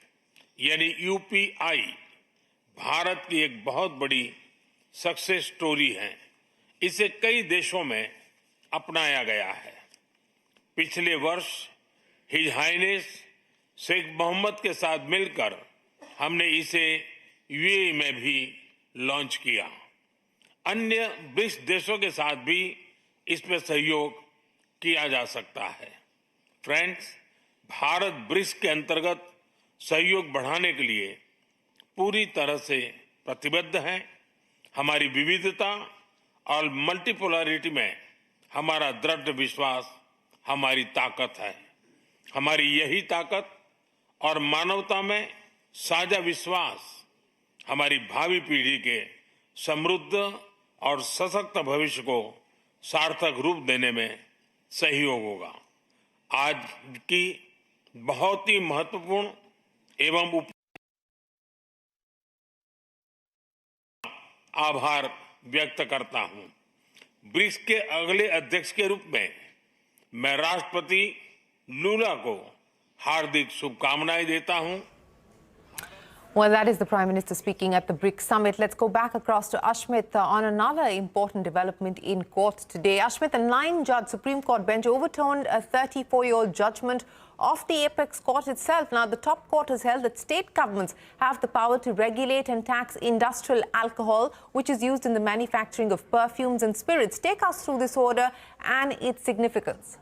यानी यूपीआई भारत की एक बहुत बड़ी सक्सेस स्टोरी है। इसे कई देशों में अपनाया गया है। पिछले वर्ष हिज हाइनेस शेख मोहम्मद के साथ मिलकर हमने इसे यूएई में भी लॉन्च किया। अन्य ब्रिक्स देशों के साथ भी इसमें सहयोग किया जा सकता है। फ्रेंड्स, भारत ब्रिक्स के अंतर्गत सहयोग बढ़ाने के लिए पूरी तरह से प्रतिबद्ध है। हमारी विविधता और मल्टीपोलैरिटी में हमारा दृढ़ विश्वास हमारी ताकत है। हमारी यही ताकत और मानवता में साझा विश्वास हमारी भावी पीढ़ी के समृद्ध और सशक्त भविष्य को सार्थक रूप देने में सहयोग होगा। आज की बहुत ही महत्वपूर्ण एवं आभार व्यक्त करता हूं। ब्रिक्स के अगले अध्यक्ष के रूप में मैं राष्ट्रपति लूला को हार्दिक शुभकामनाएं देता हूं। Well, that is the Prime Minister speaking at the BRICS Summit. Let's go back across to Ashmit on another important development in court today. Ashmit, a 9-judge Supreme Court bench overturned a 34-year-old judgment of the apex court itself. Now, the top court has held that state governments have the power to regulate and tax industrial alcohol, which is used in the manufacturing of perfumes and spirits. Take us through this order and its significance.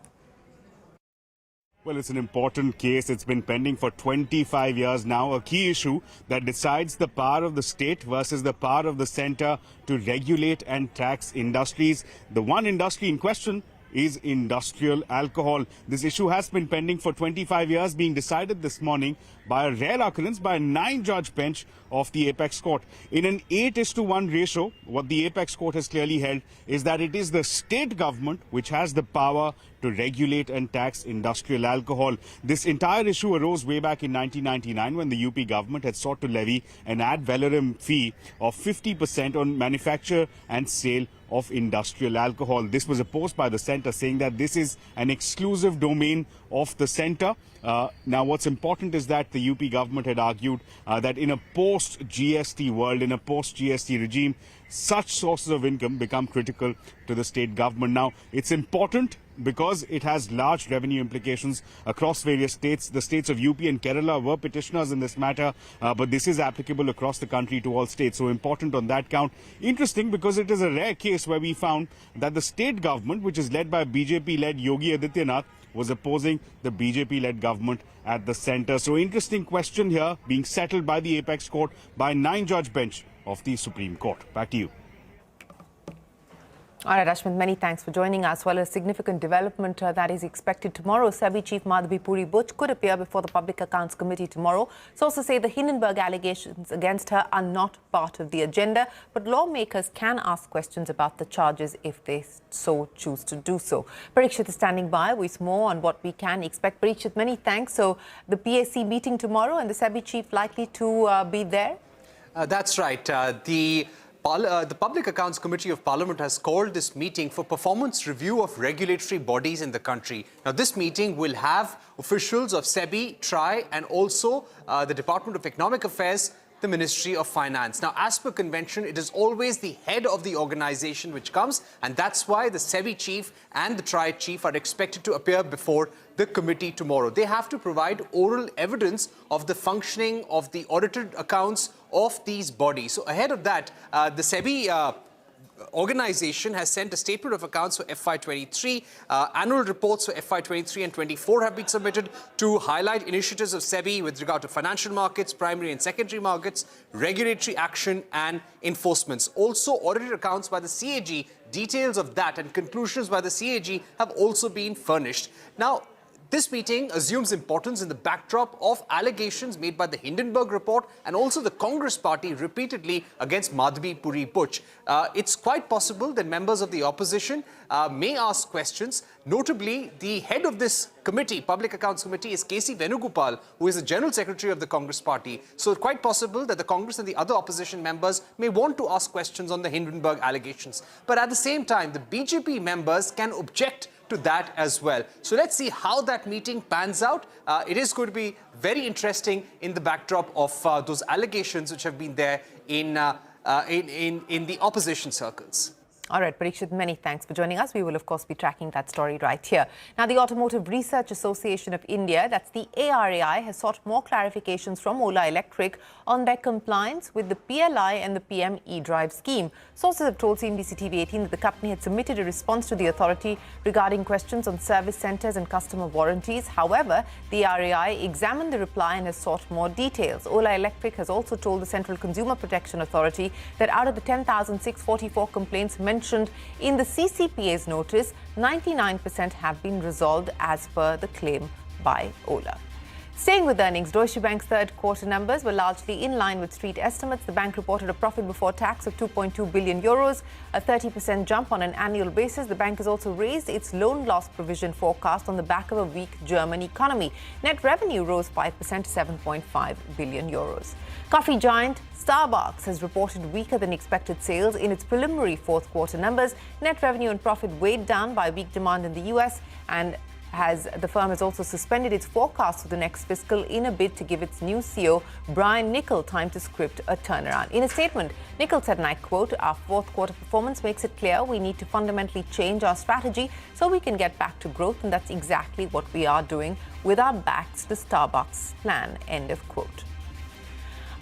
Well, it's an important case. It's been pending for 25 years now. A key issue that decides the power of the state versus the power of the centre to regulate and tax industries. The one industry in question is industrial alcohol. This issue has been pending for 25 years, being decided this morning by a rare occurrence by a 9-judge bench of the Apex Court. In an 8:1 ratio, what the Apex Court has clearly held is that it is the state government which has the power to regulate and tax industrial alcohol. This entire issue arose way back in 1999 when the UP government had sought to levy an ad valorem fee of 50% on manufacture and sale of industrial alcohol. This was opposed by the centre, saying that this is an exclusive domain of the centre. Now, what's important is that the UP government had argued that in a post-GST world, in a post-GST regime, such sources of income become critical to the state government. Now, it's important because it has large revenue implications across various states. The states of UP and Kerala were petitioners in this matter, but this is applicable across the country to all states. So important on that count. Interesting because it is a rare case where we found that the state government, which is led by BJP-led Yogi Adityanath, was opposing the BJP-led government at the centre. So interesting question here being settled by the Apex Court by a 9-judge bench of the Supreme Court. Back to you. All right, Ashmit, many thanks for joining us. Well, a significant development that is expected tomorrow. SEBI Chief Madhavi Puri Butch could appear before the Public Accounts Committee tomorrow. Sources say the Hindenburg allegations against her are not part of the agenda, but lawmakers can ask questions about the charges if they so choose to do so. Parikshit is standing by with more on what we can expect. Parikshit, many thanks. So the PAC meeting tomorrow and the SEBI Chief likely to be there? That's right. The Public Accounts Committee of Parliament has called this meeting for performance review of regulatory bodies in the country. Now, this meeting will have officials of SEBI, TRAI, and also the Department of Economic Affairs, the Ministry of Finance. Now, as per convention, it is always the head of the organization which comes, and that's why the SEBI chief and the TRAI chief are expected to appear before the committee tomorrow. They have to provide oral evidence of the functioning of the audited accounts of these bodies. So ahead of that, the SEBI organization has sent a statement of accounts for FY23. Annual reports for FY23 and 24 have been submitted to highlight initiatives of SEBI with regard to financial markets, primary and secondary markets, regulatory action and enforcements. Also, audited accounts by the CAG, details of that and conclusions by the CAG have also been furnished. Now, this meeting assumes importance in the backdrop of allegations made by the Hindenburg report and also the Congress party repeatedly against Madhvi Puri Butch. It's quite possible that members of the opposition may ask questions. Notably, the head of this committee, Public Accounts Committee, is K.C. Venugopal, who is the General Secretary of the Congress party. So it's quite possible that the Congress and the other opposition members may want to ask questions on the Hindenburg allegations. But at the same time, the BJP members can object to that as well. So let's see how that meeting pans out. It is going to be very interesting in the backdrop of those allegations which have been there in the opposition circles. All right, Parikshit, many thanks for joining us. We will, of course, be tracking that story right here. Now, the Automotive Research Association of India, that's the ARAI, has sought more clarifications from Ola Electric on their compliance with the PLI and the PM e-Drive scheme. Sources have told CNBC-TV18 that the company had submitted a response to the authority regarding questions on service centres and customer warranties. However, the ARAI examined the reply and has sought more details. Ola Electric has also told the Central Consumer Protection Authority that out of the 10,644 complaints mentioned in the CCPA's notice, 99% have been resolved as per the claim by Ola. Staying with earnings, Deutsche Bank's third quarter numbers were largely in line with street estimates. The bank reported a profit before tax of 2.2 billion euros, a 30% jump on an annual basis. The bank has also raised its loan loss provision forecast on the back of a weak German economy. Net revenue rose 5% to 7.5 billion euros. Coffee giant Starbucks has reported weaker than expected sales in its preliminary fourth quarter numbers. Net revenue and profit weighed down by weak demand in the US, and the firm has also suspended its forecast for the next fiscal in a bid to give its new CEO, Brian Niccol, time to script a turnaround. In a statement, Niccol said, and I quote, "Our fourth quarter performance makes it clear we need to fundamentally change our strategy so we can get back to growth, and that's exactly what we are doing with our backs to Starbucks plan," end of quote.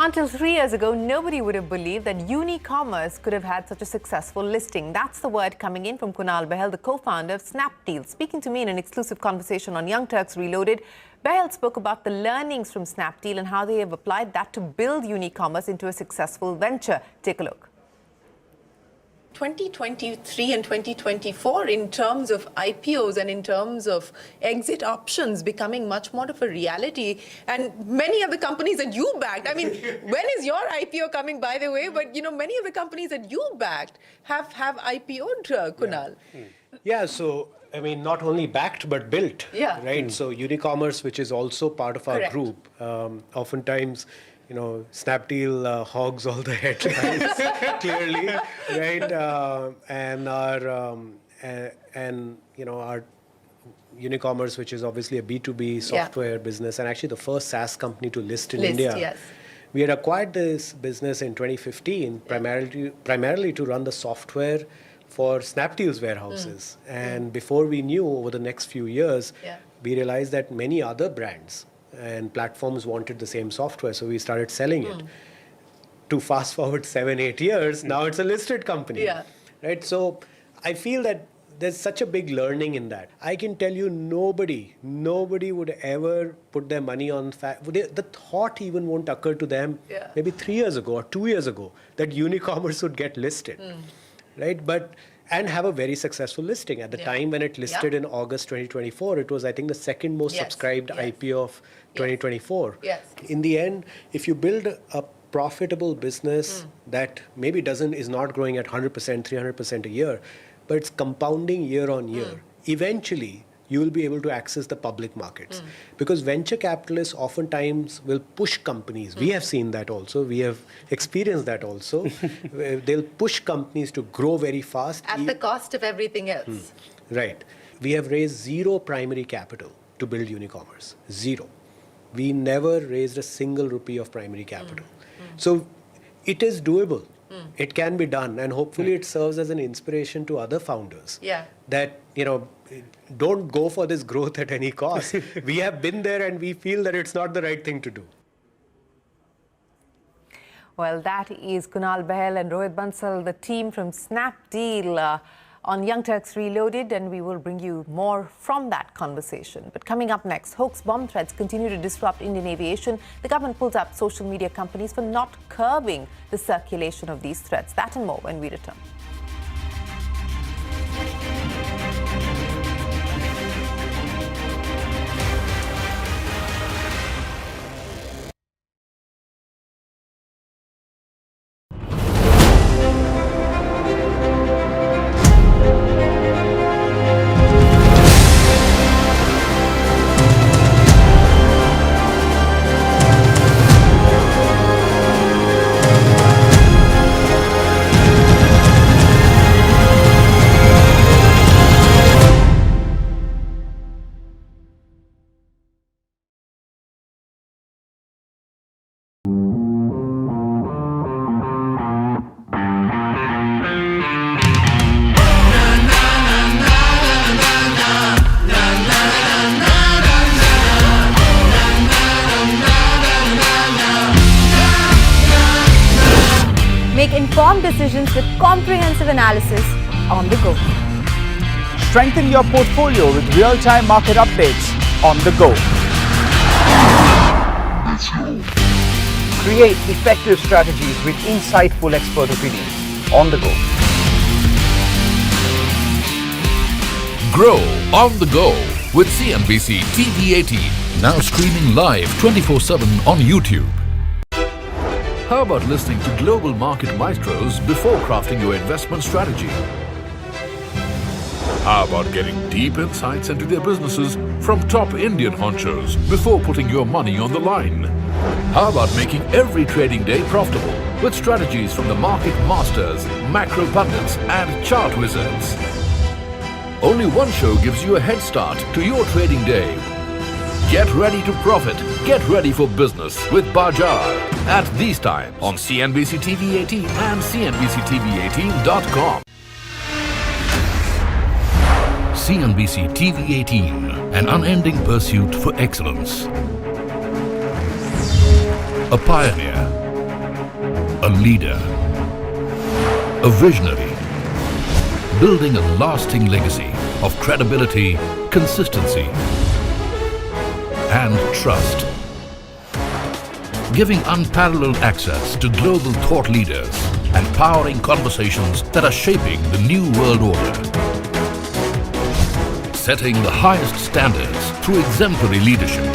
Until 3 years ago, nobody would have believed that Unicommerce could have had such a successful listing. That's the word coming in from Kunal Bahel, the co-founder of Snapdeal. Speaking to me in an exclusive conversation on Young Turks Reloaded, Bahel spoke about the learnings from Snapdeal and how they have applied that to build Unicommerce into a successful venture. Take a look. 2023 and 2024 in terms of IPOs and in terms of exit options becoming much more of a reality, and many of the companies that you backed, I mean, when is your IPO coming, by the way, but you know, many of the companies that you backed have IPO'd, Kunal. Yeah, so I mean, not only backed but built, right? So Unicommerce, which is also part of our group, oftentimes, you know, Snapdeal hogs all the headlines, clearly, right? And you know, our Unicommerce, which is obviously a B2B software business, and actually the first SaaS company to list in India. Yes. We had acquired this business in 2015, primarily to run the software for Snapdeal's warehouses. And before we knew, over the next few years, we realized that many other brands and platforms wanted the same software, so we started selling it. To fast forward 7-8 years, now it's a listed company, right? So I feel that there's such a big learning in that. I can tell you, nobody would ever put their money on the thought even won't occur to them maybe 3 years ago or 2 years ago that Unicommerce would get listed, right? And have a very successful listing. At the time when it listed in August 2024, it was, I think, the second most subscribed IPO of 2024. In the end, if you build a profitable business that maybe is not growing at 100%, 300% a year, but it's compounding year on year, eventually you will be able to access the public markets. Because venture capitalists oftentimes will push companies. We have seen that also. We have experienced that also. They'll push companies to grow very fast. At the cost of everything else. Right. We have raised zero primary capital to build Unicommerce. Zero. We never raised a single rupee of primary capital. So it is doable. It can be done. And hopefully it serves as an inspiration to other founders. That, you know, don't go for this growth at any cost. We have been there and we feel that it's not the right thing to do. Well, that is Kunal Bahel and Rohit Bansal, the team from Snapdeal on Young Turks Reloaded, and we will bring you more from that conversation. But coming up next, hoax bomb threats continue to disrupt Indian aviation. The government pulls up social media companies for not curbing the circulation of these threats. That and more when we return. Make informed decisions with comprehensive analysis on the go. Strengthen your portfolio with real-time market updates on the go. Create effective strategies with insightful expert opinions on the go. Grow on the go with CNBC-TV18, now streaming live 24/7 on YouTube. How about listening to global market maestros before crafting your investment strategy? How about getting deep insights into their businesses from top Indian honchos before putting your money on the line? How about making every trading day profitable with strategies from the market masters, macro pundits and chart wizards? Only one show gives you a head start to your trading day. Get ready to profit. Get ready for business with Bajaj at these times on CNBC-TV18 and CNBC-TV18.com. CNBC-TV18, an unending pursuit for excellence. A pioneer, a leader, a visionary, building a lasting legacy of credibility, consistency, and trust. Giving unparalleled access to global thought leaders and powering conversations that are shaping the new world order. Setting the highest standards through exemplary leadership.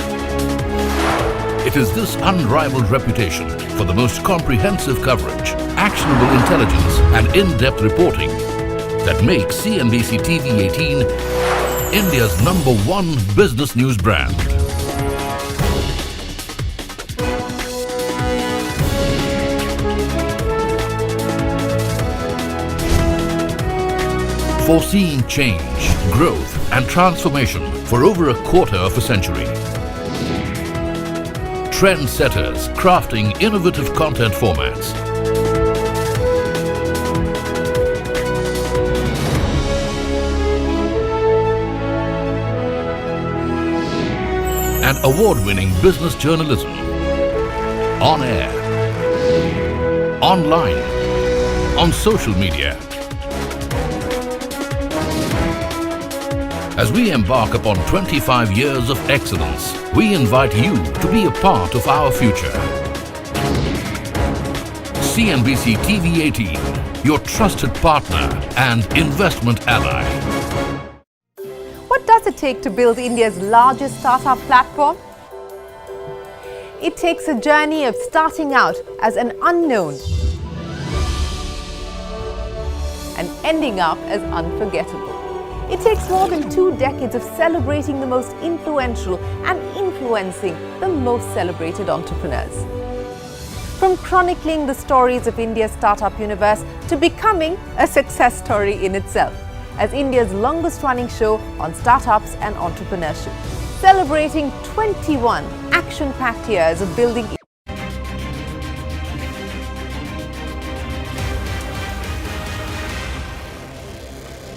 It is this unrivaled reputation for the most comprehensive coverage, actionable intelligence, and in-depth reporting that makes CNBC-TV18 India's #1 business news brand. Foreseeing change, growth, and transformation for over a quarter of a century. Trendsetters crafting innovative content formats. And award-winning business journalism. On air, online, on social media. As we embark upon 25 years of excellence, we invite you to be a part of our future. CNBC-TV18, your trusted partner and investment ally. What does it take to build India's largest startup platform? It takes a journey of starting out as an unknown and ending up as unforgettable. It takes more than 2 decades of celebrating the most influential and influencing the most celebrated entrepreneurs. From chronicling the stories of India's startup universe to becoming a success story in itself, as India's longest running show on startups and entrepreneurship, celebrating 21 action-packed years of building.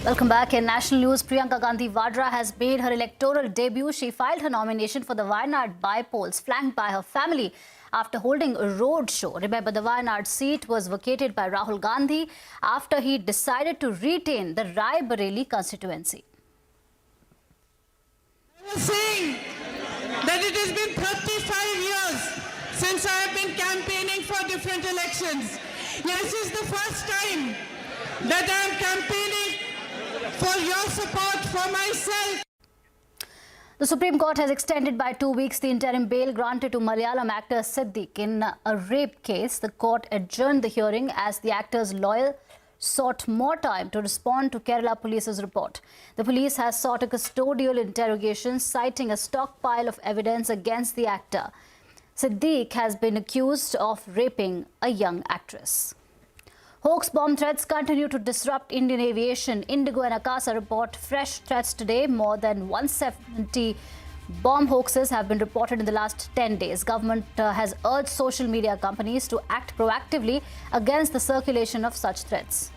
Welcome back. In national news, Priyanka Gandhi Vadra has made her electoral debut. She filed her nomination for the Wayanad by-polls, flanked by her family after holding a road show. Remember, the Wayanad seat was vacated by Rahul Gandhi after he decided to retain the Rae-Bareli constituency. I was saying that it has been 35 years since I have been campaigning for different elections. This is the first time that I am campaigning for your support for myself. The Supreme Court has extended by 2 weeks the interim bail granted to Malayalam actor Siddique in a rape case. The court adjourned the hearing as the actor's lawyer sought more time to respond to Kerala Police's report. The police has sought a custodial interrogation, citing a stockpile of evidence against the actor. Siddique has been accused of raping a young actress. Hoax bomb threats continue to disrupt Indian aviation. Indigo and Akasa report fresh threats today. More than 170 bomb hoaxes have been reported in the last 10 days. Government has urged social media companies to act proactively against the circulation of such threats.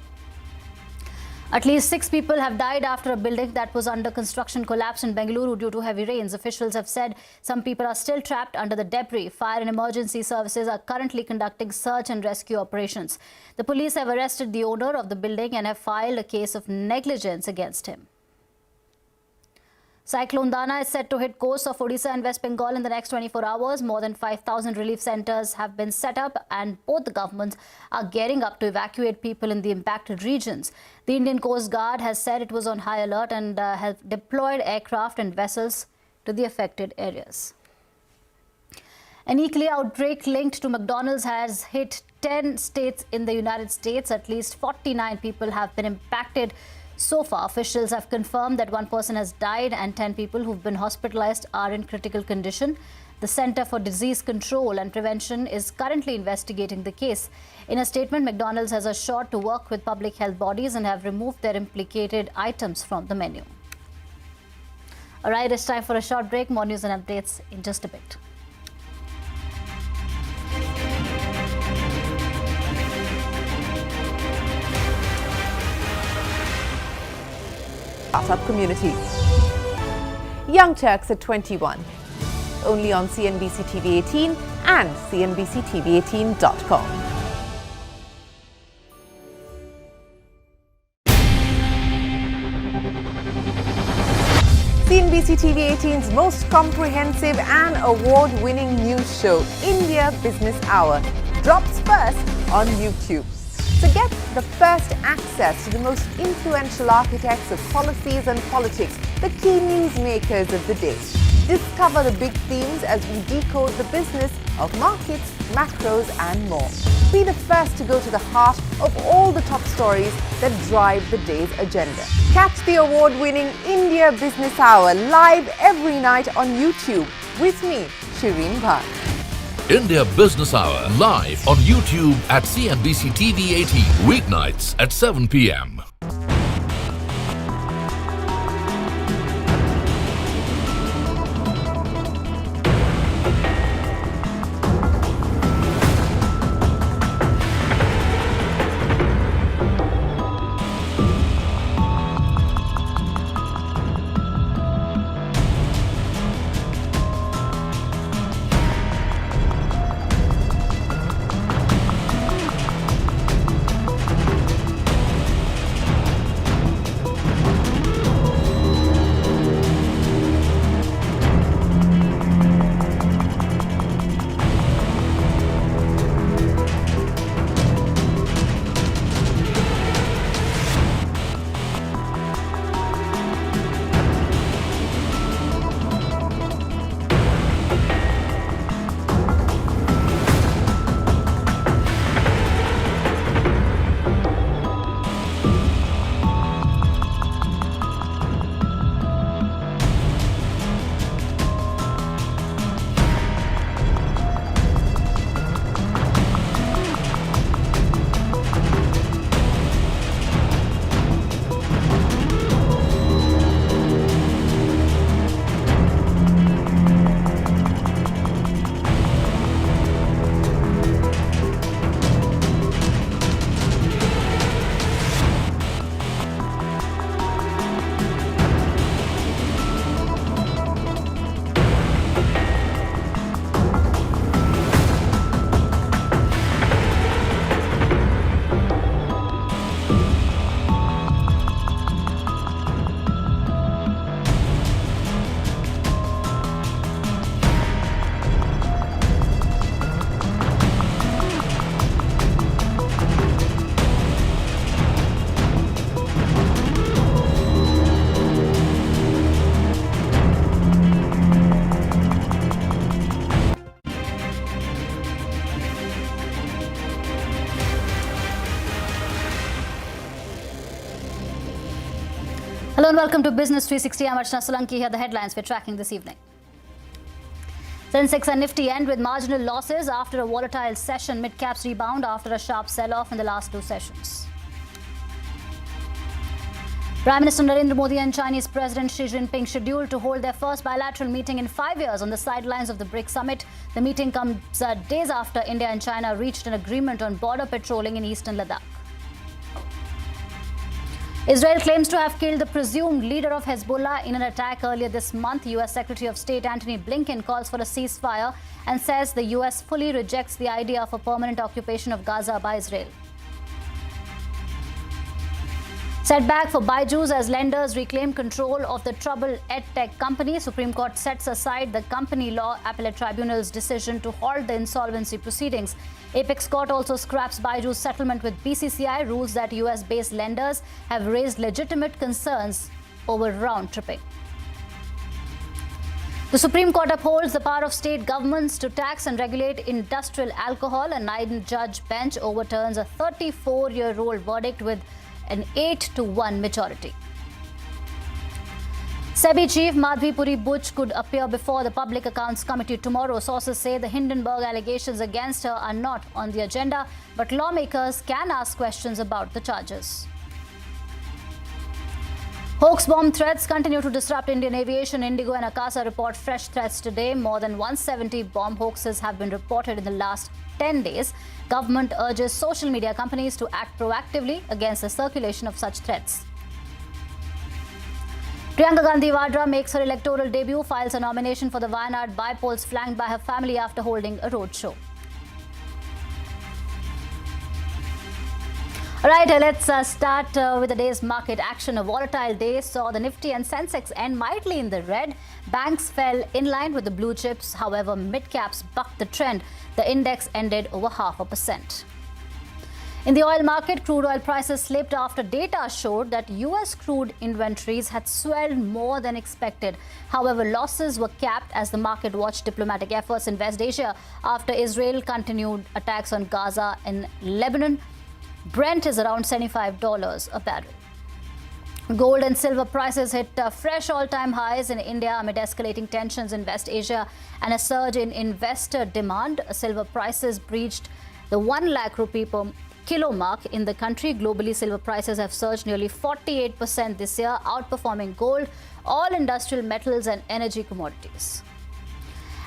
At least 6 people have died after a building that was under construction collapsed in Bengaluru due to heavy rains. Officials have said some people are still trapped under the debris. Fire and emergency services are currently conducting search and rescue operations. The police have arrested the owner of the building and have filed a case of negligence against him. Cyclone Dana is set to hit coasts of Odisha and West Bengal in the next 24 hours. More than 5,000 relief centers have been set up and both the governments are gearing up to evacuate people in the impacted regions. The Indian Coast Guard has said it was on high alert and has deployed aircraft and vessels to the affected areas. An E. coli outbreak linked to McDonald's has hit 10 states in the United States. At least 49 people have been impacted. So far, officials have confirmed that 1 person has died and 10 people who've been hospitalized are in critical condition. The Center for Disease Control and Prevention is currently investigating the case. In a statement, McDonald's has assured to work with public health bodies and have removed their implicated items from the menu. All right, it's time for a short break. More news and updates in just a bit. Startup community. Young Turks at 21. Only on CNBC-TV18 and CNBC-TV18.com. CNBC-TV18's most comprehensive and award-winning news show, India Business Hour, drops first on YouTube. So get the first access to the most influential architects of policies and politics, the key newsmakers of the day. Discover the big themes as we decode the business of markets, macros and more. Be the first to go to the heart of all the top stories that drive the day's agenda. Catch the award-winning India Business Hour live every night on YouTube with me, Shireen Bhan. India Business Hour live on YouTube at CNBC TV18 weeknights at 7 p.m. Hello and welcome to Business 360. I'm Archana Solanki. Here are the headlines we're tracking this evening. Sensex and Nifty end with marginal losses after a volatile session. Mid-caps rebound after a sharp sell-off in the last two sessions. Prime Minister Narendra Modi and Chinese President Xi Jinping scheduled to hold their first bilateral meeting in 5 years on the sidelines of the BRICS summit. The meeting comes days after India and China reached an agreement on border patrolling in eastern Ladakh. Israel claims to have killed the presumed leader of Hezbollah in an attack earlier this month. U.S. Secretary of State Antony Blinken calls for a ceasefire and says the U.S. fully rejects the idea of a permanent occupation of Gaza by Israel. Setback for Bajaj as lenders reclaim control of the troubled EdTech company. Supreme Court sets aside the company law appellate tribunal's decision to halt the insolvency proceedings. Apex Court also scraps Bajaj's settlement with BCCI, rules that US-based lenders have raised legitimate concerns over round-tripping. The Supreme Court upholds the power of state governments to tax and regulate industrial alcohol. A 9-judge bench overturns a 34-year-old verdict with an 8-1 majority. SEBI chief Madhvi Puri Buch could appear before the Public Accounts Committee tomorrow. Sources say the Hindenburg allegations against her are not on the agenda, but lawmakers can ask questions about the charges. Hoax bomb threats continue to disrupt Indian aviation. Indigo and Akasa report fresh threats today. More than 170 bomb hoaxes have been reported in the last 10 days. Government urges social media companies to act proactively against the circulation of such threats. Priyanka Gandhi Vadra makes her electoral debut, files a nomination for the Wayanad by-polls flanked by her family after holding a roadshow. All right, let's start with the day's market action. A volatile day saw the Nifty and Sensex end mildly in the red. Banks fell in line with the blue chips. However, mid-caps bucked the trend. The index ended over 0.5%. In the oil market, crude oil prices slipped after data showed that US crude inventories had swelled more than expected. However, losses were capped as the market watched diplomatic efforts in West Asia after Israel continued attacks on Gaza and Lebanon. Brent is around $75 a barrel. Gold and silver prices hit fresh all-time highs in India amid escalating tensions in West Asia and a surge in investor demand. Silver prices breached the 1 lakh rupee per kilo mark in the country. Globally, silver prices have surged nearly 48% this year, outperforming gold, all industrial metals and energy commodities.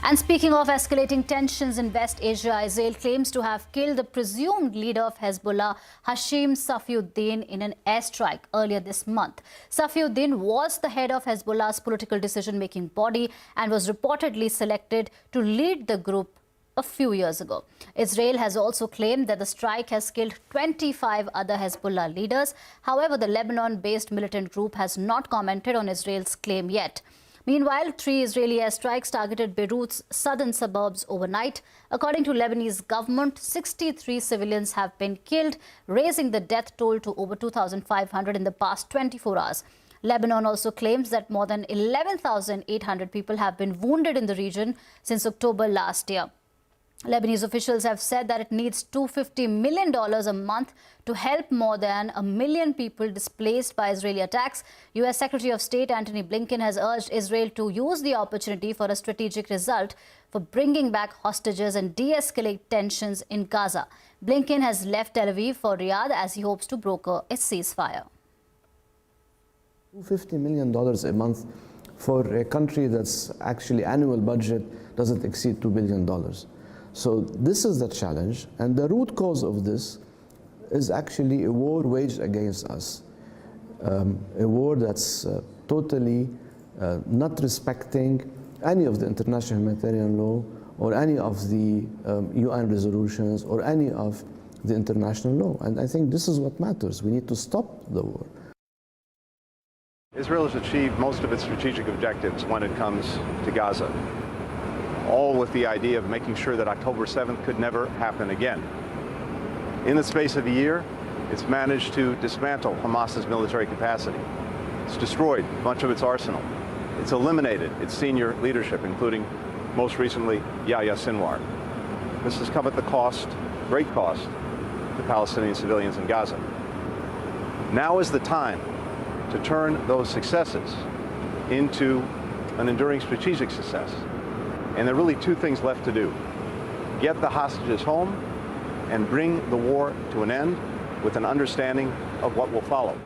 And speaking of escalating tensions in West Asia, Israel claims to have killed the presumed leader of Hezbollah, Hashim Safiuddin, in an airstrike earlier this month. Safiuddin was the head of Hezbollah's political decision-making body and was reportedly selected to lead the group a few years ago. Israel has also claimed that the strike has killed 25 other Hezbollah leaders. However, the Lebanon-based militant group has not commented on Israel's claim yet. Meanwhile, 3 Israeli airstrikes targeted Beirut's southern suburbs overnight. According to Lebanese government, 63 civilians have been killed, raising the death toll to over 2,500 in the past 24 hours. Lebanon also claims that more than 11,800 people have been wounded in the region since October last year. Lebanese officials have said that it needs $250 million a month to help more than 1 million people displaced by Israeli attacks. U.S. Secretary of State Antony Blinken has urged Israel to use the opportunity for a strategic result for bringing back hostages and de-escalate tensions in Gaza. Blinken has left Tel Aviv for Riyadh as he hopes to broker a ceasefire. $250 million a month for a country that's actually annual budget doesn't exceed $2 billion. So this is the challenge, and the root cause of this is actually a war waged against us, a war that's totally not respecting any of the international humanitarian law or any of the UN resolutions or any of the international law. And I think this is what matters. We need to stop the war. Israel has achieved most of its strategic objectives when it comes to Gaza, all with the idea of making sure that October 7th could never happen again. In the space of a year, it's managed to dismantle Hamas's military capacity. It's destroyed much of its arsenal. It's eliminated its senior leadership, including, most recently, Yahya Sinwar. This has come at the cost, great cost, to Palestinian civilians in Gaza. Now is the time to turn those successes into an enduring strategic success. And there are really two things left to do. Get the hostages home and bring the war to an end with an understanding of what will follow.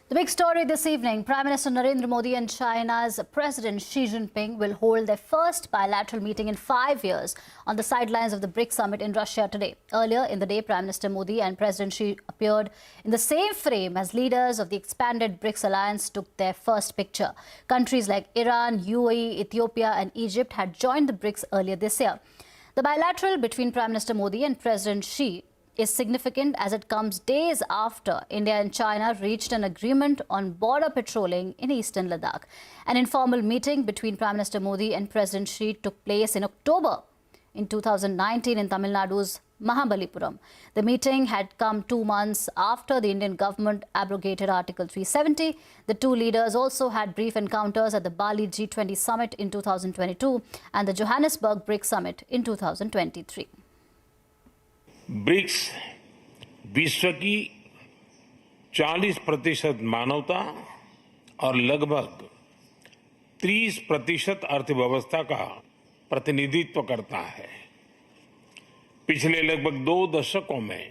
The big story this evening, Prime Minister Narendra Modi and China's President Xi Jinping will hold their first bilateral meeting in 5 years on the sidelines of the BRICS summit in Russia today. Earlier in the day, Prime Minister Modi and President Xi appeared in the same frame as leaders of the expanded BRICS alliance took their first picture. Countries like Iran, UAE, Ethiopia and Egypt had joined the BRICS earlier this year. The bilateral between Prime Minister Modi and President Xi is significant as it comes days after India and China reached an agreement on border patrolling in eastern Ladakh. An informal meeting between Prime Minister Modi and President Xi took place in October in 2019 in Tamil Nadu's Mahabalipuram. The meeting had come 2 months after the Indian government abrogated Article 370. The two leaders also had brief encounters at the Bali G20 summit in 2022 and the Johannesburg BRICS summit in 2023. BRICS विश्व की 40% मानवता और लगभग 30% अर्थव्यवस्था का प्रतिनिधित्व करता है। पिछले लगभग 2 दशकों में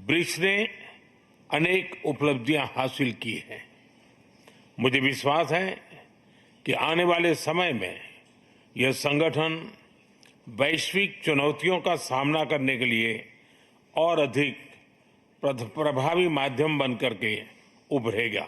ब्रिक्स ने अनेक उपलब्धियां हासिल की हैं। मुझे विश्वास है कि आने वाले समय में यह संगठन वैश्विक चुनौतियों का सामना करने के लिए और अधिक प्रभावी माध्यम बनकर के उभरेगा।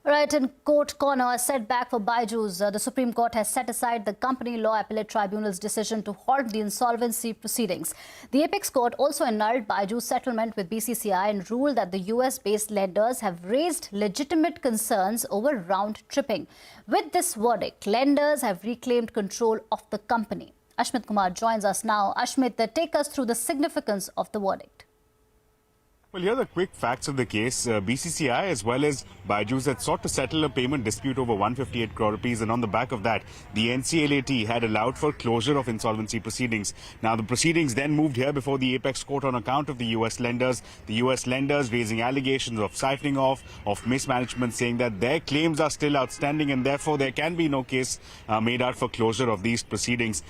Right, in court corner, a setback for Bajaj. The Supreme Court has set aside the Company Law Appellate Tribunal's decision to halt the insolvency proceedings. The Apex Court also annulled Bajaj's settlement with BCCI and ruled that the US-based lenders have raised legitimate concerns over round-tripping. With this verdict, lenders have reclaimed control of the company. Ashmit Kumar joins us now. Ashmit, take us through the significance of the verdict. Well, here are the quick facts of the case. BCCI as well as Bajaj had sought to settle a payment dispute over 158 crore rupees, and on the back of that, the NCLAT had allowed for closure of insolvency proceedings. Now, the proceedings then moved here before the Apex Court on account of the US lenders. The US lenders raising allegations of siphoning off, of mismanagement, saying that their claims are still outstanding and therefore there can be no case made out for closure of these proceedings.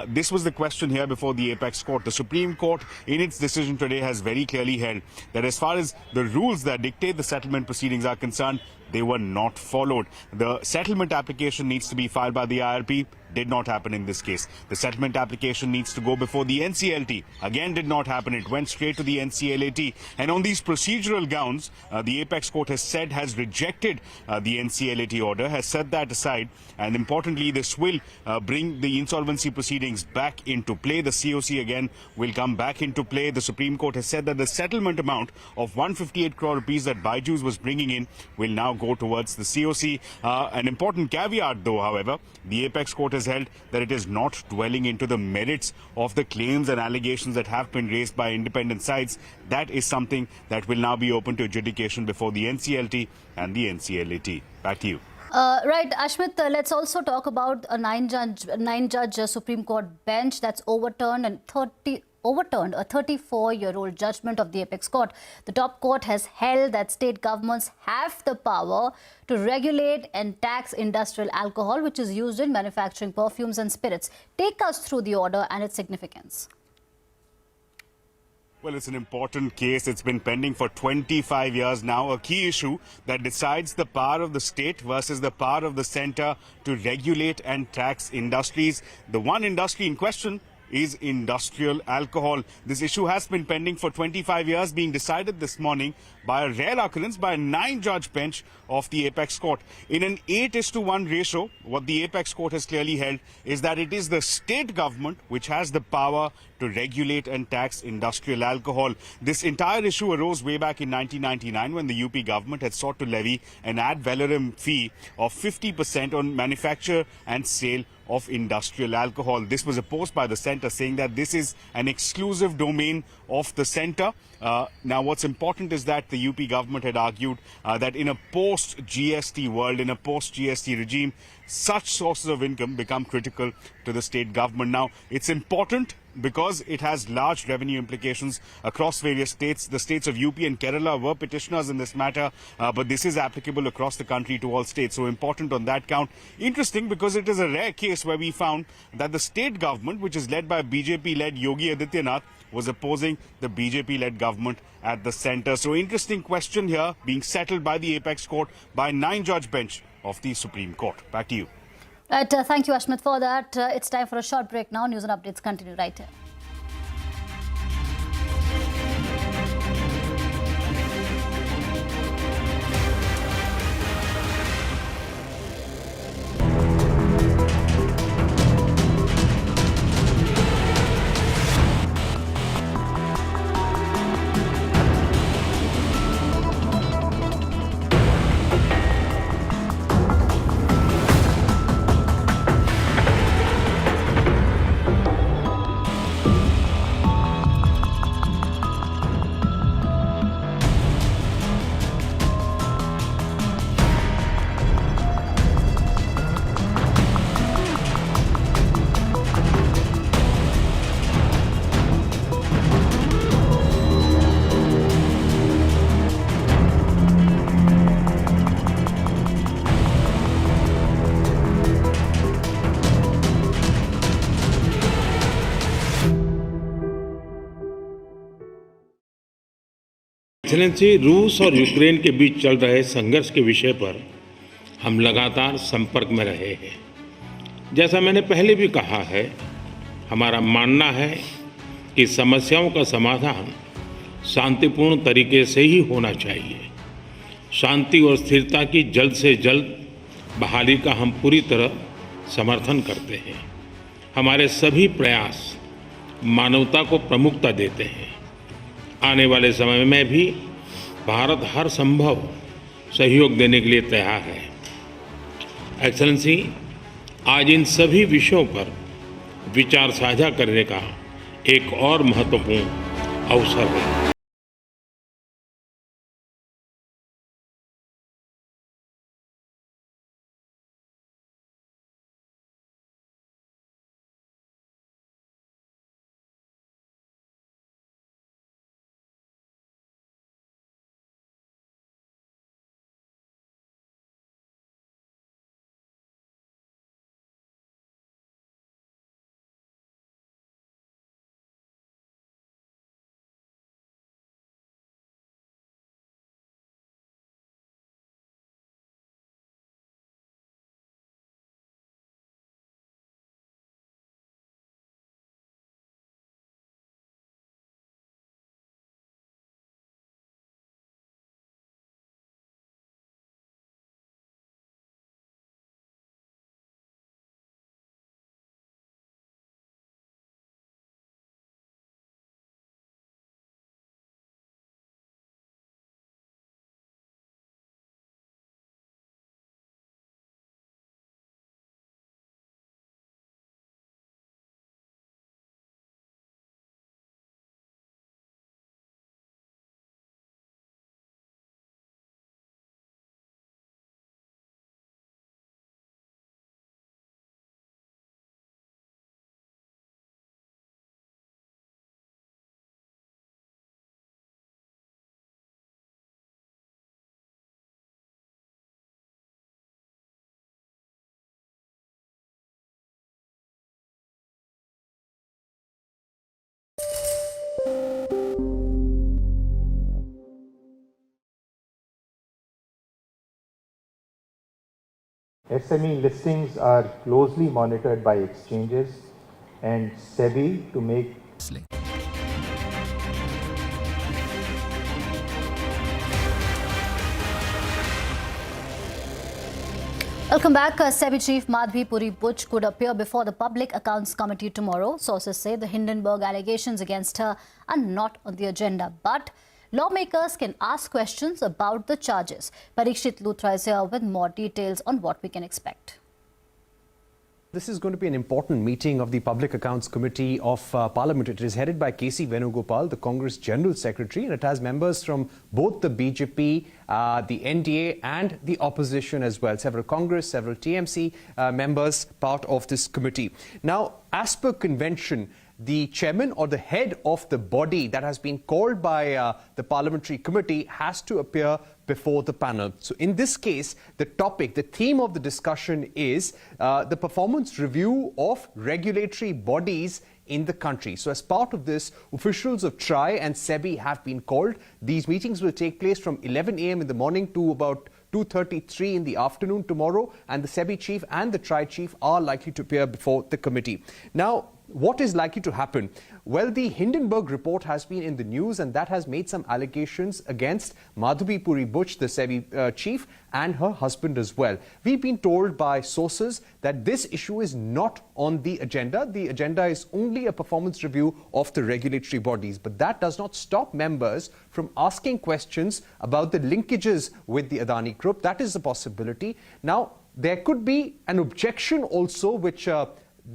This was the question here before the Apex Court. The Supreme Court, in its decision today, has very clearly held that as far as the rules that dictate the settlement proceedings are concerned, they were not followed. The settlement application needs to be filed by the IRP. Did not happen in this case. The settlement application needs to go before the NCLT. Again, did not happen. It went straight to the NCLAT. And on these procedural grounds, the Apex Court has rejected the NCLAT order, has set that aside. And importantly, this will bring the insolvency proceedings back into play. The COC again will come back into play. The Supreme Court has said that the settlement amount of 158 crore rupees that Bajaj was bringing in will now go towards the COC. An important caveat, though, however, the Apex Court has held that it is not dwelling into the merits of the claims and allegations that have been raised by independent sides. That is something that will now be open to adjudication before the NCLT and the NCLAT. Back to you. Right, Ashmit, let's also talk about a nine-judge Supreme Court bench that's overturned a 34-year-old judgment of the Apex Court. The top court has held that state governments have the power to regulate and tax industrial alcohol, which is used in manufacturing perfumes and spirits. Take us through the order and its significance. Well, it's an important case. It's been pending for 25 years now. A key issue that decides the power of the state versus the power of the centre to regulate and tax industries. The one industry in question is industrial alcohol. This issue has been pending for 25 years, being decided this morning by a rare occurrence by a 9-judge bench of the Apex Court. In an 8:1 ratio, what the Apex Court has clearly held is that it is the state government which has the power to regulate and tax industrial alcohol. This entire issue arose way back in 1999 when the UP government had sought to levy an ad valorem fee of 50% on manufacture and sale of industrial alcohol. This was opposed by the centre, saying that this is an exclusive domain of the centre. Now, what's important is that the UP government had argued that in a post-GST world, in a post-GST regime, such sources of income become critical to the state government. Now, it's important because it has large revenue implications across various states. The states of UP and Kerala were petitioners in this matter, but this is applicable across the country to all states. So important on that count. Interesting because it is a rare case where we found that the state government, which is led by BJP-led Yogi Adityanath, was opposing the BJP-led government at the centre. So interesting question here being settled by the Apex Court by 9-judge bench of the Supreme Court. Back to you. Right, thank you, Ashmit, for that. It's time for a short break now. News and updates continue right here. Excellency, रूस और Ukraine के बीच चल रहे संघर्ष के विषय पर हम लगातार संपर्क में रहे हैं। जैसा मैंने पहले भी कहा है, हमारा मानना है कि समस्याओं का समाधान शांतिपूर्ण तरीके से ही होना चाहिए। शांति और स्थिरता की जल्द से जल्द बहाली का हम पूरी तरह समर्थन करते हैं। हमारे सभी प्रयास मानवता को प्रमुखता देते हैं। आने वाले समय में भी भारत हर संभव सहयोग देने के लिए तैयार है। एक्सेलेंसी, आज इन सभी विषयों पर विचार साझा करने का एक और महत्वपूर्ण अवसर है। SME listings are closely monitored by exchanges and SEBI to make Welcome back. SEBI Chief Madhvi Puri Butch could appear before the Public Accounts Committee tomorrow. Sources say the Hindenburg allegations against her are not on the agenda, but lawmakers can ask questions about the charges. Parikshit Luthra is here with more details on what we can expect. This is going to be an important meeting of the Public Accounts Committee of Parliament. It is headed by K.C. Venugopal, the Congress General Secretary, and it has members from both the BJP, the NDA and the opposition as well. Several Congress, several TMC members part of this committee. Now, as per convention, the chairman or the head of the body that has been called by the parliamentary committee has to appear before the panel. So in this case, the topic, the theme of the discussion is the performance review of regulatory bodies in the country. So as part of this, officials of TRAI and SEBI have been called. These meetings will take place from 11 a.m. in the morning to about 2:33 in the afternoon tomorrow, and the SEBI chief and the TRAI chief are likely to appear before the committee. Now, what is likely to happen? Well, the Hindenburg report has been in the news, and that has made some allegations against Madhavi Puri Butch, the SEBI chief, and her husband as well. We've been told by sources that this issue is not on the agenda. The agenda is only a performance review of the regulatory bodies. But that does not stop members from asking questions about the linkages with the Adani Group. That is a possibility. Now, there could be an objection also which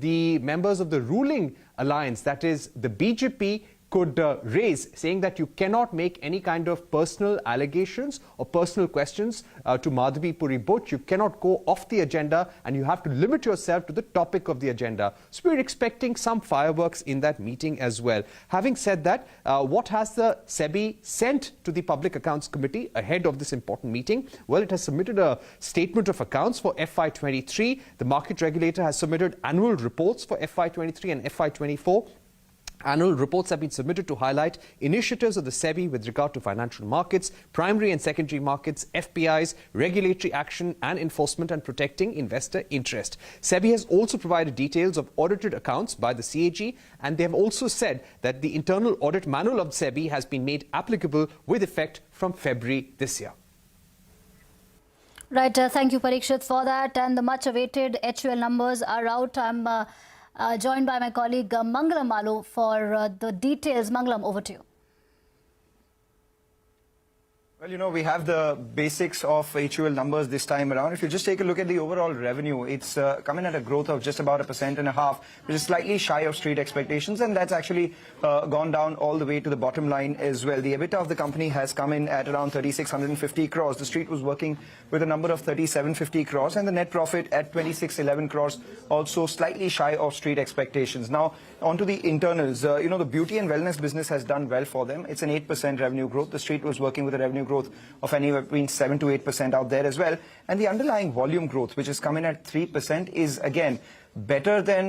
the members of the ruling alliance, that is the BJP, could raise, saying that you cannot make any kind of personal allegations or personal questions to Madhavi Puri Butch. You cannot go off the agenda, and you have to limit yourself to the topic of the agenda. So we're expecting some fireworks in that meeting as well. Having said that, what has the SEBI sent to the Public Accounts Committee ahead of this important meeting? Well, it has submitted a statement of accounts for FY23. The market regulator has submitted annual reports for FY23 and FY24. Annual reports have been submitted to highlight initiatives of the SEBI with regard to financial markets, primary and secondary markets, FPIs, regulatory action and enforcement, and protecting investor interest. SEBI has also provided details of audited accounts by the CAG, and they have also said that the internal audit manual of SEBI has been made applicable with effect from February this year. Right, thank you Parikshit for that, and the much awaited HUL numbers are out. I'm joined by my colleague Mangalam Malu for the details. Mangalam, over to you. Well, you know, we have the basics of HUL numbers this time around. If you just take a look at the overall revenue, it's coming at a growth of just about 1.5%, which is slightly shy of street expectations, and that's actually gone down all the way to the bottom line as well. The EBITDA of the company has come in at around 3,650 crores. The street was working with a number of 3,750 crores, and the net profit at 2,611 crores, also slightly shy of street expectations. Now, onto the internals. You know, the beauty and wellness business has done well for them. It's an 8% revenue growth. The street was working with a revenue growth of anywhere between 7 to 8% out there as well. And the underlying volume growth, which is coming at 3%, is again better than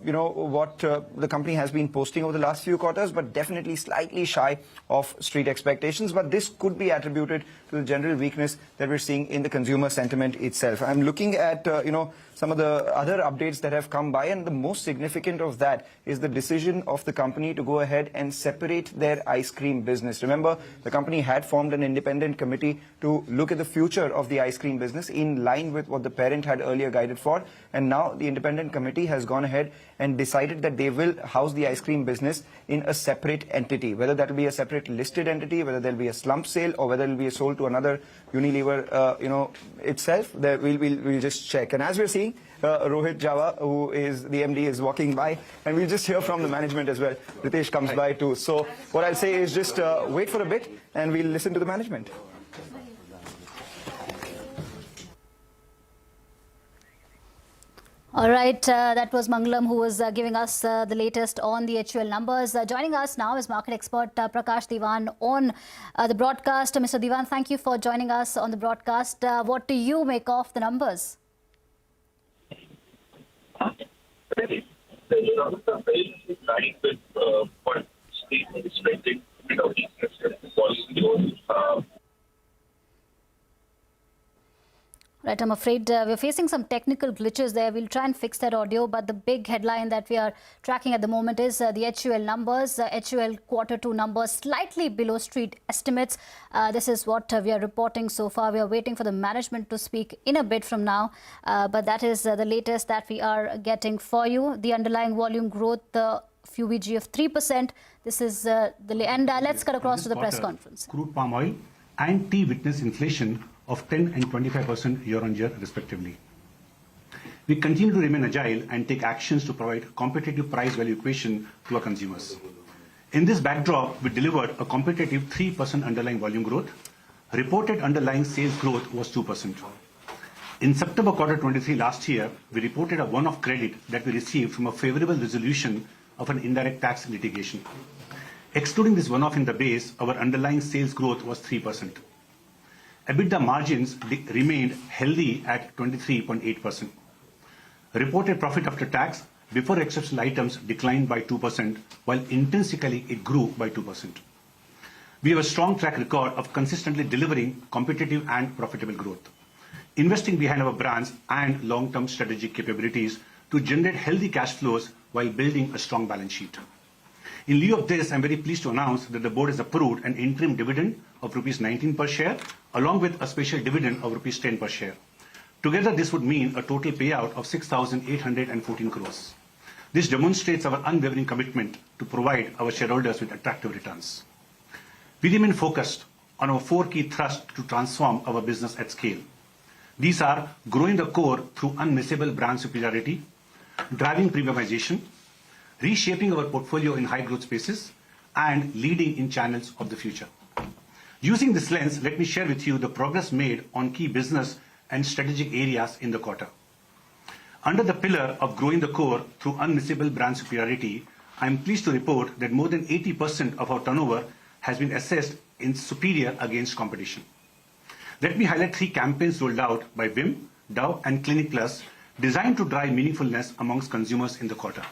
you know, what the company has been posting over the last few quarters, but definitely slightly shy of street expectations. But this could be attributed to the general weakness that we're seeing in the consumer sentiment itself. I'm looking at you know, some of the other updates that have come by, and the most significant of that is the decision of the company to go ahead and separate their ice cream business. Remember, the company had formed an independent committee to look at the future of the ice cream business in line with what the parent had earlier guided for, and now the independent committee has gone ahead and decided that they will house the ice cream business in a separate entity, whether that will be a separate listed entity, whether there will be a slump sale, or whether it will be sold to another Unilever you know, itself. We'll just check. And as we're seeing, Rohit Java, who is the MD, is walking by, and we'll just hear from the management as well. Ritesh comes by too. So what I'll say is just wait for a bit and we'll listen to the management. All right, that was Mangalam, who was giving us the latest on the HUL numbers. Joining us now is market expert Prakash Diwan on the broadcast. Mr. Diwan, thank you for joining us on the broadcast. What do you make of the numbers? Right, I'm afraid we're facing some technical glitches there. We'll try and fix that audio, but the big headline that we are tracking at the moment is the HUL numbers. HUL Q2 numbers slightly below street estimates. This is what we are reporting so far. We are waiting for the management to speak in a bit from now, but that is the latest that we are getting for you. The underlying volume growth, FUVG of 3%. This is let's cut across to the press conference. Crude palm oil and tea witnessed inflation of 10 and 25% year-on-year respectively. We continue to remain agile and take actions to provide competitive price-value equation to our consumers. In this backdrop, we delivered a competitive 3% underlying volume growth. Reported underlying sales growth was 2%. In September quarter 23 last year, we reported a one-off credit that we received from a favorable resolution of an indirect tax litigation. Excluding this one-off in the base, our underlying sales growth was 3%. EBITDA margins remained healthy at 23.8%. Reported profit after tax before exceptional items declined by 2%, while intrinsically it grew by 2%. We have a strong track record of consistently delivering competitive and profitable growth, investing behind our brands and long-term strategic capabilities to generate healthy cash flows while building a strong balance sheet. In lieu of this, I'm very pleased to announce that the board has approved an interim dividend of rupees 19 per share, along with a special dividend of rupees 10 per share. Together, this would mean a total payout of 6,814 crores. This demonstrates our unwavering commitment to provide our shareholders with attractive returns. We remain focused on our 4 key thrusts to transform our business at scale. These are growing the core through unmissable brand superiority, driving premiumization, reshaping our portfolio in high-growth spaces, and leading in channels of the future. Using this lens, let me share with you the progress made on key business and strategic areas in the quarter. Under the pillar of growing the core through unmissable brand superiority, I am pleased to report that more than 80% of our turnover has been assessed in superior against competition. Let me highlight 3 campaigns rolled out by Vim, Dove and Clinic Plus, designed to drive meaningfulness amongst consumers in the quarter.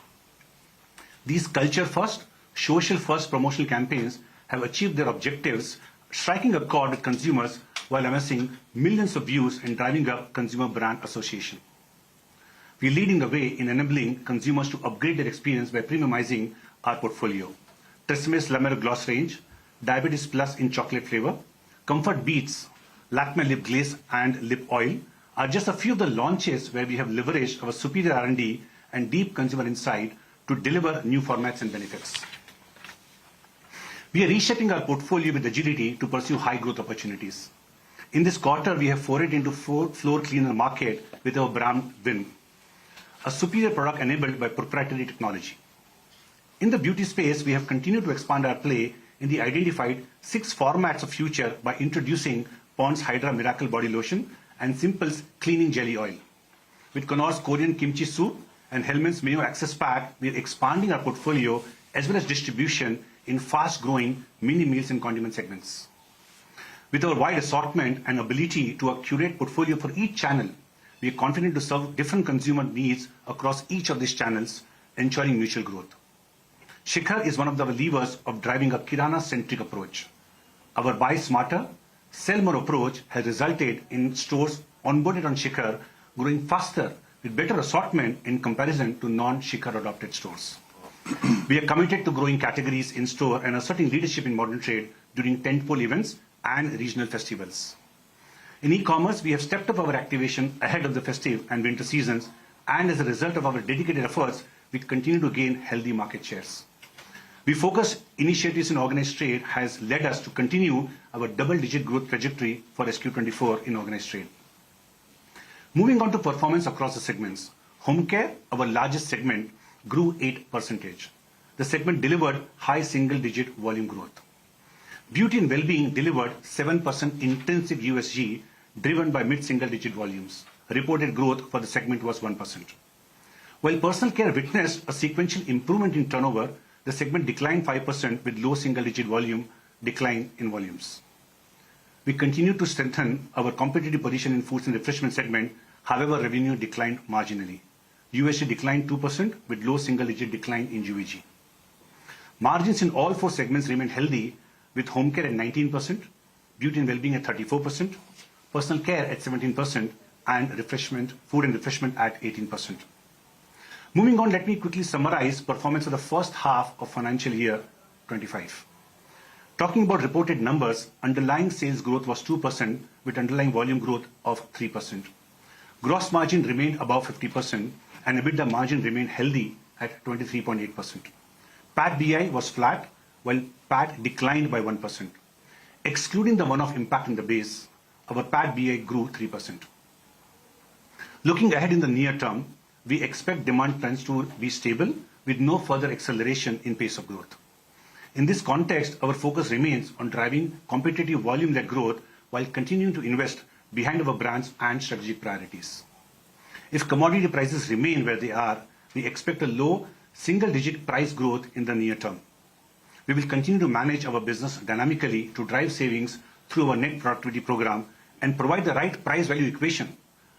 These culture-first, social-first promotional campaigns have achieved their objectives, striking a chord with consumers while amassing millions of views and driving up consumer brand association. We are leading the way in enabling consumers to upgrade their experience by premiumizing our portfolio. Treseme's La Mer Gloss range, Diabetes Plus in chocolate flavor, Comfort Beats, Lakme Lip Glaze and Lip Oil are just a few of the launches where we have leveraged our superior R&D and deep consumer insight to deliver new formats and benefits. We are reshaping our portfolio with agility to pursue high growth opportunities. In this quarter, we have forayed into floor cleaner market with our brand Vim, a superior product enabled by proprietary technology. In the beauty space, we have continued to expand our play in the identified 6 formats of future by introducing Pond's Hydra Miracle Body Lotion and Simple's Cleaning Jelly Oil. With Connor's Korean Kimchi Soup and Hellmann's Mayo Access Pack, we are expanding our portfolio as well as distribution in fast-growing mini meals and condiment segments. With our wide assortment and ability to curate portfolio for each channel, we are confident to serve different consumer needs across each of these channels, ensuring mutual growth. Shikhar is one of the levers of driving a Kirana-centric approach. Our buy smarter, sell more approach has resulted in stores onboarded on Shikhar growing faster with better assortment in comparison to non-Shikhar adopted stores. We are committed to growing categories in store and asserting leadership in modern trade during tentpole events and regional festivals. In e-commerce, we have stepped up our activation ahead of the festive and winter seasons, and as a result of our dedicated efforts, we continue to gain healthy market shares. We focus initiatives in organized trade has led us to continue our double-digit growth trajectory for SQ24 in organized trade. Moving on to performance across the segments. Home care, our largest segment, grew 8%. The segment delivered high single-digit volume growth. Beauty and well-being delivered 7% intrinsic USG, driven by mid-single-digit volumes. Reported growth for the segment was 1%. While personal care witnessed a sequential improvement in turnover, the segment declined 5% with low single-digit volume decline in volumes. We continue to strengthen our competitive position in foods and refreshment segment. However, revenue declined marginally. USG declined 2% with low single-digit decline in UVG. Margins in all 4 segments remained healthy, with home care at 19%, beauty and well-being at 34%, personal care at 17%, and food and refreshment at 18%. Moving on, let me quickly summarize performance of the first half of financial year 25. Talking about reported numbers, underlying sales growth was 2% with underlying volume growth of 3%. Gross margin remained above 50% and EBITDA margin remained healthy at 23.8%. PAT BI was flat while PAT declined by 1%. Excluding the one-off impact in the base, our PAT BI grew 3%. Looking ahead in the near term, we expect demand trends to be stable with no further acceleration in pace of growth. In this context, our focus remains on driving competitive volume-led growth while continuing to invest behind our brands and strategic priorities. If commodity prices remain where they are, we expect a low single-digit price growth in the near term. We will continue to manage our business dynamically to drive savings through our net productivity program and provide the right price-value equation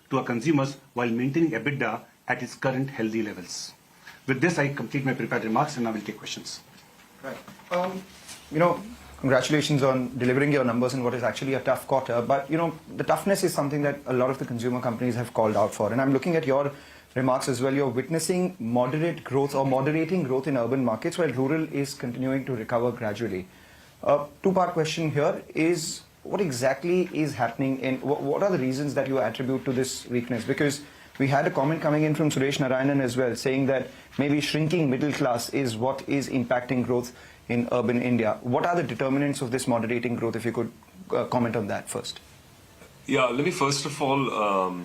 to our consumers while maintaining EBITDA at its current healthy levels. With this, I complete my prepared remarks and I will take questions. Right. Congratulations on delivering your numbers in what is actually a tough quarter. But, the toughness is something that a lot of the consumer companies have called out for. And I'm looking at your remarks as well. You're witnessing moderate growth or moderating growth in urban markets while rural is continuing to recover gradually. Two-part question here is, what exactly is happening and what are the reasons that you attribute to this weakness? Because we had a comment coming in from Suresh Narayanan as well, saying that maybe shrinking middle class is what is impacting growth in urban India. What are the determinants of this moderating growth, if you could comment on that first? Yeah, let me first of all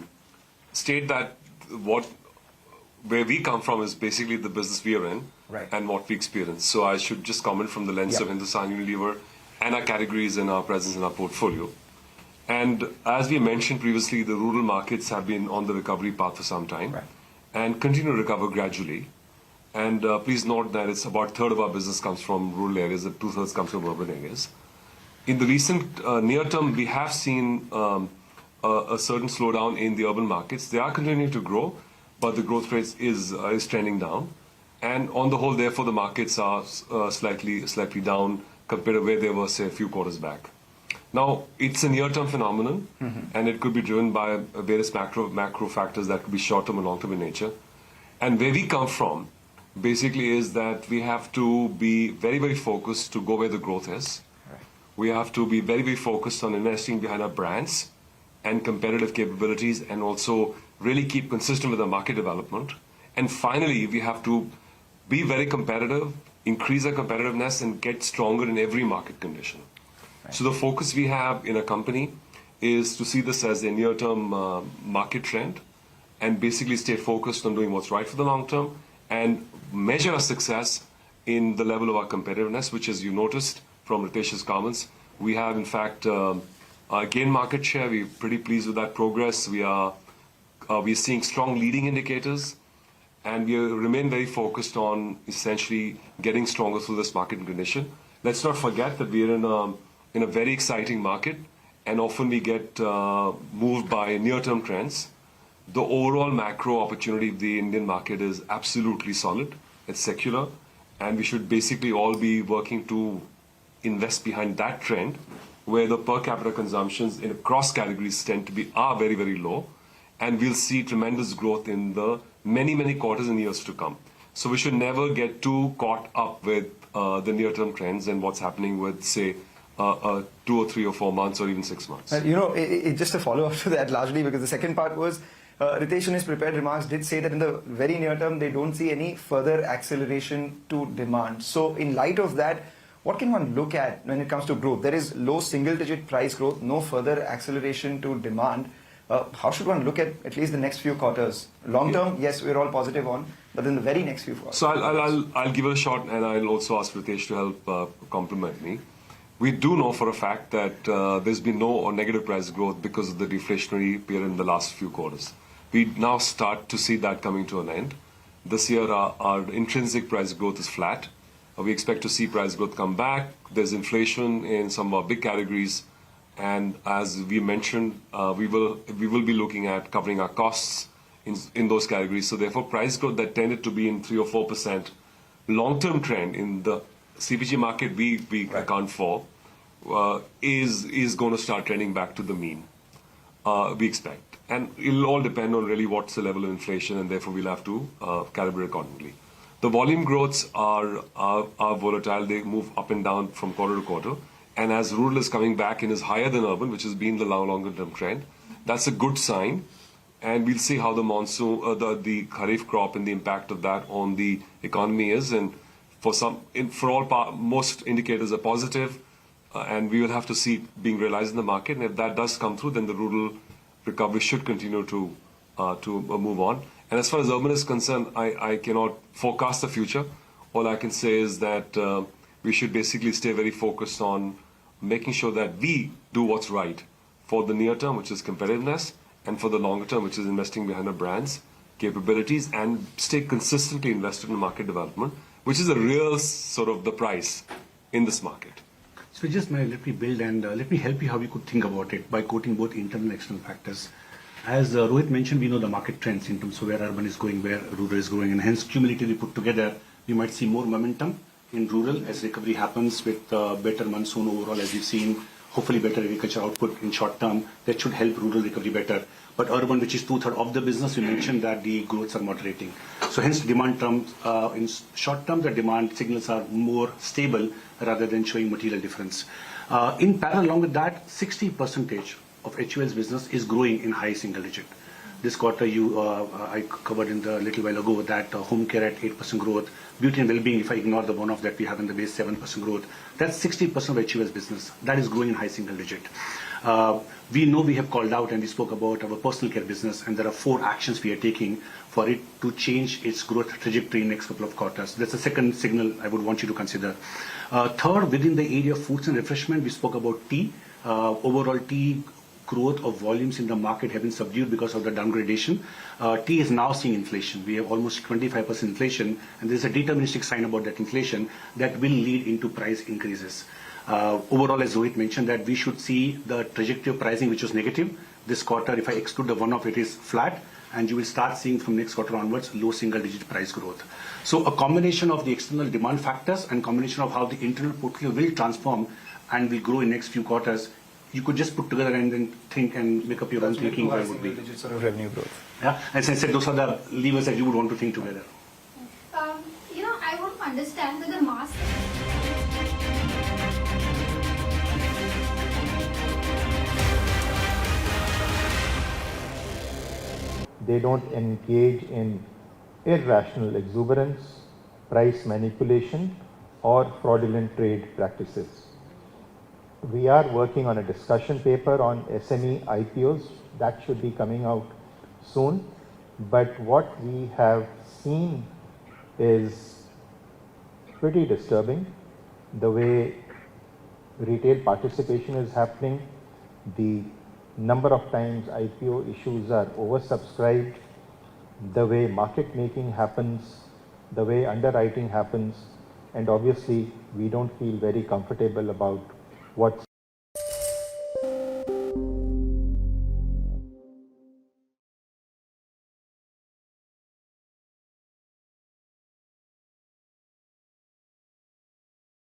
state that where we come from is basically the business we are in, right, and what we experience. So I should just comment from the lens of Hindustan Unilever and our categories and our presence in our portfolio. And as we mentioned previously, the rural markets have been on the recovery path for some time, and continue to recover gradually. And please note that it's about a third of our business comes from rural areas, and 2/3 comes from urban areas. In the recent near term, we have seen a certain slowdown in the urban markets. They are continuing to grow, but the growth rate is trending down. And on the whole, therefore, the markets are slightly down compared to where they were, say, a few quarters back. Now, it's a near-term phenomenon, and it could be driven by various macro factors that could be short-term and long-term in nature. And where we come from, basically, is that we have to be very, very focused to go where the growth is. We have to be very, very focused on investing behind our brands and competitive capabilities, and also really keep consistent with the market development. And finally, we have to be very competitive, increase our competitiveness, and get stronger in every market condition. So the focus we have in a company is to see this as a near-term market trend, and basically stay focused on doing what's right for the long term, and measure our success in the level of our competitiveness, which, as you noticed from Ritesh's comments, we have in fact gained market share. We're pretty pleased with that progress. We're seeing strong leading indicators, and we remain very focused on essentially getting stronger through this market condition. Let's not forget that we're in a very exciting market, and often we get moved by near-term trends. The overall macro opportunity of the Indian market is absolutely solid. It's secular, and we should basically all be working to invest behind that trend, where the per capita consumptions in across categories are very, very low, and we'll see tremendous growth in the many quarters and years to come. So we should never get too caught up with the near-term trends and what's happening with, say, 2 or 3 or 4 months or even 6 months. Just a follow-up to that largely, because the second part was, Ritesh in his prepared remarks did say that in the very near term, they don't see any further acceleration to demand. So in light of that, what can one look at when it comes to growth? There is low single-digit price growth, no further acceleration to demand. How should one look at least the next few quarters? Long term, yes, we're all positive on, but in the very next few quarters. So I'll give it a shot, and I'll also ask Ritesh to help complement me. We do know for a fact that there's been no or negative price growth because of the deflationary period in the last few quarters. We now start to see that coming to an end. This year, our intrinsic price growth is flat. We expect to see price growth come back. There's inflation in some of our big categories. And as we mentioned, we will be looking at covering our costs in those categories. So therefore, price growth that tended to be in 3 or 4% long-term trend in the CPG market we account for is going to start trending back to the mean, we expect. And it'll all depend on really what's the level of inflation, and therefore we'll have to calibrate accordingly. The volume growths are volatile. They move up and down from quarter to quarter. And as rural is coming back and is higher than urban, which has been the longer-term trend, that's a good sign. And we'll see how the monsoon, the kharif crop and the impact of that on the economy is. And most indicators are positive, and we will have to see being realized in the market. And if that does come through, then the rural recovery should continue to move on. And as far as urban is concerned, I cannot forecast the future. All I can say is that we should basically stay very focused on making sure that we do what's right for the near term, which is competitiveness, and for the longer term, which is investing behind our brands, capabilities and stay consistently invested in market development, which is a real sort of the price in this market. So just let me build and let me help you how you could think about it by quoting both internal and external factors. As Rohit mentioned, we know the market trends in terms of where urban is going, where rural is going, and hence cumulatively put together, we might see more momentum in rural as recovery happens with better monsoon overall, as we've seen, hopefully better agriculture output in short term. That should help rural recovery better. But urban, which is 2/3 of the business, we mentioned that the growths are moderating. So hence demand terms, in short term, the demand signals are more stable rather than showing material difference. In parallel along with that, 60% of HUL's business is growing in high single digit. This quarter, I covered in the little while ago that home care at 8% growth, beauty and well-being, if I ignore the one-off that we have in the base, 7% growth. That's 60% of HUL's business. That is growing in high single digit. We know we have called out and we spoke about our personal care business, and there are 4 actions we are taking for it to change its growth trajectory in the next couple of quarters. That's the second signal I would want you to consider. Third, within the area of foods and refreshment, we spoke about tea. Overall tea growth of volumes in the market have been subdued because of the downgradation. Tea is now seeing inflation. We have almost 25% inflation, and there's a deterministic sign about that inflation that will lead into price increases. Overall, as Rohit mentioned, that we should see the trajectory of pricing, which was negative. This quarter, if I exclude the one-off, it is flat, and you will start seeing from next quarter onwards low single-digit price growth. So a combination of the external demand factors and combination of how the internal portfolio will transform and will grow in next few quarters, you could just put together and then think and make up your own thinking where it would be. Sort of revenue growth. Yeah, as I said, those are the levers that you would want to think together. I want to understand that the mass. They don't engage in irrational exuberance, price manipulation, or fraudulent trade practices. We are working on a discussion paper on SME IPOs that should be coming out soon. But what we have seen is pretty disturbing. The way retail participation is happening, the number of times IPO issues are oversubscribed, the way market making happens, the way underwriting happens, and obviously we don't feel very comfortable about what's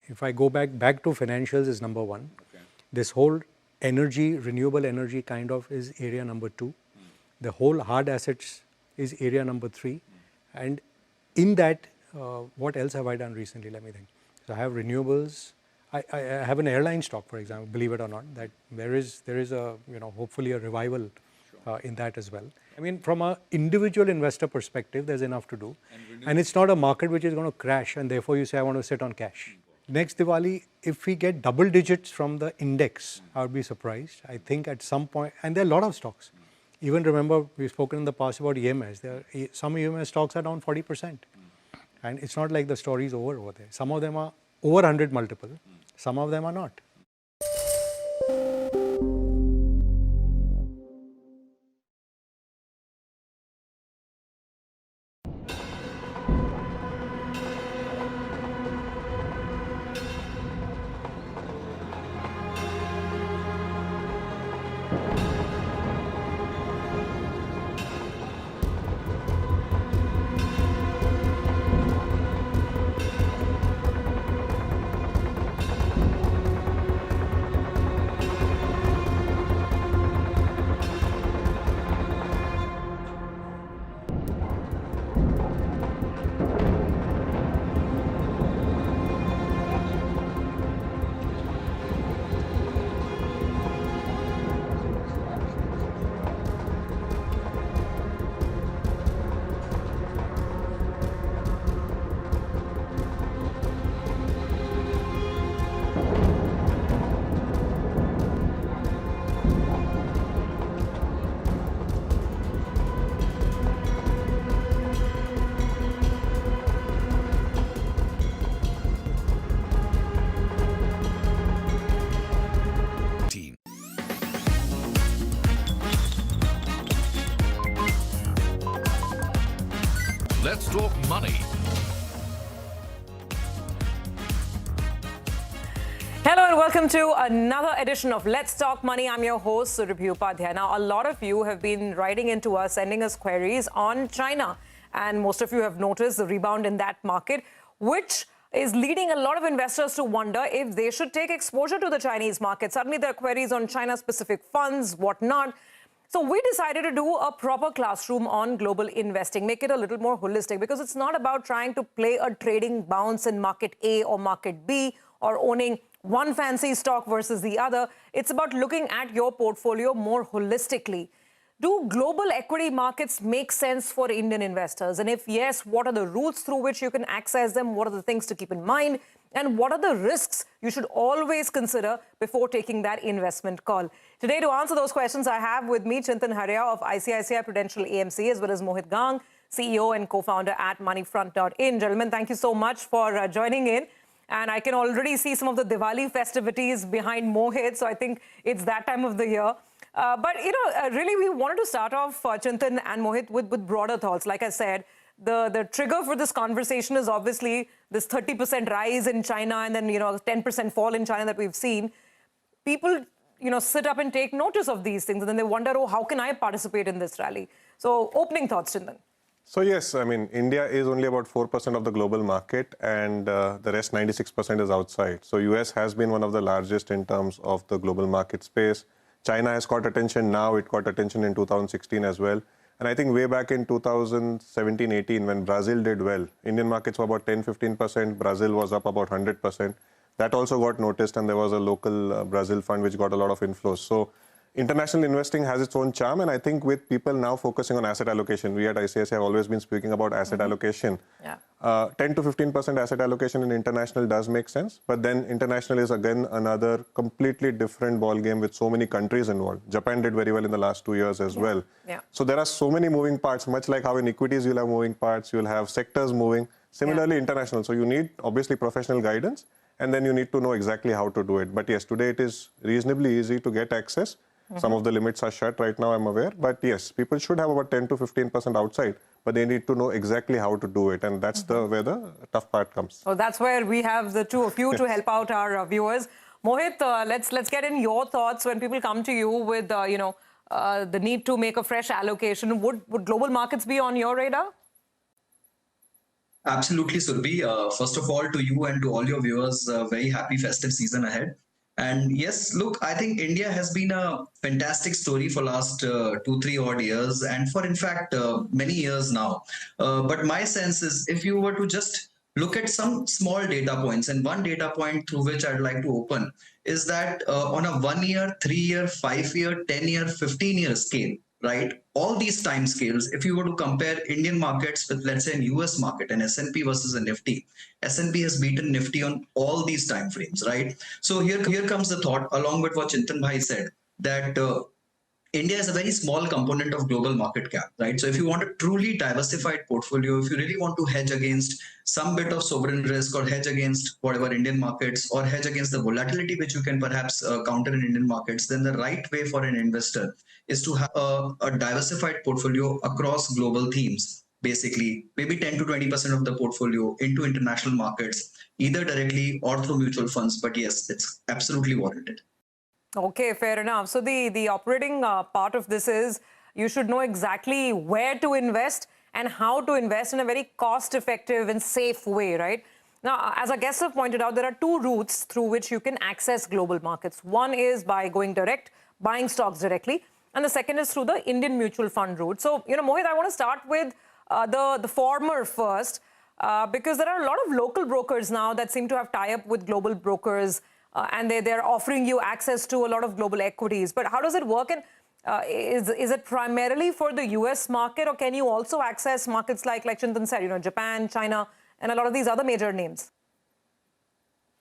If I go back to financials is number 1. Okay. This whole energy, renewable energy kind of is area number 2. The whole hard assets is area number 3. And in that, what else have I done recently? Let me think. So I have renewables. I have an airline stock, for example, believe it or not, that there is a, hopefully a revival in that as well. I mean, from an individual investor perspective, there's enough to do. And it's not a market which is going to crash and therefore you say, I want to sit on cash. Next Diwali, if we get double digits from the index, I would be surprised. I think at some point, and there are a lot of stocks. Even remember, we've spoken in the past about EMS. Some EMS stocks are down 40%. And it's not like the story is over there. Some of them are over 100 multiple. Some of them are not. Talk Money. Hello and welcome to another edition of Let's Talk Money. I'm your host, Surabhi Upadhyay. Now, a lot of you have been writing into us, sending us queries on China. And most of you have noticed the rebound in that market, which is leading a lot of investors to wonder if they should take exposure to the Chinese market. Suddenly, there are queries on China-specific funds, whatnot. So we decided to do a proper classroom on global investing, make it a little more holistic, because it's not about trying to play a trading bounce in market A or market B or owning one fancy stock versus the other. It's about looking at your portfolio more holistically. Do global equity markets make sense for Indian investors? And if yes, what are the routes through which you can access them? What are the things to keep in mind? And what are the risks you should always consider before taking that investment call? Today, to answer those questions, I have with me Chintan Harya of ICICI Prudential AMC, as well as Mohit Gang, CEO and co-founder at Moneyfront.in. Gentlemen, thank you so much for joining in. And I can already see some of the Diwali festivities behind Mohit, so I think it's that time of the year. But, really, we wanted to start off, Chintan and Mohit, with broader thoughts. Like I said, the trigger for this conversation is obviously this 30% rise in China and then, 10% fall in China that we've seen. People, sit up and take notice of these things, and then they wonder, oh, how can I participate in this rally? So, opening thoughts, Chintan. So yes, I mean, India is only about 4% of the global market, and the rest 96% is outside. So US has been one of the largest in terms of the global market space. China has caught attention now. It caught attention in 2016 as well. And I think way back in 2017-18, when Brazil did well, Indian markets were about 10-15%. Brazil was up about 100%. That also got noticed, and there was a local Brazil fund which got a lot of inflows. So international investing has its own charm, and I think with people now focusing on asset allocation, we at ICICI have always been speaking about asset allocation. 10 to 15% asset allocation in international does make sense, but then international is again another completely different ball game with so many countries involved. Japan did very well in the last 2 years as well. So there are so many moving parts, much like how in equities you'll have moving parts, you'll have sectors moving. Similarly, international. So you need obviously professional guidance, and then you need to know exactly how to do it. But yes, today it is reasonably easy to get access. Some of the limits are shut right now, I'm aware. But yes, people should have about 10 to 15% outside, but they need to know exactly how to do it. And that's where the tough part comes. So that's where we have the two of you to help out our viewers. Mohit, let's get in your thoughts when people come to you with, the need to make a fresh allocation. Would global markets be on your radar? Absolutely, Surabhi. First of all, to you and to all your viewers, very happy festive season ahead. And yes, look, I think India has been a fantastic story for last 2-3 odd years, and for in fact many years now. But my sense is, if you were to just look at some small data points, and one data point through which I'd like to open is that on a 1 year, 3 year, 5 year, 10 year, 15 year scale, right? All these time scales, if you were to compare Indian markets with, let's say, an US market, an S&P versus a Nifty, S&P has beaten Nifty on all these time frames, right? So here comes the thought, along with what Chintan Bhai said, that India is a very small component of global market cap, right? So if you want a truly diversified portfolio, if you really want to hedge against some bit of sovereign risk or hedge against whatever Indian markets or hedge against the volatility which you can perhaps counter in Indian markets, then the right way for an investor is to have a diversified portfolio across global themes. Basically, maybe 10 to 20% of the portfolio into international markets, either directly or through mutual funds. But yes, it's absolutely warranted. Okay, fair enough. So the operating part of this is you should know exactly where to invest and how to invest in a very cost-effective and safe way, right? Now, as our guests have pointed out, there are two routes through which you can access global markets. One is by going direct, buying stocks directly, and the second is through the Indian mutual fund route. So, Mohit, I want to start with the former first, because there are a lot of local brokers now that seem to have tie-up with global brokers, and they're offering you access to a lot of global equities. But how does it work? And is it primarily for the US market, or can you also access markets like Chintan said, Japan, China, and a lot of these other major names?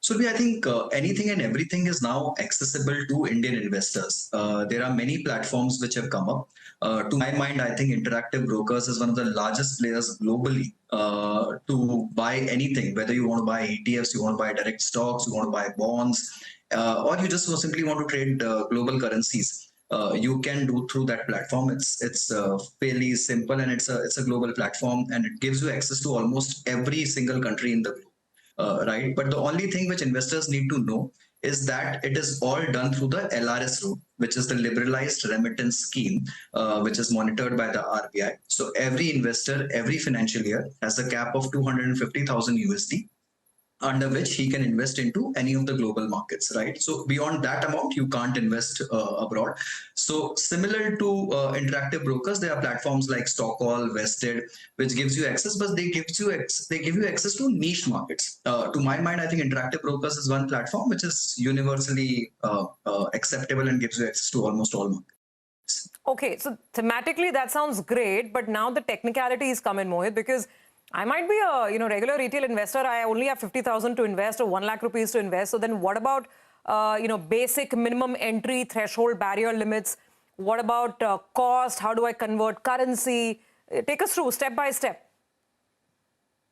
So I think anything and everything is now accessible to Indian investors. There are many platforms which have come up. To my mind, I think Interactive Brokers is one of the largest players globally to buy anything, whether you want to buy ETFs, you want to buy direct stocks, you want to buy bonds, or you just simply want to trade global currencies. you can do through that platform. It's fairly simple, and it's a global platform, and it gives you access to almost every single country in the globe. Right? But the only thing which investors need to know is that it is all done through the LRS route, which is the liberalized remittance scheme, which is monitored by the RBI. So every investor, every financial year has a cap of 250,000 USD, under which he can invest into any of the global markets, right? So beyond that amount, you can't invest abroad. So similar to interactive brokers, there are platforms like Stockall, Vested, which gives you access, but they give you access to niche markets. To my mind, I think interactive brokers is one platform which is universally acceptable and gives you access to almost all markets. Okay, so thematically that sounds great, but now the technicalities come in, Mohit, because I might be a regular retail investor. I only have 50,000 to invest or 1 lakh rupees to invest. So then what about basic minimum entry threshold barrier limits? What about cost? How do I convert currency? Take us through step by step.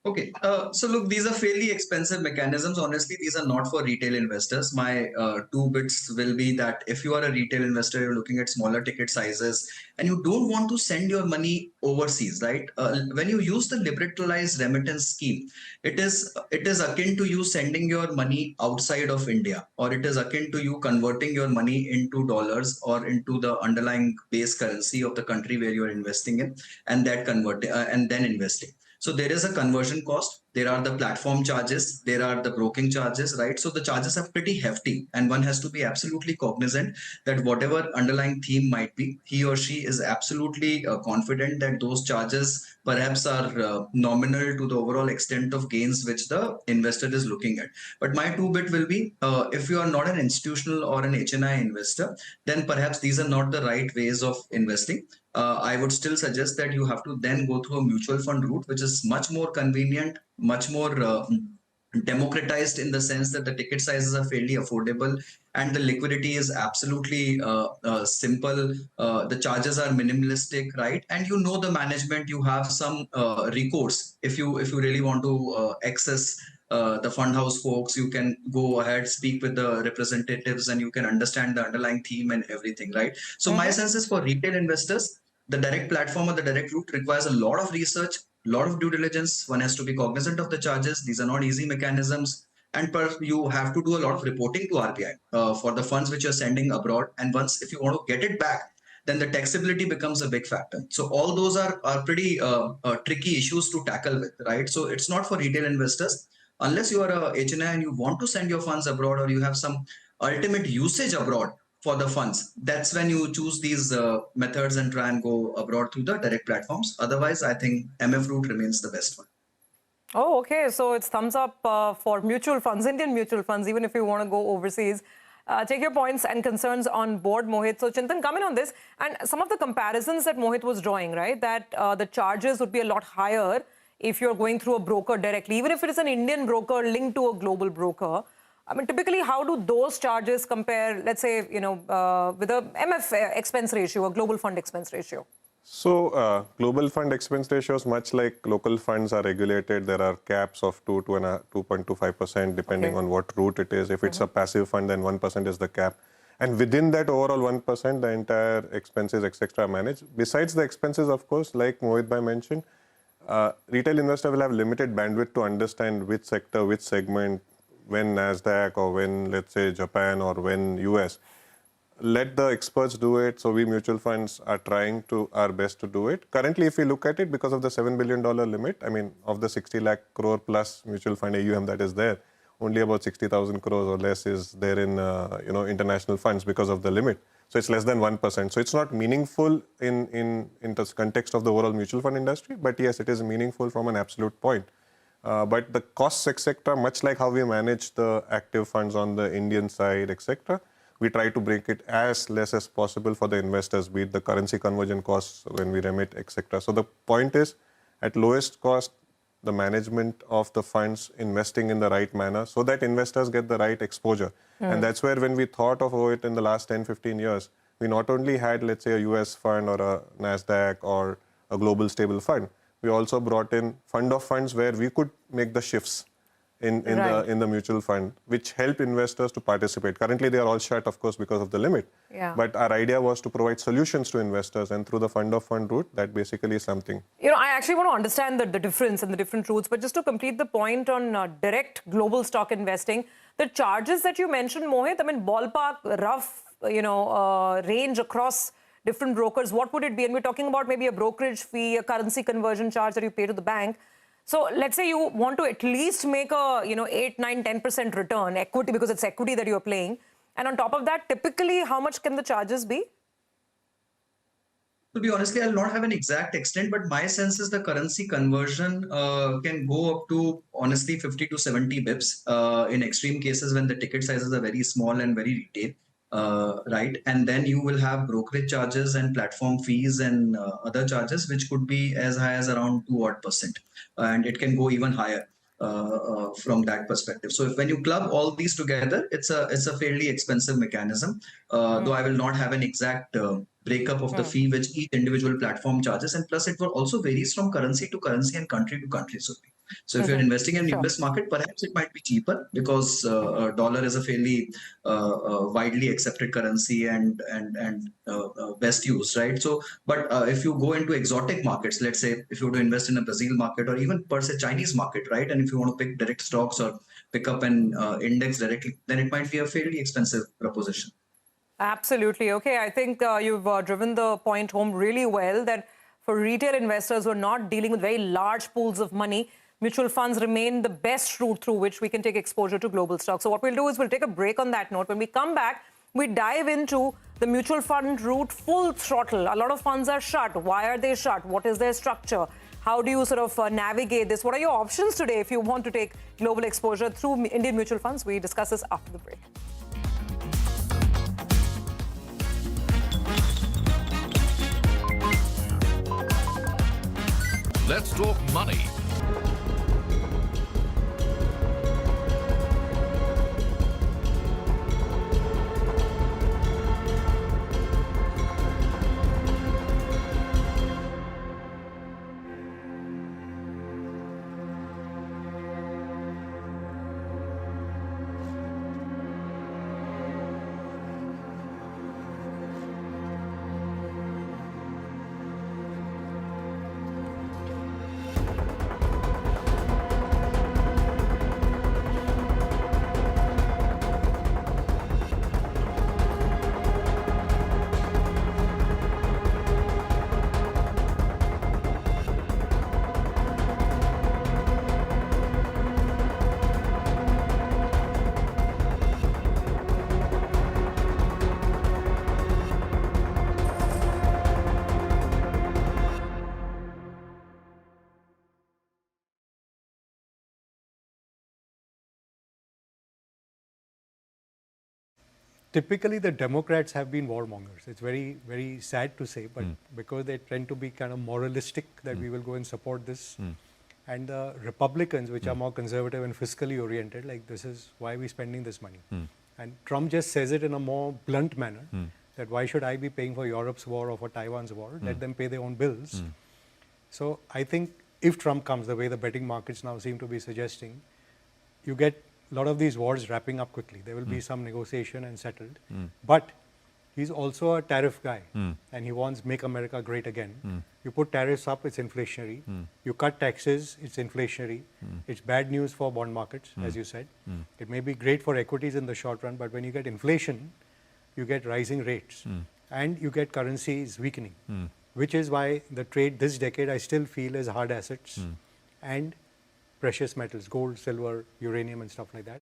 Okay, so look, these are fairly expensive mechanisms. Honestly, these are not for retail investors. My 2 bits will be that if you are a retail investor, you're looking at smaller ticket sizes and you don't want to send your money overseas, right? When you use the liberalized remittance scheme, it is akin to you sending your money outside of India, or it is akin to you converting your money into dollars or into the underlying base currency of the country where you're investing in, and that and then investing. So there is a conversion cost, there are the platform charges, there are the broking charges, right? So the charges are pretty hefty, and one has to be absolutely cognizant that whatever underlying theme might be, he or she is absolutely confident that those charges perhaps are nominal to the overall extent of gains which the investor is looking at. But my 2 bit will be, if you are not an institutional or an HNI investor, then perhaps these are not the right ways of investing. I would still suggest that you have to then go through a mutual fund route, which is much more convenient, much more democratized in the sense that the ticket sizes are fairly affordable and the liquidity is absolutely simple. The charges are minimalistic, right? And you know the management, you have some recourse. If you really want to access the fund house folks, you can go ahead, speak with the representatives, and you can understand the underlying theme and everything, right? So my sense is for retail investors, the direct platform or the direct route requires a lot of research, a lot of due diligence. One has to be cognizant of the charges. These are not easy mechanisms. And you have to do a lot of reporting to RBI for the funds which you're sending abroad. And once, if you want to get it back, then the taxability becomes a big factor. So all those are pretty tricky issues to tackle with, right? So it's not for retail investors. Unless you are a HNI and you want to send your funds abroad, or you have some ultimate usage abroad for the funds, that's when you choose these methods and try and go abroad through the direct platforms. Otherwise, I think MF route remains the best one. Oh, okay. So it's thumbs up for mutual funds, Indian mutual funds, even if you want to go overseas. Take your points and concerns on board, Mohit. So Chintan, come in on this. And some of the comparisons that Mohit was drawing, right, that the charges would be a lot higher if you're going through a broker directly, even if it is an Indian broker linked to a global broker. I mean, typically, how do those charges compare, let's say, with a MF expense ratio, a global fund expense ratio? So global fund expense ratios, much like local funds, are regulated. There are caps of 2.25% depending on what route it is. If it's a passive fund, then 1% is the cap. And within that overall 1%, the entire expenses, etc., are managed. Besides the expenses, of course, like Mohit Bhai mentioned, retail investor will have limited bandwidth to understand which sector, which segment, when NASDAQ or when, let's say, Japan or when US. Let the experts do it. So we mutual funds are trying our best to do it. Currently, if we look at it, because of the $7 billion limit, I mean, of the 60 lakh crore plus mutual fund AUM that is there, only about 60,000 crores or less is there in international funds because of the limit. So it's less than 1%. So it's not meaningful in the context of the overall mutual fund industry. But yes, it is meaningful from an absolute point. But the costs, etc., much like how we manage the active funds on the Indian side, etc., we try to break it as less as possible for the investors, be it the currency conversion costs when we remit, etc. So the point is, at lowest cost, the management of the funds investing in the right manner so that investors get the right exposure. And that's where when we thought of it in the last 10, 15 years, we not only had, let's say, a US fund or a NASDAQ or a global stable fund, we also brought in fund of funds where we could make the shifts. in the mutual fund, which help investors to participate. Currently, they are all shut, of course, because of the limit. Yeah. But our idea was to provide solutions to investors, and through the fund of fund route, that basically is something. You know, I actually want to understand the difference and the different routes, but just to complete the point on direct global stock investing, the charges that you mentioned, Mohit, I mean, ballpark, rough, range across different brokers, what would it be? And we're talking about maybe a brokerage fee, a currency conversion charge that you pay to the bank. So let's say you want to at least make a 8, 9, 10% return equity, because it's equity that you're playing. And on top of that, typically, how much can the charges be? To be honestly, I'll not have an exact extent, but my sense is the currency conversion can go up to honestly 50 to 70 bips in extreme cases when the ticket sizes are very small and very retail. Right, and then you will have brokerage charges and platform fees and other charges, which could be as high as around 2% and it can go even higher from that perspective. So when you club all these together, it's a fairly expensive mechanism. Though I will not have an exact breakup of the fee which each individual platform charges, and plus it will also varies from currency to currency and country to country. So if you're investing in US market, perhaps it might be cheaper because dollar is a fairly widely accepted currency and best used, right? So, but if you go into exotic markets, let's say if you were to invest in a Brazil market or even per se Chinese market, right? And if you want to pick direct stocks or pick up an index directly, then it might be a fairly expensive proposition. Absolutely. Okay, I think you've driven the point home really well that for retail investors who are not dealing with very large pools of money, mutual funds remain the best route through which we can take exposure to global stocks. So what we'll do is we'll take a break on that note. When we come back, we dive into the mutual fund route full throttle. A lot of funds are shut. Why are they shut? What is their structure? How do you sort of navigate this? What are your options today if you want to take global exposure through Indian mutual funds? We discuss this after the break. Let's talk money. Typically, the Democrats have been warmongers. It's very, very sad to say, but because they tend to be kind of moralistic that we will go and support this. And the Republicans, which are more conservative and fiscally oriented, like this is why we're spending this money. And Trump just says it in a more blunt manner, that why should I be paying for Europe's war or for Taiwan's war? Let them pay their own bills. So I think if Trump comes, the way the betting markets now seem to be suggesting, you get a lot of these wars wrapping up quickly. There will be some negotiation and settled. But he's also a tariff guy and he wants Make America Great Again. You put tariffs up, it's inflationary. You cut taxes, it's inflationary. It's bad news for bond markets, as you said. It may be great for equities in the short run, but when you get inflation, you get rising rates and you get currencies weakening, which is why the trade this decade I still feel is hard assets and precious metals, gold, silver, uranium and stuff like that.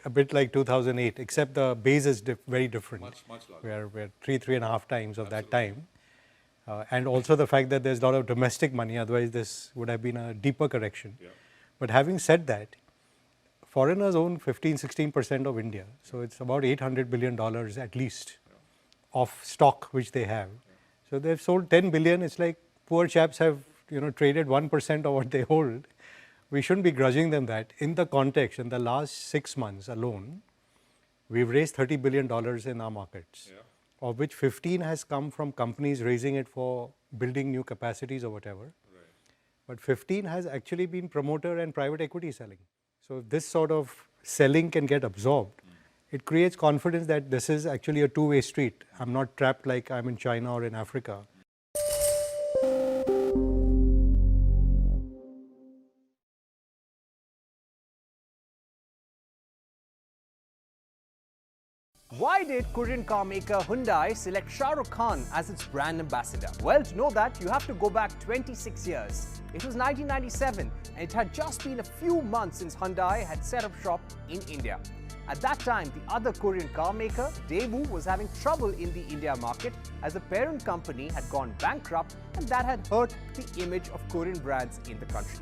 a bit like 2008, except the base is very different. Much larger. We're 3.5 times of that time. And also the fact that there's a lot of domestic money, otherwise this would have been a deeper correction. Yeah. But having said that, foreigners own 15-16% of India. So it's about $800 billion at least of stock which they have. So they've sold 10 billion. It's like poor chaps have traded 1% of what they hold. We shouldn't be grudging them that. In the context, in the last 6 months alone, we've raised $30 billion in our markets, of which 15 has come from companies raising it for building new capacities or whatever. Right. But 15 has actually been promoter and private equity selling. So if this sort of selling can get absorbed, it creates confidence that this is actually a two-way street. I'm not trapped like I'm in China or in Africa. Why did Korean car maker Hyundai select Shah Rukh Khan as its brand ambassador? Well, to know that, you have to go back 26 years. It was 1997 and it had just been a few months since Hyundai had set up shop in India. At that time, the other Korean car maker, Daewoo, was having trouble in the India market as the parent company had gone bankrupt and that had hurt the image of Korean brands in the country.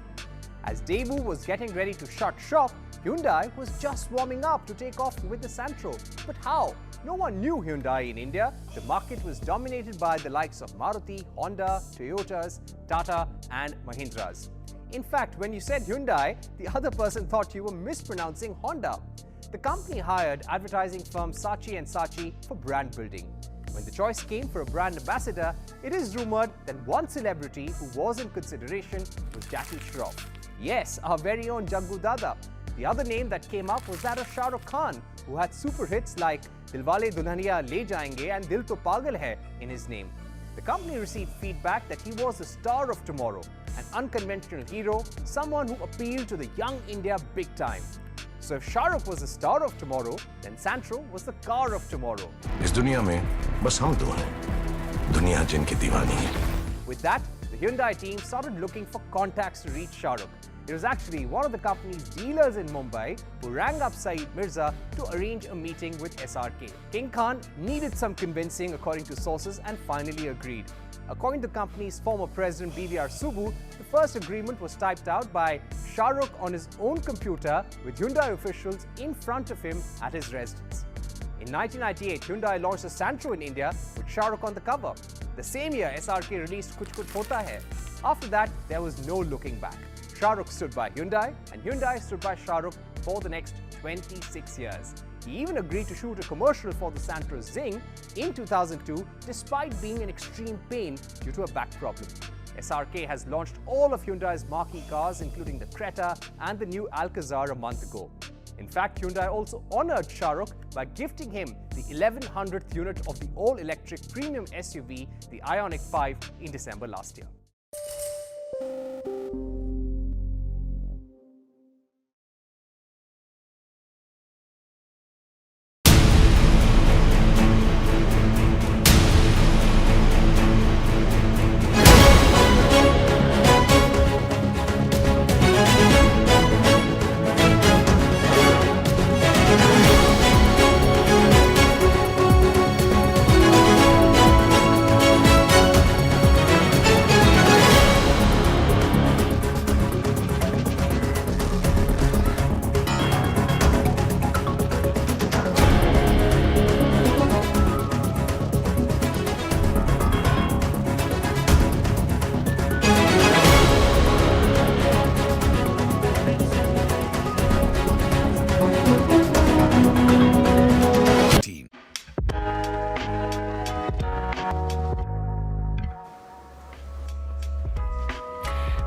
As Daewoo was getting ready to shut shop, Hyundai was just warming up to take off with the Santro. But how? No one knew Hyundai in India. The market was dominated by the likes of Maruti, Honda, Toyotas, Tata and Mahindras. In fact, when you said Hyundai, the other person thought you were mispronouncing Honda. The company hired advertising firm Saatchi & Saatchi for brand building. When the choice came for a brand ambassador, it is rumored that one celebrity who was in consideration was Jackie Shroff. Yes, our very own Jaggu Dada. The other name that came up was that of Shah Rukh Khan, who had super hits like Dilwale Dulhaniya Le Jayenge and Dil To Pagal Hai in his name. The company received feedback that he was the star of tomorrow, an unconventional hero, someone who appealed to the young India big time. So if Shah Rukh was the star of tomorrow, then Santro was the car of tomorrow. इस दुनिया में बस हम दो हैं, दुनिया जिनकी दीवानी है. With that, the Hyundai team started looking for contacts to reach Shah Rukh. It was actually one of the company's dealers in Mumbai who rang up Saeed Mirza to arrange a meeting with SRK. King Khan needed some convincing according to sources and finally agreed. According to the company's former president BVR Subbu, the first agreement was typed out by Shah Rukh on his own computer with Hyundai officials in front of him at his residence. In 1998, Hyundai launched the Santro in India with Shah Rukh on the cover. The same year, SRK released Kuch Kuch Hota Hai. After that, there was no looking back. Shah Rukh stood by Hyundai and Hyundai stood by Shah Rukh for the next 26 years. He even agreed to shoot a commercial for the Santro Zing in 2002 despite being in extreme pain due to a back problem. SRK has launched all of Hyundai's marquee cars including the Creta and the new Alcazar a month ago. In fact, Hyundai also honoured Shah Rukh by gifting him the 1100th unit of the all-electric premium SUV, the Ioniq 5, in December last year.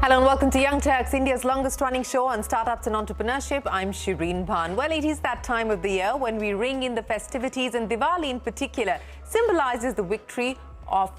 Hello and welcome to Young Turks, India's longest running show on startups and entrepreneurship. I'm Shireen Bhan. Well, it is that time of the year when we ring in the festivities, and Diwali in particular symbolizes the victory of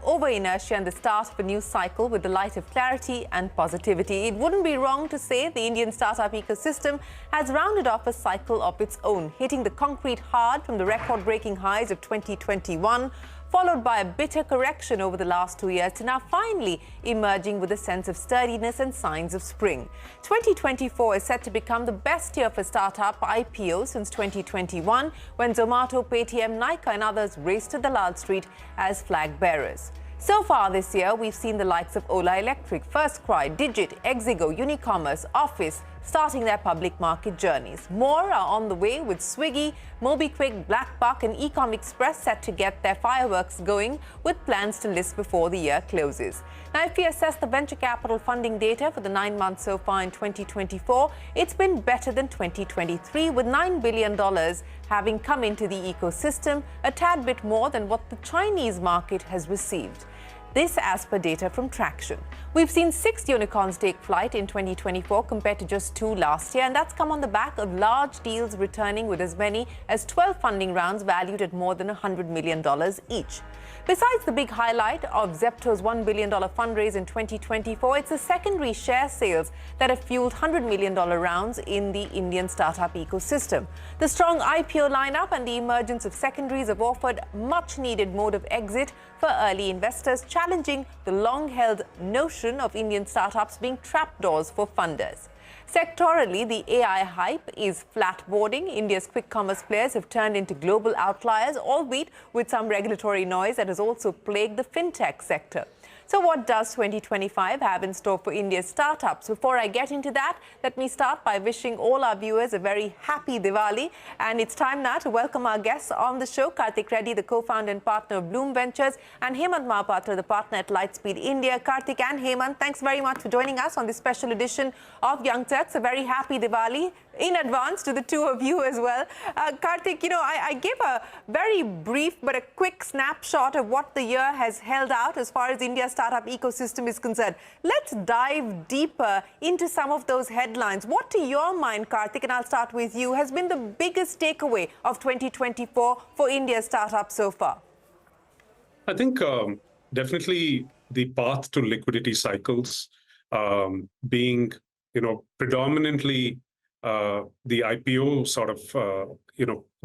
over inertia and the start of a new cycle with the light of clarity and positivity. It wouldn't be wrong to say the Indian startup ecosystem has rounded off a cycle of its own, hitting the concrete hard from the record-breaking highs of 2021, followed by a bitter correction over the last 2 years to now finally emerging with a sense of sturdiness and signs of spring. 2024 is set to become the best year for startup IPOs since 2021, when Zomato, Paytm, Nykaa and others raced to the Lal Street as flag bearers. So far this year, we've seen the likes of Ola Electric, FirstCry, Digit, Exigo, Unicommerce, Office starting their public market journeys. More are on the way, with Swiggy, MobiKwik, BlackBuck and Ecom Express set to get their fireworks going, with plans to list before the year closes. Now, if we assess the venture capital funding data for the 9 months so far in 2024, it's been better than 2023, with $9 billion having come into the ecosystem, a tad bit more than what the Chinese market has received. This as per data from Traction. We've seen 6 unicorns take flight in 2024 compared to just 2 last year, and that's come on the back of large deals returning with as many as 12 funding rounds valued at more than $100 million each. Besides the big highlight of Zepto's $1 billion fundraise in 2024, it's the secondary share sales that have fueled $100 million rounds in the Indian startup ecosystem. The strong IPO lineup and the emergence of secondaries have offered much-needed mode of exit for early investors, challenging the long-held notion of Indian startups being trapdoors for funders. Sectorally, the AI hype is flatboarding. India's quick commerce players have turned into global outliers, albeit with some regulatory noise that has also plagued the fintech sector. So what does 2025 have in store for India's startups? Before I get into that, let me start by wishing all our viewers a very happy Diwali. And it's time now to welcome our guests on the show, Karthik Reddy, the co-founder and partner of Bloom Ventures, and Hemant Mahapatra, the partner at Lightspeed India. Karthik and Hemant, thanks very much for joining us on this special edition of Young Turks. A very happy Diwali in advance to the two of you as well. Karthik, I gave a very brief but a quick snapshot of what the year has held out as far as India's startup ecosystem is concerned. Let's dive deeper into some of those headlines. What, to your mind, Karthik, and I'll start with you, has been the biggest takeaway of 2024 for India's startups so far? I think definitely the path to liquidity cycles being, predominantly the IPO sort of,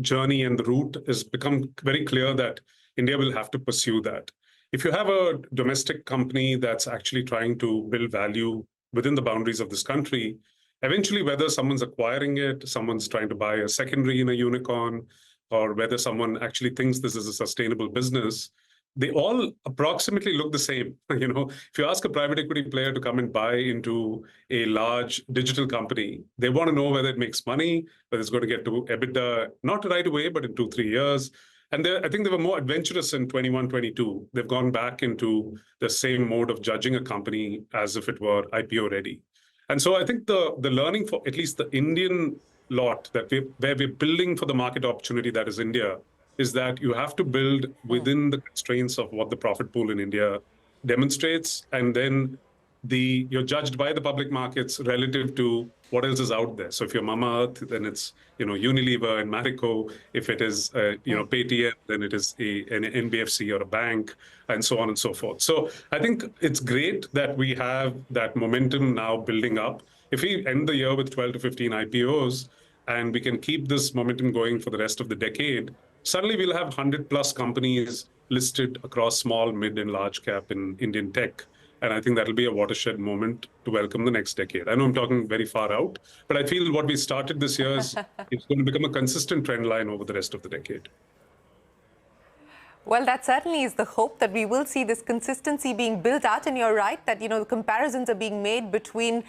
journey and the route has become very clear that India will have to pursue that. If you have a domestic company that's actually trying to build value within the boundaries of this country, eventually whether someone's acquiring it, someone's trying to buy a secondary in a unicorn, or whether someone actually thinks this is a sustainable business, they all approximately look the same. If you ask a private equity player to come and buy into a large digital company, they want to know whether it makes money, whether it's going to get to EBITDA, not right away, but in 2-3 years. And I think they were more adventurous in 21-22. They've gone back into the same mode of judging a company as if it were IPO ready. And so I think the learning for at least the Indian lot that where we're building for the market opportunity that is India, is that you have to build within the constraints of what the profit pool in India demonstrates, and then you're judged by the public markets relative to what else is out there. So if you're Mamaearth, then it's Unilever and Marico. If it is Paytm, then it is an NBFC or a bank, and so on and so forth. So I think it's great that we have that momentum now building up. If we end the year with 12 to 15 IPOs, and we can keep this momentum going for the rest of the decade, suddenly we'll have 100+ companies listed across small, mid, and large cap in Indian tech. And I think that'll be a watershed moment to welcome the next decade. I know I'm talking very far out, but I feel what we started this year is it's going to become a consistent trend line over the rest of the decade. Well, that certainly is the hope, that we will see this consistency being built out. And you're right that, the comparisons are being made between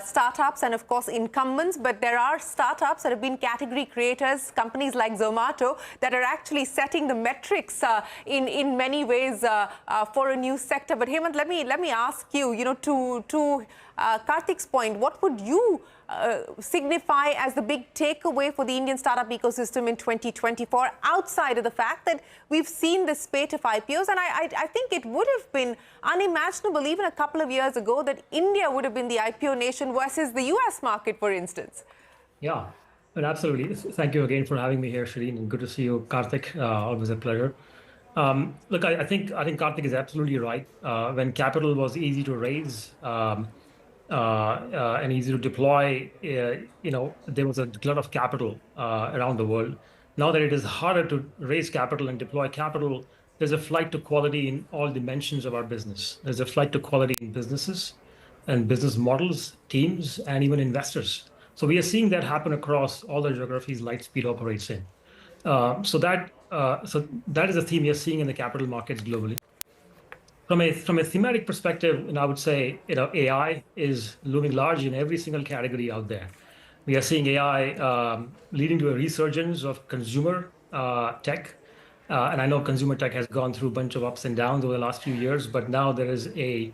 startups and, of course, incumbents. But there are startups that have been category creators, companies like Zomato, that are actually setting the metrics in many ways for a new sector. But Hemant, let me ask you, to Karthik's point, what would you signify as the big takeaway for the Indian startup ecosystem in 2024, outside of the fact that we've seen this spate of IPOs? And I think it would have been unimaginable even a couple of years ago that India would have been the IPO nation versus the US market, for instance. Yeah, and absolutely. Thank you again for having me here, Shireen, and good to see you, Karthik. Always a pleasure. Look, I think Karthik is absolutely right. When capital was easy to raise, and easy to deploy, there was a glut of capital around the world. Now that it is harder to raise capital and deploy capital, there's a flight to quality in all dimensions of our business. There's a flight to quality in businesses and business models, teams, and even investors. So we are seeing that happen across all the geographies Lightspeed operates in. So that is a theme you're seeing in the capital markets globally. From a thematic perspective, I would say AI is looming large in every single category out there. We are seeing AI leading to a resurgence of consumer tech. And I know consumer tech has gone through a bunch of ups and downs over the last few years, but now there is a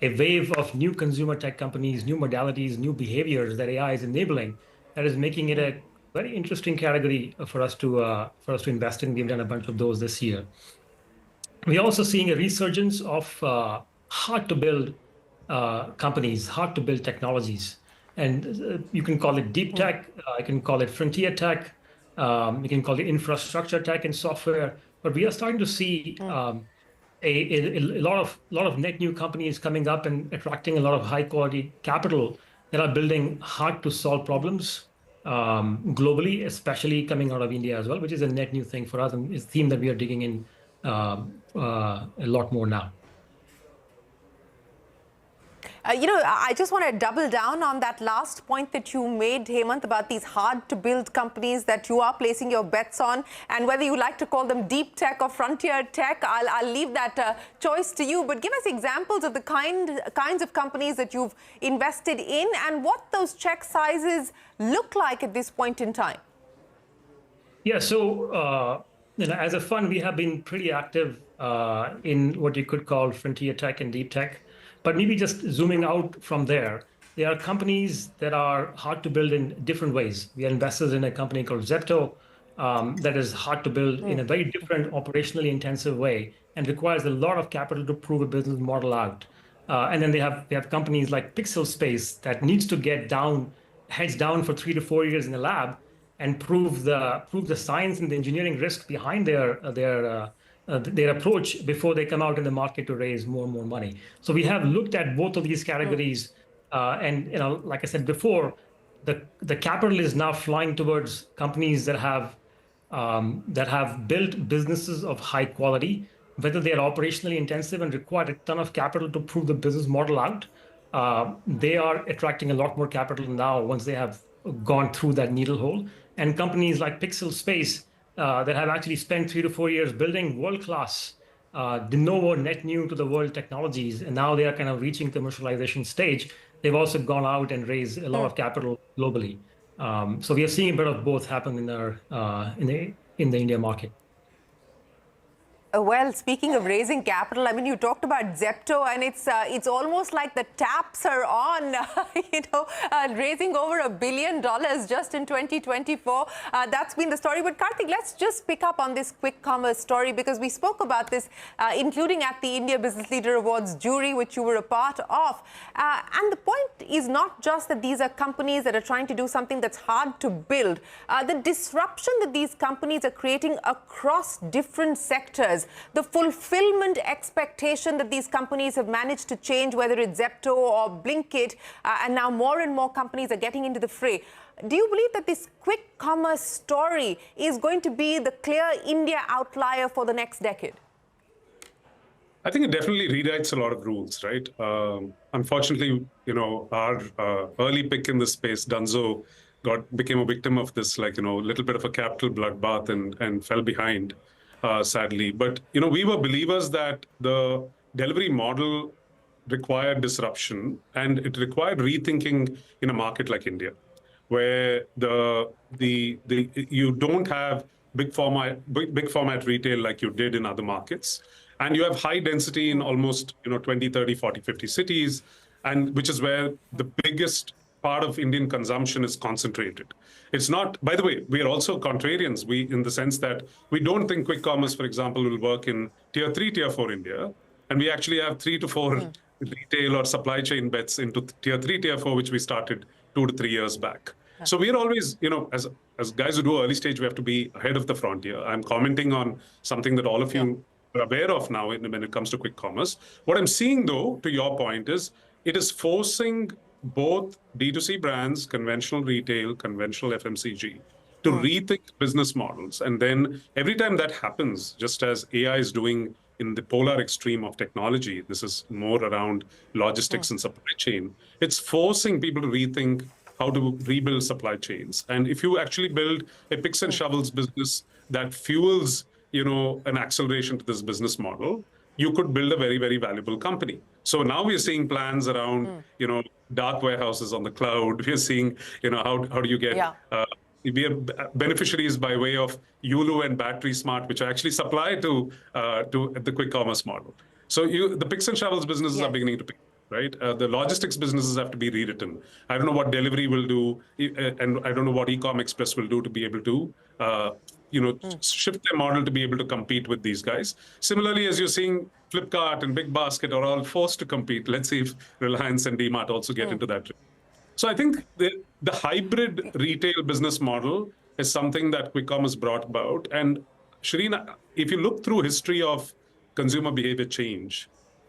wave of new consumer tech companies, new modalities, new behaviors that AI is enabling that is making it a very interesting category for us to invest in. We've done a bunch of those this year. We're also seeing a resurgence of hard to build companies, hard to build technologies. And you can call it deep tech, you can call it frontier tech, you can call it infrastructure tech and software. But we are starting to see a lot of net new companies coming up and attracting a lot of high quality capital that are building hard to solve problems globally, especially coming out of India as well, which is a net new thing for us and is a theme that we are digging in a lot more now. I just want to double down on that last point that you made, Hemant, about these hard-to-build companies that you are placing your bets on, and whether you like to call them deep tech or frontier tech, I'll leave that choice to you. But give us examples of the kinds of companies that you've invested in and what those check sizes look like at this point in time. Yeah, so as a fund, we have been pretty active in what you could call frontier tech and deep tech. But maybe just zooming out from there, there are companies that are hard to build in different ways. We are investors in a company called Zepto that is hard to build in a very different, operationally intensive way and requires a lot of capital to prove a business model out. And then they have companies like Pixel Space that needs to get heads down for 3 to 4 years in the lab and prove the science and the engineering risk behind their approach before they come out in the market to raise more and more money. So we have looked at both of these categories, and like I said before, the capital is now flying towards companies that have built businesses of high quality, whether they are operationally intensive and require a ton of capital to prove the business model out. They are attracting a lot more capital now once they have gone through that needle hole. And companies like Pixel Space that have actually spent 3 to 4 years building world-class, de novo, net new to the world technologies, and now they are kind of reaching commercialization stage. They've also gone out and raised a lot of capital globally. So we are seeing a bit of both happen in the India market. Well, speaking of raising capital, I mean, you talked about Zepto, and it's almost like the taps are on, raising over $1 billion just in 2024. That's been the story. But Karthik, let's just pick up on this quick commerce story, because we spoke about this, including at the India Business Leader Awards jury, which you were a part of. And the point is not just that these are companies that are trying to do something that's hard to build. The disruption that these companies are creating across different sectors, the fulfillment expectation that these companies have managed to change, whether it's Zepto or Blinkit, and now more and more companies are getting into the fray. Do you believe that this quick commerce story is going to be the clear India outlier for the next decade? I think it definitely rewrites a lot of rules, right? Unfortunately, our early pick in this space, Dunzo, became a victim of this, little bit of a capital bloodbath and fell behind. Sadly. But, we were believers that the delivery model required disruption, and it required rethinking in a market like India, where you don't have big format retail like you did in other markets. And you have high density in almost 20, 30, 40, 50 cities, and which is where the biggest part of Indian consumption is concentrated. It's not, by the way, we are also contrarians, in the sense that we don't think quick commerce, for example, will work in tier 3, tier 4 India. And we actually have 3 to 4 retail or supply chain bets into tier 3, tier 4, which we started 2 to 3 years back. So we are always, as guys who do early stage, we have to be ahead of the frontier. I'm commenting on something that all of you are aware of now when it comes to quick commerce. What I'm seeing, though, to your point, is it is forcing both D2C brands, conventional retail, conventional FMCG, to rethink business models. And then every time that happens, just as AI is doing in the polar extreme of technology, this is more around logistics and supply chain, it's forcing people to rethink how to rebuild supply chains. And if you actually build a picks and shovels business that fuels, an acceleration to this business model, you could build a very, very valuable company. So now we're seeing plans around, dark warehouses on the cloud. We're seeing, how do you get, we are beneficiaries by way of Yulu and Battery Smart, which are actually supply to the quick commerce model. So the picks and shovels businesses are beginning to pick, right? The logistics businesses have to be rewritten. I don't know what delivery will do, and I don't know what Ecom Express will do to be able to, shift their model to be able to compete with these guys. Similarly, as you're seeing, Flipkart and Big Basket are all forced to compete. Let's see if Reliance and DMart also get into that. So I think the hybrid retail business model is something that quick commerce brought about. And Shireen, if you look through history of consumer behavior change,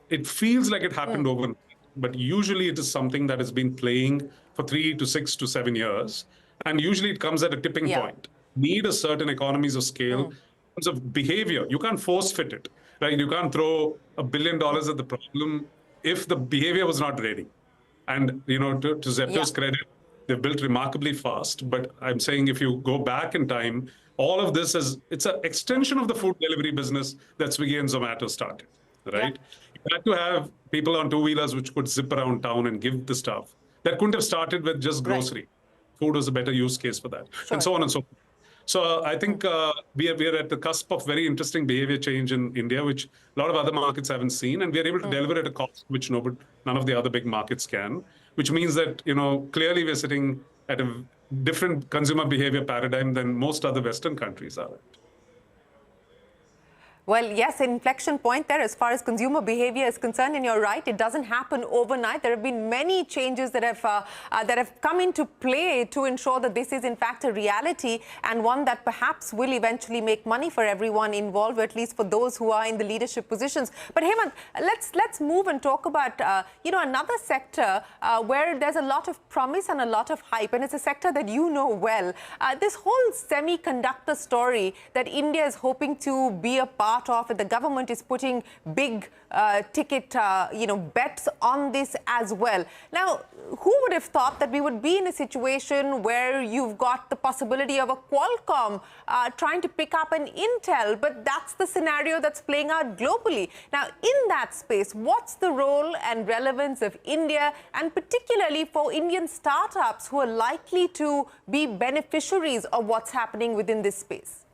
it feels like it happened overnight, but usually it is something that has been playing for 3 to 6 to 7 years. And usually it comes at a tipping point. Need a certain economies of scale in terms of behavior. You can't force fit it, right? You can't throw $1 billion at the problem if the behavior was not ready. And, to Zepto's credit, they've built remarkably fast. But I'm saying if you go back in time, all of this it's an extension of the food delivery business that Swiggy and Zomato started, right? You had to have people on two-wheelers which could zip around town and give the stuff. That couldn't have started with just grocery. Food was a better use case for that, and so on and so forth. So I think we are at the cusp of very interesting behavior change in India, which a lot of other markets haven't seen, and we are able to deliver at a cost which none of the other big markets can, which means that, clearly we're sitting at a different consumer behavior paradigm than most other Western countries are at. Well, yes, inflection point there as far as consumer behavior is concerned, and you're right, it doesn't happen overnight. There have been many changes that have come into play to ensure that this is in fact a reality, and one that perhaps will eventually make money for everyone involved, or at least for those who are in the leadership positions. But Hemant, let's move and talk about another sector where there's a lot of promise and a lot of hype, and it's a sector that you know well. This whole semiconductor story that India is hoping to be a part of, and the government is putting big ticket bets on this as well. Now, who would have thought that we would be in a situation where you've got the possibility of a Qualcomm trying to pick up an Intel, but that's the scenario that's playing out globally. Now, in that space, what's the role and relevance of India, and particularly for Indian startups who are likely to be beneficiaries of what's happening within this space?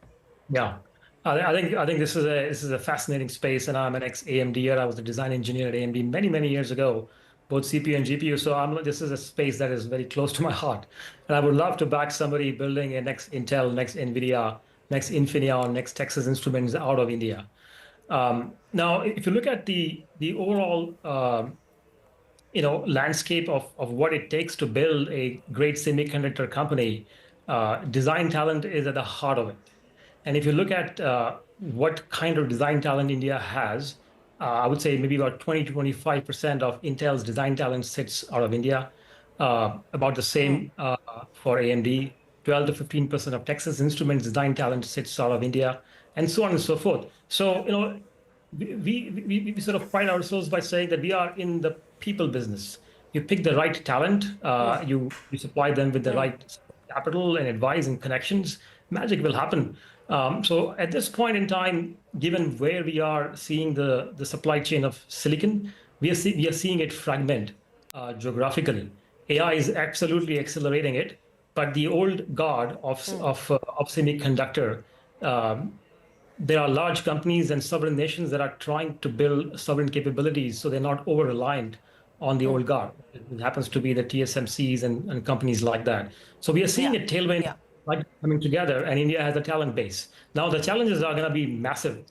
Yeah. I think this is a fascinating space, and I'm an ex-AMDer. I was a design engineer at AMD many years ago, both CPU and GPU. So this is a space that is very close to my heart, and I would love to back somebody building a next Intel, next NVIDIA, next Infineon, next Texas Instruments out of India. Now, if you look at the overall landscape of what it takes to build a great semiconductor company, design talent is at the heart of it. And if you look at what kind of design talent India has, I would say maybe about 20 to 25% of Intel's design talent sits out of India. About the same for AMD. 12 to 15% of Texas Instruments design talent sits out of India, and so on and so forth. So, we sort of pride ourselves by saying that we are in the people business. You pick the right talent, you supply them with the right capital and advice and connections, magic will happen. So at this point in time, given where we are seeing the supply chain of silicon, we are seeing it fragment geographically. AI is absolutely accelerating it, but the old guard of semiconductor, there are large companies and sovereign nations that are trying to build sovereign capabilities, so they're not over-reliant on the old guard. It happens to be the TSMCs and companies like that. So we are seeing a tailwind coming together, and India has a talent base. Now the challenges are going to be massive.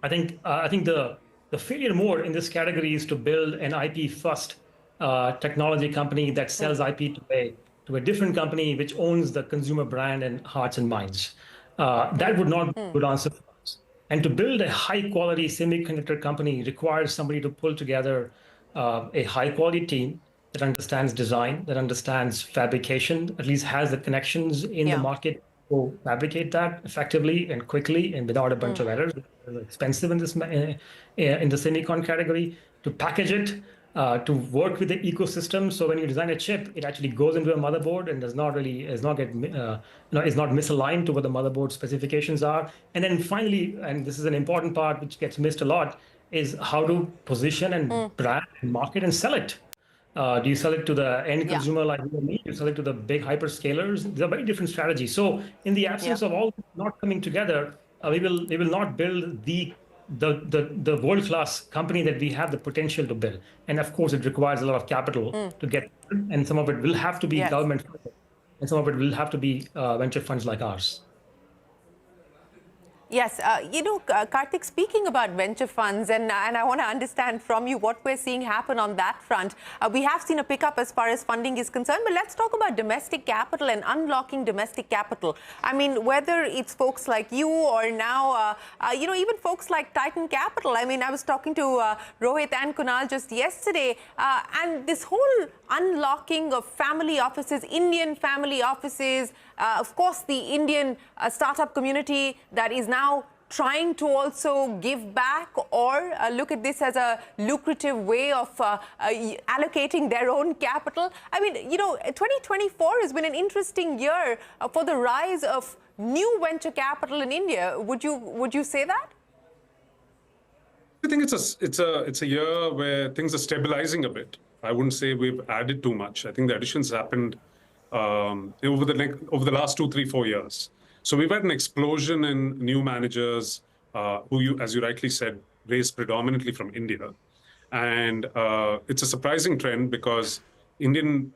I think the failure more in this category is to build an IP-first technology company that sells IP to a different company which owns the consumer brand and hearts and minds. That would not be a good answer for us. And to build a high-quality semiconductor company requires somebody to pull together a high-quality team that understands design, that understands fabrication, at least has the connections in the market fabricate that effectively and quickly and without a bunch of errors. It's expensive in this in the semicon category to package it, to work with the ecosystem. So when you design a chip, it actually goes into a motherboard and is not misaligned to what the motherboard specifications are. And then finally, and this is an important part which gets missed a lot, is how to position and brand and market and sell it. Do you sell it to the end consumer like you and me? Do you sell it to the big hyperscalers? These are very different strategies. So in the absence of all not coming together, we will not build the world-class company that we have the potential to build. And of course, it requires a lot of capital to get, and some of it will have to be government funded, and some of it will have to be venture funds like ours. Yes, Karthik, speaking about venture funds, and I want to understand from you what we're seeing happen on that front. We have seen a pickup as far as funding is concerned, but let's talk about domestic capital and unlocking domestic capital. I mean, whether it's folks like you or now, even folks like Titan Capital. I mean, I was talking to Rohit and Kunal just yesterday, and this whole unlocking of family offices, Indian family offices, of course, the Indian startup community that is now trying to also give back or look at this as a lucrative way of allocating their own capital. I mean, 2024 has been an interesting year for the rise of new venture capital in India. Would you say that? I think it's a year where things are stabilizing a bit. I wouldn't say we've added too much. I think the additions happened over the last 2, 3, 4 years. So we've had an explosion in new managers who, as you rightly said, raised predominantly from India. And it's a surprising trend because Indian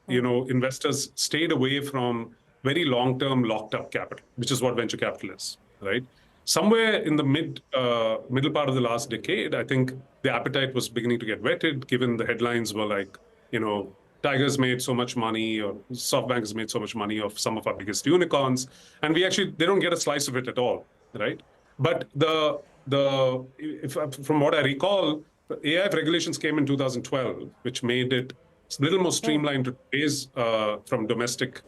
investors stayed away from very long-term locked-up capital, which is what venture capital is, right? Somewhere in the middle part of the last decade, I think the appetite was beginning to get whetted, given the headlines were like, Tiger's made so much money, or SoftBank has made so much money of some of our biggest unicorns, and they don't get a slice of it at all, right? But from what I recall, the AIF regulations came in 2012, which made it a little more streamlined to raise from domestic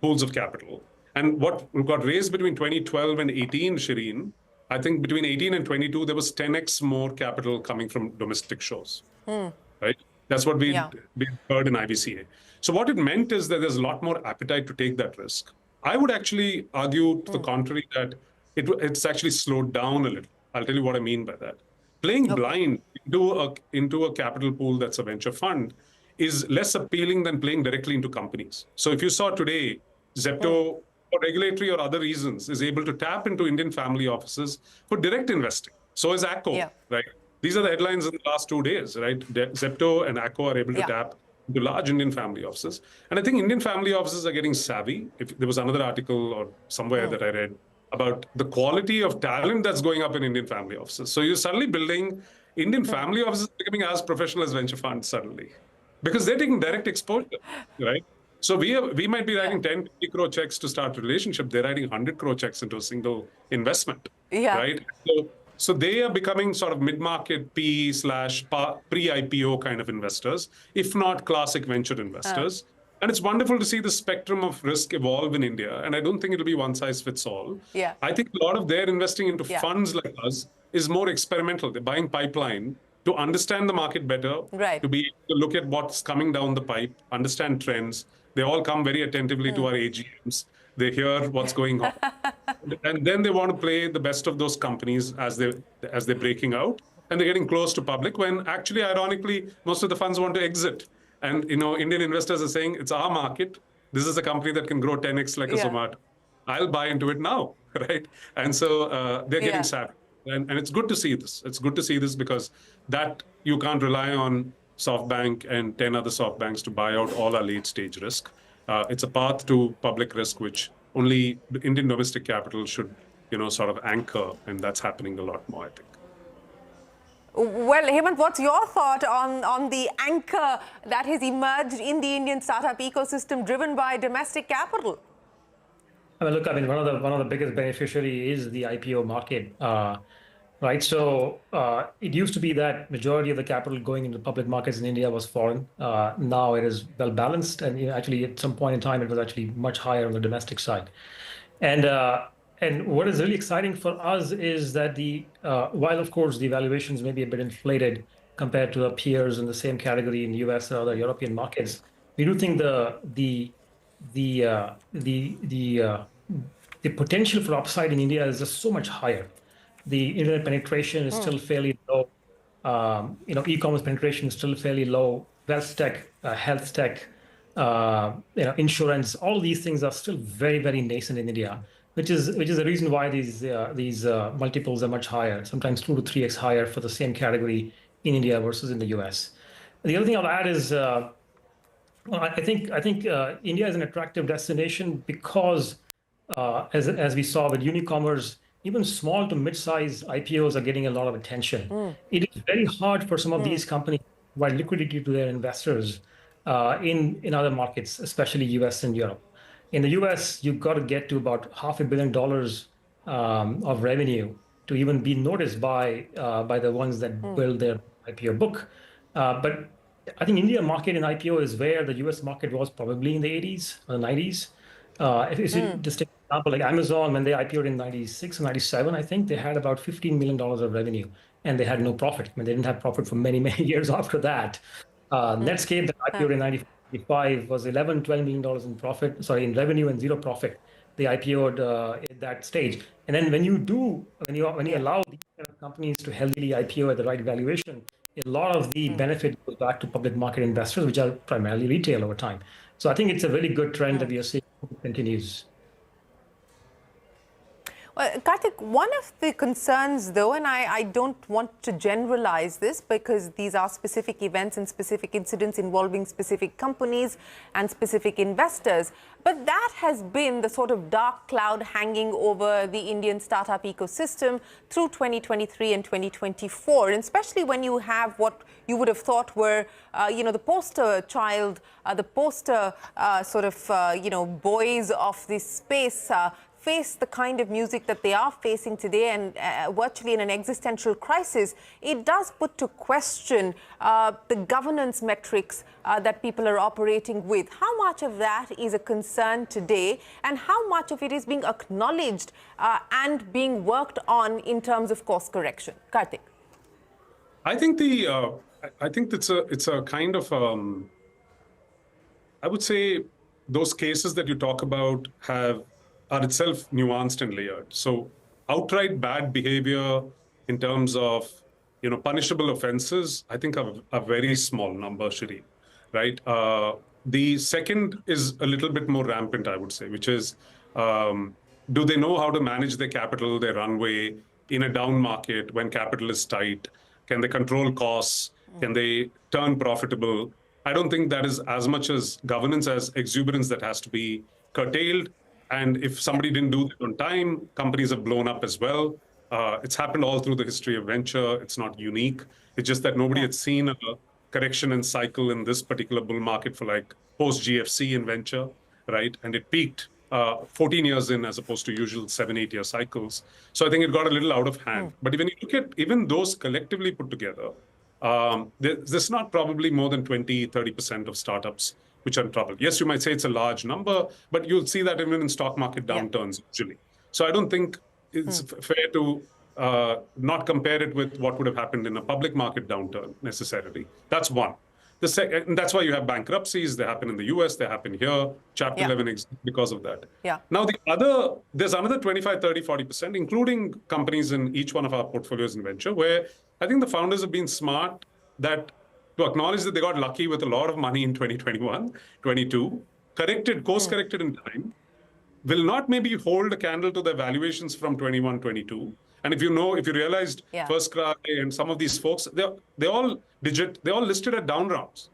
pools of capital. And what got raised between 2012 and 18, Shireen, I think between 18 and 22, there was 10x more capital coming from domestic shows, right? That's what we heard in IBCA. So what it meant is that there's a lot more appetite to take that risk. I would actually argue to the contrary that it's actually slowed down a little. I'll tell you what I mean by that. Playing blind into a capital pool that's a venture fund is less appealing than playing directly into companies. So if you saw today, Zepto, for regulatory or other reasons, is able to tap into Indian family offices for direct investing. So is ACO, right? These are the headlines in the last 2 days, right? Zepto and ACO are able to tap into large Indian family offices. And I think Indian family offices are getting savvy. If there was another article or somewhere that I read about the quality of talent that's going up in Indian family offices. So you're suddenly building Indian family offices becoming as professional as venture funds suddenly, because they're taking direct exposure, right? So we might be writing 10, 50 crore checks to start a relationship. They're writing 100 crore checks into a single investment, right? So they are becoming sort of mid-market PE/pre-IPO kind of investors, if not classic venture investors. And it's wonderful to see the spectrum of risk evolve in India. And I don't think it'll be one size fits all. I think a lot of their investing into funds like us is more experimental. They're buying pipeline to understand the market better, to be able to look at what's coming down the pipe, understand trends. They all come very attentively to our AGMs. They hear what's going on. And then they want to play the best of those companies as they're breaking out. And they're getting close to public when actually, ironically, most of the funds want to exit. And, Indian investors are saying, it's our market. This is a company that can grow 10x like a Zomato. I'll buy into it now, right? And so they're getting savvy. And it's good to see this. It's good to see this because that you can't rely on SoftBank and 10 other SoftBanks to buy out all our late stage risk. It's a path to public risk, which only the Indian domestic capital should, sort of anchor. And that's happening a lot more, I think. Well, Hemant, what's your thought on the anchor that has emerged in the Indian startup ecosystem driven by domestic capital? I mean, look, one of the biggest beneficiary is the IPO market. right? So it used to be that majority of the capital going into public markets in India was foreign. Now it is well balanced, and actually at some point in time it was actually much higher on the domestic side. And what is really exciting for us is that while of course the valuations may be a bit inflated compared to the peers in the same category in the US or other European markets, we do think the potential for upside in India is just so much higher. The internet penetration is still fairly low. E-commerce penetration is still fairly low. Wealth tech, health tech, insurance, all these things are still very, very nascent in India, which is the reason why these multiples are much higher, sometimes 2 to 3x higher for the same category in India versus in the US. The other thing I'll add is I think India is an attractive destination because as we saw with Unicommerce, even small to mid-size IPOs are getting a lot of attention. It is very hard for some of these companies to provide liquidity to their investors in other markets, especially US and Europe. In the US, you've got to get to about $500 million of revenue to even be noticed by the ones that build their IPO book. But I think India market in IPO is where the US market was probably in the 80s or the 90s. If you just take an example like Amazon, when they IPO'd in 96 or 97, I think they had about $15 million of revenue and they had no profit. I mean, they didn't have profit for many, many years after that. Netscape that IPO'd in 95 was $11, $12 million in revenue and zero profit. They IPO'd at that stage. And then when you allow these kind of companies to healthily IPO at the right valuation, a lot of the benefit goes back to public market investors, which are primarily retail over time. So I think it's a really good trend that we are seeing continues. Well, Karthik, one of the concerns, though, and I don't want to generalize this because these are specific events and specific incidents involving specific companies and specific investors, but that has been the sort of dark cloud hanging over the Indian startup ecosystem through 2023 and 2024, and especially when you have what you would have thought were, the poster child, the poster boys of this space, face the kind of music that they are facing today and virtually in an existential crisis, it does put to question the governance metrics that people are operating with. How much of that is a concern today and how much of it is being acknowledged and being worked on in terms of course correction? Karthik. I think it's a kind of, I would say those cases that you talk about are itself nuanced and layered. So outright bad behavior in terms of, punishable offenses, I think are a very small number, Shri, right? The second is a little bit more rampant, I would say, which is, do they know how to manage their capital, their runway in a down market when capital is tight? Can they control costs? Can they turn profitable? I don't think that is as much as governance as exuberance that has to be curtailed. And if somebody didn't do that on time, companies have blown up as well. It's happened all through the history of venture. It's not unique. It's just that nobody had seen a correction and cycle in this particular bull market for like post-GFC in venture, right? And it peaked 14 years in as opposed to usual 7-8 year cycles. So I think it got a little out of hand. But when you look at even those collectively put together, there's not probably more than 20-30% of startups which are in trouble. Yes, you might say it's a large number, but you'll see that even in stock market downturns usually. So I don't think it's fair to not compare it with what would have happened in a public market downturn necessarily. That's one. And that's why you have bankruptcies. They happen in the US, they happen here. Chapter 11 exists because of that. Now, there's another 25, 30, 40%, including companies in each one of our portfolios in venture, where I think the founders have been smart to acknowledge that they got lucky with a lot of money in 2021, 22, course-corrected in time, will not maybe hold a candle to the valuations from 21, 22. And if you realized First Cry and some of these folks, they all listed at down rounds,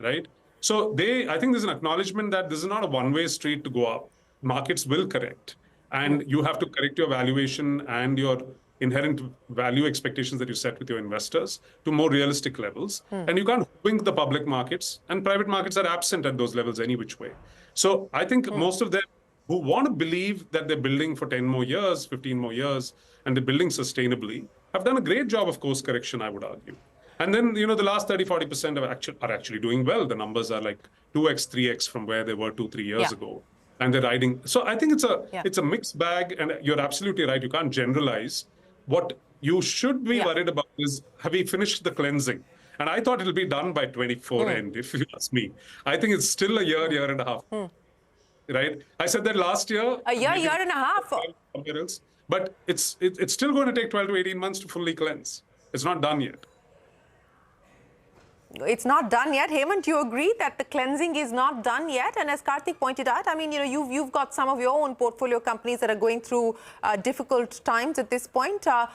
right? So I think there's an acknowledgement that this is not a one-way street to go up. Markets will correct. And you have to correct your valuation and your inherent value expectations that you set with your investors to more realistic levels. And you can't wing the public markets, and private markets are absent at those levels any which way. So I think most of them who want to believe that they're building for 10 more years, 15 more years, and they're building sustainably, have done a great job of course correction, I would argue. And then, the last 30-40% are actually doing well. The numbers are like 2x, 3x from where they were 2-3 years ago. And they're riding. So I think it's a mixed bag. And you're absolutely right. You can't generalize. What you should be worried about is, have we finished the cleansing? And I thought it'll be done by 24 end, if you ask me. I think it's still a year and a half. Right? I said that last year. A year and a half. But it's still going to take 12 to 18 months to fully cleanse. It's not done yet. It's not done yet. Hemant, you agree that the cleansing is not done yet? And as Karthik pointed out, I mean, you've got some of your own portfolio companies that are going through difficult times at this point. On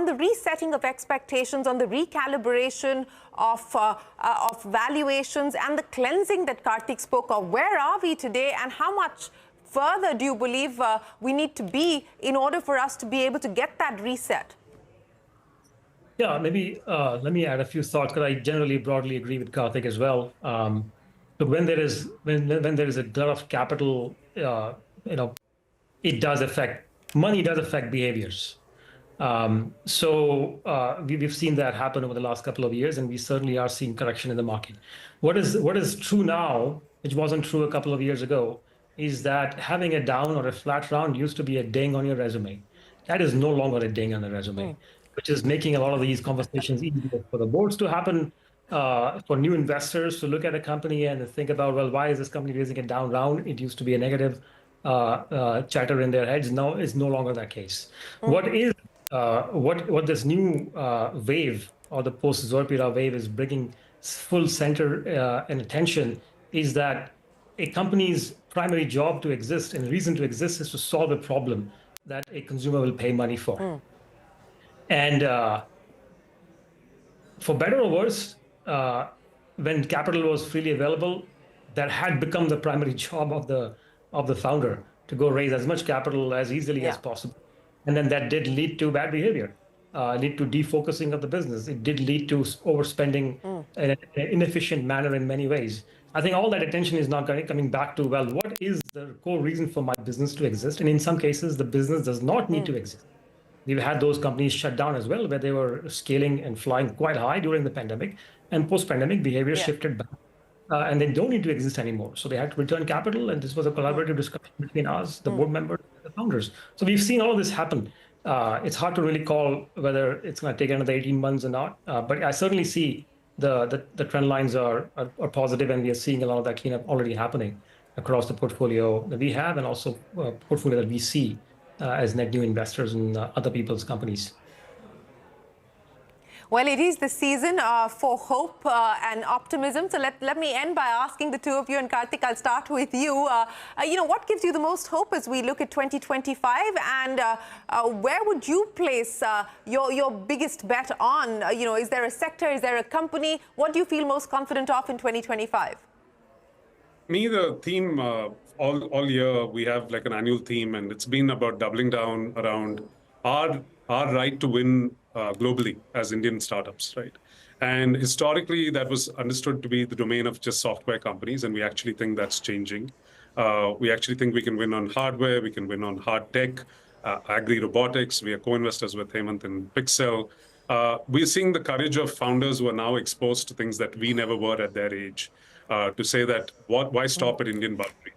the resetting of expectations, on the recalibration of valuations and the cleansing that Karthik spoke of, where are we today and how much further do you believe we need to be in order for us to be able to get that reset? Yeah, maybe let me add a few thoughts, because I generally broadly agree with Karthik as well. But when there is a glut of capital, it does affect money, does affect behaviors. So we've seen that happen over the last couple of years, and we certainly are seeing correction in the market. What is true now, which wasn't true a couple of years ago, is that having a down or a flat round used to be a ding on your resume. That is no longer a ding on the resume. Which is making a lot of these conversations easier for the boards to happen, for new investors to look at a company and think about, well, why is this company raising a down round? It used to be a negative chatter in their heads. Now it's no longer that case. What this new wave, or the post-Zorpira wave, is bringing full center and attention is that a company's primary job to exist and reason to exist is to solve a problem that a consumer will pay money for. And for better or worse, when capital was freely available, that had become the primary job of the founder, to go raise as much capital as easily as possible. And then that did lead to bad behavior, lead to defocusing of the business. It did lead to overspending in an inefficient manner in many ways. I think all that attention is now coming back to, well, what is the core reason for my business to exist? And in some cases, the business does not need to exist. We've had those companies shut down as well, where they were scaling and flying quite high during the pandemic, and post-pandemic behavior shifted back, and they don't need to exist anymore. So they had to return capital, and this was a collaborative discussion between us, the board members, and the founders. So we've seen all of this happen. It's hard to really call whether it's going to take another 18 months or not, but I certainly see the trend lines are positive, and we are seeing a lot of that cleanup already happening across the portfolio that we have, and also portfolio that we see as net new investors in other people's companies. Well, it is the season for hope and optimism. So let me end by asking the two of you, and Karthik, I'll start with you. What gives you the most hope as we look at 2025, and where would you place your biggest bet on? Is there a sector? Is there a company? What do you feel most confident of in 2025? Me, the theme all year, we have like an annual theme, and it's been about doubling down around our right to win globally as Indian startups, right? And historically, that was understood to be the domain of just software companies, and we actually think that's changing. We actually think we can win on hardware, we can win on hard tech, agri-robotics. We are co-investors with Hemant in Pixel. We're seeing the courage of founders who are now exposed to things that we never were at their age, to say that why stop at Indian boundaries?